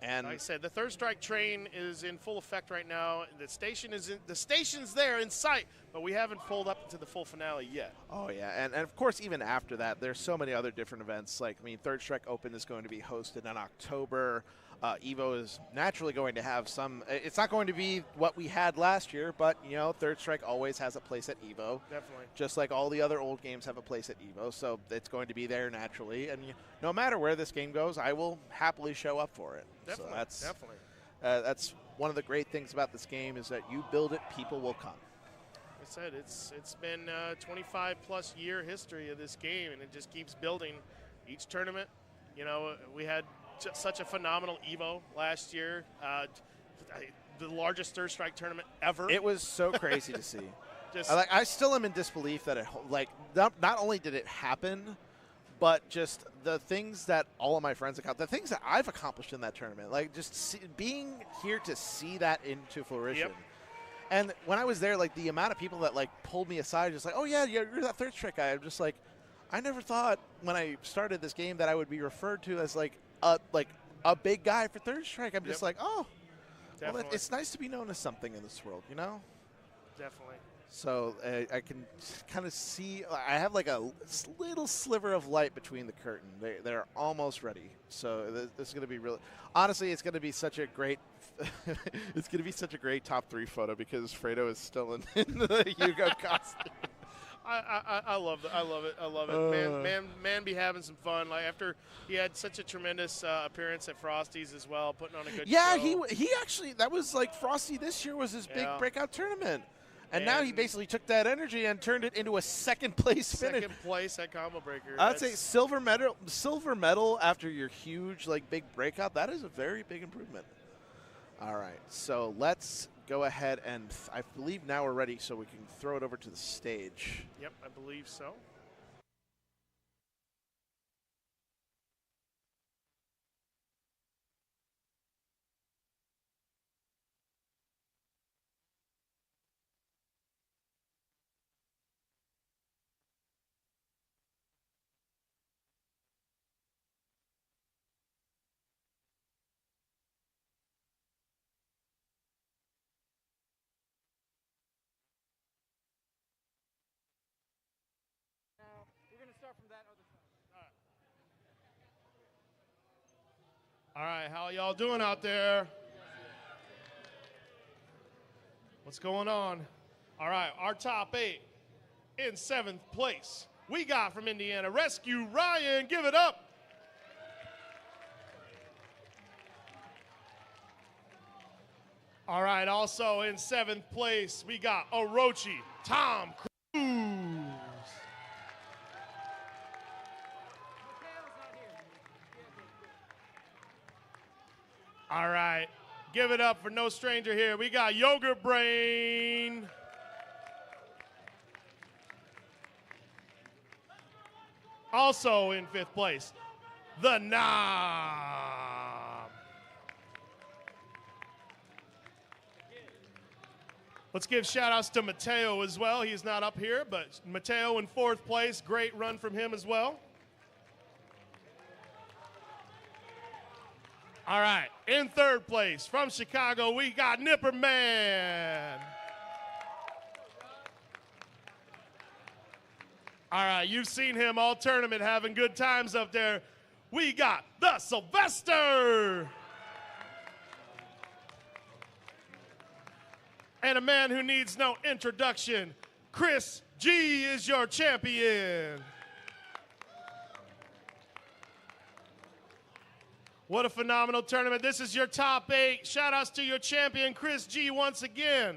And like I said, the Third Strike train is in full effect right now. The station's there in sight, but we haven't pulled up to the full finale yet. Oh yeah, and of course even after that, there's so many other different events. Like Third Strike Open is going to be hosted in October. Evo is naturally going to have some. It's not going to be what we had last year, but Third Strike always has a place at Evo. Definitely. Just like all the other old games have a place at Evo, so it's going to be there naturally. And no matter where this game goes, I will happily show up for it. Definitely. So that's one of the great things about this game is that you build it, people will come. Like I said, it's been 25+ year history of this game, and it just keeps building. Each tournament, we had such a phenomenal Evo last year, the largest Third Strike tournament ever. It was so crazy to see. I still am in disbelief that not only did it happen, but just the things that all of my friends the things that I've accomplished in that tournament, being here to see that into fruition. Yep. And when I was there, the amount of people that pulled me aside, just oh yeah, you're that Third Strike guy. I'm just I never thought when I started this game that I would be referred to as a big guy for Third Strike. I'm just oh, well, it's nice to be known as something in this world, Definitely. So I can kind of see, I have a little sliver of light between the curtain. They're almost ready. So this is going to be really, honestly, it's going to be such a great, it's going to be such a great top 3 photo because Fredo is still in the Hugo costume. I love it. I love it. Man be having some fun. After he had such a tremendous appearance at Frosty's as well, putting on a good show. Yeah, he actually, that was Frosty this year was his big breakout tournament. And now he basically took that energy and turned it into a second place finish. Second place at Combo Breaker. I'd say silver medal after your huge big breakout. That is a very big improvement. All right, so let's go ahead and I believe now we're ready, so we can throw it over to the stage. Yep, I believe so. All right, how y'all doing out there? What's going on? All right, our top 8 in 7th place. We got from Indiana, Rescue Ryan, give it up. All right, also in 7th place, we got Orochi, Tom Cruise. All right, give it up for no stranger here. We got Yogurt Brain. Also in 5th place, the Knob. Let's give shout-outs to Mateo as well. He's not up here, but Mateo in 4th place. Great run from him as well. All right, in 3rd place from Chicago, we got Nipper Man. All right, you've seen him all tournament having good times up there. We got the Sylvester. And a man who needs no introduction, Chris G is your champion. What a phenomenal tournament. This is your top 8. Shout outs to your champion, Chris G, once again.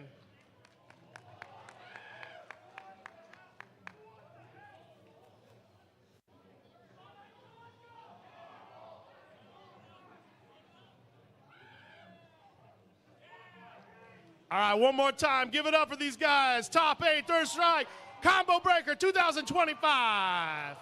All right, one more time. Give it up for these guys. Top 8, Third Strike, Combo Breaker 2025.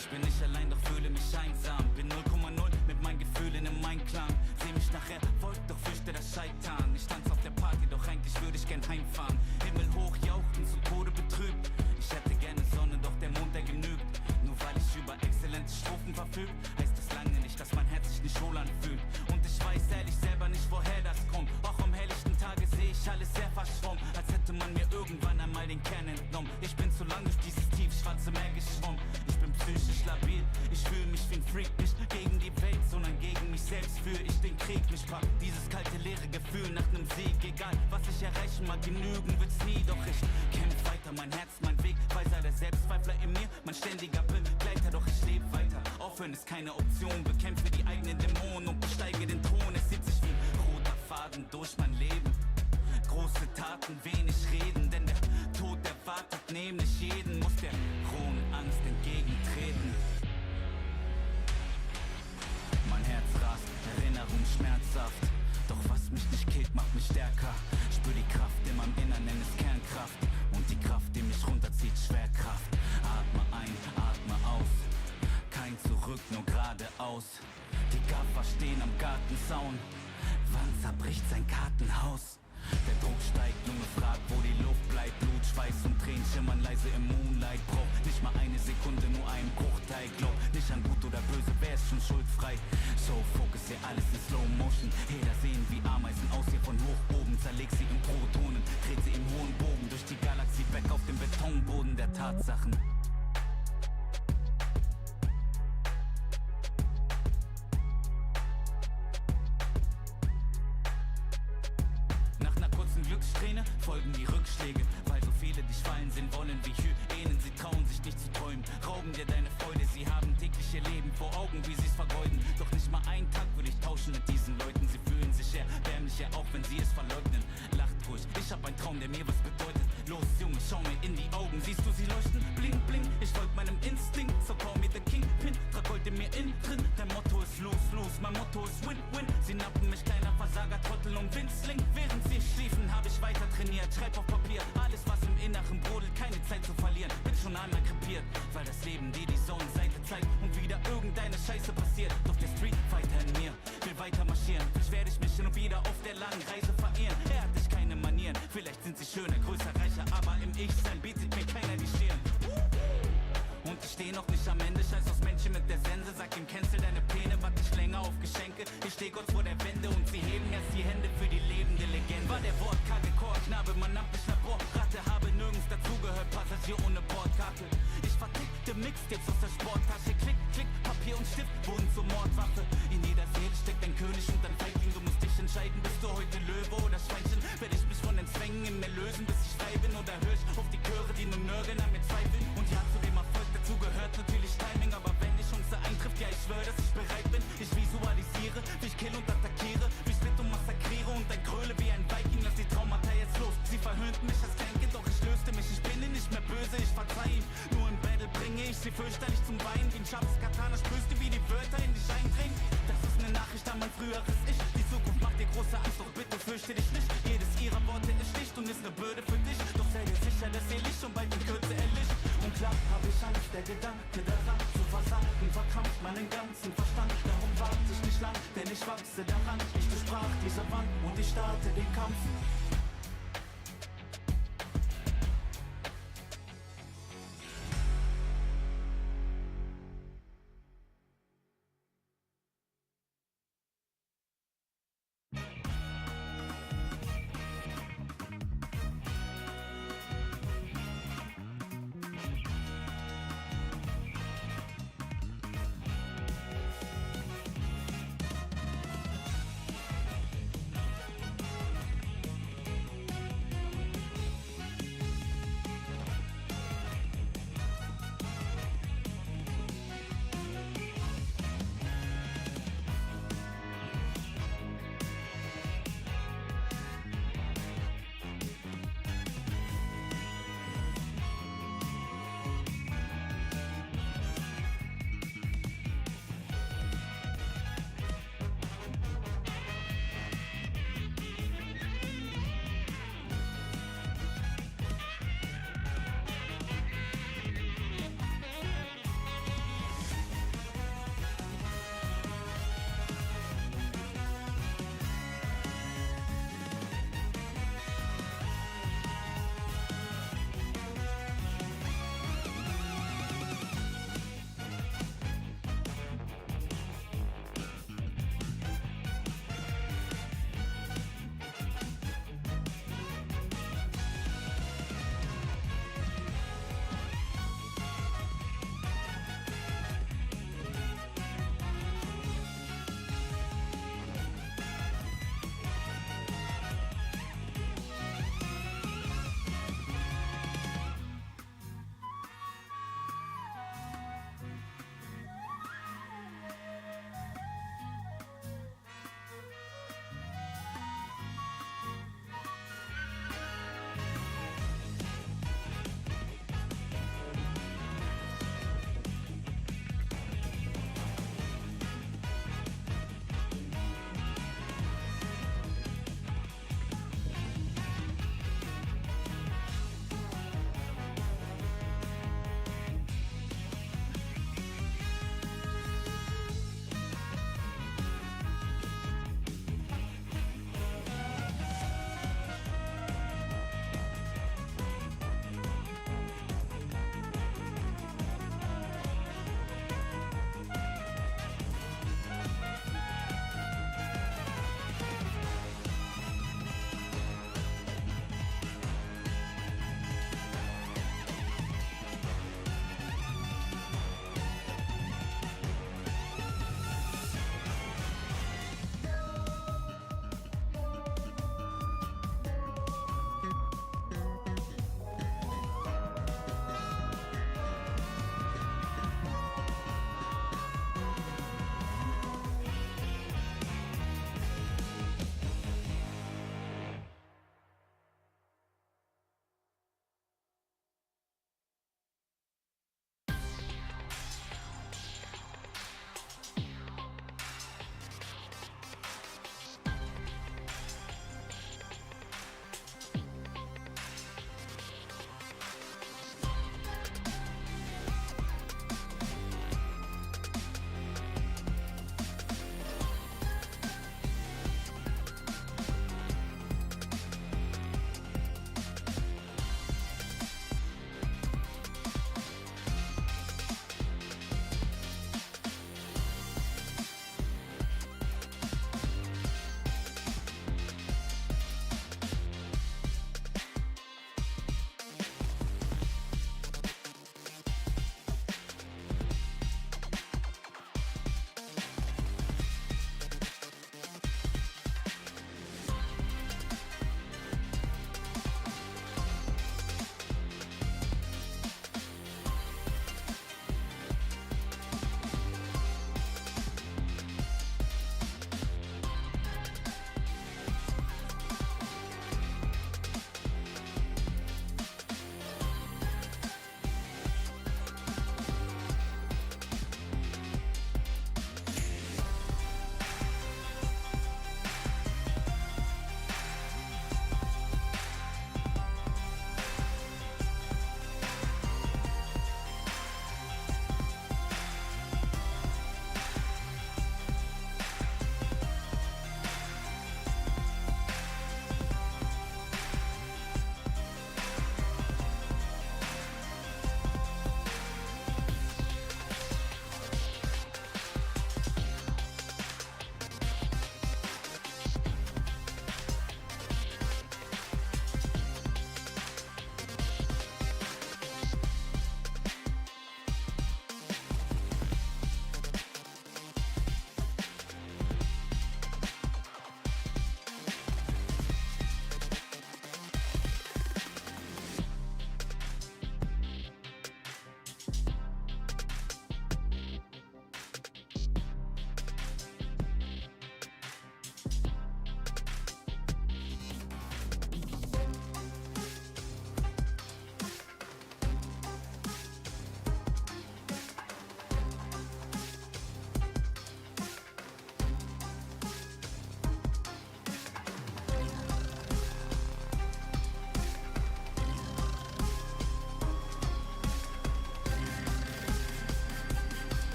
Ich bin nicht allein, doch fühle mich einsam. Bin 0,0 mit meinen Gefühlen im Einklang. Seh mich nachher, folgt, doch fürchte das Scheitern. Ich tanze auf der Party, doch eigentlich würde ich gern heimfahren. Himmel hoch, jauchzen, zu Tode betrübt. Ich hätte gerne Sonne, doch der Mond, der genügt. Nur weil ich über exzellente Strophen verfügt, heißt das lange nicht, dass mein Herz sich nicht wohl anfühlt. Und ich weiß ehrlich selber nicht, woher das kommt. Auch am helllichten Tage sehe ich alles sehr verschwommen, als hätte man mir irgendwann einmal den Kern entnommen. Ich bin zu lang durch dieses tiefschwarze Meer geschwommen. Ich bin psychisch labil, ich fühle mich wie ein Freak. Nicht gegen die Welt, sondern gegen mich selbst führe ich den Krieg. Mich packt dieses kalte, leere Gefühl nach nem Sieg. Egal, was ich erreichen mag, genügen wird's nie. Doch ich kämpf weiter, mein Herz, mein Weg. Weiser der Selbstzweifler in mir, mein ständiger Begleiter. Doch ich lebe weiter, aufhören ist keine Option. Bekämpfe die eigenen Dämonen und besteige den Thron. Es zieht sich wie ein roter Faden durch mein Leben. Große Taten, wenig reden, denn der Tod erwartet nämlich jeden. Muss der rohen Angst entgegentreten. Mein Herz rast, Erinnerung schmerzhaft. Doch was mich nicht killt, macht mich stärker. Spür die Kraft in meinem Innern, nenn es Kernkraft. Und die Kraft, die mich runterzieht, Schwerkraft. Atme ein, atme aus. Kein Zurück, nur geradeaus. Die Gaffer stehen am Gartenzaun. Wann zerbricht sein Kartenhaus? Der Druck steigt, Junge fragt, wo die Luft bleibt. Blut, Schweiß und Tränen schimmern leise im Moonlight. Braucht nicht mal eine Sekunde, nur einen Bruchteil. Glaub nicht an gut oder böse, wer ist schon schuldfrei? So fokussier alles in Slow Motion. Heder sehen wie Ameisen aus hier von hoch oben. Zerleg sie in Protonen, dreht sie im hohen Bogen durch die Galaxie weg auf dem Betonboden der Tatsachen. Glückssträhne folgen die Rückschläge, weil so viele dich fallen sehen wollen wie Hyänen. Sie trauen sich nicht zu träumen, rauben dir deine Freude. Sie haben täglich ihr Leben vor Augen, wie sie's vergeuden. Doch nicht mal einen Tag würde ich tauschen mit diesen Leuten. Sie fühlen sich erbärmlicher, auch wenn sie es verleugnen. Lacht ruhig, ich hab einen Traum, der mir was bedeutet. Los Junge, schau mir in die Augen, siehst du sie leuchten? Bling, bling, ich folg meinem Instinkt, so call me the Kingpin. Trag Gold in mir innen drin, dein Motto ist los, los, mein Motto ist win, win. Sie nappen mich, kleiner Versager, Trottel und Winzling. Während sie schliefen, hab ich weiter trainiert. Schreib auf Papier, alles was im Inneren brodelt, keine Zeit zu verlieren. Bin schon einmal krepiert, weil das Leben dir die Sonnenseite zeigt und wieder irgendeine Scheiße passiert. Doch der Street Fighter in mir will weiter marschieren. Vielleicht werde ich mich hin und wieder auf der langen Reise verehren. Er hat nicht keine Manieren, vielleicht sind sie schöner, größer, reicher, aber im Ich-Sein bietet mir keiner die Stirn. Und ich steh noch nicht am Ende, scheiß aufs Männchen mit der Sense. Sag ihm, cancel deine Pläne, warte ich länger auf Geschenke. Ich steh kurz vor der Wende und sie heben erst die Hände für die lebende Legende. War der wortkarge Chorknabe, man ab mich Labor. Ratte, habe nirgends dazugehört, Passagier ohne Bordkarte. Ich vertickte Mixtapes aus der Sporttasche. Klick, klick, Papier und Stift wurden zur Mordwaffe. In jeder Seele steckt ein König und ein Feigling. Du musst dich entscheiden, bist du heute Löwe oder Schweinchen. Werde ich mich von den Zwängen in mir lösen, bis ich frei bin? Oder hör ich auf die Chöre, die nur nörgeln an mir zweifeln? Und ja, zu dem Erfolg dazu gehört natürlich Timing. Aber wenn die Chance eintrifft, ja, ich schwöre, dass ich bereit bin. Ich visualisiere, wie ich kill und attackiere, wie ich split und massakriere und ein Gröle wie ein Viking. Lass die Traumata jetzt los. Sie verhöhnten mich als Kleinkind, doch ich löste mich. Ich bin ihnen nicht mehr böse, ich verzeih ihm. Nur im Battle bringe ich sie fürchterlich zum Weinen. Wie ein scharfes Katana spürst du, wie die Wörter in dich eindringen. Das ist eine Nachricht an mein früheres Ich. Die Zukunft macht dir große Angst, doch bitte fürchte dich nicht. Jedes ihrer Worte ist schlicht und ist eine Bürde für dich. Doch sei dir sicher, dass ihr Licht schon bald in Kürze erlischt. Und klar hab ich Angst, der Gedanke daran zu versagen verkrampft meinen ganzen Verstand. Darum warte ich nicht lang, denn ich wachse daran. Ich durchbrach diese Wand und ich starte den Kampf.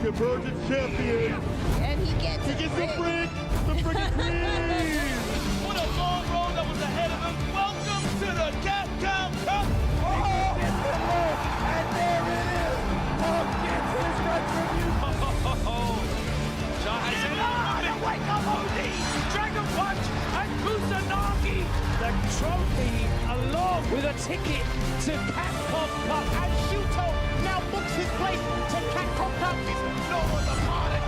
Convergence champion. And he gets the brick. The freaking queen. What a long road that was ahead of him. Welcome to the Capcom Cup. And there it is. Punk gets his retribution. Wake up, OD! Dragon Punch and Kusanagi! The trophy along with a ticket to Capcom Cup, and Shuto now books his place to Capcom Cup. No one's a Prodigy!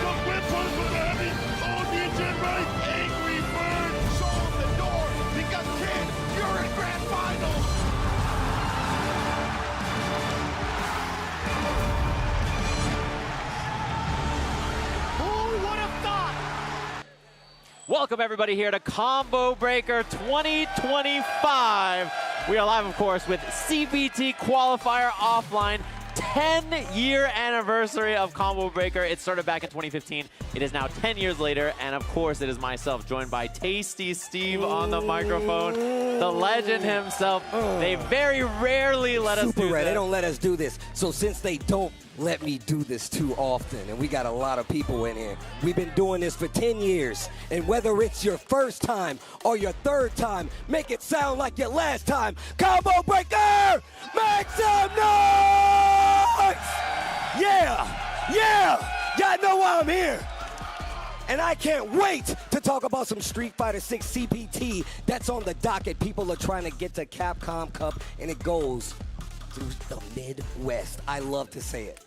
The whippers with the heavy on the engine right. Angry Bird. Show him the door because, kid, you're in grand finals! Welcome everybody here to Combo Breaker 2025. We are live, of course, with CBT Qualifier Offline. 10-year anniversary of Combo Breaker. It started back in 2015. It is now 10 years later, and of course, it is myself, joined by Tasty Steve on the microphone, the legend himself. They very rarely let us do Rare. this. They don't let us do this. So since they don't let me do this too often, and we got a lot of people in here, we've been doing this for 10 years, and whether it's your first time or your third time, make it sound like your last time. Combo Breaker, make some noise! Yeah! Y'all know why I'm here. And I can't wait to talk about some Street Fighter 6 CPT that's on the docket. People are trying to get to Capcom Cup, and it goes through the Midwest. I love to say it.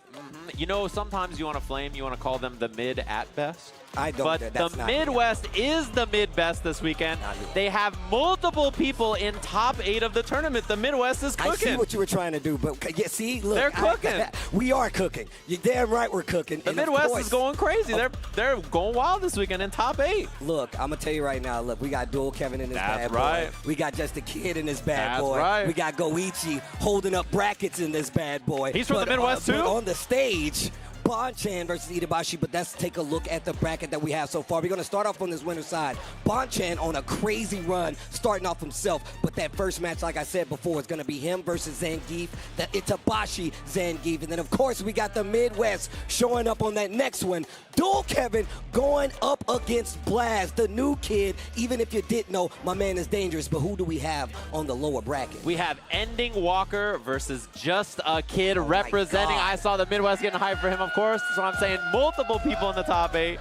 You know, sometimes you want to flame, you want to call them the mid at best. I don't. But That's the not Midwest is the mid-best this weekend. They have multiple people in top 8 of the tournament. The Midwest is cooking. I see what you were trying to do, but yeah, see, look. They're cooking. We are cooking. You're damn right we're cooking. The Midwest is going crazy. They're going wild this weekend in top 8. Look, I'm going to tell you right now, look, we got Dual Kevin in this bad boy. That's right. We got Just a Kid in this bad That's boy. right. We got Goichi holding up brackets in this bad boy. He's from the Midwest, too? But on the stage, Bonchan versus Itabashi, but let's take a look at the bracket that we have so far. We're going to start off on this winner's side. Bonchan on a crazy run, starting off himself, but that first match, like I said before, is going to be him versus Zangief, the Itabashi Zangief. And then, of course, we got the Midwest showing up on that next one. Dual Kevin going up against Blas, the new kid. Even if you didn't know, my man is dangerous, but who do we have on the lower bracket? We have Ending Walker versus Just a Kid representing. I saw the Midwest getting hyped for him, of course. So I'm saying multiple people in the top 8.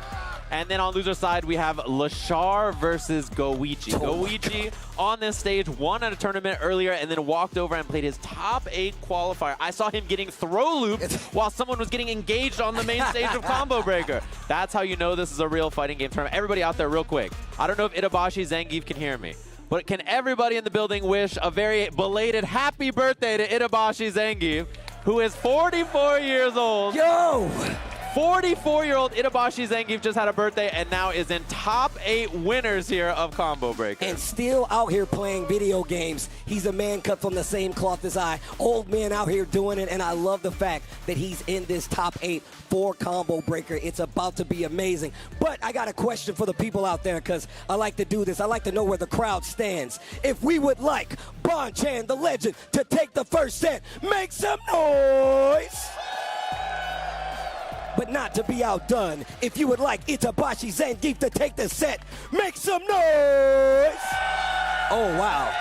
And then on loser side, we have Lashar versus Goichi. Goichi on this stage won at a tournament earlier and then walked over and played his top 8 qualifier. I saw him getting throw looped while someone was getting engaged on the main stage of Combo Breaker. That's how you know this is a real fighting game tournament. Everybody out there real quick. I don't know if Itabashi Zangief can hear me, but can everybody in the building wish a very belated happy birthday to Itabashi Zangief, who is 44 years old. Yo! 44-year-old Itabashi Zangief just had a birthday and now is in top 8 winners here of Combo Breaker. And still out here playing video games. He's a man cut from the same cloth as I. Old man out here doing it, and I love the fact that he's in this top 8 for Combo Breaker. It's about to be amazing. But I got a question for the people out there, because I like to do this. I like to know where the crowd stands. If we would like Bonchan, the legend, to take the first set, make some noise! But not to be outdone. If you would like Itabashi Zangief to take the set, make some noise! Oh, wow.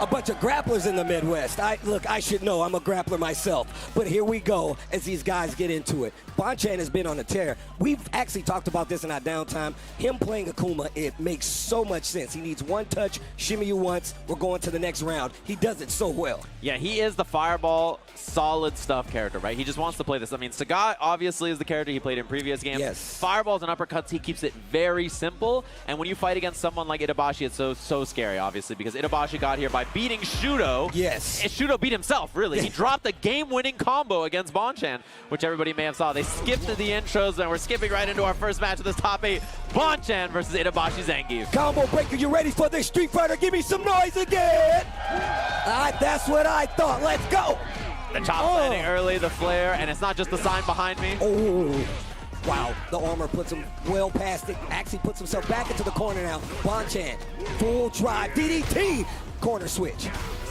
A bunch of grapplers in the Midwest. Look, I should know. I'm a grappler myself. But here we go as these guys get into it. Bonchan has been on a tear. We've actually talked about this in our downtime. Him playing Akuma, it makes so much sense. He needs one touch, shimmy you once, we're going to the next round. He does it so well. Yeah, he is the fireball, solid stuff character, right? He just wants to play this. I mean, Sagat obviously is the character he played in previous games. Yes. Fireballs and uppercuts, he keeps it very simple. And when you fight against someone like Itabashi, it's so scary, obviously, because Itabashi got here by beating Shuto. Yes. And Shuto beat himself, really. He dropped a game-winning combo against Bonchan, which everybody may have saw. They skipped to the intros, and we're skipping right into our first match of this top 8. Bonchan versus Itabashi Zangief. Combo Breaker, you ready for this Street Fighter? Give me some noise again! That's what I thought. Let's go! The chop landing early, the flare, and it's not just the sign behind me. Oh, wow. The armor puts him well past it. Actually puts himself back into the corner now. Bonchan, full drive, DDT, corner switch.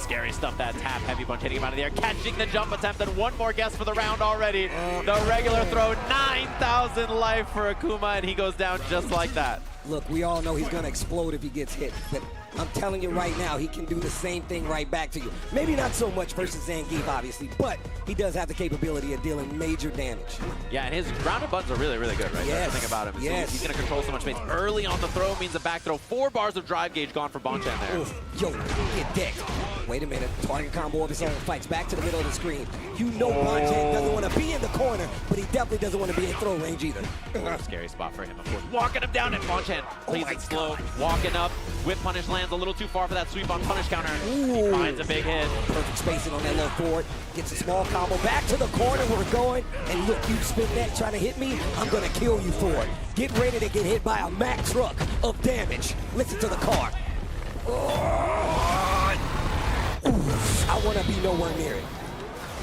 scary stuff, that tap. Heavy punch hitting him out of the air, catching the jump attempt, and one more guess for the round already. The regular throw, 9,000 life for Akuma, and he goes down just like that. Look, we all know he's going to explode if he gets hit, but I'm telling you right now, he can do the same thing right back to you. Maybe not so much versus Zangief, obviously, but he does have the capability of dealing major damage. Yeah, and his grounded buttons are really, really good, right? Yes. That's the thing about him. Yes. He's going to control so much space. Early on the throw means a back throw. 4 bars of drive gauge gone for Bonchan there. Oof. Yo, get decked. Wait a minute. Target combo of his own, fights back to the middle of the screen. You know Bonchan doesn't want to be in the corner, but he definitely doesn't want to be in throw range either. Scary spot for him, of course. Walking him down, and Bonchan plays it slow. Walking up. Whip punish lands a little too far for that sweep on punish counter. He finds a big hit. Perfect spacing on that low forward. Gets a small combo back to the corner where we're going. And look, you spin that trying to hit me, I'm going to kill you for it. Get ready to get hit by a Mack truck of damage. Listen to the car. I want to be nowhere near it.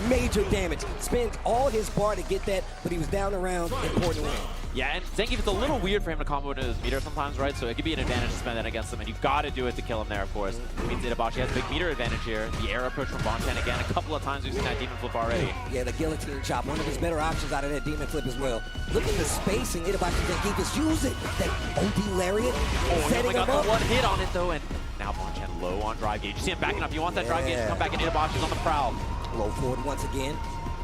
Major damage. Spends all his bar to get that, but he was down around important round. Yeah, and Zangief, it's a little weird for him to combo into his meter sometimes, right? So it could be an advantage to spend that against him, and you've got to do it to kill him there, of course. It means Itabashi has a big meter advantage here. The air approach from Bonchan again. A couple of times we've seen that demon flip already. Yeah, the guillotine chop, one of his better options out of that demon flip as well. Look at the spacing Itabashi Zangief is using. That OD lariat, He only got him up. the one hit on it, though, and now Bonchan low on drive gauge. You see him backing up. You want that drive gauge to come back, and Itabashi's on the prowl. Low forward once again.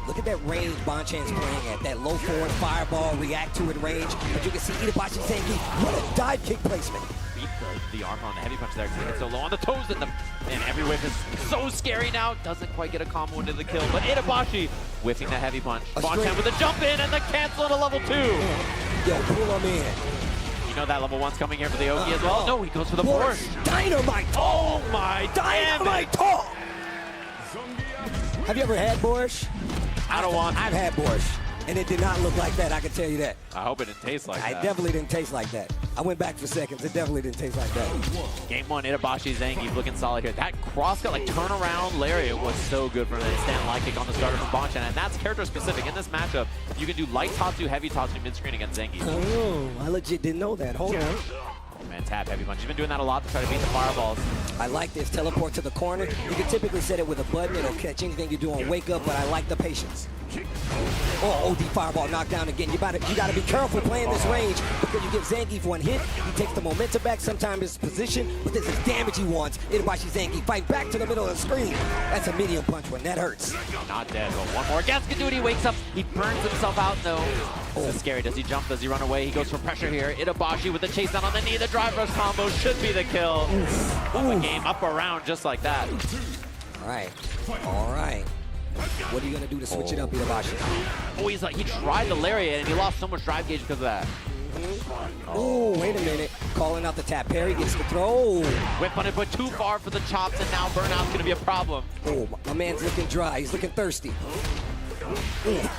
Look at that range Bonchan's playing at. That low forward fireball, react to it range. But you can see Itabashi Zangief, what a dive kick placement. Beat the armor on the heavy punch there because he hit so low on the toes, and every whip is so scary now. Doesn't quite get a combo into the kill, but Itabashi whiffing that heavy punch. Bonchan with a jump in and the cancel into level 2. Yo, pull him in. You know that level 1's coming here for the Oki as well? No, he goes for the force. Dynamite! Oh my Dynamite talk! Have you ever had borscht? I don't want to. I've had borscht, and it did not look like that, I can tell you that. I hope it didn't taste like that. It definitely didn't taste like that. I went back for seconds. It definitely didn't taste like that. Game 1, Itabashi Zangief looking solid here. That cross-cut, like turnaround lariat was so good from that stand light kick on the starter from Bonchan, and that's character specific. In this matchup, you can do light Tatsu, heavy Tatsu mid-screen against Zangief. Oh, I legit didn't know that. Hold on. Oh man, tap heavy punch. He's been doing that a lot to try to beat the fireballs. I like this. Teleport to the corner. You can typically set it with a button. It'll catch anything you do on wake up, but I like the patience. Oh, OD fireball knocked down again. You got to be careful playing this range because you give Zangief one hit. He takes the momentum back. Sometimes it's position, but this is damage he wants. Itabashi Zangief fight back to the middle of the screen. That's a medium punch one. That hurts. Not dead, but one more guess can do it. He wakes up. He burns himself out though. This is scary. Does he jump? Does he run away? He goes for pressure here. Itabashi with the chase down on the knee. The drive rush combo should be the kill. Of the game up around just like that. All right. All right. What are you going to do to switch it up, Itabashi? Oh, he tried the lariat and he lost so much drive gauge because of that. Oh, wait a minute. Calling out the tap parry, gets the throw. Whip on it, but too far for the chops, and now burnout's going to be a problem. Oh, my man's looking dry. He's looking thirsty.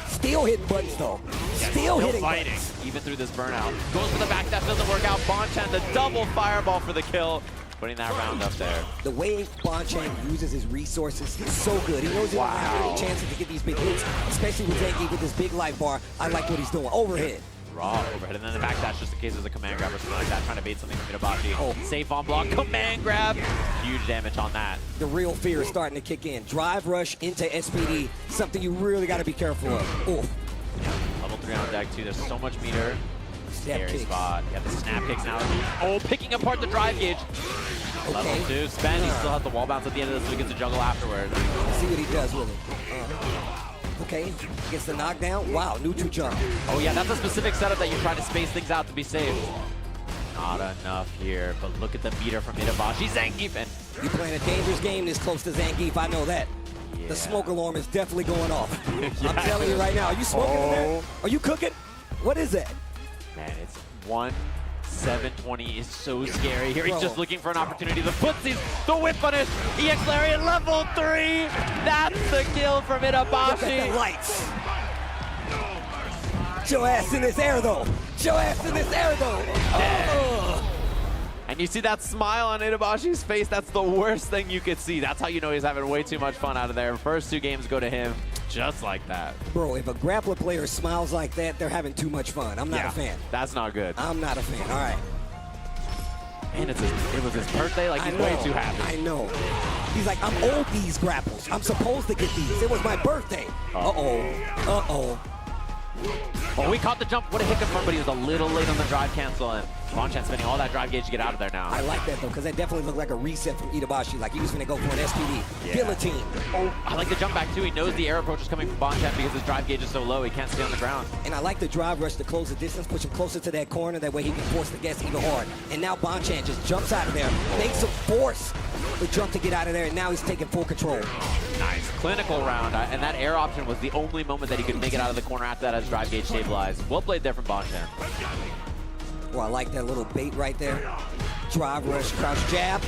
Still hitting buttons, though. Still hitting fighting, buttons. even through this burnout. Goes for the back, that doesn't work out. Bonchan, the double fireball for the kill. Putting that round up there. The way Bonchan uses his resources is so good. He knows he doesn't have any chances to get these big hits, especially with Zangief with this big life bar. I like what he's doing. Overhead. Raw overhead, and then the back dash just in case there's a command grab or something like that, trying to bait something from Itabashi. Oh. Safe on block, command grab. Huge damage on that. The real fear is starting to kick in. Drive rush into SPD, something you really got to be careful of. Oh. Yeah, level 3 on deck too. There's so much meter. Scary kicks. spot. You have the snap kicks now. Oh, picking apart the drive gauge. Okay. Level 2, spend. He still has the wall bounce at the end of this, so he gets to juggle afterwards. See what he does with it. Okay, gets the knockdown. Wow, neutral jump. Oh yeah, that's a specific setup that you try to space things out to be safe. Not enough here, but look at the meter from Itabashi. Zangief, and you playing a dangerous game this close to Zangief, I know that. Yeah. The smoke alarm is definitely going off. Yeah. I'm telling you right now. Are you smoking in there? Are you cooking? What is that? Man, it's 1-7-20 is so scary. Here he's just looking for an opportunity. The footsies, the whip punish, EX Lariat level 3. That's the kill from Itabashi. Look at the lights. Your ass in this air though. Your ass in this air though. Oh. And you see that smile on Itabashi's face. That's the worst thing you could see. That's how you know he's having way too much fun out of there. First 2 games go to him just like that. Bro, if a grappler player smiles like that, they're having too much fun. I'm not a fan. That's not good. I'm not a fan. All right. Man, it was his birthday. Like, he's way too happy. I know. He's like, I'm owed these grapples. I'm supposed to get these. It was my birthday. Uh-oh. Uh-oh. Oh, we caught the jump. What a hit confirm, but he was a little late on the drive cancel. And Bonchan spending all that drive gauge to get out of there now. I like that, though, because that definitely looked like a reset from Itabashi. Like he was going to go for an STD. Guillotine. Oh, I like the jump back, too. He knows the air approach is coming from Bonchan because his drive gauge is so low. He can't stay on the ground. And I like the drive rush to close the distance, push him closer to that corner. That way he can force the gas even hard. And now Bonchan just jumps out of there, makes him force the jump to get out of there, and now he's taking full control. Nice. Clinical round. And that air option was the only moment that he could make it out of the corner after that as drive gauge stabilized. Well played there from Bonchan. Oh, I like that little bait right there. Drive rush, crouch jab.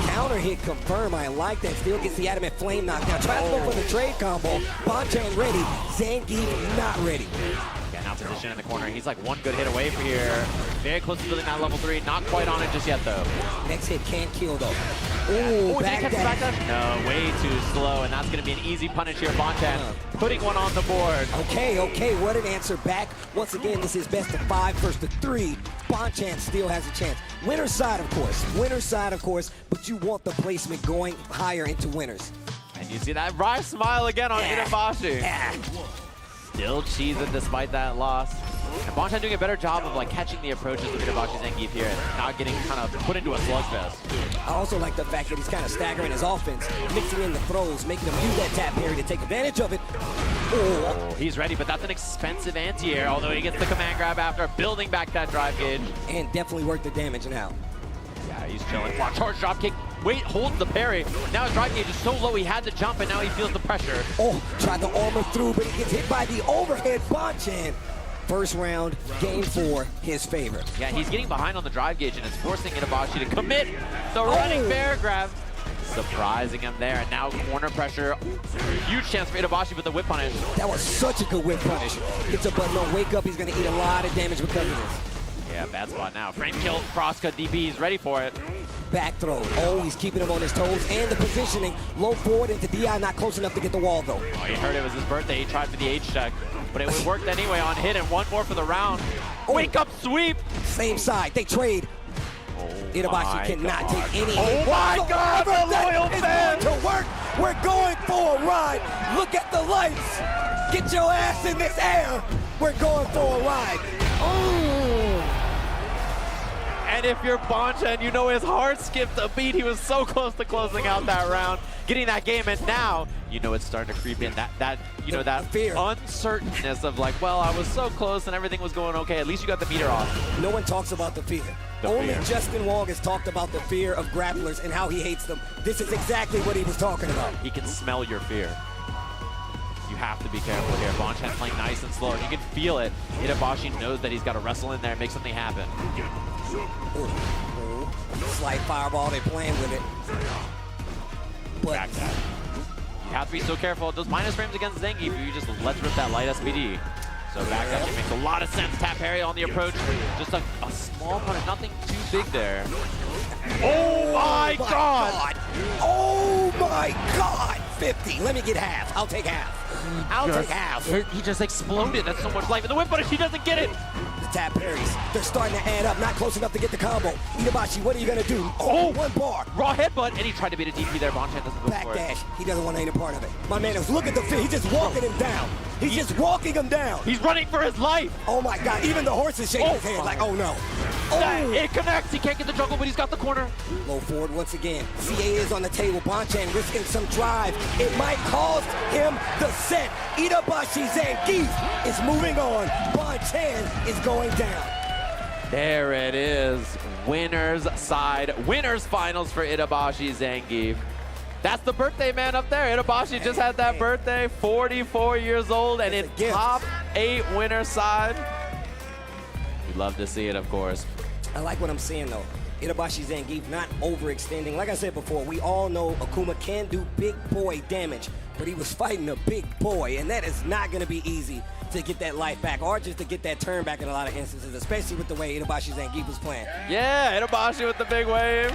Counter hit confirm. I like that. Still gets the adamant flame knockdown. Tries to go for the trade combo. Bonchan ready. Zangief not ready. Yeah, now position in the corner. He's like one good hit away from here. Very close to building that level 3. Not quite on it just yet, though. Next hit can't kill, though. Ooh, did he catch the back dash. dash? No, way too slow, and that's going to be an easy punish here. Bonchan putting one on the board. Okay, what an answer back. Once again, this is best of 5 versus 3. Bonchan still has a chance. Winner's side, of course, but you want the placement going higher into winners. And you see that wry smile again on Itabashi. Yeah. Still cheesing despite that loss. And Bonchan doing a better job of like catching the approaches of Itabashi Zangief here and not getting kind of put into a slugfest. I also like the fact that he's kind of staggering his offense, mixing in the throws, making him use that tap parry to take advantage of it. Oh, he's ready, but that's an expensive anti-air, although he gets the command grab after building back that drive gauge. And definitely worked the damage now. Yeah, he's chilling. Wow, charge drop kick. Wait, holds the parry. Now his drive gauge is so low he had to jump, and now he feels the pressure. Oh, tried to armor through, but he gets hit by the overhead. Bonchan. First round, game 4, his favorite. Yeah, he's getting behind on the drive gauge, and it's forcing Itabashi to commit the running bear grab. Surprising him there, and now corner pressure. Huge chance for Itabashi with the whip punish. That was such a good whip punish. Hits a button on wake up, he's going to eat a lot of damage because of this. Yeah, bad spot now. Frame kill, crosscut DB, he's ready for it. Back throw. Oh, he's keeping him on his toes. And the positioning. Low forward into DI, not close enough to get the wall, though. Oh, he heard it was his birthday. He tried for the H check, but it worked anyway on hit, and one more for the round. Wake up sweep. Same side. They trade. Itabashi cannot take any hit. Oh, my God, the loyal fan. It's going to work. We're going for a ride. Look at the lights. Get your ass in this air. We're going for a ride. Oh. And if you're Bonchan, you know his heart skipped a beat. He was so close to closing out that round, getting that game, and now you know it's starting to creep in. That fear, uncertainness of like, well, I was so close and everything was going okay. At least you got the meter off. No one talks about the fear. Only Justin Wong has talked about the fear of grapplers and how he hates them. This is exactly what he was talking about. He can smell your fear. You have to be careful here. Bonchan playing nice and slow. You can feel it. Itabashi knows that he's got to wrestle in there and make something happen. Slight fireball, they playing with it. But back that. You have to be so careful. Those minus frames against Zangief, you just let's rip that light SPD. So back actually makes a lot of sense. Tap parry on the approach. Just a small punish, nothing too big there. Oh my God! Oh my God! 50. Let me get half. I'll take half. I'll take half. He just exploded. That's so much life. And the whip punish, he doesn't get it. The tap parries. They're starting to add up. Not close enough to get the combo. Itabashi, what are you going to do? Oh, one bar. Raw headbutt. And he tried to beat a DP there. Bonchan doesn't go back for it. dash. He doesn't want any part of it. My man, look at the feet. He's just walking him down. He's just walking him down. He's running for his life. Oh my God. Even the horse is shaking his head like, oh no. It connects. He can't get the juggle, but he's got the corner. Low forward once again. CA is on the table. Bonchan risking some drive. It might cost him the set. Itabashi Zangief is moving on. Bonchan is going down. There it is. Winner's side. Winner's finals for Itabashi Zangief. That's the birthday man up there. Itabashi just had that birthday. 44 years old and in top 8 winner side. You'd love to see it, of course. I like what I'm seeing, though. Itabashi Zangief not overextending. Like I said before, we all know Akuma can do big boy damage, but he was fighting a big boy, and that is not going to be easy to get that life back or just to get that turn back in a lot of instances, especially with the way Itabashi Zangief was playing. Yeah, Itabashi with the big wave.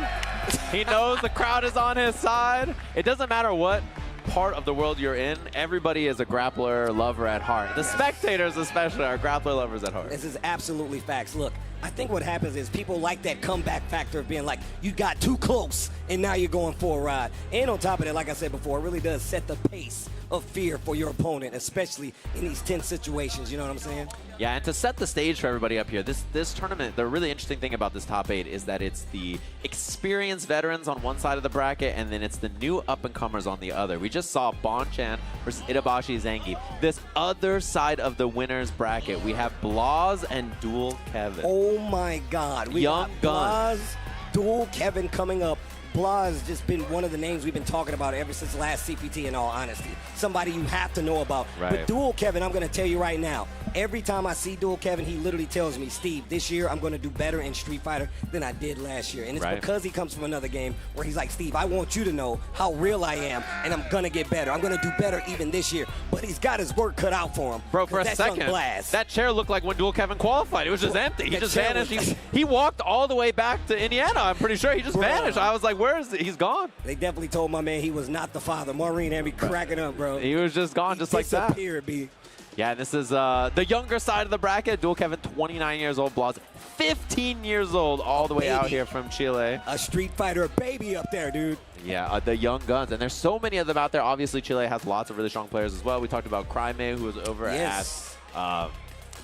He knows the crowd is on his side. It doesn't matter what part of the world you're in, everybody is a grappler lover at heart. The spectators especially are grappler lovers at heart. This is absolutely facts. Look, I think what happens is people like that comeback factor of being like, you got too close, and now you're going for a ride. And on top of that, like I said before, it really does set the pace of fear for your opponent, especially in these tense situations, you know what I'm saying? Yeah, and to set the stage for everybody up here, this tournament, the really interesting thing about this top 8 is that it's the experienced veterans on one side of the bracket, and then it's the new up-and-comers on the other. We just saw Bonchan versus Itabashi Zangief. This other side of the winner's bracket, we have Blas and Dual Kevin. Oh my God. We Young got guns. Blas, Dual Kevin coming up. Blas has just been one of the names we've been talking about ever since last CPT, in all honesty. Somebody you have to know about. Right. But Dual Kevin, I'm going to tell you right now, every time I see Dual Kevin, he literally tells me, Steve, this year I'm going to do better in Street Fighter than I did last year. And it's because he comes from another game where he's like, Steve, I want you to know how real I am, and I'm going to get better. I'm going to do better even this year. But he's got his work cut out for him. Bro, for a second, that chair looked like when Dual Kevin qualified. It was just empty. He just vanished. He walked all the way back to Indiana. I'm pretty sure he just vanished. I was like, where is he? He's gone. They definitely told my man he was not the father. Maureen had me cracking up, bro. He was just gone, just like that. Disappeared, B. Yeah, this is the younger side of the bracket. Dual Kevin, 29 years old. Blas, 15 years old, all the way out here from Chile. A Street Fighter baby up there, dude. Yeah, the young guns. And there's so many of them out there. Obviously, Chile has lots of really strong players as well. We talked about Cryme, who was over at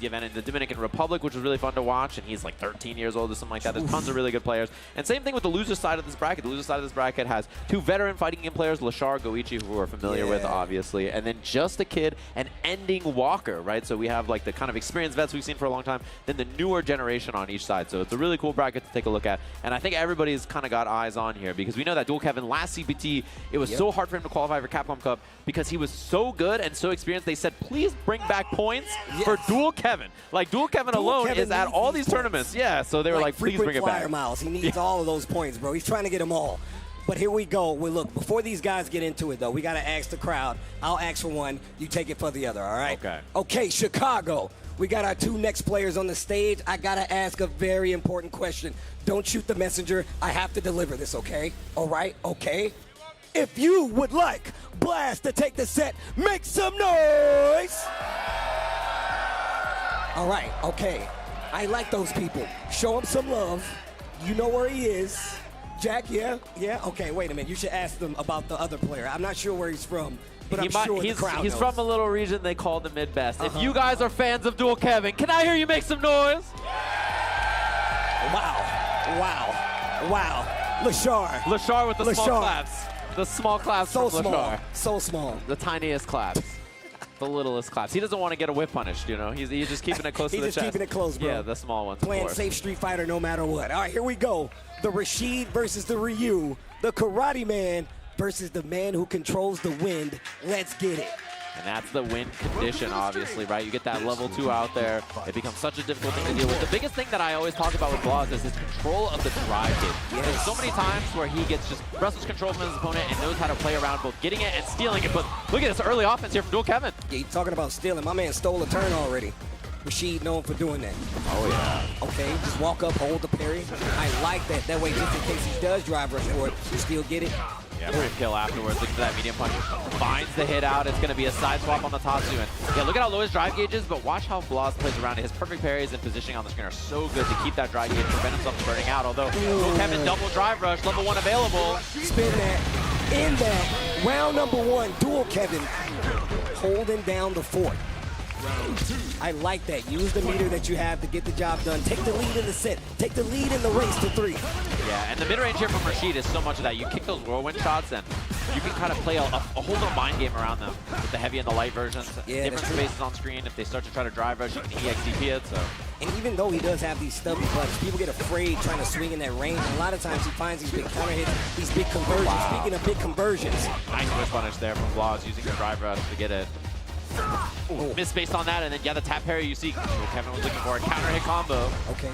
the event in the Dominican Republic, which was really fun to watch, and he's like 13 years old or something like that. There's tons of really good players. And same thing with the loser side of this bracket. The loser side of this bracket has 2 veteran fighting game players, Lashar, Goichi, who we're familiar with, obviously, and then Just a Kid and Ending Walker, right? So we have like the kind of experienced vets we've seen for a long time, then the newer generation on each side. So it's a really cool bracket to take a look at. And I think everybody's kind of got eyes on here because we know that Dual Kevin last CPT, it was so hard for him to qualify for Capcom Cup because he was so good and so experienced. They said, please bring back points for Dual Kevin. Like, Dual Kevin alone is at all these tournaments. Yeah, so they were like, please bring it back. Miles. He needs all of those points, bro. He's trying to get them all. But here we go. Well, look, before these guys get into it, though, we got to ask the crowd. I'll ask for one. You take it for the other, all right? Okay. Okay, Chicago. We got our 2 next players on the stage. I got to ask a very important question. Don't shoot the messenger. I have to deliver this, okay? All right? Okay? If you would like Blas to take the set, make some noise! All right, okay. I like those people. Show him some love. You know where he is. Jack, yeah? Okay, wait a minute. You should ask them about the other player. I'm not sure where he's from, but I'm sure the crowd He's knows. from a little region they call the Midwest. If you guys are fans of Dual Kevin, can I hear you make some noise? Wow. Lashar with the small claps. The small claps So from small. Lashar. So small. The tiniest claps. The littlest claps. He doesn't want to get a whip punished, you know? He's just keeping it close to the chest. He's just keeping it close, bro. Yeah, the small ones. Playing safe Street Fighter no matter what. All right, here we go. The Rashid versus the Ryu. The Karate Man versus the man who controls the wind. Let's get it. And that's the win condition, obviously, right? You get that level 2 out there. It becomes such a difficult thing to deal with. The biggest thing that I always talk about with Blas is his control of the drive kick. There's so many times where he gets just wrestles control from his opponent and knows how to play around both getting it and stealing it. But look at this early offense here from Dual Kevin. Yeah, you're talking about stealing. My man stole a turn already. Rashid known for doing that. Oh, yeah. Okay, just walk up, hold the parry. I like that. That way, just in case he does drive rush for it, you still get it. Yeah, brief kill afterwards. Looking for that medium punch. Finds the hit out. It's going to be a side swap on the Tatsu. And yeah, look at how low his drive gauge is, but watch how Blas plays around it. His perfect parries and positioning on the screen are so good to keep that drive gauge, prevent himself from burning out. Although, Kevin double drive rush, level 1 available. Spin that. In that. Round number 1, Dual Kevin holding down the fort. I like that. Use the meter that you have to get the job done. Take the lead in the set. Take the lead in the race to 3. Yeah, and the mid-range here from Rashid is so much of that. You kick those whirlwind shots, and you can kind of play a whole little mind game around them with the heavy and the light versions. Yeah, different spaces on screen. If they start to try to drive rush, you can EXDP it. So. And even though he does have these stubby butts, people get afraid trying to swing in that range. And a lot of times he finds these big counter hits, these big conversions. Wow. Speaking of big conversions. Nice whip punish there from Blas using the drive rush to get it. Ooh, missed based on that, and then yeah, the tap parry you see. Kevin was looking for a counter hit combo. Okay.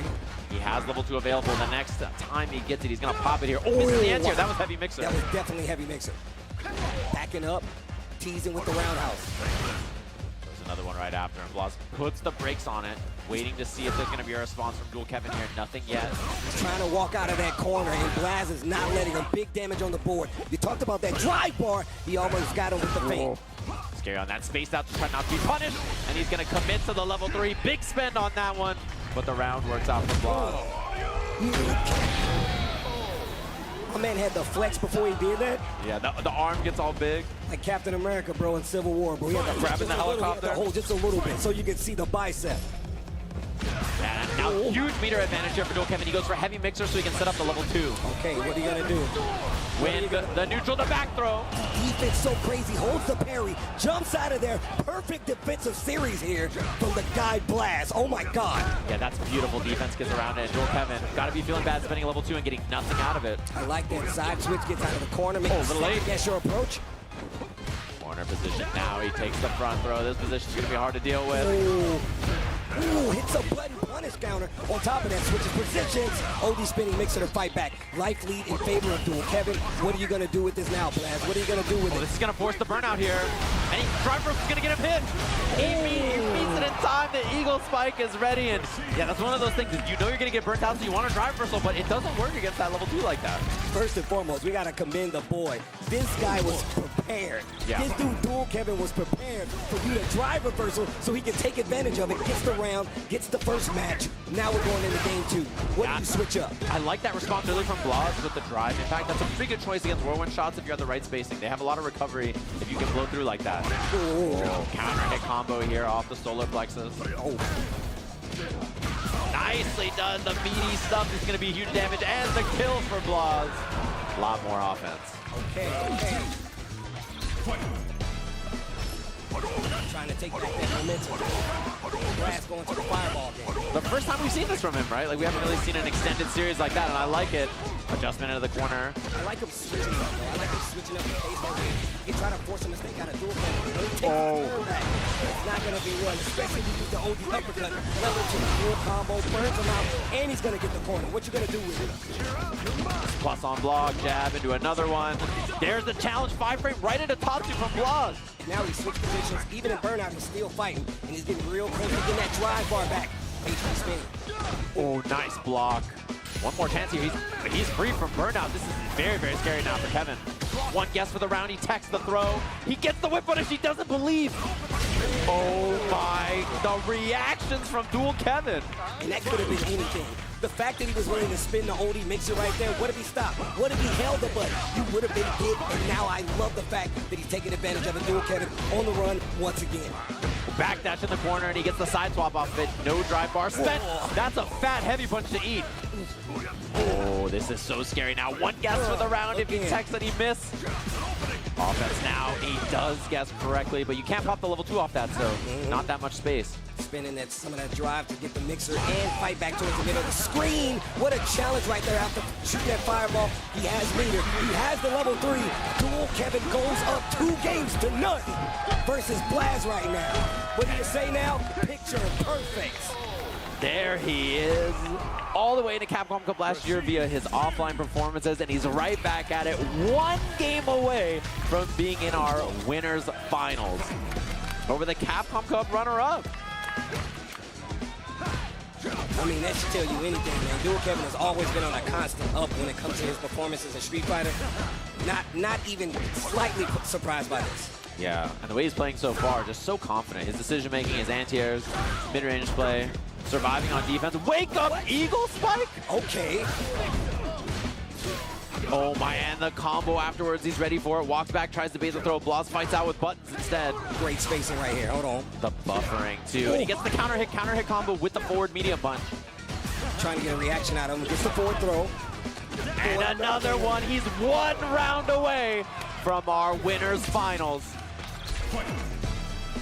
He has level 2 available. The next time he gets it, he's gonna pop it here. Oh, missing the answer. That was heavy mixer. That was definitely heavy mixer. Backing up, teasing with the roundhouse. There's another one right after him. Blas puts the brakes on it, waiting to see if there's gonna be a response from Dual Kevin here. Nothing yet. He's trying to walk out of that corner, and Blas is not letting him. Big damage on the board. You talked about that drive bar. He almost got him with the feint. Scary on that, spaced out to try not to be punished, and he's gonna commit to the level 3. Big spend on that one. but the round works out for Blas. My man had the flex before he did that. Yeah, the arm gets all big. Like Captain America, bro, in Civil War, bro. He had to grabbing the helicopter. Hold just a little bit so you can see the bicep. And now huge meter advantage here for Dual Kevin. He goes for heavy mixer so he can set up the level 2. Okay, what are you gonna do? Win the neutral to back throw. Defense so crazy, holds the parry, jumps out of there. Perfect defensive series here from the guy Blas. Oh my God. Yeah, that's beautiful defense, gets around it. Dual Kevin, gotta be feeling bad spending a level 2 and getting nothing out of it. I like that side switch, gets out of the corner, makes little late. Guess your approach. Corner position now, he takes the front throw. This position's gonna be hard to deal with. Ooh, hits a button punish counter. On top of that, switches positions. OD spinning mixer to fight back. Life lead in favor of Dual Kevin. What are you going to do with this now, Blas? What are you going to do with it? This is going to force the burnout here. And Driver is going to get him hit. He beats it in time. The Eagle Spike is ready. And yeah, that's one of those things. You know you're going to get burnt out, so you want to drive reversal, but it doesn't work against that level 2 like that. First and foremost, we got to commend the boy. This guy was prepared. Yeah. This dude, Dual Kevin, was prepared for you to drive reversal so he can take advantage of it. Gets the round, gets the first match. Now we're going into game 2. What do you switch up? I like that response early from Blas with the drive. In fact, that's a pretty good choice against whirlwind shots if you have the right spacing. They have a lot of recovery if you can blow through like that. Counter hit combo here off the solar plexus. Nicely done. The meaty stuff is going to be huge damage, and the kill for Blas. A lot more offense. Okay. Trying to take back that momentum. Blas going to the fireball game. The first time we've seen this from him, right? Like, we haven't really seen an extended series like that, and I like it. Adjustment into the corner. I like him switching up, though. I like him switching up the pace that way. He trying to force a mistake out of Dual Kevin. It's not going to be one, especially if you use the OD uppercut. Level 2, full combo, burns him out, and he's going to get the corner. What you going to do with it? Plus on block, jab into another one. There's the challenge 5 frame right into top 2 from Blas. Now he switched positions. Even in burnout, he's still fighting, and he's getting real close to getting that drive bar back. HP spin. Oh, nice block. One more chance here. He's free from burnout. This is very, very scary now for Kevin. One guess for the round. He techs the throw. He gets the whip punish. He doesn't believe. Oh my, the reactions from Dual Kevin. And that could have been anything. The fact that he was willing to spin the OD mixer right there, what if he stopped? What if he held the button? You would have been hit, and now I love the fact that he's taking advantage of it. Dual Kevin on the run once again. Backdash in the corner, and he gets the side swap off of it. No drive bar spent. That's a fat, heavy punch to eat. Oh, this is so scary now. One guess for the round. If he techs and he miss. Offense now. He does guess correctly, but you can't pop the level 2 off that, so not that much space. Spinning some of that drive to get the mixer and fight back towards the middle of the screen. What a challenge right there after shooting that fireball. He has meter. He has the level 3. Dual Kevin goes up 2 games to none versus Blas right now. What do you say now? Picture perfect. There he is, all the way into Capcom Cup last year via his offline performances, and he's right back at it, 1 game away from being in our winners finals over the Capcom Cup runner-up. I mean, that should tell you anything, man. Dual Kevin has always been on a constant up when it comes to his performances in Street Fighter. Not even slightly surprised by this. Yeah, and the way he's playing so far, just so confident. His decision-making, his anti-airs, mid-range play, surviving on defense. Wake up, Eagle Spike! Okay. Oh my, and the combo afterwards, he's ready for it. Walks back, tries to bait the throw. Blas fights out with buttons instead. Great spacing right here, hold on. The buffering too. And he gets the counter hit combo with the forward medium punch. Trying to get a reaction out of him, gets the forward throw. And another one, he's 1 round away from our winners finals.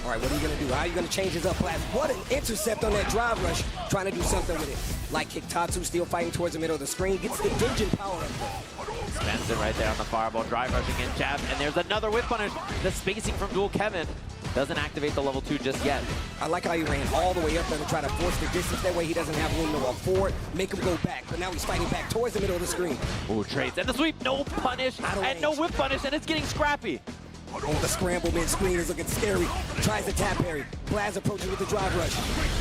All right, what are you going to do? How are you going to change his up class? What an intercept on that drive rush. Trying to do something with it. Like kick Tatsu, still fighting towards the middle of the screen. Gets the Dungeon power up. Spends it right there on the fireball. Drive rushing in, jab. And there's another whip punish. The spacing from Dual Kevin doesn't activate the level 2 just yet. I like how he ran all the way up there to try to force the distance. That way he doesn't have room to walk forward, make him go back. But now he's fighting back towards the middle of the screen. Ooh, trades. And the sweep. No punish. And no whip punish. And it's getting scrappy. Oh, the scramble mid screen is looking scary. Tries to tap parry. Blas approaching with the drive rush.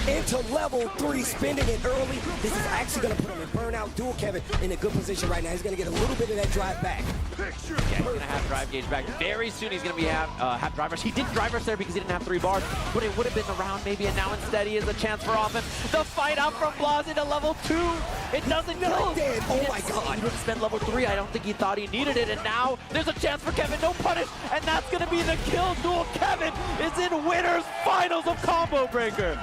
Into level 3, spending it early. This is actually going to put him in burnout. Dual Kevin in a good position right now. He's going to get a little bit of that drive back. Yeah, he's going to have drive gauge back. Very soon he's going to have drive rush. He did drive rush there because he didn't have 3 bars, but it would have been the round maybe, and now instead he has a chance for offense. The fight out from Blas into level 2. It doesn't kill him. Oh my God. He didn't spend level 3. I don't think he thought he needed it, and now there's a chance for Kevin. No punish, and that's going to be the kill. Dual Kevin is in winners finals of Combo Breaker.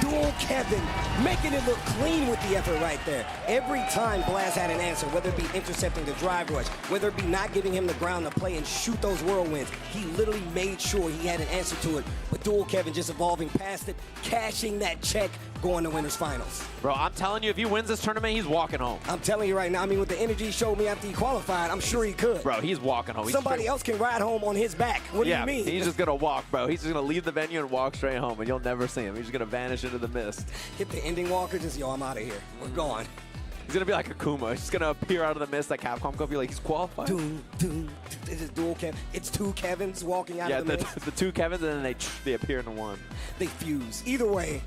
Dual Kevin making it look clean with the effort right there. Every time Blas had an answer, whether it be intercepting the drive rush, whether it be not giving him the ground to play and shoot those whirlwinds, he literally made sure he had an answer to it. But Dual Kevin just evolving past it, cashing that check, going to winners finals. Bro, I'm telling you, if he wins this tournament, he's walking home. I'm telling you right now, I mean, with the energy he showed me after he qualified, I'm sure he could. Bro, he's walking home. Somebody else can ride home on his back. What do you mean? He's just going to walk, bro. He's just going to leave the venue and walk straight home, and you'll never see him. He's just going to vanish into the mist. Hit the ending walker, just, yo, I'm out of here. We're gone. He's going to be like Akuma. He's just going to appear out of the mist at Capcom Cup. Be like, he's qualified. This is Dual Kevin. It's 2 Kevins walking out of the mist. The 2 Kevins, and then they appear into one. They fuse. Either way.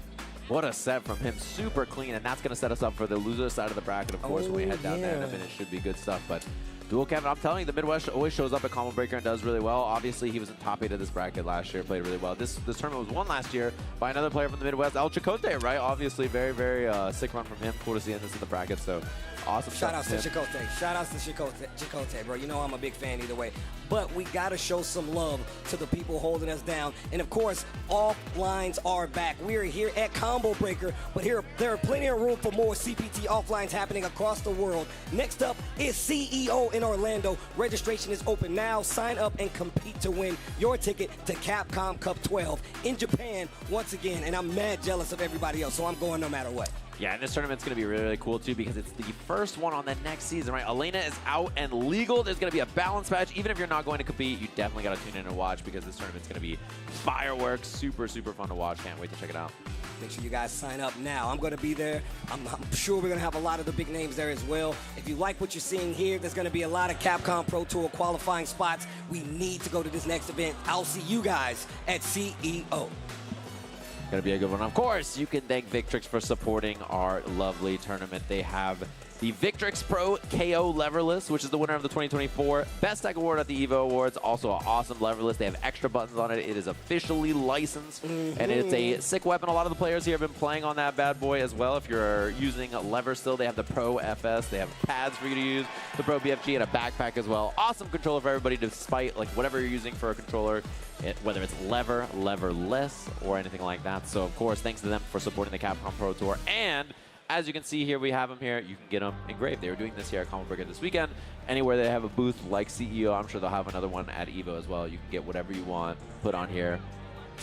What a set from him. Super clean, and that's going to set us up for the loser side of the bracket, of course, when we head down there in a minute. Should be good stuff, but Dual Kevin, I'm telling you, the Midwest always shows up at Combo Breaker and does really well. Obviously, he was in top 8 of this bracket last year, played really well. This tournament was won last year by another player from the Midwest, El Chicote, right? Obviously, very, very sick run from him. Cool to see him this in the bracket, so awesome. Shout out to Chicote. Shout out to Chicote, bro. You know I'm a big fan either way. But we got to show some love to the people holding us down. And, of course, offlines are back. We are here at Combo Breaker, but there are plenty of room for more CPT offlines happening across the world. Next up is CEO in Orlando. Registration is open now. Sign up and compete to win your ticket to Capcom Cup 12 in Japan once again. And I'm mad jealous of everybody else, so I'm going no matter what. Yeah, and this tournament's going to be really, really cool, too, because it's the first one on the next season, right? Elena is out and legal. There's going to be a balance match. Even if you're not going to compete, you definitely got to tune in and watch because this tournament's going to be fireworks. Super, super fun to watch. Can't wait to check it out. Make sure you guys sign up now. I'm going to be there. I'm sure we're going to have a lot of the big names there as well. If you like what you're seeing here, there's going to be a lot of Capcom Pro Tour qualifying spots. We need to go to this next event. I'll see you guys at CEO. Gonna be a good one. Of course, you can thank Victrix for supporting our lovely tournament. They have the Victrix Pro KO leverless, which is the winner of the 2024 Best Tech Award at the EVO Awards. Also an awesome leverless. They have extra buttons on it. It is officially licensed, and it's a sick weapon. A lot of the players here have been playing on that bad boy as well. If you're using a lever still, they have the Pro FS. They have pads for you to use, the Pro BFG, and a backpack as well. Awesome controller for everybody, despite like whatever you're using for a controller. Whether it's lever, leverless, or anything like that. So, of course, thanks to them for supporting the Capcom Pro Tour. And as you can see here, we have them here. You can get them engraved. They were doing this here at Combo Breaker this weekend. Anywhere they have a booth like CEO, I'm sure they'll have another one at EVO as well. You can get whatever you want, put on here.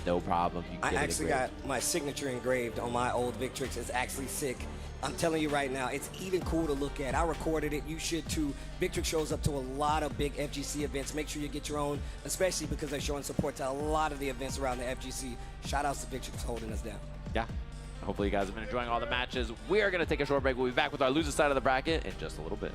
No problem. You can I actually got my signature engraved on my old Victrix. It's actually sick. I'm telling you right now, it's even cool to look at. I recorded it. You should too. Victrix shows up to a lot of big FGC events. Make sure you get your own, especially because they're showing support to a lot of the events around the FGC. Shout outs to Victrix holding us down. Yeah. Hopefully you guys have been enjoying all the matches. We are going to take a short break. We'll be back with our loser side of the bracket in just a little bit.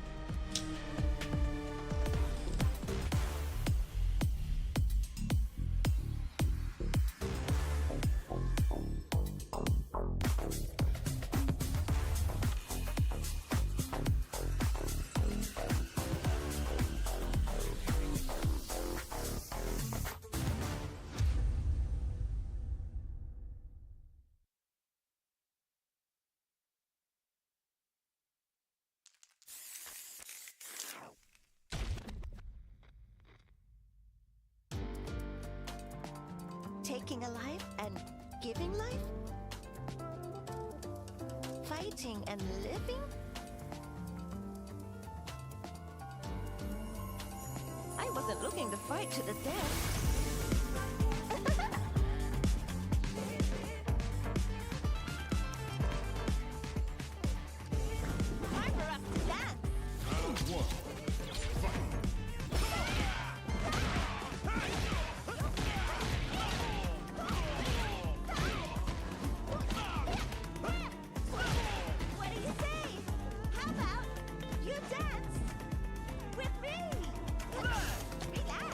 Taking a life and giving life? Fighting and living? I wasn't looking to fight to the death. Time for us to dance! Round one. Fight. What do you say? How about you dance with me? Relax.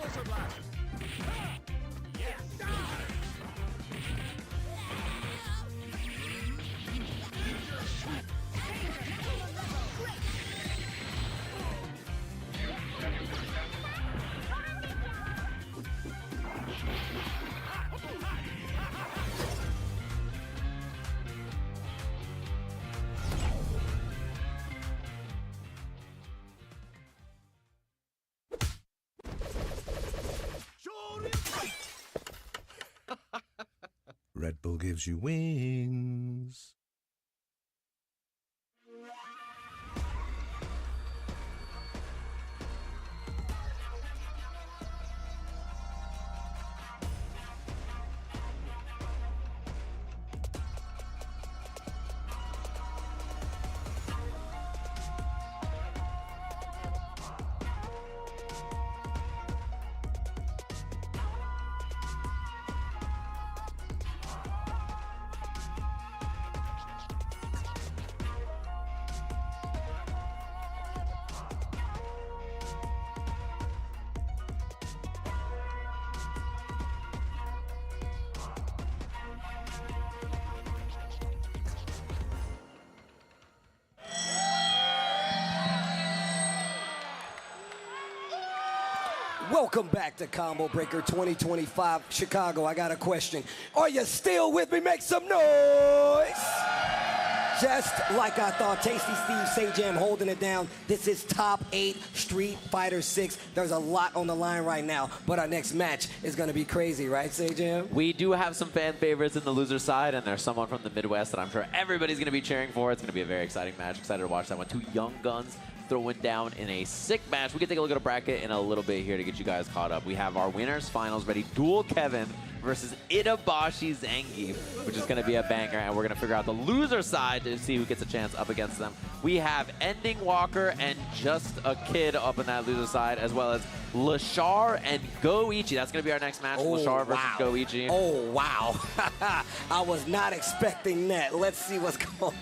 Pressure blast. Red Bull gives you wings. Welcome back to Combo Breaker 2025 Chicago. I got a question. Are you still with me? Make some noise! Just like I thought, Tasty Steve St. Jam holding it down. This is top 8 Street Fighter 6. There's a lot on the line right now, but our next match is going to be crazy, right, St. Jam? We do have some fan favorites in the loser side, and there's someone from the Midwest that I'm sure everybody's going to be cheering for. It's going to be a very exciting match. Excited to watch that one. Two young guns throwing down in a sick match. We can take a look at a bracket in a little bit here to get you guys caught up. We have our winners finals ready. Dual Kevin versus Itabashi Zangief, which is going to be a banger, and we're going to figure out the loser side to see who gets a chance up against them. We have Ending Walker and Just a Kid up in that loser side, as well as Lashar and Goichi. That's going to be our next match, Lashar versus Goichi. Oh, wow. I was not expecting that. Let's see what's going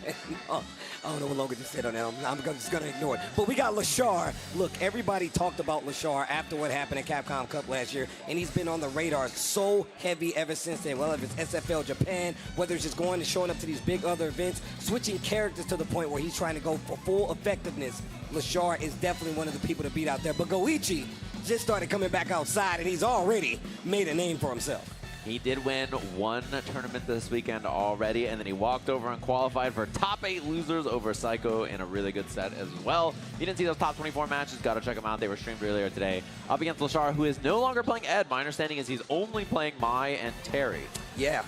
on. I don't know what Logan just said on that. I'm just going to ignore it. But we got Lashar. Look, everybody talked about Lashar after what happened at Capcom Cup last year, and he's been on the radar so heavy ever since then. Well, if it's SFL Japan, whether it's just going and showing up to these big other events, switching characters to the point where he's trying to go for full effectiveness, Lashar is definitely one of the people to beat out there. But Goichi just started coming back outside, and he's already made a name for himself. He did win one tournament this weekend already, and then he walked over and qualified for top 8 losers over Psycho in a really good set as well. If you didn't see those top 24 matches, got to check them out. They were streamed earlier today. Up against Lashar, who is no longer playing Ed. My understanding is he's only playing Mai and Terry. Yeah.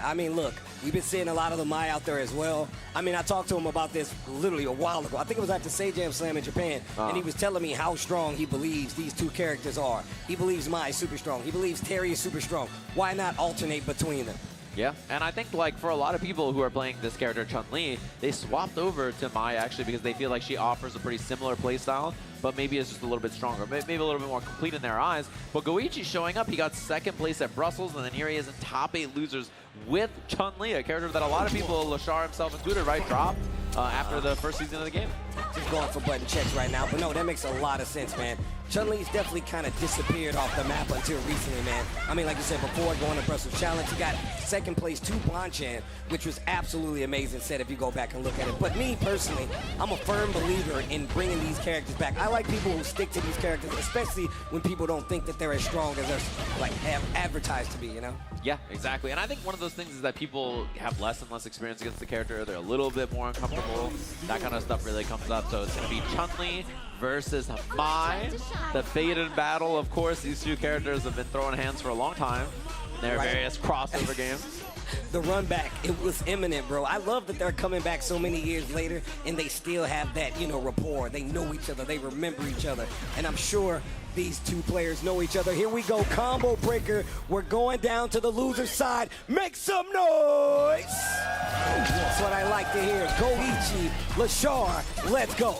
I mean, look, we've been seeing a lot of the Mai out there as well. I mean, I talked to him about this literally a while ago. I think it was after Seijam Slam in Japan, and he was telling me how strong he believes these two characters are. He believes Mai is super strong. He believes Terry is super strong. Why not alternate between them? Yeah, and I think like for a lot of people who are playing this character Chun-Li, they swapped over to Mai actually because they feel like she offers a pretty similar playstyle, but maybe it's just a little bit stronger, maybe a little bit more complete in their eyes. But Goichi showing up, he got second place at Brussels, and then here he is in top 8 losers with Chun-Li, a character that a lot of people, Lashar himself included, right, dropped after the first season of the game. Just going for button checks right now, but no, that makes a lot of sense, man. Chun-Li's definitely kind of disappeared off the map until recently, man. I mean, like you said before, going to Brussels Challenge, he got second place to Bonchan, which was absolutely amazing set if you go back and look at it. But me, personally, I'm a firm believer in bringing these characters back. I like people who stick to these characters, especially when people don't think that they're as strong as they're like have advertised to be, you know? Yeah, exactly. And I think one of those things is that people have less and less experience against the character. They're a little bit more uncomfortable. That kind of stuff really comes up. So it's going to be Chun-Li versus Mai. The fated battle, of course. These two characters have been throwing hands for a long time in their various crossover games. The run back, it was imminent, bro. I love that they're coming back so many years later and they still have that, you know, rapport. They know each other. They remember each other. And I'm sure these two players know each other. Here we go, combo breaker. We're going down to the loser side. Make some noise. That's what I like to hear. Goichi, Lashar, let's go.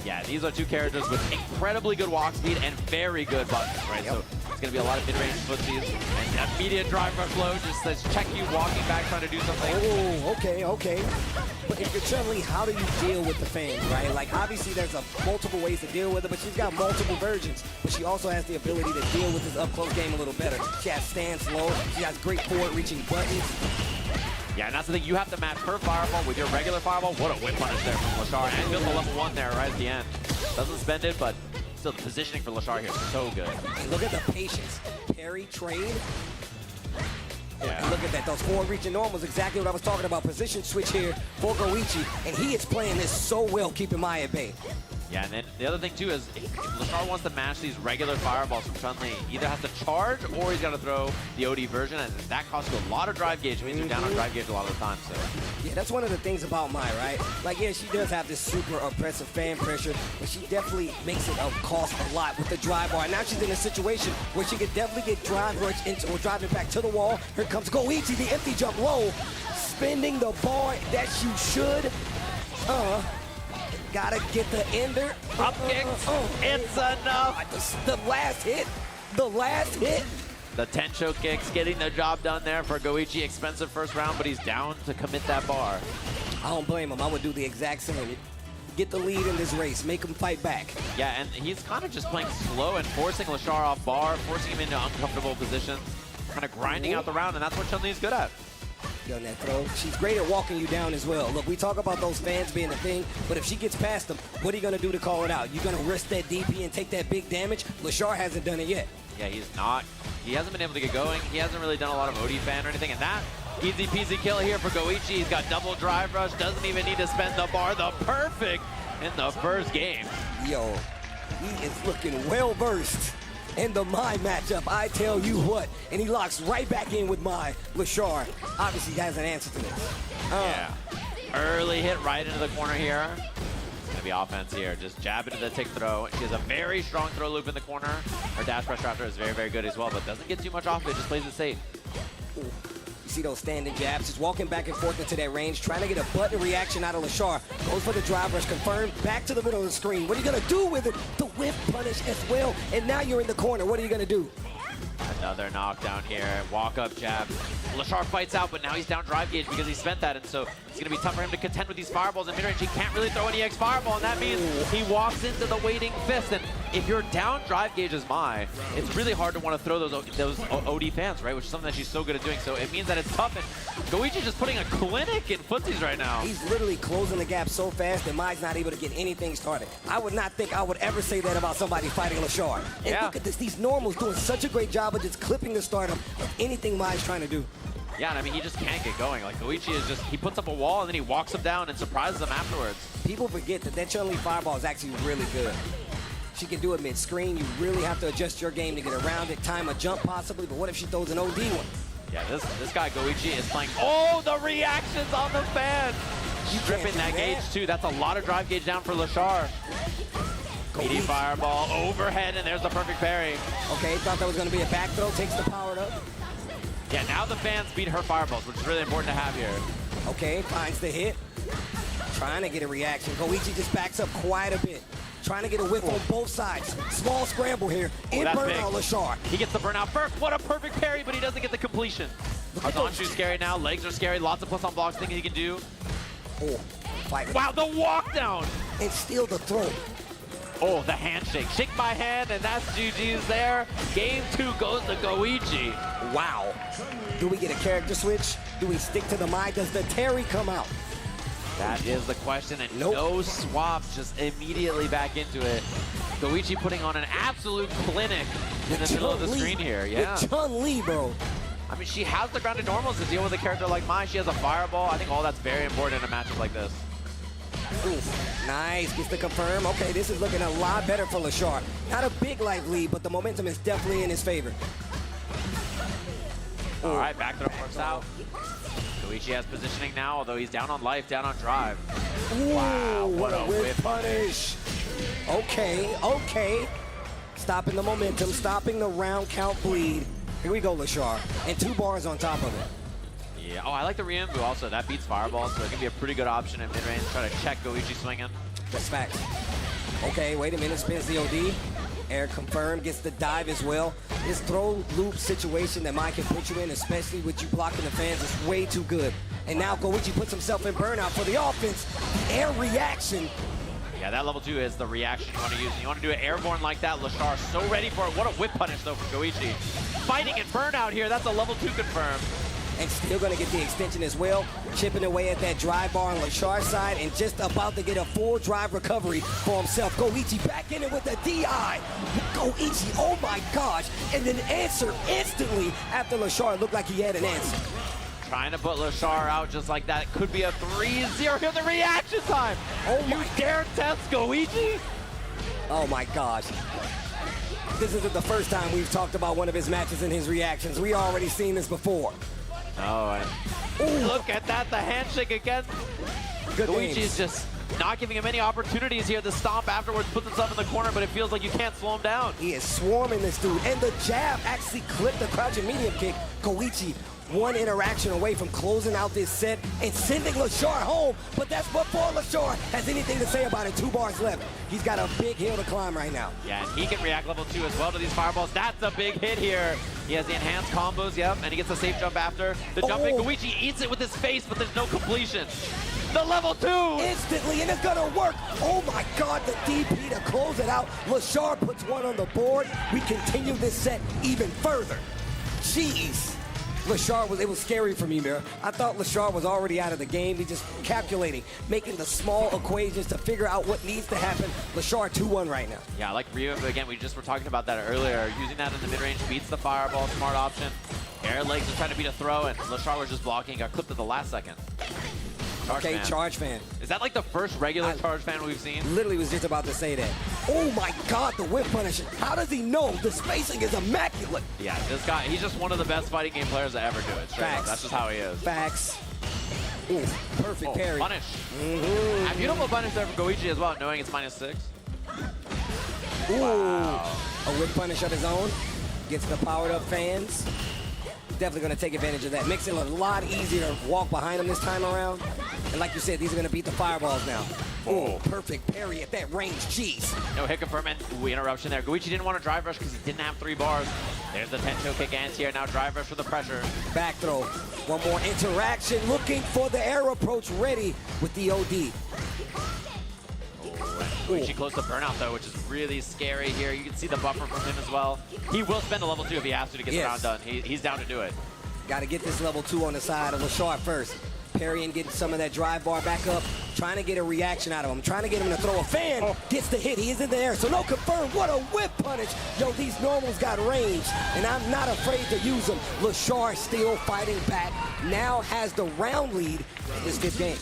Yeah, these are two characters with incredibly good walk speed and very good buttons, right? So it's going to be a lot of mid-range footsies and immediate drive rush low. Just says check you walking back trying to do something. Oh, okay, okay. But if you're Chun-Li, how do you deal with the fans, right? Like, obviously there's multiple ways to deal with it, but she's got multiple versions. But she also has the ability to deal with this up-close game a little better. She has stance low. She has great forward-reaching buttons. Yeah, and that's the thing. You have to match her fireball with your regular fireball. What a whip punish there from Lashar. And built the level 1 there right at the end. Doesn't spend it, but still the positioning for Lashar here is so good. And look at the patience. Parry, trade. Yeah. Look at that. Those forward-reaching normals, exactly what I was talking about. Position switch here for Goichi, and he is playing this so well, keeping Mai at bay. Yeah, and then the other thing, too, is if Lashar wants to match these regular fireballs from Chun-Li, either has to charge or he's got to throw the OD version, and that costs you a lot of drive gauge. It means you're down on drive gauge a lot of the time. So. Yeah, that's one of the things about Mai, right? Like, yeah, she does have this super oppressive fan pressure, but she definitely makes it cost a lot with the drive bar. Now she's in a situation where she could definitely get drive rush into or driving back to the wall. Here comes Goichi, the empty jump low, spending the bar that you should. Gotta get the ender. Up kicks. It's enough. The last hit. The last hit. The Tencho kicks getting the job done there for Goichi. Expensive first round, but he's down to commit that bar. I don't blame him. I would do the exact same. Get the lead in this race. Make him fight back. Yeah, and he's kind of just playing slow and forcing Lashar off bar, forcing him into uncomfortable positions, kind of grinding out the round, and that's what Chun-Li's good at. On that throw. She's great at walking you down as well. Look, we talk about those fans being a thing, but if she gets past them, what are you going to do to call it out? You're going to risk that DP and take that big damage? Lashar hasn't done it yet. Yeah, he's not. He hasn't been able to get going. He hasn't really done a lot of OD fan or anything, and that easy peasy kill here for Goichi. He's got double drive rush, doesn't even need to spend the bar. The perfect in the first game. Yo, he is looking well versed in the Mai matchup, I tell you what. And he locks right back in with Mai. Lashar obviously has an answer to this. Yeah. Early hit right into the corner here. It's going to be offense here. Just jab into the tick throw. She has a very strong throw loop in the corner. Her dash pressure after is very, very good as well, but doesn't get too much off it. Just plays it safe. Ooh. You see those standing jabs, just walking back and forth into that range, trying to get a button reaction out of Lashar. Goes for the drive rush, confirmed, back to the middle of the screen. What are you gonna do with it? The whip punish as well, and now you're in the corner. What are you gonna do? Another knockdown here, walk up jab. Lashar fights out, but now he's down drive gauge because he spent that, and so it's going to be tough for him to contend with these fireballs in mid-range. He can't really throw an EX fireball, and that means he walks into the waiting fist. And if you're down drive gauge as Mai, it's really hard to want to throw those OD fans, right? Which is something that she's so good at doing. So it means that it's tough. And Goichi's just putting a clinic in footsies right now. He's literally closing the gap so fast that Mai's not able to get anything started. I would not think I would ever say that about somebody fighting Lashar. And look at this, these normals doing such a great job of just clipping the stardom of anything Mai's trying to do. Yeah, and I mean, he just can't get going. Like, Goichi is just, he puts up a wall and then he walks him down and surprises him afterwards. People forget that Chun-Li fireball is actually really good. She can do it mid-screen. You really have to adjust your game to get around it, time a jump possibly, but what if she throws an OD one? Yeah, this guy Goichi is playing, oh, the reactions on the fan! Stripping that gauge too. That's a lot of drive gauge down for Lashar. Meaty fireball, overhead, and there's the perfect parry. Okay, thought that was going to be a back throw, takes the power up. Yeah, now the fans beat her fireballs, which is really important to have here. Okay, finds the hit. Trying to get a reaction. Goichi just backs up quite a bit. Trying to get a whiff on both sides. Small scramble here. In burnout, Lashar. He gets the burnout first. What a perfect parry, but he doesn't get the completion. Azanshu's scary now. Legs are scary. Lots of plus on blocks things he can do. Oh, wow, the walk down. And steal the throw. Oh, the handshake. Shake my hand, and that's GG's there. Game 2 goes to Goichi. Wow. Do we get a character switch? Do we stick to the Mai? Does the Terry come out? That is the question, and no swap, just immediately back into it. Goichi putting on an absolute clinic in the middle of the screen here. Yeah. With Chun-Li, bro. I mean, she has the grounded normals to deal with a character like Mai. She has a fireball. I think all that's very important in a matchup like this. Ooh, nice, gets the confirm. Okay, this is looking a lot better for Lashar. Not a big life lead, but the momentum is definitely in his favor. All right, back throw works out. Goichi has positioning now, although he's down on life, down on drive. Ooh, wow, what a whip punish. Okay, okay. Stopping the momentum, stopping the round count bleed. Here we go, Lashar. And 2 bars on top of it. Yeah, oh, I like the re-invu also. That beats fireball, so it can be a pretty good option in mid-range. Try to check Goichi swinging. That's facts. Okay, wait a minute, spins the OD. Air confirmed, gets the dive as well. This throw loop situation that Mike can put you in, especially with you blocking the fans, is way too good. And now Goichi puts himself in burnout for the offense. The air reaction. Yeah, that level 2 is the reaction you want to use. You want to do it airborne like that. Lashar so ready for it. What a whip punish, though, from Goichi. Fighting in burnout here. That's a level 2 confirmed. And still going to get the extension as well. Chipping away at that drive bar on Lashar's side and just about to get a full drive recovery for himself. Goichi back in it with the DI. Goichi, oh my gosh. And then answer instantly after Lashar looked like he had an answer. Trying to put Lashar out just like that. It could be a 3-0. Here's the reaction time. Oh, you dare test Goichi? Oh my gosh. This isn't the first time we've talked about one of his matches and his reactions. We already seen this before. Oh, and look at that, the handshake again. Good Goichi games. is just not giving him any opportunities here. The stomp afterwards puts himself in the corner, but it feels like you can't slow him down. He is swarming this dude, and the jab actually clipped the crouching medium kick. Goichi, one interaction away from closing out this set and sending Lashar home, but that's before Lashar has anything to say about it. 2 bars left. He's got a big hill to climb right now. Yeah, and he can react level 2 as well to these fireballs. That's a big hit here. He has the enhanced combos, yep, and he gets a safe jump after. The jumping, Goichi eats it with his face, but there's no completion. The level 2! Instantly, and it's gonna work. Oh my God, the DP to close it out. Lashar puts one on the board. We continue this set even further. Jeez. Lashar it was scary for me, Mira. I thought Lashar was already out of the game. He's just calculating, making the small equations to figure out what needs to happen. Lashar 2-1 right now. Yeah, like Ryu, again, we just were talking about that earlier. Using that in the mid-range beats the fireball, smart option. Air legs is trying to beat a throw, and Lashar was just blocking, got clipped at the last second. Charge fan. Is that like the first regular charge fan we've seen? Literally was just about to say that. Oh my God, the whip punish. How does he know? The spacing is immaculate. Yeah, this guy, he's just one of the best fighting game players to ever do it. Straight up. That's just how he is. Facts. Ooh, perfect parry. Punish. And beautiful punish there from Goichi as well, knowing it's -6. Ooh. Wow. A whip punish of his own. Gets the powered up fans. Definitely going to take advantage of that. Makes it a lot easier to walk behind him this time around. And like you said, these are going to beat the fireballs now. Oh, perfect parry at that range. Jeez. No hit confirmation. Ooh, interruption there. Goichi didn't want to drive rush because he didn't have 3 bars. There's the Tencho kick anti-air. Now drive rush for the pressure. Back throw. One more interaction. Looking for the air approach ready with the OD. Goichi close to burnout, though, which is really scary here. You can see the buffer from him as well. He will spend a level 2 if he has to get the round done. He's down to do it. Got to get this level 2 on the side of Lashar first. Parrying, getting some of that drive bar back up, trying to get a reaction out of him, trying to get him to throw a fan. Gets the hit. He is in the air, so no confirm. What a whip punish. Yo, these normals got range, and I'm not afraid to use them. Lashar still fighting back. Now has the round lead in this 5th game.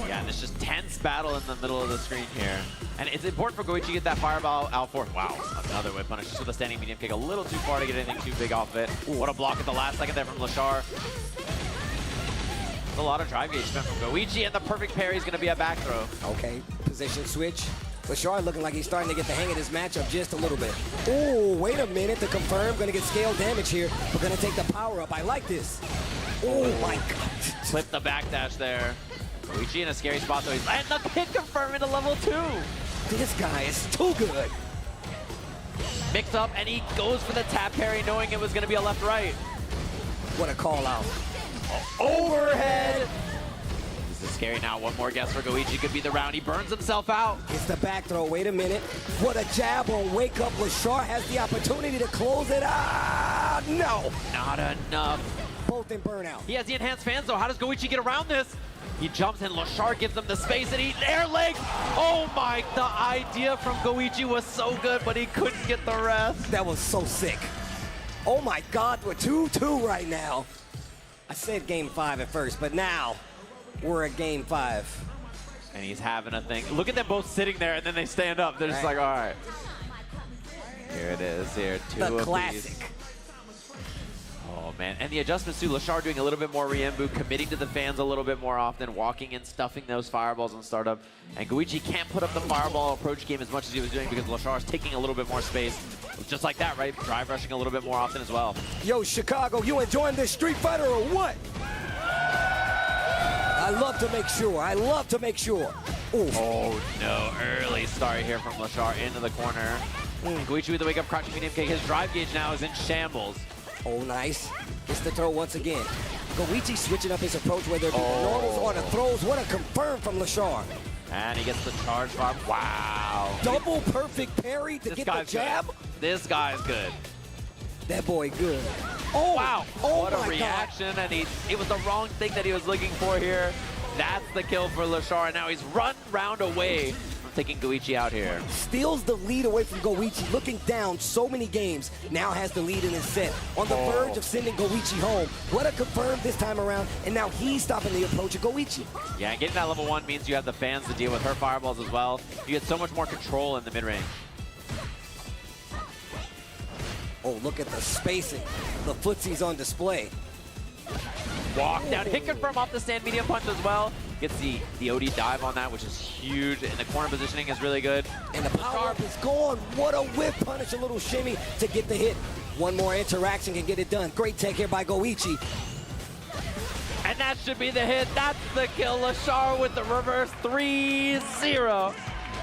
Yeah, and it's just tense battle in the middle of the screen here. And it's important for Goichi to get that fireball out for. Wow, another whip punish just with a standing medium kick. A little too far to get anything too big off it. Ooh, what a block at the last second there from Lashar. A lot of drive gauge spent from Goichi, and the perfect parry is going to be a back throw. Okay, position switch. Lashar looking like he's starting to get the hang of this matchup just a little bit. Oh, wait a minute to confirm. Going to get scale damage here. We're going to take the power up. I like this. Oh my God. Clip the backdash there. Goichi in a scary spot though. He's landing the hit confirm into level 2. This guy is too good. Mix up, and he goes for the tap parry knowing it was going to be a left-right. What a call out. Overhead. This is scary now. One more guess for Goichi. Could be the round. He burns himself out. It's the back throw. Wait a minute. What a jab on wake up. Lashar has the opportunity to close it out. No. Not enough. Both in burnout. He has the enhanced fans though. How does Goichi get around this? He jumps and Lashar gives him the space and he air leg. Oh my, the idea from Goichi was so good, but he couldn't get the rest. That was so sick. Oh my God, we're 2-2 right now. I said game 5 at first, but now we're at game 5. And he's having a thing. Look at them both sitting there and then they stand up. They're just like, all right. Here it is, here, 2 The apiece. classic. Oh, man. And the adjustments, too. Lashar doing a little bit more re-embu, committing to the fans a little bit more often, walking in, stuffing those fireballs on startup. And Goichi can't put up the fireball approach game as much as he was doing because Lashar's taking a little bit more space. Just like that, right? Drive rushing a little bit more often as well. Yo, Chicago, you enjoying this Street Fighter or what? I love to make sure. I love to make sure. Ooh. Oh no, early start here from Lashar into the corner. Goichi with the wake-up crouching medium kick. His drive gauge now is in shambles. Oh, nice. Gets the throw once again. Goichi switching up his approach, whether it be the normals or the throws. What a confirm from Lashar. And he gets the charge farm. Wow. Double perfect parry to get the jab. Good. This guy's good. That boy good. Oh, wow. Oh, what a reaction. God. And it was the wrong thing that he was looking for here. That's the kill for Lashar. And now he's run round away from taking Goichi out here. Steals the lead away from Goichi. Looking down so many games. Now has the lead in his set. On the verge of sending Goichi home. What a confirm this time around. And now he's stopping the approach of Goichi. Yeah, and getting that level 1 means you have the fans to deal with her fireballs as well. You get so much more control in the mid-range. Oh, look at the spacing. The footsie's on display. Walk down, hit confirm off the stand medium punch as well. Gets the OD dive on that, which is huge. And the corner positioning is really good. And the power up is gone. What a whip punish, a little shimmy to get the hit. One more interaction can get it done. Great tech here by Goichi. And that should be the hit. That's the kill. Lashar with the reverse 3-0.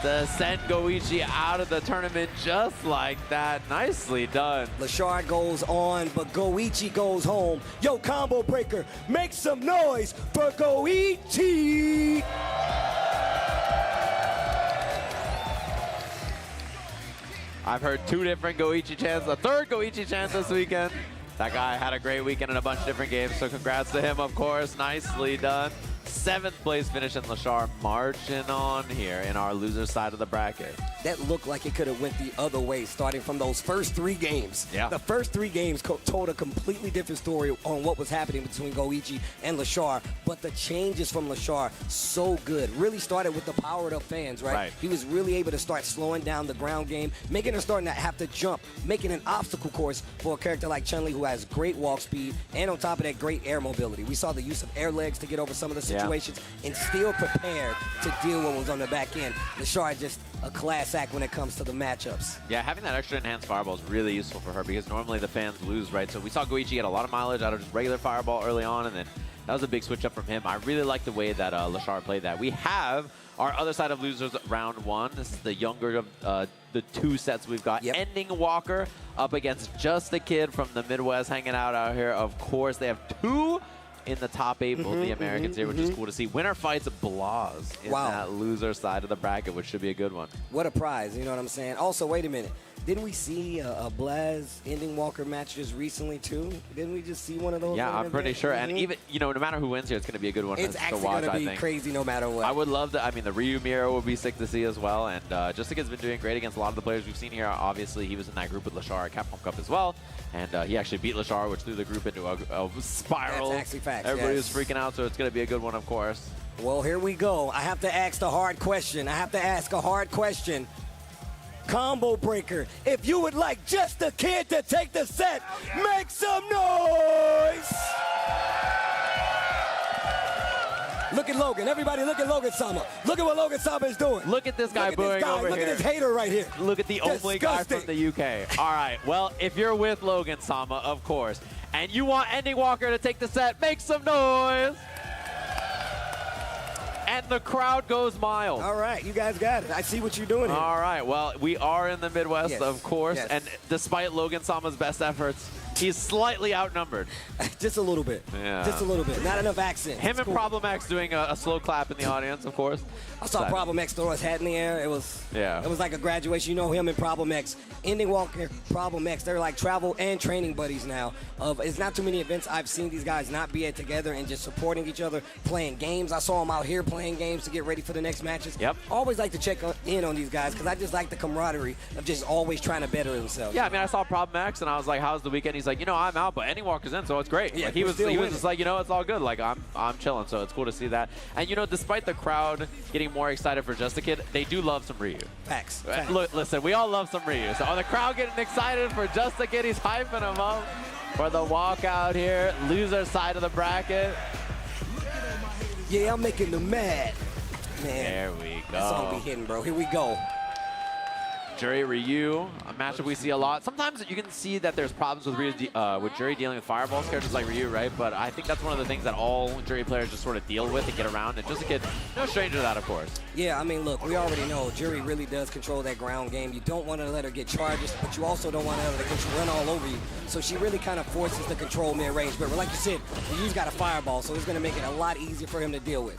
To send Goichi out of the tournament just like that. Nicely done. Lashar goes on, but Goichi goes home. Yo, Combo Breaker, make some noise for Goichi! I've heard 2 different Goichi chants, a third Goichi chant this weekend. That guy had a great weekend in a bunch of different games, so congrats to him, of course. Nicely done. 7th place finish in Lashar, marching on here in our loser side of the bracket. That looked like it could have went the other way, starting from those first 3 games. Yeah. The first 3 games told a completely different story on what was happening between Goichi and Lashar, but the changes from Lashar, so good. Really started with the powered up fans, right? He was really able to start slowing down the ground game, making her starting to have to jump, making an obstacle course for a character like Chun-Li who has great walk speed, and on top of that, great air mobility. We saw the use of air legs to get over some of the situations and still prepared to deal with what was on the back end. Lashar just a class act when it comes to the matchups. Yeah, having that extra enhanced fireball is really useful for her because normally the fans lose, right? So we saw Goichi get a lot of mileage out of just regular fireball early on, and then that was a big switch up from him. I really like the way that Lashar played that. We have our other side of losers round 1. This is the younger of the 2 sets we've got. Ending Walker up against Just a Kid from the Midwest hanging out here. Of course, they have 2 in the top 8, both the Americans here, which is cool to see. Winner fights Blas in that loser side of the bracket, which should be a good one. What a prize, you know what I'm saying? Also, wait a minute. Didn't we see a Blas Ending Walker match just recently, too? Didn't we just see one of those? Yeah, I'm pretty sure. And even, you know, no matter who wins here, it's going to be a good one it's to actually watch, going I to think. be crazy no matter what. I would love to. I mean, the Ryu Miro would be sick to see as well. And Just a Kid's been doing great against a lot of the players we've seen here. Obviously, he was in that group with Lashar at Capcom Cup as well. And he actually beat Lashar, which threw the group into a spiral. That's actually facts. Everybody was freaking out, so it's going to be a good one, of course. Well, here we go. I have to ask the hard question. I have to ask a hard question. Combo Breaker, if you would like Just a Kid to take the set, make some noise! Look at Logan. Everybody look at Logan Sama. Look at what Logan Sama is doing. Look at this guy booing over Look here. at this hater right here. Look at the only guy from the UK. All right, well, if you're with Logan Sama, of course, and you want Ending Walker to take the set, make some noise! And the crowd goes mild. All right, you guys got it. I see what you're doing here. All right, well, we are in the Midwest, of course, and despite Logan Sama's best efforts, he's slightly outnumbered. Just a little bit. Yeah. Just a little bit. Not enough accent. Him and Problem X doing a slow clap in the audience, of course. I saw Problem X throw his hat in the air. It was like a graduation. You know him and Problem X. Ending Walker, Problem X. They're like travel and training buddies now. It's not too many events I've seen these guys not be at together and just supporting each other, playing games. I saw them out here playing games to get ready for the next matches. Always like to check in on these guys because I just like the camaraderie of just always trying to better themselves. Yeah, I mean, I saw Problem X and I was like, how's the weekend? He's like, you know, I'm out, but Ending Walker's in, so it's great. Yeah, like, he was just like, you know, it's all good. Like, I'm chilling, so it's cool to see that. And, you know, despite the crowd getting more excited for Just a Kid, they do love some Ryu. Facts. Look, listen, we all love some Ryu. So the crowd getting excited for Just a Kid, he's hyping him up for the walkout here. Loser side of the bracket. Yeah, I'm making them mad. Man, there we go. that song be hitting, bro. Here we go. Jury Ryu, a matchup we see a lot. Sometimes you can see that there's problems with Jury dealing with fireball characters like Ryu, right? But I think that's one of the things that all Jury players just sort of deal with and get around. And just to get no stranger to that, of course. Yeah, I mean, look, we already know Jury really does control that ground game. You don't want to let her get charges, but you also don't want to let her run all over you. So she really kind of forces the control mid-range. But like you said, Ryu's got a fireball, so it's going to make it a lot easier for him to deal with.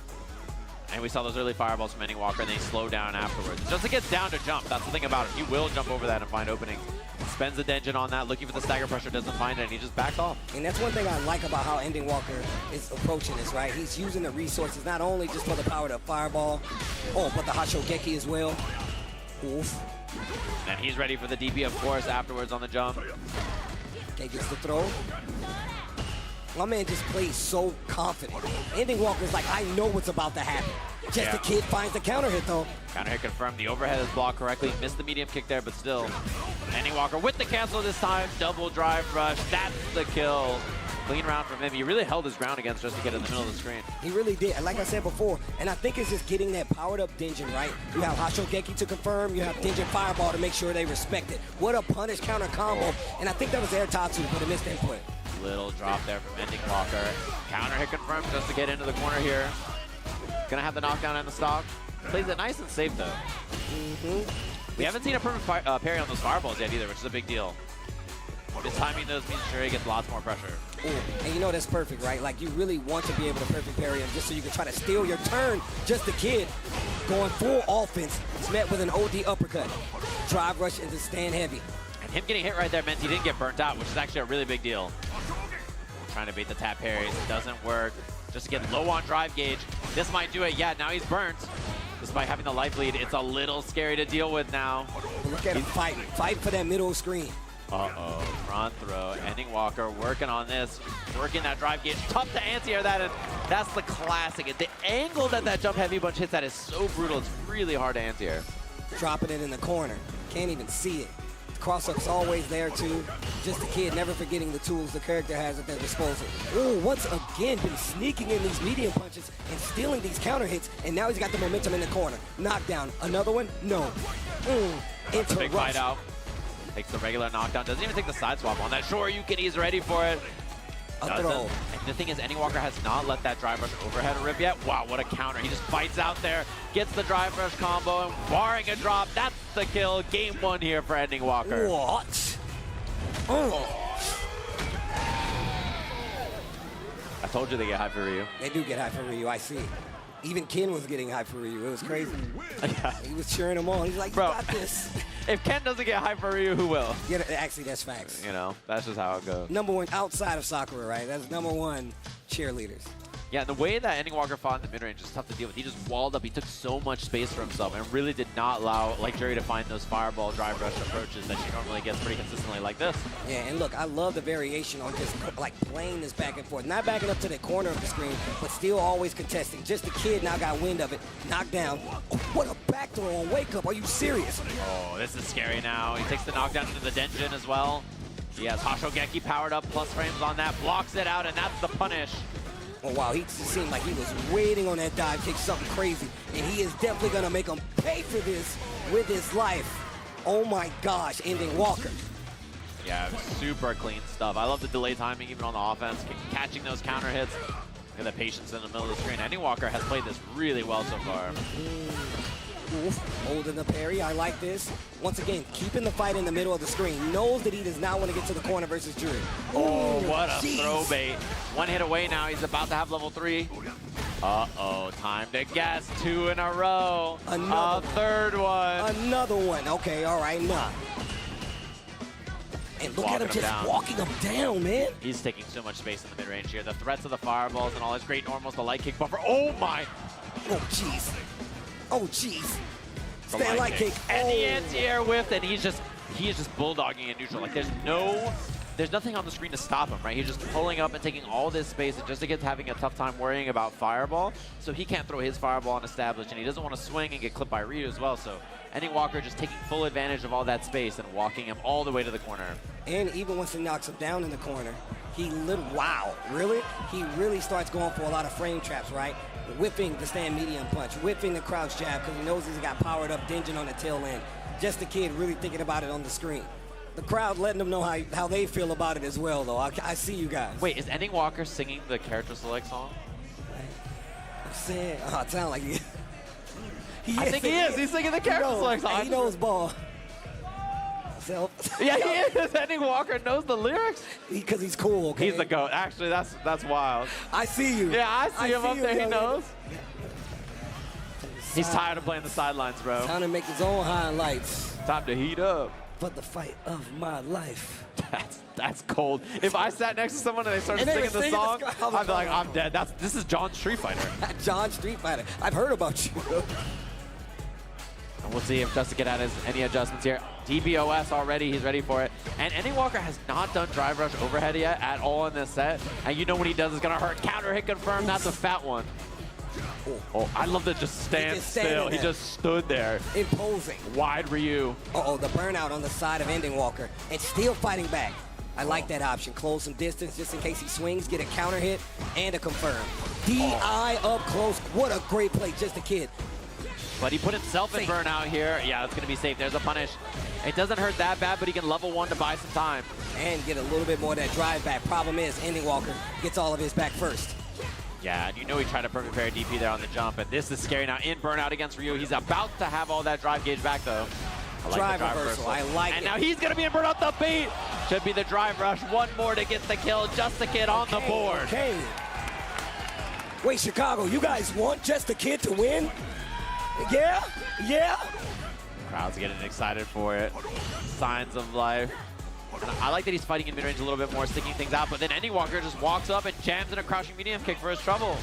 And we saw those early fireballs from Walker, and they slow down afterwards. Just to get down to jump, that's the thing about him. He will jump over that and find openings. Spends the Denjin on that, looking for the stagger pressure, doesn't find it, and he just backs off. And that's one thing I like about how Walker is approaching this, right? He's using the resources not only just for the power to fireball, but the Hashogeki as well. Oof. And he's ready for the DP, of course, afterwards on the jump. Okay, gets the throw. My man just plays so confident. Walker's like, I know what's about to happen. Just the kid finds the counter hit, though. Counter hit confirmed. The overhead is blocked correctly. Missed the medium kick there, but still. Walker with the cancel this time. Double drive rush. That's the kill. Clean round from him. He really held his ground against just to get in the middle of the screen. He really did. And like I said before, and I think it's just getting that powered up Denjin, right? You have Hashogeki to confirm. You have Denjin Fireball to make sure they respect it. What a punish counter combo. And I think that was Air Tatsu, but a missed input. Little drop there from Walker. Counter hit confirmed just to get into the corner here. Gonna have the knockdown and the stock. Plays it nice and safe though. We haven't seen a perfect parry on those fireballs yet either, which is a big deal. Just timing those means Shuri gets lots more pressure. Ooh, and you know that's perfect, right? Like you really want to be able to perfect parry him just so you can try to steal your turn. Just a kid going full offense. It's met with an OD uppercut. Drive rush into stand heavy. And him getting hit right there meant he didn't get burnt out, which is actually a really big deal. Trying to bait the tap parries, doesn't work. Just to get low on drive gauge. This might do it. Yeah, now he's burnt. Despite having the life lead, it's a little scary to deal with now. But look at him fighting. Fight for that middle screen. Uh-oh, front throw. Walker working on this. Working that drive gauge. Tough to anti-air that, and that's the classic. The angle that jump heavy bunch hits that is so brutal. It's really hard to anti-air. Dropping it in the corner. Can't even see it. Cross-up's always there, too. Just a kid, never forgetting the tools the character has at their disposal. Ooh, once again, been sneaking in these medium punches and stealing these counter hits, and now he's got the momentum in the corner. Knockdown. Another one? No. That's a big fight out. Takes the regular knockdown. Doesn't even take the side swap on that. Sure, he's ready for it. A throw. And the thing is, Walker has not let that drive rush overhead rip yet. Wow, what a counter. He just fights out there, gets the drive rush combo, and barring a drop, that's the kill. Game one here for Walker. What? I told you they get high for Ryu. They do get high for Ryu, I see. Even Ken was getting high for Ryu. It was crazy. He was cheering him on. He's like, you got this. If Ken doesn't get high for Ryu, who will? Yeah, actually, that's facts. You know, that's just how it goes. Number one outside of Sakura, right? That's number one cheerleaders. Yeah, the way that Walker fought in the mid-range is tough to deal with. He just walled up. He took so much space for himself and really did not allow Jury to find those fireball drive rush approaches that she normally gets pretty consistently like this. Yeah, and look, I love the variation on just like playing this back and forth. Not backing up to the corner of the screen, but still always contesting. Just the kid now got wind of it. Knocked down. Oh, what a back throw on wake up. Are you serious? Oh, this is scary now. He takes the knockdown into the Denjin as well. He has Hashogeki powered up, plus frames on that, blocks it out, and that's the punish. Oh, wow, he just seemed like he was waiting on that dive kick, something crazy. And he is definitely going to make him pay for this with his life. Oh, my gosh, Walker. Yeah, super clean stuff. I love the delay timing, even on the offense, catching those counter hits. Look at the patience in the middle of the screen. Walker has played this really well so far. Oof, holding the parry, I like this. Once again, keeping the fight in the middle of the screen. Knows that he does not want to get to the corner versus Jury. Oh, what a throw bait. One hit away now. He's about to have level 3. Uh-oh, time to guess. 2 in a row. A third one. Another one. Okay, all right, nah. And look at him just walking him down, man. He's taking so much space in the mid-range here. The threats of the fireballs and all his great normals, the light kick buffer. Oh, my. Oh, jeez. Oh, jeez. Stand light kick. And the anti-air whiff, and he's just bulldogging in neutral. Like, there's nothing on the screen to stop him, right? He's just pulling up and taking all this space, and just to get having a tough time worrying about fireball. So he can't throw his fireball unestablished, and he doesn't want to swing and get clipped by Ryu as well. So Walker just taking full advantage of all that space and walking him all the way to the corner. And even once he knocks him down in the corner, wow, really? He really starts going for a lot of frame traps, right? Whipping the stand medium punch, whipping the crouch jab because he knows he's got powered up Denjin on the tail end. Just a Kid really thinking about it on the screen. The crowd letting them know how they feel about it as well, though. I see you guys. Wait, is Ending Walker singing the character select song? I'm saying, it sounds like he I think he is. He's singing the character select song. He knows ball. Yeah, he is. Ending Walker knows the lyrics. Because he's cool, okay? He's the GOAT. Actually, that's wild. I see you. Yeah, I see him up there. He knows. He's Time. tired of playing the sidelines, bro. Time to make his own highlights. Time to heat up. For the fight of my life. That's cold. If I sat next to someone and they started singing the song, I'd be like, I'm dead. This is John Street Fighter. John Street Fighter. I've heard about you. And we'll see if Just to get at any adjustments here. DBOS already, he's ready for it. And Ending Walker has not done drive rush overhead yet at all in this set. And you know when he does, it's gonna hurt. Counter hit confirmed, that's a fat one. Oh, I love to just stand still. He just stood there. Imposing. Wide Ryu. Uh-oh, the burnout on the side of Ending Walker. And still fighting back. I like that option. Close some distance just in case he swings, get a counter hit, and a confirm. DI up close. What a great play, Just a Kid. But he put himself in burnout here. Yeah, that's going to be safe. There's a punish. It doesn't hurt that bad, but he can level 1 to buy some time. And get a little bit more of that drive back. Problem is, Ending Walker gets all of his back first. Yeah, and you know he tried to perfect parry DP there on the jump, and this is scary now. In burnout against Ryu. He's about to have all that drive gauge back, though. I like drive the drive reversal. reversal. I like and it. now he's going to be in burnout the beat. Should be the drive rush. One more to get the kill. Just a Kid on the board. Okay. Wait, Chicago, you guys want Just a Kid to win? Yeah? Yeah? Crowd's getting excited for it. Signs of life. And I like that he's fighting in mid-range a little bit more, sticking things out, but then Ending Walker just walks up and jams in a crouching medium kick for his trouble.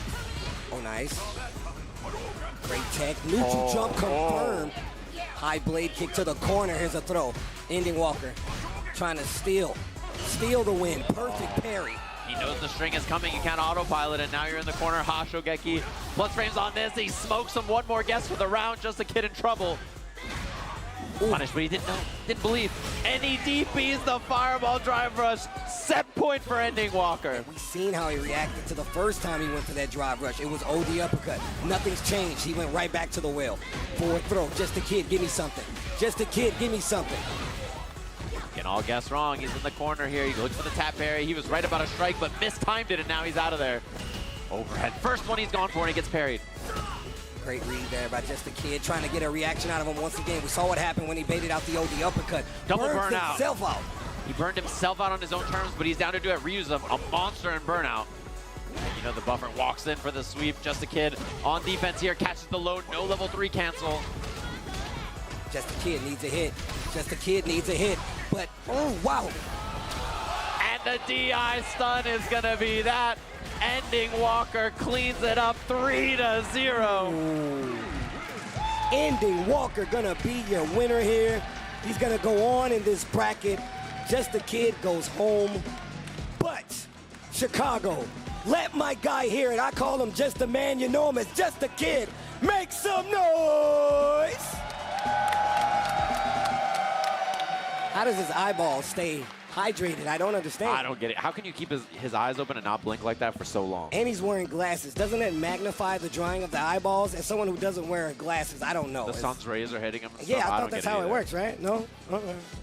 Oh, nice. Great tech. Neutral jump confirmed. High blade kick to the corner. Here's a throw. Ending Walker trying to steal the win. Perfect parry. He knows the string is coming. You can't autopilot it. Now you're in the corner. Hashogeki. Plus frames on this. He smokes him. One more guess for the round. Just a Kid in trouble. Punish, but he didn't know, didn't believe. And he DPs the fireball drive rush. Set point for Ending Walker. We've seen how he reacted to the first time he went for that drive rush. It was OD uppercut. Nothing's changed. He went right back to the well. Forward throw. Just a Kid, give me something. Just a Kid, give me something. Can all guess wrong. He's in the corner here. He looks for the tap parry. He was right about a strike, but mistimed it, and now he's out of there. Overhead. First one he's gone for, and he gets parried. Great read there by Just a Kid, trying to get a reaction out of him once again. We saw what happened when he baited out the OD uppercut. Double Burns burnout. himself out. He burned himself out on his own terms, but he's down to do it. Ryu's a monster in burnout. You know the buffer walks in for the sweep. Just a Kid on defense here, catches the load. No level 3 cancel. Just a Kid needs a hit. Just a Kid needs a hit. But, oh, wow. And the DI stun is going to be that. Ending Walker cleans it up 3-0. Ending Walker gonna be your winner here. He's gonna go on in this bracket. Just a Kid goes home. But Chicago, let my guy hear it. I call him Just a Man. You know him as Just a Kid. Make some noise. How does his eyeball stay hydrated? I don't understand. I don't get it. How can you keep his eyes open and not blink like that for so long? And he's wearing glasses. Doesn't it magnify the drying of the eyeballs? As someone who doesn't wear glasses, I don't know. The sun's rays are hitting him. Yeah, I thought that's how it works, right? No?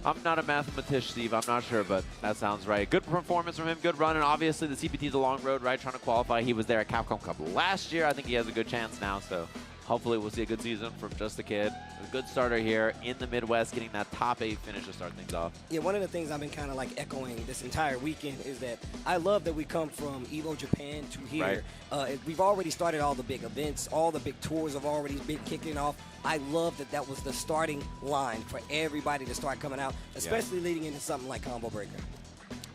I'm not a mathematician, Steve. I'm not sure, but that sounds right. Good performance from him. Good run. And obviously, the CPT is a long road, right? Trying to qualify. He was there at Capcom Cup last year. I think he has a good chance now, so hopefully we'll see a good season from Just a Kid. A good starter here in the Midwest, getting that top 8 finish to start things off. Yeah, one of the things I've been kind of like echoing this entire weekend is that I love that we come from Evo Japan to here. Right. We've already started all the big events. All the big tours have already been kicking off. I love that that was the starting line for everybody to start coming out, especially leading into something like Combo Breaker.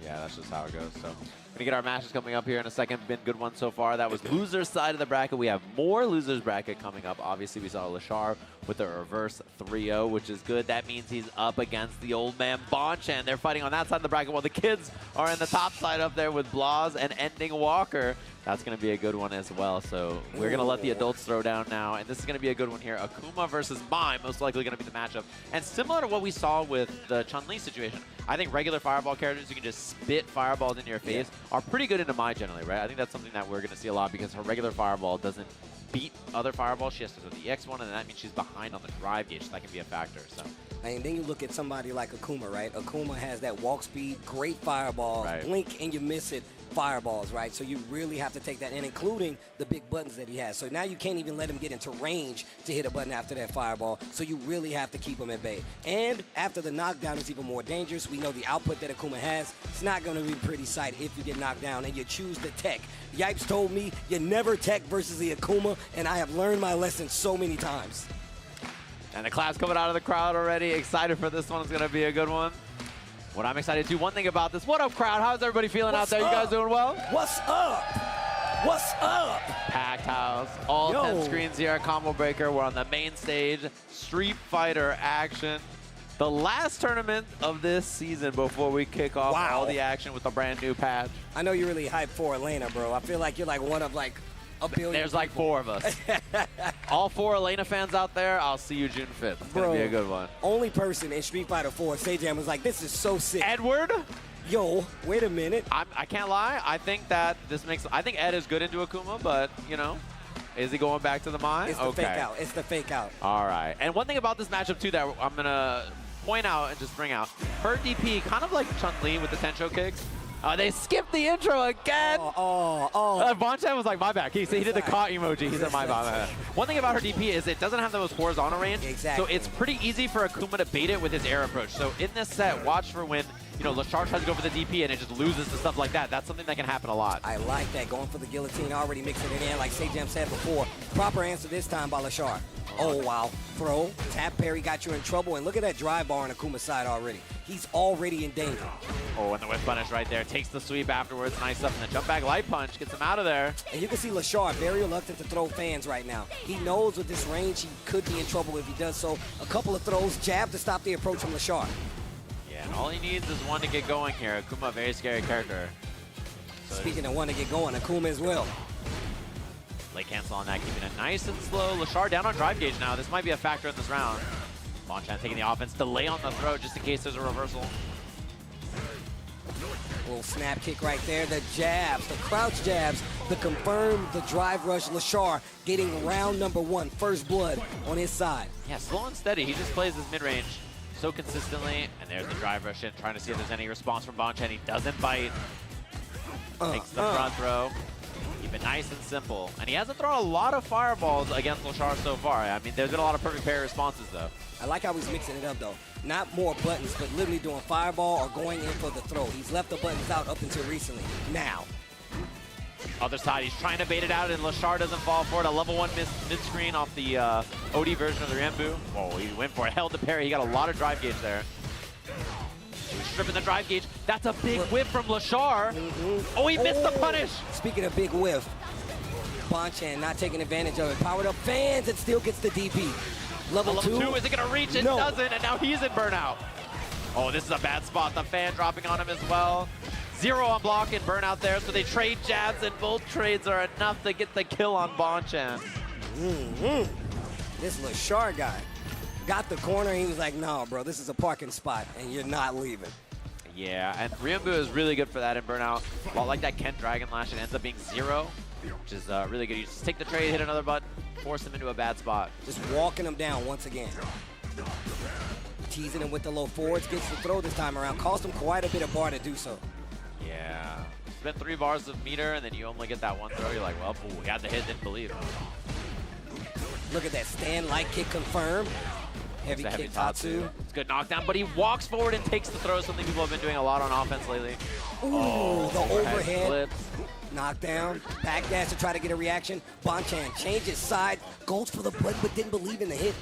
Yeah, that's just how it goes. So, gonna get our matches coming up here in a second. Been good ones so far. That was losers side of the bracket. We have more losers bracket coming up. Obviously, we saw Lashar with a reverse 3-0, which is good. That means he's up against the old man Bonchan. They're fighting on that side of the bracket while the kids are in the top side up there with Blas and Ending Walker. That's going to be a good one as well. So we're going to let the adults throw down now. And this is going to be a good one here. Akuma versus Mai, most likely going to be the matchup. And similar to what we saw with the Chun-Li situation, I think regular fireball characters who can just spit fireballs in your face are pretty good into Mai generally, right? I think that's something that we're going to see a lot because her regular fireball doesn't beat other fireballs. She has to do the EX one, and that means she's behind on the drive gauge. So that can be a factor. So And then you look at somebody like Akuma, right? Akuma has that walk speed, great fireballs, blink and you miss it fireballs, right? So you really have to take that in, including the big buttons that he has. So now you can't even let him get into range to hit a button after that fireball. So you really have to keep him at bay. And after the knockdown, it's even more dangerous. We know the output that Akuma has. It's not going to be a pretty sight if you get knocked down and you choose the tech. Yipes told me you never tech versus the Akuma, and I have learned my lesson so many times. And the claps coming out of the crowd already. Excited for this one. It's going to be a good one. What I'm excited to, one thing about this. What up, crowd? How's everybody feeling out there? You guys doing well? What's up? What's up? Packed house. All 10 screens here at Combo Breaker. We're on the main stage. Street Fighter action. The last tournament of this season before we kick off all the action with a brand new patch. I know you're really hyped for Elena, bro. I feel like you're like one of like a billion There's like 4 of us. All 4 Elena fans out there, I'll see you June 5th. It's going to be a good one. Only person in Street Fighter 4, Sajam was like, this is so sick. Edward? Yo, wait a minute. I can't lie. I think that this makes, I think Ed is good into Akuma, but, you know, is he going back to the mine? It's the fake out. It's the fake out. All right. And one thing about this matchup, too, that I'm going to point out and just bring out. Her DP, kind of like Chun-Li with the Tencho kicks. They skipped the intro again. Bonchan was like, my bad. He did the caught emoji. He said, my bad. One thing about her DP is it doesn't have the most horizontal range. Exactly. So it's pretty easy for Akuma to bait it with his air approach. So in this set, watch for when, you know, Lashar tries to go for the DP and it just loses to stuff like that. That's something that can happen a lot. I like that. Going for the guillotine, already mixing it in. Like Sajam said before, proper answer this time by Lashar. Oh, wow. Throw. Tap parry got you in trouble. And look at that drive bar on Akuma's side already. He's already in danger. Oh, and the whip punish right there. Takes the sweep afterwards. Nice up. And the jump back light punch gets him out of there. And you can see Lashar very reluctant to throw fans right now. He knows with this range he could be in trouble if he does so. A couple of throws, jab to stop the approach from Lashar. Yeah, and all he needs is one to get going here. Akuma, very scary character. So speaking of one to get going, Akuma as well. Late cancel on that, keeping it nice and slow. Lashar down on drive gauge now. This might be a factor in this round. Bonchan taking the offense, delay on the throw just in case there's a reversal. A little snap kick right there. The jabs, the crouch jabs, the confirm, the drive rush. Lashar getting round number 1, first blood on his side. Yeah, slow and steady. He just plays his mid-range so consistently. And there's the drive rush in, trying to see if there's any response from Bonchan. He doesn't bite. Takes the front throw. Keep it nice and simple. And he hasn't thrown a lot of fireballs against Lashar so far. I mean, there's been a lot of perfect parry responses, though. I like how he's mixing it up, though. Not more buttons, but literally doing fireball or going in for the throw. He's left the buttons out up until recently. Now. Other side, he's trying to bait it out, and Lashar doesn't fall for it. A level 1 mid-screen off the OD version of the Rambu. Whoa, he went for it. Held the parry. He got a lot of drive gauge there. Stripping the drive gauge. That's a big whiff from Lashar. Oh, he missed the punish. Speaking of big whiff, Bonchan not taking advantage of it. Powered up fans and still gets the DP. Level 2. Is it going to reach? It doesn't, and now he's in burnout. Oh, this is a bad spot. The fan dropping on him as well. 0 on block and burnout there, so they trade jabs, and both trades are enough to get the kill on Bonchan. This Lashar guy got the corner. He was like, no, bro, this is a parking spot, and you're not leaving. Yeah, and Ryumbu is really good for that in burnout. Well, like that Ken Dragon Lash, it ends up being 0, which is really good. You just take the trade, hit another button, force him into a bad spot. Just walking him down once again. Teasing him with the low forwards, gets the throw this time around. Cost him quite a bit of bar to do so. Yeah. Spent 3 bars of meter, and then you only get that one throw. You're like, well, we had the hit, didn't believe. Look at that stand, light kick confirmed. Heavy kick Tatsu. It's good knockdown, but he walks forward and takes the throw, something people have been doing a lot on offense lately. Ooh, the overhead. Flips. Knockdown, backdash to try to get a reaction. Bonchan changes side, goes for the button, but didn't believe in the hit.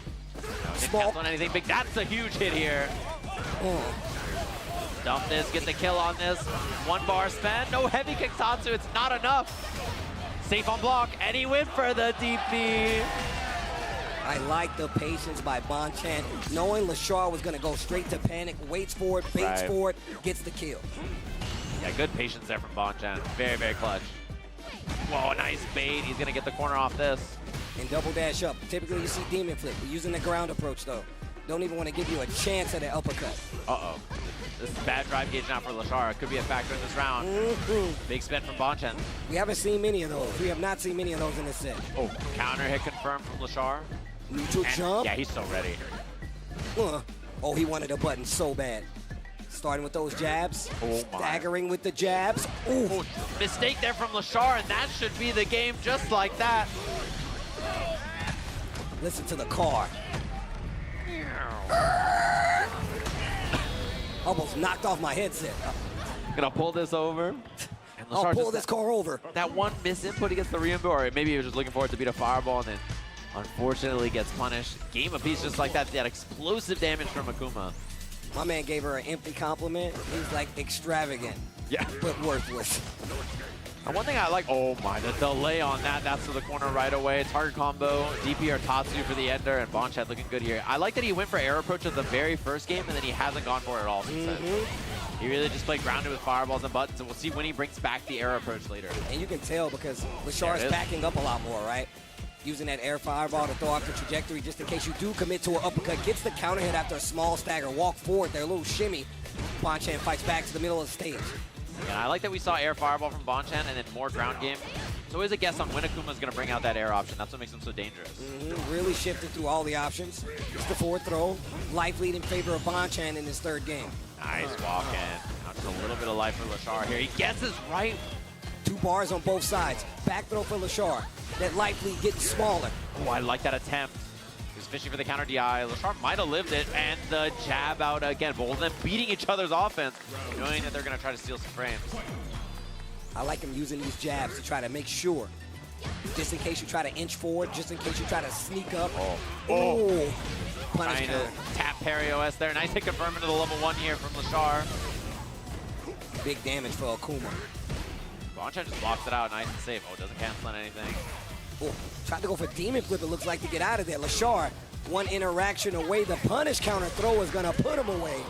Small. Didn't on anything big. That's a huge hit here. Dump this, get the kill on this. 1 bar spent, no heavy kick Tatsu, it's not enough. Safe on block, and he went for the DP. I like the patience by Bonchan, knowing Lashar was going to go straight to panic, waits for it, baits for it, gets the kill. Yeah, good patience there from Bonchan. Very, very clutch. Whoa, nice bait. He's going to get the corner off this. And double dash up. Typically, you see demon flip. We're using the ground approach, though. Don't even want to give you a chance at an uppercut. Uh-oh. This is bad drive gauge now for Lashar. It could be a factor in this round. Big spin from Bonchan. We haven't seen many of those. We have not seen many of those in this set. Oh, counter hit confirmed from Lashar. Neutral jump. Yeah, he's so ready. Oh, he wanted a button so bad. Starting with those jabs, staggering with the jabs. Ooh. Mistake there from Lashar, and that should be the game just like that. Listen to the car. Almost knocked off my headset. Gonna pull this over. And I'll pull this car over. That one misinput against the re-input, or maybe he was just looking for it to beat a fireball and then unfortunately gets punished. Game apiece just like that. That explosive damage from Akuma. My man gave her an empty compliment. He's like extravagant, but worthless. And one thing I like, oh my, the delay on that. That's to the corner right away. Target combo, DP or Tatsu for the ender, and Bonchan looking good here. I like that he went for air approach at the very first game, and then he hasn't gone for it at all since then. He really just played grounded with fireballs and buttons, and we'll see when he brings back the air approach later. And you can tell because Lashar is backing up a lot more, right? Using that air fireball to throw off the trajectory just in case you do commit to an uppercut. Gets the counter hit after a small stagger. Walk forward there, a little shimmy. Bonchan fights back to the middle of the stage. Yeah, I like that we saw air fireball from Bonchan and then more ground game. It's always a guess on when Akuma's going to bring out that air option. That's what makes him so dangerous. Really shifted through all the options. It's the forward throw. Life lead in favor of Bonchan in his third game. Nice walk in. Now just a little bit of life for Lashar here. He guesses right. 2 bars on both sides. Back throw for Lashar. That life lead getting smaller. Oh, I like that attempt. He's fishing for the counter DI. Lashar might have lived it, and the jab out again. Both of them beating each other's offense, knowing that they're going to try to steal some frames. I like him using these jabs to try to make sure. Just in case you try to inch forward, just in case you try to sneak up. Oh. Punish Trying counter. to tap parry OS there. Nice hit confirm into the level 1 here from Lashar. Big damage for Akuma. Bonchan just blocks it out nice and safe. Oh, doesn't cancel on anything. Oh, tried to go for demon flip, it looks like, to get out of there. Lashar, one interaction away. The punish counter throw is going to put him away.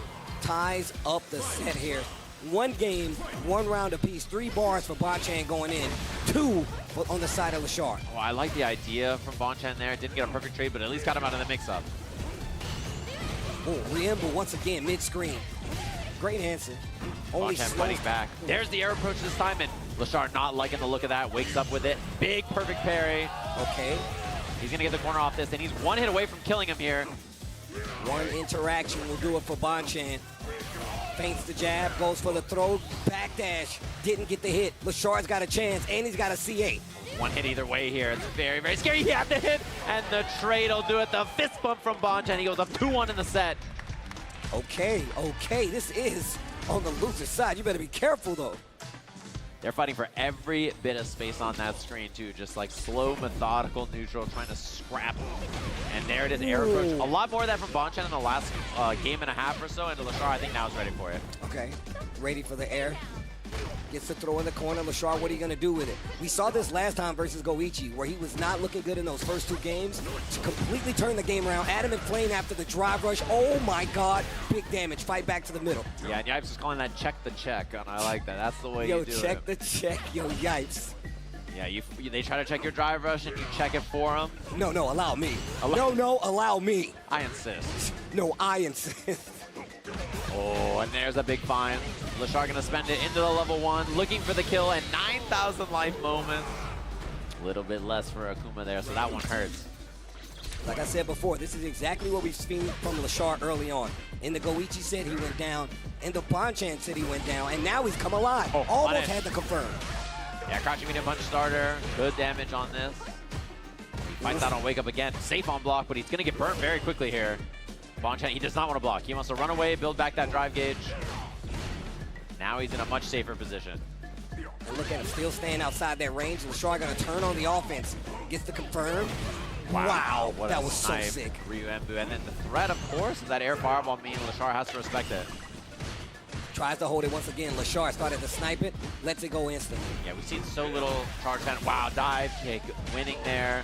Ties up the set here. 1 game, 1 round apiece. 3 bars for Bonchan going in. 2 on the side of Lashar. Oh, I like the idea from Bonchan there. Didn't get a perfect trade, but at least got him out of the mix-up. Oh, Riembo once again, mid-screen. Great answer. Only Bonchan fighting back. There's the air approach this time, and Lashar not liking the look of that. Wakes up with it. Big perfect parry. Okay. He's going to get the corner off this, and he's 1 hit away from killing him here. 1 interaction will do it for Bonchan. Feints the jab, goes for the throw, backdash, didn't get the hit. Lashar's got a chance, and he's got a C8. 1 hit either way here. It's very, very scary. He had the hit, and the trade will do it. The fist bump from Bonchan. He goes up 2-1 in the set. Okay, this is on the loser side. You better be careful, though. They're fighting for every bit of space on that screen, too. Just like slow, methodical, neutral, trying to scrap. And there it is, air approach. A lot more of that from Bonchan in the last game and a half or so, and Lashar, I think now is ready for it. Okay, ready for the air. Gets the throw in the corner. Lashar, what are you going to do with it? We saw this last time versus Goichi, where he was not looking good in those first 2 games. To completely turn the game around. Adamant Flame after the drive rush. Oh my God, big damage. Fight back to the middle. Yeah, and Yipes is calling that check the check, and I like that. That's the way you do it. Yo, check the check. Yo, Yipes. Yeah, they try to check your drive rush, and you check it for them. No, allow me. No, allow me. I insist. No, I insist. Oh, and there's a big find. Lashar gonna spend it into the level 1, looking for the kill, and 9,000 life moments. A little bit less for Akuma there, so that one hurts. Like I said before, this is exactly what we've seen from Lashar early on. In the Goichi set, he went down. In the Bonchan set, he went down. And now he's come alive. Almost had to confirm. Yeah, crouching medium punch starter. Good damage on this. He fights out on wake up again. Safe on block, but he's gonna get burnt very quickly here. Bonchan, he does not want to block. He wants to run away, build back that drive gauge. Now he's in a much safer position. And look at him, still staying outside that range. Lashar gonna turn on the offense. Gets the confirm. Wow, that was so sick. Ryu-Embu. And then the threat, of course, of that air fireball means Lashar has to respect it. Tries to hold it once again. Lashar started to snipe it, lets it go instantly. Yeah, we've seen so little charge time. Wow, dive kick, winning there.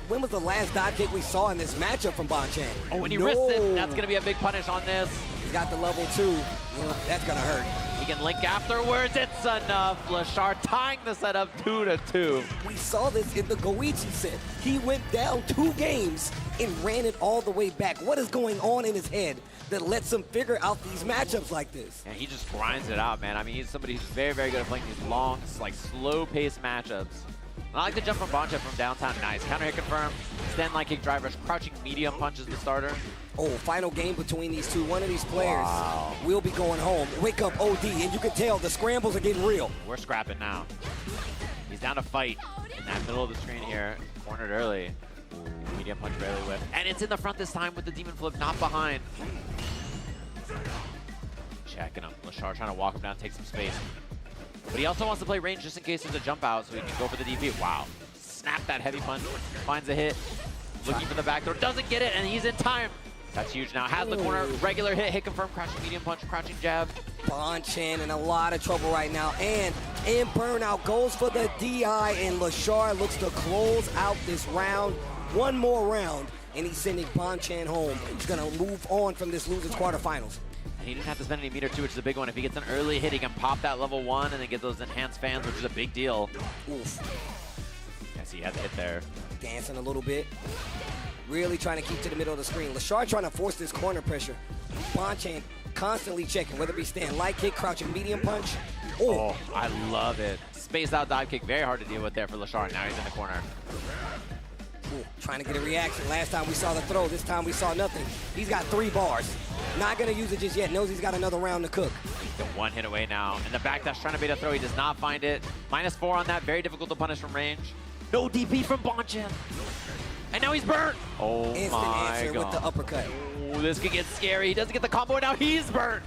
When was the last dive kick we saw in this matchup from Bonchan? Oh, when he wrists it, that's going to be a big punish on this. He's got the level 2. That's going to hurt. He can link afterwards. It's enough. Lashar tying the set up 2-2. We saw this in the Goichi set. He went down 2 games and ran it all the way back. What is going on in his head that lets him figure out these matchups like this? And he just grinds it out, man. I mean, he's somebody who's very, very good at playing these long, like slow-paced matchups. I like the jump from Bonchan from downtown. Nice. Counter hit confirmed. Stand like kick drivers. Crouching medium punches the starter. Oh, final game between these two. One of these players will be going home. Wake up OD, and you can tell the scrambles are getting real. We're scrapping now. He's down to fight in that middle of the screen here. Cornered early. Ooh, medium punch barely whip. And it's in the front this time with the demon flip, not behind. Checking him. Lashar trying to walk him down, take some space. But he also wants to play range just in case there's a jump out so he can go for the DP. Wow. Snap that heavy punch. Finds a hit. Looking for the back throw. Doesn't get it, and he's in time. That's huge now. Has the corner. Regular hit confirmed. Crouching medium punch. Crouching jab. Bonchan in a lot of trouble right now. And in burnout goes for the DI, and Lashar looks to close out this round. One more round, and he's sending Bonchan home. He's going to move on from this losers quarterfinals. And he didn't have to spend any meter two, which is a big one. If he gets an early hit, he can pop that level 1 and then get those enhanced fans, which is a big deal. Oof. Yes, he had the hit there. Dancing a little bit. Really trying to keep to the middle of the screen. Lashar trying to force this corner pressure. Bonchan constantly checking, whether it be stand light kick, crouching medium punch. Oh, I love it. Spaced out dive kick, very hard to deal with there for Lashar. Now he's in the corner. Ooh, trying to get a reaction. Last time we saw the throw, this time we saw nothing. He's got 3 bars. Not gonna use it just yet. Knows he's got another round to cook. The 1 hit away now. And the back dash trying to bait a throw. He does not find it. -4 on that. Very difficult to punish from range. No DP from Bonchan. And now he's burnt. Oh Instant my answer God. with the uppercut. Ooh, this could get scary. He doesn't get the combo. Now he's burnt.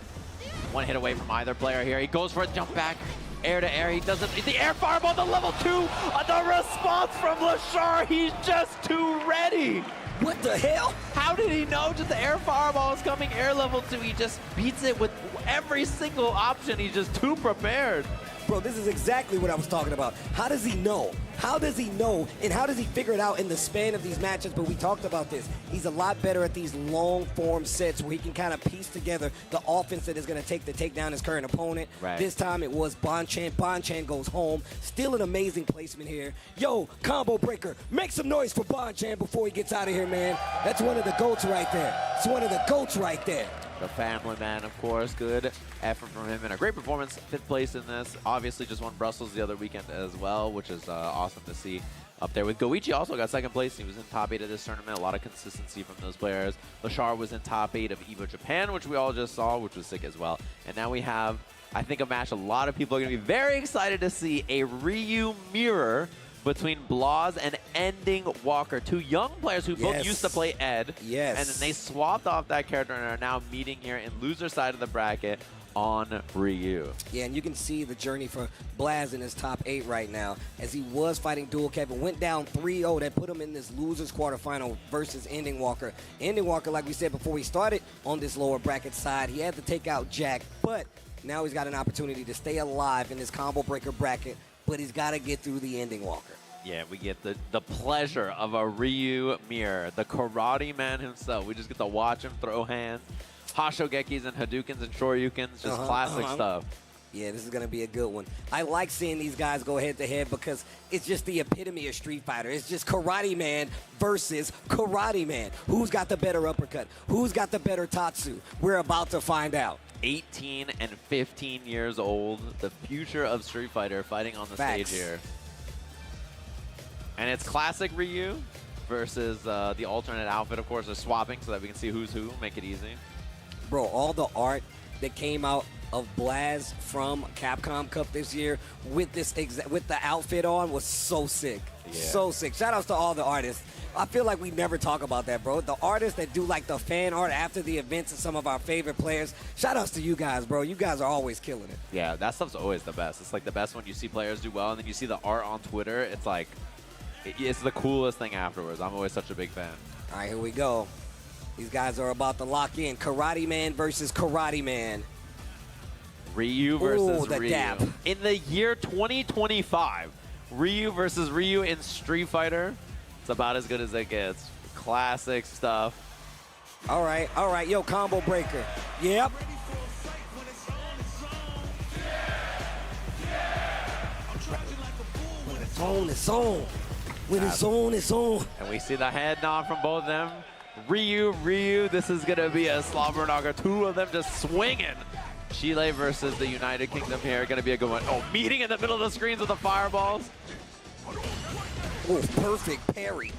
1 hit away from either player here. He goes for a jump back. Air to air. He doesn't. The air fireball to level 2. The response from Lashar. He's just too ready. What the hell? How did he know just the air fireball is coming air level 2? He just beats it with every single option. He's just too prepared. Bro, this is exactly what I was talking about. How does he know? How does he know? And how does he figure it out in the span of these matches? But we talked about this. He's a lot better at these long form sets where he can kind of piece together the offense that is going to take to take down his current opponent. Right. This time it was Bonchan. Bonchan goes home. Still an amazing placement here. Yo, combo breaker. Make some noise for Bonchan before he gets out of here, man. That's one of the GOATs right there. It's one of the GOATs right there. The family man, of course. Good effort from him and a great performance. 5th place in this. Obviously just won Brussels the other weekend as well, which is awesome to see up there. With Goichi also got 2nd place. He was in top 8 of this tournament. A lot of consistency from those players. Lashar was in top 8 of EVO Japan, which we all just saw, which was sick as well. And now we have, I think, a match a lot of people are going to be very excited to see. A Ryu mirror between Blas and Ending Walker, 2 young players who both used to play Ed. Yes. And then they swapped off that character and are now meeting here in loser side of the bracket on Ryu. Yeah, and you can see the journey for Blas in his top 8 right now as he was fighting dual Kevin. Went down 3-0. That put him in this losers quarterfinal versus Ending Walker. Ending Walker, like we said before we started on this lower bracket side, he had to take out Jack, but now he's got an opportunity to stay alive in this combo breaker bracket, but he's got to get through the Ending Walker. Yeah, we get the pleasure of a Ryu mirror, the karate man himself. We just get to watch him throw hands, Hashogekis and Hadoukens and Shoryukens, just classic stuff. Yeah, this is going to be a good one. I like seeing these guys go head-to-head because it's just the epitome of Street Fighter. It's just Karate Man versus Karate Man. Who's got the better uppercut? Who's got the better Tatsu? We're about to find out. 18 and 15 years old, the future of Street Fighter fighting on the stage here. And it's classic Ryu versus the alternate outfit, of course. They're swapping so that we can see who's who, make it easy. Bro, all the art that came out of Blas from Capcom Cup this year with this with the outfit on was so sick. Yeah. So sick. Shout outs to all the artists. I feel like we never talk about that, bro. The artists that do like the fan art after the events of some of our favorite players. Shout outs to you guys, bro. You guys are always killing it. Yeah, that stuff's always the best. It's like the best when you see players do well and then you see the art on Twitter. It's like, it's the coolest thing afterwards. I'm always such a big fan. All right, here we go. These guys are about to lock in. Karate Man versus Karate Man. Ryu versus the Ryu. dap. In the year 2025, Ryu versus Ryu in Street Fighter. It's about as good as it gets. Classic stuff. All right. Yo, combo breaker. Yep. When it's on, it's on. When it's on, it's on. And we see the head nod from both of them. Ryu, this is going to be a slobber knocker. 2 of them just swinging. Chile versus the United Kingdom here. Going to be a good one. Oh, meeting in the middle of the screens with the fireballs. Oh, perfect parry.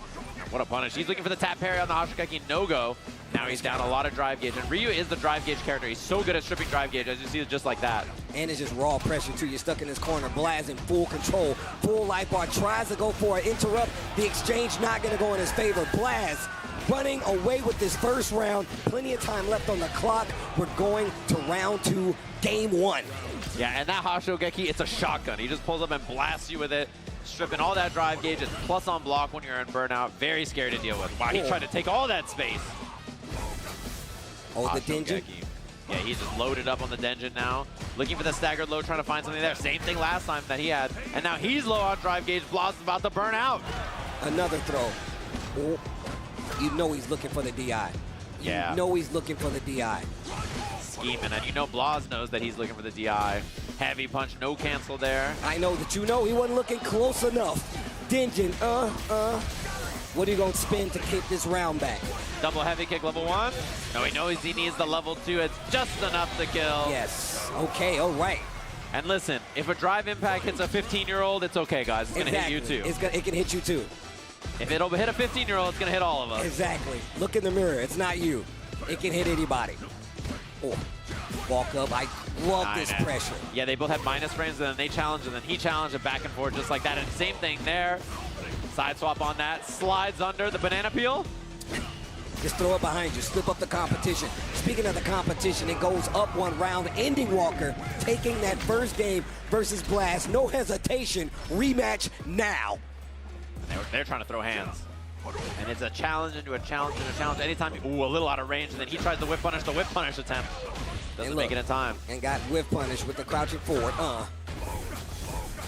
What a punish. He's looking for the tap parry on the Hoshigaki, no-go. Now he's down a lot of drive gauge, and Ryu is the drive gauge character. He's so good at stripping drive gauge, as you see, just like that. And it's just raw pressure, too. You're stuck in this corner. Blas in full control. Full life bar. Tries to go for an interrupt. The exchange not going to go in his favor. Blas running away with this first round. Plenty of time left on the clock. We're going to round 2, game 1. Yeah, and that Hoshigaki, it's a shotgun. He just pulls up and blasts you with it, stripping all that drive gauge. It's plus on block when you're in burnout. Very scary to deal with. Wow, he tried to take all that space. Oh, the Denjin? Yeah, he's just loaded up on the Denjin now. Looking for the staggered low, trying to find something there. Same thing last time that he had. And now he's low on drive gauge. Blas is about to burn out. Another throw. Oh, you know he's looking for the DI. Yeah. You know he's looking for the DI. Scheming, and you know Blas knows that he's looking for the DI. Heavy punch, no cancel there. I know that you know he wasn't looking close enough. Denjin, what are you going to spin to kick this round back? Double heavy kick level 1. No, he knows he needs the level 2. It's just enough to kill. Yes. Okay, all right. And listen, if a drive impact hits a 15-year-old, it's okay, guys. It's going to hit you too. It can hit you too. If it'll hit a 15-year-old, it's going to hit all of us. Exactly. Look in the mirror. It's not you. It can hit anybody. Oh, walk up. I love this pressure. Yeah, they both had minus frames, and then they challenged, and then he challenged it back and forth just like that. And same thing there. Side swap on that. Slides under the banana peel. Just throw it behind you. Slip up the competition. Speaking of the competition, it goes up 1 round. Ending Walker taking that first game versus Blas. No hesitation. Rematch now. They're trying to throw hands. And it's a challenge into a challenge into a challenge. Anytime, ooh, a little out of range, and then he tries the whip punish attempt. Doesn't make it in time. And got whip punish with the crouching forward.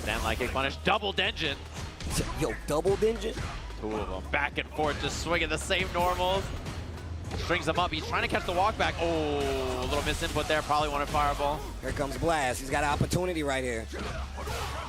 Stand like kick punish, double Denjin. Yo, double Denjin? 2 of them, back and forth, just swinging the same normals. Strings him up, he's trying to catch the walk back. Oh, a little misinput there, probably wanted fireball. Here comes Blas, he's got an opportunity right here.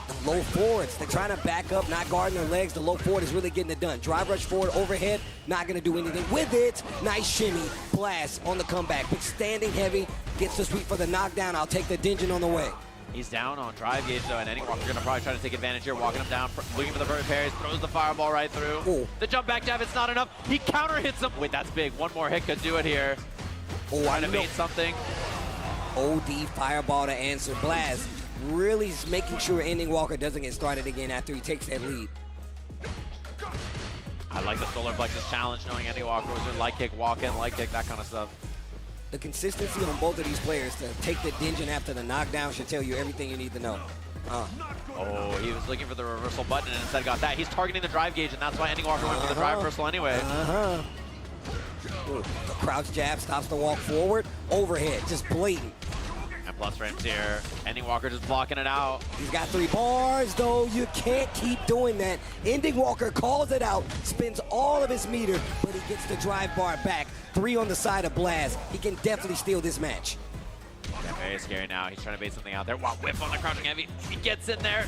The low forwards, they're trying to back up, not guarding their legs. The low forward is really getting it done. Drive rush forward, overhead, not gonna do anything with it. Nice shimmy, Blas on the comeback. Big standing heavy, gets the sweep for the knockdown. I'll take the Denjin on the way. He's down on drive gauge though, and Walker's gonna probably try to take advantage here, walking him down, looking for the perfect parries, throws the fireball right through. Ooh. The jump back jab, it's not enough. He counter hits him. Wait, that's big. One more hit could do it here. Trying to bait something. OD fireball to answer. Blas really making sure Ending Walker doesn't get started again after he takes that lead. I like the solar plexus challenge, knowing Ending Walker was doing light kick, walk in, light kick, that kind of stuff. The consistency on both of these players to take the Denjin after the knockdown should tell you everything you need to know. Oh, he was looking for the reversal button and instead got that. He's targeting the drive gauge, and that's why Ending Walker went for the drive reversal anyway. The crouch jab stops the walk forward. Overhead, just blatant. And plus frames here. Ending Walker just blocking it out. He's got 3 bars, though. You can't keep doing that. Ending Walker calls it out, spends all of his meter, but he gets the drive bar back. 3 on the side of Blas. He can definitely steal this match. Yeah, very scary now. He's trying to bait something out there. Wow, whip on the crouching heavy. He gets in there.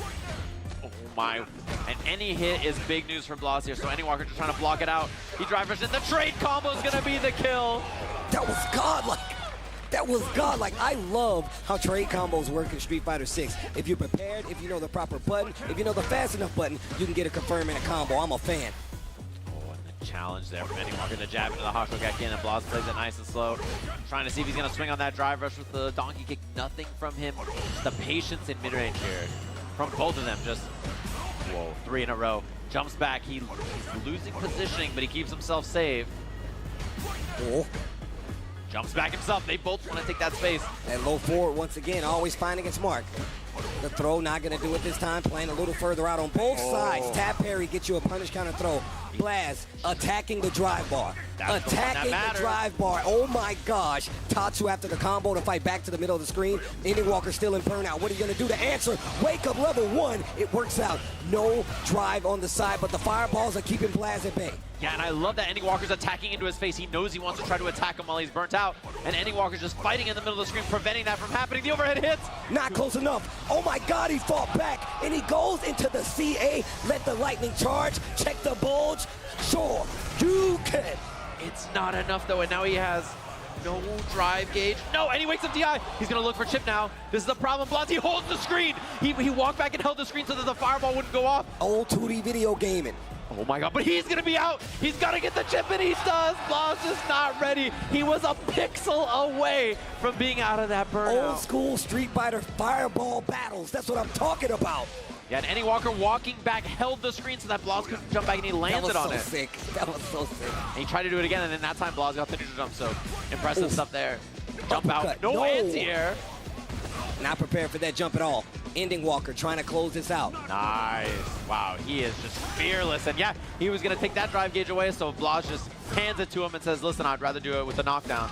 Oh my. And any hit is big news for Blas here, so Ending Walker just trying to block it out. He drive rushes in. The trade combo is going to be the kill. That was godlike. That was godlike. I love how trade combos work in Street Fighter 6. If you're prepared, if you know the proper button, if you know the fast enough button, you can get a confirm in a combo. I'm a fan. Oh, and the challenge there from Ending Walker. The jab into the Hoshigaki, and Blas plays it nice and slow. Trying to see if he's going to swing on that drive rush with the donkey kick. Nothing from him. The patience in mid-range here from both of them. Just, whoa, 3 in a row. Jumps back. He's losing positioning, but he keeps himself safe. Oh. Jumps back himself. They both want to take that space. And low forward once again, always finding its mark. The throw not going to do it this time. Playing a little further out on both sides. Tap parry gets you a punish counter throw. Blas attacking the drive bar. Attacking the drive bar. Oh my gosh. Tatsu after the combo to fight back to the middle of the screen. Ending Walker still in burnout. What are you going to do to answer? Wake up level 1. It works out. No drive on the side, but the fireballs are keeping Blas at bay. Yeah, and I love that Ending Walker's attacking into his face. He knows he wants to try to attack him while he's burnt out. And Ending Walker's just fighting in the middle of the screen, preventing that from happening. The overhead hits. Not close enough. Oh my God, he fought back. And he goes into the CA. Let the lightning charge. Check the bulge. Sure, you can. It's not enough though, and now he has No drive gauge. No, and he wakes up DI. He's going to look for chip now. This is the problem. Blas, he holds the screen. He walked back and held the screen so that the fireball wouldn't go off. Old 2D video gaming. Oh my god, but he's going to be out. He's got to get the chip, and he does. Blas is not ready. He was a pixel away from being out of that burnout. Old school Street Fighter fireball battles. That's what I'm talking about. Yeah, and Andy Walker walking back held the screen so that Blas couldn't jump back, and he landed on it. That was so sick. That was so sick. And he tried to do it again, and then that time Blas got the neutral jump, so impressive stuff there. Jump out. No anti-air. Not prepared for that jump at all. Ending Walker trying to close this out. Nice. Wow, he is just fearless. And yeah, he was going to take that drive gauge away, so Blas just hands it to him and says, listen, I'd rather do it with the knockdown.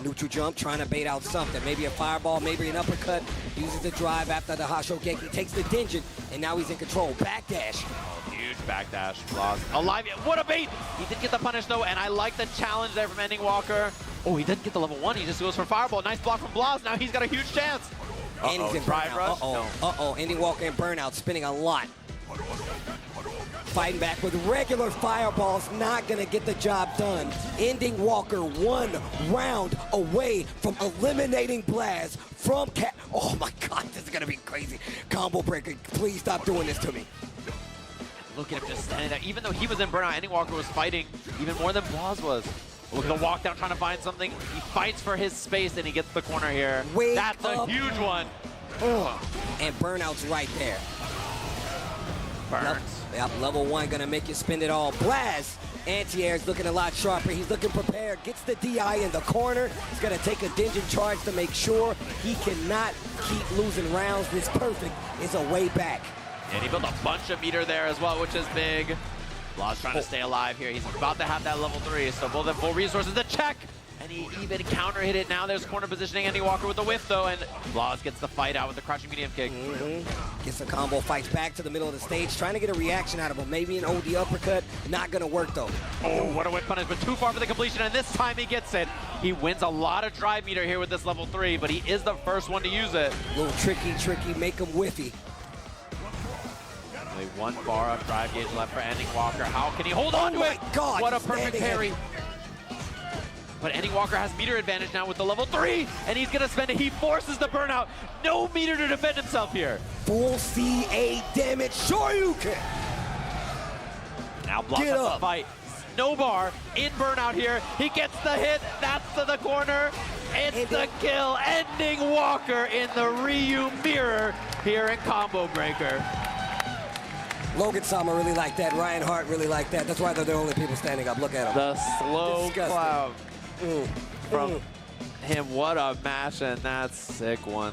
Neutral jump, trying to bait out something. Maybe a fireball, maybe an uppercut. Uses the drive after the Hashogeki. Takes the Denjin, and now he's in control. Backdash. Oh, huge backdash. Blas alive. What a bait! He did get the punish, though, and I like the challenge there from Ending Walker. Oh, he didn't get the level 1. He just goes for fireball. Nice block from Blas. Now he's got a huge chance. And he's in burnout. Uh-oh. Ending Walker in burnout, spinning a lot. Fighting back with regular fireballs, not gonna get the job done. Ending Walker 1 round away from eliminating Blas from Oh my God, this is gonna be crazy. Combo breaker, please stop doing this to me. Look at him just standing there. Even though he was in burnout, Ending Walker was fighting even more than Blas was. Look at the walk down trying to find something. He fights for his space and he gets the corner here. That's a huge one. And burnout's right there. Burns. Yep, level 1 gonna make you spend it all. Blas, anti-air is looking a lot sharper. He's looking prepared. Gets the DI in the corner. He's gonna take a Denjin charge to make sure he cannot keep losing rounds. This perfect is a way back. And he built a bunch of meter there as well, which is big. Blas trying to stay alive here. He's about to have that level 3, so both have full resources. The check! And he even counter hit it. Now there's corner positioning. Andy Walker with the whiff, though, and Blas gets the fight out with the crouching medium kick. Gets the combo, fights back to the middle of the stage, trying to get a reaction out of him. Maybe an OD uppercut. Not going to work, though. Oh, what a whip punish, but too far for the completion, and this time he gets it. He wins a lot of drive meter here with this level 3, but he is the first one to use it. A little tricky, make him whiffy. Only 1 bar of drive gauge left for Ending Walker. How can he hold on to it? Oh my God, what a perfect parry. But Ending Walker has meter advantage now with the level 3, and he's going to spend it. He forces the burnout. No meter to defend himself here. Full CA damage. Sure you can. Now Blas has to fight. No bar in burnout here. He gets the hit. That's to the corner. It's the kill. Ending Walker in the Ryu mirror here in Combo Breaker. Logan Sama really liked that. Ryan Hart really liked that. That's why they're the only people standing up. Look at them. The slow cloud from him. What a match, and that's sick one.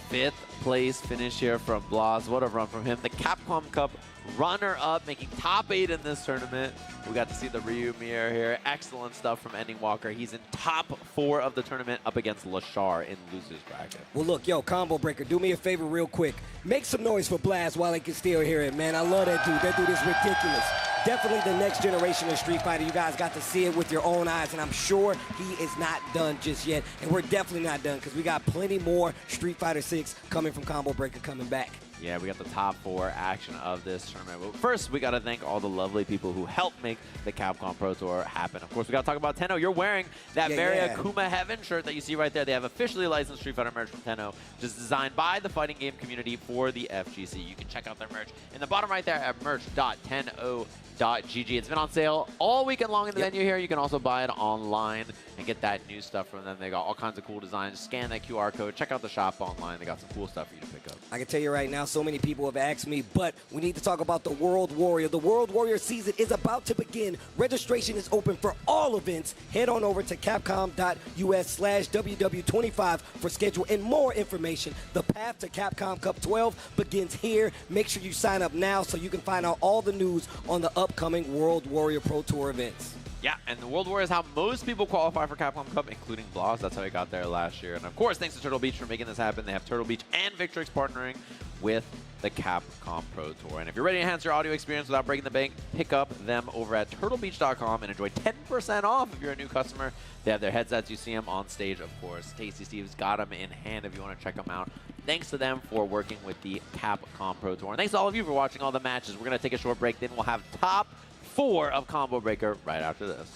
5th place finish here from Blas. What a run from him. The Capcom Cup runner-up, making top 8 in this tournament. We got to see the Ryu mirror here. Excellent stuff from Ending Walker. He's in top 4 of the tournament up against Lashar in loser's bracket. Well, look, yo, Combo Breaker, do me a favor real quick. Make some noise for Blas while he can still hear it, man. I love that dude. That dude is ridiculous. Definitely the next generation of Street Fighter. You guys got to see it with your own eyes, and I'm sure he is not done just yet. And we're definitely not done because we got plenty more Street Fighter 6 coming from Combo Breaker coming back. Yeah, we got the top 4 action of this tournament. But first, we got to thank all the lovely people who helped make the Capcom Pro Tour happen. Of course, we got to talk about Tenno. You're wearing that very Akuma Heaven shirt that you see right there. They have officially licensed Street Fighter merch from Tenno, which is designed by the fighting game community for the FGC. You can check out their merch in the bottom right there at merch.tenno.gg. It's been on sale all weekend long in the venue here. You can also buy it online and get that new stuff from them. They got all kinds of cool designs. Scan that QR code. Check out the shop online. They got some cool stuff for you to pick up. I can tell you right now, so many people have asked me, but we need to talk about the World Warrior. The World Warrior season is about to begin. Registration is open for all events. Head on over to capcom.us/WW25 for schedule and more information. The path to Capcom Cup 12 begins here. Make sure you sign up now so you can find out all the news on the upcoming World Warrior Pro Tour events. Yeah, and the World Warrior is how most people qualify for Capcom Cup, including Blas. That's how he got there last year. And of course, thanks to Turtle Beach for making this happen. They have Turtle Beach and Victrix partnering with the Capcom Pro Tour. And if you're ready to enhance your audio experience without breaking the bank, pick up them over at turtlebeach.com and enjoy 10% off if you're a new customer. They have their headsets. You see them on stage, of course. Tasty Steve's got them in hand if you want to check them out. Thanks to them for working with the Capcom Pro Tour. And thanks to all of you for watching all the matches. We're going to take a short break. Then we'll have top 4 of Combo Breaker right after this.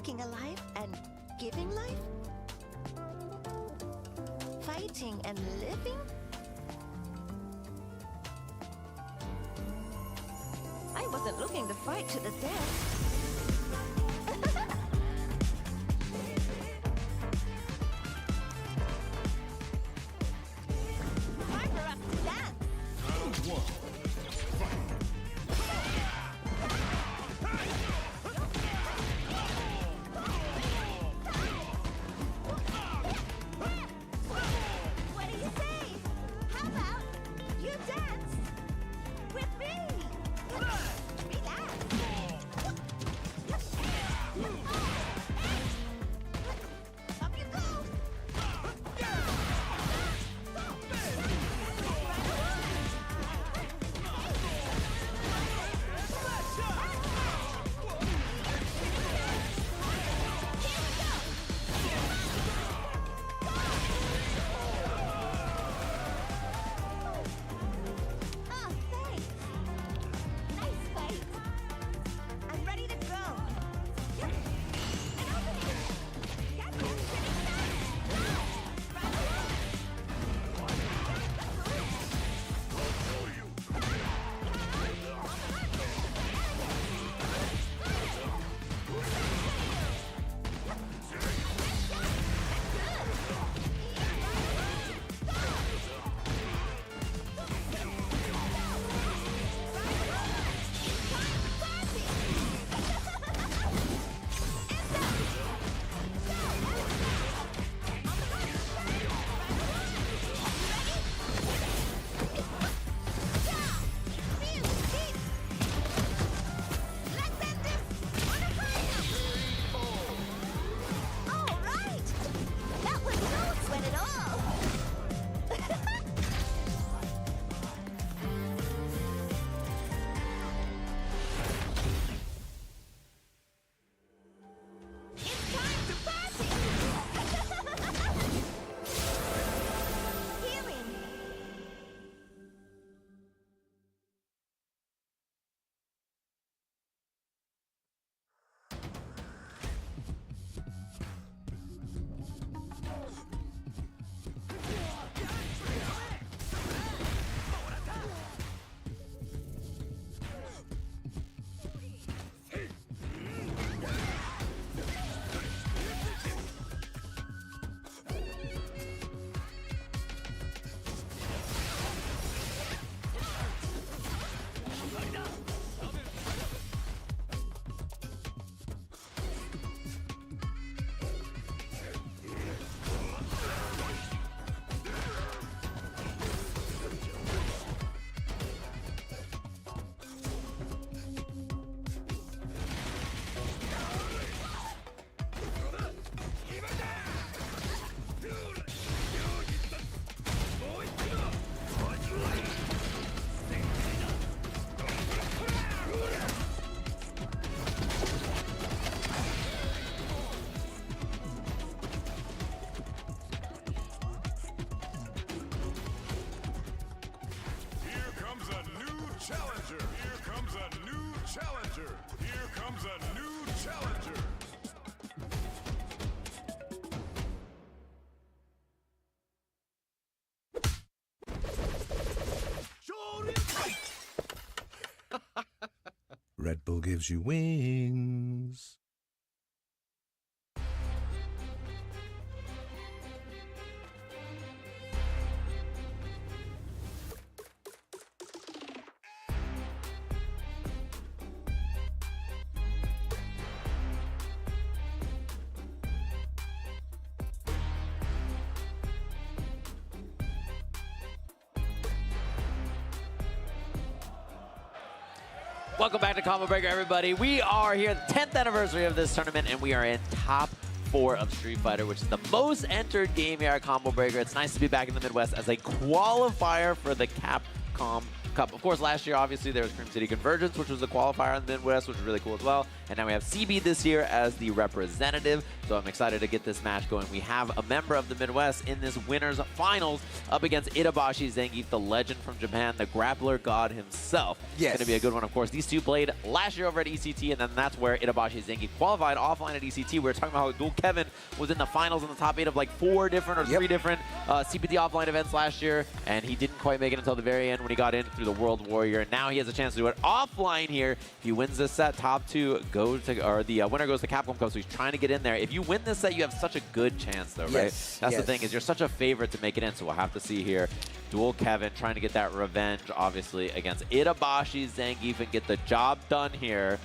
taking a life and giving life? Fighting and living? I wasn't looking to fight to the death. Time for us to dance. Round one. What do you say? How about you dance with me? Relax. Up you go. Oh, thanks. Nice fight. I'm ready to go. Yep. And opening. Capcom finish that. Right along. All right. That was no sweat at all. It's time to party. Healing. Here comes a new challenger. Here comes a new challenger. Here comes a new challenger. Red Bull gives you wings. Welcome back to Combo Breaker, everybody. We are here at the 10th anniversary of this tournament, and we are in top 4 of Street Fighter, which is the most entered game here at Combo Breaker. It's nice to be back in the Midwest as a qualifier for the Capcom Cup. Of course, last year, obviously, there was Cream City Convergence, which was a qualifier in the Midwest, which was really cool as well. And now we have CB this year as the representative. So I'm excited to get this match going. We have a member of the Midwest in this winners finals up against Itabashi Zangief, the legend from Japan, the grappler god himself. Yes. It's going to be a good one, of course. These two played last year over at ECT, and then that's where Itabashi Zangief qualified offline at ECT. We were talking about how Dual Kevin was in the finals in the top 8 of like 4 different or 3 different CPT offline events last year, and he didn't quite make it until the very end when he got in through the World Warrior. And now he has a chance to do it offline here. If he wins this set, top 2 go to, or the winner goes to Capcom Cup, so he's trying to get in there. If you win this set, you have such a good chance, though, right? That's the thing, is you're such a favorite to make it in, so we'll have to see here. Dual Kevin trying to get that revenge, obviously, against Itabashi Zangief and get the job done here.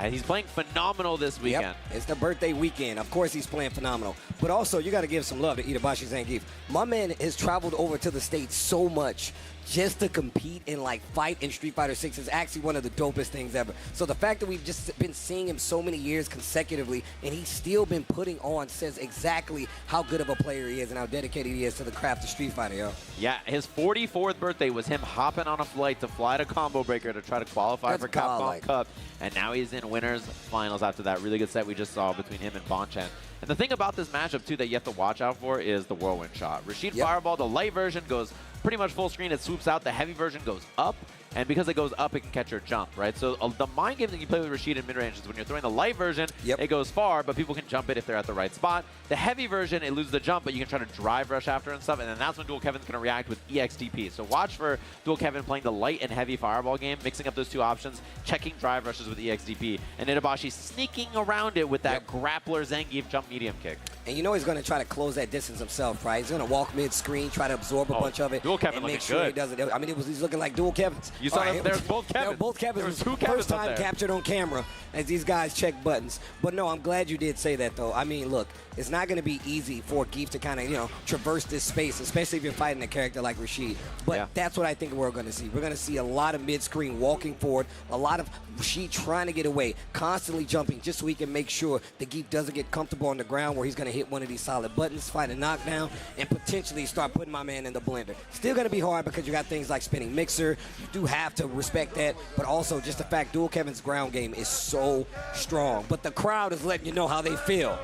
He's playing phenomenal this weekend. Yep. It's the birthday weekend. Of course he's playing phenomenal. But also, you got to give some love to Itabashi Zangief. My man has traveled over to the States so much just to compete and like fight in Street Fighter 6 is actually one of the dopest things ever. So the fact that we've just been seeing him so many years consecutively and he's still been putting on says exactly how good of a player he is and how dedicated he is to the craft of Street Fighter, yo. Yeah, his 44th birthday was him hopping on a flight to fly to Combo Breaker to try to qualify for Capcom Cup. And now he's in winners finals after that really good set we just saw between him and Bonchan. And the thing about this matchup, too, that you have to watch out for is the whirlwind shot. Rashid Fireball, the light version goes pretty much full screen. It swoops out. The heavy version goes up. And because it goes up, it can catch your jump, right? So the mind game that you play with Rashid in mid-range is when you're throwing the light version, it goes far, but people can jump it if they're at the right spot. The heavy version, it loses the jump, but you can try to drive rush after and stuff, and then that's when Dual Kevin's going to react with EXTP. So watch for Dual Kevin playing the light and heavy fireball game, mixing up those two options, checking drive rushes with EXTP, and Itabashi sneaking around it with that grappler Zangief jump medium kick. And you know he's going to try to close that distance himself, right? He's going to walk mid-screen, try to absorb a bunch of it, Dual Kevin and make looking sure good. he does it. I mean, he's looking like dual Kevins. You saw that there's both Kevins. They were both Kevins. There was 2 Kevins First time up there. captured on camera as these guys check buttons. But no, I'm glad you did say that, though. I mean, look, it's not going to be easy for Geef to kind of, you know, traverse this space, especially if you're fighting a character like Rashid. But that's what I think we're going to see. We're going to see a lot of mid-screen walking forward, a lot of Rashid trying to get away, constantly jumping just so he can make sure the Geef doesn't get comfortable on the ground where he's going to hit one of these solid buttons, find a knockdown, and potentially start putting my man in the blender. Still going to be hard because you got things like spinning mixer. You do have to respect that, but also just the fact Dual Kevin's ground game is so strong. But the crowd is letting you know how they feel.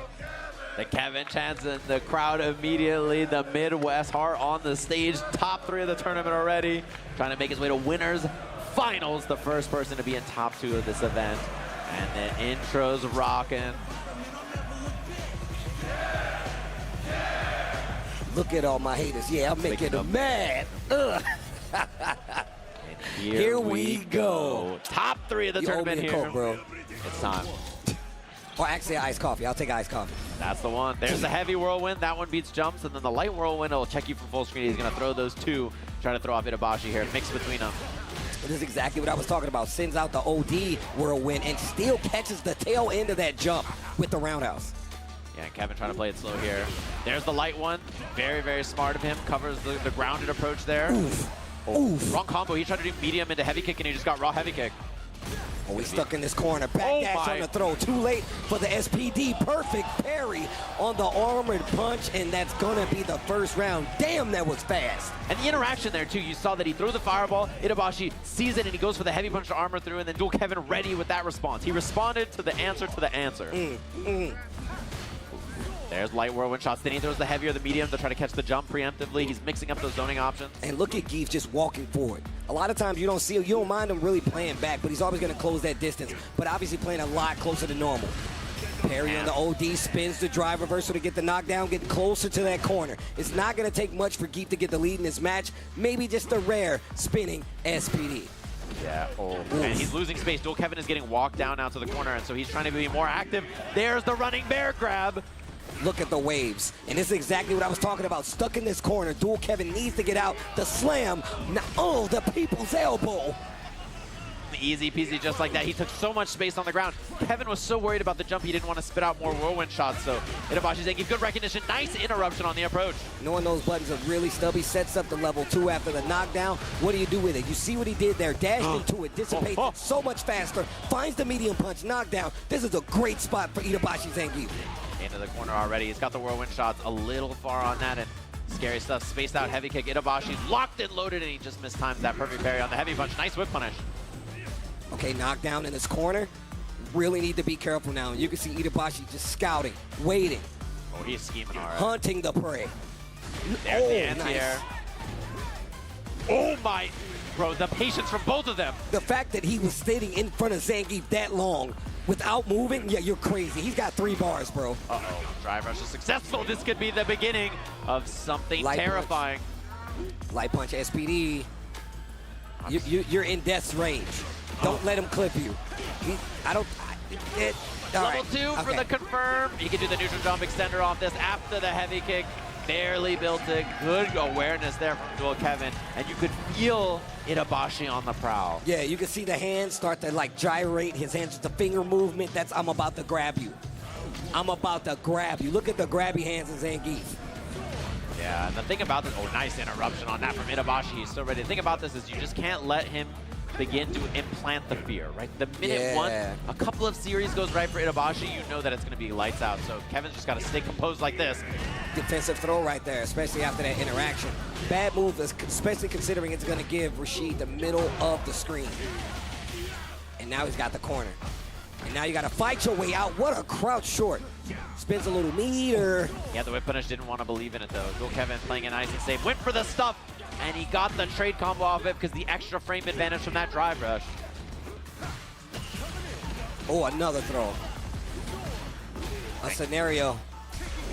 The Kevin chants in the crowd immediately. The Midwest Heart on the stage. Top 3 of the tournament already. Trying to make his way to winners finals. The first person to be in top 2 of this event. And the intro's rocking. Look at all my haters. Yeah, I'm making them mad. Ugh. Here we go. Top 3 of the tournament here. Coke, bro. It's time. Or actually, iced coffee. I'll take iced coffee. That's the one. There's the heavy whirlwind. That one beats jumps. And then the light whirlwind will check you from full screen. He's going to throw those 2. Trying to throw off Itabashi here. Mix between them. This is exactly what I was talking about. Sends out the OD whirlwind and still catches the tail end of that jump with the roundhouse. Yeah, Kevin trying to play it slow here. There's the light one. Very, very smart of him. Covers the grounded approach there. Oof. Oh, wrong combo. He tried to do medium into heavy kick, and he just got raw heavy kick. Oh, he's stuck in this corner. Back dash on the throw. Too late for the SPD. Perfect parry on the armored punch, and that's going to be the first round. Damn, that was fast. And the interaction there, too. You saw that he threw the fireball. Itabashi sees it, and he goes for the heavy punch to armor through, and then Dual Kevin ready with that response. He responded to the answer to the answer. There's light whirlwind shots. Then he throws the heavy or the medium to try to catch the jump preemptively. He's mixing up those zoning options. And look at Geef just walking forward. A lot of times you don't mind him really playing back, but he's always going to close that distance. But obviously playing a lot closer to normal. Parry on the OD, spins the drive reversal to get the knockdown, get closer to that corner. It's not going to take much for Geef to get the lead in this match. Maybe just a rare spinning SPD. Yeah, and he's losing space. Dual Kevin is getting walked down now to the corner, and so he's trying to be more active. There's the running bear grab. Look at the waves. And this is exactly what I was talking about. Stuck in this corner. Dual Kevin needs to get out. The slam. Now, oh, the people's elbow. Easy peasy, just like that. He took so much space on the ground. Kevin was so worried about the jump, he didn't want to spit out more whirlwind shots. So Itabashi Zangief, good recognition. Nice interruption on the approach. Knowing those buttons are really stubby, sets up the level 2 after the knockdown. What do you do with it? You see what he did there. Dashed into it, dissipates it so much faster. Finds the medium punch, knockdown. This is a great spot for Itabashi Zangief. Into the corner already. He's got the whirlwind shots a little far on that, and scary stuff. Spaced out heavy kick. Itabashi locked and loaded, and he just mistimed that perfect parry on the heavy punch. Nice whip punish. Okay, knockdown in his corner. really need to be careful now. You can see Itabashi just scouting, waiting. Oh, he's scheming hard. Hunting the prey. There's oh, the anti-air. Nice. Oh my, bro, the patience from both of them. The fact that he was sitting in front of Zangief that long without moving, yeah, you're crazy. He's got 3 bars, bro. Uh-oh, drive rush is successful. This could be the beginning of something terrifying. Light punch SPD. You're in death's range. Don't let him clip you. Level 2 for the confirm. He can do the neutral jump extender off this after the heavy kick. Barely built it. Good awareness there from Dual Kevin. And you could feel Itabashi on the prowl. Yeah, you can see the hands start to like gyrate. His hands with the finger movement. That's I'm about to grab you. I'm about to grab you. Look at the grabby hands of Zangief. Yeah, and the thing about this, oh, nice interruption on that from Itabashi. He's so ready. The thing about this is you just can't let him begin to implant the fear, right? The minute one, a couple of series goes right for Itabashi, you know that it's going to be lights out. So Kevin's just got to stay composed like this. Defensive throw right there, especially after that interaction. Bad move, especially considering it's going to give Rashid the middle of the screen. And now he's got the corner. And now you got to fight your way out. What a crouch short. Spins a little meter. Yeah, the whip punish didn't want to believe in it, though. Dual Kevin playing it nice and safe. Went for the stuff, and he got the trade combo off it because the extra frame advantage from that drive rush. Oh, another throw. A scenario.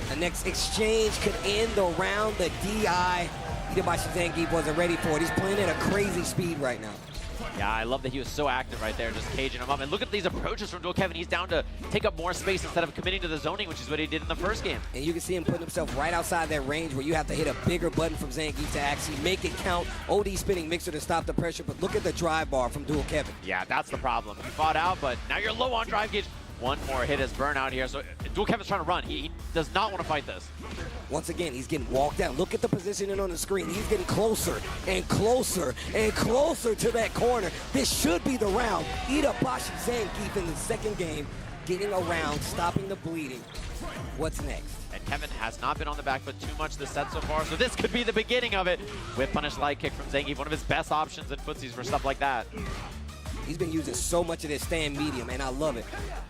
The next exchange could end the round. The DI. Itabashi Zangief wasn't ready for it. He's playing at a crazy speed right now. Yeah, I love that he was so active right there, just caging him up. And look at these approaches from Dual Kevin. He's down to take up more space instead of committing to the zoning, which is what he did in the first game. And you can see him putting himself right outside that range where you have to hit a bigger button from Zangief to actually make it count. OD spinning mixer to stop the pressure, but look at the drive bar from Dual Kevin. Yeah, that's the problem. You fought out, but now you're low on drive gauge. One more hit is burnout here, so Dual Kevin's trying to run. He does not want to fight this. Once again, he's getting walked down. Look at the positioning on the screen. He's getting closer and closer and closer to that corner. This should be the round. Itabashi Zangief in the second game, getting around, stopping the bleeding. What's next? And Kevin has not been on the back foot too much this set so far, so this could be the beginning of it. Whip punish light kick from Zangief, one of his best options in footsies for stuff like that. He's been using so much of this stand medium, and I love it.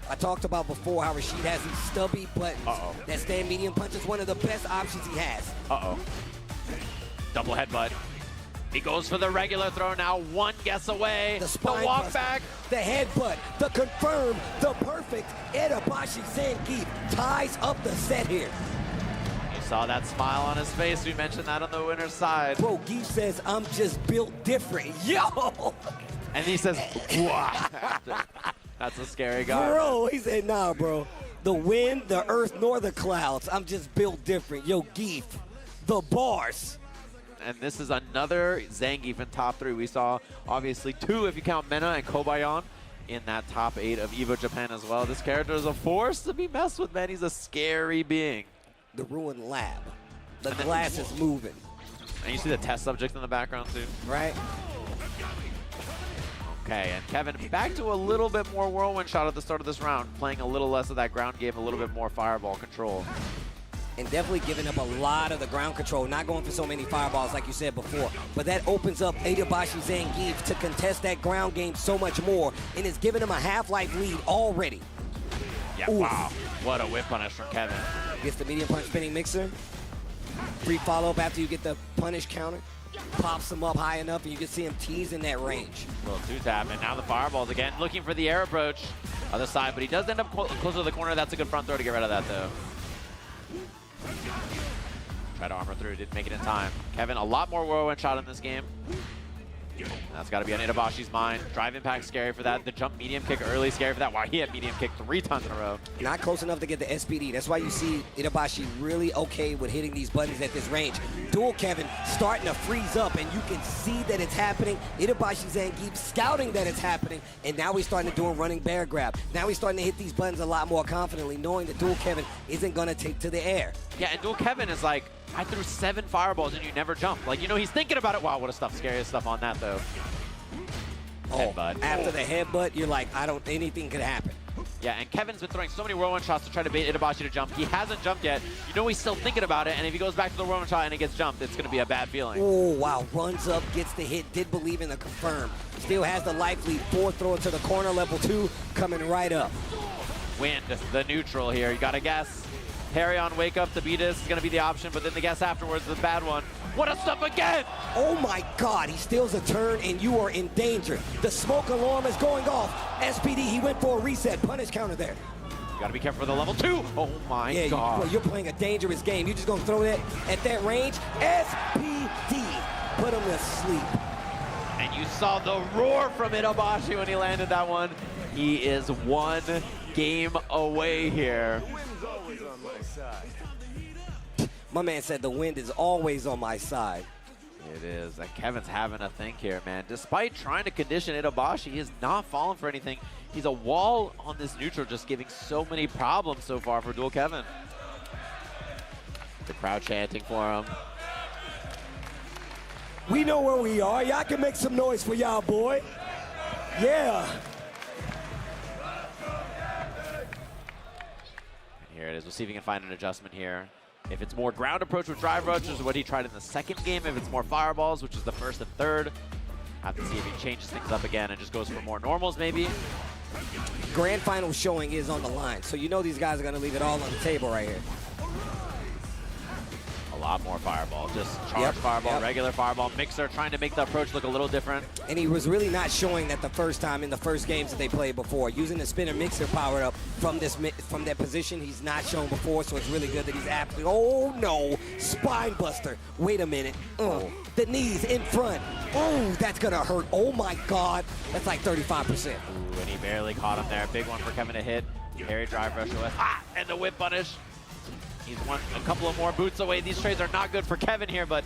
I talked about before how Rashid has these stubby buttons. That stand medium punch is one of the best options he has. Double headbutt. He goes for the regular throw now, one guess away. The spine walk buster, back. the headbutt, the confirm, the perfect. Itabashi Zangief ties up the set here. You saw that smile on his face. We mentioned that on the winner's side. Bro, Geef says, I'm just built different. Yo! And he says, wow. That's a scary guy. Bro, he said, nah, bro. The wind, the earth, nor the clouds. I'm just built different. Yo, Geef, the bars. And this is another Zangief in top 3. We saw, obviously, 2 if you count Mena and Kobayan in that top 8 of EVO Japan as well. This character is a force to be messed with, man. He's a scary being. The ruined lab. The glass is moving. And you see the test subject in the background, too. Right. Okay, and Kevin back to a little bit more whirlwind shot at the start of this round, playing a little less of that ground game, a little bit more fireball control. And definitely giving up a lot of the ground control, not going for so many fireballs like you said before. But that opens up Itabashi Zangief to contest that ground game so much more, and it's giving him a half-life lead already. Yeah, wow. What a whip punish from Kevin. Gets the medium punch spinning mixer. Free follow-up after you get the punish counter. Pops him up high enough, and you can see him tease in that range. Little two-tap, and now the fireballs again, looking for the air approach. Other side, but he does end up closer to the corner. That's a good front throw to get rid of that, though. Try to armor through, didn't make it in time. Kevin, a lot more whirlwind shot in this game. That's got to be on Itabashi's mind. Drive impact scary for that. The jump medium kick early scary for that. Wow, he had medium kick 3 times in a row. Not close enough to get the SPD. That's why you see Itabashi really okay with hitting these buttons at this range. Dual Kevin starting to freeze up, and you can see that it's happening. Itabashi Zangief scouting that it's happening, and now he's starting to do a running bear grab. Now he's starting to hit these buttons a lot more confidently, knowing that Dual Kevin isn't going to take to the air. Yeah, and Dual Kevin is like, I threw 7 fireballs and you never jumped. Like, you know, he's thinking about it. Wow, what a scariest stuff on that, though. Headbutt. After the headbutt, you're like, anything could happen. Yeah, and Kevin's been throwing so many whirlwind shots to try to bait Itabashi to jump. He hasn't jumped yet. You know he's still thinking about it, and if he goes back to the whirlwind shot and it gets jumped, it's going to be a bad feeling. Oh, wow. Runs up, gets the hit, did believe in the confirm. Still has the life lead. 4 throw it to the corner, level 2, coming right up. Wind, the neutral here. You got to guess. Parry on wake up to beat this is going to be the option, but then the guess afterwards is the bad one. What a stuff again! Oh my God, he steals a turn and you are in danger. The smoke alarm is going off. SPD, he went for a reset. Punish counter there. You gotta be careful for the level 2. Oh my God. You're playing a dangerous game. You're just gonna throw that at that range. SPD, put him to sleep. And you saw the roar from Itabashi when he landed that one. He is 1 game away here. My man said the wind is always on my side. It is. And Kevin's having a think here, man. Despite trying to condition Itabashi, he has not fallen for anything. He's a wall on this neutral, just giving so many problems so far for Dual Kevin. The crowd chanting for him. We know where we are. Y'all can make some noise for y'all, boy. Yeah. And here it is. We'll see if he can find an adjustment here. If it's more ground approach with drive rush, which is what he tried in the second game. If it's more fireballs, which is the first and third. Have to see if he changes things up again and just goes for more normals, maybe. Grand final showing is on the line, so you know these guys are going to leave it all on the table right here. A lot more fireball. Just charge fireball, regular fireball, mixer, trying to make the approach look a little different. And he was really not showing that the first time in the first games that they played before. Using the spinner mixer powered up from that position he's not shown before, so it's really good that he's absolutely, oh no, spine buster. Wait a minute. The knees in front. Oh, that's gonna hurt. Oh my God, that's like 35%. Ooh, and he barely caught him there. Big one for Kevin to hit. Parry drive rush with, and the whip punish. He's a couple of more boots away. These trades are not good for Kevin here, but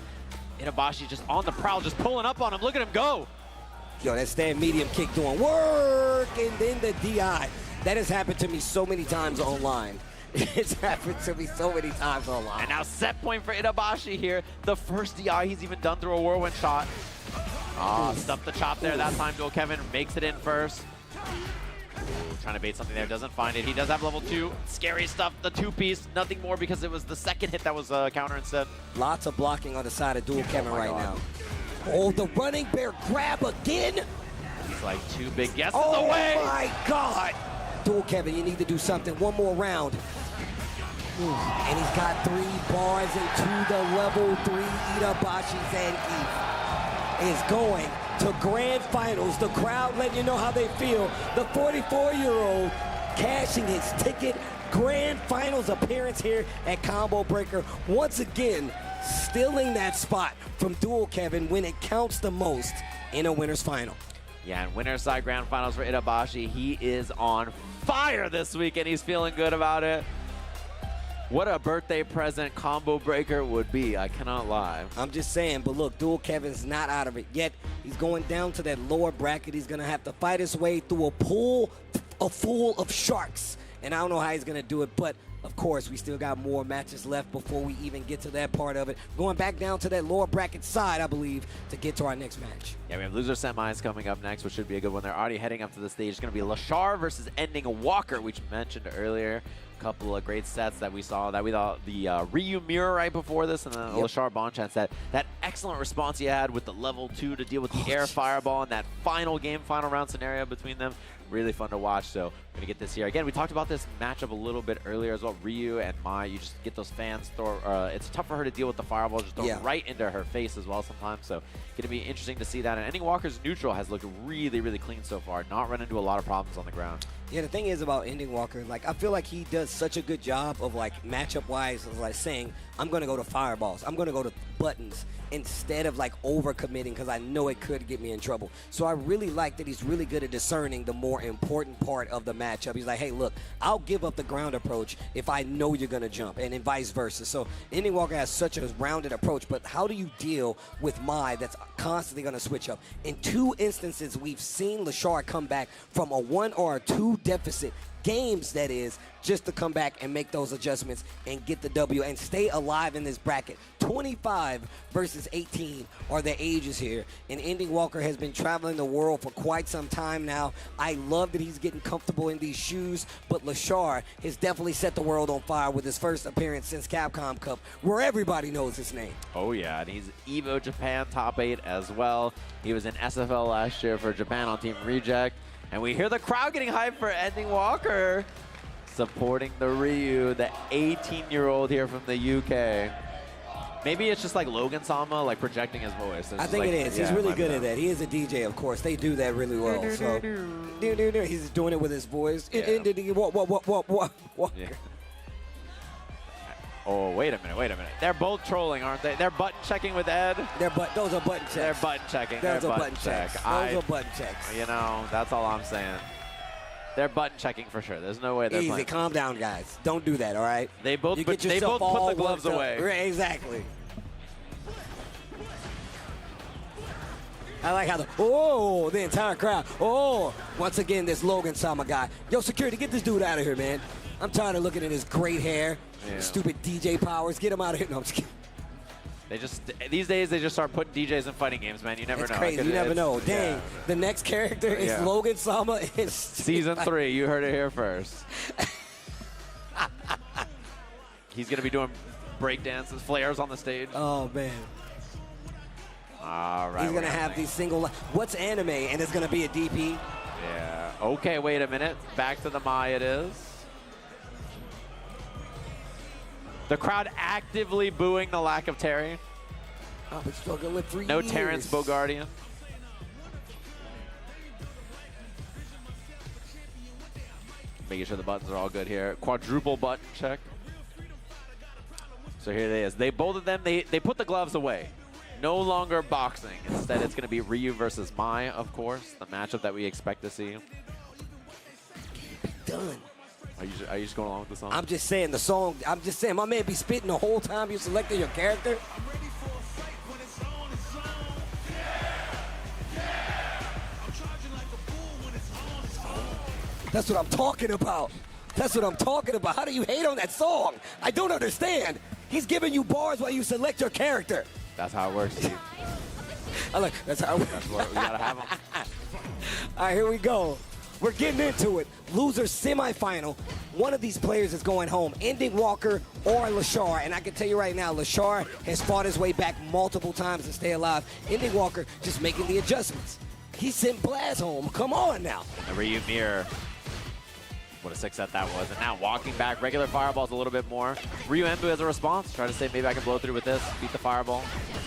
Itabashi just on the prowl, just pulling up on him. Look at him go. Yo, that stand medium kick doing work, and then the DI. That has happened to me so many times online. It's happened to me so many times online. And now set point for Itabashi here. The first DI he's even done through a whirlwind shot. Stuffed the chop there. That time Dual Kevin makes it in first. Trying to bait something there, doesn't find it. He does have level 2. Scary stuff, the 2-piece. Nothing more because it was the second hit that was counter instead. Lots of blocking on the side of Dual Kevin right now. Oh, the running bear grab again. He's like 2 big guesses away. Oh my God. Dual Kevin, you need to do something. One more round. And he's got 3 bars into the level 3. Itabashi Zangief is going to grand finals. The crowd letting you know how they feel. The 44-year-old cashing his ticket. Grand finals appearance here at Combo Breaker. Once again, stealing that spot from Dual Kevin when it counts the most in a winner's final. Yeah, and winner's side grand finals for Itabashi. He is on fire this week, and he's feeling good about it. What a birthday present Combo Breaker would be, I cannot lie. I'm just saying, but look, Dual Kevin's not out of it yet. He's going down to that lower bracket. He's going to have to fight his way through a pool full of sharks. And I don't know how he's going to do it, but of course, we still got more matches left before we even get to that part of it. Going back down to that lower bracket side, I believe, to get to our next match. Yeah, we have loser semis coming up next, which should be a good one. They're already heading up to the stage. It's going to be Lashar versus Ending Walker, which we mentioned earlier. Couple of great sets that we saw. That we thought the Ryu mirror right before this, and then Lashar Bonchan set. That excellent response he had with the level 2 to deal with the air fireball and that final round scenario between them. Really fun to watch. So we're gonna get this here again. We talked about this matchup a little bit earlier as well. Ryu and Mai, you just get those fans throw. It's tough for her to deal with the fireball, just throw right into her face as well sometimes. So gonna be interesting to see that. And Ending Walker's neutral has looked really, really clean so far. Not run into a lot of problems on the ground. Yeah, the thing is about Ending Walker, like I feel like he does such a good job of like matchup wise, like saying I'm gonna go to fireballs, I'm gonna go to buttons instead of like overcommitting because I know it could get me in trouble. So I really like that he's really good at discerning the more important part of the matchup. He's like, hey, look, I'll give up the ground approach if I know you're gonna jump, and then vice versa. So Ending Walker has such a rounded approach, but how do you deal with Mai that's constantly gonna switch up? In 2 instances, we've seen Lashar come back from a 1 or a 2 deficit, games, that is, just to come back and make those adjustments and get the W and stay alive in this bracket. 25 versus 18 are the ages here, and Ending Walker has been traveling the world for quite some time now. I love that he's getting comfortable in these shoes, but Lashar has definitely set the world on fire with his first appearance since Capcom Cup, where everybody knows his name. Oh yeah, and he's Evo Japan top 8 as well. He was in SFL last year for Japan on Team Reject, and we hear the crowd getting hyped for Ending Walker, supporting the Ryu, the 18-year-old here from the UK. Maybe it's just like Logan Sama, like projecting his voice. I think it is. He's really good at that. He is a DJ, of course. They do that really well. So, he's doing it with his voice. Yeah. Oh, wait a minute. They're both trolling, aren't they? They're button checking with Ed. Those are button checks. They're button checking. Those They're are button checks. Those are button checks. You know, that's all I'm saying. They're button checking for sure. There's no way they're Easy, playing. calm down, guys. Don't do that, all right? They both put the gloves away. Right, exactly. I like how the entire crowd. Oh, once again, this Logan Sama guy. Yo, security, get this dude out of here, man. I'm tired of looking at his great hair, stupid DJ powers. Get him out of here. No, I'm just kidding. They just, these days, they just start putting DJs in fighting games, man. You never know. It's crazy. You never know. Dang. Yeah. The next character is Logan Sama. Season 3. You heard it here first. He's going to be doing break dances, flares on the stage. Oh, man. All right. He's going to have these single. What's anime? And it's going to be a DP? Yeah. Okay, wait a minute. Back to the Mai it is. The crowd actively booing the lack of Terry. I've been struggling for No years. Terrence Bogardian. Making sure the buttons are all good here. Quadruple button check. So here it is. Both of them, they put the gloves away. No longer boxing. Instead, it's going to be Ryu versus Mai, of course. The matchup that we expect to see. Done. Are you just going along with the song? I'm just saying the song. I'm just saying my man be spitting the whole time you selecting your character. That's what I'm talking about. That's what I'm talking about. How do you hate on that song? I don't understand. He's giving you bars while you select your character. That's how it works, Steve. That's how it works. That's what we gotta have them. All right, here we go. We're getting into it. Loser semifinal. One of these players is going home. Ending Walker or Lashar. And I can tell you right now, Lashar has fought his way back multiple times to stay alive. Ending Walker just making the adjustments. He sent Blas home. Come on now. The Ryu mirror. What a 6 set that was. And now walking back. Regular fireballs a little bit more. Ryu Embu has a response. Trying to say maybe I can blow through with this. Beat the fireball.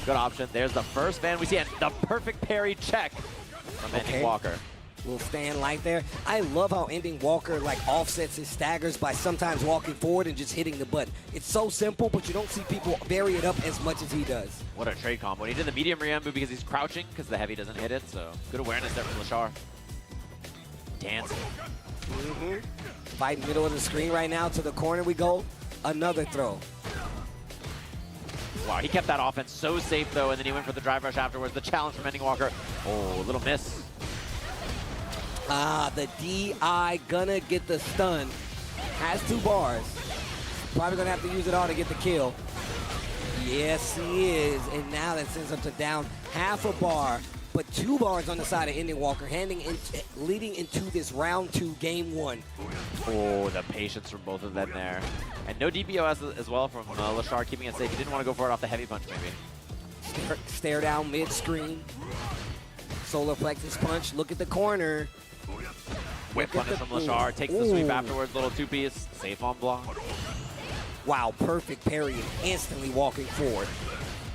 Good option. There's the first ban we see. And the perfect parry check from Ending Walker. Will stand light there. I love how Ending Walker offsets his staggers by sometimes walking forward and just hitting the button. It's so simple, but you don't see people vary it up as much as he does. What a trade combo. And he did the medium Ryambu because he's crouching because the heavy doesn't hit it. So good awareness there from Lashar. Dancing. Fighting middle of the screen right now. To the corner we go. Another throw. Wow, he kept that offense so safe though, and then he went for the drive rush afterwards. The challenge from Ending Walker. Oh, a little miss. The DI gonna get the stun. Has 2 bars. Probably gonna have to use it all to get the kill. Yes, he is. And now that sends him to down half a bar, but 2 bars on the side of Ending Walker, leading into this round 2, game 1. Oh, the patience from both of them there. And no DPO as well from Lashar, keeping it safe. He didn't want to go for it off the heavy punch, maybe. Stare down mid-screen. Solar plexus punch. Look at the corner. Whip punish from Lashar. Takes the sweep afterwards. Little 2-piece. Safe on block. Wow, perfect parry. Instantly walking forward.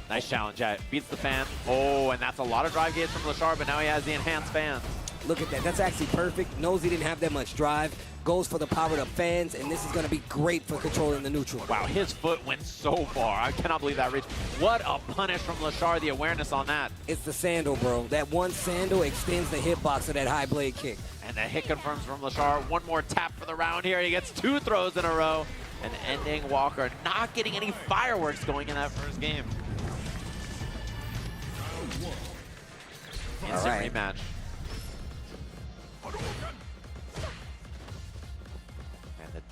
Nice challenge. Yeah, beats the fan. Oh, and that's a lot of drive gates from Lashar, but now he has the enhanced fans. Look at that. That's actually perfect. Knows he didn't have that much drive. Goes for the powered up fans, and this is going to be great for controlling the neutral. Wow, his foot went so far. I cannot believe that reach. What a punish from Lashar, the awareness on that. It's the sandal, bro. That one sandal extends the hitbox of that high blade kick. And the hit confirms from Lashar. One more tap for the round here. He gets 2 throws in a row. And Ending Walker not getting any fireworks going in that first game. Instant rematch.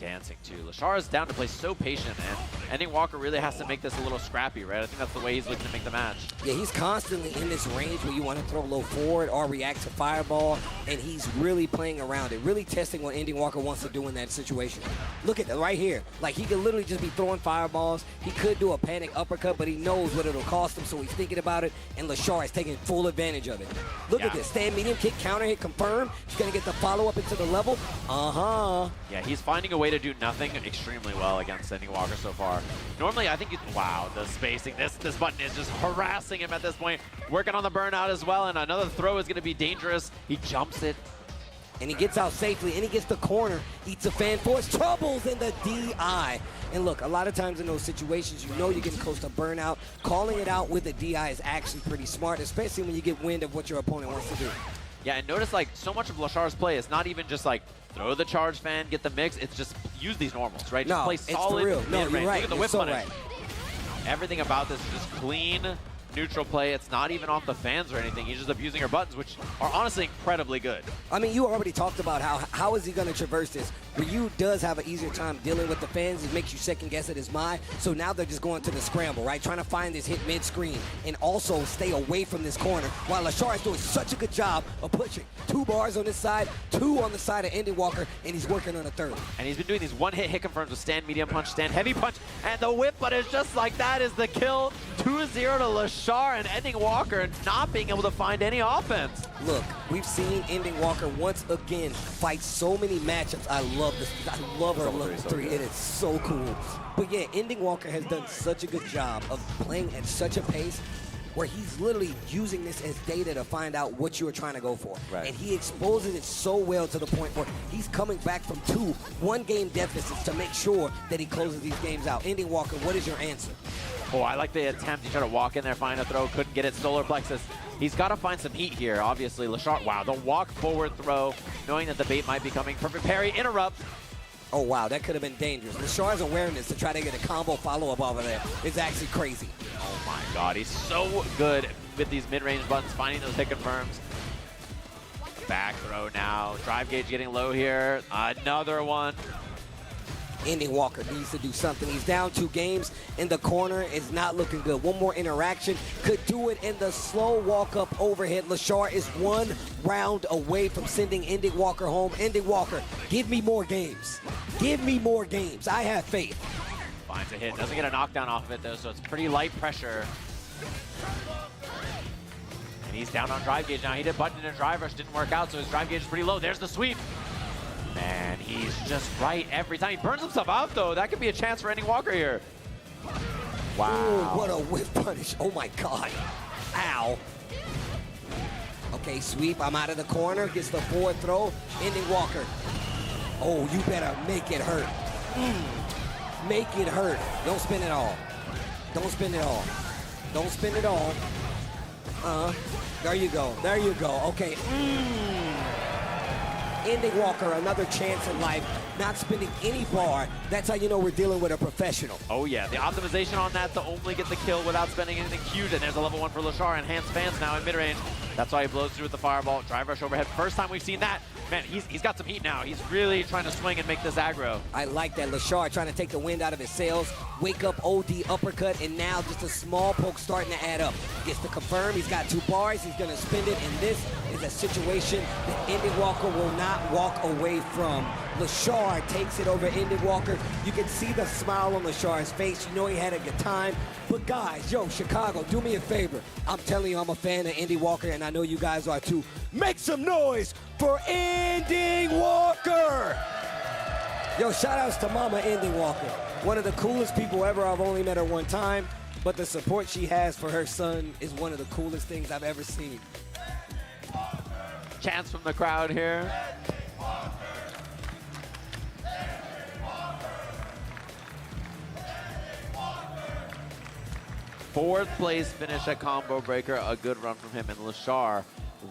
gigantic too. Lashar is down to play so patient, and Ending Walker really has to make this a little scrappy, right? I think that's the way he's looking to make the match. Yeah, he's constantly in this range where you want to throw low forward or react to fireball, and he's really playing around it, really testing what Ending Walker wants to do in that situation. Look at that right here. Like, he could literally just be throwing fireballs. He could do a panic uppercut, but he knows what it'll cost him, so he's thinking about it, and Lashar is taking full advantage of it. Look at this. Stand medium kick, counter hit, confirm. He's going to get the follow-up into the level. Yeah, he's finding a way to do nothing extremely well against Ending Walker so far. Normally, I think wow, the spacing. This button is just harassing him at this point. Working on the burnout as well, and another throw is going to be dangerous. He jumps it. And he gets out safely, and he gets the corner, eats a fan force, troubles in the DI. And look, a lot of times in those situations, you know you're getting close to burnout. Calling it out with a DI is actually pretty smart, especially when you get wind of what your opponent wants to do. Yeah, and notice like so much of Lashar's play is not even just like throw the charge fan, get the mix. It's just use these normals, right? Just play solid it's for real. No, you're right. Look at the whip so button. Right. Everything about this is just clean, neutral play. It's not even off the fans or anything. He's just abusing her buttons, which are honestly incredibly good. I mean, you already talked about how is he going to traverse this. Ryu does have an easier time dealing with the fans. It makes you second guess it is mine. So now they're just going to the scramble, right? Trying to find this hit mid-screen and also stay away from this corner while Lashar is doing such a good job of pushing 2 bars on this side, 2 on the side of Ending Walker, and he's working on a 3rd. And he's been doing these one-hit hit confirms with stand medium punch, stand heavy punch, and the whip, but it's just like that is the kill. 2-0 to Lashar, and Ending Walker not being able to find any offense. Look, we've seen Ending Walker once again fight so many matchups. I love this. I love her level 3. It is so cool. But yeah, Ending Walker has done such a good job of playing at such a pace where he's literally using this as data to find out what you are trying to go for. Right. And he exposes it so well to the point where he's coming back from 2 one-game deficits to make sure that he closes these games out. Ending Walker, what is your answer? Oh, I like the attempt. He tried to walk in there, find a throw, couldn't get it. Solar Plexus. He's got to find some heat here, obviously. Lashar, wow, the walk forward throw, knowing that the bait might be coming. Perfect parry, interrupt. Oh, wow, that could have been dangerous. Lashar's awareness to try to get a combo follow-up over there is actually crazy. Oh, my God. He's so good with these mid-range buttons, finding those hit confirms. Back throw now. Drive gauge getting low here. Another one. Ending Walker needs to do something. He's down 2 games in the corner. It's not looking good. One more interaction could do it in the slow walk-up overhead. Lashar is 1 round away from sending Ending Walker home. Ending Walker, give me more games. Give me more games. I have faith. Finds a hit. Doesn't get a knockdown off of it, though, so it's pretty light pressure. And he's down on drive gauge now. He did button and drive rush. Didn't work out, so his drive gauge is pretty low. There's the sweep. Man, he's just right every time. He burns himself out, though. That could be a chance for Ending Walker here. Wow. Ooh, what a whip punish. Oh, my God. Ow. Okay, sweep. I'm out of the corner. Gets the forward throw. Ending Walker. Oh, you better make it hurt. Make it hurt. Don't spin it all. Don't spin it all. Don't spin it all. There you go. There you go. Okay. Ending Walker, another chance in life, not spending any bar. That's how you know we're dealing with a professional. Oh, yeah. The optimization on that to only get the kill without spending anything huge. And there's a level 1 for Lashar. Enhanced fans now in mid-range. That's why he blows through with the fireball. Drive rush overhead. First time we've seen that. Man, he's got some heat now. He's really trying to swing and make this aggro. I like that. Lashar trying to take the wind out of his sails. Wake up OD uppercut, and now just a small poke starting to add up. Gets to confirm. He's got 2 bars. He's going to spend it, and this is a situation that Ending Walker will not walk away from. Lashar takes it over Ending Walker. You can see the smile on Lashar's face. You know he had a good time. But guys, yo, Chicago, do me a favor. I'm telling you, I'm a fan of Ending Walker, and I know you guys are too. Make some noise for Ending Walker! Yo, shout outs to Mama Ending Walker. One of the coolest people ever. I've only met her one time, but the support she has for her son is one of the coolest things I've ever seen. Chance from the crowd here. Fourth place finish at Combo Breaker, a good run from him. And Lashar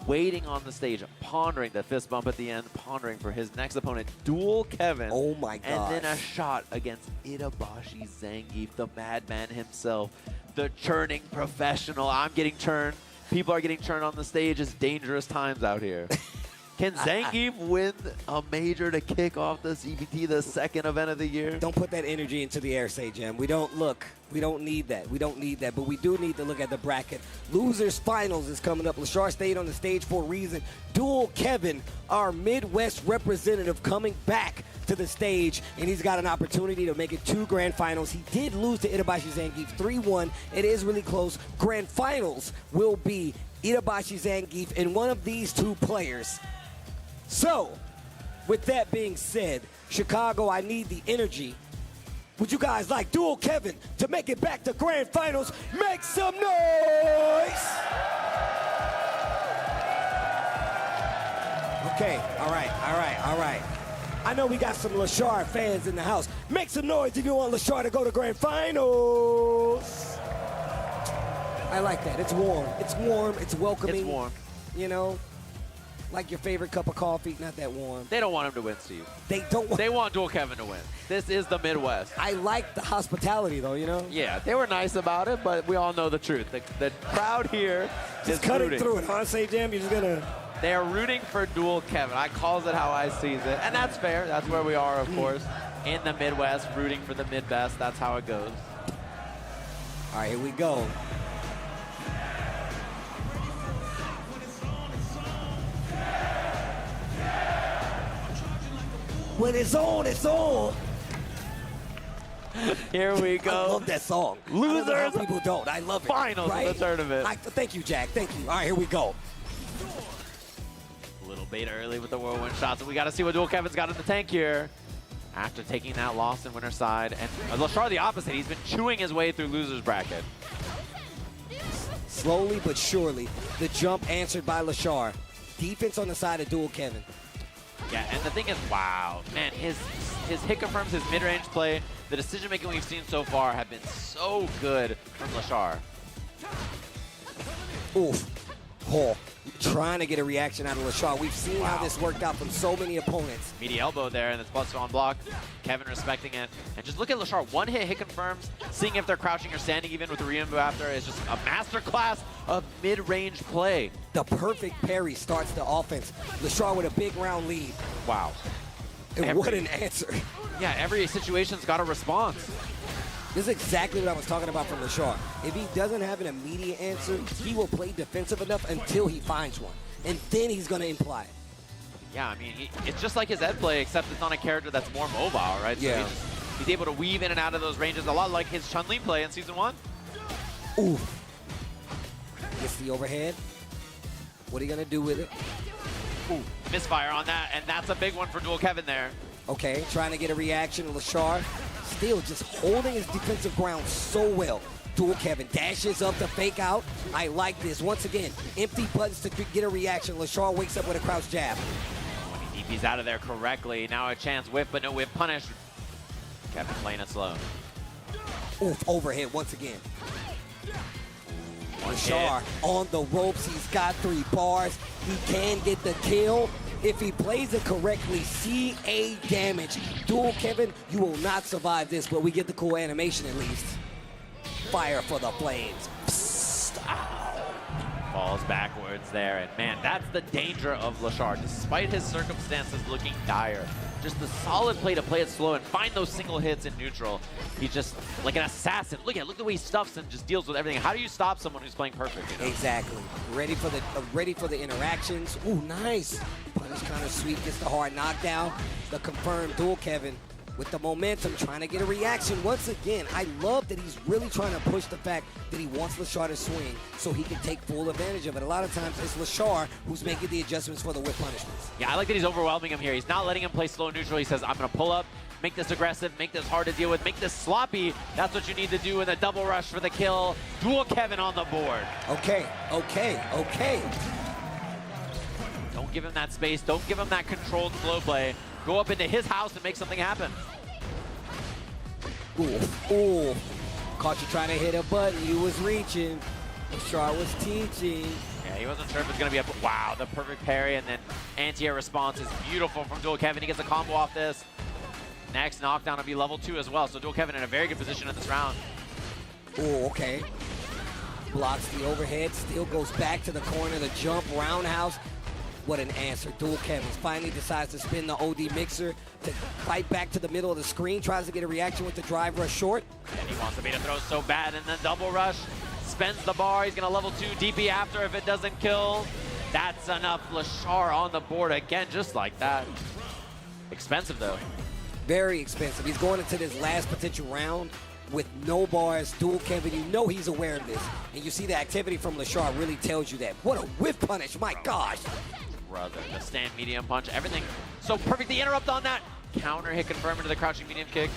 waiting on the stage, pondering the fist bump at the end, pondering for his next opponent, Dual Kevin. Oh my God. And then a shot against Itabashi Zangief, the madman himself, the churning professional. I'm getting churned. People are getting churned on the stage. It's dangerous times out here. Can Zangief win a major to kick off the CBT, the second event of the year? Don't put that energy into the air, Say-Jam. We don't need that. We don't need that. But we do need to look at the bracket. Losers Finals is coming up. Lashar stayed on the stage for a reason. Dual Kevin, our Midwest representative, coming back to the stage, and he's got an opportunity to make it 2 Grand Finals. He did lose to Itabashi Zangief 3-1. It is really close. Grand Finals will be Itabashi Zangief and one of these 2 players. So, with that being said, Chicago, I need the energy. Would you guys like Dual Kevin to make it back to Grand Finals? Make some noise! Okay, all right. I know we got some Lashar fans in the house. Make some noise if you want Lashar to go to Grand Finals. I like that. It's warm. It's welcoming. It's warm. You know, like your favorite cup of coffee, not that warm. They don't want him to win, Steve. They don't want. They want Dual Kevin to win. This is the Midwest. I like the hospitality, though, you know? Yeah, they were nice about it, but we all know the truth. The crowd here just is cutting rooting. through it, huh? Say, Jam, you're just going to... They are rooting for Dual Kevin. I calls it how I sees it, and that's fair. That's where we are, of course, in the Midwest, rooting for the Midbest. That's how it goes. All right, here we go. When it's on, it's on. Here we go. I love that song. Losers. I don't know how people don't. I love it. Finals right? of the tournament. Thank you, Jack. Thank you. All right, here we go. A little beta early with the whirlwind shots, and we got to see what Dual Kevin's got in the tank here. After taking that loss in winner's side, and Lashar the opposite. He's been chewing his way through loser's bracket. Slowly but surely, the jump answered by Lashar. Defense on the side of Dual Kevin. Yeah, and the thing is, wow, man, his hit confirms, his mid-range play, the decision-making we've seen so far have been so good from Lashar. Oof. Oh, trying to get a reaction out of Lashar. We've seen how this worked out from so many opponents. Meaty elbow there, and it's plus on block. Kevin respecting it. And just look at Lashar. One hit confirms. Seeing if they're crouching or standing even with the re-inbo after is just a masterclass of mid-range play. The perfect parry starts the offense. Lashar with a big round lead. Wow. And what an answer. Yeah, every situation's got a response. This is exactly what I was talking about from Lashar. If he doesn't have an immediate answer, he will play defensive enough until he finds one. And then he's going to imply it. Yeah, I mean, it's just like his Ed play, except it's on a character that's more mobile, right? Yeah. So he's able to weave in and out of those ranges, a lot like his Chun-Li play in Season 1. Ooh. Gets the overhead. What are you going to do with it? Ooh, misfire on that, and that's a big one for Dual Kevin there. Okay, trying to get a reaction. Lashar still just holding his defensive ground so well. Dual Kevin dashes up the fake out. I like this. Once again, empty buttons to get a reaction. Lashar wakes up with a crouch jab. When he DPs out of there correctly, now a chance whip, but no whip punish. Kevin playing it slow. Oof, overhead once again. Lashar on the ropes. He's got 3 bars. He can get the kill. If he plays it correctly, CA damage. Dual Kevin, you will not survive this, but we get the cool animation at least. Fire for the flames. Psst. Falls backwards there, and man, that's the danger of Lashar. Despite his circumstances looking dire, just the solid play to play it slow and find those single hits in neutral. He's just like an assassin. Look the way he stuffs and just deals with everything. How do you stop someone who's playing perfect? You know? Exactly. Ready for the interactions. Ooh, nice. Punish kind of sweet, gets the hard knockdown. The confirmed Dual Kevin with the momentum, trying to get a reaction. Once again, I love that he's really trying to push the fact that he wants Lashar to swing so he can take full advantage of it. A lot of times it's Lashar who's making the adjustments for the whip punishments. Yeah, I like that he's overwhelming him here. He's not letting him play slow neutral. He says, I'm going to pull up, make this aggressive, make this hard to deal with, make this sloppy. That's what you need to do in the double rush for the kill. Dual Kevin on the board. Okay. Don't give him that space. Don't give him that controlled slow play. Go up into his house and make something happen. Ooh. Caught you trying to hit a button. You was reaching. Lashar was teaching. Yeah, he wasn't sure if it was going to be a... Wow, the perfect parry and then anti-air response is beautiful from Dual Kevin. He gets a combo off this. Next knockdown will be level 2 as well. So Dual Kevin in a very good position in this round. Ooh, okay. Blocks the overhead. Still goes back to the corner. The jump roundhouse. What an answer. Dual Kevins finally decides to spin the OD mixer to fight back to the middle of the screen, tries to get a reaction with the drive rush short. And he wants to beat a throw so bad, and then double rush. Spends the bar. He's going to level 2 DP after if it doesn't kill. That's enough. Lashar on the board again, just like that. Expensive, though. Very expensive. He's going into this last potential round with no bars. Dual Kevin, you know he's aware of this. And you see the activity from Lashar really tells you that. What a whiff punish, my gosh. Brother, the stand medium punch, everything so perfect. The interrupt on that. Counter hit confirmed into the crouching medium kick.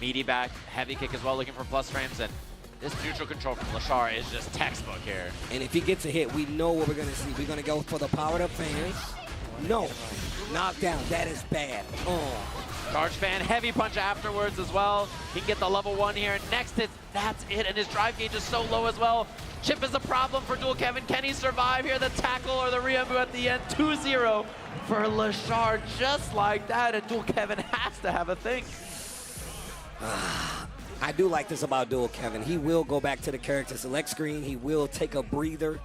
Meaty back, heavy kick as well, looking for plus frames. And this neutral control from Lashar is just textbook here. And if he gets a hit, we know what we're going to see. We're going to go for the powered up fans. No. Knockdown. That is bad. Oh. Charge fan, heavy punch afterwards as well. He can get the level 1 here. Next hit, that's it. And his drive gauge is so low as well. Chip is a problem for Dual Kevin. Can he survive here? The tackle or the Ryumbu at the end. 2-0 for Lashar, just like that. And Dual Kevin has to have a think. I do like this about Dual Kevin. He will go back to the character select screen. He will take a breather.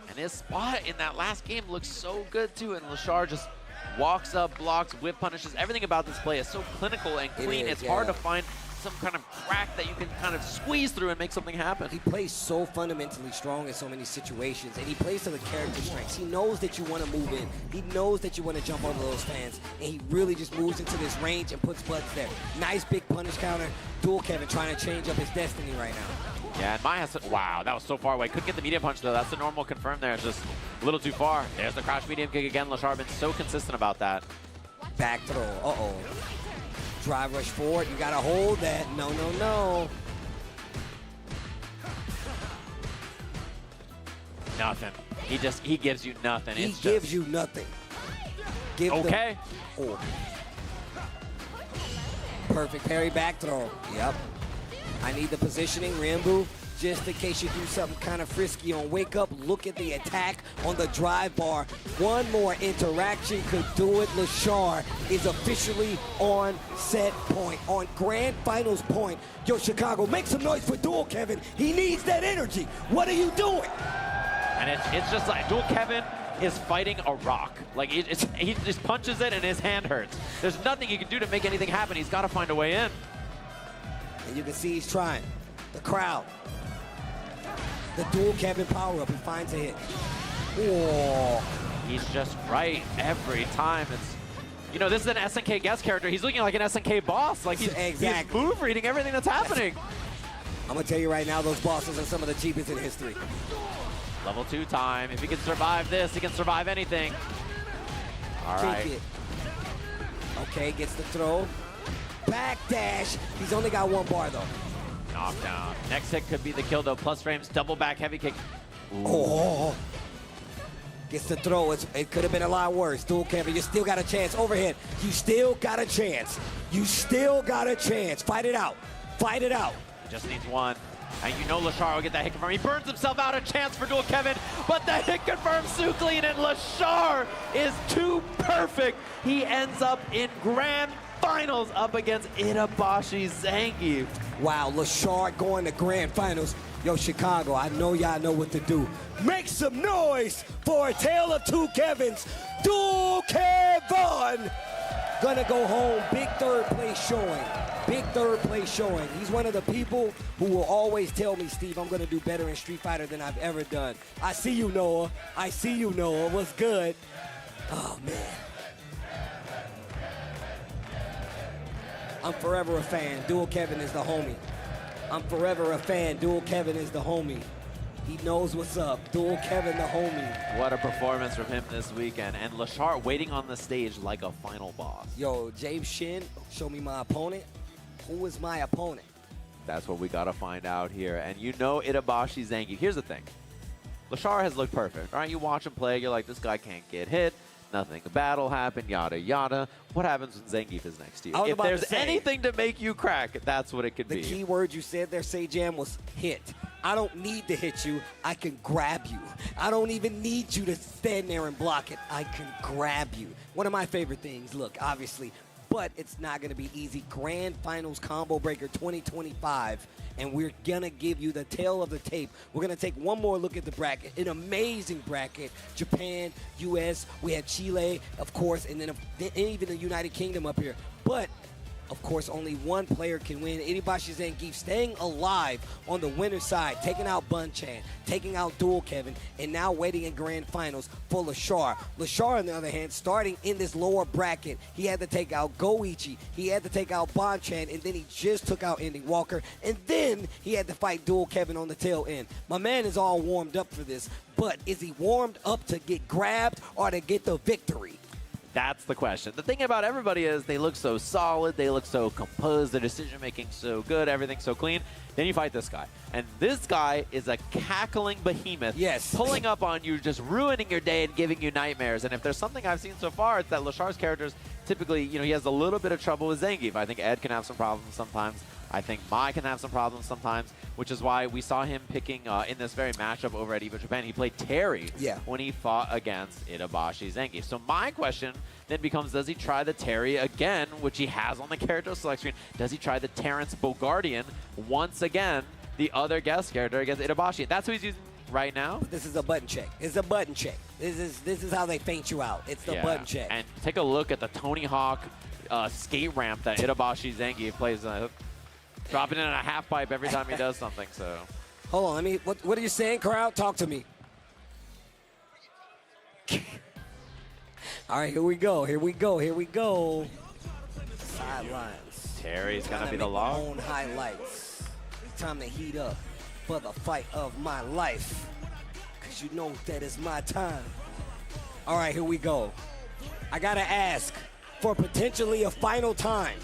And his spot in that last game looks so good too. And Lashar just walks up, blocks, whip punishes. Everything about this play is so clinical and clean. It's hard to find some kind of crack that you can kind of squeeze through and make something happen. He plays so fundamentally strong in so many situations, and he plays to the character strengths. He knows that you want to move in. He knows that you want to jump over those fans, and he really just moves into this range and puts butts there. Nice big punish counter. Dual Kevin trying to change up his destiny right now. Yeah, and Maya has to, wow, that was so far away. Couldn't get the medium punch though. That's the normal confirm there. It's just a little too far. There's the crouch medium kick again. Lashar been so consistent about that. Back throw. Uh-oh. Drive rush forward. You got to hold that. No, no, no. Nothing. He gives you nothing. He gives you nothing. Okay. Oh. Perfect parry back throw. Yep. I need the positioning, Ryumbu. Just in case you do something kind of frisky on wake up, look at the attack on the drive bar. One more interaction could do it. Lashar is officially on set point, on grand finals point. Yo, Chicago, make some noise for Dual Kevin. He needs that energy. What are you doing? And it's just like Dual Kevin is fighting a rock. Like he just punches it and his hand hurts. There's nothing he can do to make anything happen. He's got to find a way in. And you can see he's trying. The crowd. The Dual Kevin power-up, he finds a hit. Oh. He's just right every time. It's, you know, this is an SNK guest character. He's looking like an SNK boss. Like he's move reading everything that's happening. I'm gonna tell you right now, those bosses are some of the cheapest in history. Level 2 time. If he can survive this, he can survive anything. All right. Kick it. Okay, gets the throw. Backdash. He's only got 1 bar though. Knockdown. Next hit could be the kill though. Plus frames, double back heavy kick. Ooh. Oh. Gets the throw. It could have been a lot worse. Dual Kevin, you still got a chance. Overhead. You still got a chance. You still got a chance. Fight it out. Fight it out. Just needs 1. And you know Lashar will get that hit confirmed. He burns himself out. A chance for Dual Kevin, but the hit confirms so clean, and Lashar is too perfect. He ends up in grand finals up against Itabashi Zangief. Wow, Lashar going to grand finals. Yo, Chicago, I know y'all know what to do. Make some noise for a tale of 2 Kevins. Dual Kevin gonna go home. Big 3rd place showing. Big 3rd place showing. He's one of the people who will always tell me, Steve, I'm gonna do better in Street Fighter than I've ever done. I see you, Noah. I see you, Noah. What's good? Oh, man. I'm forever a fan. Dual Kevin is the homie. I'm forever a fan. Dual Kevin is the homie. He knows what's up. Dual Kevin, the homie. What a performance from him this weekend. And Lashar waiting on the stage like a final boss. Yo, James Shin, show me my opponent. Who is my opponent? That's what we got to find out here. And you know Itabashi Zangief. Here's the thing. Lashar has looked perfect. All right, you watch him play, you're like, this guy can't get hit. Nothing bad will happen, yada, yada. What happens when Zangief is next to you? If there's anything to make you crack, that's what it could be. The key word you said there, Say-Jam, was hit. I don't need to hit you. I can grab you. I don't even need you to stand there and block it. I can grab you. One of my favorite things, look, obviously, but it's not going to be easy. Grand Finals Combo Breaker 2025, and we're going to give you the tail of the tape. We're going to take one more look at the bracket, an amazing bracket. Japan, U.S., we have Chile, of course, and then even the United Kingdom up here. But of course, only one player can win. Itabashi Zangief staying alive on the winner's side, taking out Bonchan, taking out Dual Kevin, and now waiting in grand finals for Lashar. Lashar, on the other hand, starting in this lower bracket, he had to take out Goichi, he had to take out Bonchan, and then he just took out Andy Walker, and then he had to fight Dual Kevin on the tail end. My man is all warmed up for this, but is he warmed up to get grabbed or to get the victory? That's the question. The thing about everybody is they look so solid, they look so composed, their decision-making so good, everything's so clean. Then you fight this guy. And this guy is a cackling behemoth. Yes. Pulling up on you, just ruining your day and giving you nightmares. And if there's something I've seen so far, it's that Lashar's characters typically, he has a little bit of trouble with Zangief. I think Ed can have some problems sometimes. I think Mai can have some problems sometimes, which is why we saw him picking in this very matchup over at EVO Japan. He played Terry when he fought against Itabashi Zangief. So my question then becomes, does he try the Terry again, which he has on the character select screen? Does he try the Terrence Bogardian once again, the other guest character against Itabashi? That's who he's using right now. This is a button check. It's a button check. This is how they feint you out. It's the button check. And take a look at the Tony Hawk skate ramp that Itabashi Zangief plays. Dropping in a half pipe every time he does something. So, hold on. What are you saying, crowd? Talk to me. All right, here we go. Here we go. Here we go. Sidelines. Terry's gonna be the law. Own highlights. Time to heat up for the fight of my life. Cause you know that is my time. All right, here we go. I gotta ask for potentially a final time.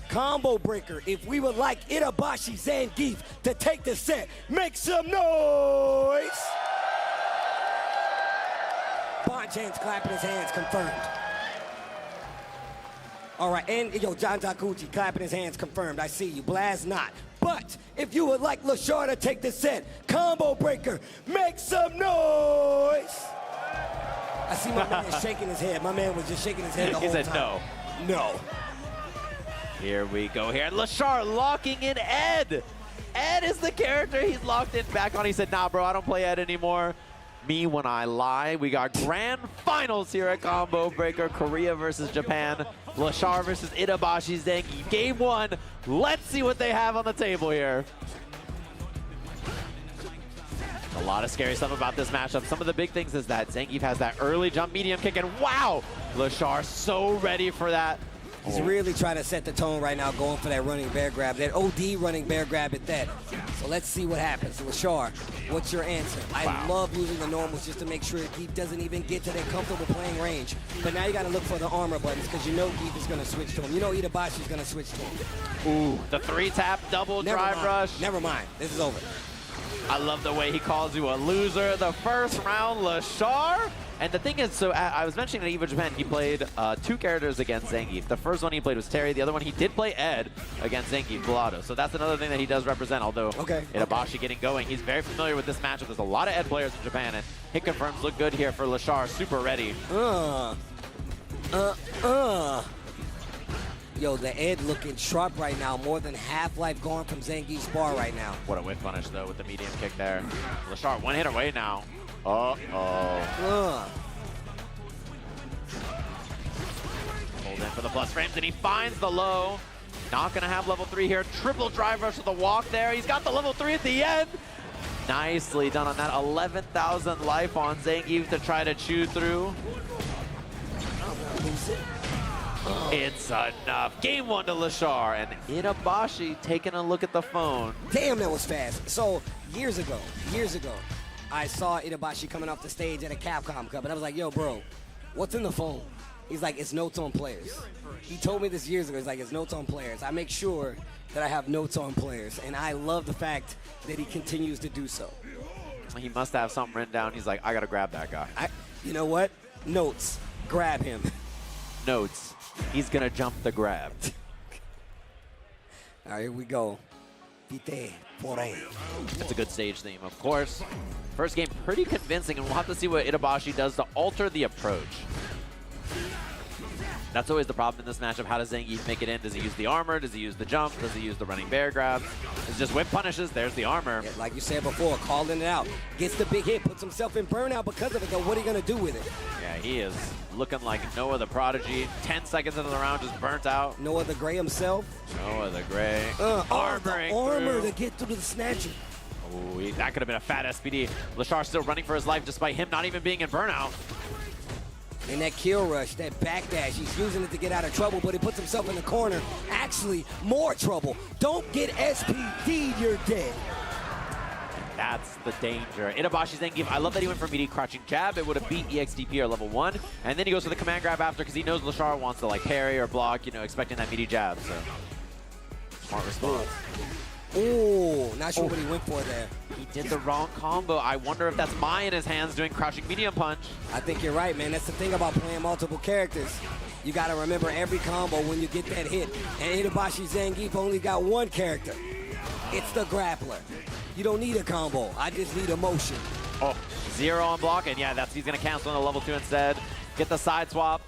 Combo breaker, if we would like Itabashi Zangief to take the set, make some noise! Bonchan's clapping his hands, confirmed. All right, and John Takuchi clapping his hands, confirmed. I see you. Blas not. But if you would like Lashar to take the set, combo breaker, make some noise! I see my man shaking his head. My man was just shaking his head the whole time. He said no. No. Here we go here. Lashar locking in Ed. Ed is the character he's locked in back on. He said, nah, bro, I don't play Ed anymore. Me when I lie. We got grand finals here at Combo Breaker. Korea versus Japan. Lashar versus Itabashi Zangief. Game 1. Let's see what they have on the table here. A lot of scary stuff about this matchup. Some of the big things is that Zangief has that early jump medium kick, and wow, Lashar so ready for that. He's really trying to set the tone right now, going for that running bear grab, that OD running bear grab at that. So let's see what happens. Lashar, what's your answer? I love using the normals just to make sure Geef doesn't even get to that comfortable playing range. But now you got to look for the armor buttons because you know Geef is going to switch to him. You know Itabashi's going to switch to him. Ooh, the 3-tap double drive rush. Never mind. This is over. I love the way he calls you a loser. The first round, Lashar. And the thing is, so I was mentioning at EVO Japan, he played 2 characters against Zangief. The first one he played was Terry. The other one he did play Ed against Zangief Gelato. So that's another thing that he does represent, although Itabashi getting going. He's very familiar with this matchup. There's a lot of Ed players in Japan, and hit confirms look good here for Lashar. Super ready. Yo, the Ed looking sharp right now. More than half-life gone from Zangief's bar right now. What a whip punish, though, with the medium kick there. Lashar, one hit away now. Hold in for the plus frames, and he finds the low. Not going to have level 3 here. Triple drive rush with the walk there. He's got the level 3 at the end. Nicely done on that. 11,000 life on Zangief to try to chew through. It's enough. Game 1 to Lashar, and Itabashi taking a look at the phone. Damn, that was fast. So years ago, I saw Itabashi coming off the stage at a Capcom Cup, and I was like, yo, bro, what's in the phone? He's like, it's notes on players. He told me this years ago. He's like, it's notes on players. I make sure that I have notes on players, and I love the fact that he continues to do so. He must have something written down. He's like, I got to grab that guy. You know what? Notes. Grab him. Notes. He's going to jump the grab. All right, here we go. Vite por ahí. It's a good stage theme, of course. First game pretty convincing, and we'll have to see what Itabashi does to alter the approach. That's always the problem in this matchup. How does Zangief make it in? Does he use the armor? Does he use the jump? Does he use the running bear grabs? It's just whip punishes. There's the armor. Yeah, like you said before, calling it out. Gets the big hit, puts himself in burnout because of it, though. What are you going to do with it? Yeah, he is looking like Noah the Prodigy. 10 seconds into the round, just burnt out. Noah the Gray himself. Noah the Gray. Armor to get through the snatcher. Ooh, that could have been a fat SPD. Lashar still running for his life despite him not even being in burnout. And that kill rush, that backdash, he's using it to get out of trouble, but he puts himself in the corner. Actually, more trouble. Don't get SPD'd, you're dead. That's the danger. Itabashi Zangief, I love that he went for meaty crouching jab. It would have beat EXDP or level 1. And then he goes for the command grab after because he knows Lashar wants to like parry or block, you know, expecting that meaty jab. So, smart response. Ooh, not sure what he went for there. He did the wrong combo. I wonder if that's Mai in his hands doing crouching medium punch. I think you're right, man. That's the thing about playing multiple characters. You got to remember every combo when you get that hit. And Itabashi Zangief only got one character. It's the grappler. You don't need a combo. I just need a motion. Oh, 0 on block, and yeah, he's going to cancel on the level 2 instead. Get the side swap.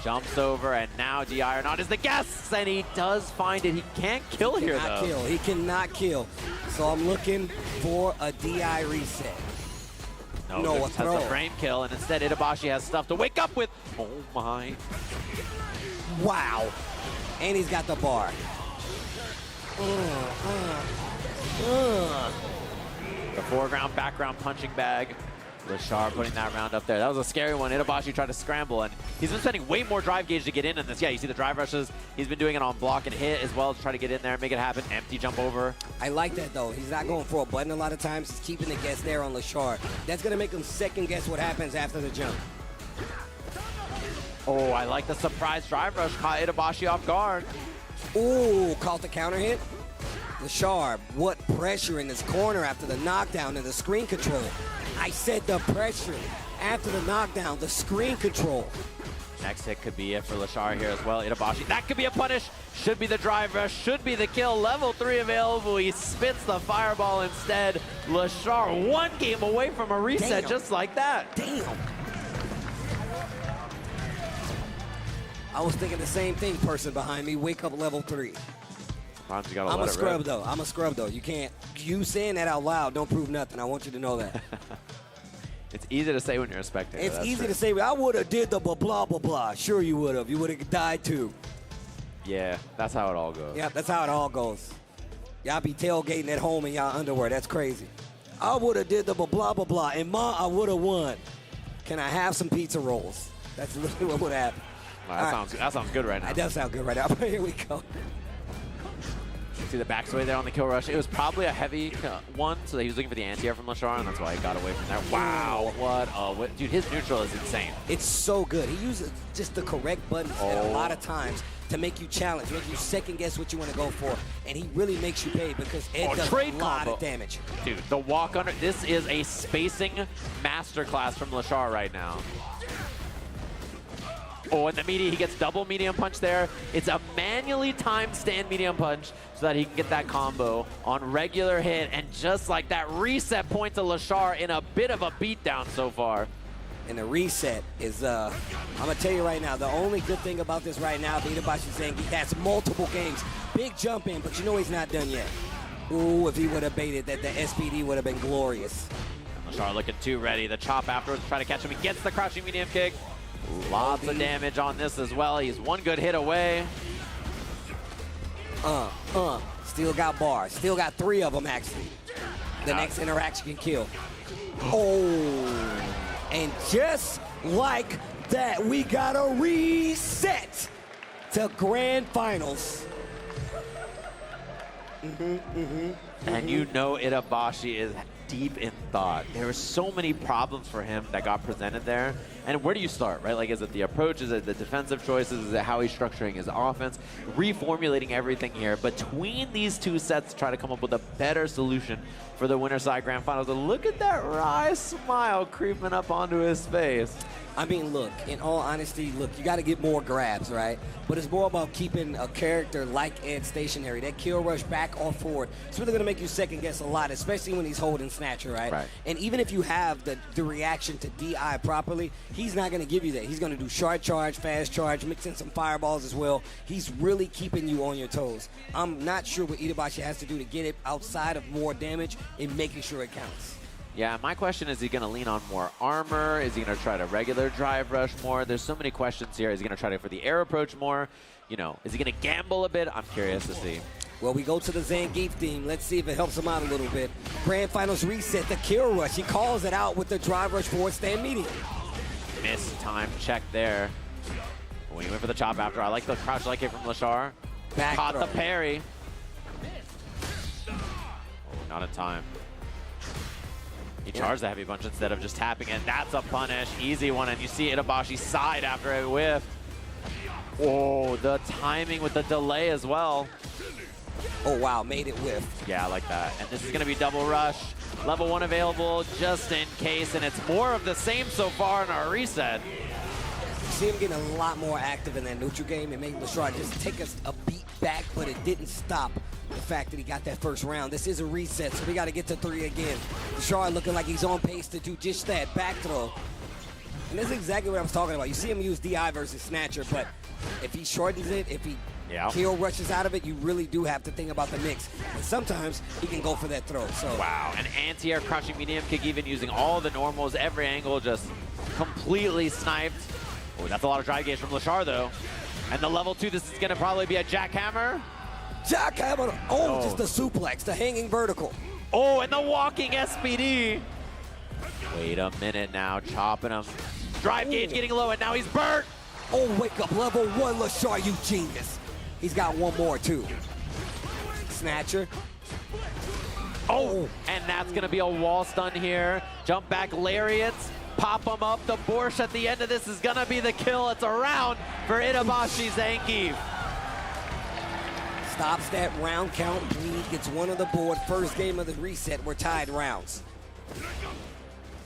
Jumps over, and now DI or not is the guess, and he does find it. He can't kill here, though. He cannot kill. So I'm looking for a DI reset. No, it has a frame kill, and instead Itabashi has stuff to wake up with. Oh, my. Wow. And he's got the bar. The foreground, background punching bag. Lashar putting that round up there. That was a scary one. Itabashi tried to scramble, and he's been spending way more drive gauge to get in this. Yeah, you see the drive rushes. He's been doing it on block and hit as well to try to get in there and make it happen. Empty jump over. I like that, though. He's not going for a button a lot of times. He's keeping the guess there on Lashar. That's going to make him second guess what happens after the jump. Oh, I like the surprise drive rush. Caught Itabashi off guard. Ooh, caught the counter hit. Lashar, what pressure in this corner after the knockdown and the screen control. I said the pressure after the knockdown, the screen control. Next hit could be it for Lashar here as well. Itabashi, that could be a punish. Should be the drive rush, should be the kill. Level 3 available. He spits the fireball instead. Lashar, one game away from a reset. Damn. Just like that. Damn. I was thinking the same thing, person behind me. Wake up level 3. I'm a scrub, though. I'm a scrub, though. You can't. You saying that out loud don't prove nothing. I want you to know that. It's easy to say when you're a spectator. It's easy to say. I would have did the blah, blah, blah, blah. Sure you would have. You would have died, too. Yeah, that's how it all goes. Yeah, that's how it all goes. Y'all be tailgating at home in y'all underwear. That's crazy. I would have did the blah, blah, blah, blah. And I would have won. Can I have some pizza rolls? That's literally what would happen. Wow, that sounds good right now. That does sound good right now. Here we go. See the backsway there on the kill rush. It was probably a heavy one, so he was looking for the anti-air from Lashar, and that's why he got away from there. Wow, what dude, his neutral is insane. It's so good. He uses just the correct buttons at a lot of times to make you challenge, make you second guess what you want to go for, and he really makes you pay because Ed does a lot of damage. Dude, the walk under, this is a spacing masterclass from Lashar right now. Oh, and the meaty, he gets double medium punch there. It's a manually timed stand medium punch so that he can get that combo on regular hit. And just like that, reset point to Lashar in a bit of a beatdown so far. And the reset is, I'm going to tell you right now, the only good thing about this right now, the Itabashi Zangief has multiple games. Big jump in, but you know he's not done yet. Ooh, if he would have baited that, the SPD would have been glorious. Lashar looking too ready. The chop afterwards, try to catch him. He gets the crouching medium kick. Lots of damage on this as well. He's one good hit away. Still got bars. Still got 3 of them, actually. The next interaction can kill. Oh, and just like that, we got a reset to grand finals. And you know Itabashi is deep in thought. There were so many problems for him that got presented there. And where do you start, right? Like, is it the approach? Is it the defensive choices? Is it how he's structuring his offense? Reformulating everything here between these two sets to try to come up with a better solution for the winner side grand finals. And look at that wry smile creeping up onto his face. I mean, look, in all honesty, look, you got to get more grabs, right? But it's more about keeping a character like Ed stationary. That kill rush back or forward. It's really going to make you second guess a lot, especially when he's holding Snatcher, right? And even if you have the reaction to DI properly, he's not going to give you that. He's going to do short charge, fast charge, mix in some fireballs as well. He's really keeping you on your toes. I'm not sure what Itabashi has to do to get it outside of more damage and making sure it counts. Yeah, my question is he going to lean on more armor? Is he going to try to regular drive rush more? There's so many questions here. Is he going to try to for the air approach more? You know, is he going to gamble a bit? I'm curious to see. Well, we go to the Zangief theme. Let's see if it helps him out a little bit. Grand Finals reset, the kill rush. He calls it out with the drive rush forward stand medium. Missed time check there. We went for the chop after. I like the crouch like hit from Lashar. Back Caught throw. the parry. Oh, not in time. He charged the heavy punch instead of just tapping it. That's a punish. Easy one. And you see Itabashi side after a whiff. Oh, the timing with the delay as well. Oh, wow. Made it whiff. Yeah, I like that. And this is going to be double rush. Level 1 available just in case. And it's more of the same so far in our reset. You see him getting a lot more active in that neutral game and making Lashar just take us a beat back, but it didn't stop the fact that he got that first round. This is a reset, so we got to get to 3 again. Lashar looking like he's on pace to do just that, back throw. And this is exactly what I was talking about. You see him use DI versus Snatcher, but if he shortens it, if he kill rushes out of it, you really do have to think about the mix. And sometimes he can go for that throw. So wow, an anti-air crushing medium kick, even using all the normals, every angle, just completely sniped. Oh, that's a lot of drive gauge from Lashar, though. And the level 2, this is going to probably be a jackhammer. Jackhammer! Oh, just the suplex, the hanging vertical. Oh, and the walking SPD. Wait a minute now, chopping him. Drive gauge getting low, and now he's burnt. Oh, wake up, level 1, Lashar, you genius. He's got one more, too. Snatcher. Oh, and that's going to be a wall stun here. Jump back lariats. Pop him up. The Borscht at the end of this is going to be the kill. It's a round for Itabashi Zangief. Stops that round count. Bleed gets one on the board. First game of the reset. We're tied rounds.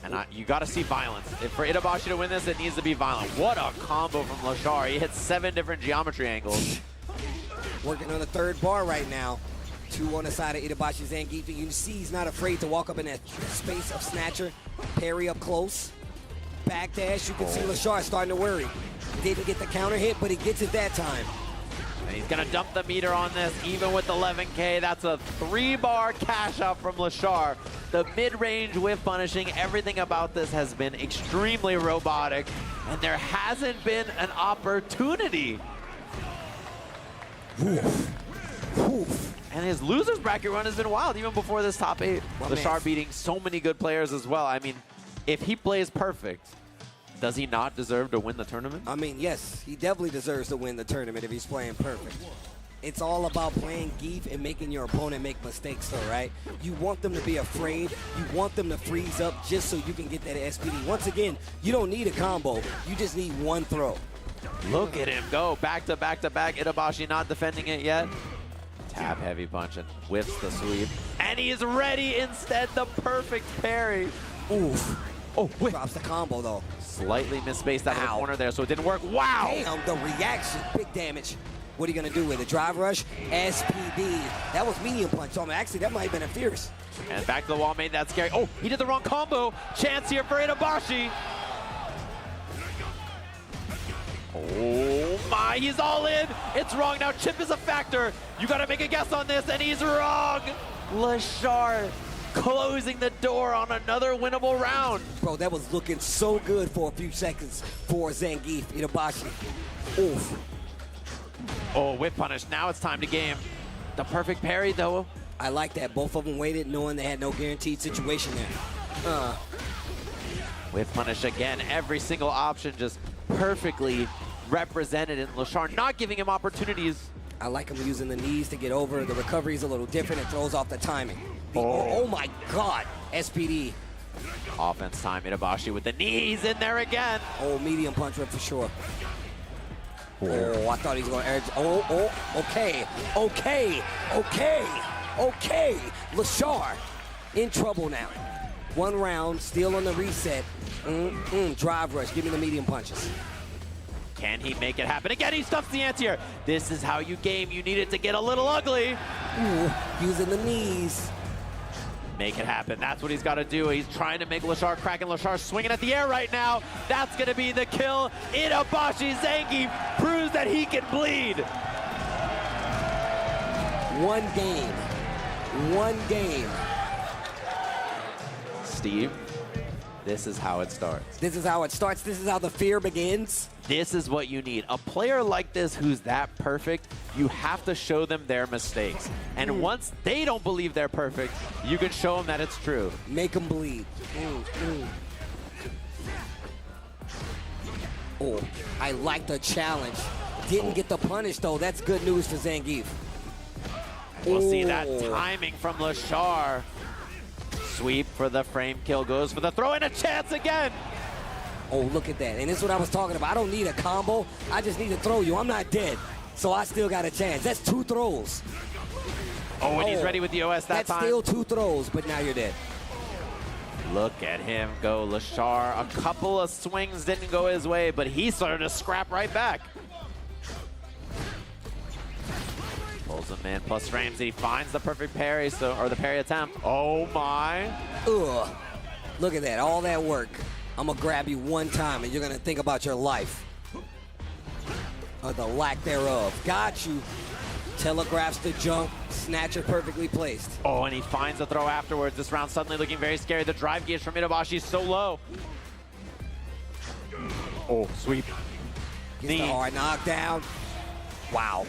And you got to see violence. For Itabashi to win this, it needs to be violent. What a combo from Lashar. He hits 7 different geometry angles. Working on the third bar right now. 2 on the side of Itabashi Zangief. You see he's not afraid to walk up in that space of Snatcher. Parry up close. Backdash. You can see Lashar starting to worry. Didn't get the counter hit, but he gets it that time. And he's going to dump the meter on this, even with 11K. That's a 3-bar cash out from Lashar. The mid-range whiff punishing, everything about this has been extremely robotic, and there hasn't been an opportunity. And his losers bracket run has been wild, even before this top 8. Lashar beating so many good players as well. I mean, if he plays perfect, does he not deserve to win the tournament? I mean, yes, he definitely deserves to win the tournament if he's playing perfect. It's all about playing Geef and making your opponent make mistakes, though, right? You want them to be afraid. You want them to freeze up just so you can get that SPD. Once again, you don't need a combo. You just need one throw. Look at him go. Back to back to back. Itabashi not defending it yet. Tap heavy punch and whiffs the sweep. And he is ready instead. The perfect parry. Oof. Oh, drops the combo, though. Slightly misspaced out of the corner there, so it didn't work. Wow! Damn, the reaction, big damage. What are you going to do with it? Drive rush, SPD. That was medium punch. So actually, that might have been a fierce. And back to the wall made that scary. Oh, he did the wrong combo. Chance here for Itabashi. Oh my, he's all in. It's wrong now. Chip is a factor. You got to make a guess on this, and he's wrong. Lashar closing the door on another winnable round. Bro, that was looking so good for a few seconds for Zangief, Itabashi. Oof. Oh, whip punish. Now it's time to game. The perfect parry, though. I like that. Both of them waited, knowing they had no guaranteed situation there. Whip punish again. Every single option just perfectly represented in Lashar, not giving him opportunities. I like him using the knees to get over. The recovery is a little different. It throws off the timing. Oh my God, SPD. Offense time, Itabashi with the knees in there again. Oh, medium punch rip for sure. Oh, I thought he was going to edge. Oh, okay. Lashar in trouble now. 1 round, still on the reset. Drive rush, give me the medium punches. Can he make it happen? Again, he stuffs the anti-air. This is how you game. You need it to get a little ugly. Ooh, using the knees. Make it happen. That's what he's got to do. He's trying to make Lashar crack, and Lashar swinging at the air right now. That's going to be the kill. Itabashi Zangief proves that he can bleed. One game. One game. Steve, this is how it starts. This is how it starts. This is how the fear begins. This is what you need. A player like this who's that perfect, you have to show them their mistakes. And once they don't believe they're perfect, you can show them that it's true. Make them bleed. Oh, I like the challenge. Didn't get the punish, though. That's good news for Zangief. We'll see that timing from Lashar. Sweep for the frame kill, goes for the throw, and a chance again. Oh, look at that. And this is what I was talking about. I don't need a combo. I just need to throw you. I'm not dead. So I still got a chance. That's 2 throws. Oh, and he's ready with the OS that time. That's still 2 throws, but now you're dead. Look at him go, Lashar. A couple of swings didn't go his way, but he started to scrap right back. Pulls him in, plus frames. He finds the perfect parry, or the parry attempt. Oh my. Ugh. Look at that, all that work. I'm gonna grab you one time and you're gonna think about your life. Or the lack thereof. Got you. Telegraphs the jump, snatcher perfectly placed. Oh, and he finds the throw afterwards. This round suddenly looking very scary. The drive gauge from Itabashi is so low. Oh, sweep. Gets the hard knockdown. Wow.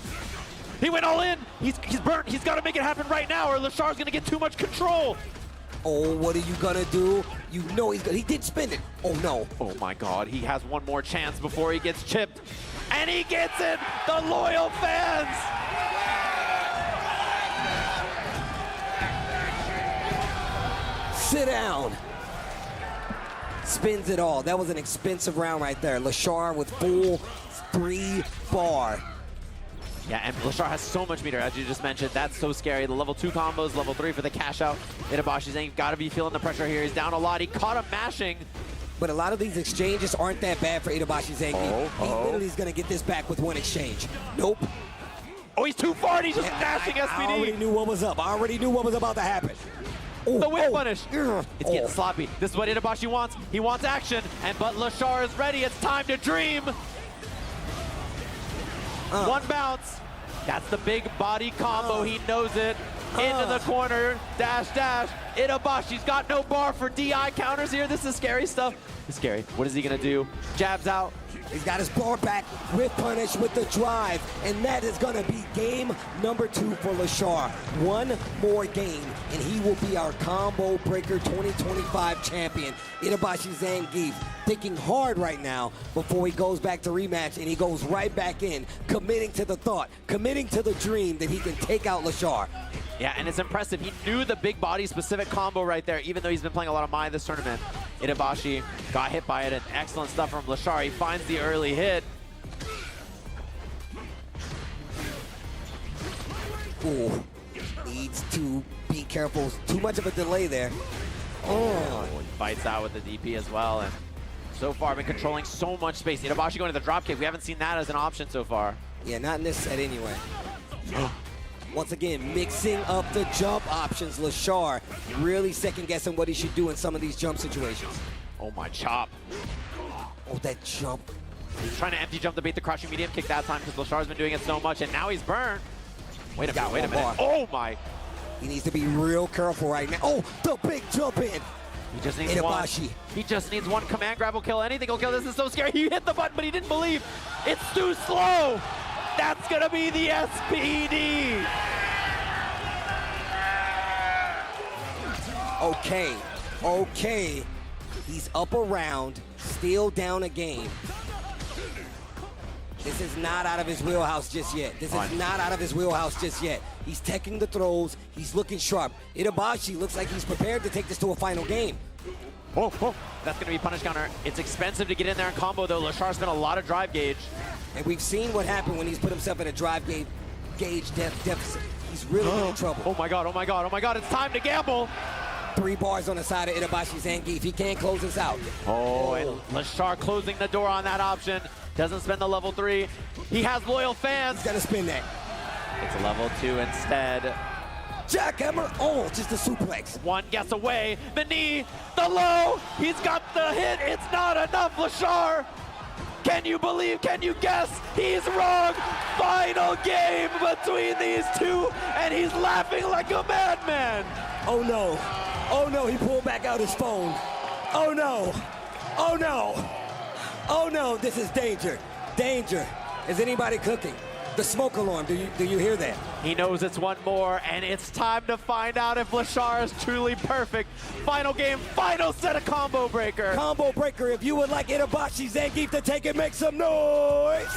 He went all in. He's burnt. He's got to make it happen right now, or Lashar's going to get too much control. Oh, what are you going to do? You know he's going to. He did spin it. Oh, no. Oh, my God. He has one more chance before he gets chipped. And he gets it. The loyal fans. Sit down. Spins it all. That was an expensive round right there. Lashar with full 3 bar. Yeah, and Lashar has so much meter, as you just mentioned. That's so scary. The level 2 combos, level 3 for the cash out. Itabashi's ain't got to be feeling the pressure here. He's down a lot. He caught him mashing. But a lot of these exchanges aren't that bad for Itabashi Zangief. He literally is going to get this back with one exchange. Nope. Oh, he's too far, and he's just dashing SPD. I already knew what was up. I already knew what was about to happen. Oh, the whip punish. It's getting sloppy. This is what Itabashi wants. He wants action, but Lashar is ready. It's time to dream. One bounce. That's the big body combo. He knows it. Into the corner. Dash, dash. Itabashi's got no bar for DI counters here. This is scary stuff. It's scary. What is he going to do? Jabs out. He's got his bar back with punish with the drive. And that is going to be game number 2 for Lashar. One more game, and he will be our Combo Breaker 2025 champion. Itabashi Zangief thinking hard right now before he goes back to rematch, and he goes right back in, committing to the thought, committing to the dream that he can take out Lashar. Yeah, and it's impressive. He knew the big body specific combo right there, even though he's been playing a lot of Mai this tournament. Itabashi got hit by it, and excellent stuff from Lashar. He finds the early hit. Ooh, needs to be careful. Too much of a delay there. Oh, he fights out with the DP as well, and so far been controlling so much space. Itabashi going to the dropkick. We haven't seen that as an option so far. Yeah, not in this set anyway. Once again, mixing up the jump options. Lashar really second-guessing what he should do in some of these jump situations. Oh, my chop. Oh, that jump. He's trying to empty jump to bait the crushing medium kick that time because Lashar's been doing it so much, and now he's burned. Wait a minute, wait a minute. Oh, my. He needs to be real careful right now. Oh, the big jump in. He just needs one. He just needs one command grab will kill. Anything will kill. This is so scary. He hit the button, but he didn't believe. It's too slow. That's going to be the SPD. Okay. He's up around, still down a game. This is not out of his wheelhouse just yet. He's teching the throws. He's looking sharp. Itabashi looks like he's prepared to take this to a final game. Oh. That's going to be punish counter. It's expensive to get in there and combo, though. Lashar's been a lot of drive gauge. And we've seen what happened when he's put himself in a drive gauge deficit. He's really in trouble. Oh, my God. It's time to gamble. 3 bars on the side of Itabashi Zangief. He can't close this out. Oh, and Lashar closing the door on that option. Doesn't spend the level 3. He has loyal fans. He's got to spin that. It's a level 2 instead. Jackhammer. Oh, just a suplex. One gets away. The knee, the low. He's got the hit. It's not enough, Lashar. Can you believe, can you guess? He's wrong. Final game between these two, and he's laughing like a madman. Oh no. Oh no, he pulled back out his phone. Oh no. Oh no. Oh no, this is danger. Danger. Is anybody cooking? The smoke alarm, do you hear that? He knows it's one more, and it's time to find out if Lashar is truly perfect. Final game, final set of Combo Breaker. Combo Breaker, if you would like Itabashi Zangief to take it, make some noise.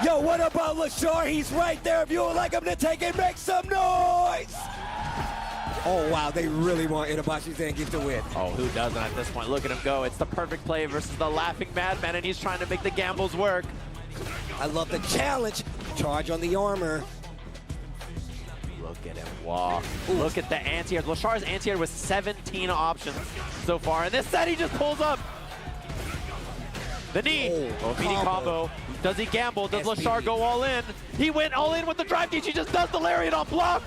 Yo, what about Lashar? He's right there. If you would like him to take it, make some noise. Oh, wow, they really want Itabashi Zangief to win. Oh, who doesn't at this point? Look at him go. It's the perfect play versus the laughing madman, and he's trying to make the gambles work. I love the challenge. Charge on the armor. Look at him walk. Ooh. Look at the anti-air. Lashar's anti-air with 17 options so far. And this set he just pulls up. The knee. Oh, combo. Does he gamble? Does Lashar go all in? He went all in with the drive gauge. He just does the lariat off block.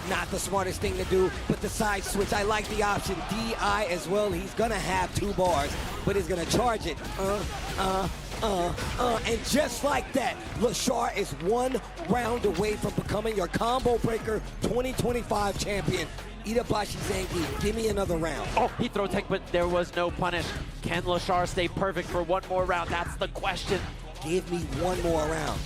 Not the smartest thing to do, but the side switch. I like the option. DI as well. He's going to have 2 bars, but he's going to charge it. And just like that, Lashar is 1 round away from becoming your Combo Breaker 2025 champion. Itabashi Zangief, give me another round. Oh, he throw tech, but there was no punish. Can Lashar stay perfect for 1 more round? That's the question. Give me 1 more round.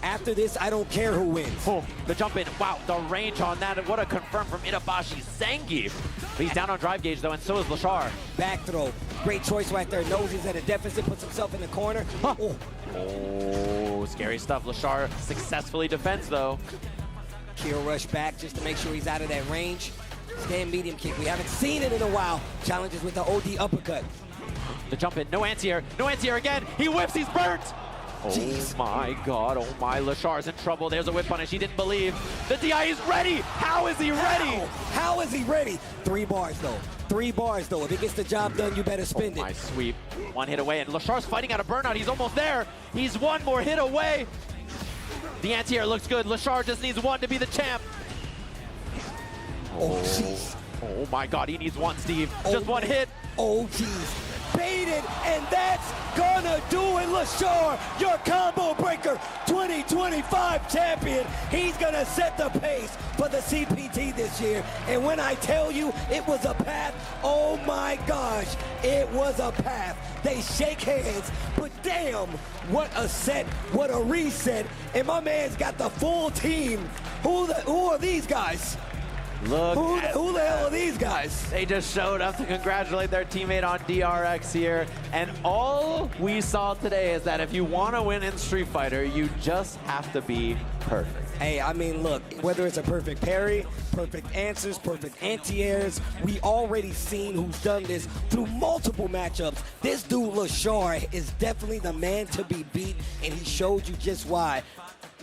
After this, I don't care who wins. Oh, the jump in. Wow, the range on that. And what a confirm from Itabashi Zangief. He's down on drive gauge, though, and so is Lashar. Back throw. Great choice right there. Knows he's at a deficit, puts himself in the corner. Huh. Oh, scary stuff. Lashar successfully defends, though. Kill rush back just to make sure he's out of that range. Stand medium kick. We haven't seen it in a while. Challenges with the OD uppercut. The jump in. No anti-air. No anti-air again. He whips. He's burnt. Jeez. Oh my God, oh my, Lashar's in trouble. There's a whip punish, he didn't believe. The DI is ready, how is he ready? How is he ready? 3 bars though, 3 bars though. If it gets the job done, you better spend it. My sweep, 1 hit away, and Lashar's fighting out a burnout, he's almost there. He's 1 more hit away. The anti-air looks good, Lashar just needs 1 to be the champ. Oh, jeez. Oh my God, he needs 1, Steve. Just 1 hit. Oh, jeez. Baited, and that's gonna do it. Lashar, your Combo Breaker 2025 champion. He's gonna set the pace for the CPT this year. And when I tell you it was a path, oh my gosh, it was a path. They shake hands, but damn, what a set, what a reset. And my man's got the full team. Who are these guys? Look who the hell are these guys? They just showed up to congratulate their teammate on DRX here. And all we saw today is that if you want to win in Street Fighter, you just have to be perfect. Hey, I mean, look, whether it's a perfect parry, perfect answers, perfect anti-airs, we already seen who's done this through multiple matchups. This dude, Lashar, is definitely the man to be beat, and he showed you just why.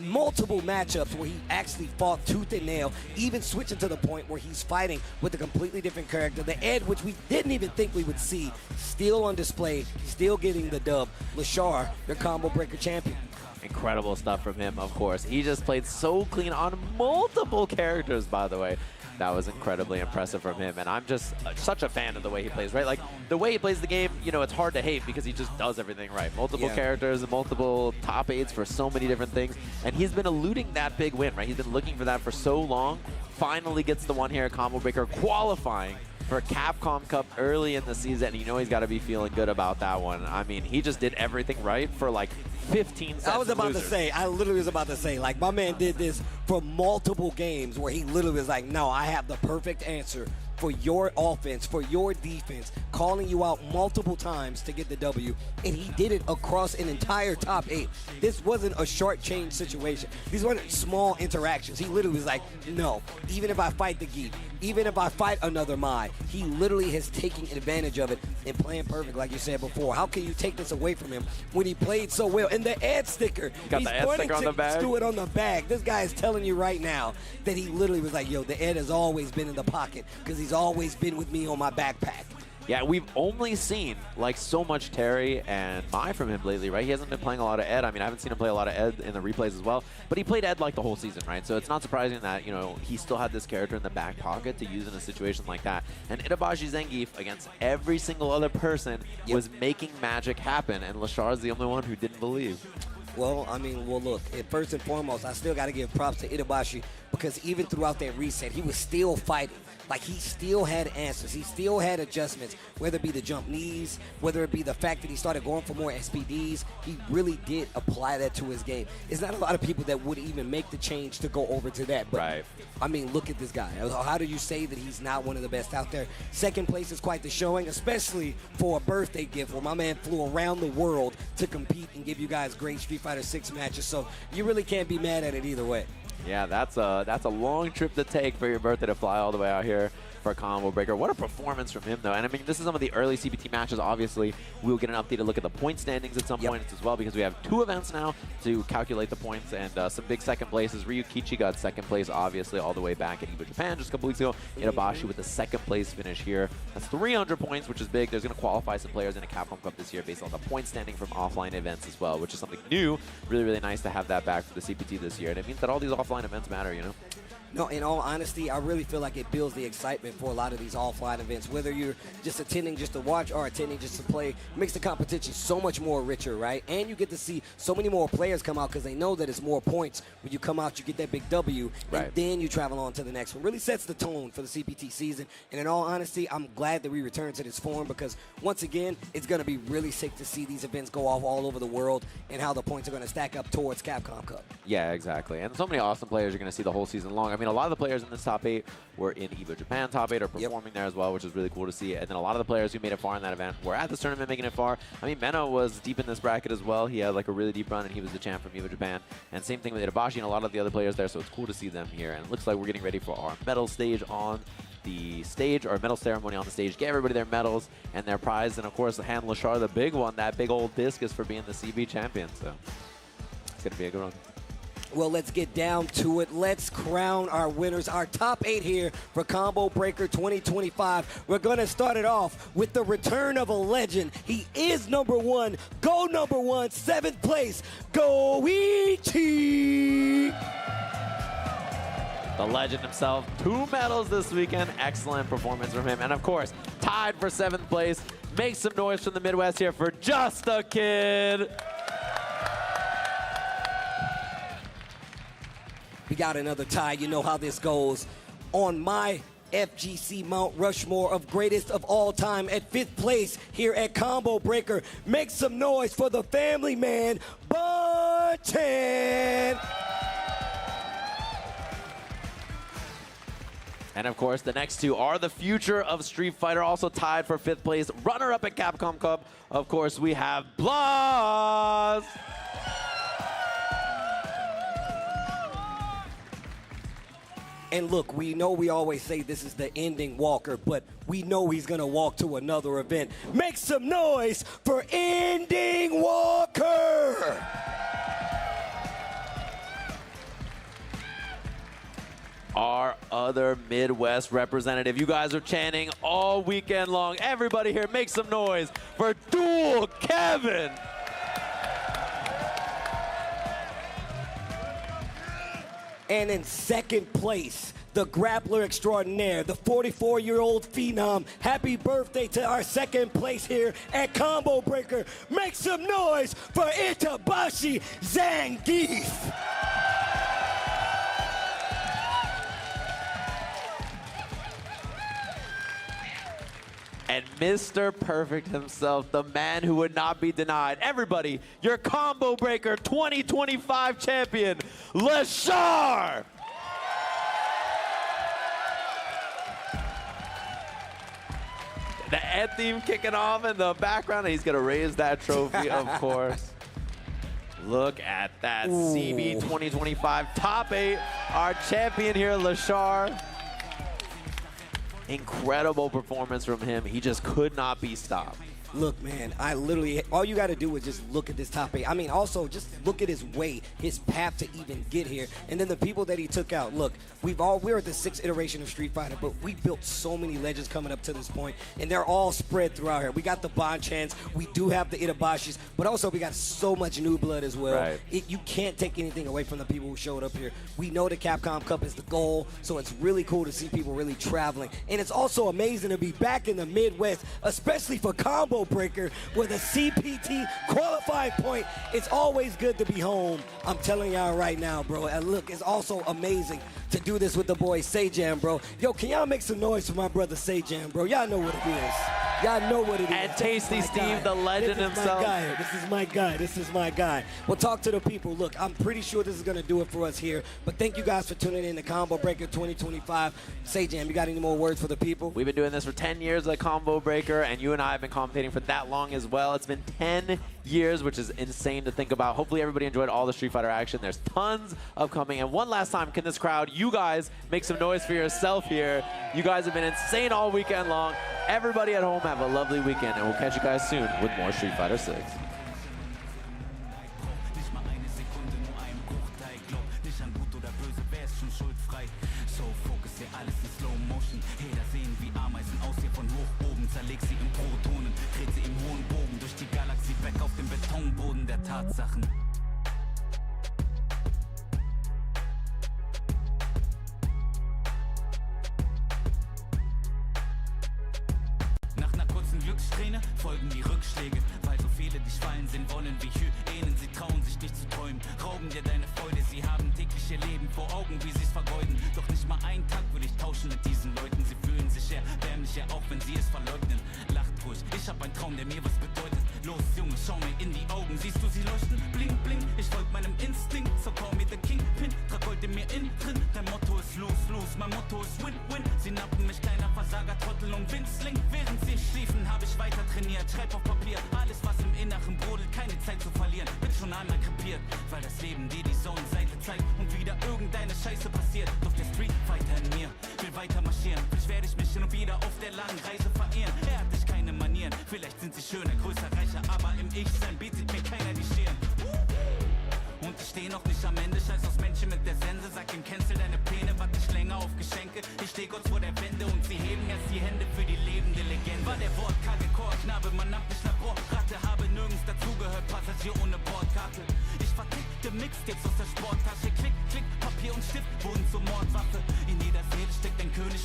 Multiple matchups where he actually fought tooth and nail, even switching to the point where he's fighting with a completely different character. The Ed, which we didn't even think we would see, still on display, still getting the dub. Lashar, your Combo Breaker champion. Incredible stuff from him, of course. He just played so clean on multiple characters, by the way. That was incredibly impressive from him, and I'm just such a fan of the way he plays, right? Like, the way he plays the game, you know, it's hard to hate because he just does everything right. Multiple characters and multiple top 8s for so many different things, and he's been eluding that big win, right? He's been looking for that for so long. Finally gets the one here at Combo Breaker, qualifying for Capcom Cup early in the season, and you know he's got to be feeling good about that one. I mean, he just did everything right for like 15 sets. I literally was about to say, like, my man did this for multiple games where he literally was like, no, I have the perfect answer for your offense, for your defense, calling you out multiple times to get the W, and he did it across an entire top 8. This wasn't a short change situation. These weren't small interactions. He literally was like, no, even if I fight the Geek, even if I fight another Mai, he literally has taken advantage of it and playing perfect, like you said before. How can you take this away from him when he played so well? And the Ed sticker, he's the Ed sticker on the bag. Do it on the bag. This guy is telling you right now that he literally was like, yo, the Ed has always been in the pocket because he's always been with me on my backpack. Yeah, we've only seen like so much Terry and Mai from him lately, right? He hasn't been playing a lot of Ed. I mean, I haven't seen him play a lot of Ed in the replays as well, but he played Ed like the whole season, right? So it's not surprising that, you know, he still had this character in the back pocket to use in a situation like that. And Itabashi Zangief, against every single other person, was making magic happen, and Lashar's the only one who didn't believe. Well, I mean, look, first and foremost, I still got to give props to Itabashi because even throughout that reset, he was still fighting. Like, he still had answers. He still had adjustments, whether it be the jump knees, whether it be the fact that he started going for more SPDs. He really did apply that to his game. It's not a lot of people that would even make the change to go over to that. But, right. I mean, look at this guy. How do you say that he's not one of the best out there? Second place is quite the showing, especially for a birthday gift where my man flew around the world to compete and give you guys great Street Fighter 6 matches. So you really can't be mad at it either way. Yeah, that's a long trip to take for your birthday to fly all the way out here for Combo Breaker. What a performance from him, though. And I mean, this is some of the early CBT matches. Obviously, we'll get an updated look at the point standings at some point as well, because we have 2 events now to calculate the points, and some big second places. Ryukichi got second place, obviously, all the way back at EVO Japan just a couple weeks ago. Itabashi with the second place finish here. That's 300 points, which is big. There's going to qualify some players in a Capcom Cup this year based on the point standing from offline events as well, which is something new. Really, really nice to have that back for the CPT this year. And it means that all these offline events matter, you know? No, in all honesty, I really feel like it builds the excitement for a lot of these offline events. Whether you're just attending just to watch or attending just to play, makes the competition so much more richer, right? And you get to see so many more players come out because they know that it's more points. When you come out, you get that big W, and then you travel on to the next one. Really sets the tone for the CPT season. And in all honesty, I'm glad that we return to this form because, once again, it's going to be really sick to see these events go off all over the world and how the points are going to stack up towards Capcom Cup. Yeah, exactly. And so many awesome players you're going to see the whole season long. I mean, a lot of the players in this top 8 were in EVO Japan top 8 or performing there as well, which is really cool to see. And then a lot of the players who made it far in that event were at this tournament making it far. I mean, Mena was deep in this bracket as well. He had like a really deep run, and he was the champ from EVO Japan. And same thing with Itabashi and a lot of the other players there, so it's cool to see them here. And it looks like we're getting ready for our medal stage on the stage, or medal ceremony on the stage. Get everybody their medals and their prize, and of course, hand Lashar the big one, that big old disc is for being the CB champion. So it's going to be a good one. Well, let's get down to it. Let's crown our winners, our top 8 here for Combo Breaker 2025. We're going to start it off with the return of a legend. He is number 1, go number 1, 7th place, Goichi. The legend himself, 2 medals this weekend. Excellent performance from him. And of course, tied for 7th place. Make some noise from the Midwest here for Just a Kid. We got another tie. You know how this goes. On my FGC Mount Rushmore of greatest of all time at 5th place here at Combo Breaker. Make some noise for the family man, Bonchan. And of course, the next 2 are the future of Street Fighter, also tied for 5th place. Runner-up at Capcom Cup, of course, we have Blas. And look, we know we always say this is the ending walker, but we know he's going to walk to another event. Make some noise for Ending Walker! Our other Midwest representative. You guys are chanting all weekend long. Everybody here, make some noise for Dual Kevin. And in 2nd place, the grappler extraordinaire, the 44-year-old phenom. Happy birthday to our 2nd place here at Combo Breaker. Make some noise for Itabashi Zangief. And Mr. Perfect himself, the man who would not be denied. Everybody, your Combo Breaker 2025 champion, Lashar! The Ed theme kicking off in the background, and he's going to raise that trophy, of course. Look at that. Ooh. CB 2025 top 8. Our champion here, Lashar. Incredible performance from him. He just could not be stopped. Look, man, I literally, all you got to do is just look at this top 8. I mean, also just look at his way, his path to even get here, and then the people that he took out. Look, we're at the 6th iteration of Street Fighter, but we built so many legends coming up to this point, and they're all spread throughout here. We got the Bonchans, we do have the Itabashis, but also we got so much new blood as well. Right. You can't take anything away from the people who showed up here. We know the Capcom Cup is the goal, so it's really cool to see people really traveling, and it's also amazing to be back in the Midwest, especially for Combo Breaker, where the CPT qualifying point. It's always good to be home. I'm telling y'all right now, bro. And look, it's also amazing to do this with the boy Sejam, bro. Yo, can y'all make some noise for my brother Sejam, bro? Y'all know what it is. Y'all know what it is. And Tasty Steve, the legend himself. This is my guy. This is my guy. We'll talk to the people. Look, I'm pretty sure this is going to do it for us here. But thank you guys for tuning in to Combo Breaker 2025. Sejam, you got any more words for the people? We've been doing this for 10 years at Combo Breaker, and you and I have been commentating for that long as well. It's been 10 years, which is insane to think about. Hopefully everybody enjoyed all the Street Fighter action. There's tons of coming. And one last time, can this crowd, you guys, make some noise for yourself here. You guys have been insane all weekend long. Everybody at home, have a lovely weekend, and we'll catch you guys soon with more Street Fighter 6. Zerleg sie in Protonen, dreht sie im hohen Bogen durch die Galaxie weg auf dem Betonboden der Tatsachen. Nach einer kurzen Glückssträhne folgen die Rückschläge, weil so viele dich fallen sehen wollen wie Hyänen. Sie trauen sich nicht zu träumen, rauben dir deine Freude. Sie haben tägliche Leben vor Augen, wie sie's vergeuden. Doch nicht mal einen Tag würde ich tauschen mit diesen Leuten. Sie fühlen sich erbärmlicher, auch wenn sie es verleugnen. Lacht ruhig, ich hab einen Traum, der mir was bedeutet. Los, Junge, schau mir in die Augen. Siehst du sie leuchten? Bling, bling, ich folg meinem Instinkt. So call me the Kingpin, trag heute mir innen drin. Dein Motto ist lose, lose, mein Motto ist win, win. Sie nappen mich, kleiner Versager, Trottel und Winzling. Während sie schliefen, hab ich weiter trainiert. Schreib auf Papier, alles was im Inneren brodelt, keine Zeit zu verlieren. Bin schon einmal krepiert, weil das Leben dir die Sonnenseite zeigt und wieder irgendeine Scheiße passiert. Doch der Street Fighter in mir will weiter marschieren. Vielleicht werde ich mich hin und wieder auf der langen Reise verehren. Er hat dich keine Manieren, vielleicht sind sie schöner, größer, reicher, aber im Ich-Sein bietet mir keiner die Stirn. Und ich steh noch nicht am Ende, scheiß aus Menschen mit der Sense. Sag ihm, cancel deine Pläne, warte nicht länger auf Geschenke. Ich steh kurz vor der Wende und sie heben erst die Hände für die lebende Legende. War der wortkarge Chorknabe, man nannte mich Laborratte. Habe nirgends dazugehört, Passagier ohne Bordkarte. Ich vertickte Mixtapes aus der Sporttasche. Klick, klick, Papier und Stift wurden zur Mordwaffe. In jeder Seele steckt ein König